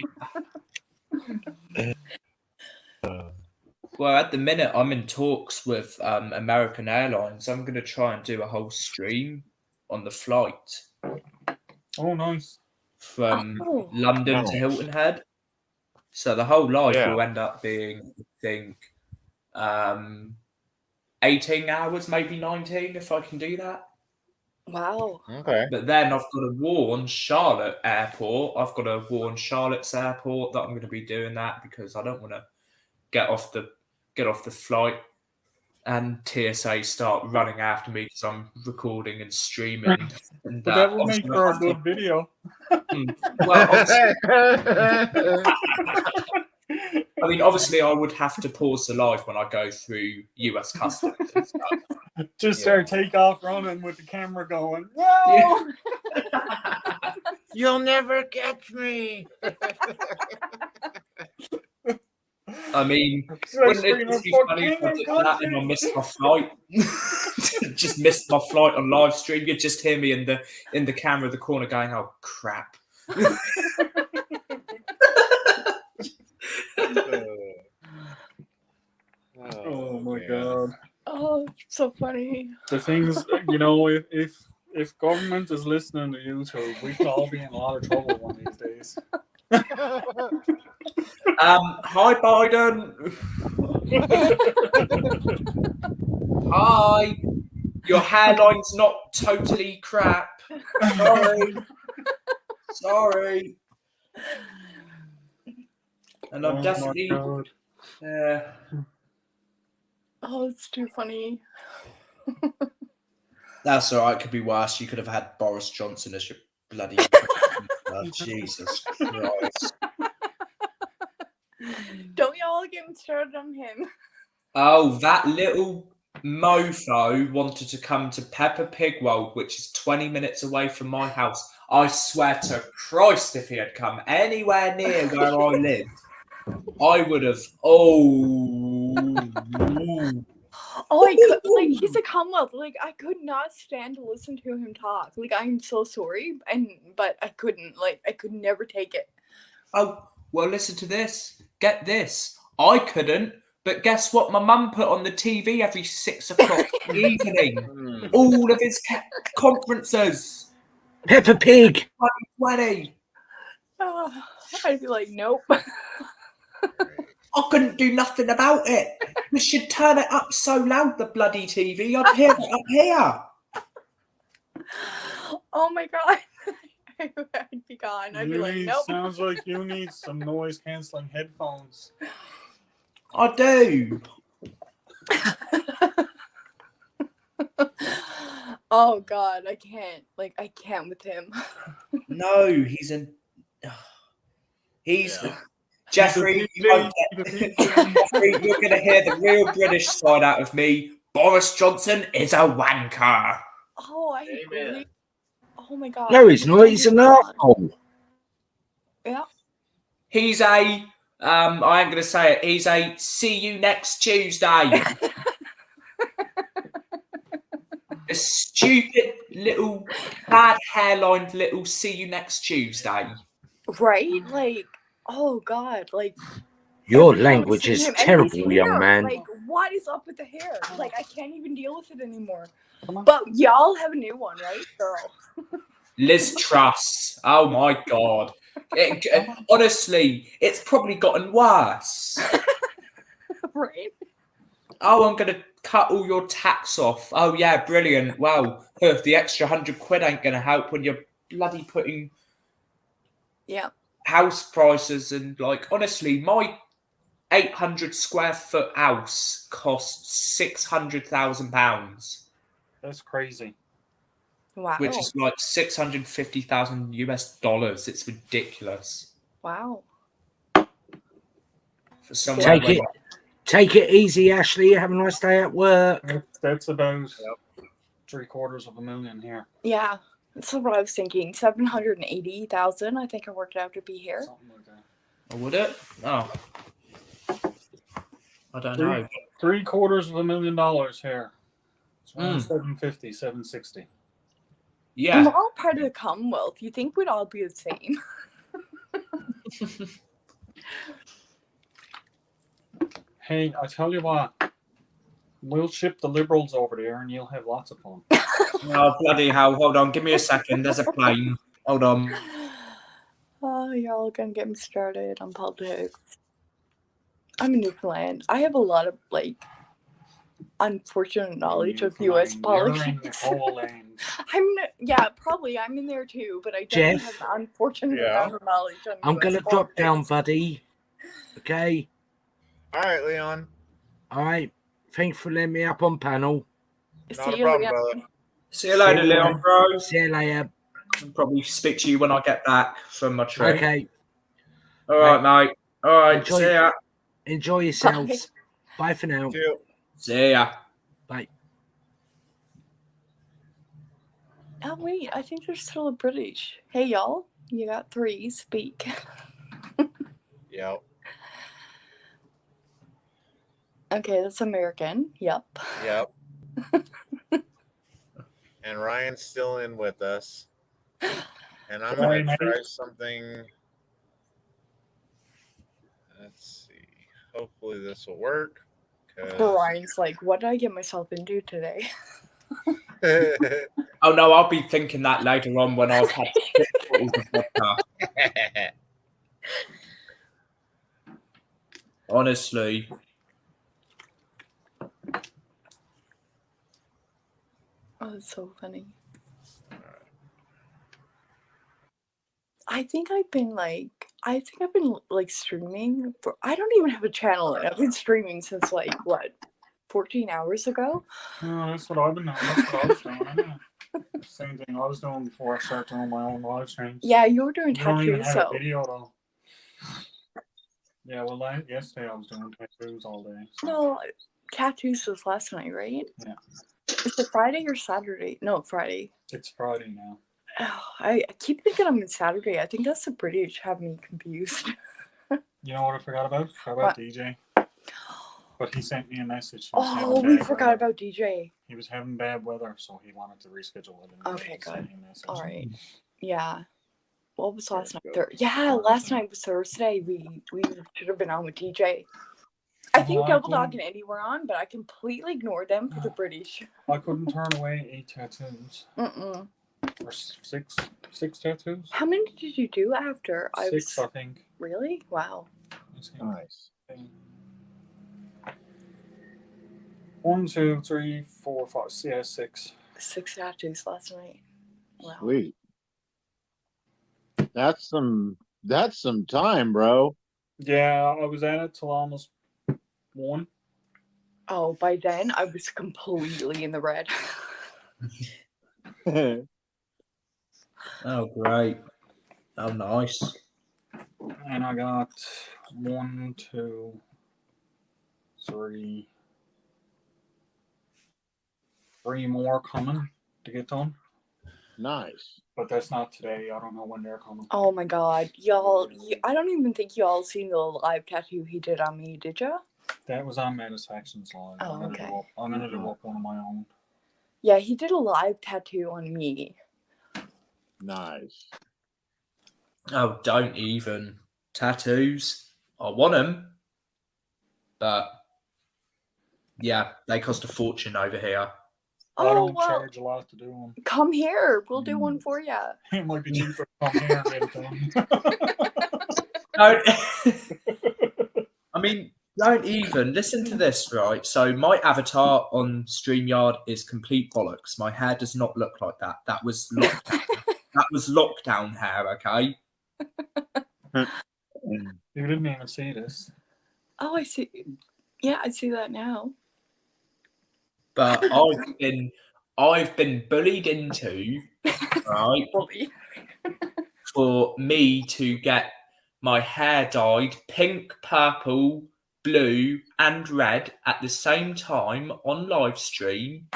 Well, at the minute, I'm in talks with American Airlines. I'm going to try and do a whole stream on the flight Oh, nice. from Oh. London Nice. to Hilton Head. So the whole live Yeah. will end up being, I think, 18 hours, maybe 19, if I can do that. Wow. Okay. But then I've got to warn Charlotte Airport. I've got to warn Charlotte's Airport that I'm going to be doing that because I don't want to get off the flight and TSA start running after me because I'm recording and streaming. And But that will make for a good video. Well, I mean, obviously, I would have to pause the live when I go through US customs and stuff. Just start take off running with the camera going, whoa! You'll never catch me. I mean, Start wouldn't it screaming, just be "For funny if I King did of that and I Country!" missed my flight? Just missed my flight on live stream. You'd just hear me in the camera, the corner, going, "Oh crap!" Oh my god! Oh, it's so funny. The things, if government is listening to YouTube, we could all be in a lot of trouble one of these days. Hi, Biden. Hi. Your hairline's not totally crap. Sorry. And I'm Oh my definitely. God. Yeah. Oh, it's too funny. That's all right. Could be worse. You could have had Boris Johnson as your bloody. Oh, Jesus Christ. Don't y'all get me started on him. Oh, that little mofo wanted to come to Peppa Pig World, which is 20 minutes away from my house. I swear to Christ, if he had come anywhere near where I live, I would have. Oh, Oh, I could, like, he's a Commonwealth. Like, I could not stand to listen to him talk. Like, I'm so sorry, but I couldn't. Like, I could never take it. oh, well, listen to this. Get this. I couldn't, but guess what? My mum put on the TV every 6 o'clock in the evening. All of his conferences. Peppa Pig. 2020. I'd be like, nope. I couldn't do nothing about it. You should turn it up so loud, the bloody TV. I'd hear it up here. Oh my god. I'd be gone. I'd be like, nope. Sounds like you need some noise canceling headphones. I do. Oh god, I can't. Like, I can't with him. No, he's Jeffrey, Jeffrey, you're going to hear the real British side out of me. Boris Johnson is a wanker. Oh, I agree. Oh my god. No, he's not. He's an asshole. Yeah. He's a, I ain't going to say it, he's a see you next Tuesday. A stupid little, bad hairlined little see you next Tuesday. Right? Like, oh god, like Your language is him and his terrible, young hair, man. Like, what is up with the hair? Like, I can't even deal with it anymore. But y'all have a new one, right, girl? Liz Truss. Oh my god. Honestly, it's probably gotten worse. Right? Oh, I'm gonna cut all your tax off. Oh yeah, brilliant. Wow, the extra £100 ain't gonna help when you're bloody putting house prices and like honestly, my 800 square foot house costs £600,000. That's crazy. Wow. Which is like $650,000. It's ridiculous. Wow. For somewhere Take it easy, Ashley. Have a nice day at work. That's about $750,000 here. Yeah. That's what I was thinking. 780,000, I think I worked out to be here. Oh, would it? Oh. I don't know. $750,000 here. It's around 750, 760. Yeah. And we're all part of the Commonwealth. You think we'd all be the same? Hey, I tell you what. We'll ship the Liberals over there and you'll have lots of fun. Oh, bloody hell. Hold on. Give me a second. There's a plane. Hold on. Oh, you're all gonna get me started on politics. I'm in Newfoundland. I have a lot of, like, unfortunate knowledge of U.S. politics. Yeah, probably. I'm in there too, but I definitely Jeff? have unfortunate amount of knowledge on I'm US going to drop down, buddy. Okay? All right, Leon. All right. Thanks for letting me up on panel. Not a problem, brother. See you later, Leon, bro. See you later. I'll probably speak to you when I get back from my trip. Okay. All right, mate. All right. Enjoy- See ya. Enjoy yourselves. Bye for now. See ya. Bye. Oh, wait. I think there's still a British. Hey, y'all. You got three. Speak. Yep. Okay, that's American. Yep. Yep. And Ryan's still in with us. And I'm Sorry, going to mate. try something. Let's see. Hopefully this will work. 'cause- Brian's like, what did I get myself into today? Oh, no, I'll be thinking that later on when I've had 6 bottles of vodka. Honestly. Oh, that's so funny. I think I've been streaming for, I don't even have a channel. I've been streaming since 14 hours ago. No, that's what I've been doing. That's what I was doing. Yeah. Same thing I was doing before I started doing my own live streams. Yeah, you were doing You don't even tattoos, have so. a video though. Yeah, well, yesterday I was doing tattoos all day. So. No, tattoos was last night, right? Yeah. Is it Friday or Saturday? No, Friday. It's Friday now. Oh, I keep thinking I'm in Saturday. I think that's the British have me confused. You know what I forgot about? What? DJ. But he sent me a message. Oh, we forgot about DJ. He was having bad weather, so he wanted to reschedule it. And Okay, he sent good. me a message. All right. Yeah. What was last night? Last night was Thursday. We should have been on with DJ. I think Double Dog and Eddie were on, but I completely ignored them for the British. I couldn't turn away 8 tattoos. Mm-mm. Or six tattoos. How many did you do after? 6, I think. Really? Wow. Nice. 1, 2, 3, 4, 5. Yeah, 6. 6 tattoos last night. Wow. Sweet. That's some time, bro. Yeah, I was at it till almost 1. Oh, by then I was completely in the red. Oh, great. Oh, nice. And I got 1, 2, 3 more coming to get done. Nice. But that's not today. I don't know when they're coming. Oh my god, y'all! I don't even think y'all seen the live tattoo he did on me, did ya? That was on Satisfaction's live. Oh, okay. I'm gonna do up one of my own. Yeah, he did a live tattoo on me. Nice. Oh, don't even. Tattoos. I want them. But, yeah, they cost a fortune over here. I Oh, don't well, charge a lot to do them. come here. We'll do one for you. It might be cheaper to come here and get it done. I mean, don't even. Listen to this, right? So my avatar on StreamYard is complete bollocks. My hair does not look like that. That was lockdown. That was lockdown hair, okay? You didn't even see this. Oh, I see. Yeah, I see that now. But I've been bullied into, right, for me to get my hair dyed pink, purple, blue, and red at the same time on live stream.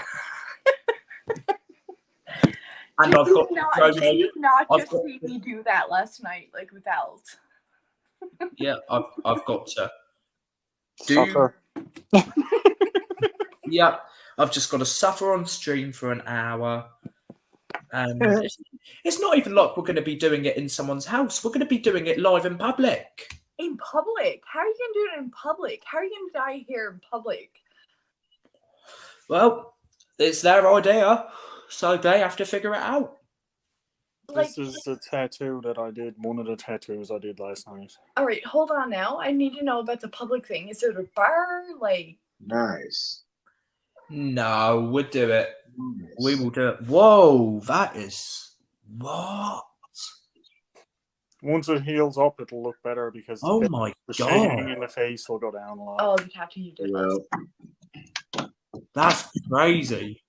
And I've got Did you not just see me do that last night, like without? Yeah, I've got to Suffer. Yeah, I've just got to suffer on stream for an hour. And it's not even like we're going to be doing it in someone's house. We're going to be doing it live in public. In public? How are you gonna do it in public? How are you gonna dye hair in public? Well, it's their idea, so they have to figure it out. This is the tattoo that I did. One of the tattoos I did last night. All right, hold on now. I need to know about the public thing. Is it a bar? Like, Nice. No, we'll do it. We will do it. Whoa, that is what? Once it heals up, it'll look better because Oh my the God. shading in the face will go down a lot. oh, the tattoo you did last night. That's crazy.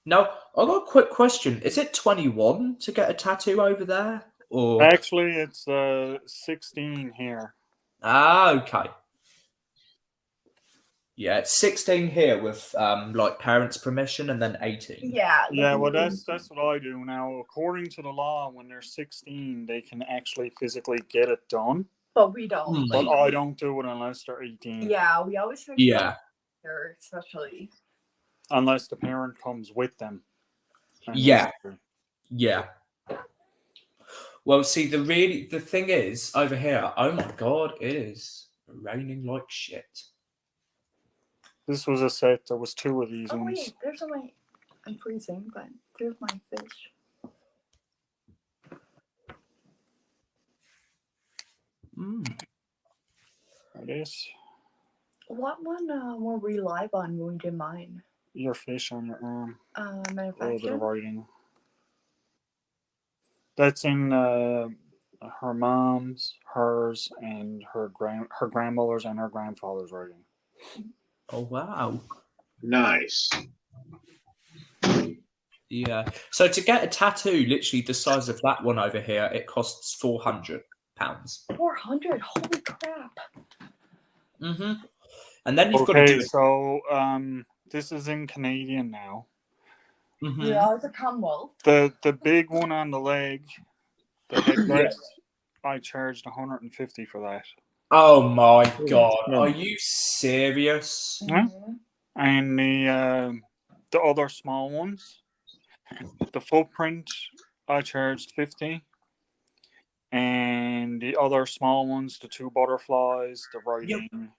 Now, I got a quick question. Is it 21 to get a tattoo over there? Or Actually, it's 16 here. okay. Yeah, it's 16 here with like parents' permission, and then 18. Yeah. Yeah, well, that's what I do now. According to the law, when they're 16, they can actually physically get it done. But we don't. But I don't do it unless they're 18. Yeah, we always have Yeah. there, especially. Unless the parent comes with them. And Yeah. it's- Yeah. Well, see, the thing is over here. Oh my God, it is raining like shit. This was a set. There was 2 of these Oh ones. wait, there's only. I'm freezing, but there's my fish. It is. What one were we live on when we did mine? Your fish on your arm. A little bit Manufacturer. of writing. That's in her mom's, hers, and her grandmother's and her grandfather's writing. Oh wow. Nice. Yeah. So to get a tattoo, literally the size of that one over here, it costs £400. 400. Holy crap! Mm-hmm. And then you've got to do it. So this is in Canadian now. Mhm. Yeah, it's a Commonwealth. The big one on the leg, the headdress, I charged $150 for that. Oh my God. Are you serious? Yeah. And the other small ones, the footprint, I charged $50. And the other small ones, the 2 butterflies, the writing.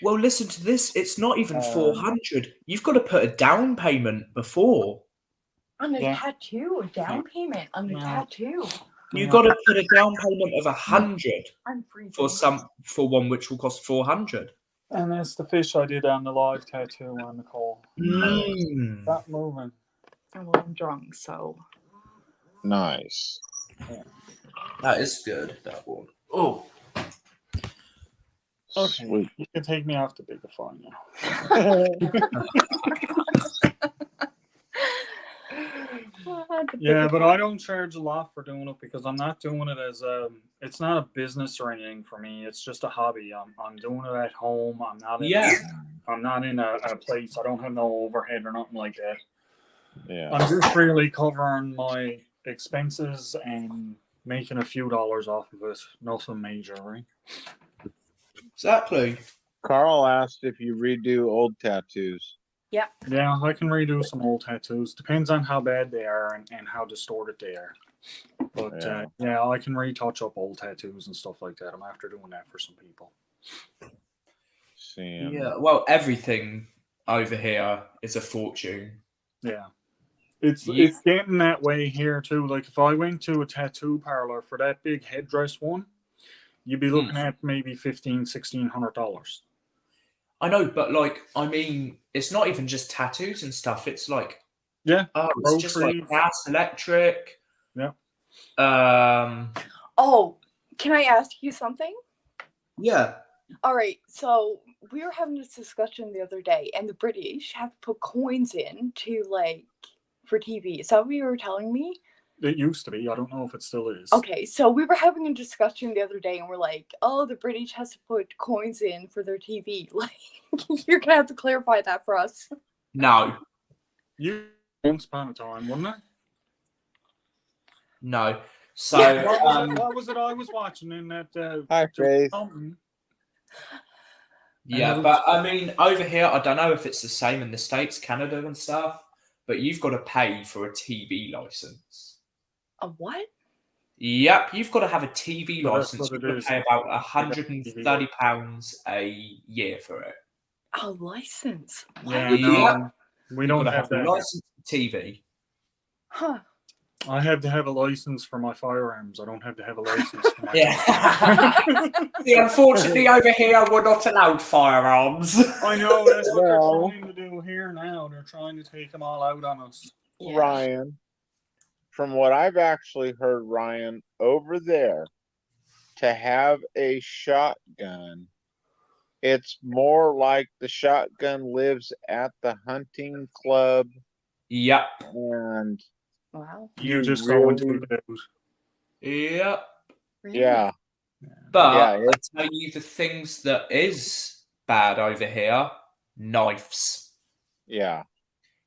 Well, listen to this. It's not even 400. You've got to put a down payment before. On a Yeah. tattoo, a down payment on a tattoo. You've got to put a down payment of 100 I'm freezing. for one which will cost 400. And that's the fish I did on the live tattoo on Nicole. Stop moving. Well, I'm drunk, so. Nice. That is good, that one. Oh. Okay, Sweet. you can take me off the bigger phone now. Yeah, but I don't charge a lot for doing it because I'm not doing it as it's not a business or anything for me. It's just a hobby. I'm doing it at home. I'm not in a place. I don't have no overhead or nothing like that. Yeah. I'm just really covering my expenses and making a few dollars off of it. Nothing major, right? Exactly. Carl asked if you redo old tattoos. Yeah. Yeah, I can redo some old tattoos. Depends on how bad they are and how distorted they are. But yeah, I can retouch up old tattoos and stuff like that. I'm after doing that for some people. Yeah, well, everything over here is a fortune. Yeah. It's getting that way here too. Like if I went to a tattoo parlor for that big headdress one, you'd be looking at maybe $1,600. I know, but like, I mean, it's not even just tattoos and stuff. It's like, it's just like gas, electric. Yeah. Oh, can I ask you something? Yeah. All right. So we were having this discussion the other day, and the British have to put coins in to for TV. Is that what you were telling me? It used to be. I don't know if it still is. Okay, so we were having a discussion the other day, and we're like, "Oh, the British has to put coins in for their TV." Like, you're gonna have to clarify that for us. No. Once upon a time, wasn't it? No. So what was it I was watching in that? Hi, Faith. Yeah, but I mean, over here, I don't know if it's the same in the States, Canada, and stuff. But you've got to pay for a TV license. A what? Yep, you've got to have a TV Well, that's license. what You've it got is. to pay about £130 a year for it. A license? Yeah, Yep. no, we You've don't got to have a that. license for TV. Huh. I have to have a license for my firearms. I don't have to have a license for my See, unfortunately, over here, we're not allowed firearms. I know, that's what they're trying to do here now. They're trying to take them all out on us. Ryan, from what I've actually heard, Ryan, over there, to have a shotgun, it's more like the shotgun lives at the hunting club. Yep. And wow, you just go into those. Yep. Yeah. But Yeah, I tell you the things that is bad over here, knives. Yeah.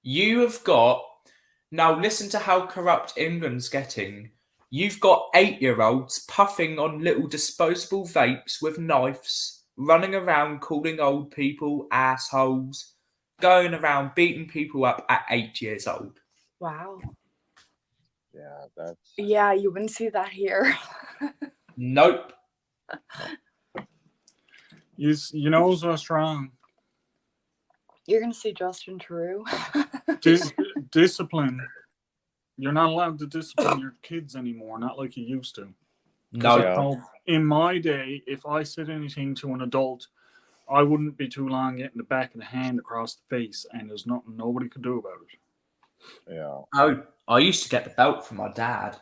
You have got, now listen to how corrupt England's getting. You've got 8-year-olds puffing on little disposable vapes with knives, running around calling old people assholes, going around beating people up at 8 years old. Wow. Yeah, that's... Yeah, you wouldn't see that here. Nope. You know what's wrong? You're gonna see Justin Trudeau. Discipline. You're not allowed to discipline your kids anymore, not like you used to. No. You know, in my day, if I said anything to an adult, I wouldn't be too long getting the back of the hand across the face, and there's nothing nobody could do about it. Yeah. Oh, I used to get the belt from my dad.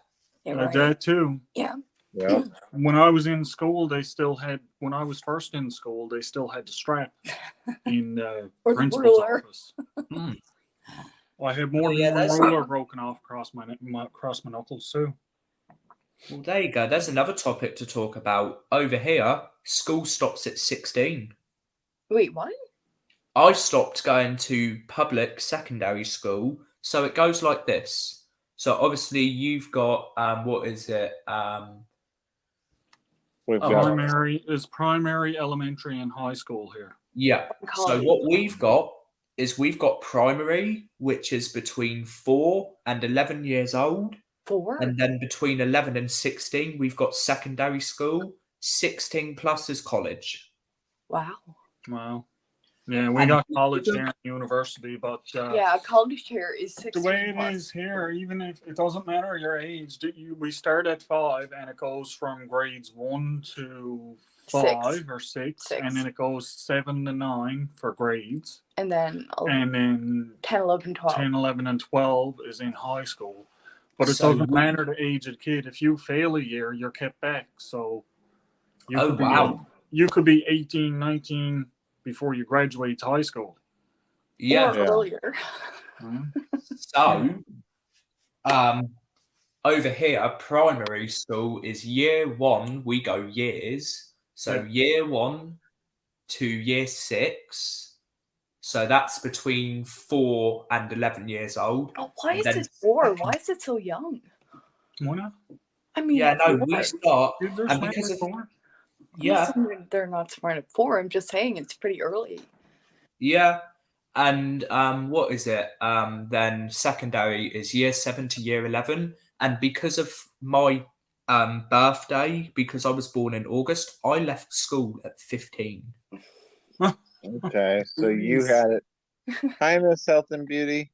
That too. Yeah. Yeah. When I was in school, when I was first in school, they still had the strap in the Or the principal's ruler. office. I had more than one ruler broken off across my knuckles too. Well, there you go. There's another topic to talk about. Over here, school stops at 16. Wait, what? I stopped going to public secondary school, so it goes like this. So obviously you've got what is it? Primary, elementary, and high school here. Yeah. So what we've got primary, which is between 4 and 11 years old. 4? And then between 11 and 16, we've got secondary school. 16 plus is college. Wow. Wow. Yeah, we got college here and university, but yeah, college here is 16 the way plus. it is here, even if it doesn't matter your age, we start at 5 and it goes from grades 1 to 5 or 6, and then it goes 7 to 9 for grades. And then 10, 11, 12. 10, 11, and 12 is in high school. But it So doesn't matter the age of the kid. If you fail a year, you're kept back. So you Oh, could wow. be you could be 18, 19 before you graduate to high school. Yeah. Or earlier. So, over here, primary school is year 1. We go years. So year 1 to year 6. So that's between 4 and 11 years old. Oh, why is Then- it 4? Why is it so young? Why not? I mean, Yeah, no, what? we start. They're And smart because at of 4. yeah, I'm not saying they're not smart at 4. I'm just saying it's pretty early. yeah, and what is it? Then secondary is year 7 to year 11, and because of my birthday, because I was born in August, I left school at 15. Okay, so you had it. Hi, Miss Health and Beauty.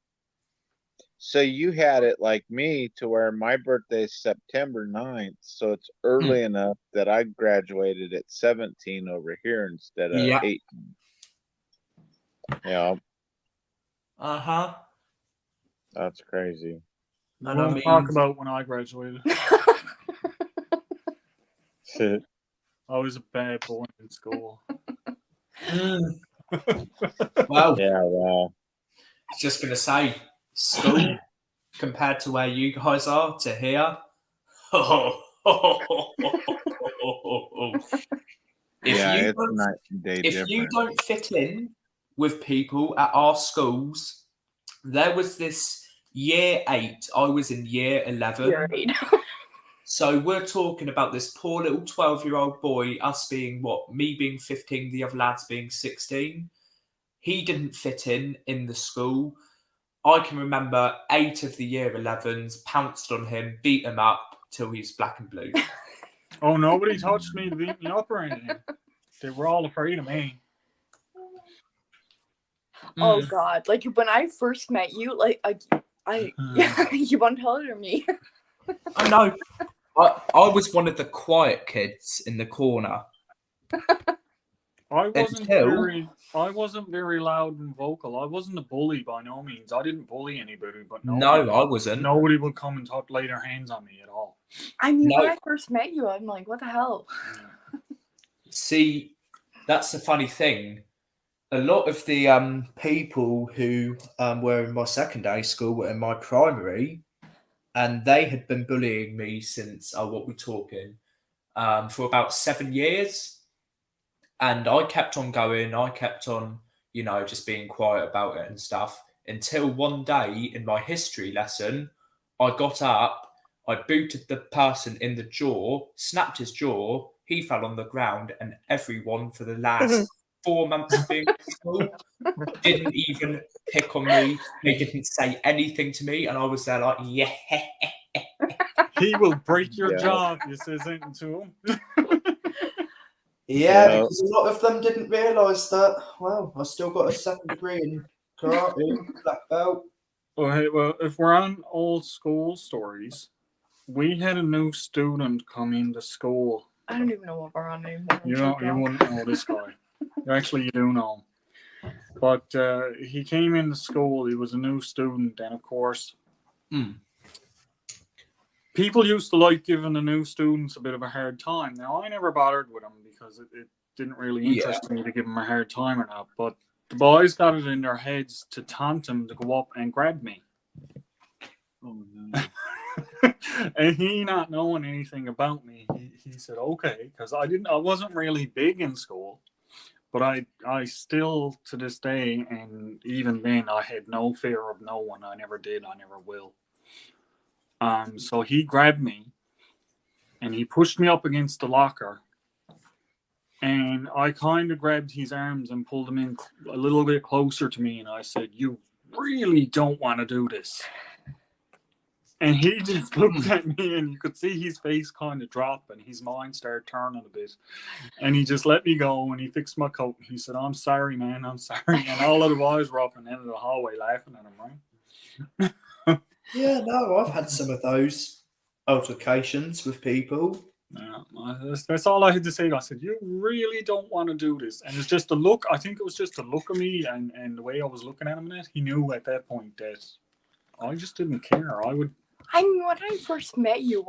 So you had it like me to where my birthday is September 9th, so it's early enough that I graduated at 17 over here instead of Yeah. 18. Yeah, Uh-huh. that's crazy. I don't talk about when I graduated. I was a bad boy in school. Well, yeah, well, just gonna say, school compared to where you guys are to here. yeah, you it's don't- night and day if different. you don't fit in with people at our schools, there was this year 8. I was in year 11. Year 8. So we're talking about this poor little 12-year-old boy, us being what? Me being 15, the other lads being 16. He didn't fit in the school. I can remember 8 of the year 11s pounced on him, beat him up till he's black and blue. Oh, nobody touched me to beat me up or anything. They were all afraid of me. Oh God! Like when I first met you, like I you want to tell it or me? I know. I was one of the quiet kids in the corner. I Until- wasn't very loud and vocal. I wasn't a bully by no means. I didn't bully anybody, but No, I wasn't. Nobody would come and lay their hands on me at all. I mean, No. when I first met you, I'm like, what the hell? See, that's the funny thing. A lot of the people who were in my secondary school were in my primary, and they had been bullying me since, what we're talking, for about 7 years. And I kept on going. I kept on, just being quiet about it and stuff, until one day in my history lesson, I got up, I booted the person in the jaw, snapped his jaw, he fell on the ground, and everyone for the last 4 months of being in school didn't even pick on me. They didn't say anything to me, and I was there like, yeah. He will break your Yeah. jaw if you say something to him. Yeah, because a lot of them didn't realise that, well, I still got a 2nd degree in karate, black belt. Well, if we're on old school stories, we had a new student come into school. I don't even know what we're on anymore. You wouldn't know this guy. Actually, you do know him. But he came into school. He was a new student, and of course, people used to like giving the new students a bit of a hard time. Now, I never bothered with him because it didn't really interest me to give him a hard time or not. But the boys got it in their heads to taunt him to go up and grab me. Oh, no. And he not knowing anything about me, he said, okay, because I wasn't really big in school, but I still to this day, and even then I had no fear of no one. I never did, I never will. So he grabbed me and he pushed me up against the locker, and I kind of grabbed his arms and pulled him in a little bit closer to me, and I said, you really don't want to do this. And he just looked at me, and you could see his face kind of drop, and his mind started turning a bit. And he just let me go, and he fixed my coat. And he said, "I'm sorry, man. I'm sorry." And all of the boys were up in the end of the hallway laughing at him, right? Yeah, no, I've had some of those altercations with people. Yeah, that's all I had to say. I said, "You really don't want to do this." And it's just the look. I think it was just the look of me and the way I was looking at him. That he knew at that point that I just didn't care. I would. I mean, when I first met you,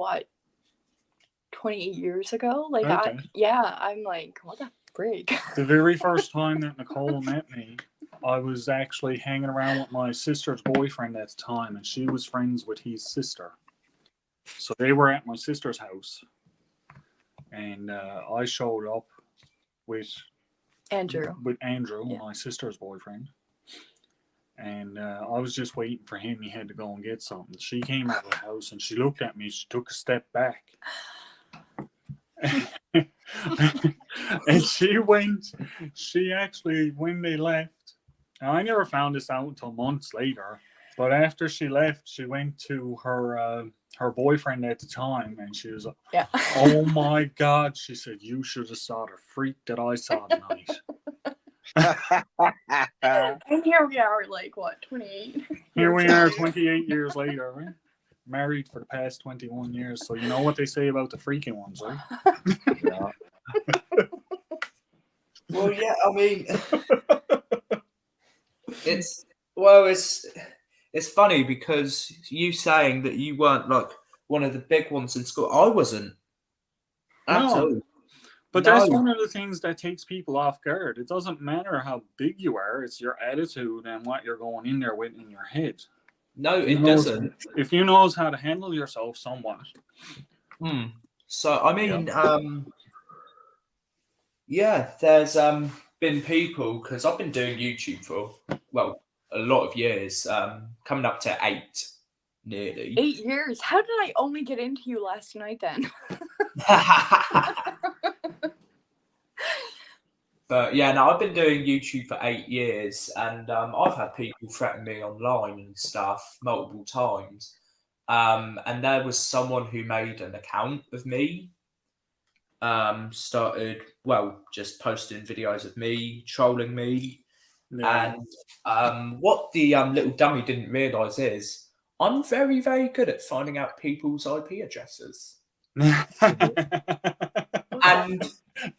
28 years ago? Like, Okay. I'm like, what the frig? The very first time that Nicole met me, I was actually hanging around with my sister's boyfriend at the time, and she was friends with his sister. So they were at my sister's house, and I showed up with Andrew. My sister's boyfriend. And I was just waiting for him. He had to go and get something. She came out of the house and she looked at me. She took a step back. And she actually, when they left, now I never found this out until months later, but after she left, she went to her boyfriend at the time, and she was like, "Oh my God," she said, "you should have saw the freak that I saw tonight." And here we are, like, 28? Here we are 28 years later, right? Married for the past 21 years, so you know what they say about the freaking ones, right? Yeah. Well, yeah, I mean, it's funny because you saying that you weren't like one of the big ones in school. I wasn't at all. But that's one of the things that takes people off guard. It doesn't matter how big you are; it's your attitude and what you're going in there with in your head. No, it doesn't. If you knows how to handle yourself somewhat. So I mean, yeah, there's been people, because I've been doing YouTube for a lot of years, coming up to 8 nearly. 8 years? How did I only get into you last night then? But yeah, no, I've been doing YouTube for 8 years, and I've had people threaten me online and stuff multiple times. And there was someone who made an account of me, started, just posting videos of me, trolling me. Yeah. And what the little dummy didn't realise is I'm very, very good at finding out people's IP addresses. And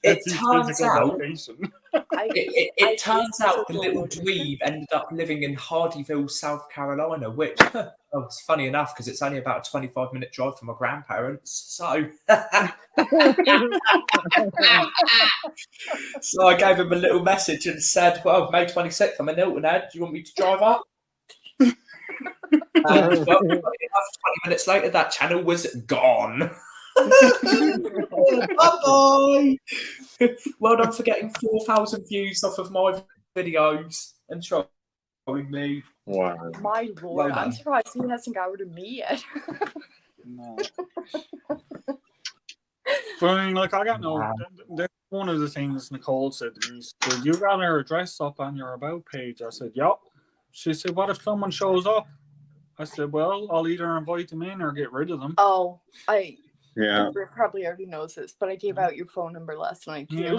it turns out, it turns out the little dweeb ended up living in Hardyville, South Carolina, which it's funny enough because it's only about a 25-minute drive from my grandparents. So, so I gave him a little message and said, "Well, May 26th, I'm in Hilton Head. Do you want me to drive up?" And 20 minutes later, that channel was gone. Bye-bye. Well done for getting 4,000 views off of my videos and trolling me. Wow. My lord, I'm surprised he hasn't got rid of me yet. No. But I mean, like, I got no. That's one of the things Nicole said to me. She said, "You got her address up on your about page." I said, "Yup." She said, "What if someone shows up?" I said, "Well, I'll either invite them in or get rid of them." Oh, Yeah. Amber probably already knows this, but I gave out your phone number last night too.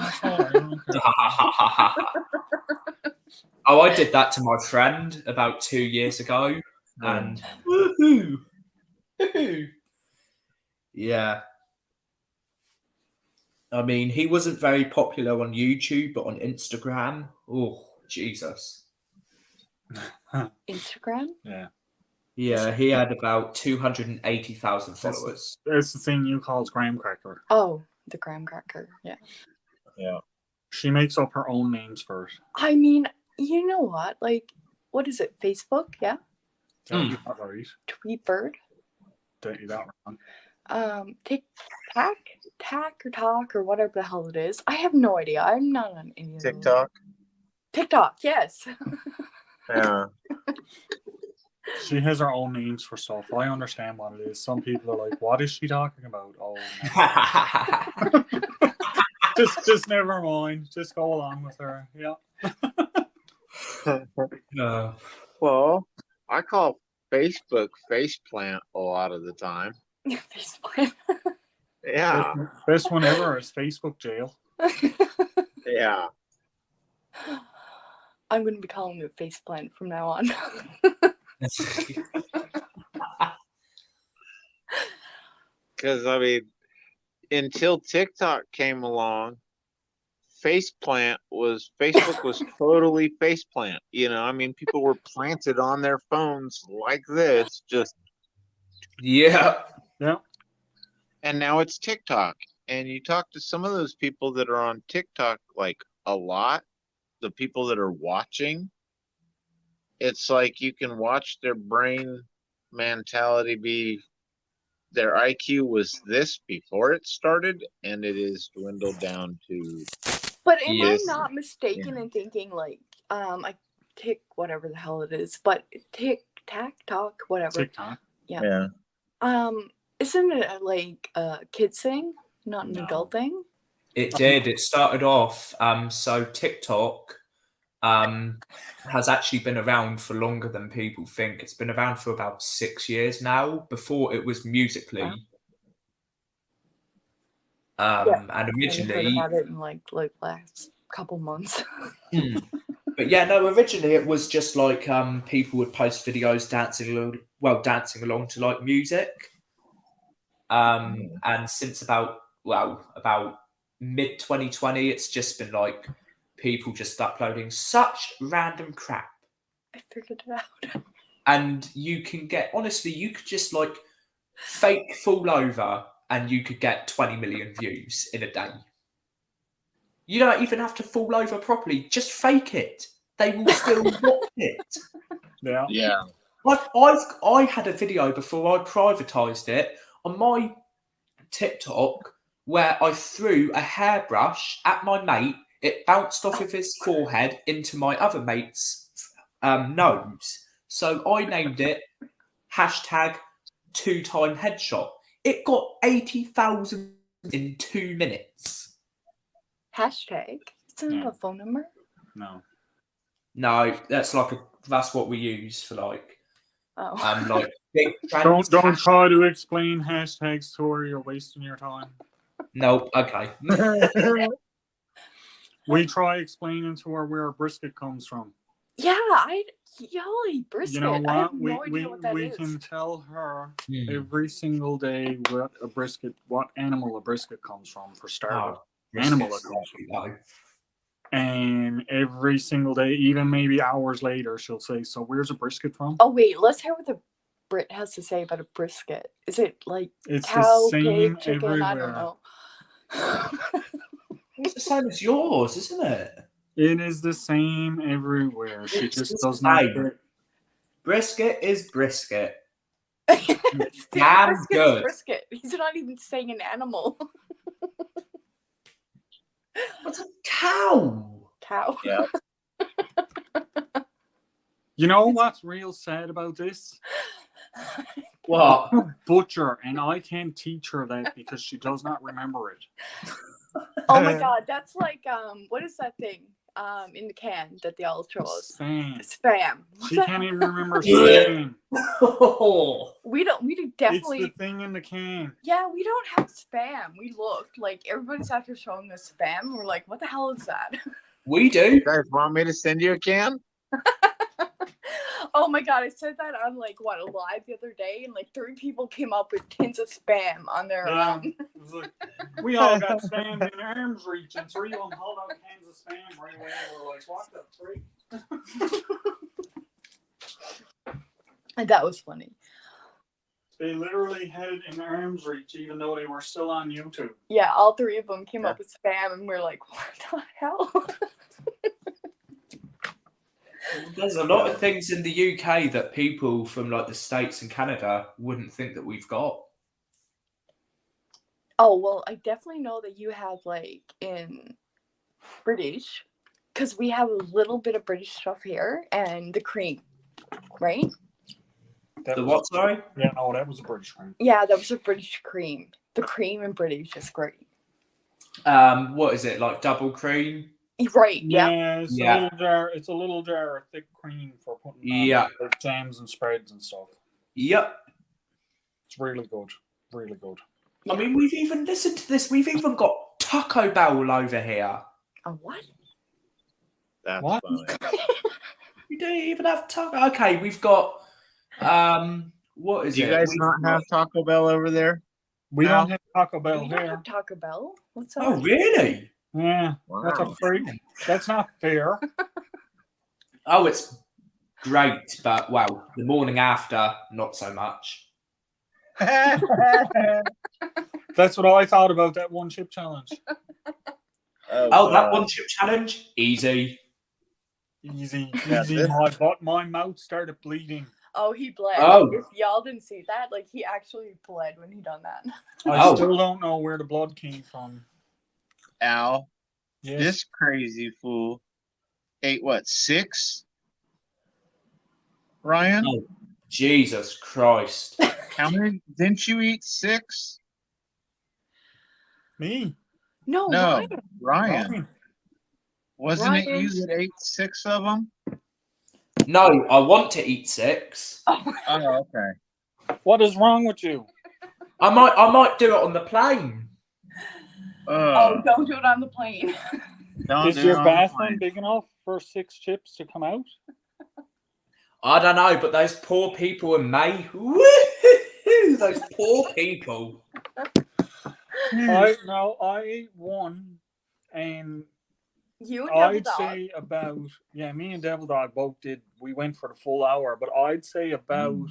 Oh, I did that to my friend about 2 years ago, and woohoo, woohoo. Yeah. I mean, he wasn't very popular on YouTube, but on Instagram, oh Jesus. Instagram? Yeah. Yeah, he had about 280,000 followers. That's the thing you call graham cracker. Oh, the graham cracker. Yeah. Yeah. She makes up her own names first. I mean, you know what? Like, what is it? Facebook? Yeah. Don't you that right? Tweetbird. Don't you that wrong? Tack or Talk or whatever the hell it is. I have no idea. I'm not on any of them. TikTok. TikTok, yes. Yeah. She has her own names for stuff. I understand what it is. Some people are like, "What is she talking about?" Oh, no. just never mind. Just go along with her. Yeah. Well, I call Facebook faceplant a lot of the time. Yeah. Best one ever is Facebook jail. Yeah. I'm going to be calling it faceplant from now on. Because, I mean, until TikTok came along, Facebook was totally faceplant. You know, I mean, people were planted on their phones like this, just. Yeah. Yeah. And now it's TikTok. And you talk to some of those people that are on TikTok, like, a lot, the people that are watching, it's like you can watch their brain mentality be, their IQ was this before it started, and it is dwindled down to. But am I this. not mistaken in thinking like I whatever the hell it is, but TikTok whatever. TikTok. Yeah. Isn't it like a kid thing, not an adult thing? It did. It started off. So TikTok has actually been around for longer than people think. It's been around for about 6 years now. Before it was Musical.ly. And I originally, heard about it in like last couple months. but yeah, no, originally it was just like people would post videos dancing along to like music. And since about mid 2020, it's just been like people just uploading such random crap. I figured it out. And you can get, honestly, you could just like fake fall over and you could get 20 million views in a day. You don't even have to fall over properly. Just fake it. They will still watch it. Yeah. Yeah. I had a video before I privatized it on my TikTok where I threw a hairbrush at my mate. It bounced off of his forehead into my other mate's nose. So I named it #2-time headshot. It got 80,000 in 2 minutes. Hashtag? Isn't it a phone number? No. No, that's what we use for like Oh. big Don't try to explain hashtags, Tori. You're wasting your time. No, okay. We try explaining to her where a brisket comes from. Yeah, Yoli brisket. You know what? I have no idea what that we is. can tell her every single day what animal a brisket comes from for starters. Animal it comes from. And every single day, even maybe hours later, she'll say, "So where's a brisket from?" Oh wait, let's hear what the Brit has to say about a brisket. Is it like It's cow, the same pig, chicken? everywhere. I don't know. It's the same as yours, isn't it? It is the same everywhere. She It's just the does not same. get. Brisket is brisket. Brisket's Damn good. brisket. He's not even saying an animal. What's a cow? Cow. Yeah. You know what's real sad about this? What? Butcher, and I can't teach her that because she does not remember it. Oh my god, that's like what is that thing in the can that they all show us? Spam. She can't even remember spam. We definitely. It's the thing in the can. Yeah, we don't have spam. We looked like everybody's after showing us spam. We're like, what the hell is that? We do. You guys want me to send you a can? Oh my god, I said that on a live the other day, and 3 people came up with tins of spam on their We all got spam in arm's reach, and 3 of them held out cans of spam right away. We're like, what the freak? And that was funny. They literally had it in arm's reach, even though they were still on YouTube. Yeah, all 3 of them came up with spam, and we're like, what the hell? There's a lot of things in the UK that people from the States and Canada wouldn't think that we've got. Oh, well, I definitely know that you have in British, because we have a little bit of British stuff here, and the cream, right? The what, sorry? Yeah, no, that was a British cream. Yeah, that was a British cream. The cream in British is great. What is it, like double cream? Right, yeah. It's a little jar of thick cream for putting on jams and spreads and stuff. Yep. It's really good. Really good. I mean, we've even listened to this. We've even got Taco Bell over here. A what? That's What? funny. We don't even have Taco. Okay, we've got what is Do you it? guys We've not got- have Taco Bell over there? We No? don't have Taco Bell We don't here. have Taco Bell. What's up? Oh, really? Yeah, that's a Wow. freak. That's not fair. Oh, it's great, but well, the morning after, not so much. That's what I thought about that one chip challenge. Oh, that one chip challenge, easy. Easy, Yeah, easy. this- My mouth started bleeding. Oh, he bled. Oh. If y'all didn't see that, like he actually bled when he done that. I Oh. still don't know where the blood came from. Al, Yes. this crazy fool ate what, 6? Ryan? Oh, Jesus Christ. How many? Didn't you eat 6? Me? No, No, Ryan. Ryan. Wasn't it Ryan. you that ate 6 of them? No, I want to eat 6. Oh, okay. What is wrong with you? I might do it on the plane. Oh, don't do it on the plane. Don't Is do your it on the bathroom plane. big enough for 6 chips to come out? I don't know, but those poor people in May, woo-hoo-hoo, those poor people. I ate one, and You and Devil I'd Dog. say about me and Devil Dog both did. We went for the full hour, but I'd say about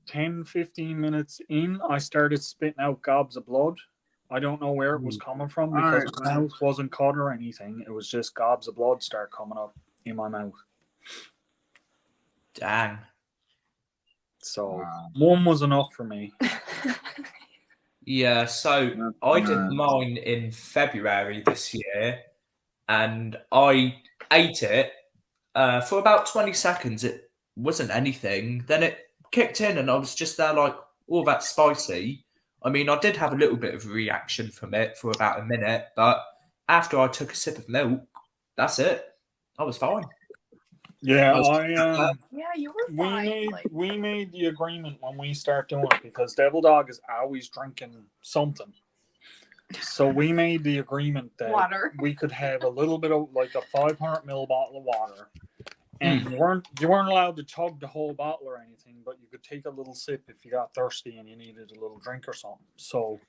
10-15 minutes in, I started spitting out gobs of blood. I don't know where it was coming from because Alright, my mouth wasn't cut or anything. It was just gobs of blood start coming up in my mouth. Dang. So one was enough for me. Yeah, so I did mine in February this year, and I ate it for about 20 seconds. It wasn't anything. Then it kicked in, and I was just there like, oh, that's spicy. I mean, I did have a little bit of a reaction from it for about a minute, but after I took a sip of milk, that's it. I was fine. Yeah, Yeah, you were we fine. made like, we made the agreement when we start doing it because Devil Dog is always drinking something. So we made the agreement that Water. we could have a little bit of like a 500 ml bottle of water, and you weren't allowed to chug the whole bottle or anything, but you could take a little sip if you got thirsty and you needed a little drink or something. So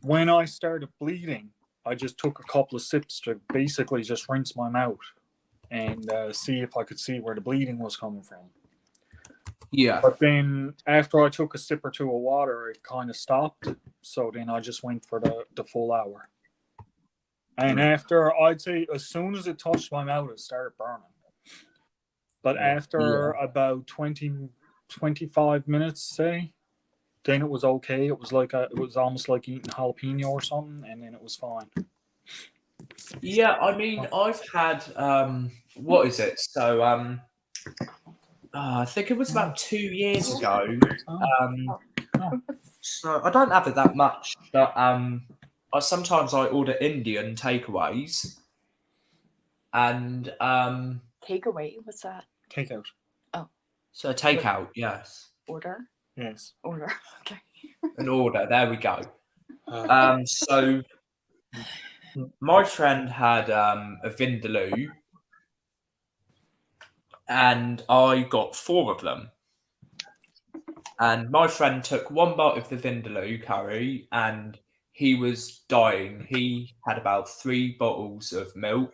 when I started bleeding, I just took a couple of sips to basically just rinse my mouth and see if I could see where the bleeding was coming from. Yeah. But then after I took a sip or two of water, it kind of stopped. So then I just went for the full hour. And after, I'd say, as soon as it touched my mouth, it started burning. But after about 20-25 minutes, say, then it was okay. It was like it was almost like eating jalapeno or something, and then it was fine. Yeah, I mean, I've had what is it? So I think it was about 2 years ago. So I don't have it that much, but sometimes I order Indian takeaways, and takeaway. What's that? Takeout. Oh, so takeout, yes, order. Yes. Order. Okay. an order. There we go. So my friend had a vindaloo, and I got 4 of them. And my friend took 1 bite of the vindaloo curry, and he was dying. He had about 3 bottles of milk,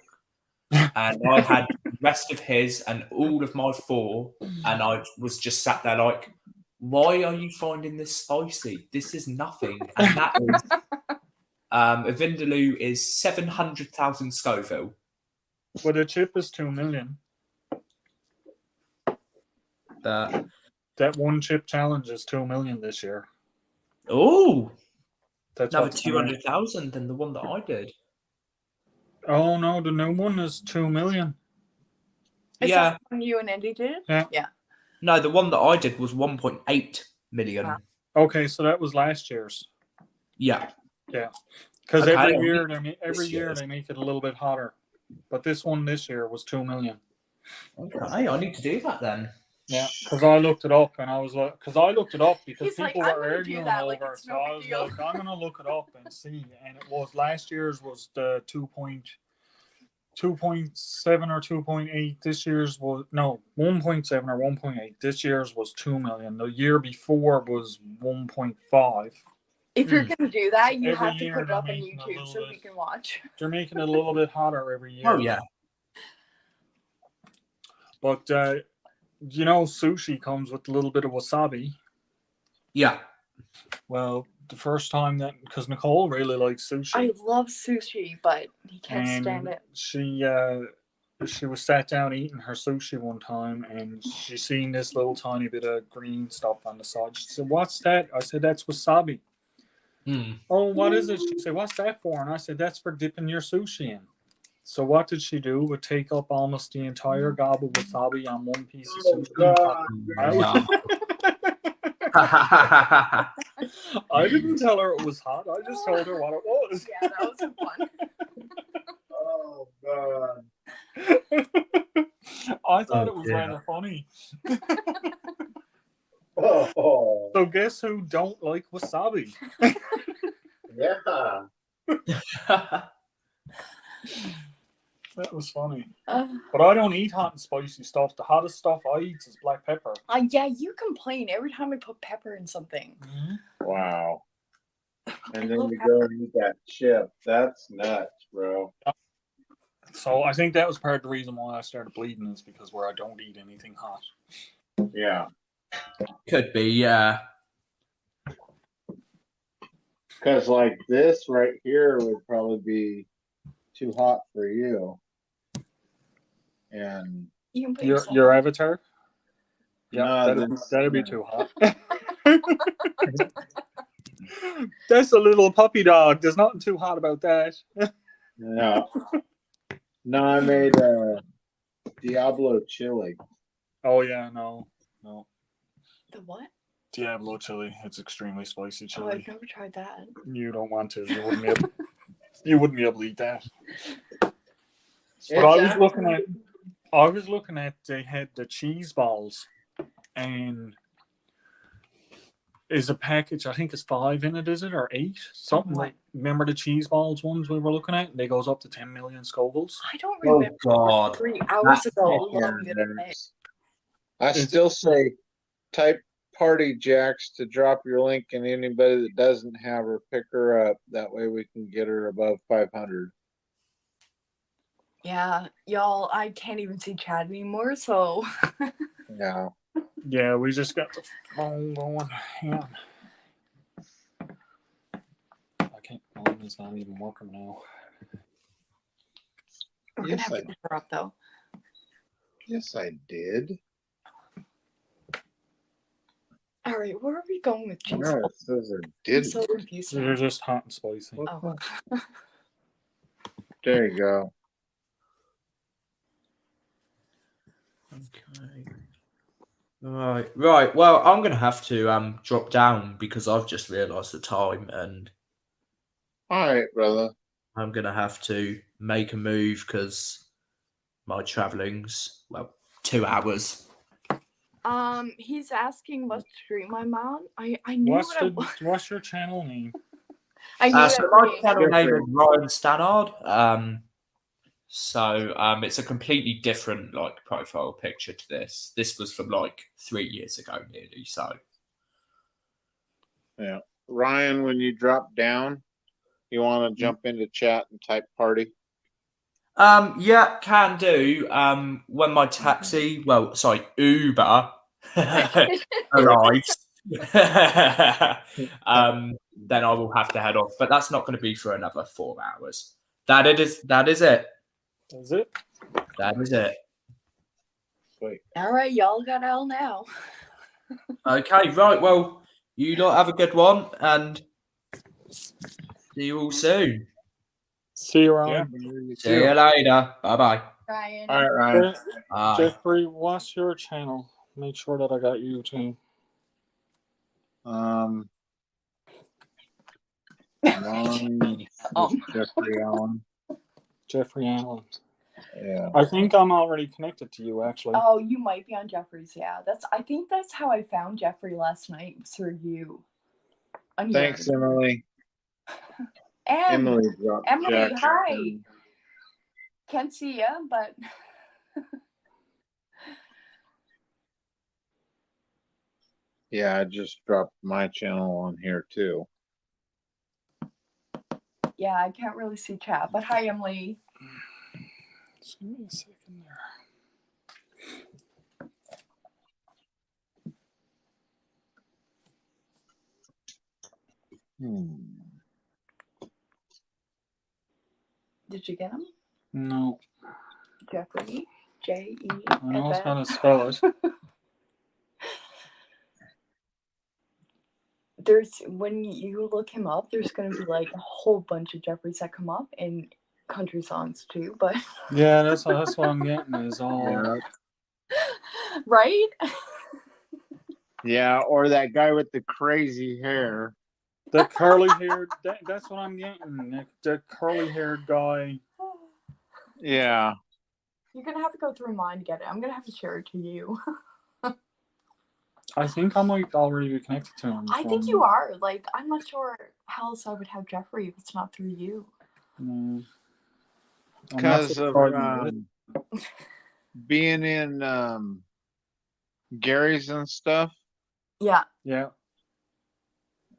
and I had the rest of his and all of my 4, and I was just sat there like, why are you finding this spicy? This is nothing. And that is a vindaloo is 700,000 Scoville. Well, the chip is 2 million. That one chip challenge is 2 million this year. Oh, that's another what 200,000 than the one that I did. Oh no, the new one is 2 million. Is Yeah. that when you and Andy did it? Yeah. Yeah. No, the one that I did was 1.8 million. Wow. Okay, so that was last year's. Yeah. Yeah, because Okay, every well, year this year year's. they make it a little bit hotter, but this one this year was 2 million. Okay, I need to do that then. Yeah, because I looked it up and I was like, because He's like, people "I'm were gonna do arguing that over like it. it's So no I big was deal." like, I'm gonna look it up and see. And it was last year's was the 2.7 or 2.8. This year's was 1.7 or 1.8. This year's was 2 million. The year before was 1.5. If you're gonna do that, you Every have to year put it they're up on making a YouTube so little we can watch. They're making it a little bit hotter every year. Oh yeah. But sushi comes with a little bit of wasabi. Yeah. Well, the first time because Nicole really likes sushi. I love sushi, but he can't stand it. She was sat down eating her sushi one time, and she seen this little tiny bit of green stuff on the side. She said, "What's that?" I said, "That's wasabi." Oh, what is it? She said, "What's that for?" And I said, "That's for dipping your sushi in." So what did she do? Would take up almost the entire gob of wasabi on one piece of sushi. I didn't tell her it was hot. I just told her what it was. Yeah, that was fun. Oh God. I thought it was rather funny. Oh. So guess who don't like wasabi? Yeah. That was funny. But I don't eat hot and spicy stuff. The hottest stuff I eat is black pepper. Yeah, you complain every time I put pepper in something. Wow. And then you go and eat that chip. That's nuts, bro. So I think that was part of the reason why I started bleeding is because where I don't eat anything hot. Yeah. Could be, yeah. Because like this right here would probably be too hot for you. And your avatar? Yeah, No, that'd be too hot. That's a little puppy dog. There's nothing too hot about that. Yeah. No, I made Diablo chili. Oh yeah, no. The what? Diablo chili. It's extremely spicy Oh, chili. I've never tried that. You don't want to. You wouldn't be able. You wouldn't be able to eat that. But It's I was looking at. They had the cheese balls, and is a package. I think it's 5 in it. Is it or 8? Something like. Remember the cheese balls ones we were looking at? They goes up to 10 million Scovilles. I don't remember. God. 3 hours ago. I still say type Party Jacks to drop your link, and anybody that doesn't have her, pick her up. That way we can get her above 500. Yeah, y'all, I can't even see chat anymore, so. Yeah. Yeah, we just got the phone going. Hang on. I can't. Mine is not even working now. We're gonna have to pick her up though. Yes, I did. All right, where are we going with cheese? No, it says it I'm didn't. so confused. They're just hot and spicy. Oh. There you go. Okay. Right. Well, I'm gonna have to drop down because I've just realised the time, and All right, brother. I'm gonna have to make a move because my travelling's 2 hours. He's asking what stream I'm on. I knew What's your channel name? I knew So that my name. channel name is Ryan Stannard. So it's a completely different profile picture to this. This was from 3 years ago nearly. So Yeah. Ryan, when you drop down, you want to jump into chat and type party? yeah, can do. When my taxi, Uber arrives, then I will have to head off. But that's not going to be for another 4 hours. That is it. Is it? That is it. Sweet. All right, y'all got L now. Okay, right. Well, you lot have a good one, and see you all soon. See you around. Yeah, See you later. Bye-bye. Ryan. All right, Ryan. Bye. Jeffrey, what's your channel? Make sure that I got you too. Mine is Jeffrey Allen. Jeffrey Allen. Yeah. I think I'm already connected to you, actually. Oh, you might be on Jeffrey's. Yeah, I think that's how I found Jeffrey last night, through you. On Thanks, yours. Emily. And Emily dropped Emily, Jack. hi. Can't see ya, but Yeah, I just dropped my channel on here too. yeah, I can't really see chat. But hi, Emily. Just give me a second there. Did you get him? No. Jeffrey. J-E. I know how to spell it. When you look him up, there's gonna be like a whole bunch of Jeffreys that come up, and country songs too. But Yeah, that's what I'm getting is all. Yeah. right? Yeah, or that guy with the crazy hair. The curly haired. That's what I'm getting. The curly haired guy. Yeah. You're gonna have to go through mine to get it. I'm gonna have to share it to you. I think I might already be connected to him. I think you are. Like, I'm not sure how else I would have Jeffrey if it's not through you. Because of being in Gary's and stuff. Yeah. Yeah.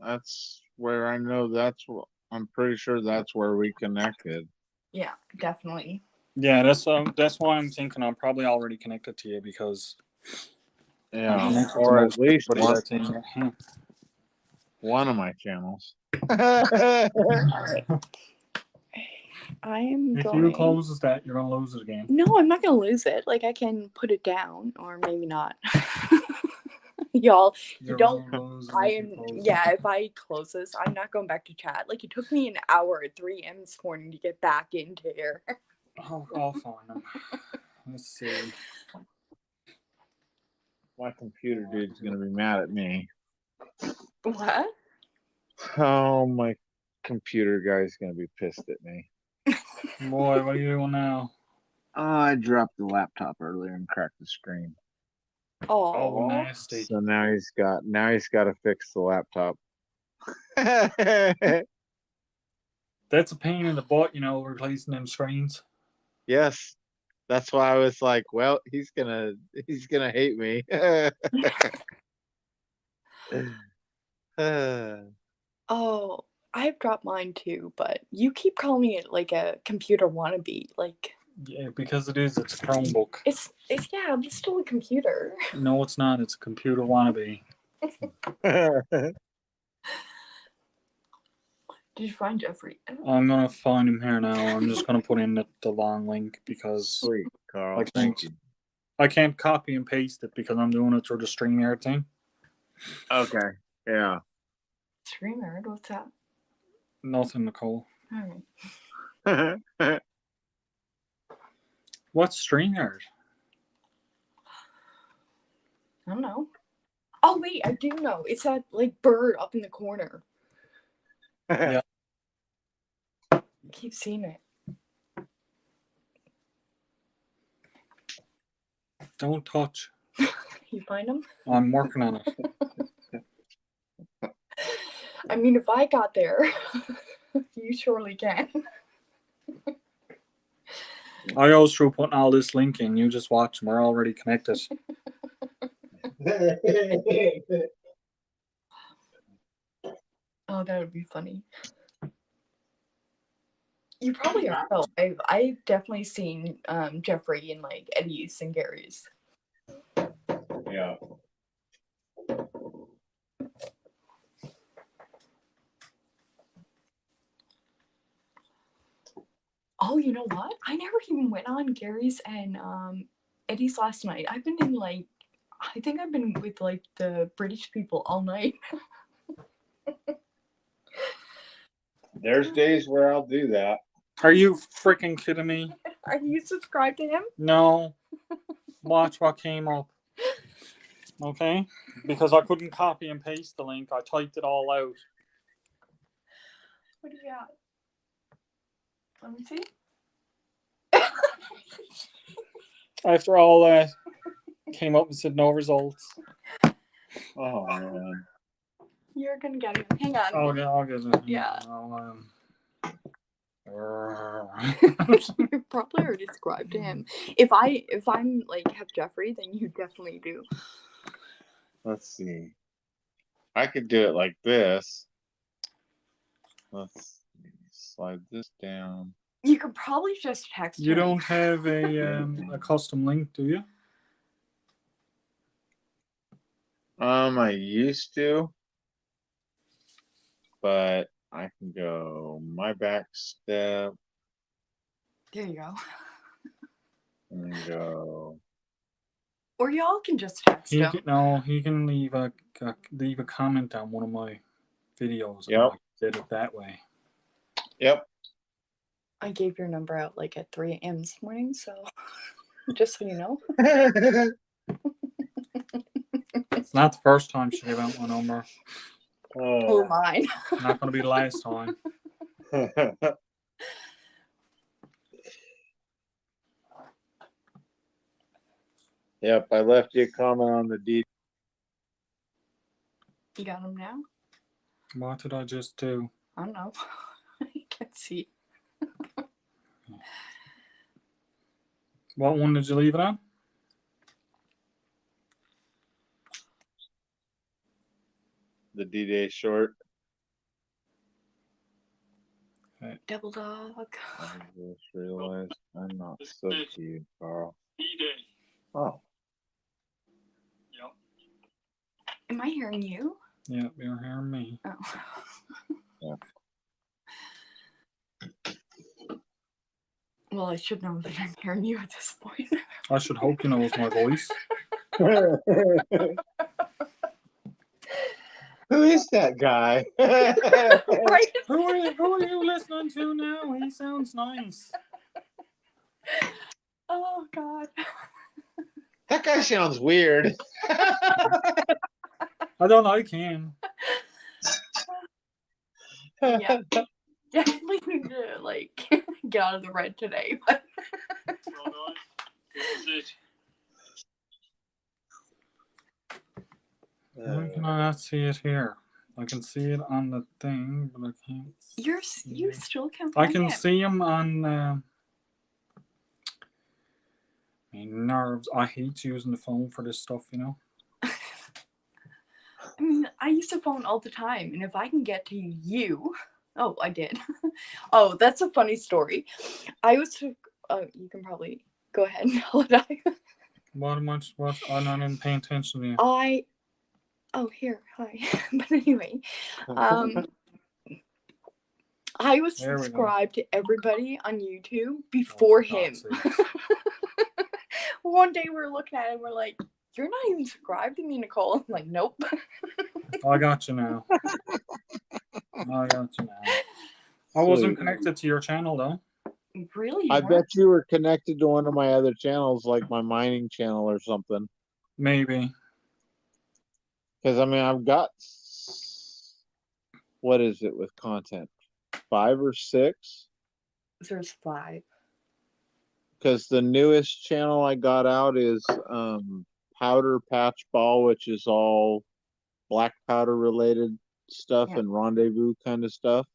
That's where I know I'm pretty sure that's where we connected. Yeah, definitely. Yeah, that's why I'm thinking I'm probably already connected to you because. Yeah, or at least one of my channels. I am If going. you closes that, you're gonna lose it again. No, I'm not gonna lose it. Like, I can put it down, or maybe not. Y'all, you don't. I am. Yeah, if I close this, I'm not going back to chat. Like, it took me an hour at 3 a.m. this morning to get back into here. I'll find them. Let's see. My computer dude's gonna be mad at me. What? Oh, my computer guy's gonna be pissed at me. Boy, what are you doing now? I dropped the laptop earlier and cracked the screen. Oh, nasty. So now he's got to fix the laptop. That's a pain in the butt, replacing them screens. Yes. That's why I was like, well, he's gonna hate me. Oh, I've dropped mine too, but you keep calling it like a computer wannabe. Like, Yeah, because it is. It's a Chromebook. it's yeah, but it's still a computer. No, it's not. It's a computer wannabe. Did you find Jeffrey? I'm gonna find him here now. I'm just gonna put in the long link because Sweet, Carl. Thank you. I can't copy and paste it because I'm doing it through the StreamYard thing. Okay. Yeah. StreamYard, what's that? Nothing, Nicole. All right. What's StreamYard? I don't know. Oh wait, I do know. It's that like bird up in the corner. Yeah. I keep seeing it. Don't touch. You find them? I'm working on it. I mean, if I got there, you surely can. I go through putting all this link in. You just watch. We're already connected. Oh, that would be funny. You probably are. Oh, I've definitely seen Jeffrey in like Eddie's and Gary's. Yeah. Oh, you know what? I never even went on Gary's and Eddie's last night. I've been in like, I think I've been with like the British people all night. There's days where I'll do that. Are you freaking kidding me? Are you subscribed to him? No. Watch what came up. Okay? Because I couldn't copy and paste the link. I typed it all out. What do you got? Let me see. After all that, came up and said no results. Oh man. You're gonna get him. Hang on. Oh yeah, I'll get it. Yeah. You probably already subscribed to him. If I'm like have Jeffrey, then you definitely do. Let's see. I could do it like this. Let's slide this down. You could probably just text You him. don't have a custom link, do you? I used to, but I can go my back step There you go. and go. Or y'all can just text him. He can leave a comment on one of my videos. Yep. And I did it that way. Yep. I gave your number out like at 3 a.m. this morning, so just so you know. It's not the first time she gave out my number. Oh, mine. Not going to be the last time. Yep, I left you a comment on the D. You got him now? What did I just do? I don't know. I can't see. What one did you leave it on? The D-Day short. Double dog. I just realized I'm not sub to you, Carl. Oh. Yep. Am I hearing you? Yeah, you're hearing me. Oh. Yeah. Well, I should know that I'm hearing you at this point. I should hope you know it's my voice. Who is that guy? Right? Who are you listening to now? He sounds nice. Oh, God. That guy sounds weird. I don't like him. Yeah. Definitely need to, like, get out of the red today. But Why can I not see it here? I can see it on the thing, but I can't. you still can't I find can it. see him on my nerves. I hate using the phone for this stuff, you know. I mean, I use the phone all the time, and if I can get to you, oh, I did. Oh, that's a funny story. I was to. You can probably go ahead and tell it. What? I'm not even paying attention to you. Oh, here, hi. But anyway, I was There we go. subscribed to everybody on YouTube before him. One day we're looking at it and we're like, "You're not even subscribed to me, Nicole." I'm like, "Nope." I got you now. I wasn't connected to your channel though. Really? I bet you were connected to one of my other channels, like my mining channel or something. Maybe. Because I mean, I've got, what is it with content? 5 or 6? There's 5. Because the newest channel I got out is Powder Patch Ball, which is all black powder related stuff and rendezvous kind of stuff.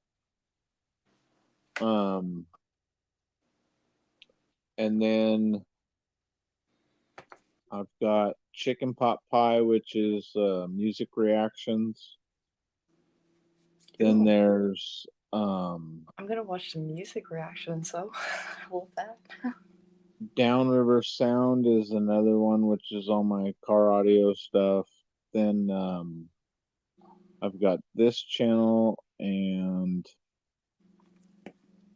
And then I've got Chicken Pot Pie, which is music reactions. Then there's I'm gonna watch some music reactions, so I love that. Downriver Sound is another one, which is all my car audio stuff. Then I've got this channel and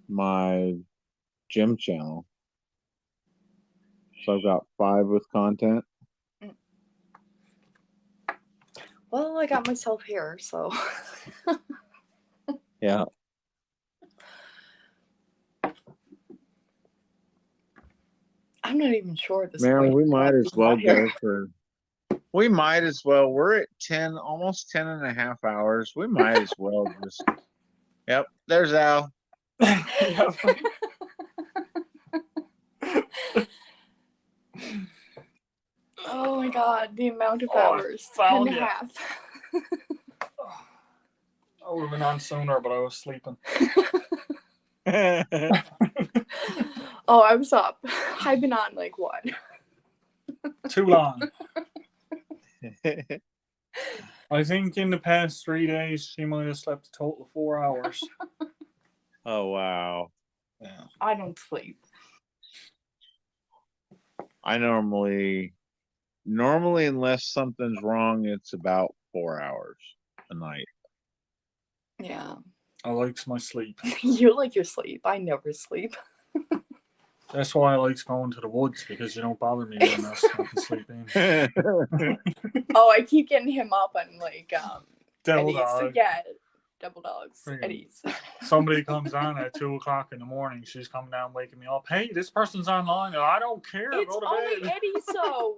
my gym channel. So I've got 5 with content. Well, I got myself here, so. Yeah. I'm not even sure at this Man, point. we might as well got here. go for. We might as well. We're at 10, almost 10 and a half hours. We might as well just. Yep, there's Al. Oh my god, the amount of Oh, I hours. 10 found and a ya. half. I would have been on sooner, but I was sleeping. Oh, I was up. I've been on like what? Too long. I think in the past 3 days, she might have slept a total of 4 hours. Oh, wow. Yeah. I don't sleep. I normally, unless something's wrong, it's about 4 hours a night. Yeah. I likes my sleep. You like your sleep. I never sleep. That's why I likes going to the woods, because you don't bother me when I can sleep in. Oh, I keep getting him up on like Devil Eddie's. dog. Yeah, double dogs. Friggin' Eddie's. Somebody comes on at 2 o'clock in the morning. She's coming down waking me up. Hey, this person's online. I don't care. It's Go to only bed. Eddie, so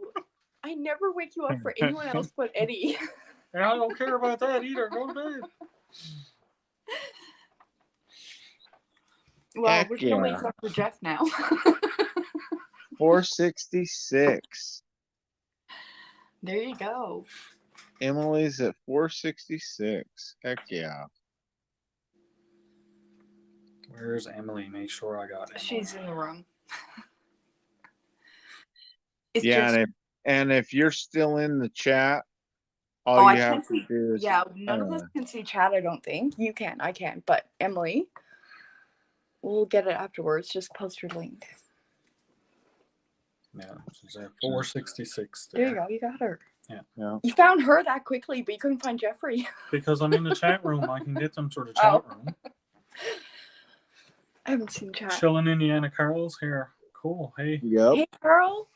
I never wake you up for anyone else but Eddie. And I don't care about that either. Go to bed. Well, Heck we're gonna yeah. wake up for Jeff now. 466. There you go. Emily's at 466. Heck yeah. Where's Emily? Make sure I got Emily. She's in the room. Yeah, and if you're still in the chat, all I you have can't to see. do is Yeah, none of us can see chat. I don't think you can. I can, but Emily, we'll get it afterwards. Just post your link. Yeah, she's at 466. There you go. You got her. Yeah. You found her that quickly, but you couldn't find Jeffrey. Because I'm in the chat room, I can get them through the chat Oh. room. I haven't seen chat. Chilling Indiana Carl's here. Cool. Hey. Yep. Hey, Carl.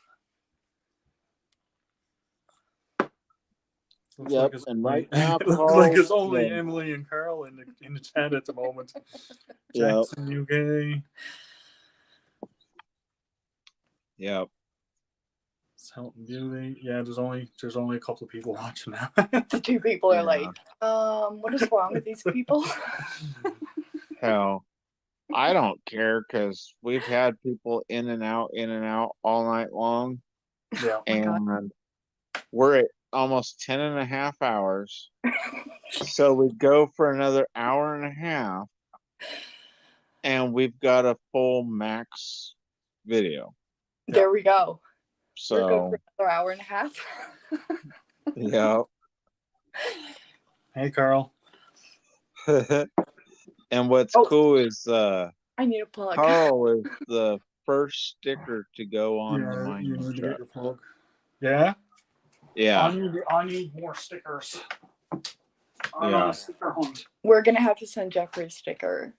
Looks Yep, like it's and only- right now, it looks like it's Carl's, only yeah. Emily and Carl in the chat at the moment. Yep. Jackson, UK. Yep. Selton Beauty. Yeah, there's only a couple of people watching now. The 2 people are like, what is wrong with these people? Hell, I don't care because we've had people in and out all night long. Yeah. And we're at almost 10 and a half hours. So we go for another hour and a half. And we've got a full max video. There we go. We're good So, for another hour and a half. yeah. Hey, Carl. And what's cool is I need a plug. Carl is the first sticker to go on the Yeah, you mining need to truck. get your plug. Yeah? Yeah. I need more stickers. I'm Yeah. on a sticker hunt. We're gonna have to send Jeffrey a sticker.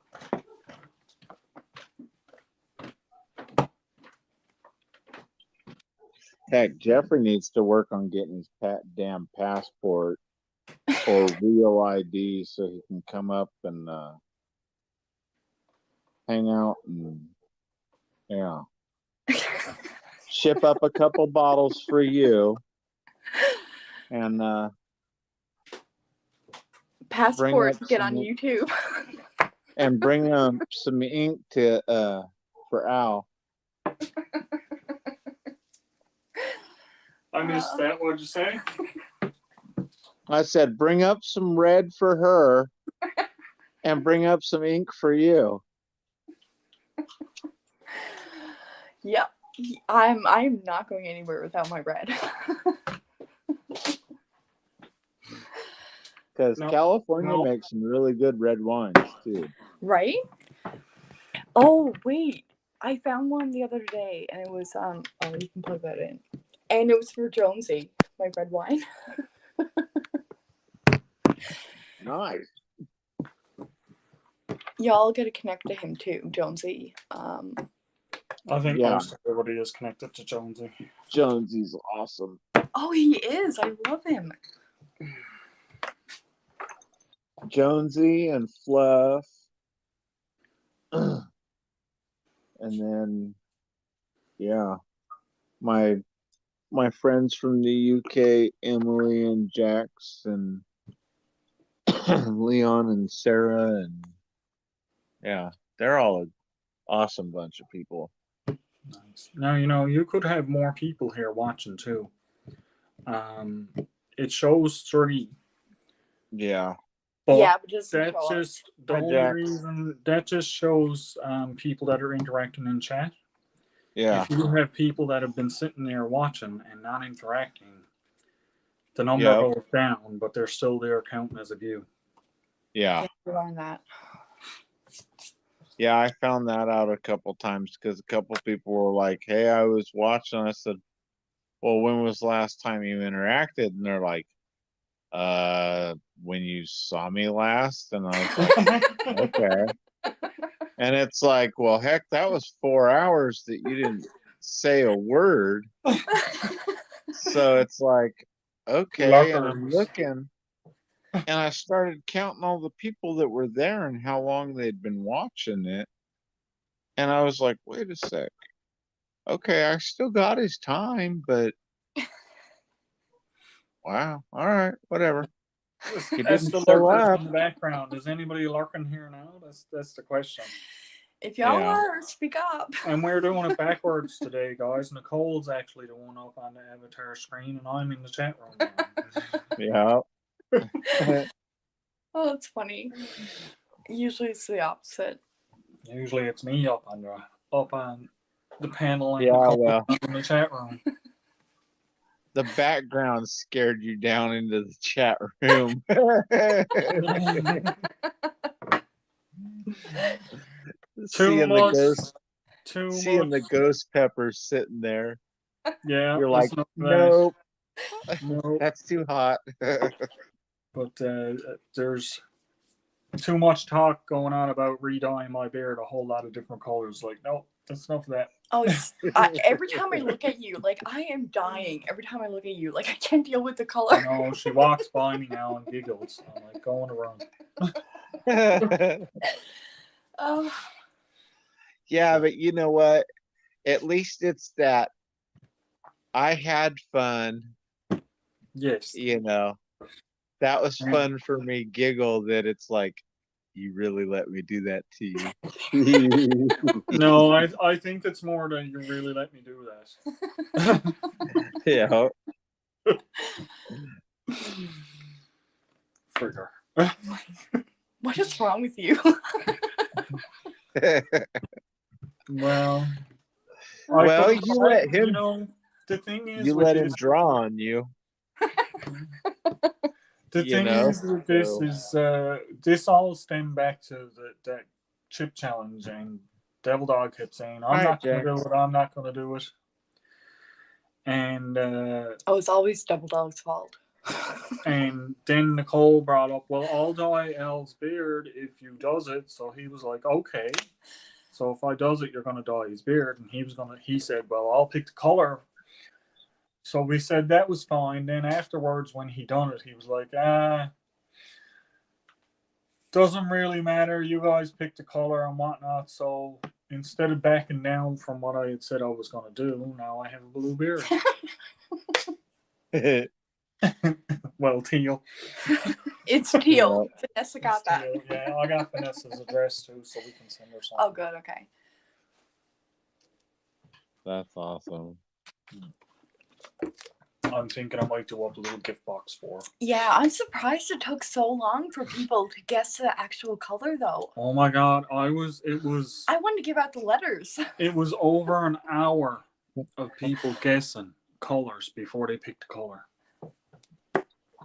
Heck, Jeffrey needs to work on getting his damn passport or real ID so he can come up and hang out and ship up a couple bottles for you and Passport up get on some- YouTube. and bring some ink to for Al. I missed that. What'd you say? I said bring up some red for her and bring up some ink for you. Yep. I'm not going anywhere without my red. Because California makes some really good red wines too. Right? Oh wait. I found one the other day and it was oh you can plug that in. And it was for Jonesy, my red wine. Nice. Y'all gotta connect to him too, Jonesy. I think most everybody is connected to Jonesy. Jonesy's awesome. Oh, he is. I love him. Jonesy and Fluff. And then my friends from the UK, Emily and Jax and Leon and Sarah, and they're all an awesome bunch of people. Nice. Now, you could have more people here watching too. It shows 3. Yeah. But Yeah, but just that show us. just the Hi, only Jax. reason that just shows people that are interacting in chat. Yeah. If you have people that have been sitting there watching and not interacting, the number Yep. goes down, but they're still there counting as a view. Yeah. Learn that. Yeah, I found that out a couple times because a couple people were like, "Hey, I was watching." I said, "Well, when was the last time you interacted?" And they're like, when you saw me last." And I was like, "Okay." And it's like, well, heck, that was 4 hours that you didn't say a word. So it's like, okay, and I'm looking, and I started counting all the people that were there and how long they'd been watching it. And I was like, wait a sec. Okay, I still got his time, but wow. All right, whatever. He That's didn't the show lurkers up. in the background. Is anybody lurking here now? That's the question. If y'all Yeah. are, speak up. And we're doing it backwards today, guys. Nicole's actually the one up on the avatar screen, and I'm in the chat room now. Yeah. Oh, that's funny. Usually it's the opposite. Usually it's me up on the panel and Yeah, Nicole well. in the chat room. The background scared you down into the chat room. Seeing the ghost peppers sitting there. Yeah, You're like, listen up to nope. Nope. That's too hot. But there's too much talk going on about re-dyeing my beard a whole lot of different colors. Like, nope, that's enough of that. Oh, every time I look at you, like I am dying. Every time I look at you, like I can't deal with the color. No, she walks by me now and giggles. I'm like, going around. Oh. Yeah, but you know what? At least it's that I had fun. Yes. You know, that was fun for me. Giggle that it's like, you really let me do that to you. No, I think it's more than you really let me do that. Yeah. Figure. What is wrong with you? Well, you let him. You know, the thing is, You let him draw on you. The thing is with this is this all stemmed back to that chip challenge, and Devil Dog kept saying, "I'm not going to do it. I'm not going to do it." And oh, it's always Double Dog's fault. And then Nicole brought up, "Well, I'll dye Al's beard if you does it." So he was like, "Okay. So if I does it, you're going to dye his beard." And he said, "Well, I'll pick the color." So we said that was fine. Then afterwards, when he done it, he was like, doesn't really matter. You guys picked the color and whatnot. So instead of backing down from what I had said I was going to do, now I have a blue beard. Well, teal. It's teal. Vanessa got that. Teal. Yeah, I got Vanessa's address too, so we can send her something. Oh, good. Okay. That's awesome. I'm thinking I might do up a little gift box for her. Yeah, I'm surprised it took so long for people to guess the actual color, though. Oh my God, I wanted to give out the letters. It was over an hour of people guessing colors before they picked the color.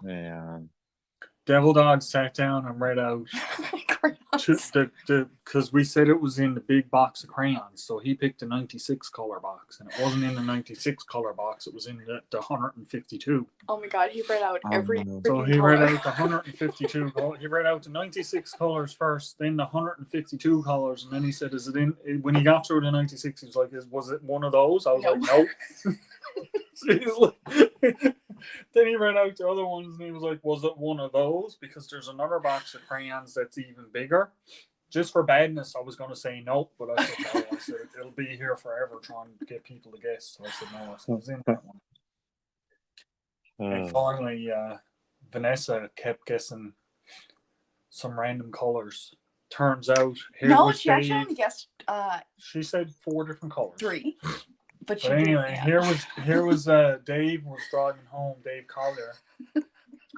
Man. Devil Dog sat down and read out because we said it was in the big box of crayons, so he picked the 96 color box, and it wasn't in the 96 color box, it was in the 152. Oh my God, he read out every So he color. read out the 152 he read out the 96 colors first, then the 152 colors, and then he said, "Is it in?" When he got through the 96, he was like, "Was it one of those?" I was like, "Nope." So he's like, then he read out the other ones, and he was like, "Was it one of those?" Because there's another box of crayons that's even bigger. Just for badness, I was going to say nope, but I said no. I said it'll be here forever trying to get people to guess. So I said no. I said, "It was in that one." And finally, Vanessa kept guessing some random colors. Turns out, No, she actually only guessed she said 4 different colors. 3. But you anyway, didn't. here was Dave was driving home, Dave Collier,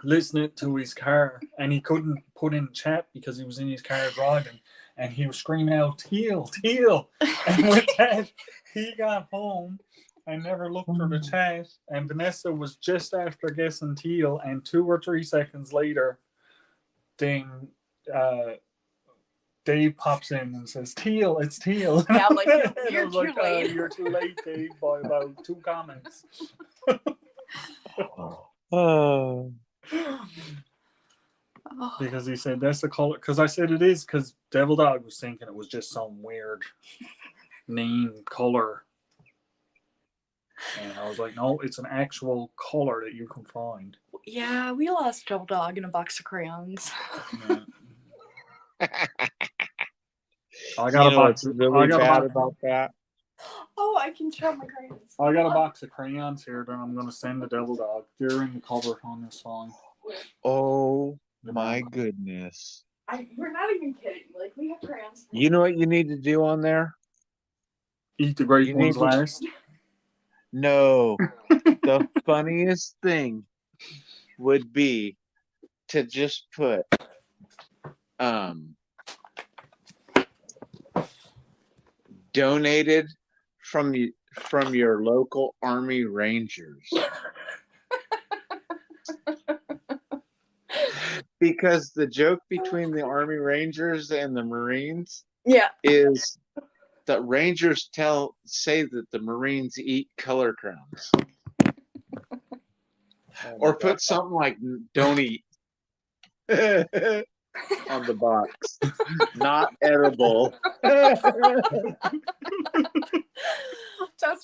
listening to his car, and he couldn't put in chat because he was in his car driving, and he was screaming out, "Teal, Teal!" And with that, he got home and never looked for the chat, and Vanessa was just after guessing Teal, and 2 or 3 seconds later, ding, Dave pops in and says, "Teal, it's Teal." Yeah, I'm like, And I you're was too like, late. You're too late, Dave, by about 2 comments. Because he said that's the color. Because I said it is. Because Devil Dog was thinking it was just some weird name color, and I was like, no, it's an actual color that you can find. Yeah, we lost Devil Dog in a box of crayons. I got a box. Really bad about that. Oh, I can show my crayons. I got a box of crayons here that I'm going to send the Devil Dog. They're in the cover on this song. Oh my goodness! We're not even kidding. Like, we have crayons. You know what you need to do on there? Eat the great ones last. No, the funniest thing would be to just put donated from your local Army Rangers. Because the joke between the Army Rangers and the Marines is that Rangers say that the Marines eat color crowns. Or put something like "don't eat" on the box. Not edible. That's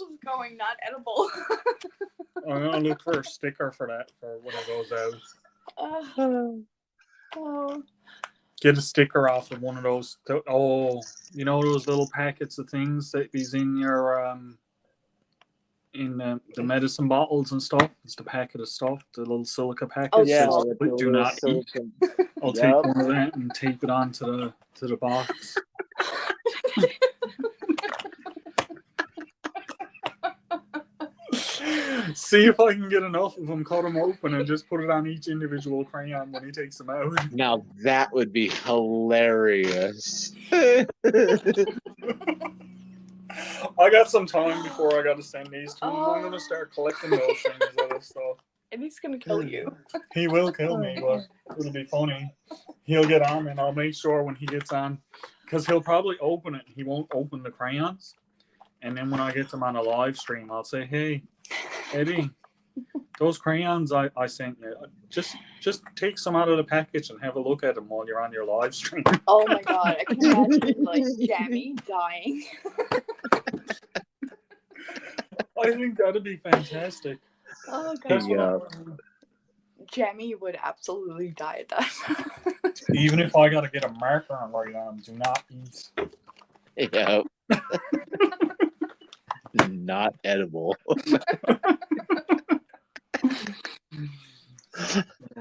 what's going, not edible. I'm going to look for a sticker for that for when it goes out. Get a sticker off of one of those. You know those little packets of things that is in your in the medicine bottles and stuff. It's the packet of stuff, the little silica packets. Oh, yeah, that do not eat. I'll take one of that and tape it onto the box. See if I can get enough of them, cut them open, and just put it on each individual crayon when he takes them out. Now that would be hilarious. I got some time before I got to send these to him. I'm going to start collecting those things and stuff. And he's going to kill you. He will kill me, but it'll be funny. He'll get on, and I'll make sure when he gets on, because he'll probably open it. He won't open the crayons. And then when I get them on a live stream, I'll say, "Hey, Eddie, those crayons I sent you, just take some out of the package and have a look at them while you're on your live stream." Oh my god, I can imagine like Jamie dying. I think that'd be fantastic. Oh god. Jamie would absolutely die at that. Even if I got to get a marker and write on, do not eat. Yeah. Not edible. Oh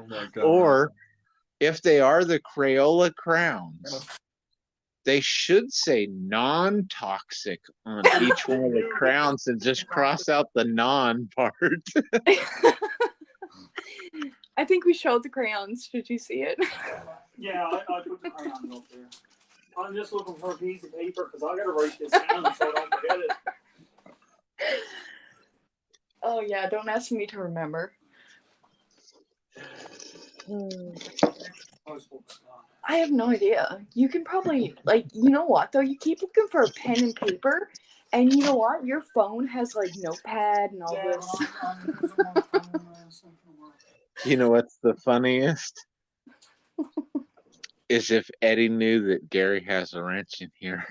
my God. Or if they are the Crayola crowns, they should say non-toxic on each one of the crowns and just cross out the non part. I think we showed the crayons. Did you see it? Yeah, I put the crayons up there. I'm just looking for a piece of paper because I got to write this down so I don't forget it. Oh yeah, don't ask me to remember. I have no idea. You can probably, like, you know what though? You keep looking for a pen and paper, and you know what? Your phone has like notepad and all this. You know what's the funniest? Is if Eddie knew that Gary has a wrench in here.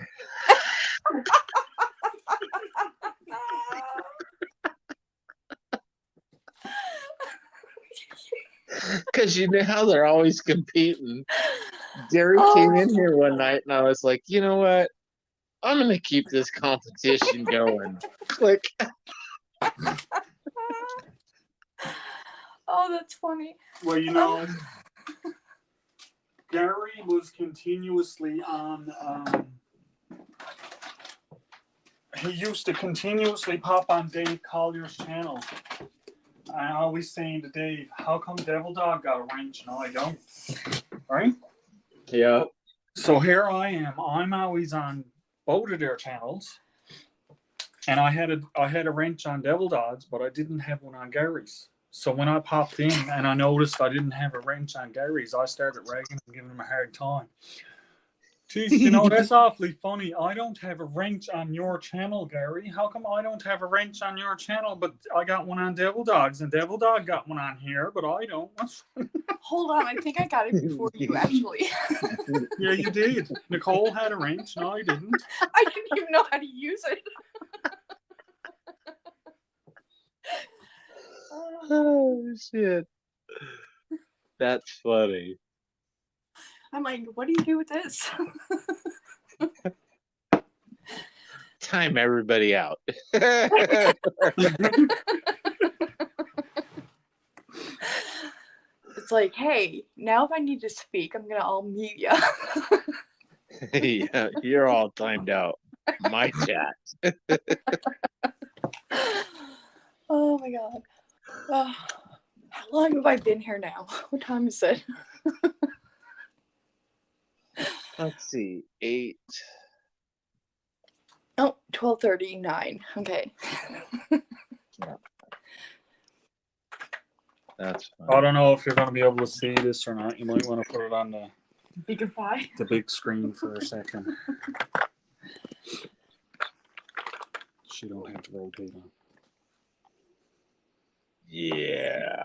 Because you know how they're always competing. Gary came in here one night and I was like, you know what? I'm going to keep this competition going. Click. Oh, that's funny. Well, you know, Gary was continuously on. he used to continuously pop on Dave Collier's channel. I always saying to Dave, how come Devil Dog got a wrench and I don't? Right? Yeah. So here I am. I'm always on both of their channels. And I had a wrench on Devil Dog's, but I didn't have one on Gary's. So when I popped in and I noticed I didn't have a wrench on Gary's, I started ragging and giving him a hard time. Geez, you know, that's awfully funny. I don't have a wrench on your channel, Gary. How come I don't have a wrench on your channel, but I got one on Devil Dog's, and Devil Dog got one on here, but I don't? Hold on, I think I got it before you, actually. Yeah, you did. Nicole had a wrench. No, I didn't. I didn't even know how to use it. Oh, shit. That's funny. I'm like, what do you do with this? Time everybody out. It's like, hey, now if I need to speak, I'm gonna all mute you. Yeah, you're all timed out. My chat. Oh my god. How long have I been here now? What time is it? Let's see. 8. Oh, 12:39. Okay. That's fine. I don't know if you're going to be able to see this or not. You might want to put it on the Bigify. big screen for a second. She don't have to rotate on. Yeah.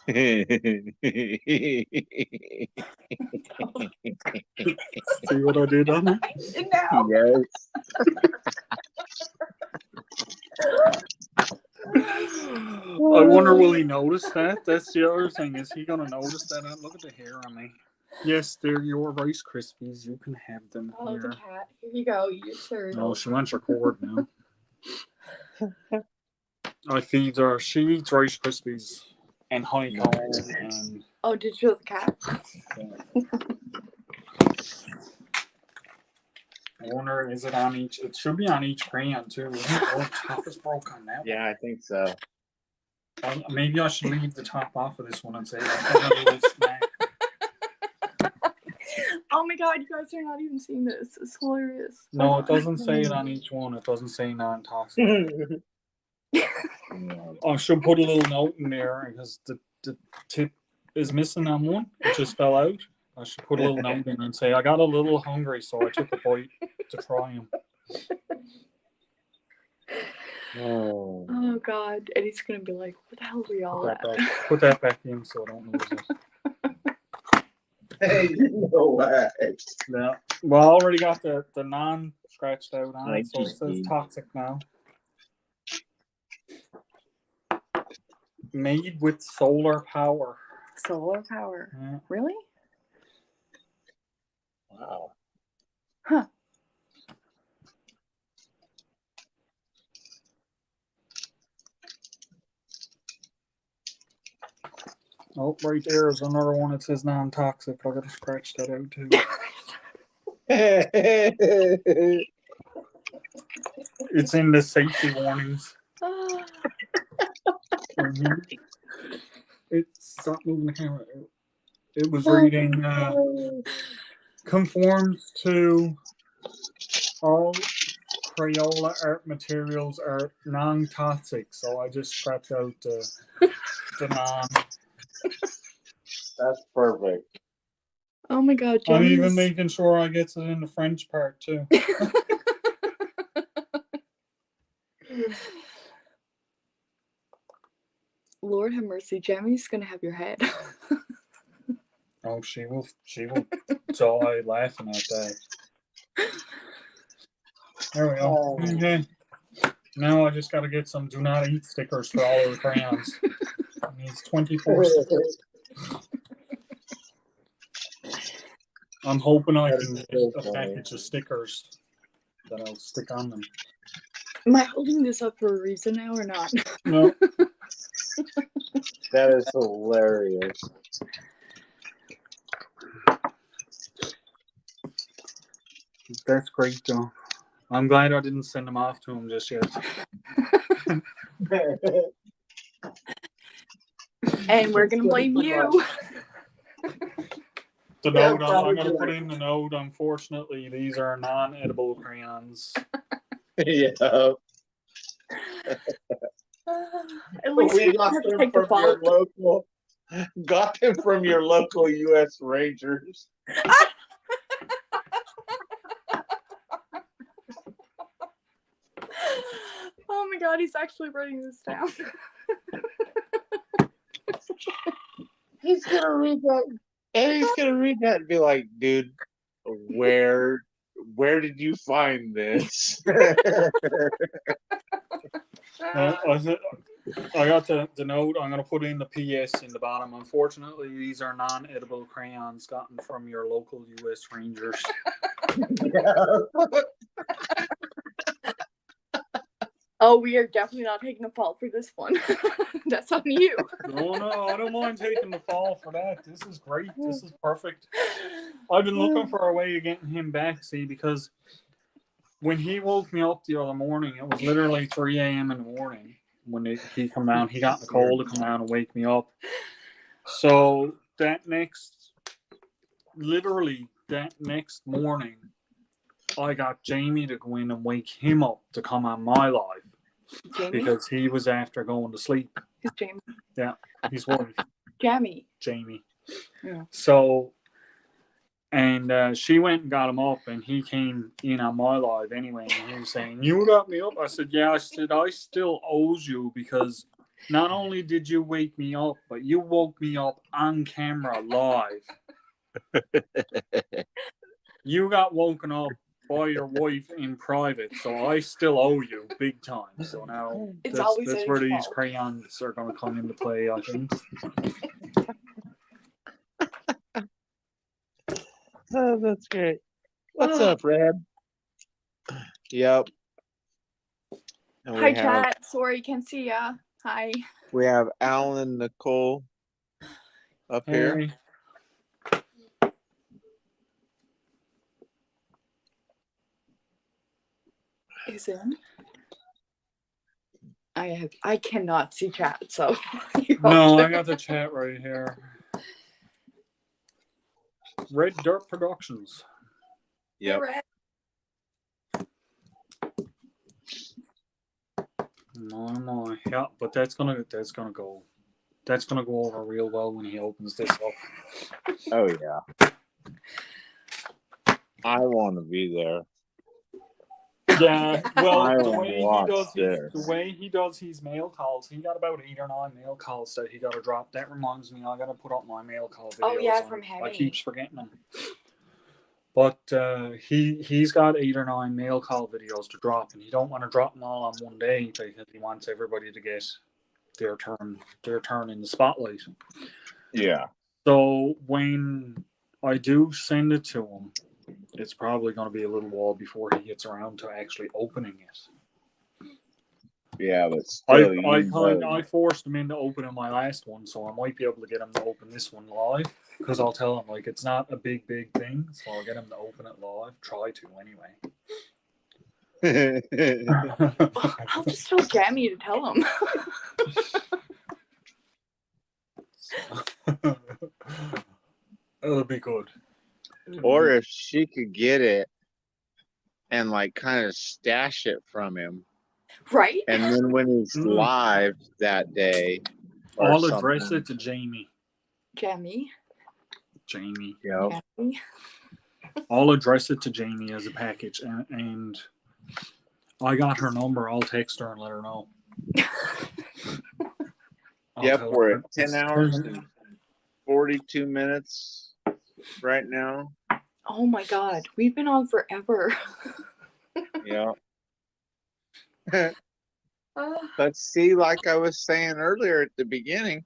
See what I did on it? Now. Yes. I wonder, will he notice that? That's the other thing. Is he going to notice that? Look at the hair on me. Yes, they're your Rice Krispies. You can have them Oh, here. the cat. Here you go. You sure. No, she wants your cord now. She eats Rice Krispies and honeycomb. And Oh, did you have the cat? I wonder, is it on each? It should be on each brand too. Isn't it? Oh, top is broke on that. Yeah, I think so. Maybe I should leave the top off of this one and say I have a little snack. Oh my god, you guys are not even seeing this. It's hilarious. No, it doesn't say it on each one. It doesn't say non-toxic. I should put a little note in there because the tip is missing on one. It just fell out. I should put a little note in and say I got a little hungry, so I took a bite to try them. Oh. Oh god, Eddie's gonna be like, "What the hell are we all at?" Put that back in so I don't lose it. Hey, no way. Yeah. Well, I already got the non scratched out on it, so it says toxic now. Made with solar power. Solar power. Yeah. Really? Wow. Huh. Oh, right there is another one that says non-toxic. I gotta scratch that out too. It's in the safety warnings. Stop moving the camera. It was reading conforms to all Crayola art materials are non-toxic. So I just scratched out the non. That's perfect. Oh my god, I'm Jenny's... even making sure I get it in the French part too. Lord have mercy, Jamie's gonna have your head. Oh, she will die laughing at that. There we go. Okay. Now I just got to get some do not eat stickers for all the crayons. It needs 24 stickers. I'm hoping I can get a package of stickers that I'll stick on them. Am I holding this up for a reason now or not? No. That is hilarious. That's great, though. I'm glad I didn't send them off to him just yet. And we're gonna blame you. The note, I'm going to put in the note. Unfortunately, these are non-edible crayons. Yeah. At least we got have to them take the from your fault. local. Got them from your local U.S. Rangers. Oh my god, he's actually writing this down. He's gonna read that, and he's gonna read that and be like, "Dude, where did you find this?" I got the note. I'm going to put in the PS in the bottom. Unfortunately, these are non-edible crayons gotten from your local U.S. Rangers. Oh, we are definitely not taking the fault for this one. That's on you. No, I don't mind taking the fall for that. This is great. This is perfect. I've been looking for a way of getting him back, see, because when he woke me up the other morning, it was literally 3 a.m. in the morning when he come down. He got the cold to come down and wake me up. So that next morning, I got Jamie to go in and wake him up to come on my live. Jamie? Because he was after going to sleep. Who's Jamie? Yeah, his wife. Jamie. Yeah. So, and she went and got him up, and he came in on my live anyway, and he was saying, "You got me up." I said, "Yeah." I said, "I still owes you because not only did you wake me up, but you woke me up on camera live. You got woken up by your wife in private, so I still owe you big time." So now that's where these crayons are going to come into play, I think. Oh, that's great. What's up, Red? Yep. And Hi, chat. Sorry, can't see ya. Hi. We have Alan and Nicole up here. Is in? I cannot see chat, so No, I got the chat right here. Red Dirt Productions. Yep. No. Yeah, but that's gonna go over real well when he opens this up. Oh yeah. I want to be there. Yeah, well, I the want way he does his mail calls, he got about 8 or 9 mail calls that he got to drop. That reminds me, I got to put up my mail call videos. Oh, yeah, on. from Hemi. I keep forgetting them. But he's got 8 or 9 mail call videos to drop, and he don't want to drop them all on one day because he wants everybody to get their turn in the spotlight. Yeah. So when I do send it to him, it's probably going to be a little while before he gets around to actually opening it. Yeah, but still, I forced him into opening my last one, so I might be able to get him to open this one live. Because I'll tell him, like, it's not a big thing, so I'll get him to open it live. Try to, anyway. I'll just tell Jamie to tell him. It'll be good. Or if she could get it and like kind of stash it from him. Right. And then when he's live that day, I'll address it to Jamie. Jamie. Yep. Jamie. I'll address it to Jamie as a package, and I got her number. I'll text her and let her know. Yep, we're at 10 hours and 42 minutes right now. Oh my god, we've been on forever. Yeah. But see, like I was saying earlier at the beginning,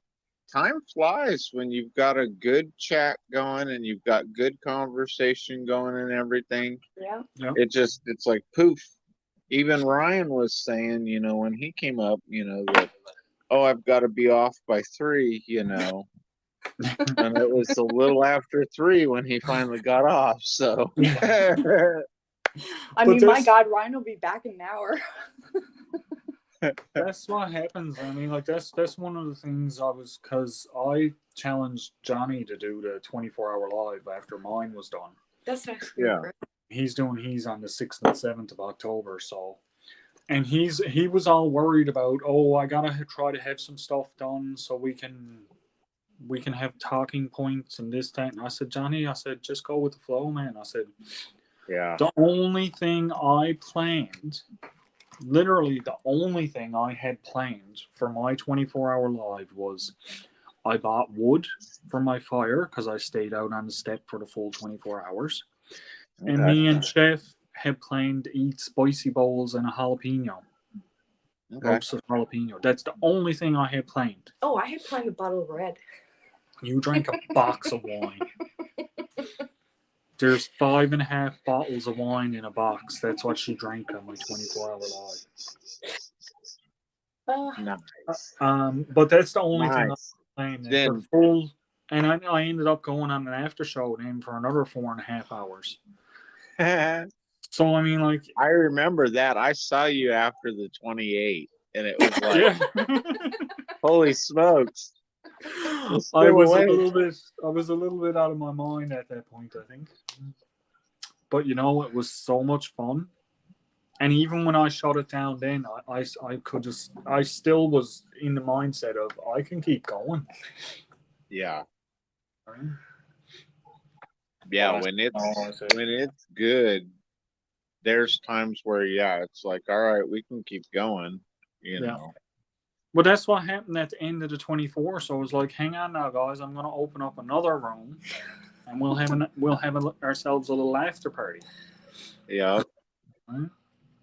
time flies when you've got a good chat going and you've got good conversation going and everything. Yeah. It's like poof. Even Ryan was saying, when he came up, that, I've got to be off by 3, and it was a little after 3 when he finally got off. So I mean, my God, Ryan will be back in an hour. That's what happens. I mean, like that's one of the things because I challenged Johnny to do the 24-hour live after mine was done. That's actually great. He's on the 6th and 7th of October, so. And he was all worried about, I gotta try to have some stuff done so we can have talking points and this, that. And I said, Johnny, just go with the flow, man. I said, the only thing I planned, literally the only thing I had planned for my 24-hour live was I bought wood for my fire because I stayed out on the step for the full 24 hours. And me and Chef had planned to eat spicy bowls and a jalapeno. Roasted jalapeno. That's the only thing I had planned. Oh, I had planned a bottle of red. You drank a box of wine. There's 5.5 bottles of wine in a box. That's what she drank on my 24-hour live. Nice. But that's the only thing I planned. Then, for full, and I ended up going on an after show then for another 4.5 hours. So I mean, like, I remember that. I saw you after the 28, and it was like, holy smokes! I was a little bit out of my mind at that point, I think. But you know, it was so much fun. And even when I shut it down, then I still was in the mindset of I can keep going. Yeah. Yeah, when it's good, there's times where it's like, all right, we can keep going, you know. Well, that's what happened at the end of the 24. So I was like, hang on now, guys, I'm gonna open up another room, and we'll have ourselves a little after party. Yeah.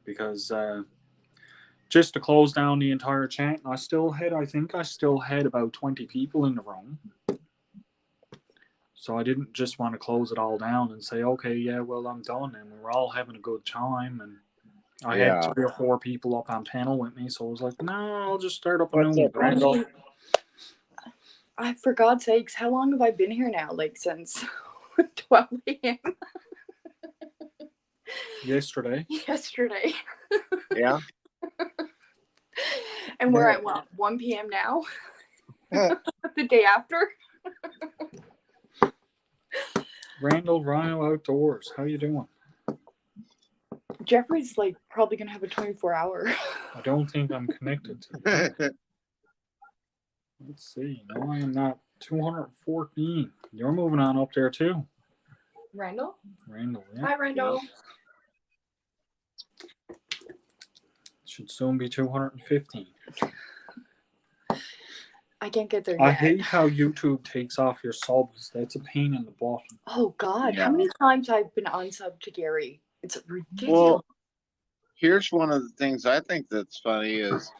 Because just to close down the entire chat, I think I still had about 20 people in the room. So I didn't just want to close it all down and say, okay, yeah, well, I'm done. And we were all having a good time. And I had 3 or 4 people up on panel with me. So I was like, no, I'll just start up a new one. For God's sakes, how long have I been here now? Like since 12 a.m.? Yesterday. Yeah. And we're at what, 1 p.m. now? The day after? Randall Rhino Outdoors. How you doing? Jeffrey's like probably gonna have a 24-hour. I don't think I'm connected to that. Let's see. No, I am not. 214. You're moving on up there too. Randall, yeah. Hi, Randall. Should soon be 215. I can't get there yet. I hate how YouTube takes off your subs. That's a pain in the butt. Oh God, how many times I've been unsubbed to Gary? It's ridiculous. Well, here's one of the things I think that's funny is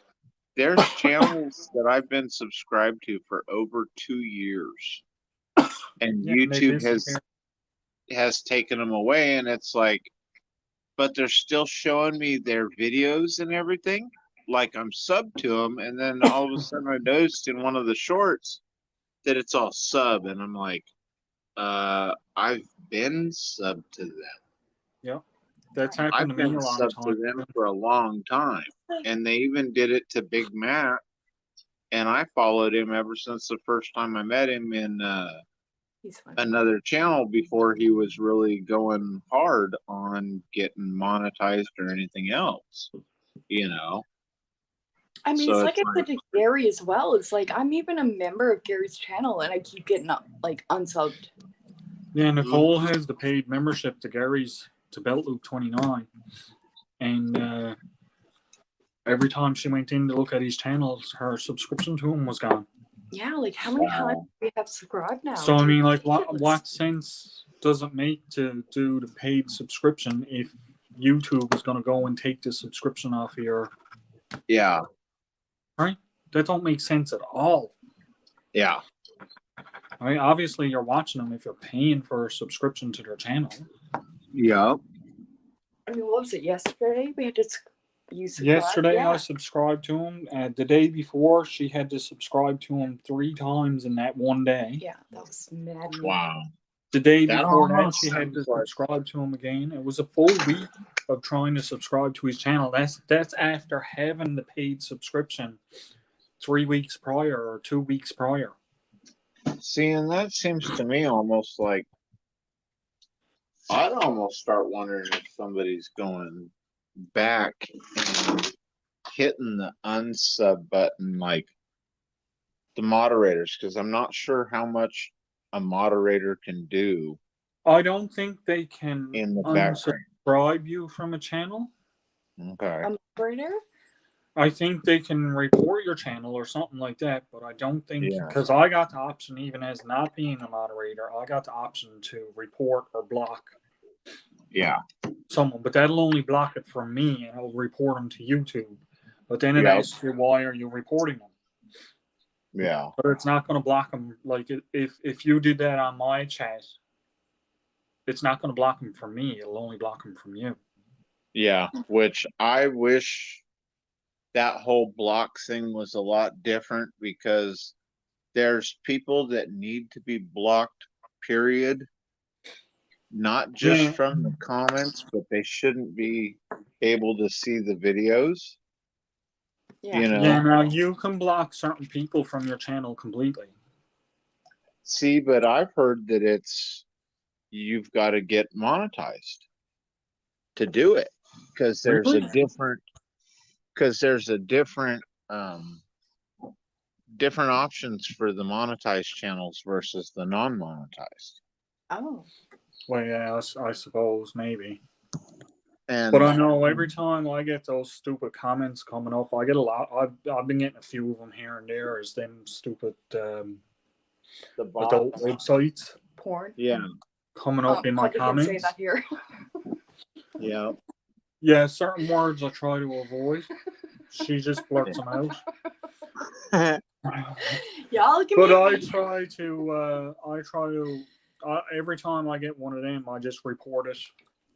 there's channels that I've been subscribed to for over 2 years, and YouTube has taken them away, and it's like, but they're still showing me their videos and everything. Like I'm subbed to them, and then all of a sudden I noticed in one of the shorts that it's all sub, and I'm like, I've been subbed to them. Yeah, that's happened to me a long time. I've been subbed to them for a long time, and they even did it to Big Matt, and I followed him ever since the first time I met him in another channel before he was really going hard on getting monetized or anything else, you know. I mean, it's like I said to Gary as well. It's like I'm even a member of Gary's channel, and I keep getting like unsubbed. Yeah, Nicole has the paid membership to Gary's to Belt Loop 29, and every time she went in to look at his channels, her subscription to him was gone. Yeah, like how many times do we have subscribed now? So I mean, like, what sense does it make to do the paid subscription if YouTube is going to go and take the subscription off your? Yeah. Right? That don't make sense at all. Yeah. I mean, obviously you're watching them if you're paying for a subscription to their channel. Yeah. I mean, what was it yesterday? We had to use. Yesterday I subscribed to him. The day before she had to subscribe to him 3 times in that one day. Yeah, that was mad. Wow. The day That before that, almost she had to sounds like- subscribe to him again. It was a full week of trying to subscribe to his channel. That's after having the paid subscription 3 weeks prior or 2 weeks prior. See, and that seems to me almost like I'd almost start wondering if somebody's going back and hitting the unsub button like the moderators, because I'm not sure how much a moderator can do. I don't think they can in the background. unsubscribe you from a channel. Okay. Operator? I think they can report your channel or something like that, but I don't think, Yeah. because I got the option, even as not being a moderator, I got the option to report or block Yeah. someone, but that'll only block it from me and I'll report them to YouTube. But then it Yep. asks you, why are you reporting them? Yeah. But it's not going to block them. Like if you did that on my chat, it's not going to block them from me. It'll only block them from you. Yeah. Which I wish that whole block thing was a lot different, because there's people that need to be blocked, period. Not just Yeah. from the comments, but they shouldn't be able to see the videos. You know? Yeah, now you can block certain people from your channel completely. See, but I've heard that you've got to get monetized to do it, because there's Really? a different different options for the monetized channels versus the non-monetized. Oh. Well, yeah, I suppose maybe. And But I know every time I get those stupid comments coming up, I get a lot. I've been getting a few of them here and there. Is them stupid the adult bots. websites Porn. Yeah. coming up in my Probably didn't say comments. that here. Yeah. Yeah, certain words I try to avoid. She just blurts them out. Y'all can But be I mean. try to every time I get one of them, I just report it,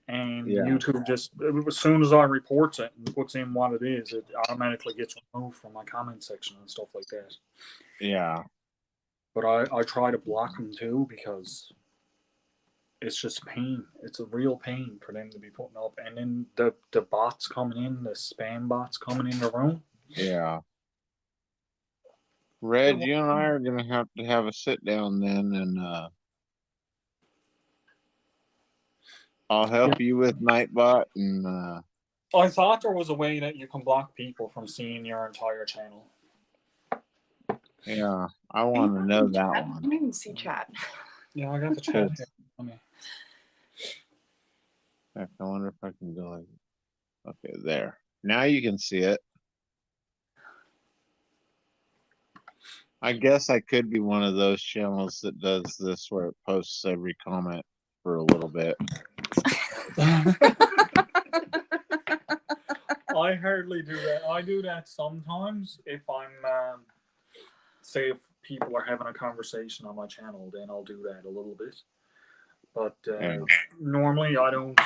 and Yeah. YouTube just as soon as I reports it and puts in what it is, it automatically gets removed from my comment section and stuff like that. Yeah. But I try to block them too, because it's just a pain. It's a real pain for them to be putting up, and then the bots coming in, the spam bots coming in the room. Yeah. Red, you and I are gonna have to have a sit down then, and I'll help you with Nightbot, and I thought there was a way that you can block people from seeing your entire channel. yeah, I want to know that I one. don't even see chat. Yeah, I got the chat here. Let me. Heck, I wonder if I can go like, okay, there. Now you can see it. I guess I could be one of those channels that does this where it posts every comment for a little bit. I hardly do that. I do that sometimes if I'm, say, if people are having a conversation on my channel, then I'll do that a little bit. But normally I don't,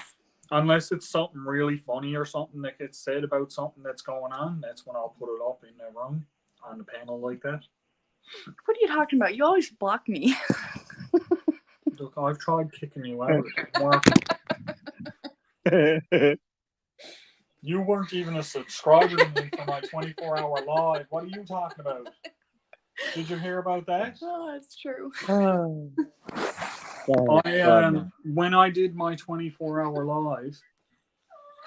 unless it's something really funny or something that gets said about something that's going on. That's when I'll put it up in the room on the panel like that. What are you talking about? You always block me. Look, I've tried kicking you out. You weren't even a subscriber to me for my 24-hour live. What are you talking about? Did you hear about that? Oh, that's true. When I did my 24-hour live,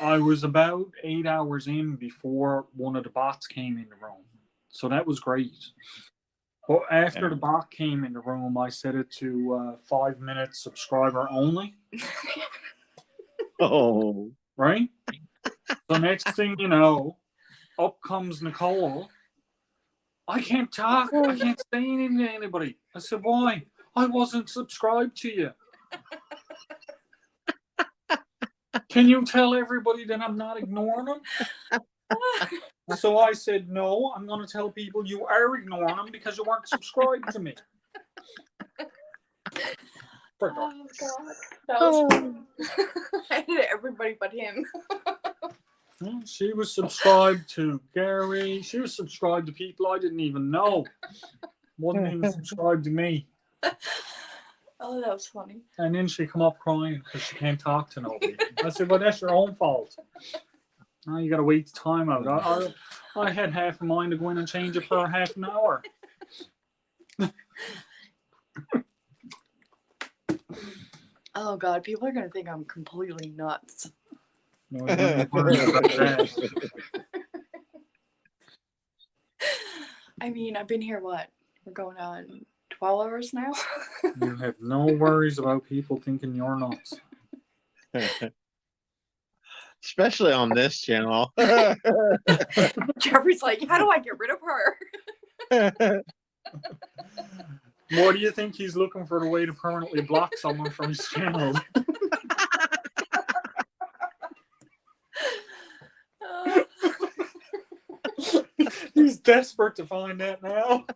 I was about 8 hours in before one of the bots came in the room. So that was great. But after the bot came in the room, I set it to 5 minutes subscriber only. Oh. Right? So next thing you know, up comes Nicole. I can't talk. I can't say anything to anybody. I said, why? I wasn't subscribed to you. Can you tell everybody that I'm not ignoring them? So I said, no, I'm going to tell people you are ignoring them because you weren't subscribed to me. Oh, God. That was I hated everybody but him. She was subscribed to Gary. She was subscribed to people I didn't even know. Wasn't even subscribed to me. Oh, that was funny. And then she come up crying because she can't talk to nobody. I said, well, that's your own fault. Now you got to wait the time out. I had half a mind to go in and change it for half an hour. Oh God, people are gonna think I'm completely nuts. No, don't even worry about that. I mean, I've been here what? We're going on 12 hours now. You have no worries about people thinking you're nuts. Especially on this channel. Jeffrey's like, how do I get rid of her? What do you think he's looking for the way to permanently block someone from his channel? He's desperate to find that now.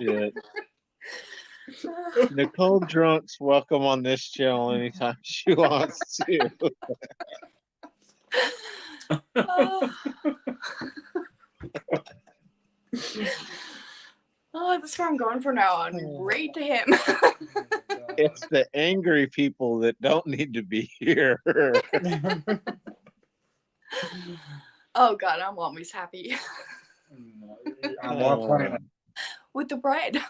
Shit. Nicole Drunk's welcome on this channel anytime she wants to. Oh, that's what I'm going for now on. Right to him. It's the angry people that don't need to be here. Oh God, I'm always happy. With the bread.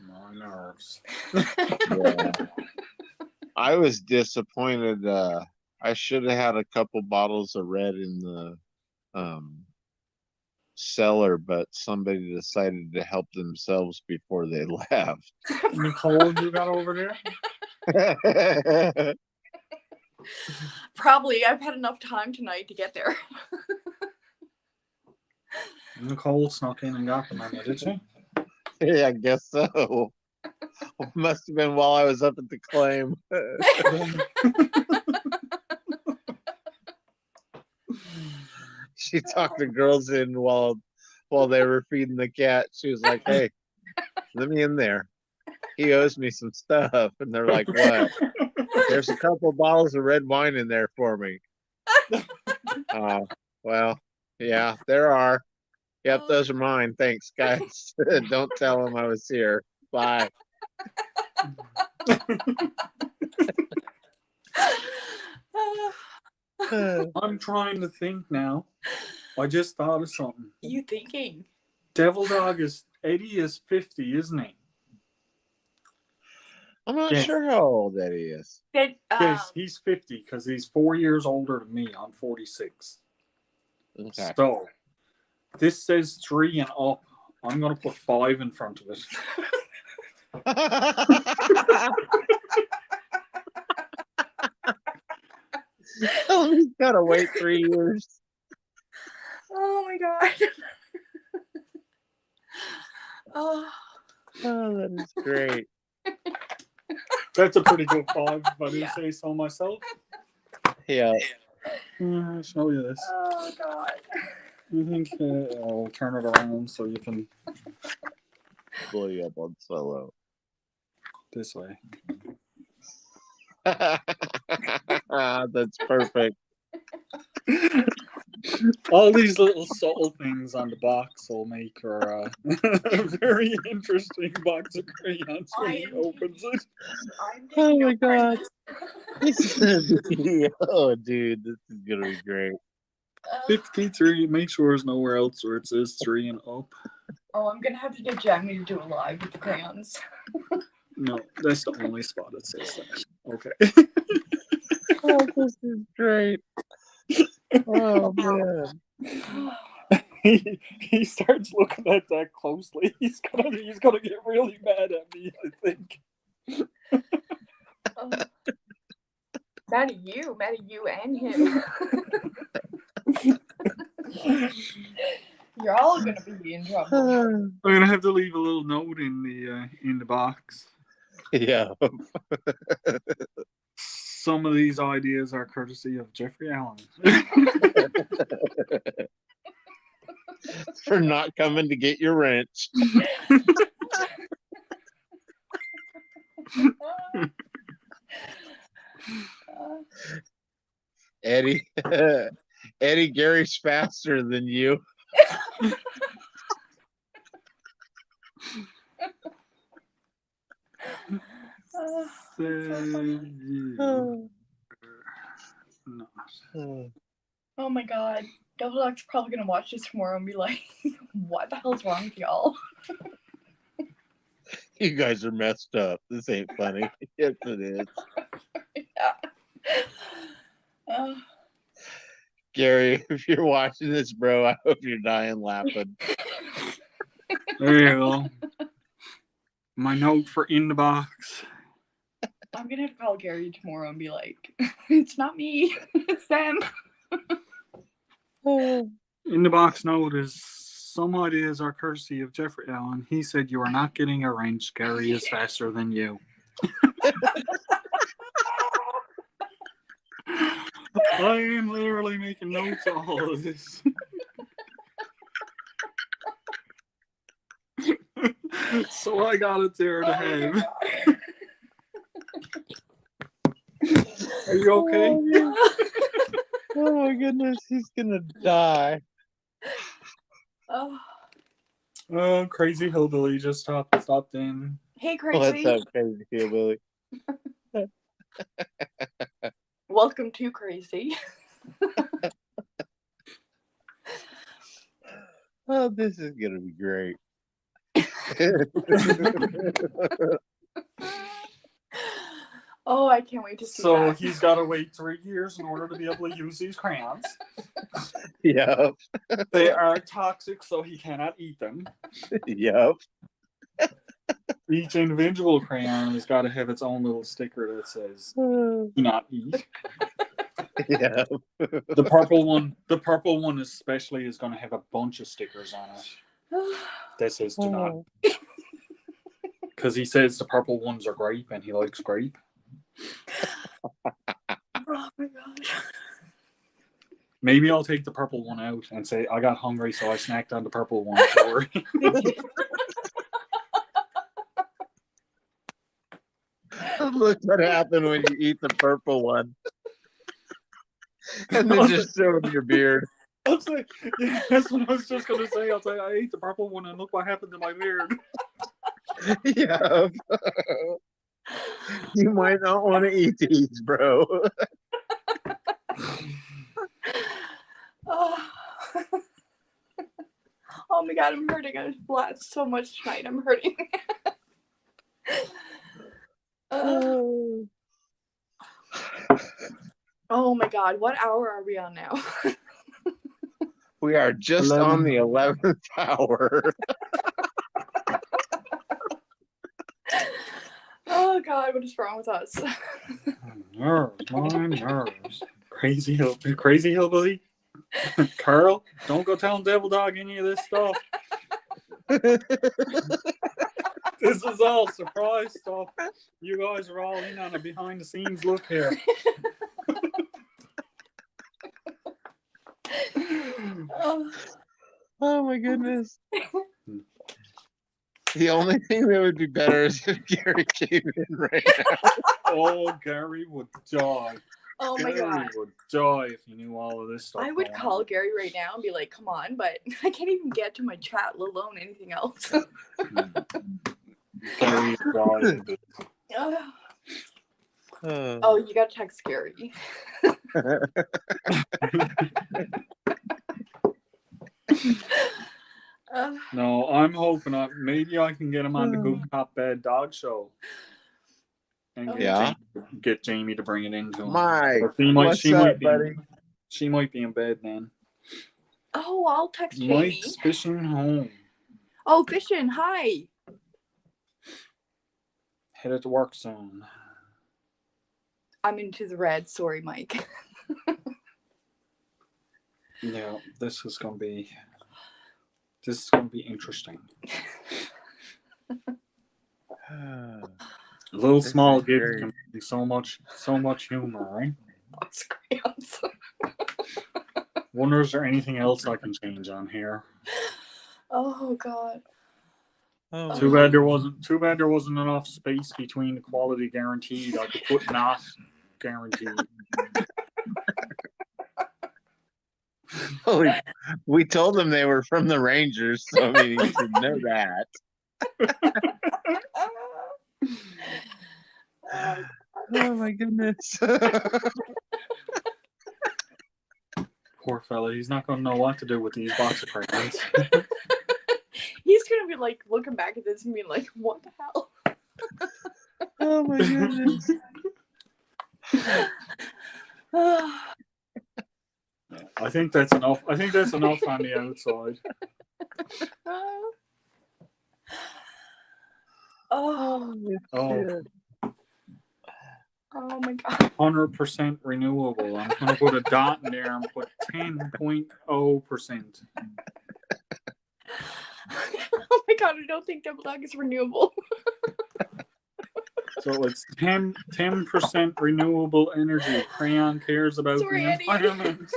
My nerves. Yeah. I was disappointed. I should have had a couple bottles of red in the cellar, but somebody decided to help themselves before they left. Nicole, you got over there? Probably. I've had enough time tonight to get there. Nicole snuck in and got them, did she? Yeah, I guess so. Must have been while I was up at the claim. She talked the girls in while they were feeding the cat. She was like, "Hey, let me in there. He owes me some stuff." And they're like, "What?" "There's a couple bottles of red wine in there for me." Well, yeah, there are. Yep, those are mine. Thanks, guys. Don't tell them I was here. Bye. I'm trying to think now. I just thought of something. You thinking? Devil Dog Eddie is 50, isn't he? I'm not sure how old Eddie is. Yes, he's 50 because he's 4 years older than me. I'm 46. Okay. So this says 3 and up. I'm gonna put 5 in front of it. Oh, he's gotta wait 3 years. Oh my God. Oh, that is great. That's a pretty good 5 if I do say so myself. Yeah. I'll show you this. Oh God. I think I'll turn it around so you can blow you up on solo. This way. That's perfect. All these little subtle things on the box will make her a very interesting box of crayons when he opens it. Oh my God. Oh, dude, this is going to be great. 53. Make sure there's nowhere else where it says 3 and up. Oh, I'm going to have to get Jamie to do a live with the crayons. No, that's the only spot that says that. Okay. Oh, this is great. Oh, man. He starts looking at that closely. He's gonna get really mad at me, I think. Mad at you and him. You're all gonna be in trouble. I'm gonna have to leave a little note in the box. Yeah. Some of these ideas are courtesy of Jeffrey Allen. For not coming to get your wrench. Eddie, Eddie, Gary's faster than you. Oh my god. Double Dog's probably gonna watch this tomorrow and be like, what the hell's wrong with y'all? You guys are messed up. This ain't funny. Yes, it is. Gary, if you're watching this, bro, I hope you're dying laughing. There you go. My note for In the Box. I'm gonna have to call Gary tomorrow and be like, it's not me, it's them. In the Box note is some ideas are courtesy of Jeffrey Allen. He said you are not getting a wrench. Gary is faster than you. I am literally making notes of all of this. So I got it there to have. Are you okay? Oh my goodness, he's gonna die. Oh, Crazy Hillbilly just stopped in. hey, Crazy. What's up, Crazy Hillbilly? Welcome to Crazy. Oh, this is gonna be great. Oh, I can't wait to see So that. he's got to wait 3 years in order to be able to use these crayons. Yep. They are toxic, so he cannot eat them. Yep. Each individual crayon has got to have its own little sticker that says "Do not eat." Yeah. The purple one especially is going to have a bunch of stickers on it that says "Do not." Because he says the purple ones are grape, and he likes grape. Oh my god. Maybe I'll take the purple one out and say I got hungry, so I snacked on the purple one. Sorry. Look what happened when you eat the purple one. And then just showing your beard. I'll say, yeah, that's what I was just going to say. I'll say I ate the purple one, and look what happened to my beard. Yeah. You might not want to eat these, bro. Oh my god, I'm hurting. I just blatched so much tonight. I'm hurting. Oh my god, what hour are we on now? We are just on the 11th hour. Oh god, what is wrong with us? Nerves, my nerves. Crazy hillbilly. Carl, don't go telling Devil Dog any of this stuff. This is all surprise stuff. You guys are all in on a behind the scenes look here. Oh my goodness. The only thing that would be better is if Gary came in right now. Oh, Gary would die. Oh my Gary god. would die if he knew all of this stuff. I would going call on. Gary right now and be like, come on, but I can't even get to my chat, let alone anything else. Gary would die. Oh, you gotta text Gary. No, I'm hoping maybe I can get him on the Good Cop Bad Dog show. And get Jamie to bring it into him. Mike, But what's up, buddy? She might be in bed then. Oh, I'll text Jamie. Mike's fishing home. Oh, fishing, hi. Headed to work soon. I'm into the red, sorry, Mike. Yeah, this is gonna be interesting. A little small gift can be so much humor, right? Wonder is there anything else I can change on here? Oh god. Too bad there wasn't enough space between the quality guaranteed. I could put not guaranteed. we told him they were from the Rangers, so I mean, he should know that. Oh my goodness. Poor fella, he's not gonna know what to do with these box of crayons. He's gonna be like looking back at this and being like, "What the hell?" Oh my goodness. I think that's enough. I think that's enough on the outside. Oh. Oh, Oh my god. 100% renewable. I'm gonna put a dot in there and put 10.0%. Oh my god, I don't think Double Dog is renewable. So it's 10% renewable energy. Crayon cares about Sorry, the Eddie. environment.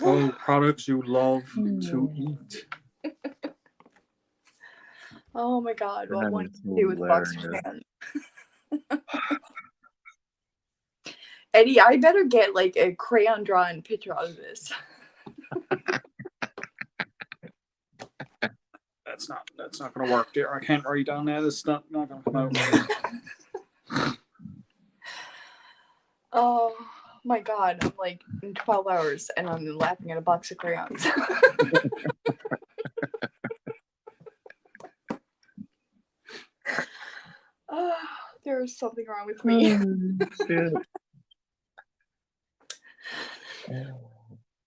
Oh, products you love to eat. Oh my god, what That one is to do with box hilarious. crayons? Eddie, I better get like a crayon drawing picture out of this. That's not gonna work there. I can't write down that. It's not gonna come out. Oh my god, I'm like in 12 hours and I'm laughing at a box of crayons. There's something wrong with me.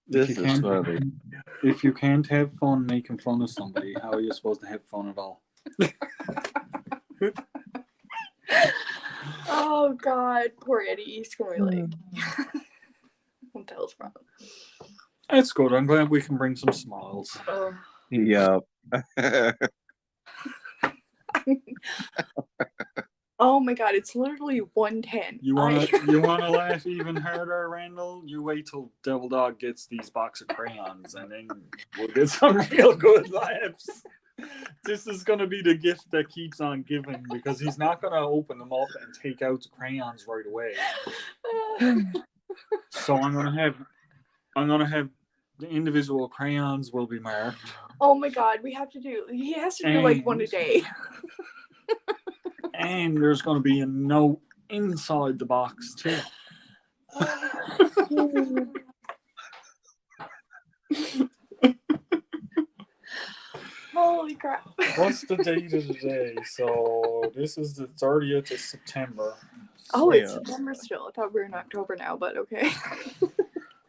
This is funny. If you can't have fun making fun of somebody, how are you supposed to have fun at all? Oh god, poor Eddie. He's gonna be like, what the hell's wrong? That's good. I'm glad we can bring some smiles. Oh. Yep. Oh my god, it's literally 110. You wanna laugh even harder, Randall? You wait till Devil Dog gets these box of crayons, and then we'll get some real good laughs. This is gonna be the gift that keeps on giving because he's not gonna open them up and take out the crayons right away. So I'm gonna have the individual crayons will be marked. Oh my god, he has to do like one a day. And there's going to be a note inside the box too. Holy crap. What's the date of the day? So this is the 30th of September. Oh, it's September still. I thought we were in October now, but okay.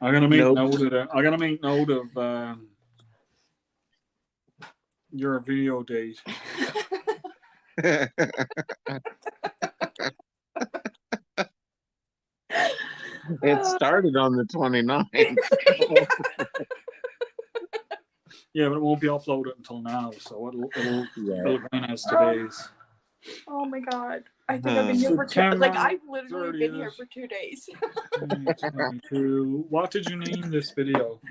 I'm gonna make note of that. I'm gonna make note of your video date. It started on the 29th. Yeah, but it won't be uploaded until now, so it'll run as today's. Oh my god. I think I've been here for I've literally been here for 2 days. 2022. What did you name this video?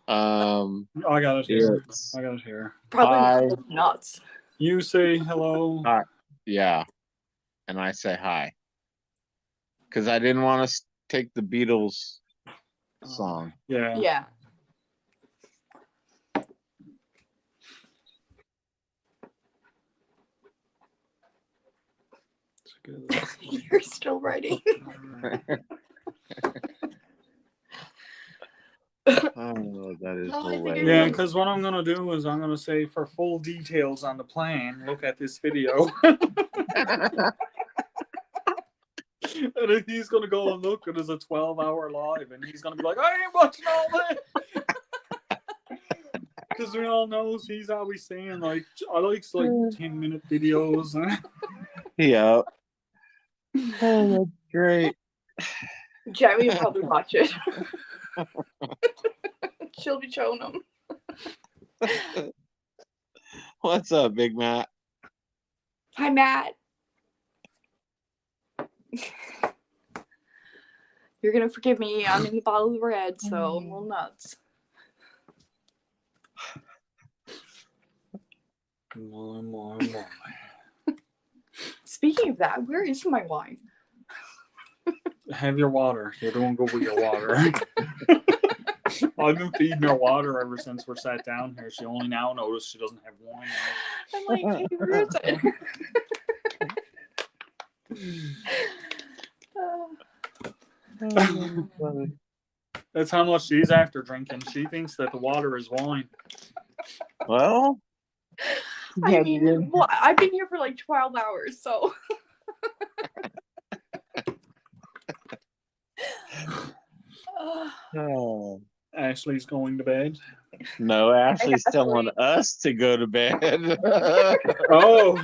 I got it here. Probably nuts. You say hello. Yeah. And I say hi. Because I didn't want to take the Beatles song. Yeah. Yeah. You're still writing. Oh, that is hilarious. Yeah, because what I'm gonna do is I'm gonna say for full details on the plan, look at this video. And if he's gonna go and look, it is a 12-hour live, and he's gonna be like, I ain't watching all that. Because we all knows he's always saying like I like 10-minute videos. Yeah. Oh, that's great. Jamie will probably watch it. She'll be showing them. What's up, Big Matt? Hi, Matt. You're gonna forgive me. I'm in the bottle of red, so I'm a little nuts. My. Speaking of that, where is my wine? Have your water. You're doing good with your water. I've been feeding her water ever since we're sat down here. She only now noticed she doesn't have wine. I'm like, hey, where is it? That's how much she's after drinking. She thinks that the water is wine. Well, I mean, well, I've been here for like 12 hours, so. oh. Ashley's going to bed. No, Ashley's telling us to go to bed. Oh.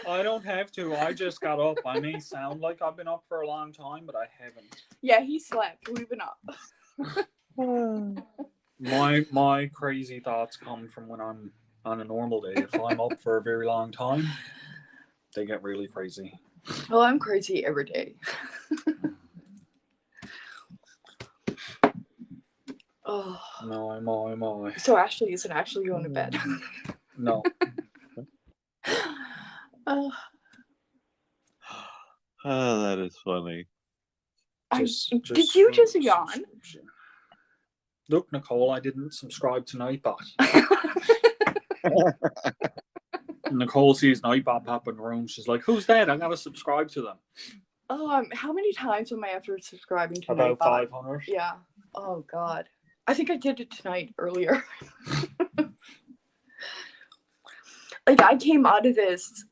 I don't have to. I just got up. I may sound like I've been up for a long time, but I haven't. Yeah, he slept. We've been up. My crazy thoughts come from when I'm on a normal day. If I'm up for a very long time, they get really crazy. Well, I'm crazy every day. Oh. No. So Ashley isn't actually going to bed. No. Oh, that is funny. Did you just yawn? Look, Nicole, I didn't subscribe to Nightbot. Nicole sees Nightbot pop in the room. She's like, "Who's that? I gotta subscribe to them." How many times am I after subscribing to About Nightbot? 500. Yeah. Oh God. I think I did it tonight earlier. Like I came out of this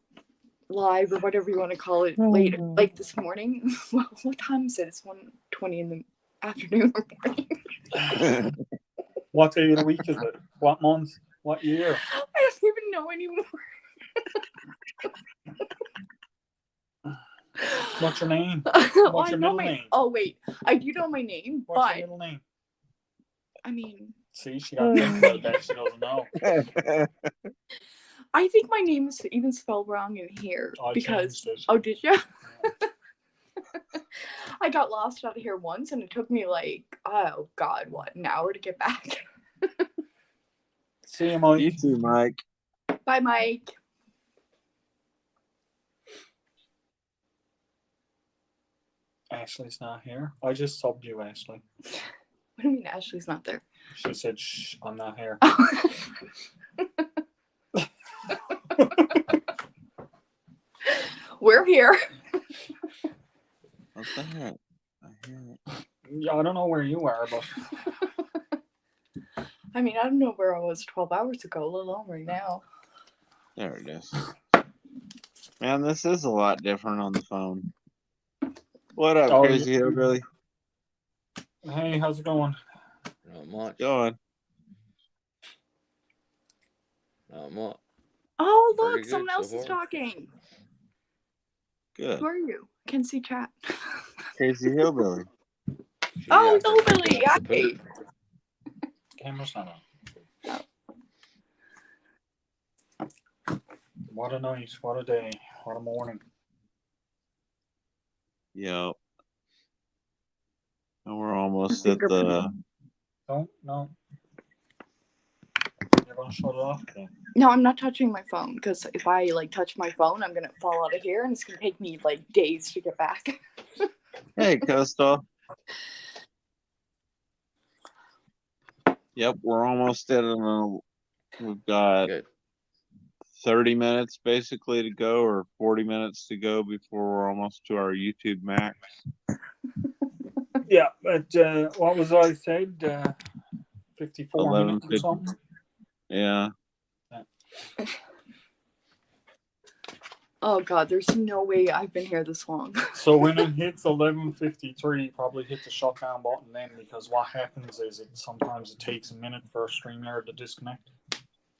live or whatever you want to call it late, like this morning. Well, what time is it? It's 1:20 in the afternoon or morning. What day of the week is it? What month? What year? I don't even know anymore. What's your name? Well, What's I your know middle my. name? Oh wait, I do know my name, What's but your middle name? I mean, See, she got to think about that. She doesn't know. I think my name is even spelled wrong in here I because. changed it. Oh, did you? I got lost out of here once, and it took me like, oh God, what, an hour to get back. See you, Mike. You too, Mike. Bye, Mike. Ashley's not here. I just subbed you, Ashley. What do you mean Ashley's not there? She said, "Shh, I'm not here." We're here. What the heck? I hear it. Yeah, I don't know where you are, but I mean, I don't know where I was 12 hours ago, let alone right now. There it is. Man, this is a lot different on the phone. What up, Oh, Crazy Hillbilly? hey, how's it going? Not much. Going. Not much. Oh, Pretty look, good someone so else is far. talking. Good. Who are you? Can see chat. Crazy Hillbilly. Oh, Hillbilly. Hi. Camera's not on. What a night. What a day. What a morning. Yep. And we're almost at the. No. You're going to shut it off again. No, I'm not touching my phone because if I like touch my phone, I'm gonna fall out of here, and it's gonna take me like days to get back. Hey, Coastal. Yep, we're almost at we've got 30 minutes basically to go, or 40 minutes to go before we're almost to our YouTube max. Yeah, but what was I said? 54 minutes or something? Yeah. Oh God, there's no way I've been here this long. So when it hits 11:53, probably hit the shutdown button then, because what happens is sometimes it takes a minute for a StreamYard to disconnect.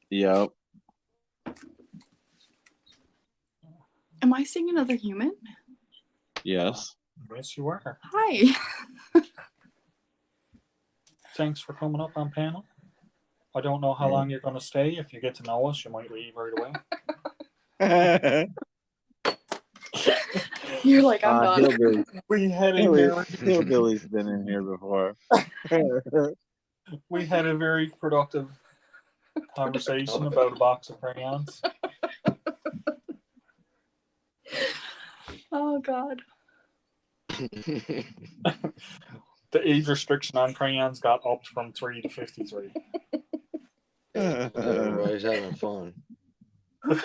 Yep. Am I seeing another human? Yes. Yes, you are. Hi. Thanks for coming up on panel. I don't know how long you're going to stay. If you get to know us, you might leave right away. You're like, I'm done. Hillbilly. We had Hillbilly's been in here before. We had a very productive conversation about a box of crayons. Oh God. The age restriction on crayons got upped from 3 to 53. Everybody's having fun. That's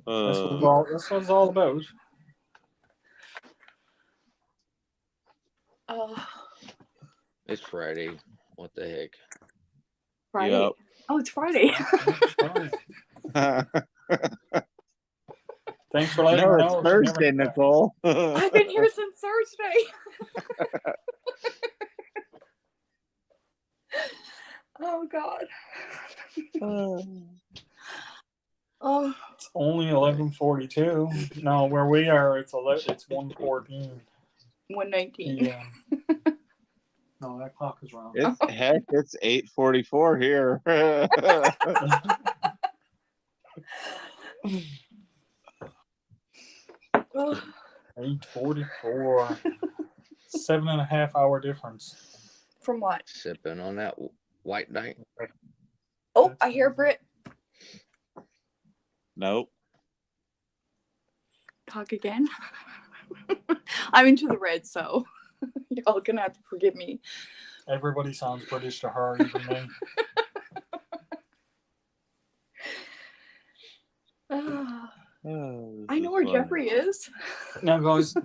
what it's all about. It's Friday. What the heck? Friday. Yep. Oh, it's Friday. Thanks for letting me know. It's Thursday, Nicole. I've been here since Thursday. Oh God. Oh. It's only 11:42. No, where we are, it's 1:14. 1:19. Yeah. No, that clock is wrong. It's 8:44 here. 8:44. 7.5 hour difference. From what? Sipping on that white night. Oh, I hear Britt. Nope. Talk again. I'm into the red, so y'all gonna have to forgive me. Everybody sounds British to her, even me. I know where Jeffrey is. Now, guys,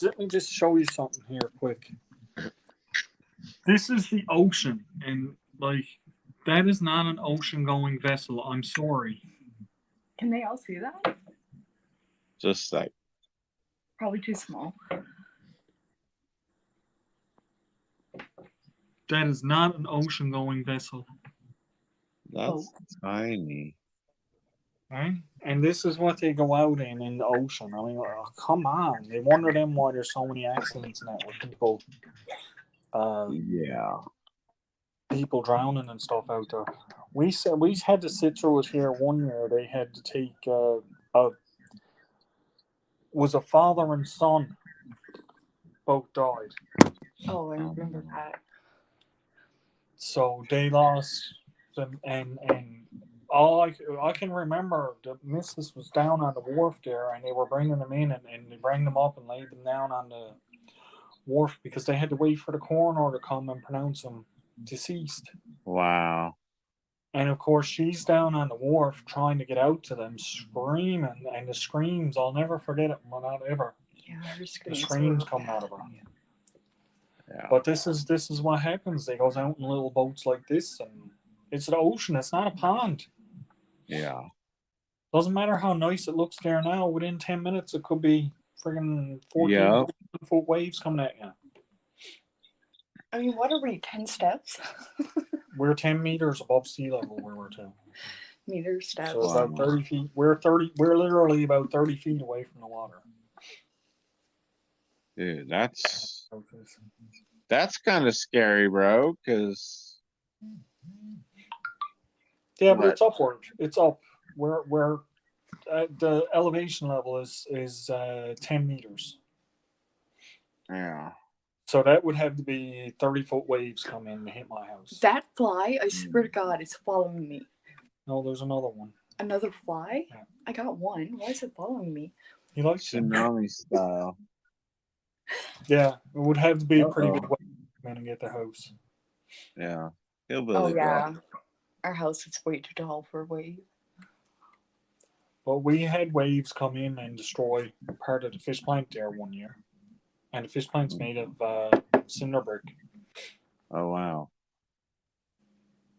let me just show you something here quick. This is the ocean, and like that is not an ocean-going vessel. I'm sorry. Can they all see that? Just like Probably too small. That is not an ocean-going vessel. that's tiny. Right? And this is what they go out in the ocean. I mean, oh, come on. They wonder then why there's so many accidents in that with people. Yeah. People drowning and stuff out there. We had to sit through it here one year. They had to take was a father and son. Both died. Oh, I remember that. So they lost them, and all I can remember, the missus was down on the wharf there, and they were bringing them in, and they bring them up and laid them down on the wharf because they had to wait for the coroner to come and pronounce them deceased. Wow. And of course, she's down on the wharf trying to get out to them, screaming, and the screams, I'll never forget it, not ever. Yeah, The screams come out of her. Yeah. But this is what happens. They goes out in little boats like this, and it's the ocean. It's not a pond. Yeah. Doesn't matter how nice it looks there now. Within 10 minutes, it could be friggin' 14 Yeah. foot waves coming at you. I mean, what are we, 10 steps? We're 10 meters above sea level where we're to. Meter steps. So about 30 feet. We're literally about 30 feet away from the water. Dude, that's kind of scary, bro, because Yeah, but it's upward. It's up. We're the elevation level is 10 meters. Yeah. So that would have to be 30-foot waves come in to hit my house. That fly, I swear to God, is following me. No, there's another one. Another fly? Yeah. I got one. Why is it following me? He likes tsunami style. Yeah, it would have to be a pretty good wave to come in and get the house. Yeah. Oh, yeah. Our house is way too tall for a wave. But we had waves come in and destroy part of the fish plant there one year. And the fish plant's made of cinder brick. Oh, wow.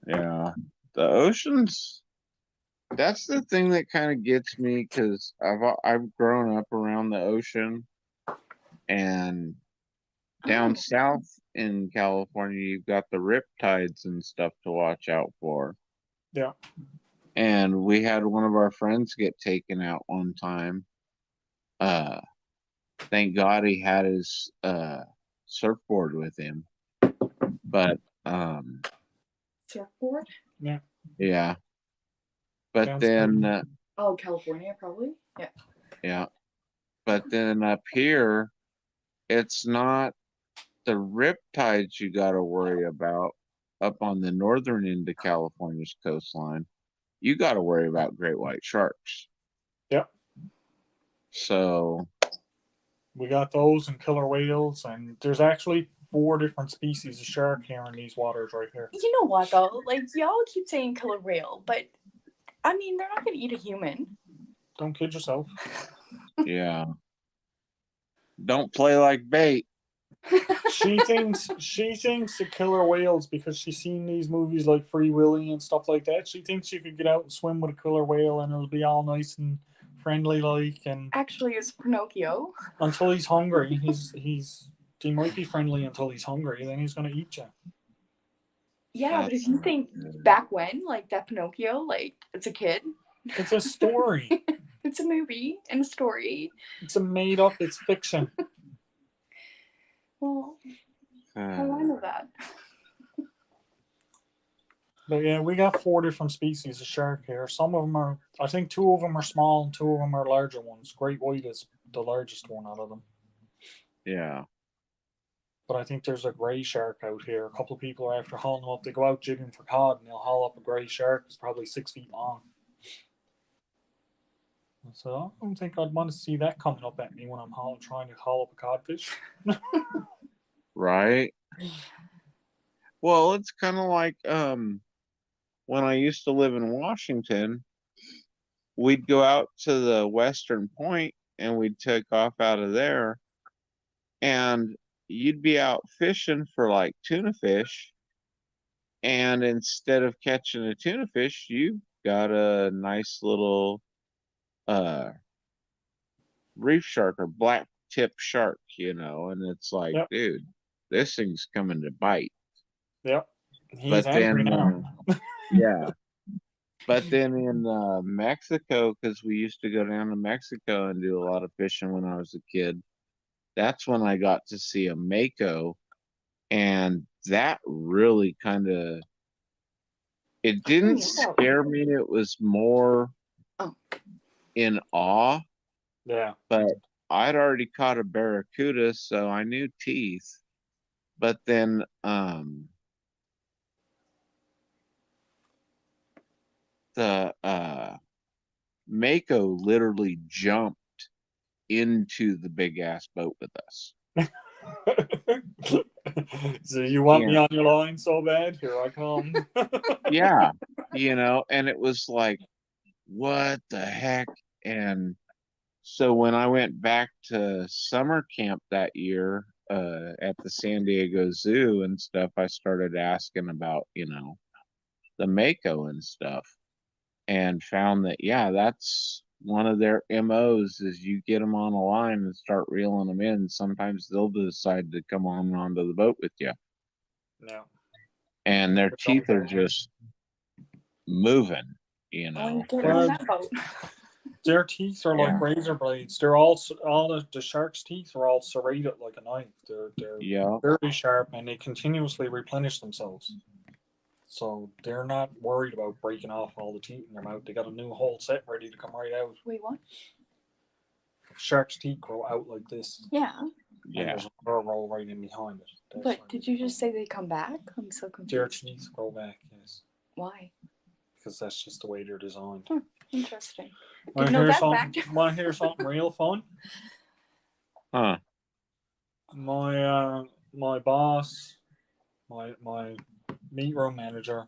Yeah. The oceans, that's the thing that kind of gets me because I've grown up around the ocean, and down south in California, you've got the riptides and stuff to watch out for. Yeah. And we had one of our friends get taken out one time. Thank God he had his surfboard with him. But surfboard? Yeah. Yeah. But then oh, California probably. Yeah. Yeah. But then up here, it's not the riptides you got to worry about up on the northern end of California's coastline. you got to worry about great white sharks. Yep. So we got those and killer whales, and there's actually 4 different species of shark here in these waters right here. You know what though? Like y'all keep saying killer whale, but I mean they're not gonna eat a human. Don't kid yourself. yeah, don't play like bait. She thinks the killer whales, because she's seen these movies like Free Willy and stuff like that. She thinks she could get out and swim with a killer whale and it'll be all nice and friendly like. And actually, it's Pinocchio. Until he's hungry, he might be friendly until he's hungry. Then he's gonna eat you. Yeah, but if you think back when, like that Pinocchio, like it's a kid. It's a story. It's a movie and a story. It's a made up. It's fiction. Well, how do I know that? But yeah, we got 4 different species of shark here. Some of them are, I think 2 of them are small and 2 of them are larger ones. Great white is the largest one out of them. Yeah. But I think there's a grey shark out here. A couple of people are after hauling them up. They go out jigging for cod and they'll haul up a grey shark. It's probably 6 feet long. So I don't think I'd want to see that coming up at me when I'm trying to haul up a codfish. Right. Well, it's kind of like when I used to live in Washington, we'd go out to the western point and we'd take off out of there, and you'd be out fishing for like tuna fish, and instead of catching a tuna fish, you got a nice little reef shark or black tip shark, and it's like, Yep. dude, this thing's coming to bite. Yep. He's But angry then, now. yeah. But then in Mexico, because we used to go down to Mexico and do a lot of fishing when I was a kid, that's when I got to see a mako, and that really kind of, it didn't scare me. It was more in awe. Yeah. But I'd already caught a barracuda, so I knew teeth. But then the mako literally jumped into the big ass boat with us. So you want me on your line so bad? Here I come. Yeah, and it was like, what the heck? And so when I went back to summer camp that year at the San Diego Zoo and stuff, I started asking about, the mako and stuff, and found that, yeah, that's one of their MOs is you get them on a line and start reeling them in. Sometimes they'll decide to come onto the boat with you. No. And their teeth are just moving, Their teeth are like razor blades. They're all the shark's teeth are all serrated like a knife. They're very sharp, and they continuously replenish themselves. So they're not worried about breaking off all the teeth in their mouth. They got a new whole set ready to come right out. Wait, what? Shark's teeth grow out like this. Yeah. And there's a roll right in behind it. But did you just say they come back? I'm so confused. Their teeth grow back, yes. Why? Because that's just the way they're designed. Interesting. Want Didn't know that to fact. hear something real fun? Huh. My boss, my meat room manager,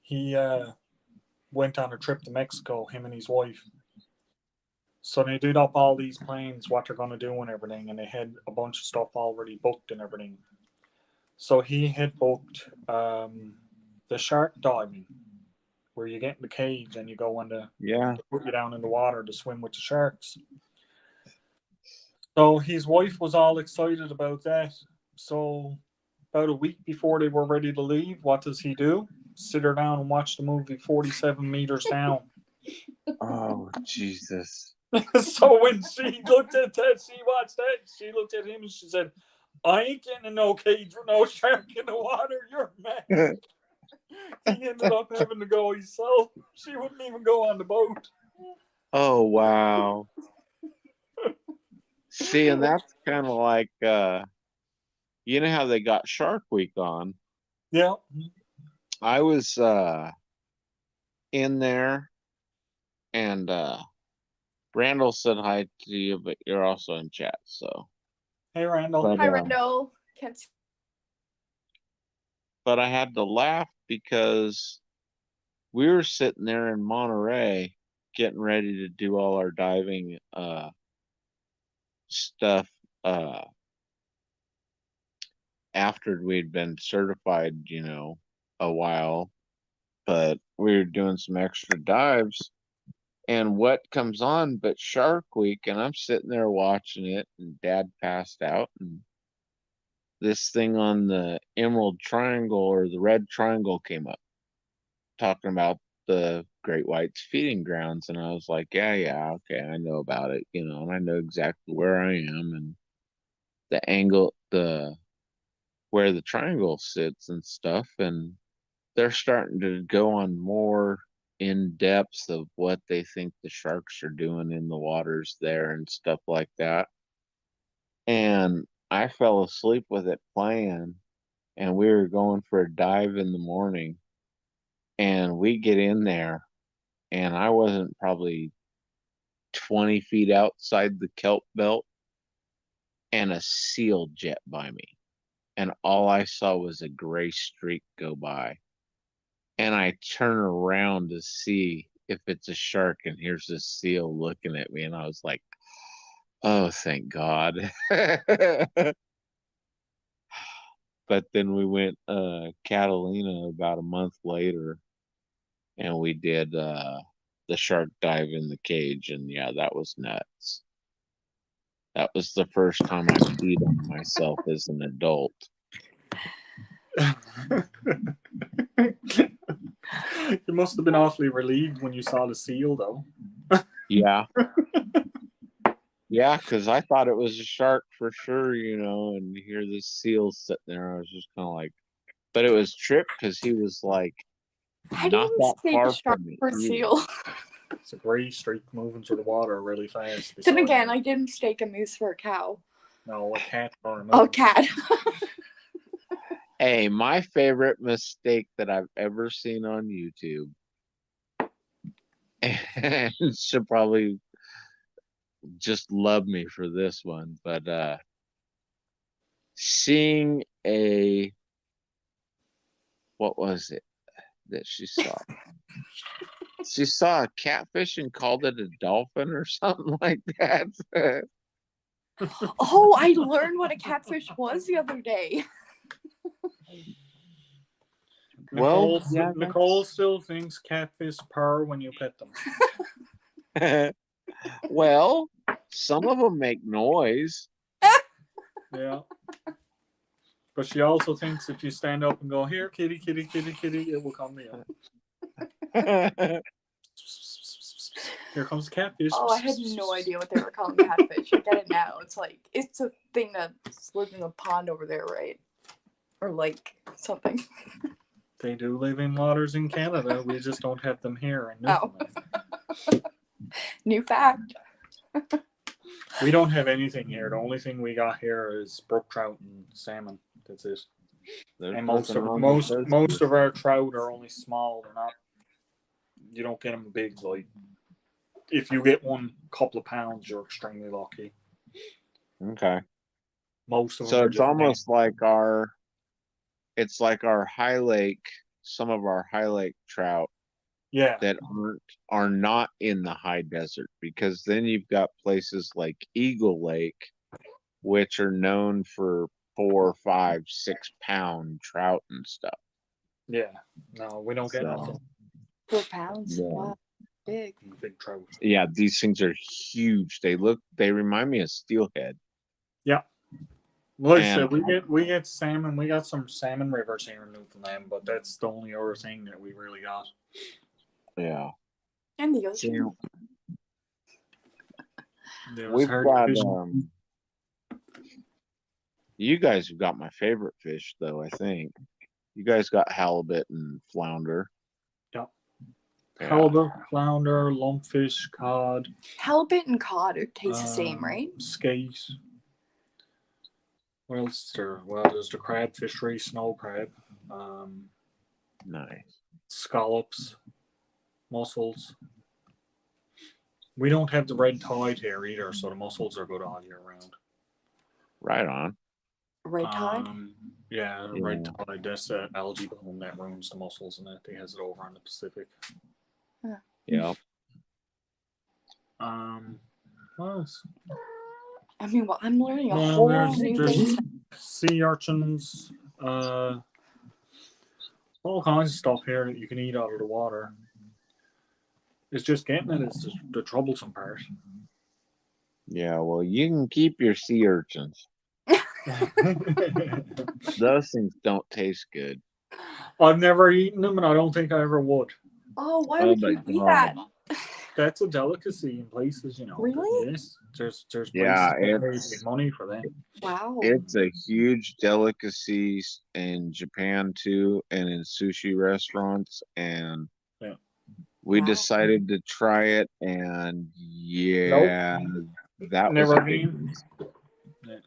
he went on a trip to Mexico, him and his wife. So they did up all these plans, what they're going to do and everything, and they had a bunch of stuff already booked and everything. So he had booked the shark diving, where you get in the cage and you go in the, they put you down in the water to swim with the sharks. So his wife was all excited about that. So about a week before they were ready to leave, what does he do? Sit her down and watch the movie 47 Meters Down. Oh, Jesus. So when she looked at that, she watched that, she looked at him and she said, I ain't getting in no cage with no shark in the water. You're mad. He ended up having to go himself. She wouldn't even go on the boat. Oh, wow. See, and that's kind of like, you know how they got Shark Week on? Yeah. I was in there, and Randall said hi to you, but you're also in chat, so. Hey, Randall. But, Hi, Randall. Can't see. but I had to laugh because we were sitting there in Monterey getting ready to do all our diving stuff after we'd been certified, a while, but we were doing some extra dives, and what comes on but Shark Week, and I'm sitting there watching it, and Dad passed out, and this thing on the Emerald Triangle or the Red Triangle came up talking about the great whites feeding grounds, and I was like, yeah, okay, I know about it, and I know exactly where I am and the angle, where the triangle sits and stuff, and they're starting to go on more in depth of what they think the sharks are doing in the waters there and stuff like that. And I fell asleep with it playing, and we were going for a dive in the morning, and we get in there, and I wasn't probably 20 feet outside the kelp belt, and a seal jet by me. And all I saw was a gray streak go by. And I turn around to see if it's a shark, and here's this seal looking at me, and I was like, oh, thank God. But then we went Catalina about a month later, and we did the shark dive in the cage, and yeah, that was nuts. That was the first time I peed on myself as an adult. You must have been awfully relieved when you saw the seal, though. Yeah. Yeah, because I thought it was a shark for sure, and you hear this seal sitting there. I was just kind of like, but it was Trip because he was like I not didn't that mistake far a shark from me. for a seal. It's a gray streak moving through the water really fast. Then beside again, me. I didn't mistake a moose for a cow. No, a cat or a moose. Oh, cat. Hey, my favorite mistake that I've ever seen on YouTube, and she'll probably just love me for this one, but seeing what was it that she saw? She saw a catfish and called it a dolphin or something like that. Oh, I learned what a catfish was the other day. Nicole, Well, yeah, Nicole still thinks catfish purr when you pet them. Well, some of them make noise. Yeah. But she also thinks if you stand up and go, here, kitty, kitty, kitty, kitty, it will come to you. Here comes the catfish. Oh, I had no idea what they were calling catfish. I get it now. It's like, it's a thing that lives in a pond over there, right? Or lake, something. They do live in waters in Canada. We just don't have them here in Oh. Newfoundland. New fact. We don't have anything here. The only thing we got here is brook trout and salmon. That's it. There's And most nothing of wrong most with most those. of our trout are only small. They're not. You don't get them big. Like if you get one couple of pounds, you're extremely lucky. Okay. Most of them So are it's just almost like it's like our high lake, some of our high lake trout Yeah. that are not in the high desert, because then you've got places like Eagle Lake, which are known for 4, 5, 6 pound trout and stuff. Yeah. No, we don't get nothing. 4 pounds. Yeah. Wow. Big. Big trout. Yeah, these things are huge. They remind me of steelhead. Yeah. Like I And said, we get salmon. We got some salmon rivers here in Newfoundland, but that's the only other thing that we really got. yeah. And the ocean. We've hard got fishing. you guys have got my favorite fish though, I think. You guys got halibut and flounder. Yep. Yeah. Halibut, flounder, lumpfish, cod, Halibut and cod taste the same, right? skate. What else is there? Well, there's the crab fishery, snow crab, Nice. scallops, mussels. We don't have the red tide here either, so the mussels are good all year round. Right on. Red tide? Yeah, the red tide. That's the algae bloom that ruins the mussels and that. They has it over on the Pacific. Yeah. What else? I mean, well, I'm learning a Well, whole new there's thing. sea urchins, all kinds of stuff here that you can eat out of the water. It's just getting it is the troublesome part. Yeah, well, you can keep your sea urchins. Those things don't taste good. I've never eaten them, and I don't think I ever would. Oh, why Oh would my you do God. that? That's a delicacy in places, you know. Really? Yes, there's places Yeah, that pay it's big money for that. Wow. it's a huge delicacy in Japan too, and in sushi restaurants. And Yeah. we Wow. decided to try it, and yeah, that was Never a big again.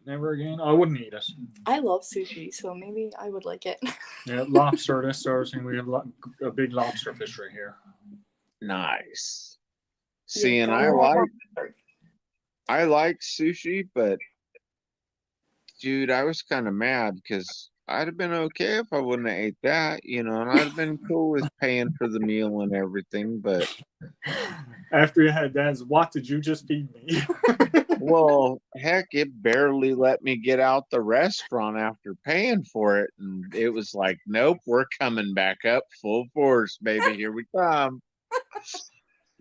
Never again. I wouldn't eat it. I love sushi, so maybe I would like it. Yeah, lobster. That's the other thing. We have a big lobster fishery here. nice. Yeah, See, and gotta love lobster. I like sushi, but dude, I was kind of mad because I'd have been okay if I wouldn't have ate that, and I'd have been cool with paying for the meal and everything. But After you had that, what did you just feed me? well, heck, it barely let me get out the restaurant after paying for it, and it was like, nope, we're coming back up full force, baby. Here we come.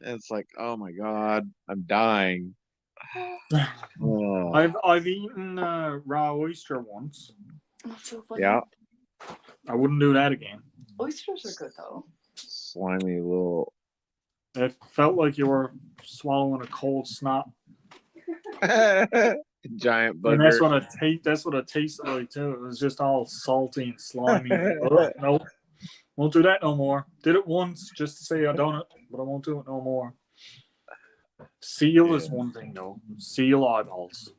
And it's like, oh my God, I'm dying. Oh, I've eaten raw oyster once. That's so funny. yeah, I wouldn't do that again. Oysters are good though. slimy little. It felt like you were swallowing a cold snot. Giant And that's booger. what it tasted like too. It was just all salty and slimy. Ugh, nope. Won't do that no more. Did it once just to say I done it, but I won't do it no more. Seal is one thing though. Seal eyeballs.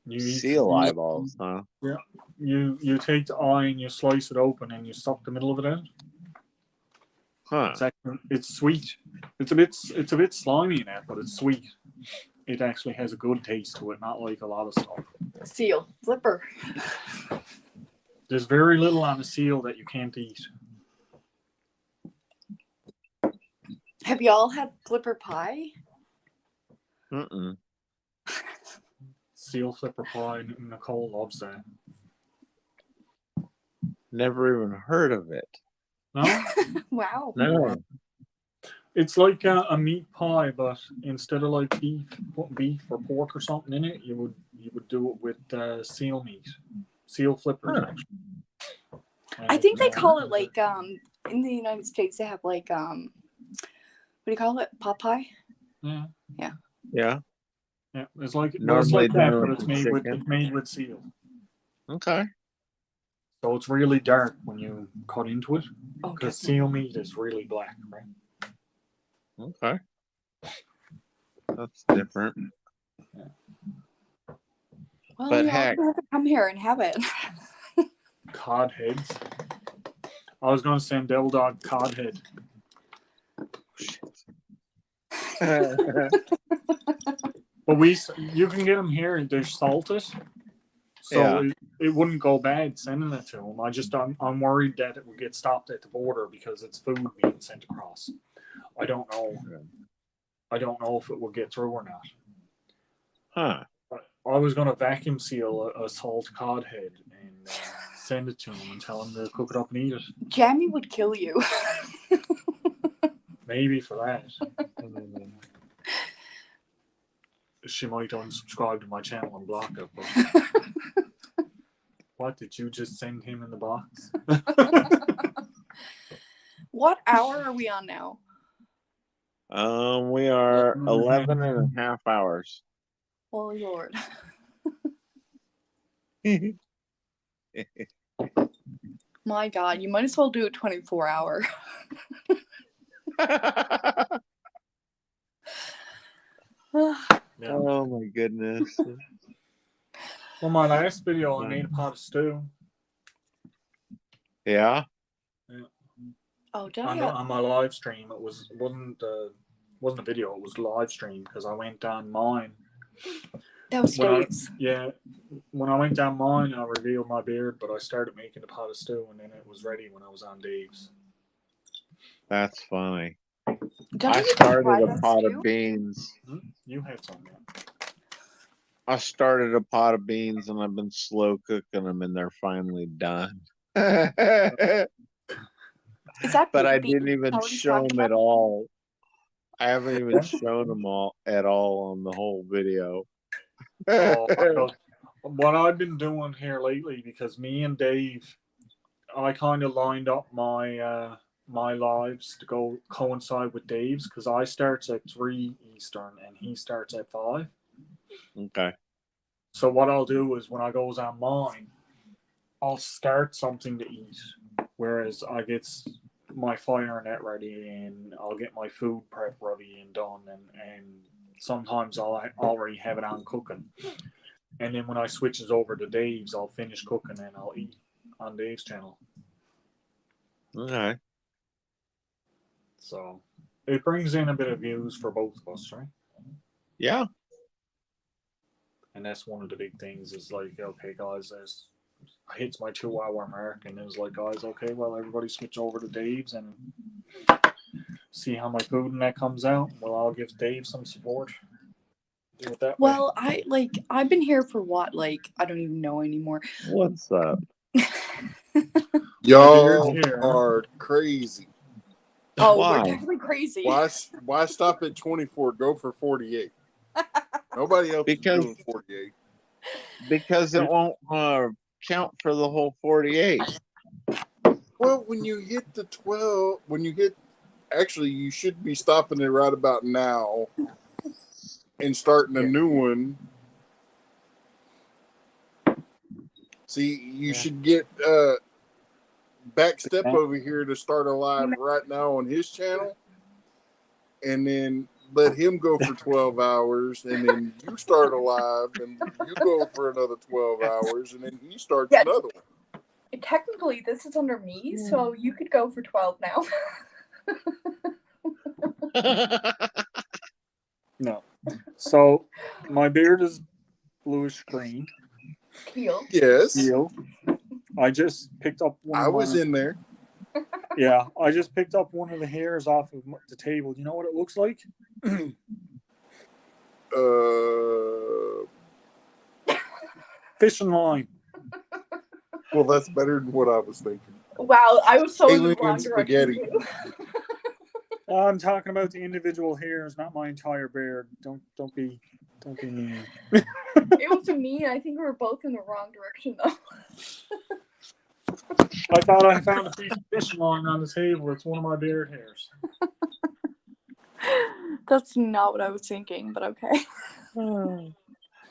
You eat- Seal eyeballs, huh? Yeah. You take the eye and you slice it open and you suck the middle of it out. Huh. It's sweet. It's a bit slimy in that, but it's sweet. It actually has a good taste to it, not like a lot of stuff. Seal. Flipper. There's very little on a seal that you can't eat. Have y'all had flipper pie? Mm-mm. Seal flipper pie. Nicole loves that. Never even heard of it. No? Wow. No. It's like a meat pie, but instead of like put beef or pork or something in it, you would do it with seal meat, seal flippers. Huh. Actually. I think they call it like in the United States they have like what do you call it? Pot pie? Yeah. Yeah. Yeah. Yeah. It's like Normally it's like that, done but with it's made with seal. Okay. So it's really dark when you cut into it Oh, because seal meat is really black, right? Okay. That's different. Well, But y'all heck- have to come here and have it. Cod heads. I was gonna send Devil Dog cod head. But you can get them here and they're salted, so Yeah. it wouldn't go bad sending it to them. I'm worried that it would get stopped at the border because it's food being sent across. I don't know. I don't know if it will get through or not. Huh. I was going to vacuum seal a salt cod head and send it to him and tell him to cook it up and eat it. Jamie would kill you. Maybe for that. She might unsubscribe to my channel and block it. But what did you just send him in the box? What hour are we on now? We are 11 and a half hours. Oh Lord. My God, you might as well do a 24-hour. Yeah. Oh my goodness. Well, my last video, I made a pot of stew. Yeah. Yeah. Oh, did on my live stream. It wasn't a video. It was a live stream because I went down mine. That was Dave's. When I went down mine, I revealed my beard, but I started making the pot of stew, and then it was ready when I was on Dave's. That's funny. Don't I you started try a that pot stew? of beans. You had some. I started a pot of beans and I've been slow cooking them and they're finally done. Is that But the I bean didn't even Cody's show talking them at about? all. I haven't even shown them all at all on the whole video. What I've been doing here lately, because me and Dave, I kind of lined up my my lives to go coincide with Dave's, because I starts at 3 Eastern and he starts at 5. Okay. So what I'll do is when I goes on mine, I'll start something to eat, whereas I get my fire net ready and I'll get my food prep ready and done, and sometimes I'll already have it on cooking. And then when I switches over to Dave's, I'll finish cooking and I'll eat on Dave's channel. Okay. So it brings in a bit of views for both of us, right? Yeah. And that's one of the big things is like, okay, guys, I hits my 2-hour mark, and it's like, guys, okay, well, everybody switch over to Dave's and see how my food and that comes out. Well, I'll give Dave some support. Do it that way. Well, I've been here for what, like, I don't even know anymore. What's up? Y'all are crazy. Oh, we're definitely crazy. Why stop at 24? Go for 48. Nobody else is doing 48. Because it won't count for the whole 48. Well, when you hit the 12, actually, you should be stopping it right about now and starting a new one. See, you should get Backstep over here to start a live right now on his channel, and then let him go for 12 hours, and then you start a live, and you go for another 12 hours, and then he starts another one. Technically, this is under me, so you could go for 12 now. No. So my beard is bluish green. Teal. Yes. Teal. I just picked up one. I was in there. Yeah, I just picked up one of the hairs off of the table. You know what it looks like? Fishing line. Well, that's better than what I was thinking. Wow, I was so in the Alien wrong spaghetti. direction. I'm talking about the individual hairs, not my entire beard. Don't be mean. It was me. I think we were both in the wrong direction, though. I thought I found a piece of fishing line on the table. It's one of my beard hairs. That's not what I was thinking, but okay.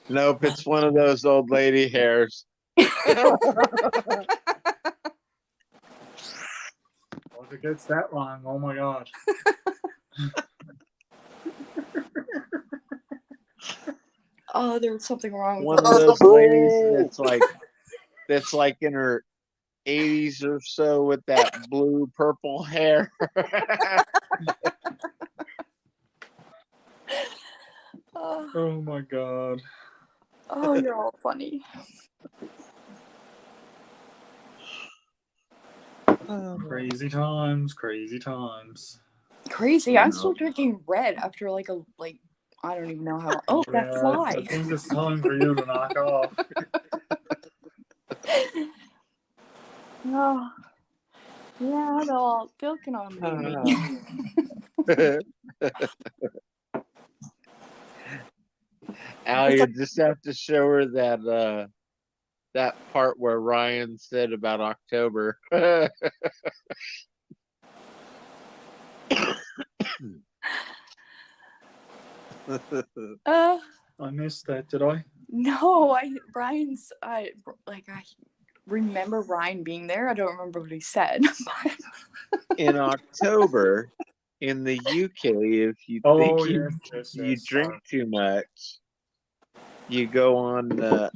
Nope, it's one of those old lady hairs. Well, if it gets that long, oh my god. Oh, there was something wrong One with of that. those ladies that's like in her 80s or so with that blue purple hair. Oh my god. Oh, you're all funny. Crazy times, crazy times. Crazy. I'm still drinking red after like I don't even know how. Oh, that's Yeah, why. I think it's time for you to knock off. Oh, yeah, they'll can on me. Al, you just have to show her that that part where Ryan said about October. I missed that, did I? No, Ryan's I remember Ryan being there. I don't remember what he said. In October, in the UK, if you Oh, think you drink too much, you go on the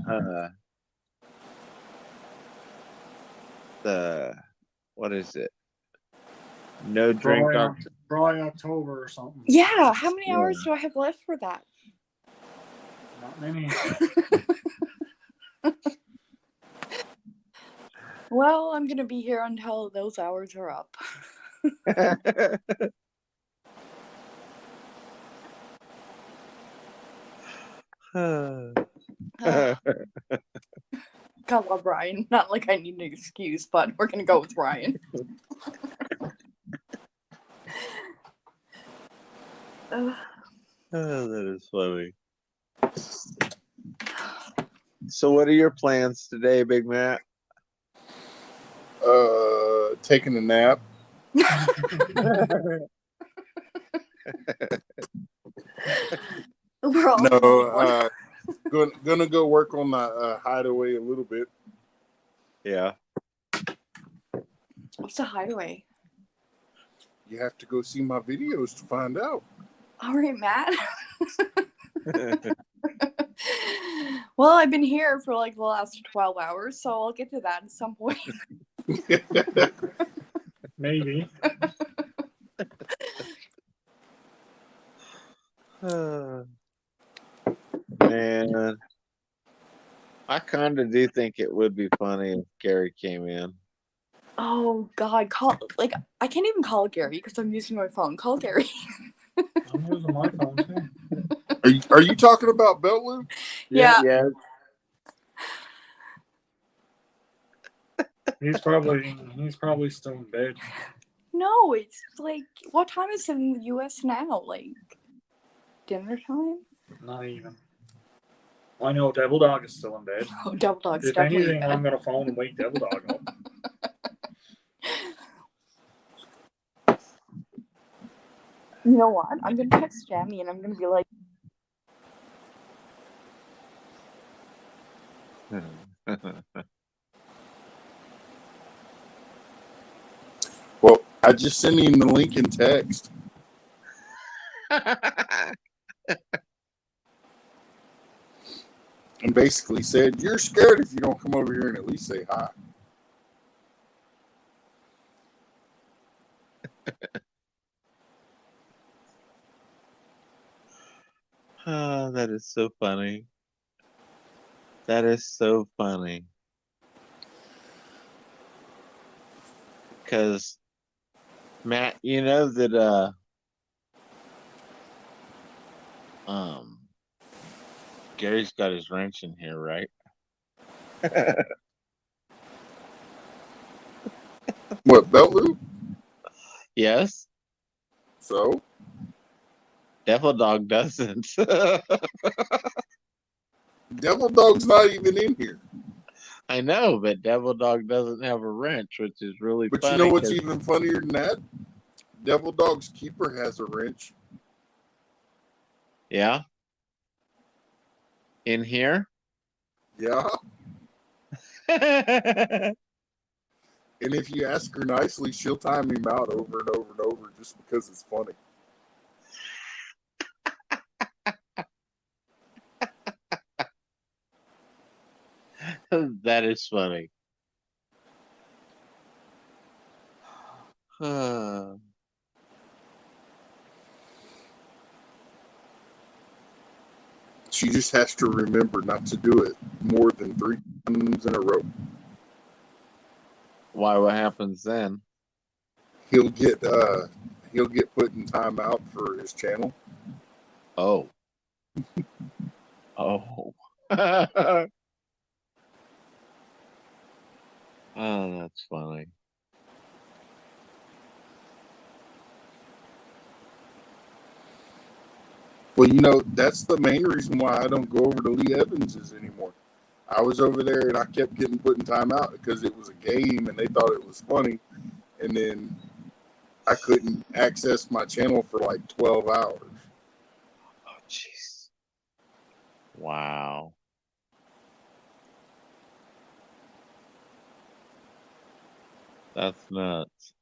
what is it? No drink on. Dry October or something. Yeah, how many Yeah. hours do I have left for that? Not many. Well, I'm gonna be here until those hours are up. God love Ryan. Not like I need an excuse, but we're gonna go with Ryan. Oh, that is funny. So, what are your plans today, Big Matt? Taking a nap. We're all No, gonna go work on the hideaway a little bit. Yeah. What's a hideaway? You have to go see my videos to find out. All right, Matt. Well, I've been here for like the last 12 hours, so I'll get to that at some point. Maybe. Man, I kind of do think it would be funny if Gary came in. Oh God, I can't even call Gary because I'm using my phone. Call Gary. I'm using my phone too. Are you talking about Belt Loop? Yeah. Yes. He's probably still in bed. No, it's like what time is it in the US now? Like dinner time? Not even. I know Devil Dog is still in bed. Oh, Devil Dog's If definitely in anything, bed. I'm gonna phone and wake Devil Dog up. You know what? I'm gonna text Jamie and I'm gonna be like, Well, I just sent him the link in text. And basically said, "You're scared if you don't come over here and at least say hi." Oh, that is so funny. That is so funny. Because, Matt, you know that Gary's got his wrench in here, right? What, Belt Loop? Yes. So? Devil Dog doesn't. Devil Dog's not even in here. I know, but Devil Dog doesn't have a wrench, which is really But funny. you know what's 'cause- even funnier than that? Devil Dog's keeper has a wrench. Yeah. In here? Yeah. And if you ask her nicely, she'll time him out over and over and over just because it's funny. That is funny. She just has to remember not to do it more than 3 times in a row. Why? What happens then? He'll get put in timeout for his channel. Oh. Oh. Oh, that's funny. Well, you know, that's the main reason why I don't go over to Lee Evans's anymore. I was over there and I kept getting put in timeout because it was a game and they thought it was funny. And then I couldn't access my channel for like 12 hours. Oh, jeez. Wow. That's nuts.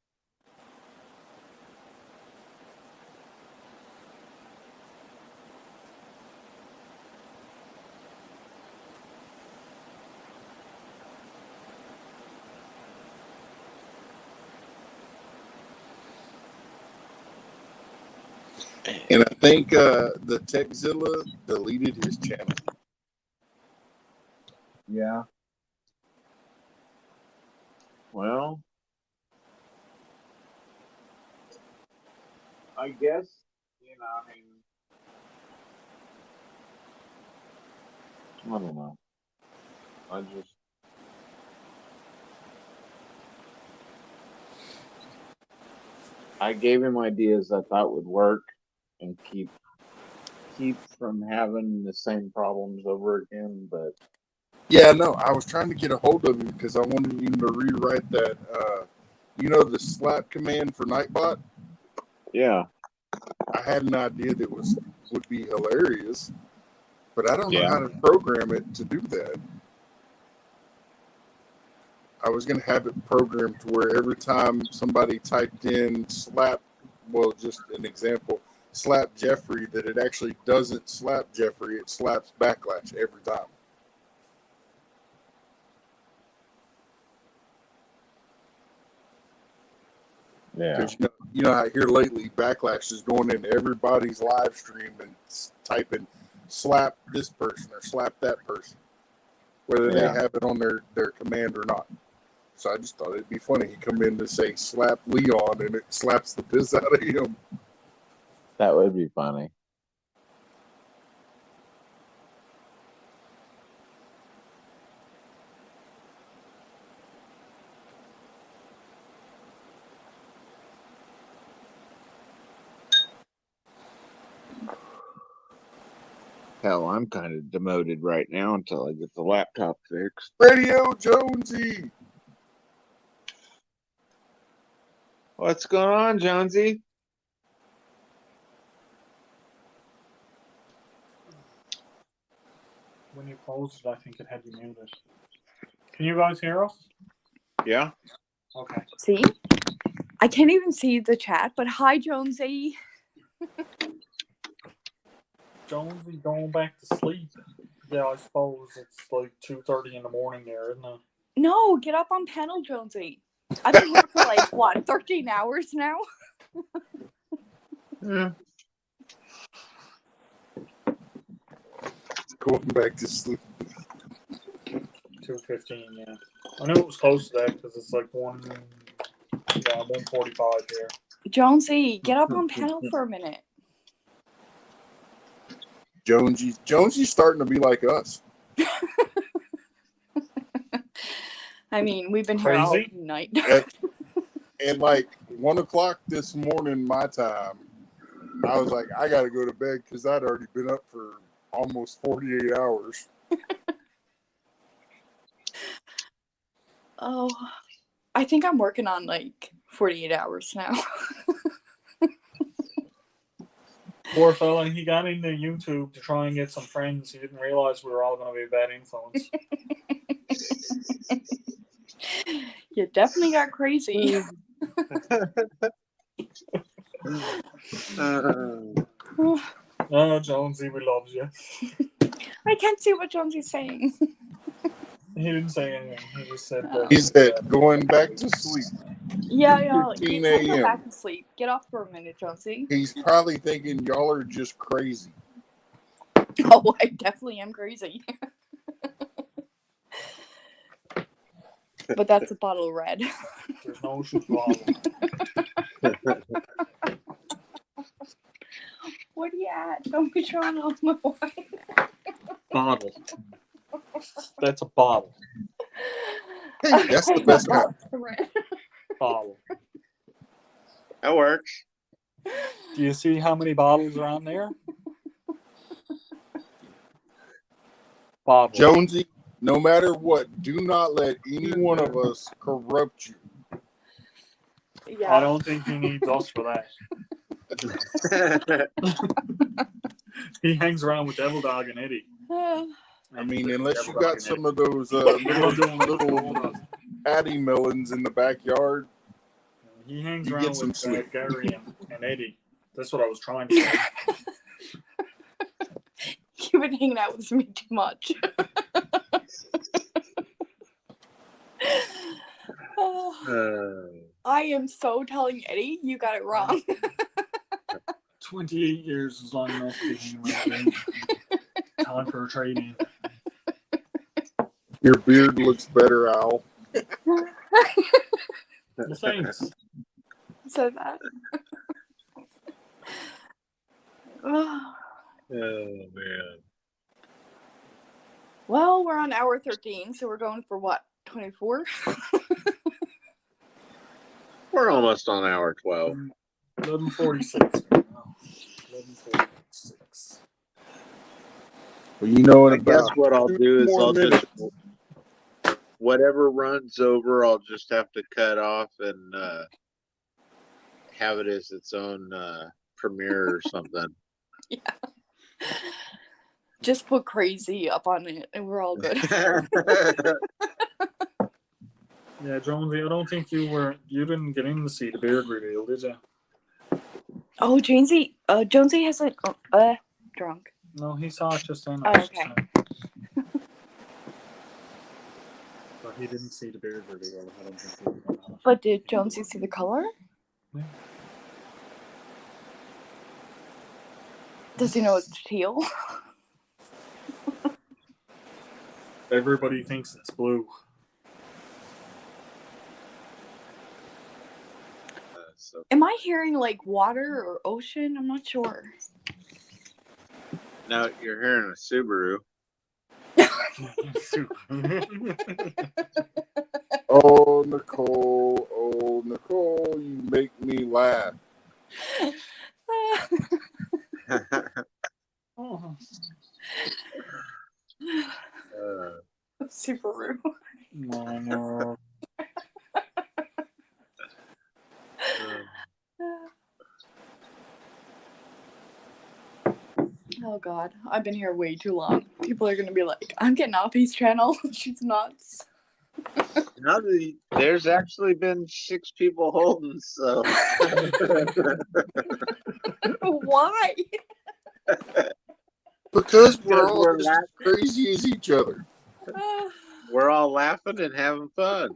And I think the Techzilla deleted his channel. Yeah. Well, I guess, I mean, I don't know. I gave him ideas I thought would work and keep from having the same problems over again, but Yeah, no, I was trying to get a hold of him because I wanted him to rewrite that, the slap command for Nightbot. yeah. I had an idea that would be hilarious, but I don't know Yeah. how to program it to do that. I was going to have it programmed to where every time somebody typed in slap, well, just an example, slap Jeffrey, that it actually doesn't slap Jeffrey, it slaps Backlash every time. Yeah. Because you know how here lately Backlash is going into everybody's live stream and typing slap this person or slap that person, whether they Yeah. have it on their command or not. So I just thought it'd be funny. He come in to say slap Leon and it slaps the piss out of him. That would be funny. Hell, I'm kind of demoted right now until I get the laptop fixed. Radio Jonesy. What's going on, Jonesy? When you posted, I think it had you muted. Can you guys hear us? Yeah. Okay. See? I can't even see the chat, but hi, Jonesy. Jonesy going back to sleep. Yeah, I suppose it's like 2:30 in the morning there, isn't it? No, get up on panel, Jonesy. I've been here for like, what, 13 hours now? Yeah. Going back to sleep. 2:15, yeah. I knew it was close to that because it's like 1:45 here. Jonesy, get up on panel for a minute. Jonesy's starting to be like us. I mean, we've been here all Crazy? night. At like 1 o'clock this morning, my time, I was like, I got to go to bed because I'd already been up for almost 48 hours. Oh, I think I'm working on like 48 hours now. Poor fella, he got into YouTube to try and get some friends. He didn't realize we were all going to be a bad influence. You definitely got crazy. Oh, Jonesy, we love you. I can't see what Jonesy's saying. He didn't say anything. He just said He said, going back to sleep. Yeah, 15 you can't go a.m. back to sleep. Get off for a minute, Jonesy. He's probably thinking y'all are just crazy. Oh, I definitely am crazy. But that's a bottle of red. There's no problem. Where you at? Don't be showing off my wine. Bottle. That's a bottle. Hey, that's the best kind. Bottle. That works. Do you see how many bottles are on there? Bottle. Jonesy, no matter what, do not let any one of us corrupt you. Yeah. I don't think he needs us for that. He hangs around with Devil Dog and Eddie. I mean, unless you got some of those little Addy melons in the backyard. He hangs You around get some with sleep. Gary and Eddie. That's what I was trying to say. You've been hanging out with me too much. I am so telling Eddie you got it wrong. 28 years is long enough to be hanging around. Time for a trade-in. Your beard looks better, Al. Well, thanks. So that. Oh man. Well, we're on hour 13, so we're going for what? 24? We're almost on hour 12. 11:46 right now. 11:46. Well, you know, in I guess about what I'll 2 do is more I'll minutes. just whatever runs over, I'll just have to cut off and have it as its own premiere or something. Yeah. Just put crazy up on it, and we're all good. Yeah, Jonesy, I don't think you didn't get in to see the beard reveal, did you? Oh, Jonesy hasn't drunk. No, he saw it just then. Oh, okay. But he didn't see the beard reveal. I don't think he did. But did Jonesy see the color? Yeah. Does he know it's teal? Everybody thinks it's blue. Am I hearing like water or ocean? I'm not sure. No, you're hearing a Subaru. Oh, Nicole, you make me laugh. Oh. Super rude. No. Oh God, I've been here way too long. People are gonna be like, "I'm getting off his channel." She's nuts. Now there's actually been 6 people holding, so Why? Because we're all we're just as crazy as each other. we're all laughing and having fun.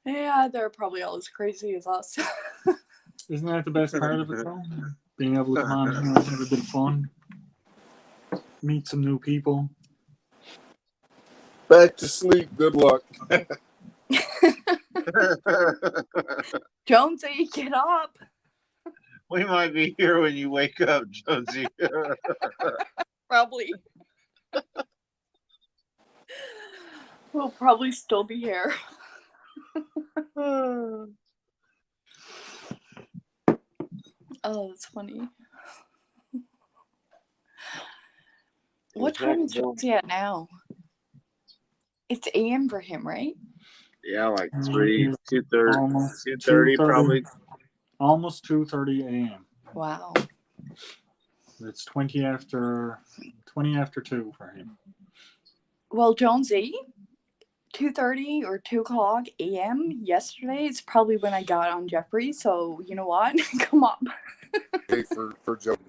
Yeah, they're probably all as crazy as us. Isn't that the best part of it, though? Being able to come on here and have a bit of fun. Meet some new people. Back to sleep. Good luck. Jonesy, get up. We might be here when you wake up, Jonesy. Probably. We'll probably still be here. Oh, that's funny. What time is Jonesy at now? It's AM for him, right? Yeah, like 2:30, Almost 2:30 probably. Almost 2:30 a.m. Wow. It's 20 after 2 for him. Well, Jonesy, 2:30 or 2 o'clock AM yesterday is probably when I got on Jeffrey. So you know what? Come on. Hey, for Jonesy.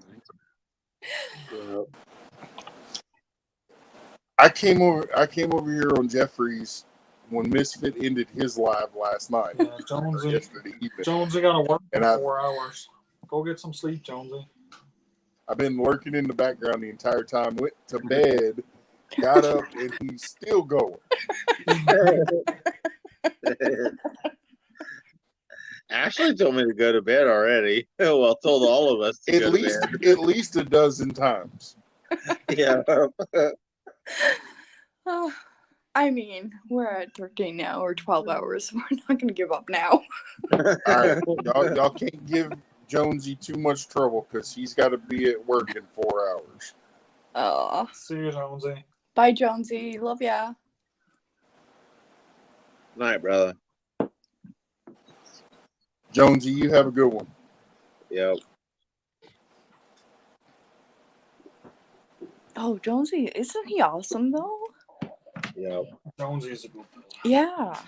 I came over here on Jeffrey's when Misfit ended his live last night. Yeah, Jonesy, yesterday evening. Jonesy got to work And for 4 hours. Go get some sleep, Jonesy. I've been lurking in the background the entire time. Went to bed, got up, and he's still going. Ashley told me to go to bed already. Well, told all of us to go to bed. At least a dozen times. Yeah. I mean, we're at 13 now, or 12 hours. We're not going to give up now. All right, y'all can't give Jonesy too much trouble because he's got to be at work in 4 hours. Oh. See you, Jonesy. Bye, Jonesy. Love ya. Night, brother. Jonesy, you have a good one. Yep. Oh, Jonesy, isn't he awesome though? Yep. Jonesy's a good fellow. Yeah.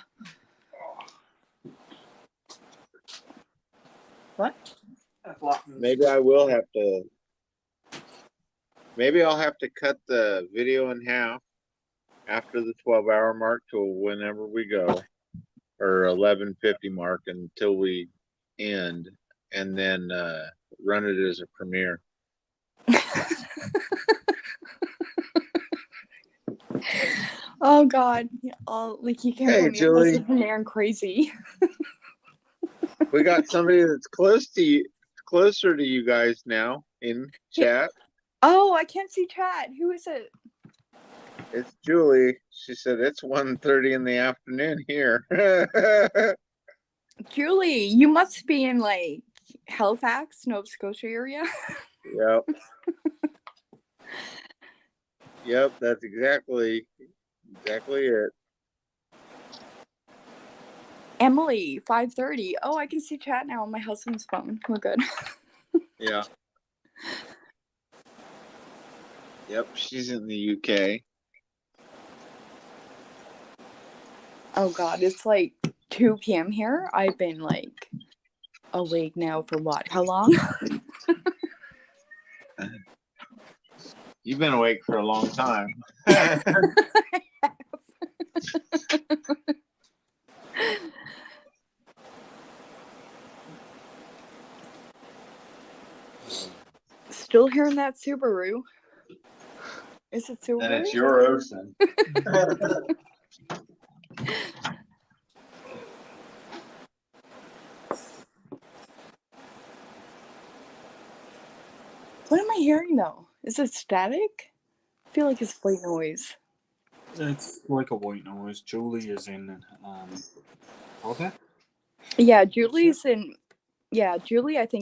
What? Maybe I will have to. Maybe I'll have to cut the video in half after the 12-hour mark till whenever we go, or 11:50 mark until we end, and then run it as a premiere. Oh God. Oh, like you can't Hey, put me Julie. in there and crazy. We got somebody that's closer to you guys now in chat. Oh, I can't see chat. Who is it? It's Julie. She said it's 1:30 in the afternoon here. Julie, you must be in like Halifax, Nova Scotia area. Yep. Yep, that's exactly it. Emily, 5:30. Oh, I can see chat now on my husband's phone. We're good. Yeah. Yep, she's in the UK. Oh God, it's like 2 p.m. here. I've been like awake now for what? How long? You've been awake for a long time. Still hearing that Subaru. Is it Subaru? And it's your ocean. What am I hearing though? Is it static? I feel like it's white noise. It's like a white noise. Julie is in okay. Yeah, Julie's in. Yeah, Julie, I think.